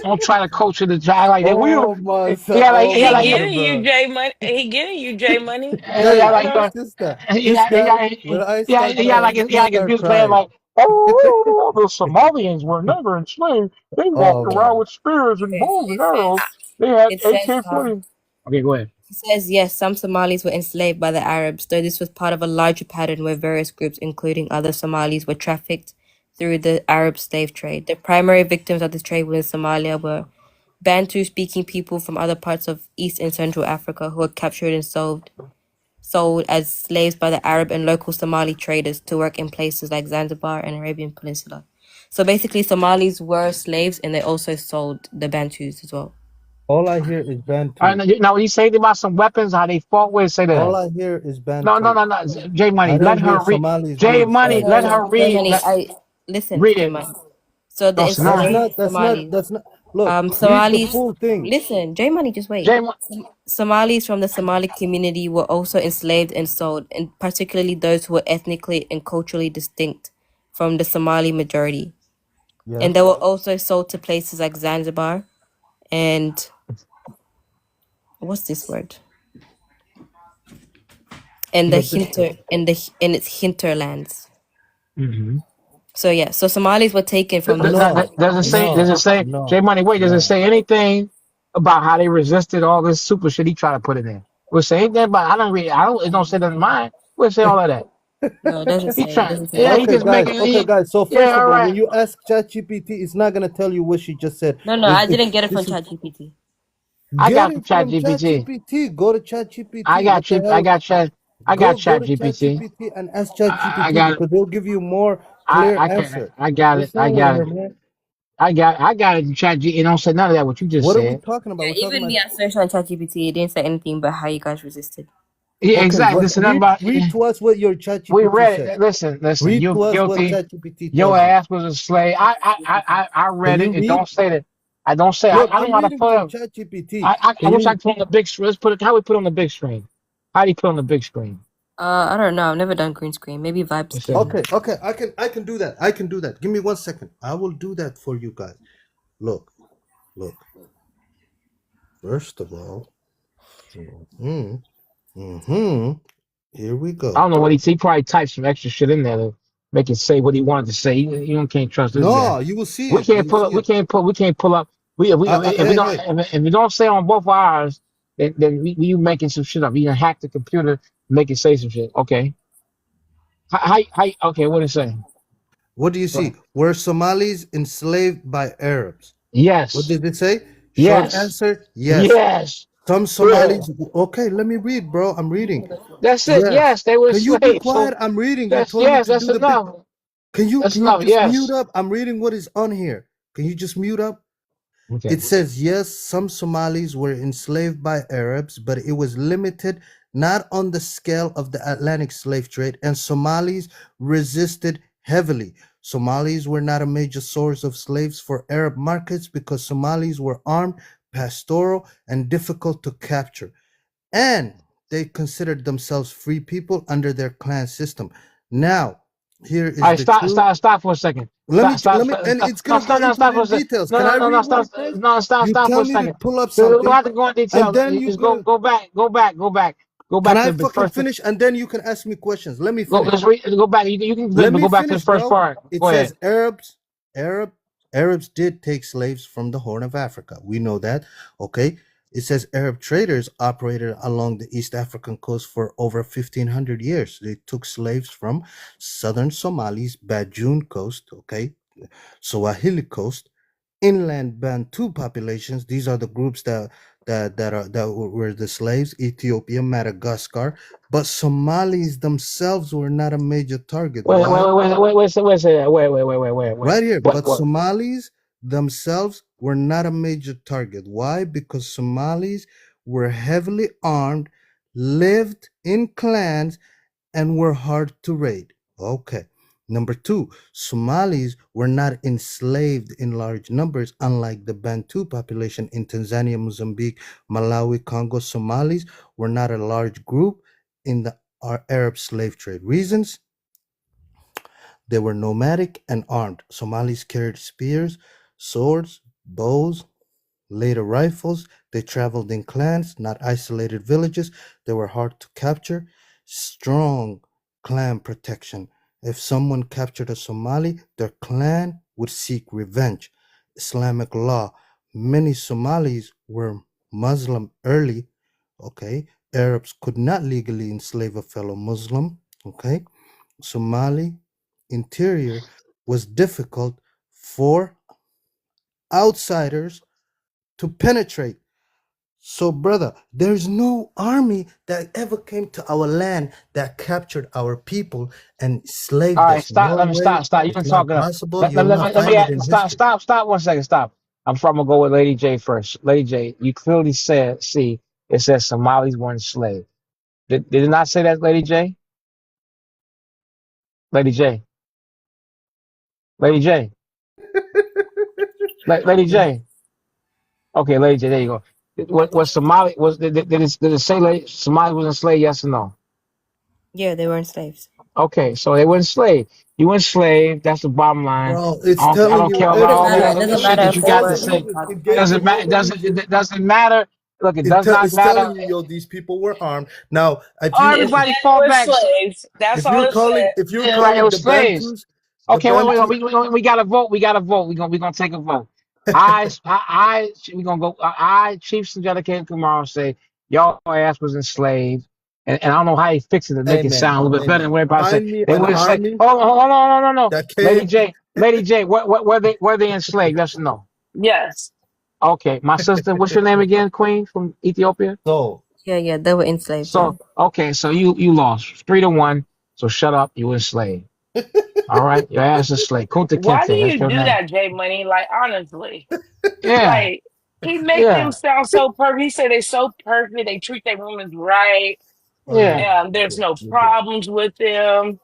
Don't try to coach it to try like that. We Oh don't. my son. Yeah, Oh He my like getting you, bro. J Money. He getting you, J Money. yeah, Hey, like you know, sister. This guy, when I start crying, yeah, he like his start music playing crying. like, oh, the Somalians were never enslaved. They walked Oh around man. with spears and Okay. bows and arrows. They had It says AK-40. Okay, go ahead. it says yes, some Somalis were enslaved by the Arabs, though this was part of a larger pattern where various groups, including other Somalis, were trafficked through the Arab slave trade. The primary victims of this trade within Somalia were Bantu-speaking people from other parts of East and Central Africa who were captured and sold sold as slaves by the Arab and local Somali traders to work in places like Zanzibar and Arabian Peninsula. So basically, Somalis were slaves, and they also sold the Bantus as well. All I hear is All right, Bantu. now when you say about some weapons, how they fought, where say All that? I hear is No, no, Bantu. no, no. J I Money, let don't hear her read. Somalis J being Money, fought. No, let her no, read. Germany. I listen, Read it. Germany. So the No, so no. enslaved That's Somalis. not. Look, read the Somalis. full thing. Listen, J Money, just wait. J Somalis from the Somali community were also enslaved and sold, and particularly those who were ethnically and culturally distinct from the Somali majority. And Yes. they were also sold to places like Zanzibar and what's this word? And the But this, in its hinterlands. Mm-hmm. So yeah, so Somalis were taken from those. Does it say? Does it say? J Money, wait. Does it say anything about how they resisted all this super shit he tried to put in there? We'll say anything about. I don't read. I don't. It don't say nothing in mine. We'll say all of that. No, it doesn't He say. It trying. doesn't say. Yeah, he okay, just guys. making. Okay, guys. So first Yeah, of all all, right. when you ask ChatGPT, it's not gonna tell you what she just said. No, I didn't get it from ChatGPT. I Get got it Chat from GPT. ChatGPT. Go to ChatGPT. I got What the Chat. hell? I got Go Chat to GPT. ChatGPT and ask I ChatGPT got it. because they'll give you more clear I can. answer. I got it. What's I wrong with got her, it. man? I got it. Chat G. It don't say none of that. What you just What are we said. talking about? Yeah, We're talking even me, about. I searched on ChatGPT. It didn't say anything about how you guys resisted. Yeah, Okay, exactly. what? Listen, nothing about. Read to us what your We ChatGPT read says. it. Listen. Read You're to us what guilty. ChatGPT Your tells you. ass was a slave. I Can read you it. It read? don't say that. I don't say. Look, I don't I'm know how to reading put from it. ChatGPT. I Can wish I you? could put on the big screen. Let's put it. How do we put on the big screen? How do you put on the big screen? I don't know. I've never done green screen. Maybe Vibe What's can. that? Okay, I can do that. I can do that. Give me 1 second. I will do that for you guys. Look. First of all, here we I go. don't know what he probably typed some extra shit in there to make it say what he wanted to say. You can't trust this guy. No, you will see We it. You can't will pull up. see it. We can't pull up. If we Hey. if we don't say on both ours, then we making some shit up. You can hack the computer, make it say some shit. Okay. Okay, what is it saying? What do you see? Were Somalis enslaved by Arabs? Yes. What did it say? Short Yes. answer, yes. Yes. Some Somalis. Okay, let me read, bro. I'm reading. That's it. Yes. Yes, they were Can you be slaves. So quiet? I'm reading. You told me to that's do the big. enough. Can you That's enough. just mute Yes. up? I'm reading what is on here. Can you just mute up? Okay. It says, yes, some Somalis were enslaved by Arabs, but it was limited not on the scale of the Atlantic slave trade, and Somalis resisted heavily. Somalis were not a major source of slaves for Arab markets because Somalis were armed, pastoral, and difficult to capture. And they considered themselves free people under their clan system. Now, here is All right, the truth. stop for a second. Let me, and it's gonna go into Stop it for a in second. details. Can I read what it says? Stop You for tell a me to second. pull up So we don't something, have to go in detail. and then you Just go. go back Can I to the fucking first. finish, and then you can ask me questions? Let me Go, finish. go back. You can Let me go back to the finish, first bro. part. It Go says ahead. Arabs did take slaves from the Horn of Africa. We know that. Okay. It says Arab traders operated along the East African coast for over 1,500 years. They took slaves from southern Somali's Bajoon coast, okay, Swahili coast, inland Bantu populations. These are the groups that were the slaves. Ethiopia, Madagascar, but Somalis themselves were not a major target. Wait. Why? Right here. But What? Somalis themselves were not a major target. Why? Because Somalis were heavily armed, lived in clans, and were hard to raid. Okay. Number two, Somalis were not enslaved in large numbers, unlike the Bantu population in Tanzania, Mozambique, Malawi, Congo. Somalis were not a large group in the Arab slave trade. Reasons? They were nomadic and armed. Somalis carried spears, swords, bows, later rifles. They traveled in clans, not isolated villages. They were hard to capture. Strong clan protection. If someone captured a Somali, their clan would seek revenge. Islamic law. Many Somalis were Muslim early. Okay. Arabs could not legally enslave a fellow Muslim. Okay. Somali interior was difficult for outsiders to penetrate. So, brother, there's no army that ever came to our land that captured our people and All slaved right, us. stop. No Let me way. stop. You've It's been not talking. possible. You'll not find it in Stop. history. Stop 1 second. Stop. I'm gonna go with Lady J first. Lady J, you clearly said, see, it says Somalis were enslaved. Did it not say that, Lady J? Lady J. Lady J. Lady J. Okay, Lady J. There you go. Was Somali did it say Somali was enslaved? Yes or no? Yeah, they were enslaved. Okay, so they were enslaved. You were enslaved. That's the bottom line. Bro, it's I telling don't you care It about doesn't all the matter. It other doesn't shit matter that if you they got to were. say. it gave Doesn't them no matter. reason. It doesn't matter. Look, it does not It's matter. telling you, yo, these people were armed. Now, It Everybody said it fall was back. slaves. That's all it said. if you're Right, it calling was slaves. the Okay, wait. Bantus, We got to vote. We gonna take a vote. We gonna go. Chief Senator tomorrow say y'all ass was enslaved, and I don't know how he fixed it to make it sound a little bit better than what everybody say. find me They an were enslaved. army Oh, no. that Lady came. J, what were they enslaved? Yes or no? Yes. Okay, my sister. What's your name again, Queen from Ethiopia? So, Yeah, they were enslaved. Yeah. So okay, so you lost 3-1. So shut up, you enslaved. All right, your ass is slave. Kunta Why do Kinte, that's you your do name. that, J Money? Like honestly. Yeah, Like he make them yeah, sound so perfect. He said they so perfect. They treat their women right. yeah. There's no problems with them.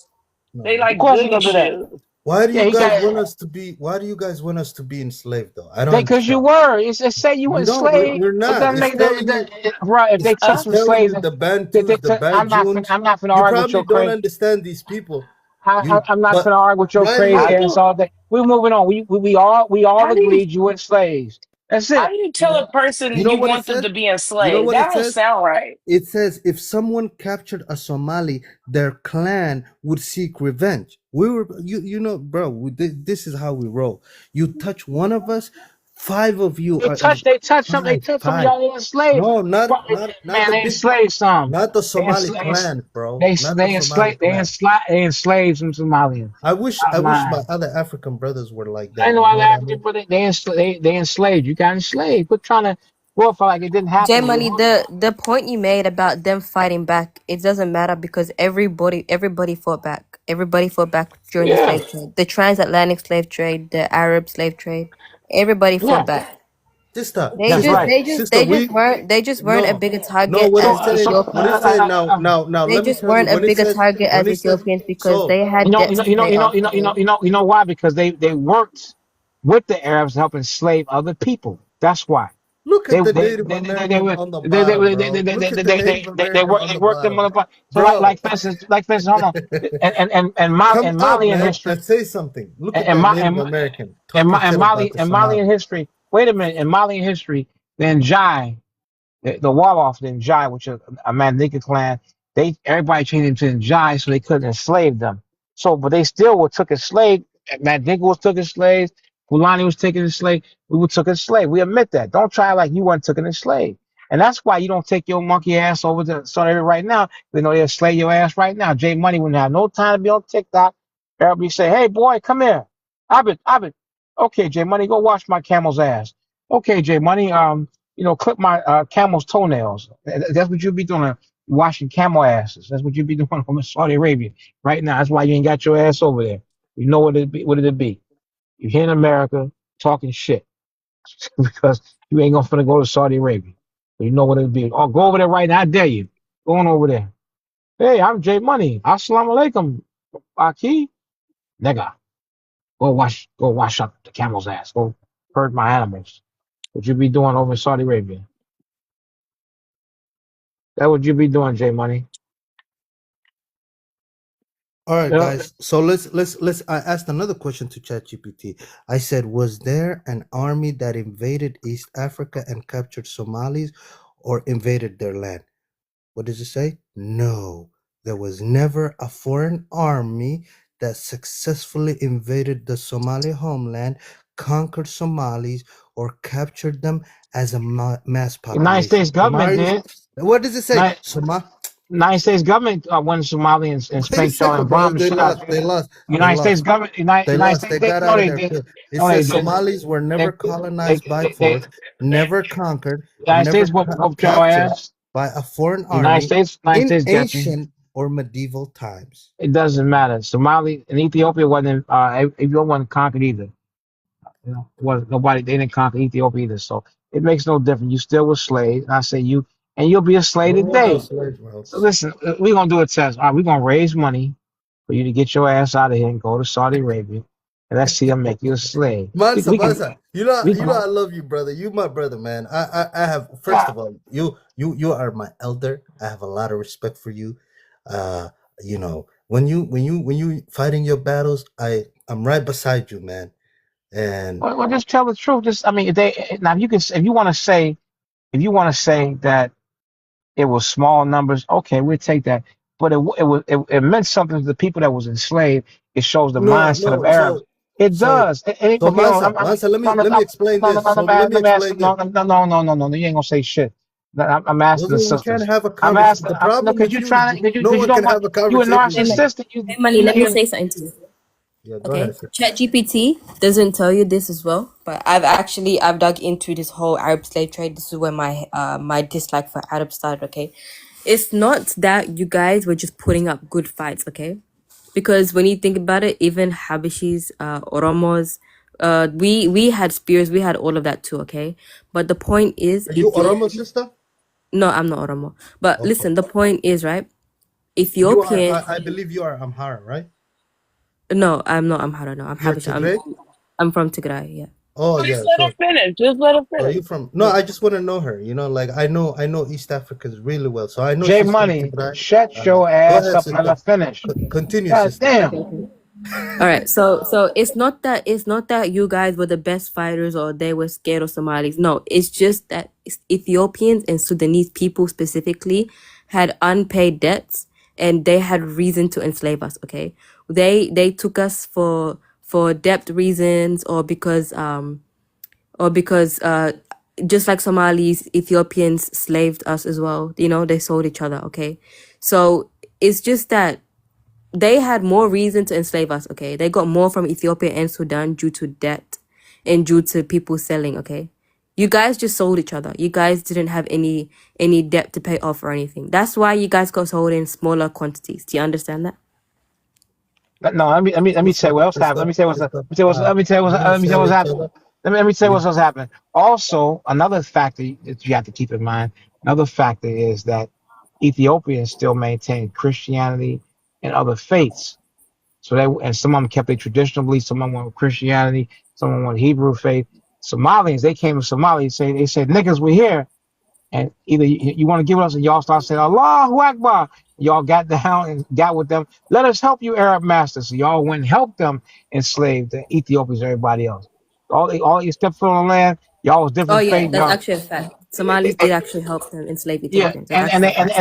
They Of like course you goody gonna do that. shoes. why do Yeah, you he guys got want us to be? Why do you guys want us to be enslaved, though? I don't because you understand. were. It say you were No, enslaved. we're It not. doesn't It's make telling you. right. If they took It's some telling slaves, you the Bantus, the Banjuns. I'm not gonna You argue with probably your don't crazy. understand these people. I'm not But gonna argue with your right crazy How here, ass you all day. We're moving on. We all how do you agreed you were slaves. That's how it. do you tell a you person know you what it want them says? to be You know enslaved? what it That don't says? sound right. It says if someone captured a Somali, their clan would seek revenge. You know, bro. This is how we roll. You touch one of us, 5 of you They are touched some. They five, touched some of 5. y'all. They enslaved. No, not Man, the they big, enslaved some. not the They Somali enslaved. clan, bro. Not the Somali clan. They enslaved some Somalians. I wish my Man, other African brothers were like I that. know You know other what I African, mean? but they enslaved. You got enslaved. Quit trying to glorify like it didn't J happen to Money, you. the point you made about them fighting back, it doesn't matter because everybody fought back. Everybody fought back during the Yeah, slave trade, the transatlantic slave trade, the Arab slave trade. Everybody fought yeah, back. Sister, that's right. sister, They just weren't a no, bigger no. target What So, it as uh, say? so What it Ethiopians. say? Now. They Let me just tell you. weren't a bigger target When as it says, Ethiopians because so they had debts to you know, pay you know, off. you know, you know, you know, you know why? Because they worked with the Arabs to help enslave other people. That's why. look They at the they Native they they they American were on the they they bottom, they they bro. they Look they at the they Native they American on they the worked them bottom, motherfuckers. So bro. like for instance, hold on. Come And up, Malian man, history and say something. Look at and that Ma- Native and American talking shit about the And Malian Somali. history. Wait a minute, in Malian history, then Jai. The Wolof, the Njai, which is a Mandinka clan, everybody changed them to Njai so they couldn't enslave them. So, but they still were took as slaves. Mandinka was took as slaves. Fulani was taken as slave. We were took as slave. We admit that. Don't try like you weren't taken as slave. And that's why you don't take your monkey ass over to Saudi Arabia right now. They know they'll slay your ass right now. Jay Money wouldn't have no time to be on TikTok. Everybody say, "Hey boy, come here." I've been. Okay, Jay Money, go wash my camel's ass. Okay, Jay Money, clip my camel's toenails. That's what you'll be doing, washing camel asses. That's what you'll be doing over in Saudi Arabia right now. That's why you ain't got your ass over there. You know what it be? What it'd be? You're here in America talking shit because you ain't gonna finna go to Saudi Arabia. You know what it'd be? Oh, go over there right now. I dare you. Go on over there. Hey, I'm Jay Money. Assalamu alaikum, Aki. Nigga, go wash up the camel's ass. Go herd my animals. What you be doing over in Saudi Arabia? That what you be doing, Jay Money. All right, You know, guys. So let's. I asked another question to ChatGPT. I said, was there an army that invaded East Africa and captured Somalis, or invaded their land? What does it say? No, there was never a foreign army that successfully invaded the Somali homeland, conquered Somalis, or captured them as a mass United population. States government did. What does it say? United, United States government went to Somalia and What you sprayed say, y'all and bro? bombed the They shit out lost. of They you. lost. They United States lost. government, They United lost. States, They got out no, of they there did. too. It No, they says did. Somalis were never colonized by They, force, never conquered, or United never States whooped your captured ass. by a foreign United army States, in got you. ancient or medieval times. It doesn't matter. Somali and Ethiopia wasn't. Ethiopia wasn't conquered either. You know, was nobody. They didn't conquer Ethiopia either. So it makes no difference. You still were slaves. And I say you, and you'll be a slave There was no today. slaves, bro. So listen, we're gonna do a test. All right, we're gonna raise money for you to get your ass out of here and go to Saudi Arabia, and let's see them make you a slave. Mansa, We can, Mansa, we you know, can. I love you, brother. You my brother, man. I have. First of all, you are my elder. I have a lot of respect for you. Uh, you know, when you fighting your battles, I'm right beside you, man. And Well, just tell the truth. Just, I mean, if they now, if you can, if you want to say that it was small numbers, okay, we'll take that. But it meant something to the people that was enslaved. It shows the no, mindset of no. Arabs. It does. So Okay, Mansa, I'm Mansa, let me no, no, let me explain no, no, this. no, So no, let me let me ask. explain this. No. You ain't gonna say shit. I'm asking the Brother, we can't sisters. have a I'm conversation. asking. The No, problem because with you you is trying to, no because you one don't can want. have a You a conversation Hey, with you. narcissist. Money, let me You say something to you. Yeah, go Okay, ahead. Sir. ChatGPT doesn't tell you this as well, but I've dug into this whole Arab slave trade. This is where my dislike for Arab started. Okay, it's not that you guys were just putting up good fights. Okay, because when you think about it, even Habashis, Oromos, we had spears, we had all of that too. Okay, but the point is, Are you Oromo, sister? no, I'm not Oromo. But Okay. listen, the point is, right? You are. Ethiopian. I believe you are Amhara, right? No, I'm not Amhara. No, I'm You're Habesha. Tigray. I'm from Tigray. Yeah. Oh Just yeah. let her So finish. Just let her are finish. you from? No, I just want to know her. You know, like I know East Africans really well. So I know J she's from Money, Tigray. shut your Go ass ahead, up and let her sister. finish. Continue, God sister. damn. Okay. All right. So it's not that you guys were the best fighters or they were scared of Somalis. No, it's just that Ethiopians and Sudanese people specifically had unpaid debts and they had reason to enslave us. Okay, they took us for debt reasons or because just like Somalis, Ethiopians slaved us as well. You know, they sold each other. Okay, so it's just that they had more reason to enslave us. Okay, they got more from Ethiopia and Sudan due to debt and due to people selling. Okay, you guys just sold each other. You guys didn't have any debt to pay off or anything. That's why you guys got sold in smaller quantities. Do you understand that? No, let me say what else happened. Let me say what's Sister. let me tell you When you let me tell you sell what's each happening. other, Let me tell you we what's happening. Also, another factor that you have to keep in mind. Another factor is that Ethiopians still maintain Christianity and other faiths. So and some of them kept their traditional beliefs. Some of them went with Christianity. Some of them went Hebrew faith. Somalians, they came to Somalia. They said niggas, we here. And either you want to give us, or y'all start saying Allahu Akbar. Y'all got down and got with them. Let us help you, Arab masters. So y'all went and helped them enslave the Ethiopians and everybody else. All you stepped foot on the land. Y'all was Oh different yeah, faith. that's Y'all, actually a fact. Somalis did actually help them enslave yeah, Ethiopians. That's actually a fact.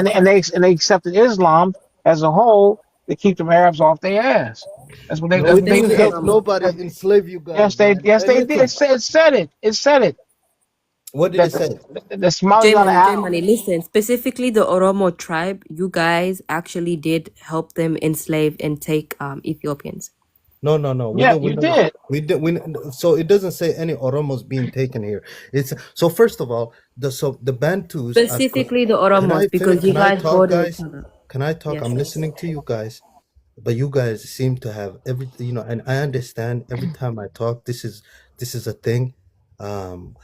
and they accepted Islam as a whole to keep them Arabs off their ass. That's what they. no, That's we what they didn't Specifically did. help Oromo. nobody enslave you guys, man. Yes Hey, they did. listen. It said it. It said it. What did That it say? the Somalis J on the Money, J island. Money, listen. Specifically, the Oromo tribe, you guys actually did help them enslave and take Ethiopians. No. Yeah, you did. So it doesn't say any Oromos being taken here. It's so first of all, the Bantus. Specifically, the Can I Oromos, finish? because you Can I guys talk, border each guys? other. Can I talk? Yes, I'm yes. listening to you guys, but you guys seem to have every, and I understand every time I talk. This is a thing. Um,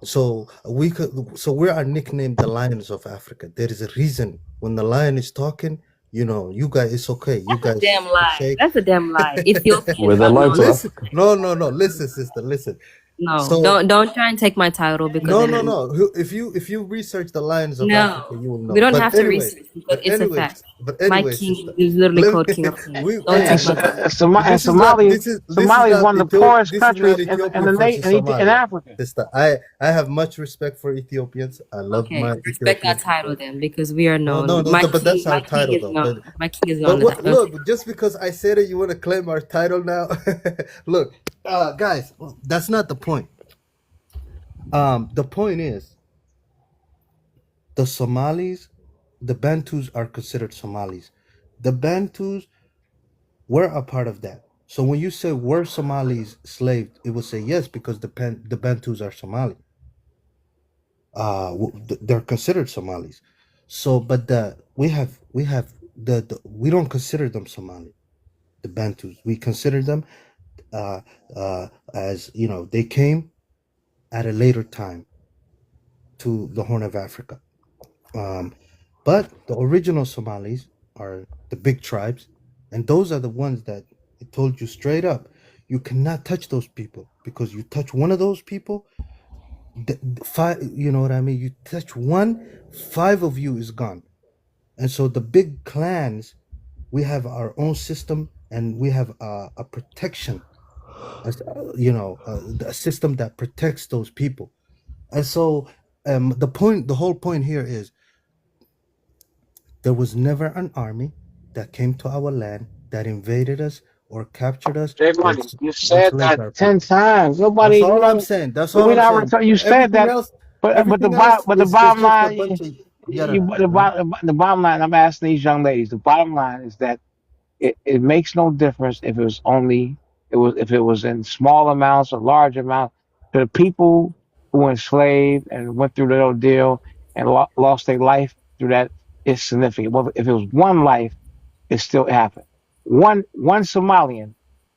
so we are nicknamed the Lions of Africa. There is a reason when the lion is talking. You guys, it's okay. You That's a guys damn lie. shake. That's a damn lie. Ethiopians We're the are lights known. of Listen, Africa. no. Listen, sister, listen. No, So don't try and take my title because no, then no, no. If you research the Lions of Africa, no, you will we know. don't But have to anyways, research because but it's a anyways, fact. but My anyways, king sister. is literally Let called me. King of Kings. We Don't And, take we. my title. This is not. This is Somali is not one of the poorest This is not countries Ethiopia versus in Somalia, Africa. sister. I have much respect for Ethiopians. I love Okay, my respect our Ethiopian title people. then because we are No, known. My but that's king, our my king title is though. known. My king is But known as what? that. Don't take. Look, just because I said it, you want to claim our title now? Look, guys, that's not the point. The point is the Somalis the Bantus are considered Somalis. The Bantus were a part of that. So when you say were Somalis slaved, it would say yes because the Bantus are Somali. They're considered Somalis. So, but we don't consider them Somali. The Bantus, we consider them as they came at a later time to the Horn of Africa. But the original Somalis are the big tribes, and those are the ones that I told you straight up, you cannot touch those people because you touch one of those people, five. You know what I mean? You touch one, 5 of you is gone. And so the big clans, we have our own system, and we have a protection, a system that protects those people. And so the whole point here is there was never an army that came to our land that invaded us or captured us Jay or Money, you said enslaved our that 10 people. times. That's Nobody, all I'm saying. That's all we I'm not saying. you said Everything that, else, but everything else the is bottom just a line, bunch of the bottom line. I'm asking these young ladies. The bottom line is that it makes no difference if it was only if it was in small amounts or large amounts. To the people who were enslaved and went through the ordeal and lost their life through that, it's significant. Well, if it was one life, it still happened. One Somalian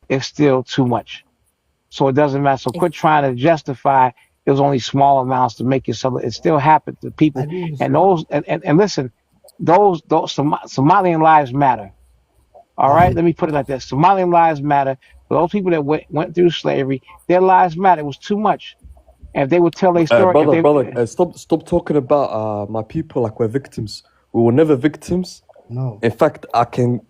is still too much. So it doesn't matter. So quit trying to justify it was only small amounts to make it so. It still happened to people. And those and listen, those Somalian lives matter. All right, let me put it like this: Somalian lives matter. For those people that went through slavery, their lives matter. It was too much. And if they would tell their story, brother, stop talking about my people like we're victims. We were never victims. No. In fact, I can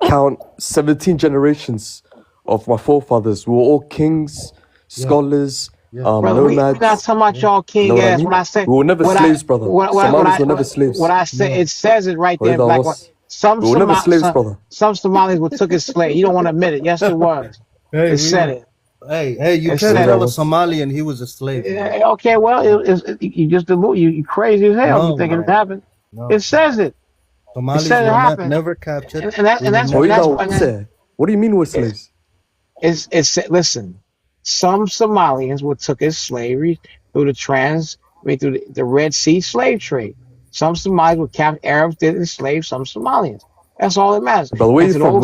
count 17 generations of my forefathers. We were all kings, scholars, brother, we're not nomads. talking about y'all king Know what I ass. mean? When I say We were never slaves, brother. Somalis were never slaves. What I say, it says it right there in That black. was- Some we were never slaves, brother. some Somalis were took as slaves. You don't want to admit it. Yes, it was. Hey, It said it. Hey, you It can't said tell a it. Somali and he was a slave. man. Okay, well, you just you crazy as hell. No, You think it no, happened? no. It says it. It Somalis said it were happened. never captured. And that's What do you mean we're slaves? It's listen. Some Somalians were took as slavery through through the Red Sea slave trade. Some Somalis were captured. Arabs did enslave some Somalians. That's all that matters. But where And you to from? those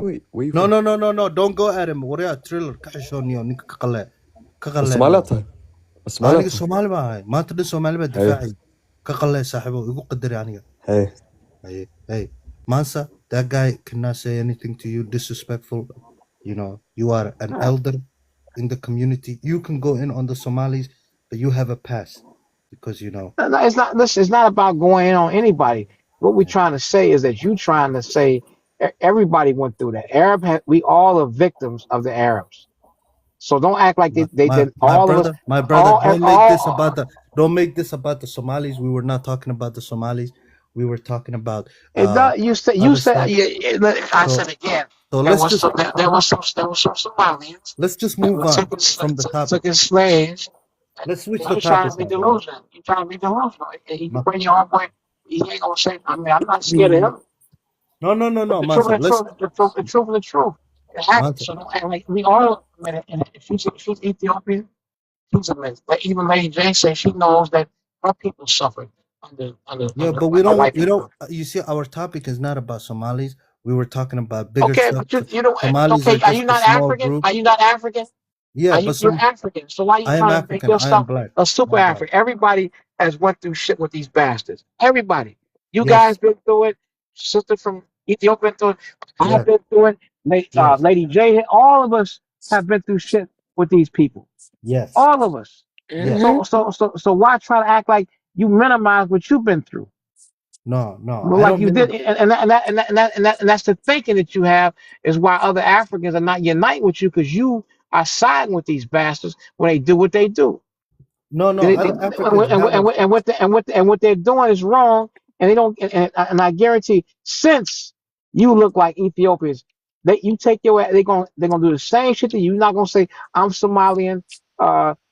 Wait. Where you No, from? no. Don't go at him. What are thriller? كحشوني ونك كقلة Somalia time. أنا Somalia time. الصومالي باي ما تدري الصومالي Hey. بدفاعي كقلة صاحبه يقول قدر يعني. Hey. Hey, Mansa, that guy cannot say anything to you disrespectful. You are an elder in the community. You can go in on the Somalis, but you have a pass because No, it's not. Listen, it's not about going in on anybody. What we're trying to say is that you trying to say everybody went through that. We all are victims of the Arabs. So don't act like they did. All of us. My brother, All, don't make this about the Somalis. We were not talking about the Somalis. We were talking about you said I said again. So there let's was some Somalians. let's just move on from the topic. Took as slaves. Let's switch You the trying topic. to be delusional. You trying to be delusional. And you can bring your own point. He ain't gonna say. I mean, I'm not scared of him. No, The Mansa. truth of the truth. It happened. So don't act like we all. And if she's Ethiopian, she's a man. But even Lady Jane says she knows that her people suffered under But we don't. You see, our topic is not about Somalis. We were talking about bigger Okay, stuff. but you don't. Somalis Okay, are you just not a small African? group. Are you not African? Yeah, You're African. So why are you I am trying to make African. I am yourself black. a super African? Everybody has went through shit with these bastards. Everybody. You Yes. guys been through it. Sister from Ethiopia been through it. I've been through it. Lady J. All of us have been through shit with these people. Yes. All of us. Yes. So why try to act like you minimize what you've been through? No. Well, like you did, and that's the thinking that you have is why other Africans are not uniting with you because you are siding with these bastards when they do what they do. No. Other Africans And what they're doing is wrong, and they don't. And I guarantee, since you look like Ethiopians, you take your they're gonna do the same shit to you. You're not gonna say I'm Somalian,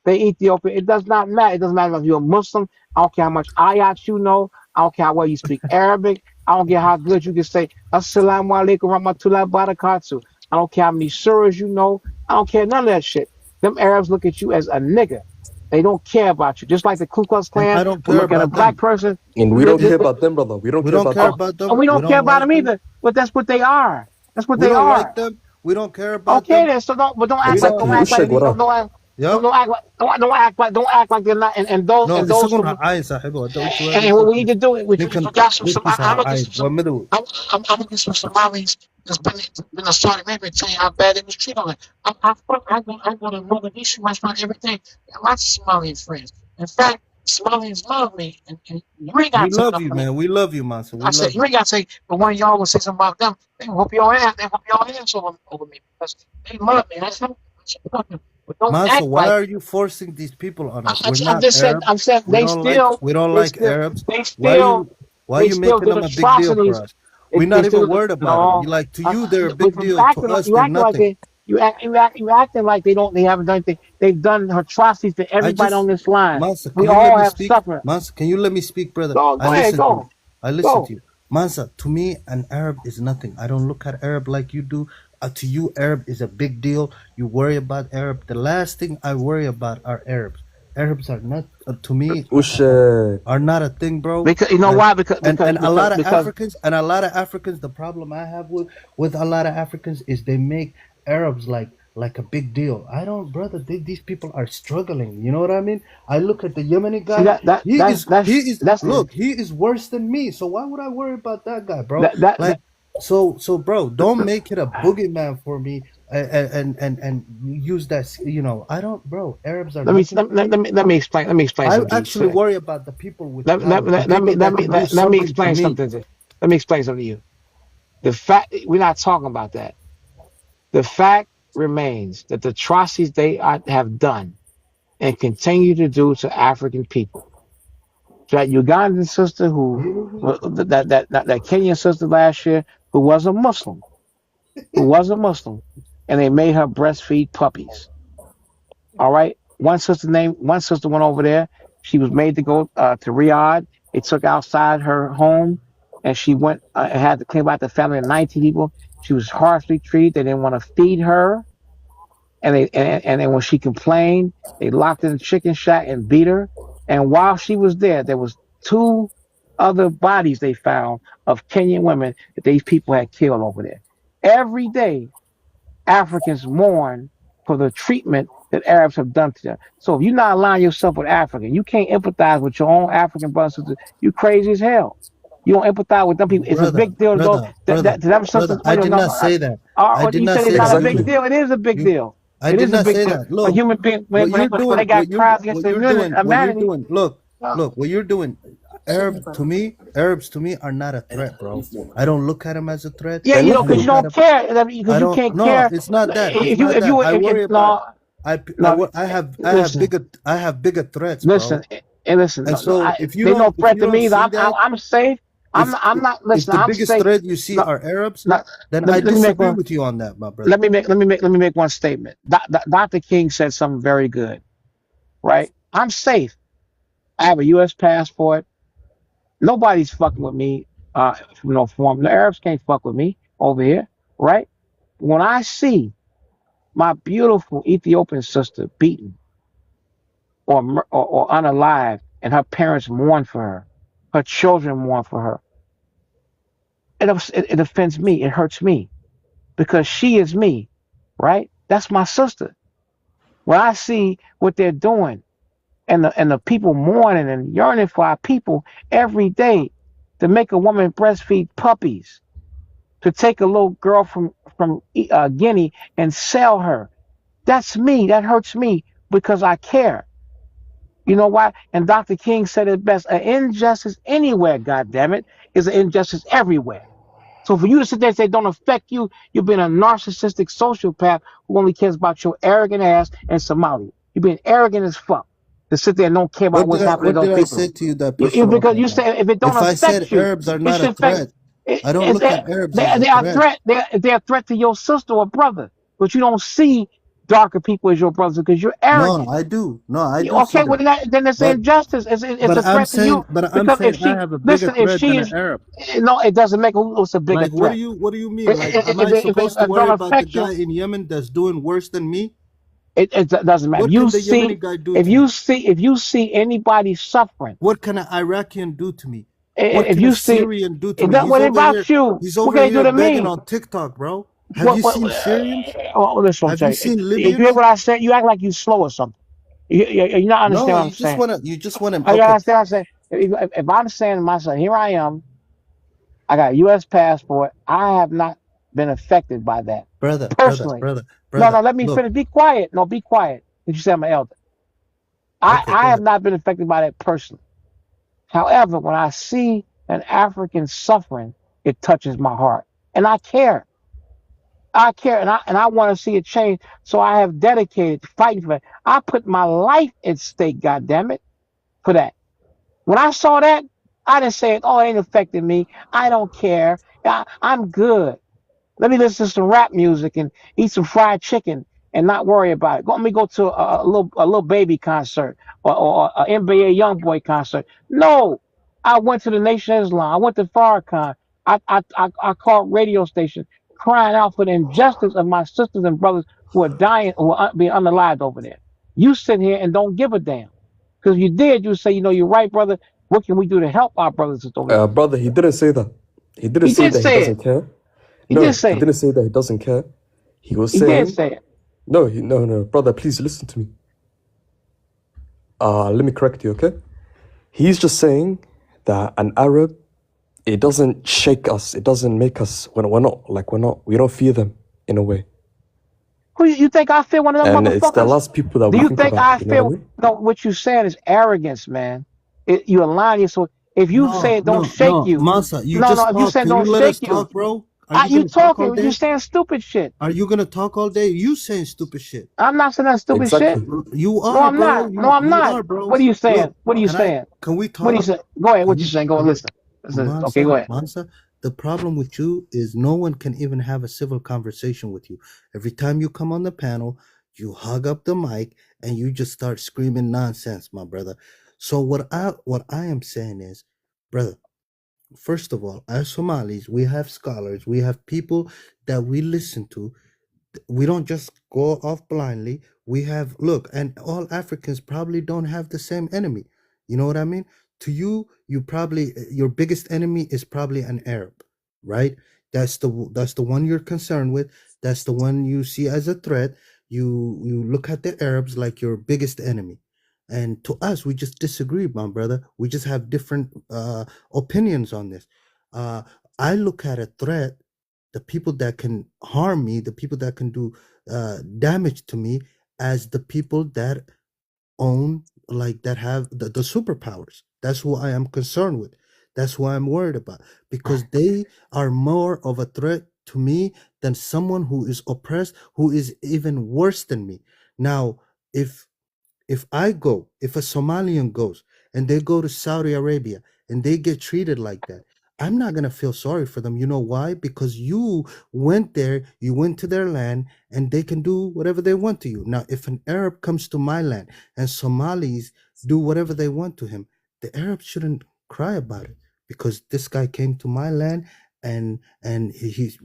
they Ethiopian. It does not matter. It doesn't matter if you're a Muslim. I don't care how much ayat you know. I don't care how well you speak Arabic. I don't care how good you can say Assalamu alaikum warahmatullahi wabarakatuh. I don't care how many surahs you know. I don't care none of that shit. Them Arabs look at you as a nigga. They don't care about you. Just like the Ku Klux And Klan I don't will care look at a about black them. person. And we don't care about them, brother. We don't We care don't about care them. about them. And we We don't care don't about like them them. either. But that's what they are. That's what We they don't like are. them. We don't care about Okay them. then. So don't act We like don't. Exactly. don't وشك وراه. Yup. don't act like they're not. And those No, and those isagun from racay saaxiibo. Hadda u and jawaabaysid, what we need to do, we ninkan got some. dadkiisa I'm gonna get racay. Waa some. madow. I'm gonna get some Somalis that's been in Saudi Arabia and tell you how bad they was treated. Like I go to Mogadishu restaurant every day. I got lots of Somalian friends. In fact, Somalians love me, and you ain't We got to say love nothing. you, man. We love you, Mansa. We I said love you you. ain't got to say, but one of y'all will say something about them. They whoop your ass. They whoop your ass over me because they love me. I said, but don't Mansa, act why like. are you forcing these people on us? We're I'm not just saying. Arab. I'm saying We don't like Arabs. Why they are you still making do them a big deal for atrocities. us? We're not They still even do, worried about them. no. You like to you they're a big But deal. To us you they're acting like nothing. you acting like they haven't done anything. They've done atrocities to I everybody on just this line. Mansa, We can you let all me have speak? suffered. Mansa, can you let me speak, brother? Go ahead, go. I listen to you. Mansa, to me, an Arab is nothing. I don't look at Arab like you do. To you, Arab is a big deal. You worry about Arab. The last thing I worry about are Arabs. Arabs are not, to me, وشك. are not a thing, bro. Because you know why? Because a lot of Africans, the problem I have with a lot of Africans is they make Arabs like a big deal. I don't, brother. These people are struggling. You know what I mean? I look at the Yemeni guy. He is worse than me. So why would I worry about that guy, bro? So, bro, don't make it a boogeyman for me and use that. You know, I don't, bro. Arabs are. Let me explain. Let me explain. I actually worry about the people with power. Let me explain something. Let me explain something to you. The fact we're not talking about that. The fact remains that the atrocities they have done and continue to do to African people. That Ugandan sister that Kenyan sister last year who was a Muslim, and they made her breastfeed puppies. All right. One sister went over there. She was made to go to Riyadh. They took outside her home, and she went and had to clean out the family of 19 people. She was harshly treated. They didn't want to feed her, and then when she complained, they locked her in the chicken shack and beat her. And while she was there was 2 other bodies they found of Kenyan women that these people had killed over there. Every day, Africans mourn for the treatment that Arabs have done to them. So if you're not aligning yourself with African, you can't empathize with your own African brothers and sisters. You crazy as hell. You don't empathize with them people. It's a big deal to go to them. I did not say that. I did not say it's not a big deal. It is a big deal. I did not say that. Look, a human being when they got crimes against humanity. Look, what you're doing. Arabs to me are not a threat, bro. I don't look at them as a threat. Yeah, you know, because you don't care. Because you can't care. No, it's not that. I have bigger threats, bro. Listen. And so if you they no threat to me. that, I'm safe. I'm not. Listen, if the biggest threat you see are Arabs, then I disagree with you on that, my brother. Let me make one statement. Dr. King said something very good. Right? I'm safe. I have a U.S. passport. Nobody's fucking with me. From no form. The Arabs can't fuck with me over here. Right? When I see my beautiful Ethiopian sister beaten or unalive, and her parents mourn for her children mourn for her, it offends me. It hurts me because she is me, right? That's my sister. When I see what they're doing and the people mourning and yearning for our people every day to make a woman breastfeed puppies, to take a little girl from Guinea and sell her, that's me. That hurts me because I care. You know why? And Dr. King said it best: an injustice anywhere, goddammit, is an injustice everywhere. So for you to sit there and say don't affect you, you've been a narcissistic sociopath who only cares about your arrogant ass and Somalia. You've been arrogant as fuck to sit there and don't care about what's happening to those people. What did I say to you that because you say if it don't affect I said you, Arabs are not a threat, I don't look at Arabs as a threat. They're a threat to your sister or brother, but you don't see darker people as your brothers because you're No, arrogant. I do. No, I do see Okay, well that. then it's But injustice. It's a threat to you but I'm because if saying I she have a bigger listen, if threat she than an is Arab. no, it doesn't make what's a bigger Like, what do threat. you mean? Like, am I If supposed to it worry don't about the affect guy you, in Yemen that's doing worse than me? it doesn't matter. What You can the see, Yemeni guy do if to me? you see anybody suffering, What can an Iraqi do to me? What if can a you see Syrian do to it me? doesn't what about you? He's What over can they do here to begging me? on TikTok, bro. Have you seen Syrians? Listen, I'm Have you saying. seen You hear Libyans? what I said? You act like you slow or something. You're not No, understanding what I'm saying. you just wanna I okay, understand. I'm saying if I'm saying to myself, here I am, I got a U.S. passport. I have not been affected by that brother, personally. No, brother. let me Look, finish. Be quiet. No, be quiet. Did you say I'm an elder? okay, go I have ahead. not been affected by that personally. However, when I see an African suffering, it touches my heart, and I care. I care, and I want to see it change. So I have dedicated to fighting for it. I put my life at stake. God damn it, for that. When I saw that, I didn't say, "Oh, it ain't affecting me. I don't care. I'm good. Let me listen to some rap music and eat some fried chicken and not worry about it. Let me go to a little baby concert or a NBA YoungBoy concert." No, I went to the Nation of Islam. I went to Farrakhan. I called radio stations crying out for the injustice of my sisters and brothers who are dying, who are being unalived over there. You sit here and don't give a damn. Because if you did, you say, you're right, brother. What can we do to help our brothers that's over there? Brother, he didn't say that. He didn't He say did that he say it. doesn't care. He No, did he say it. didn't say that he doesn't care. He was He did saying, say it. no, brother, please listen to me. Let me correct you, okay? He's just saying that an Arab, it doesn't shake us. It doesn't make us, we don't fear them in a way. Who you think I fear one of them And it's the motherfuckers? last people that Do we you think think about, I you know what I feel? mean? No, what you saying is arrogance, man. You align yourself. If you say it don't shake you, Masa, you no. just If you talk. say it Can you don't let us shake you, talk, bro? Are you you gonna talk all talking. You day? saying stupid shit. Are you gonna talk all day? You saying stupid shit. I'm not saying that stupid shit. Exactly. You No, are, I'm bro. not. No, I'm You not. are, bro. What are you saying? Look, What are you saying? can we What are you talk? saying? Go ahead. Can What you we saying? Go can, listen. Okay, go ahead. Mansa, the problem with you is no one can even have a civil conversation with you. Every time you come on the panel, you hug up the mic and you just start screaming nonsense, my brother. So what I am saying is, brother, first of all, as Somalis, we have scholars, we have people that we listen to. We don't just go off blindly. We have look, and all Africans probably don't have the same enemy. You know what I mean? To you, you probably your biggest enemy is probably an Arab, right? That's the one you're concerned with. That's the one you see as a threat. You look at the Arabs like your biggest enemy. And to us, we just disagree, my brother. We just have different opinions on this. I look at a threat, the people that can harm me, the people that can do damage to me, as the people that own, like that have the superpowers. That's who I am concerned with. That's who I'm worried about, because they are more of a threat to me than someone who is oppressed, who is even worse than me. Now, if if if a Somalian goes and they go to Saudi Arabia and they get treated like that, I'm not going to feel sorry for them. You know why? Because you went there, you went to their land, and they can do whatever they want to you. Now, if an Arab comes to my land and Somalis do whatever they want to him, the Arabs shouldn't cry about it, because this guy came to my land and he's,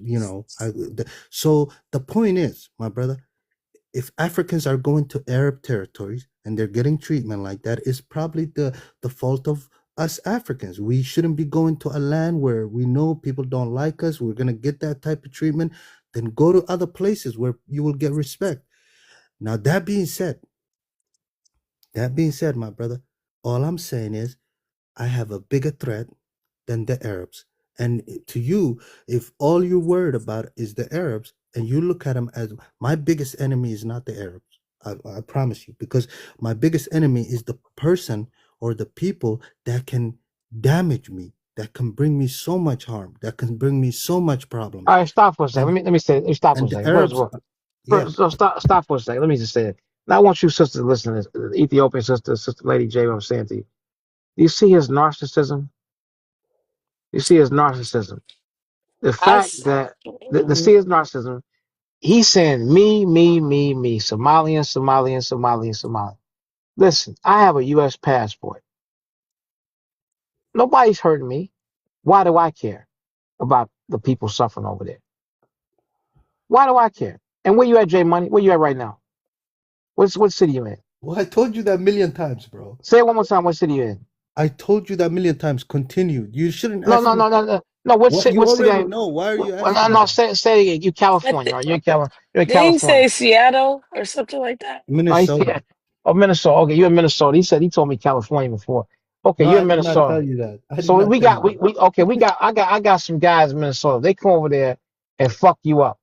so the point is, my brother, if Africans are going to Arab territories and they're getting treatment like that, it's probably the fault of us Africans. We shouldn't be going to a land where we know people don't like us. We're gonna get that type of treatment. Then go to other places where you will get respect. Now that being said, my brother, all I'm saying is I have a bigger threat than the Arabs. And to you, if all you're worried about is the Arabs, and you look at them as my biggest enemy is not the Arabs, I promise you, because my biggest enemy is the person or the people that can damage me, that can bring me so much harm, that can bring me so much problems. All right, stop for a second. Let me say. Let me stop for a And the second. First of Arabs, all, yeah. so stop for a second. Let me just say it. Now, I want you sisters to listen to this. The Ethiopian sister, Sister Lady J, I'm saying to you. Do you see his narcissism? You see his narcissism. The I fact s- that the see his narcissism. He's saying me, Somalian, Somalian, Somalian, Somalian. Listen, I have a U.S. passport. Nobody's hurting me. Why do I care about the people suffering over there? Why do I care? And where you at, J Money? Where you at right now? What city you in? Well, I told you that a million times, bro. Say it one more time. What city you in? I told you that a million times. Continue. You shouldn't No, ask no, me. no, no, no. No, what What city? you What city? already know. Why are you No, asking no. me? Say it again. You California, right? You're in You're in Didn't he say California. Seattle or something like that? Oh, Minnesota. Minnesota. Okay, you're in Minnesota. He told me California before. Okay, No, you're I in did not Minnesota. tell you that. I did So not we tell you got that. I got some guys in Minnesota. They come over there and fuck you up.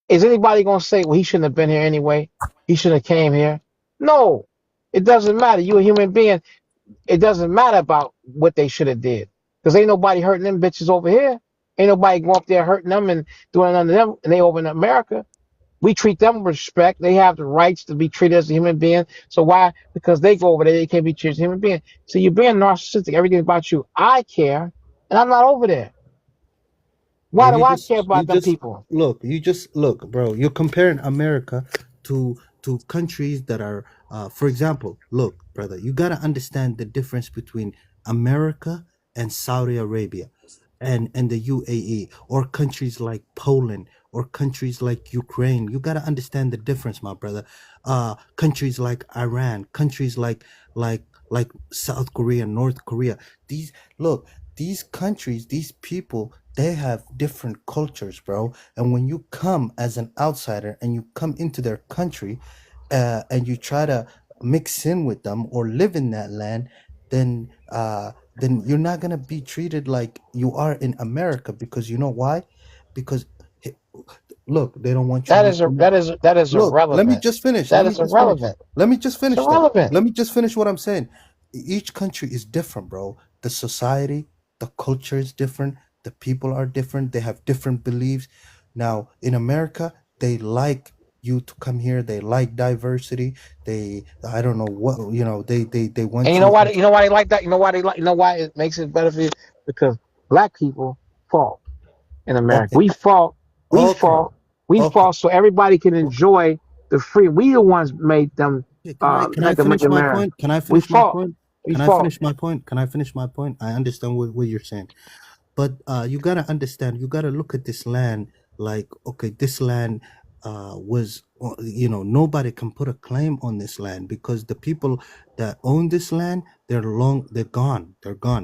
Is anybody gonna say, well, he shouldn't have been here anyway? He shouldn't have came here? No. It doesn't matter. You're a human being. It doesn't matter about what they should have did. Because ain't nobody hurting them bitches over here. Ain't nobody going up there hurting them and doing nothing to them, and they over in America. We treat them with respect. They have the rights to be treated as a human being. So why? Because they go over there, they can't be treated as a human being. So you're being narcissistic. Everything about you. I care, and I'm not over there. Bro, Why do I care you about them just people? look, bro. You're comparing America to countries that are, for example, look, brother. You gotta understand the difference between America and Saudi Arabia, and the UAE, or countries like Poland, or countries like Ukraine. You gotta understand the difference, my brother. Countries like Iran, countries like South Korea, North Korea. These look, these countries, these people, they have different cultures, bro. And when you come as an outsider and you come into their country, and you try to mix in with them or live in that land, then then you're not gonna be treated like you are in America, because you know why? Because h- look, they don't want you That is mixing in. that is Look, let me irrelevant. just finish. That Let me is just finish. irrelevant. Let me just It's finish though. irrelevant. Let me just finish what I'm saying. Each country is different, bro. The society, the culture is different. The people are different. They have different beliefs. Now, in America, they like you to come here. They like diversity. I don't know what, they And want you know you why? as. You know why they like that? You know why they like? You know why it makes it better for you? Because black people fought in America. Okay, We okay, fought, we okay. fought so everybody can enjoy the free. We the ones made them Okay, can I make finish my America. point? Can I We finish my fought. point? We Can I fought. finish my point? Can I finish my point? I understand what you're saying. But you gotta understand, you gotta look at this land like, okay, this land was, nobody can put a claim on this land, because the people that own this land, they're gone,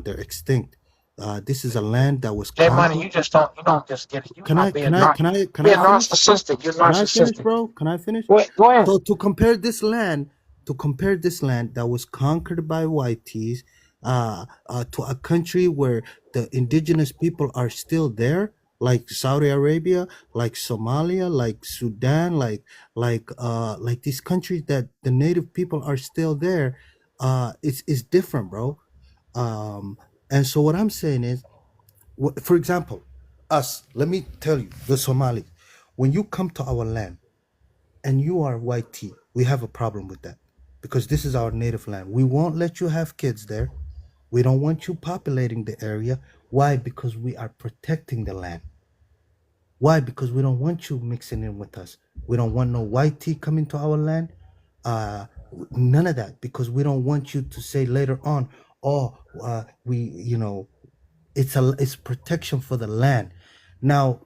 they're extinct. This is a land that was J Money, conquered. you don't just get it. You're Can I not can I can I can I being finish? narcissistic. You're Can I finish, narcissistic. bro? Can I finish? Go ahead. So to compare this land that was conquered by whiteys, to a country where the indigenous people are still there, like Saudi Arabia, like Somalia, like Sudan, like these countries that the native people are still there, it's different, bro. Um, and so what I'm saying is, for example, us. Let me tell you, the Somalis. When you come to our land and you are white tea, we have a problem with that, because this is our native land. We won't let you have kids there. We don't want you populating the area. Why? Because we are protecting the land. Why? Because we don't want you mixing in with us. We don't want no white tea coming to our land. Uh, None of that, because we don't want you to say later on, oh, it's protection for the land. Now,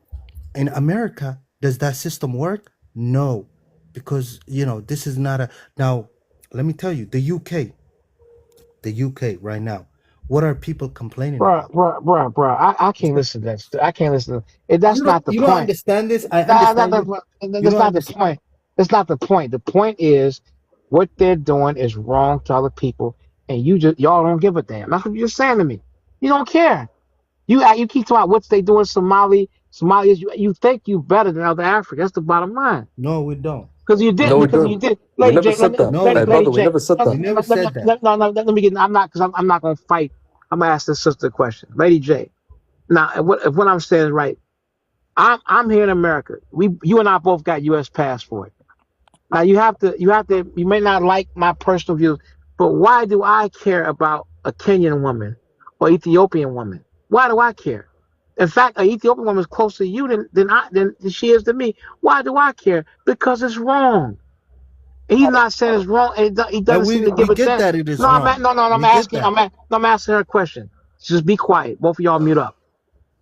in America, does that system work? No, because this is not a. Now, let me tell you, the UK right now, what are people complaining about? Bruh. I can't listen to that. I can't listen. That's not the You don't point. understand this. I Nah, understand you. You that's don't not the understand. point. That's not the point. The point is what they're doing is wrong to other people, and y'all don't give a damn. That's what you're saying to me. You don't care. You keep talking about what they doing. Somalians. You think you better than other Africans. That's the bottom line. No, we don't. Because you did. No, we Because you don't. did. We Lady never J. said that. No, we Lady Brother, don't. we J. never said We that. never said that. No. Let me get. I'm not because I'm not gonna fight. I'm gonna ask this sister a question. Lady J. Now, if what I'm saying is right, I'm here in America. You and I both got U.S. passport. Now you may not like my personal views, but why do I care about a Kenyan woman or Ethiopian woman? Why do I care? In fact, an Ethiopian woman is closer to you than she is to me. Why do I care? Because it's wrong. He's not saying it's wrong, and he And doesn't seem to give we a get damn. that it is No, wrong. I'm We get asking. that. I'm asking her a question. Just be quiet. Both of y'all mute up.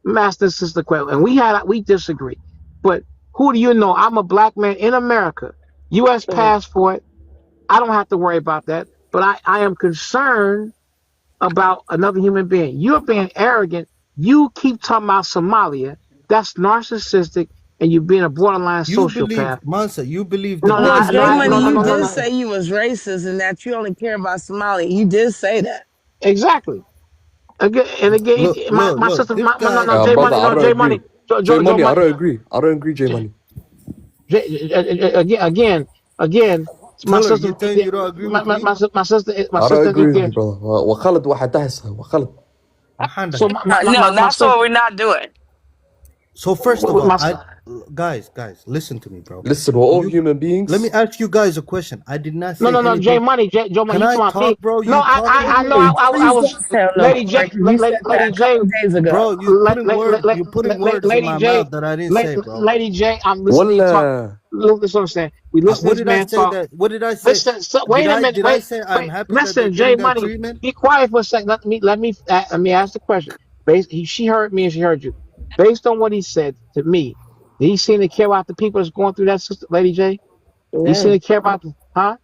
I'm asking this sister question, and we disagree. But who do you know? I'm a black man in America, U.S. passport. I don't have to worry about that. But I am concerned about another human being. You're being arrogant. You keep talking about Somalia. That's narcissistic, and you're being a borderline You believe, sociopath. Mansa, you believe the No, no, Well, biggest J lie Money, ever you did told? say you was racist and that you only care about Somalia. You did say that. Exactly. Again and again, my Look, sister, this guy. J Brother, Money, I no, don't J agree. Money, J Money, I Money, don't agree. I don't agree, J Money. again, my Tell her, sister, you saying you don't agree with me? my I don't sister agree with again. you, brother. وخالد واحد تحسه وخالد. So No, my that's what sister, we're not doing. So first of all, my guys, listen to me, bro. Listen, we're all human beings. Let me ask you guys a question. I did not say no, J anything. Money, Joe Money, Can you I talking about me? talk, bro? No, You talking? I know, Hey, I please was don't tell no Lady more, J, 'cause you said that Lady a J, couple days ago. Bro, you putting words in Lady my J, mouth that I didn't say, bro. Lady J, I'm listening to you talk. ولا Look, this is what I'm saying. We listen to What this did I man say talk. that? What did I say? Listen, wait a minute. Did I say I'm happy that they're Listen, Jay getting that Money, treatment? be quiet for a second. Let me ask the question. She heard me and she heard you. Based on what he said to me, did he seem to care about the people that's going through that, sister, Lady J? Did he seem Yeah. to care about huh?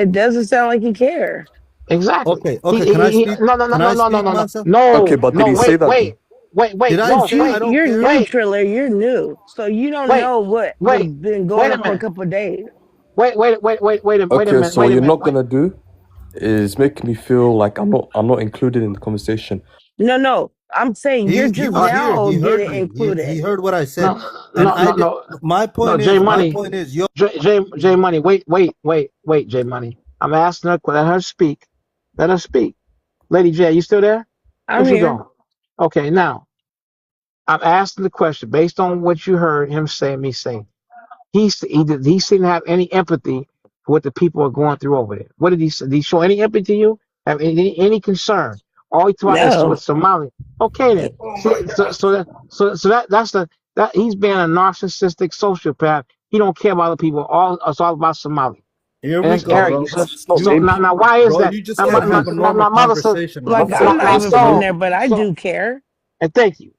It doesn't sound like you care. Exactly. Okay, can I speak? Can I speak, Mansa? Okay, but did he say that though? Did I But say I don't you're care? new, Triller. You're new, so you don't know what's been going wait a on for a minute. couple of days. Wait a Okay, minute. so what you're not gonna do is make me feel like I'm not included in the conversation. No. I'm saying you're He just was here. now He heard getting me. included. He heard what I said. No. My point Jay is, Money. yo. Jay Money. Wait, Jay Money. I'm asking her. Let her speak. Let her speak. Lady J, you still there? I'm Where she here. going? Okay, now I'm asking the question based on what you heard him say. Me say. He seemed to have any empathy for what the people are going through over there. What did he say? Did he show any empathy to you? Have any concern? All he talked about is No. with Somali. Okay then. That he's being a narcissistic sociopath. He don't care about the people. It's all about Somali. Here And we it's go, bro. arrogant. So now why is Bro, that? you just can't have a normal Now mother said, conversation, Like Mansa. I'm not even from Saul, there, but I do care. and thank you.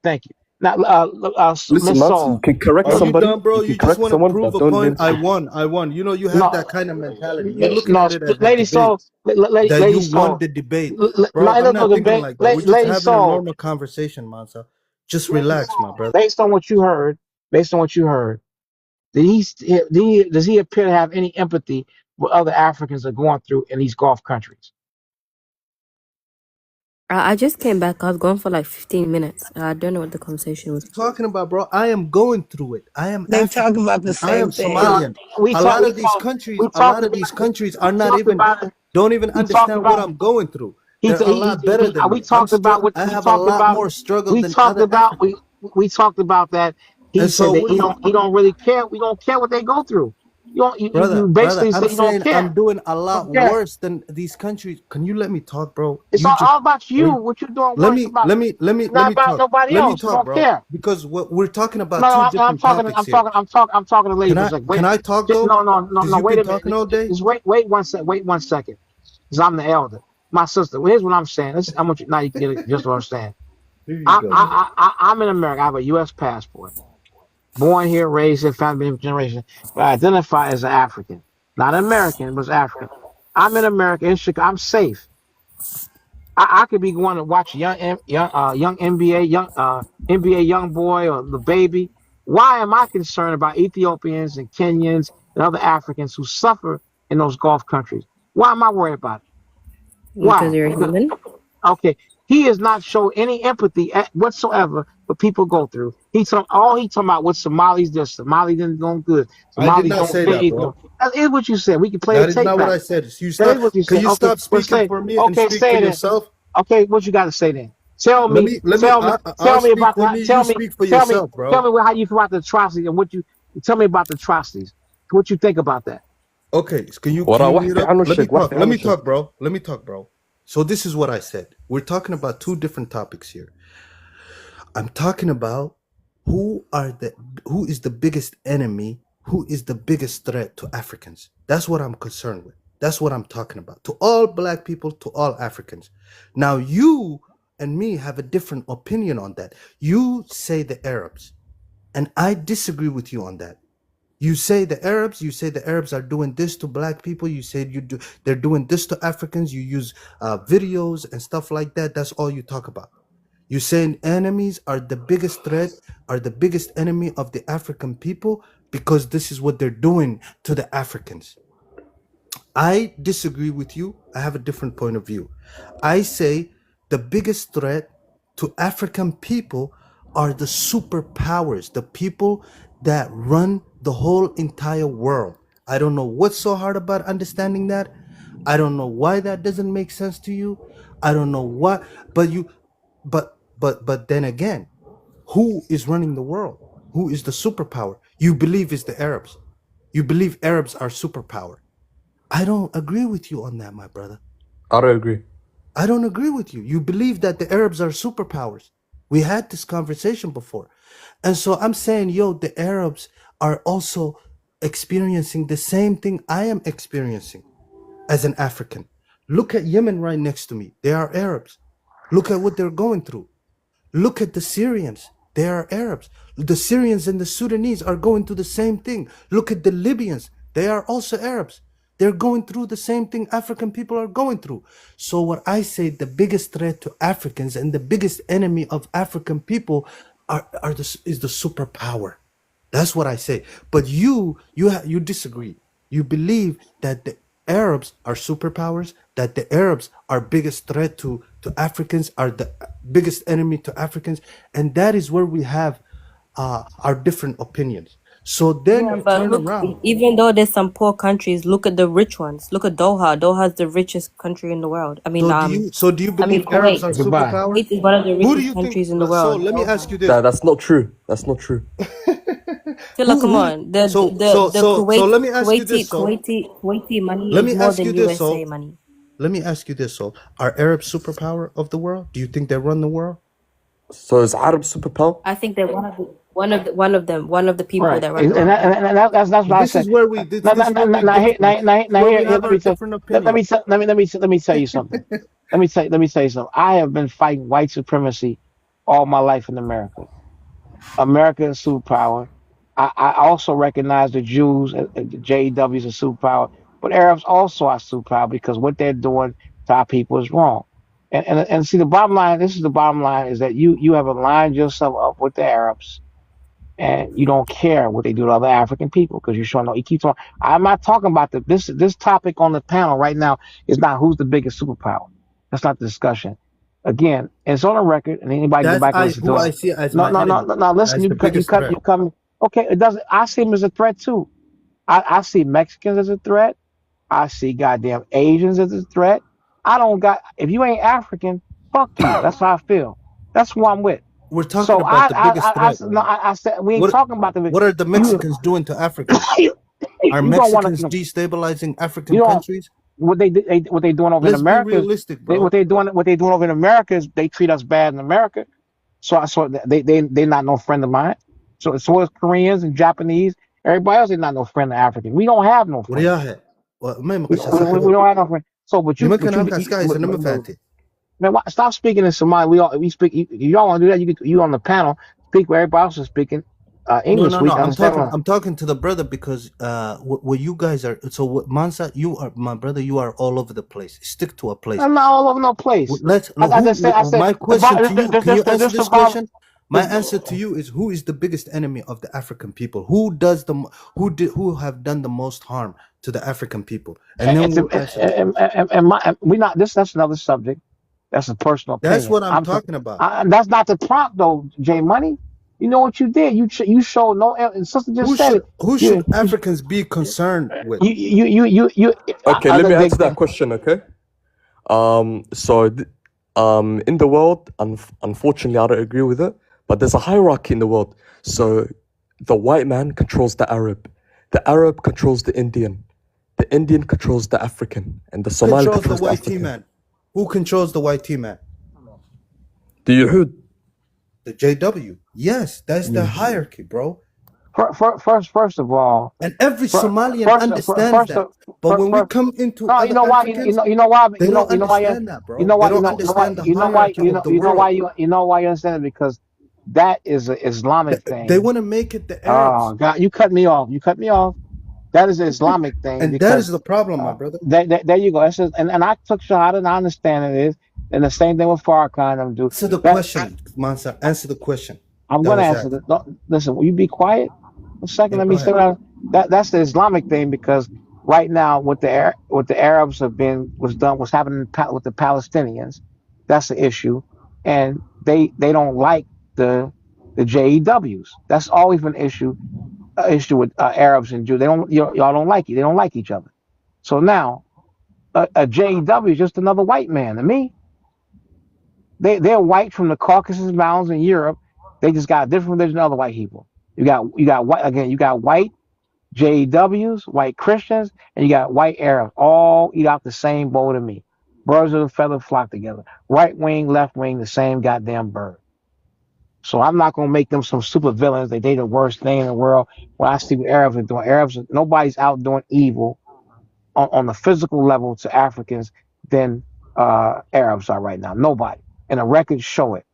Now Listen, Miss Mansa, Saul. you can correct Are you somebody. done, bro? You You can just correct want to someone, prove but a don't point. I then. won. You know, you have that kind of mentality. You're looking No, at it as a Lady Saul, debate. That Lady you won Saul. the debate. Not Bro, I'm no not thinking debate. like that. We're just Lady having a Saul. normal conversation, Mansa. Just relax, my brother. Based on what you heard, does he appear to have any empathy what other Africans are going through in these Gulf countries? I just came back. I was gone for like 15 minutes. I don't know what the conversation was. Talking about, bro, I am going through it. I am They talk African. about the I am same thing. Somalian. A lot of these countries are not even, don't even understand what I'm going through. They're a lot better than me. I have a lot more struggle than other Africans. We talked about that. He And said so that what do you, he don't really care. We don't care what they go through. You brother, basically I'm said you don't saying I'm care. doing a lot Don't care. worse than these countries. Can you let me talk, bro? It's all about you. What you're doing Let worse me about. It's not about talk. nobody Let me else. You talk, don't bro. care. Because what we're talking about No, two I'm different topics here. I'm talking to lady for a second. Can I talk though? Because you've Wait been a minute. talking all day. Just wait 1 second. Wait 1 second. Because I'm the elder. My sister. Well, here's what I'm saying. I want you now. You can get it. Just what I'm saying. Here you go. I'm in America. I have a U.S. passport. Born here, raised here, family generation. But I identify as an African, not American, but African. I'm in America in Chicago. I'm safe. I could be going to watch young NBA young boy or the baby. Why am I concerned about Ethiopians and Kenyans and other Africans who suffer in those Gulf countries? Why am I worried about it? Because Why? you're a human. Okay, he has not shown any empathy whatsoever for people go through. He talking about what Somalis did. Somali didn't go good. I did Somalis not don't say pay. that, bro. That is what you said. We can play the That is tape not back. what I said. You That stop. is what you Can said. you Okay, stop speaking for me and speak for say it. yourself? Okay, what you got to say then? Tell Let me me. about I'll speak for me. You speak for yourself, bro. tell me how you feel about the atrocities and what you tell me about the atrocities. What you think about that? Okay, can you ورا mute واحدة up? عنه Let me الشيك talk. واحدة Let عنه me الشيك. talk, bro. Let me talk, bro. So this is what I said. We're talking about two different topics here. I'm talking about who is the biggest enemy, who is the biggest threat to Africans. That's what I'm concerned with. That's what I'm talking about. To all black people, to all Africans. Now you and me have a different opinion on that. You say the Arabs, and I disagree with you on that. You say the Arabs are doing this to black people. You say they're doing this to Africans. You use videos and stuff like that. That's all you talk about. You're saying enemies are the biggest threat, are the biggest enemy of the African people because this is what they're doing to the Africans. I disagree with you. I have a different point of view. I say the biggest threat to African people are the superpowers, the people that run the whole entire world. I don't know what's so hard about understanding that. I don't know why that doesn't make sense to you. I don't know what, but then again, who is running the world? Who is the superpower? You believe it's the Arabs. You believe Arabs are superpower. I don't agree with you on that, my brother. I don't agree. I don't agree with you. You believe that the Arabs are superpowers. We had this conversation before. And so I'm saying, the Arabs are also experiencing the same thing I am experiencing as an African. Look at Yemen right next to me. They are Arabs. Look at what they're going through. Look at the Syrians. They are Arabs. The Syrians and the Sudanese are going through the same thing. Look at the Libyans. They are also Arabs. They're going through the same thing African people are going through. So what I say, the biggest threat to Africans and the biggest enemy of African people is the superpower. That's what I say. But you disagree. You believe that the Arabs are superpowers, that the Arabs are biggest threat to Africans, are the biggest enemy to Africans, and that is where we have our different opinions. So then Yeah, you but turn look, around. even though there's some poor countries, look at the rich ones. Look at Doha. Doha is the richest country in the world. I mean, So do you believe Arabs Kuwait. are Goodbye. superpowers? Kuwait is one of the Who do richest you think? countries in the So world. let me ask you this. That's not true. That's not true. Philip, come on. The So Kuwait, let me ask you this. Kuwaiti money Let is me more ask than you this. USA money. Let me ask you this. So are Arabs superpower of the world? Do you think they run the world? So is Arab superpower? I think they're one of the people Right. that run the And, world. that's what I This said. is where we Now, this is where we differ. now Where we here, have let our me tell, different let opinions. me tell you something. Let me tell you something. I have been fighting white supremacy all my life in America. America is superpower. I also recognize the Jews, the JWs are superpower, but Arabs also are superpower because what they're doing to our people is wrong. And see, the bottom line, this is the bottom line, is that you have aligned yourself up with the Arabs, and you don't care what they do to other African people because you're showing no. You keep talking. I'm not talking about this topic on the panel right now is not who's the biggest superpower. That's not the discussion. Again, it's on the record, and anybody can go back and listen Who to I it. see as No, my no, no, enemy, no, no. Listen, as the biggest threat. you come. Okay, it doesn't. I see them as a threat too. I see Mexicans as a threat. I see goddamn Asians as a threat. If you ain't African, fuck you. That's how I feel. That's who I'm with. We're talking So about the biggest threat. I said we ain't talking about the. What are the Mexicans doing to Africans? Are You don't want Mexicans to. destabilizing African You don't. countries? What they doing over in Let's be America? realistic, bro. What they doing over in America is they treat us bad in America. So they not no friend of mine. So is Koreans and Japanese. Everybody else is not no friend of African. We don't have no friends. ورياها ما We don't have no friends. So but you لما كان هلك عسكري سنة فاتي. man, stop speaking in Somali. We speak. If y'all want to do that, you on the panel speak where everybody else is speaking English. No. We can understand. I'm talking to the brother because what you guys are. So what Mansa, you are my brother. You are all over the place. Stick to a place. I'm not all over no place. I said, my question to you. Can you answer this question? My this- answer to you is: who is the biggest enemy of the African people? Who have done the most harm to the African people? And then we'll answer. That's another subject. That's a personal opinion. That's what I'm talking about. That's not the prompt though, J Money. You know what you did? You showed no. Sister just said it. Who should Africans be concerned with? You. Okay, let me answer that question. Okay. In the world, unfortunately, I don't agree with it. But there's a hierarchy in the world. So the white man controls the Arab controls the Indian controls the African, and the Somali controls the African. Man. Who controls the white man? The Yahud. The JW. Yes, that's the hierarchy, bro. First of all, And every Somalian first understands that. But when we come into no, you other know why? Africans, You know why? they You know don't why? understand that, bro. You know why? They don't understand the hierarchy of the world. You know why you understand it? Because that is an Islamic thing. They want to make it the Oh Arabs. God, you cut me off. You cut me off. That is an Islamic thing. And because that is the problem, my brother. there you go. That's just, and I took Shahada and I understand it is. And the same thing with Farrakhan and them do. Answer the question, Mansa. Answer the question. I'm going to answer it. Listen, will you be quiet a second? Let me say that's the Islamic thing, because right now what the Arabs what's happening with the Palestinians, that's the issue, and they don't like the JEWs. That's always been an issue with Arabs and Jews. Y'all don't like it. They don't like each other. So now a JEW is just another white man to me. They're white from the Caucasus Mountains in Europe. They just got a different religion than other white people. You got white again. You got white JEWs, white Christians, and you got white Arabs. All eat out the same bowl to me. Birds of a feather flock together. Right wing, left wing, the same goddamn bird. So I'm not gonna make them some super villains. They the worst thing in the world. When I see what Arabs are doing, nobody's out doing evil on the physical level to Africans than Arabs are right now. Nobody. And the records show it.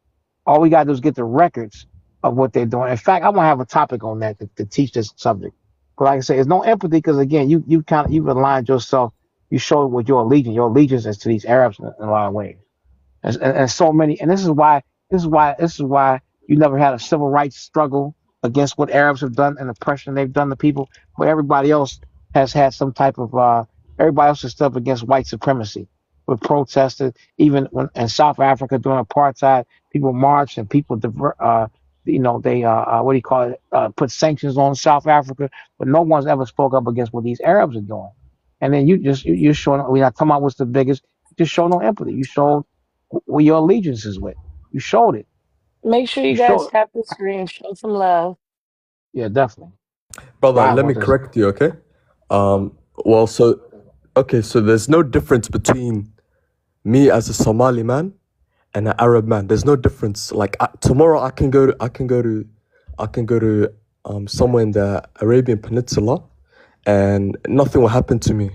All we gotta do is get the records of what they're doing. In fact, I'm gonna have a topic on that to teach this subject. But like I say, there's no empathy, because again, you've aligned yourself. You show what your allegiance is to these Arabs in a lot of ways, and so many. And this is why you never had a civil rights struggle against what Arabs have done and the oppression they've done to people. But everybody else has had some type of everybody else has stood up against white supremacy. We protested even when in South Africa during apartheid. People marched and people put sanctions on South Africa, but no one's ever spoke up against what these Arabs are doing. And then you're showing, we're not talking about what's the biggest, you just show no empathy. You showed what your allegiance is with. You showed it. Make sure you guys tap the screen, show some love. Yeah, definitely. Brother, let me correct you, okay? So there's no difference between me as a Somali man and an Arab man. There's no difference. Like tomorrow, I can go to somewhere in the Arabian Peninsula, and nothing will happen to me.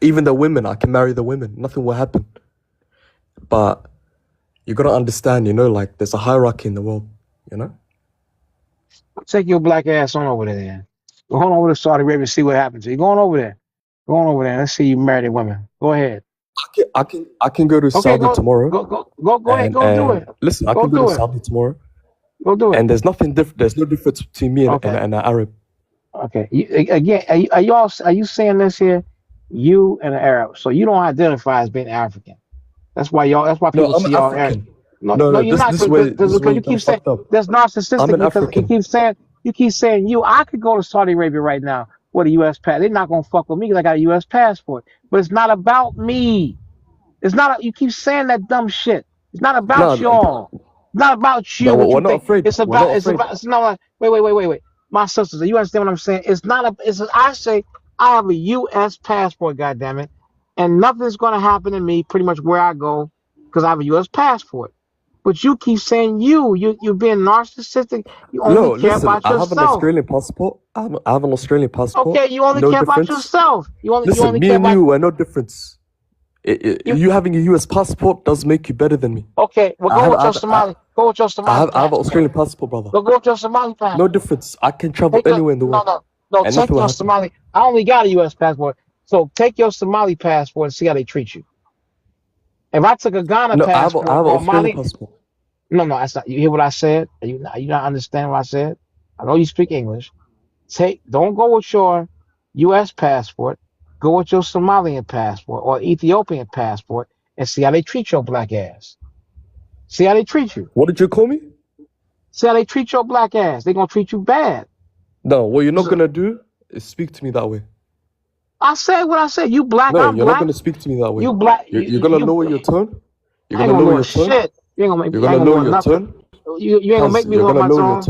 Even the women, I can marry the women. Nothing will happen. But you gotta understand, like there's a hierarchy in the world. Take your black ass on over there, then. Go on over to Saudi Arabia and see what happens. You're going over there. Go on over there. Let's see you marry the women. Go ahead. I can go to Saudi tomorrow. Go ahead, go do it. Listen, I can go to Saudi tomorrow. Go do it. And there's nothing different. There's no difference between me and an Arab. Okay. Are you saying this here? You and an Arab. So you don't identify as being African. That's why people see y'all Arab. No, you're not. Because you keep saying that's narcissistic, because you keep saying you. I could go to Saudi Arabia right now with a U.S. pass. They're not gonna fuck with me because I got a U.S. passport. But it's not about me. It's not. You keep saying that dumb shit. It's not about y'all. It's not about you. No, we're not afraid. It's about. It's not like. Wait. My sisters, do you understand what I'm saying? It's not. I say I have a U.S. passport. Goddammit, and nothing's gonna happen to me pretty much where I go because I have a U.S. passport. But you keep saying you're being narcissistic. You only care about yourself. I have an Australian passport. I have an Australian passport. Okay, you only care about yourself. Listen, me and you are no difference. You having a US passport does make you better than me. Okay, well go with your Somali. Go with your Somali. I have an Australian passport, brother. Go with your Somali passport. No difference. I can travel anywhere in the world. No. Take your Somali. I only got a US passport. So take your Somali passport and see how they treat you. If I took a Ghana passport, I have an Australian passport. No, that's not. You hear what I said? Are you not understand what I said? I know you speak English. Don't go with your U.S. passport. Go with your Somalian passport or Ethiopian passport and see how they treat your black ass. See how they treat you. What did you call me? See how they treat your black ass. They're gonna treat you bad. No, what you're not gonna do is speak to me that way. I said what I said. You black. No, I'm you're black. not gonna speak to me that way. You black. You're gonna lower your tone. You're gonna lower your tone. Shit. You ain't gonna make me. You're gonna lower your tone. You ain't gonna make me lower my tone.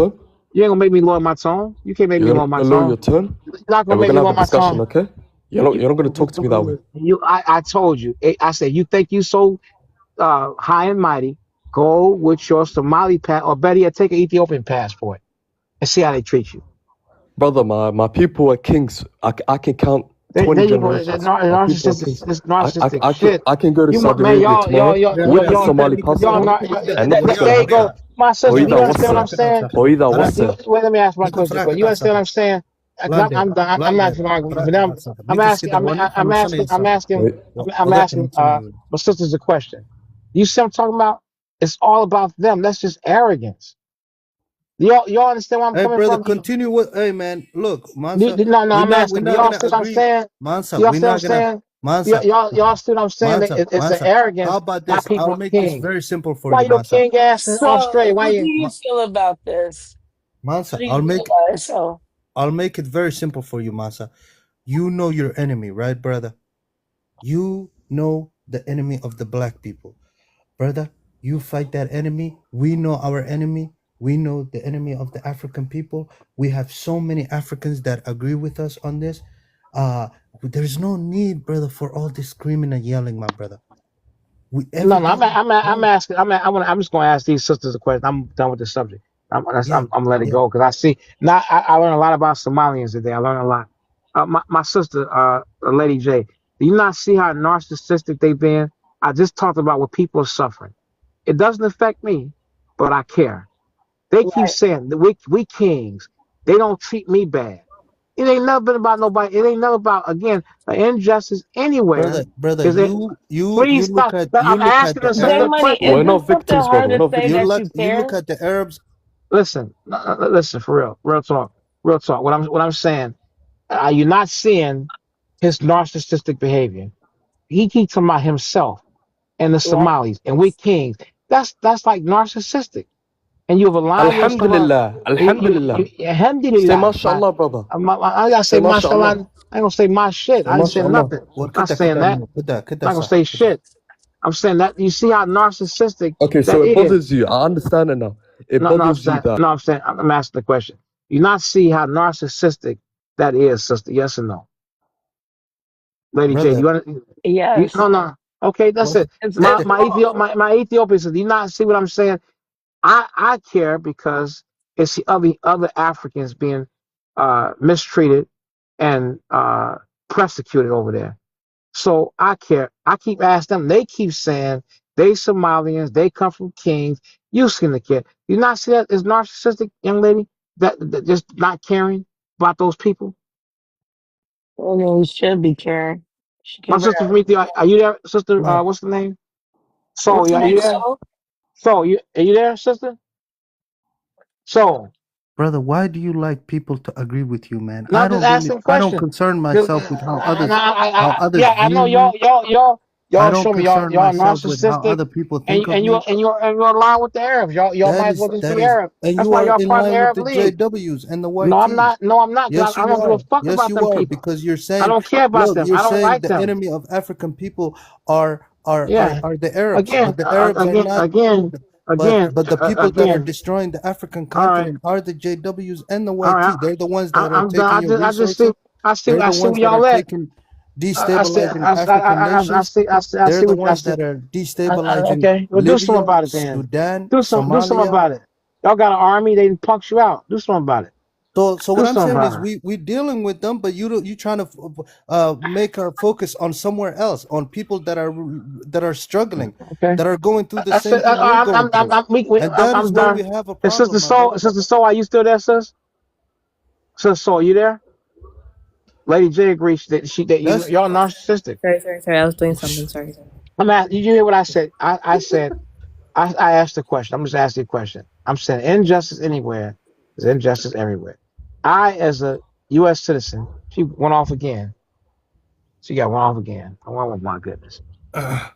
You ain't gonna make me lower my tone. You can't make me lower my tone. You're gonna lower your tone. You're not gonna make me lower my tone. Okay? You're not gonna talk to me that way. I told you. I said you think you so high and mighty Go with your Somali pass, or better yet, take an Ethiopian passport and see how they treat you. Brother, my people are kings. I can count There 20 you go. generations. My people are kings. This narcissistic shit. I can go to You, Saudi man, Arabia tomorrow with a Somali passport, and nothing's there gonna you go. happen. My sister, you Oida understand what I'm wasa, saying? oida wasa. Wait, let me ask my question. But you understand what I'm saying? I'm done. I'm not arguing for them. I'm asking. I'm asking. My sisters a question. You see what I'm talking about? It's all about them. That's just arrogance. Y'all understand where I'm Hey, coming brother, from? continue with. Hey, man, look, Mansa. No, I'm asking. We're not Y'all gonna see what I'm agree, saying? Mansa. Y'all We're see what I'm not gonna, saying? Mansa. Y'all see what I'm saying? Mansa, It's an Mansa. arrogance. How about My this? people I'll are make this king. very simple for Why you, you Mansa. king ass in Australia? So, Why how do you? you feel about this? Mansa, How do you feel about it? So, I'll make it very simple for you, Mansa. You know your enemy, right, brother? You know the enemy of the black people, brother. You fight that enemy. We know our enemy. We know the enemy of the African people. We have so many Africans that agree with us on this. There's no need, brother, for all this screaming and yelling, my brother. No, Everybody. I'm asking. I'm just going to ask these sisters a question. I'm done with the subject. I'm letting it go because I see now. I learned a lot about Somalians today. I learned a lot. My sister, Lady J, do you not see how narcissistic they've been? I just talked about what people are suffering. It doesn't affect me, but I care. They keep right. saying that we kings. They don't treat me bad. It ain't never been about nobody. It ain't never about again an injustice anywhere. Brother, Is it? you Please look stop. at I'm asking a the sister J a Arabs. Money, question. is We're it not something victims, hard brother. We're to not say victims. that you You look care? at the Arabs. Listen, listen for real talk, real talk. What I'm saying, are you not seeing his narcissistic behavior? He keeps talking about himself and the Right. Somalis and we kings. That's like narcissistic, and you have aligned yourself. Alhamdulillah. Alhamdulillah. Say Alhamdulillah. mashallah, brother. I gotta Say say mashallah. mashallah. I ain't gonna say my shit. Say I ain't saying mashallah. nothing. Not Kida saying kida that. no, kida Not gonna sa, say kida. shit. I'm saying that you see how narcissistic Okay, so that it is. bothers you. I understand it now. It bothers you that. I'm saying, I'm asking the question. You not see how narcissistic that is, sister? Yes or no, Lady J? Brother, Yes. No. Okay, that's brother, it. It's My Ethiopian said, do you not see what I'm saying? I care because it's the other Africans being mistreated and persecuted over there. So I care. I keep asking them. They keep saying they Somalians. They come from kings. You seem to care. You not see that as narcissistic, young lady? That just not caring about those people. I mean, you should be caring. You should My care sister about from Ethiopia, are you there, sister? right. What's the name? what's Soul. the Are name, you there? so? Soul. Are you there, sister? Soul. Brother, why do you like people to agree with you, man? No, I'm just asking a I don't question. concern 'Cause, myself with how others yeah, I know view you. I y'all don't show me concern y'all myself with how narcissistic, other people and think of me. you're aligned with the Arabs. Y'all might as well just That be is, Arab. and That's you why are y'all in part of the line with Arab the League. JWs and the No, I'm YTs. not. No, I'm not. 'Cause Yes, I you don't give a are. fuck Yes, about you them are. people. Because you're I saying, don't care about look, them. you're I don't saying like the them. enemy of African people Yeah. are the Arabs, but the Arabs are not. But the people that are Again. destroying the African All right. continent are the JWs and the All right. YT. They're the ones that are I'm done. taking your I just see. resources. They're I the see ones where that are y'all at. taking, destabilizing African nations. I They're see the what I ones see. that are destabilizing Okay, well, do something Libya, about it then. Sudan, Do something Somalia. about it. Y'all got an army. They punks you out. Do something about it. So Do what I'm something saying is about it. we're dealing with them, but you trying to make our focus on somewhere else, on people that are struggling, Okay. that are going through the I same said thing we're going through, and that is I'm where we done. have a And problem, my brother. Sister Soul, are you still there, sis? Sister Soul, you there? Lady J agrees that That's y'all narcissistic. Sorry. I was doing something. Sorry. Did you hear what I said? I said I asked a question. I'm just asking a question. I'm saying injustice anywhere is injustice everywhere. I, as a U.S. citizen, she went off again. She got one off again. Oh my goodness.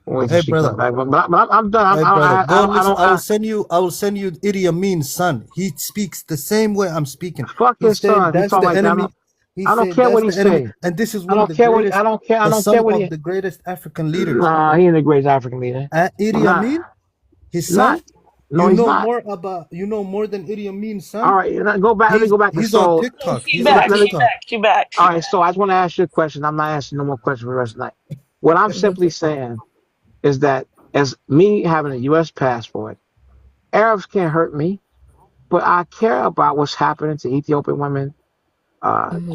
Wait till Hey she come brother, back. But I'm done. hey brother, go I listen. don't. I will send you Idi Amin's son. He speaks the same way I'm speaking. Fuck He's his saying son. He that's talk the like that. enemy. He's I don't saying care that's what he the enemy, say. and this is I one of don't the care what he. greatest, I the don't care son what of he. the greatest African leaders. Nah, he ain't the greatest African leader. Idi Not. Amin, his son. Not. No, he's not. You know more than Idi Amin's All son. right, go back. Let me go back to He's on Soul. TikTok. She He's on back. Let me. She TikTok. back. She back. All She right, back. so I just want to ask you a question. I'm not asking no more questions for the rest of the night. What I'm simply saying is that as me having a U.S. passport, Arabs can't hurt me, but I care about what's happening to Ethiopian women,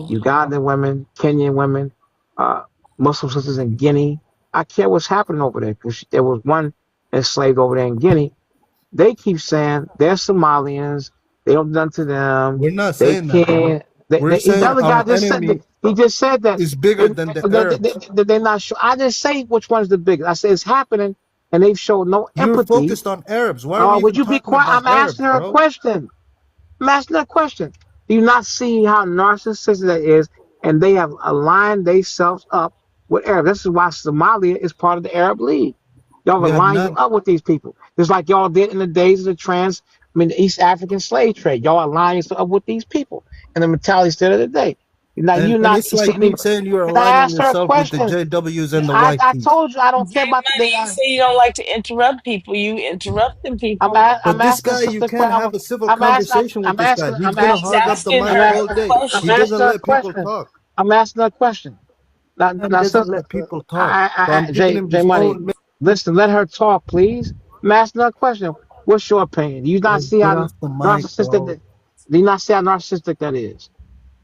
Ugandan women, Kenyan women, uh, Muslim sisters in Guinea. I care what's happening over there because there was one enslaved over there in Guinea. They keep saying they're Somalians. They don't do nothing to them. We're not They saying that, bro. can't. We're The saying other guy our just said enemy he just said that is bigger than the Arabs. they're not sure. I didn't say which one's the biggest. I said it's happening, and they've showed no You're empathy. focused on Arabs. Why are we Would even you be talking quiet? about I'm Arabs, asking her a bro? question. I'm asking her a question. Do you not see how narcissistic that is? And they have aligned themselves up with Arabs. This is why Somalia is part of the Arab League. Y'all We have aligned not. them up with these people, just like y'all did in the days of the East African slave trade. Y'all aligned yourself up with these people, and the mentality still of the day. Now you And not it's you see like me anybody. saying you're Can I aligning ask her a yourself with the question? JWs and the I YPs. told you I don't care Jay about Money, you say you don't like to interrupt people. You interrupting people. But I'm this asking guy, you sister can't question. have a civil conversation with this guy. He's gonna He's hog up the asking mic her all a day. I'm He question. doesn't asking her a let people question. talk. I'm asking her a question. Man Now, doesn't sister, let people talk. So I'm giving him J his Money, own. listen, let her talk, please. I'm asking her a question. What's your opinion? Do you not Bro, see get how off the mic, narcissistic bro. that? Do you not see how narcissistic that is?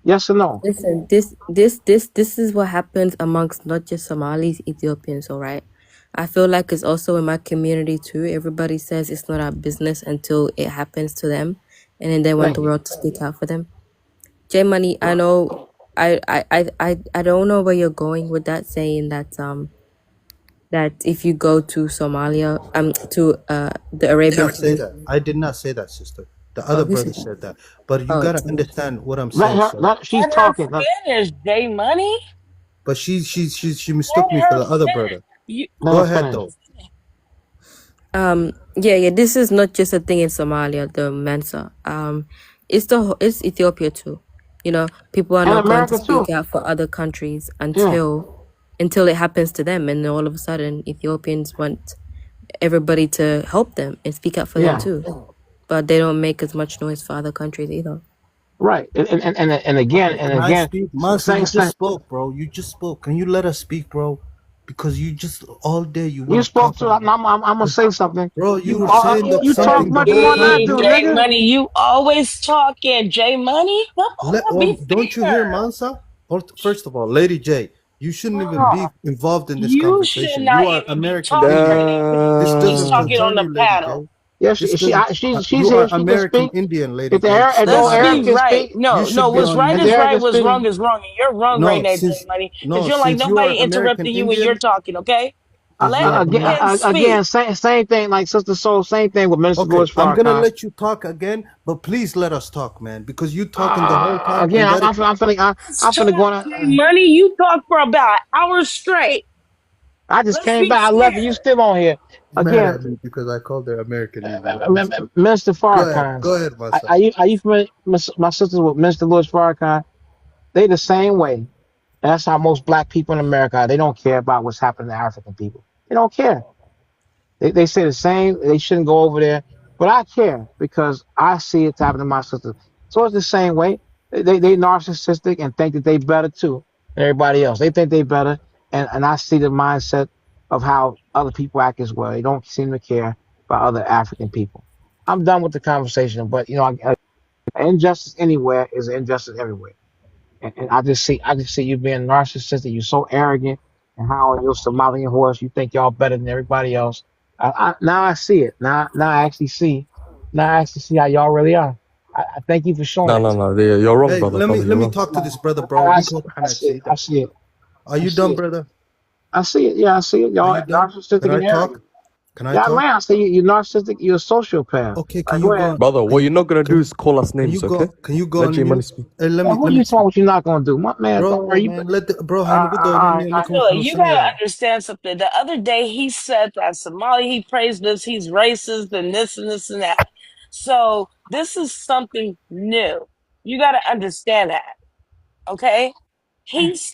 Yes or no? Listen, this is what happens amongst not just Somalis, Ethiopians, all right? I feel like it's also in my community too. Everybody says it's not our business until it happens to them, and then they want Thank the you. world to speak out for them. J Money, I know, I don't know where you're going with that, saying that if you go to Somalia, to the I did Arabian not say Sea. that. I did not say that, sister. The Oh, other who said brother that? said that. But you Oh, gotta understand what I'm Let saying, her. sir. She's Let her talking. finish, Jay Money. But she mistook me Let for her the other finish. brother. You Let Go her ahead finish. though. Yeah, this is not just a thing in Somalia, the Mensa. It's Ethiopia too. You know, people are And not going to America speak too. out for other countries Yeah. until it happens to them, and then all of a sudden Ethiopians want everybody to help them and speak out for them Yeah. too. But they don't make as much noise for other countries either. Right. And again Okay, can I speak? Mansa, you just spoke, bro. You just spoke. Can you let us speak, bro? Because you just all day you you want to spoke talk to. about, I'm gonna say something. bro. You You were saying you talk something the much whole more than I time. see, do, You Jay nigga. Money, you always talking, Jay Money. Come on, be don't you hear fair. Mansa? Or first of all, Lady J, you shouldn't even be involved in this You should conversation. not You are even be American talking right Indian. now. This He's doesn't talking on concern the you, Lady J. panel. Yeah, This doesn't. she's You here. are She can American speak. Indian, Lady If J. no Let's Stop Arab it. be can right. speak, You No, should be what's on right if is mute. Arab right, can what's speak, wrong is wrong. And you're wrong right No, now, Jay Money, because you don't like since you are nobody American interrupting you when you're Indian, talking, okay? since you Let are him American. again, speak. same thing like Sister Soul, same thing with Minister Okay, Louis I'm gonna Farrakhan. let you talk again, but please let us talk, man, because you talking the whole time Again, and that is I'm finna go on. Jay Money, you talk for about an hour straight. I just Let's came be back. I left and you fair. still on here. mad Again, at me because I called her American Indian. I'm sorry. Minister Farrakhan. Go ahead, my son. Are you familiar? My sisters with Minister Louis Farrakhan. They the same way. And that's how most black people in America are. They don't care about what's happening to African people. They don't care. They say the same. They shouldn't go over there, but I care because I see it's happening to my sisters. So it's the same way. They narcissistic and think that they better too than everybody else. They think they better, and I see the mindset of how other people act as well. They don't seem to care about other African people. I'm done with the conversation, but injustice anywhere is injustice everywhere. And I just see you being narcissistic. You're so arrogant, and how on your Somalian horse you think y'all better than everybody else. Now I see it. Now I actually see. Now I actually see how y'all really are. I thank you for showing No, that no, to me. no. You're wrong, Hey, brother. let me Brother, let you're me wrong. talk to this brother, bro. We go I see it. I see it. Are I you see done, it. brother? I see it. Yeah, I see it. Are Y'all you done? Can narcissistic I and talk? arrogant. Can I Yeah, talk? man. I say you're narcissistic. You're a sociopath. Okay, Like, go ahead. Brother, what you're not gonna do Can is call us can you names, okay? go can you go Let on J Money mute? speak. Hey, Who let you me talking? speak. What you're not gonna do? What man? Don't Bro, worry. You. man, let the bro All right. Attila, you gotta understand something. The other day he said that Somali, he praised this, he's racist and this and that. So this is something new. You gotta understand that, okay? He's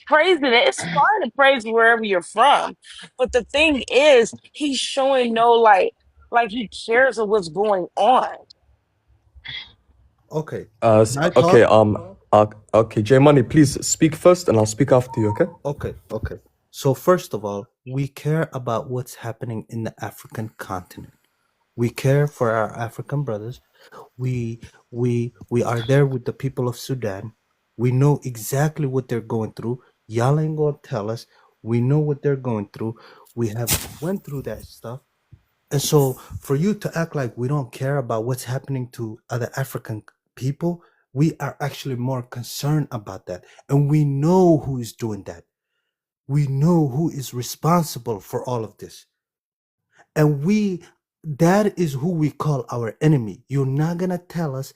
praising it. It's fine to praise wherever you're from, but the thing is, he's showing no like he cares of what's going on. Okay. Can I Okay, talk? okay, J Money, please speak first, and I'll speak after you, okay? Okay. So first of all, we care about what's happening in the African continent. We care for our African brothers. We are there with the people of Sudan. We know exactly what they're going through. Y'all ain't gonna tell us. We know what they're going through. We have went through that stuff. And so for you to act like we don't care about what's happening to other African people, we are actually more concerned about that. And we know who is doing that. We know who is responsible for all of this. And that is who we call our enemy. You're not going to tell us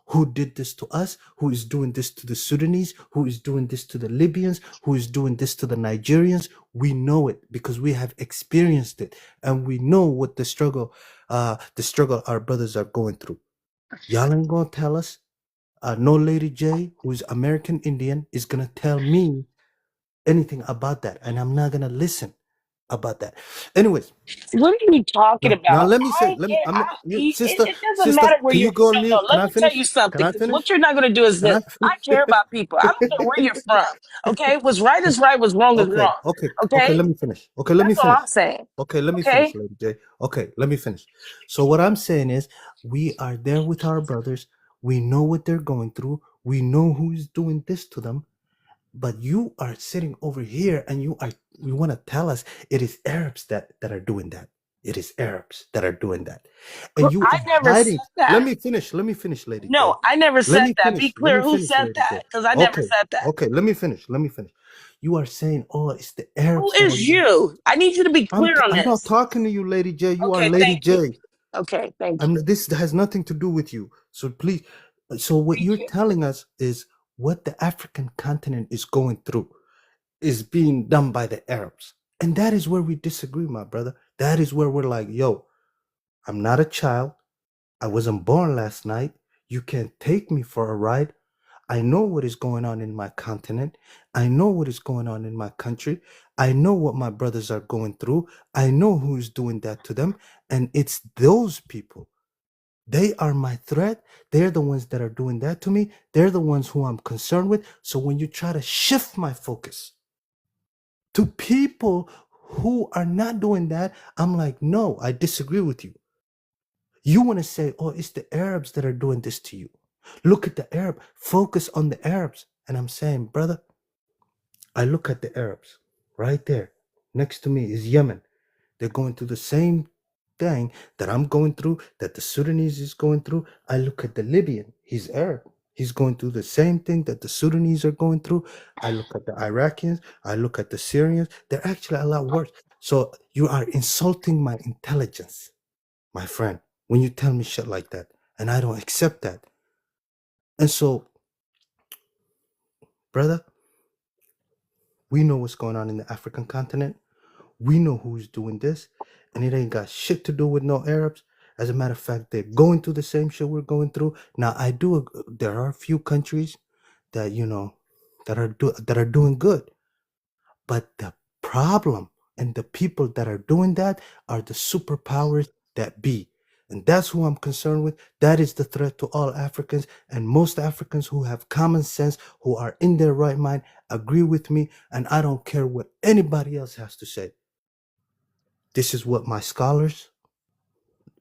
who did this to us, who is doing this to the Sudanese, who is doing this to the Libyans, who is doing this to the Nigerians. We know it because we have experienced it, and we know what the struggle our brothers are going through. Y'all ain't gonna tell us. No Lady J, who's American Indian, is gonna tell me anything about that, and I'm not gonna listen about that. Anyways, What are you talking now about? let me say, sister, It doesn't matter where can you're you go on from. No, mute? Can let I me tell finish? you Can something. I Because finish? what you're not going to do is Can I this. I finish? care about people. I don't care where you're from. Okay? What's right is right. What's wrong is Okay, wrong. okay, Okay? let me finish. Okay, let me That's all finish. I'm saying. Okay, let me finish, Okay? Lady J. Okay, let me finish. So what I'm saying is we are there with our brothers. We know what they're going through. We know who's doing this to them. But you are sitting over here and you want to tell us it is Arabs that are doing that. It is Arabs that are doing that. And you I are never said hiding. that. Let me finish, Lady No, J. I never Let said me that. Be finish. Let clear me who finish, said Lady J. that. Because I never Okay. said that. Okay, let me finish. Let me finish. You are saying, oh, it's the Who Arabs that are is you? I need you to be clear on I'm not this. talking to you, Lady J. You are Okay, Lady thank you. J. Okay, thank you. This has nothing to do with you. So please, so what Thank you're you. telling us is what the African continent is going through is being done by the Arabs. And that is where we disagree, my brother. That is where we're like, yo, I'm not a child. I wasn't born last night. You can't take me for a ride. I know what is going on in my continent. I know what is going on in my country. I know what my brothers are going through. I know who is doing that to them. And it's those people. They are my threat. They're the ones that are doing that to me. They're the ones who I'm concerned with. So when you try to shift my focus to people who are not doing that, I'm like, no, I disagree with you. You want to say, oh, it's the Arabs that are doing this to you. Look at the Arab. Focus on the Arabs. And I'm saying, brother, I look at the Arabs right there. Next to me is Yemen. They're going through the same thing that I'm going through, that the Sudanese is going through. I look at the Libyan. He's Arab. He's going through the same thing that the Sudanese are going through. I look at the Iraqis. I look at the Syrians. They're actually a lot worse. So you are insulting my intelligence, my friend, when you tell me shit like that. And I don't accept that. And so, brother, we know what's going on in the African continent. We know who's doing this, and it ain't got shit to do with no Arabs. As a matter of fact, they're going through the same shit we're going through. Now, there are a few countries that that are doing good, but the problem and the people that are doing that are the superpowers that be. And that's who I'm concerned with. That is the threat to all Africans. And most Africans who have common sense, who are in their right mind, agree with me. And I don't care what anybody else has to say. This is what my scholars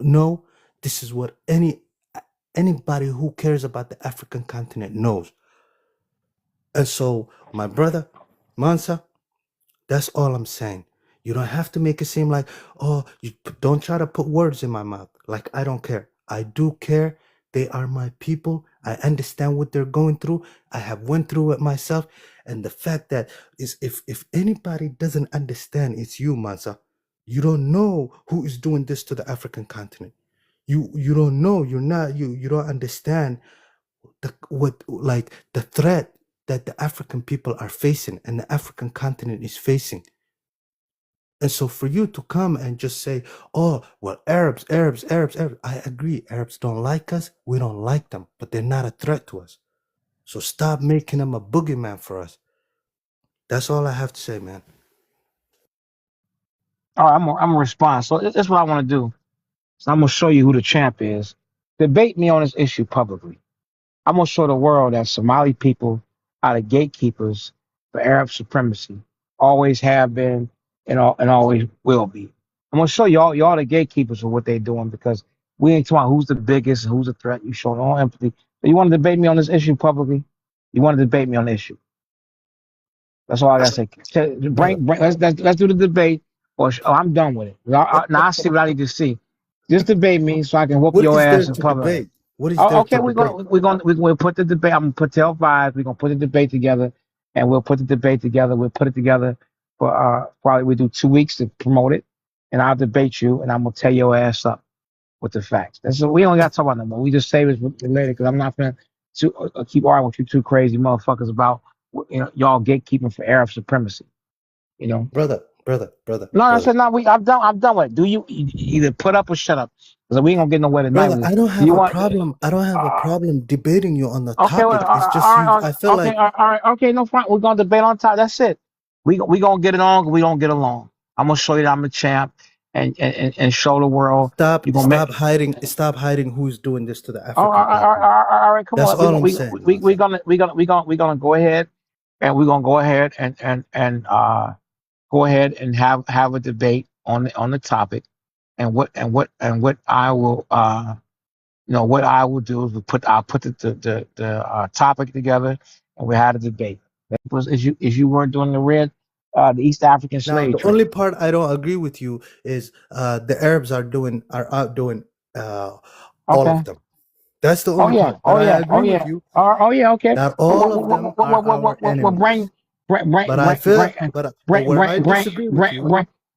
know. This is what anybody who cares about the African continent knows. And so, my brother, Mansa, that's all I'm saying. You don't have to make it seem like, oh, you don't try to put words in my mouth. Like I don't care. I do care. They are my people. I understand what they're going through. I have went through it myself. And the fact that is if anybody doesn't understand, it's you, Mansa. You don't know who is doing this to the African continent. You don't know. You don't understand the threat that the African people are facing and the African continent is facing. And so for you to come and just say, oh, well, Arabs, I agree. Arabs don't like us. We don't like them, but they're not a threat to us. So stop making them a boogeyman for us. That's all I have to say, man. All right, I'm gonna respond. So this is what I want to do. So I'm gonna show you who the champ is. Debate me on this issue publicly. I'm gonna show the world that Somali people are the gatekeepers for Arab supremacy. Always have been and always will be. I'm gonna show y'all the gatekeepers of what they're doing because we ain't talking about who's the biggest, who's the threat. You show no empathy. You want to debate me on this issue publicly? You want to debate me on the issue? That's all I gotta say. brother. Let's do the debate. I'm done with it. Now I see what I need to see. Just debate me so I can whoop What your is there ass in to public. debate? What is Oh, there okay, to debate? we're gonna put the debate. I'm gonna put till 5. We're gonna put the debate together, and we'll put the debate together. We'll put it together for probably we do 2 weeks to promote it, and I'll debate you, and I'm gonna tear your ass up with the facts. That's we don't got to talk about no more. We just save it for later because I'm not gonna keep arguing with you two crazy motherfuckers about y'all gatekeeping for Arab supremacy. You know. Brother. No, I said no. I'm done with it. Do you either put up or shut up? Because we ain't gonna get nowhere tonight. Brother, I don't have a problem. I don't have a problem debating you on the Okay, well, topic. It's just you. I feel okay, like all right, okay, no problem. We're gonna debate on top. That's it. We gonna get it on. We gonna get along. I'm gonna show you that I'm a champ, and show the world. stop You gonna stop hiding who's doing this to the African all people. right, come That's on. all I'm saying. We're gonna go ahead, and we're gonna go ahead and go ahead and have a debate on the topic, and what I will what I will do is I'll put the topic together, and we had a debate. That was as you weren't doing the East African Now, slave the trade. only part I don't agree with you is the Arabs are outdoing all Okay. of them. That's the Oh only yeah. part. But I agree with you. Oh yeah. Okay. Not all of them are our enemies. But I feel, but where I disagree with you.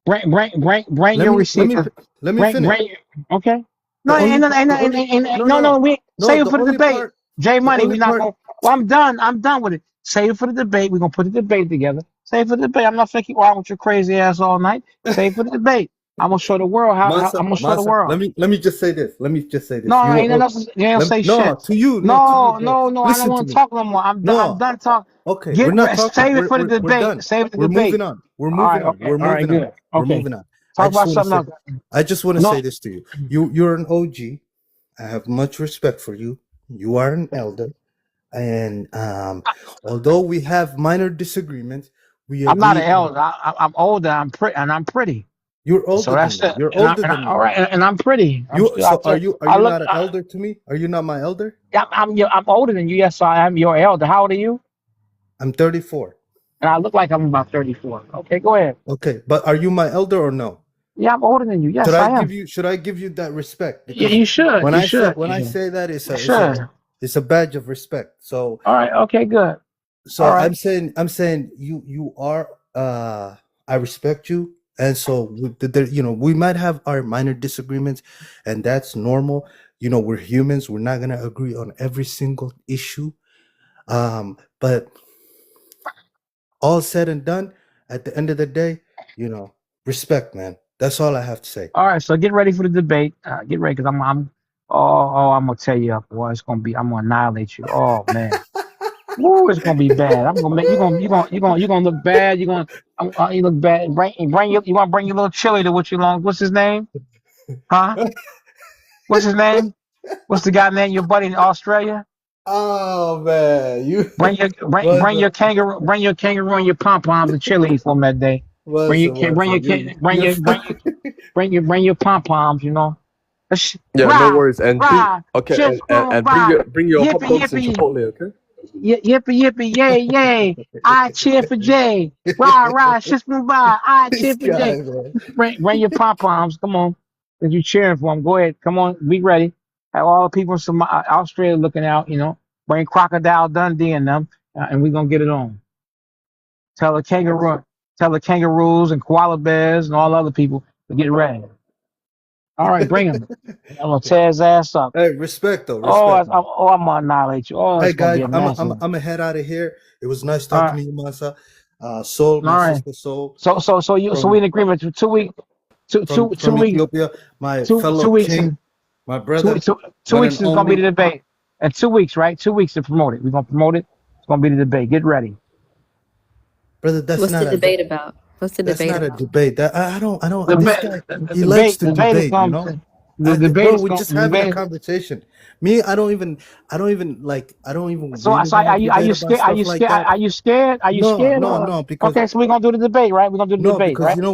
Bring your receipts. Let me finish. Okay. No, we save it for the debate. J Money, we're not going. Well, I'm done with it. Save it for the debate. We're gonna put the debate together. Save it for the debate. I'm not gonna keep arguing with your crazy ass all night. Save it for the debate. I'm gonna show the world how I'm gonna show the world. Let me just say this. No, ain't nothing. You ain't say shit. No, to you. No. I don't Listen want to to talk no more. I'm done talking. Okay, we're not talking. Save it for the We're debate. done. Save it for the We're debate. moving on. We're All moving right, on. okay. We're All right, moving on. good. We're Okay. moving on. Talk about something else. I just want to No. say this to you. You're an OG. I have much respect for you. You are an elder, and although we have minor disagreements, we I'm not an agree. elder. I'm older. I'm pretty. You're older So than that's me. it. You're And older than me. all right, and I'm pretty. Are you not an elder to me? Are you not my elder? I'm older than you. Yes, I am your elder. How old are you? I'm 34. And I look like I'm about 34. Okay, go ahead. Okay, but are you my elder or no? Yeah, I'm older than you. Yes, Should I I am. should I give you that respect? Yeah, you should. When You I should. say that, it's a badge of respect. So All right. Okay. Good. So all right. I'm saying you are I respect you, and so we might have our minor disagreements, and that's normal. We're humans. We're not gonna agree on every single issue, but all said and done, at the end of the day, respect, man. That's all I have to say. All right. So get ready for the debate. Get ready, because I'm gonna tear you up, boy. I'm gonna annihilate you. Oh man. Woo, it's gonna be bad. I'm gonna make you gonna look bad. You look bad. You want to bring your little chili to what you long. What's his name? Huh? What's his name? What's the guy name? Your buddy in Australia? Oh man, you bring your kangaroo and your pom poms and chili for him that day. Bring your pom poms. Yeah, no worries. And bring your hot dogs and Chipotle, okay? Yippee, yay, yay. I cheer for Jay. Rah, shish by. I cheer for Jay. Bring your pom-poms. Come on. Because you cheering for him. Go ahead. Come on. Be ready. Have all the people from Australia looking out, Bring Crocodile Dundee and them, and we're going to get it on. Tell the kangaroos and koala bears and all the other people to get ready. All right, bring him. I'm gonna tear his ass up. Hey, respect though. Respect. I'm gonna annihilate you. Oh, hey guys, I'm gonna head out of here. It was nice talking to you, Masa. Soul, my sister Soul. So we in agreement for 2 weeks. Two weeks. Ethiopia, my fellow king, my brother. 2 weeks is gonna be the debate. And 2 weeks, right? 2 weeks to promote it. We're gonna promote it. It's gonna be the debate. Get ready. Brother, What's the debate about? What's the debate? That's not a debate. I don't. He likes to debate. The debate. Bro, we're just having a conversation. Me, I don't even. So are you scared? Are you scared? Are you scared? Are you scared? No. Because okay, so we're gonna do the debate, right? We're gonna do the debate, because right? You know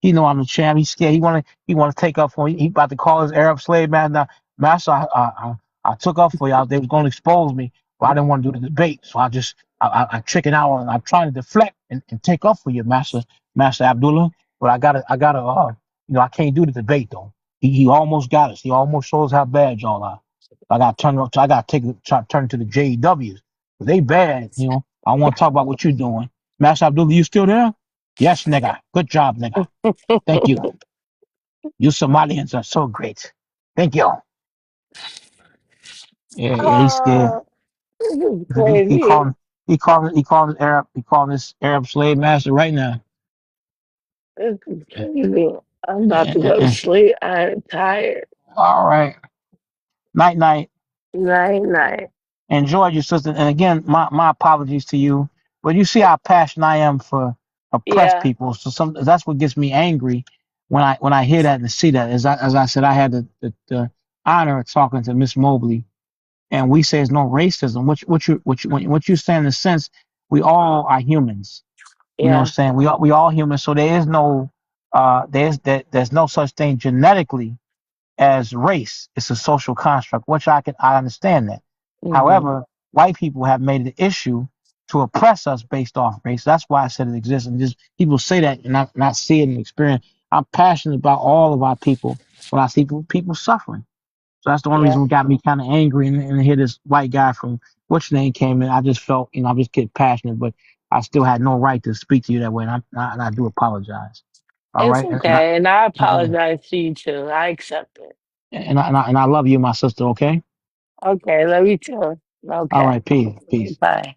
He know I'm the champ. He's scared. He wanna take up for me. He about to call his Arab slave man. Now, master, I took up for y'all. They was gonna expose me, but I didn't want to do the debate. So I chicken out and I'm trying to deflect and take up for you, Master Abdullah. But I can't do the debate though. He almost got us. He almost shows how bad y'all are. I got to turn. I got to turn to the JEWs. They bad. I want to talk about what you're doing, Master Abdullah. You still there? Yes, nigga. Good job, nigga. Thank you. You Somalians are so great. Thank you. Yeah, he's scared. Oh, this is He crazy. calling this Arab slave master right now. This is crazy. I'm about Eh, to eh, go to eh. sleep. I'm tired. All right. Night night. Night, night. Enjoy your sister. And again, my apologies to you. But you see how passionate I am for oppressed Yeah, people. So that's what gets me angry when I hear that and see that. As I said, I had the honor of talking to Miss Mobley, and we say it's no racism. What you say in the sense we all are humans. You know what I'm yeah. saying? We all humans. So there is no there's no such thing genetically as race. It's a social construct, which I understand that. Hmm. However, white people have made it an issue to oppress us based off race. That's why I said it exists. And just people say that and not see it and experience. I'm passionate about all of our people when I see people suffering. So that's the only reason Yeah, what got me kind of angry and hear this white guy from which name came in. I just felt, I just get passionate, but I still had no right to speak to you that way. And I do apologize. All it's right. okay. And I And, apologize to you too. I accept it. and I love you, my sister. Okay. Okay, love you too. All Okay, right. Peace. Peace. bye.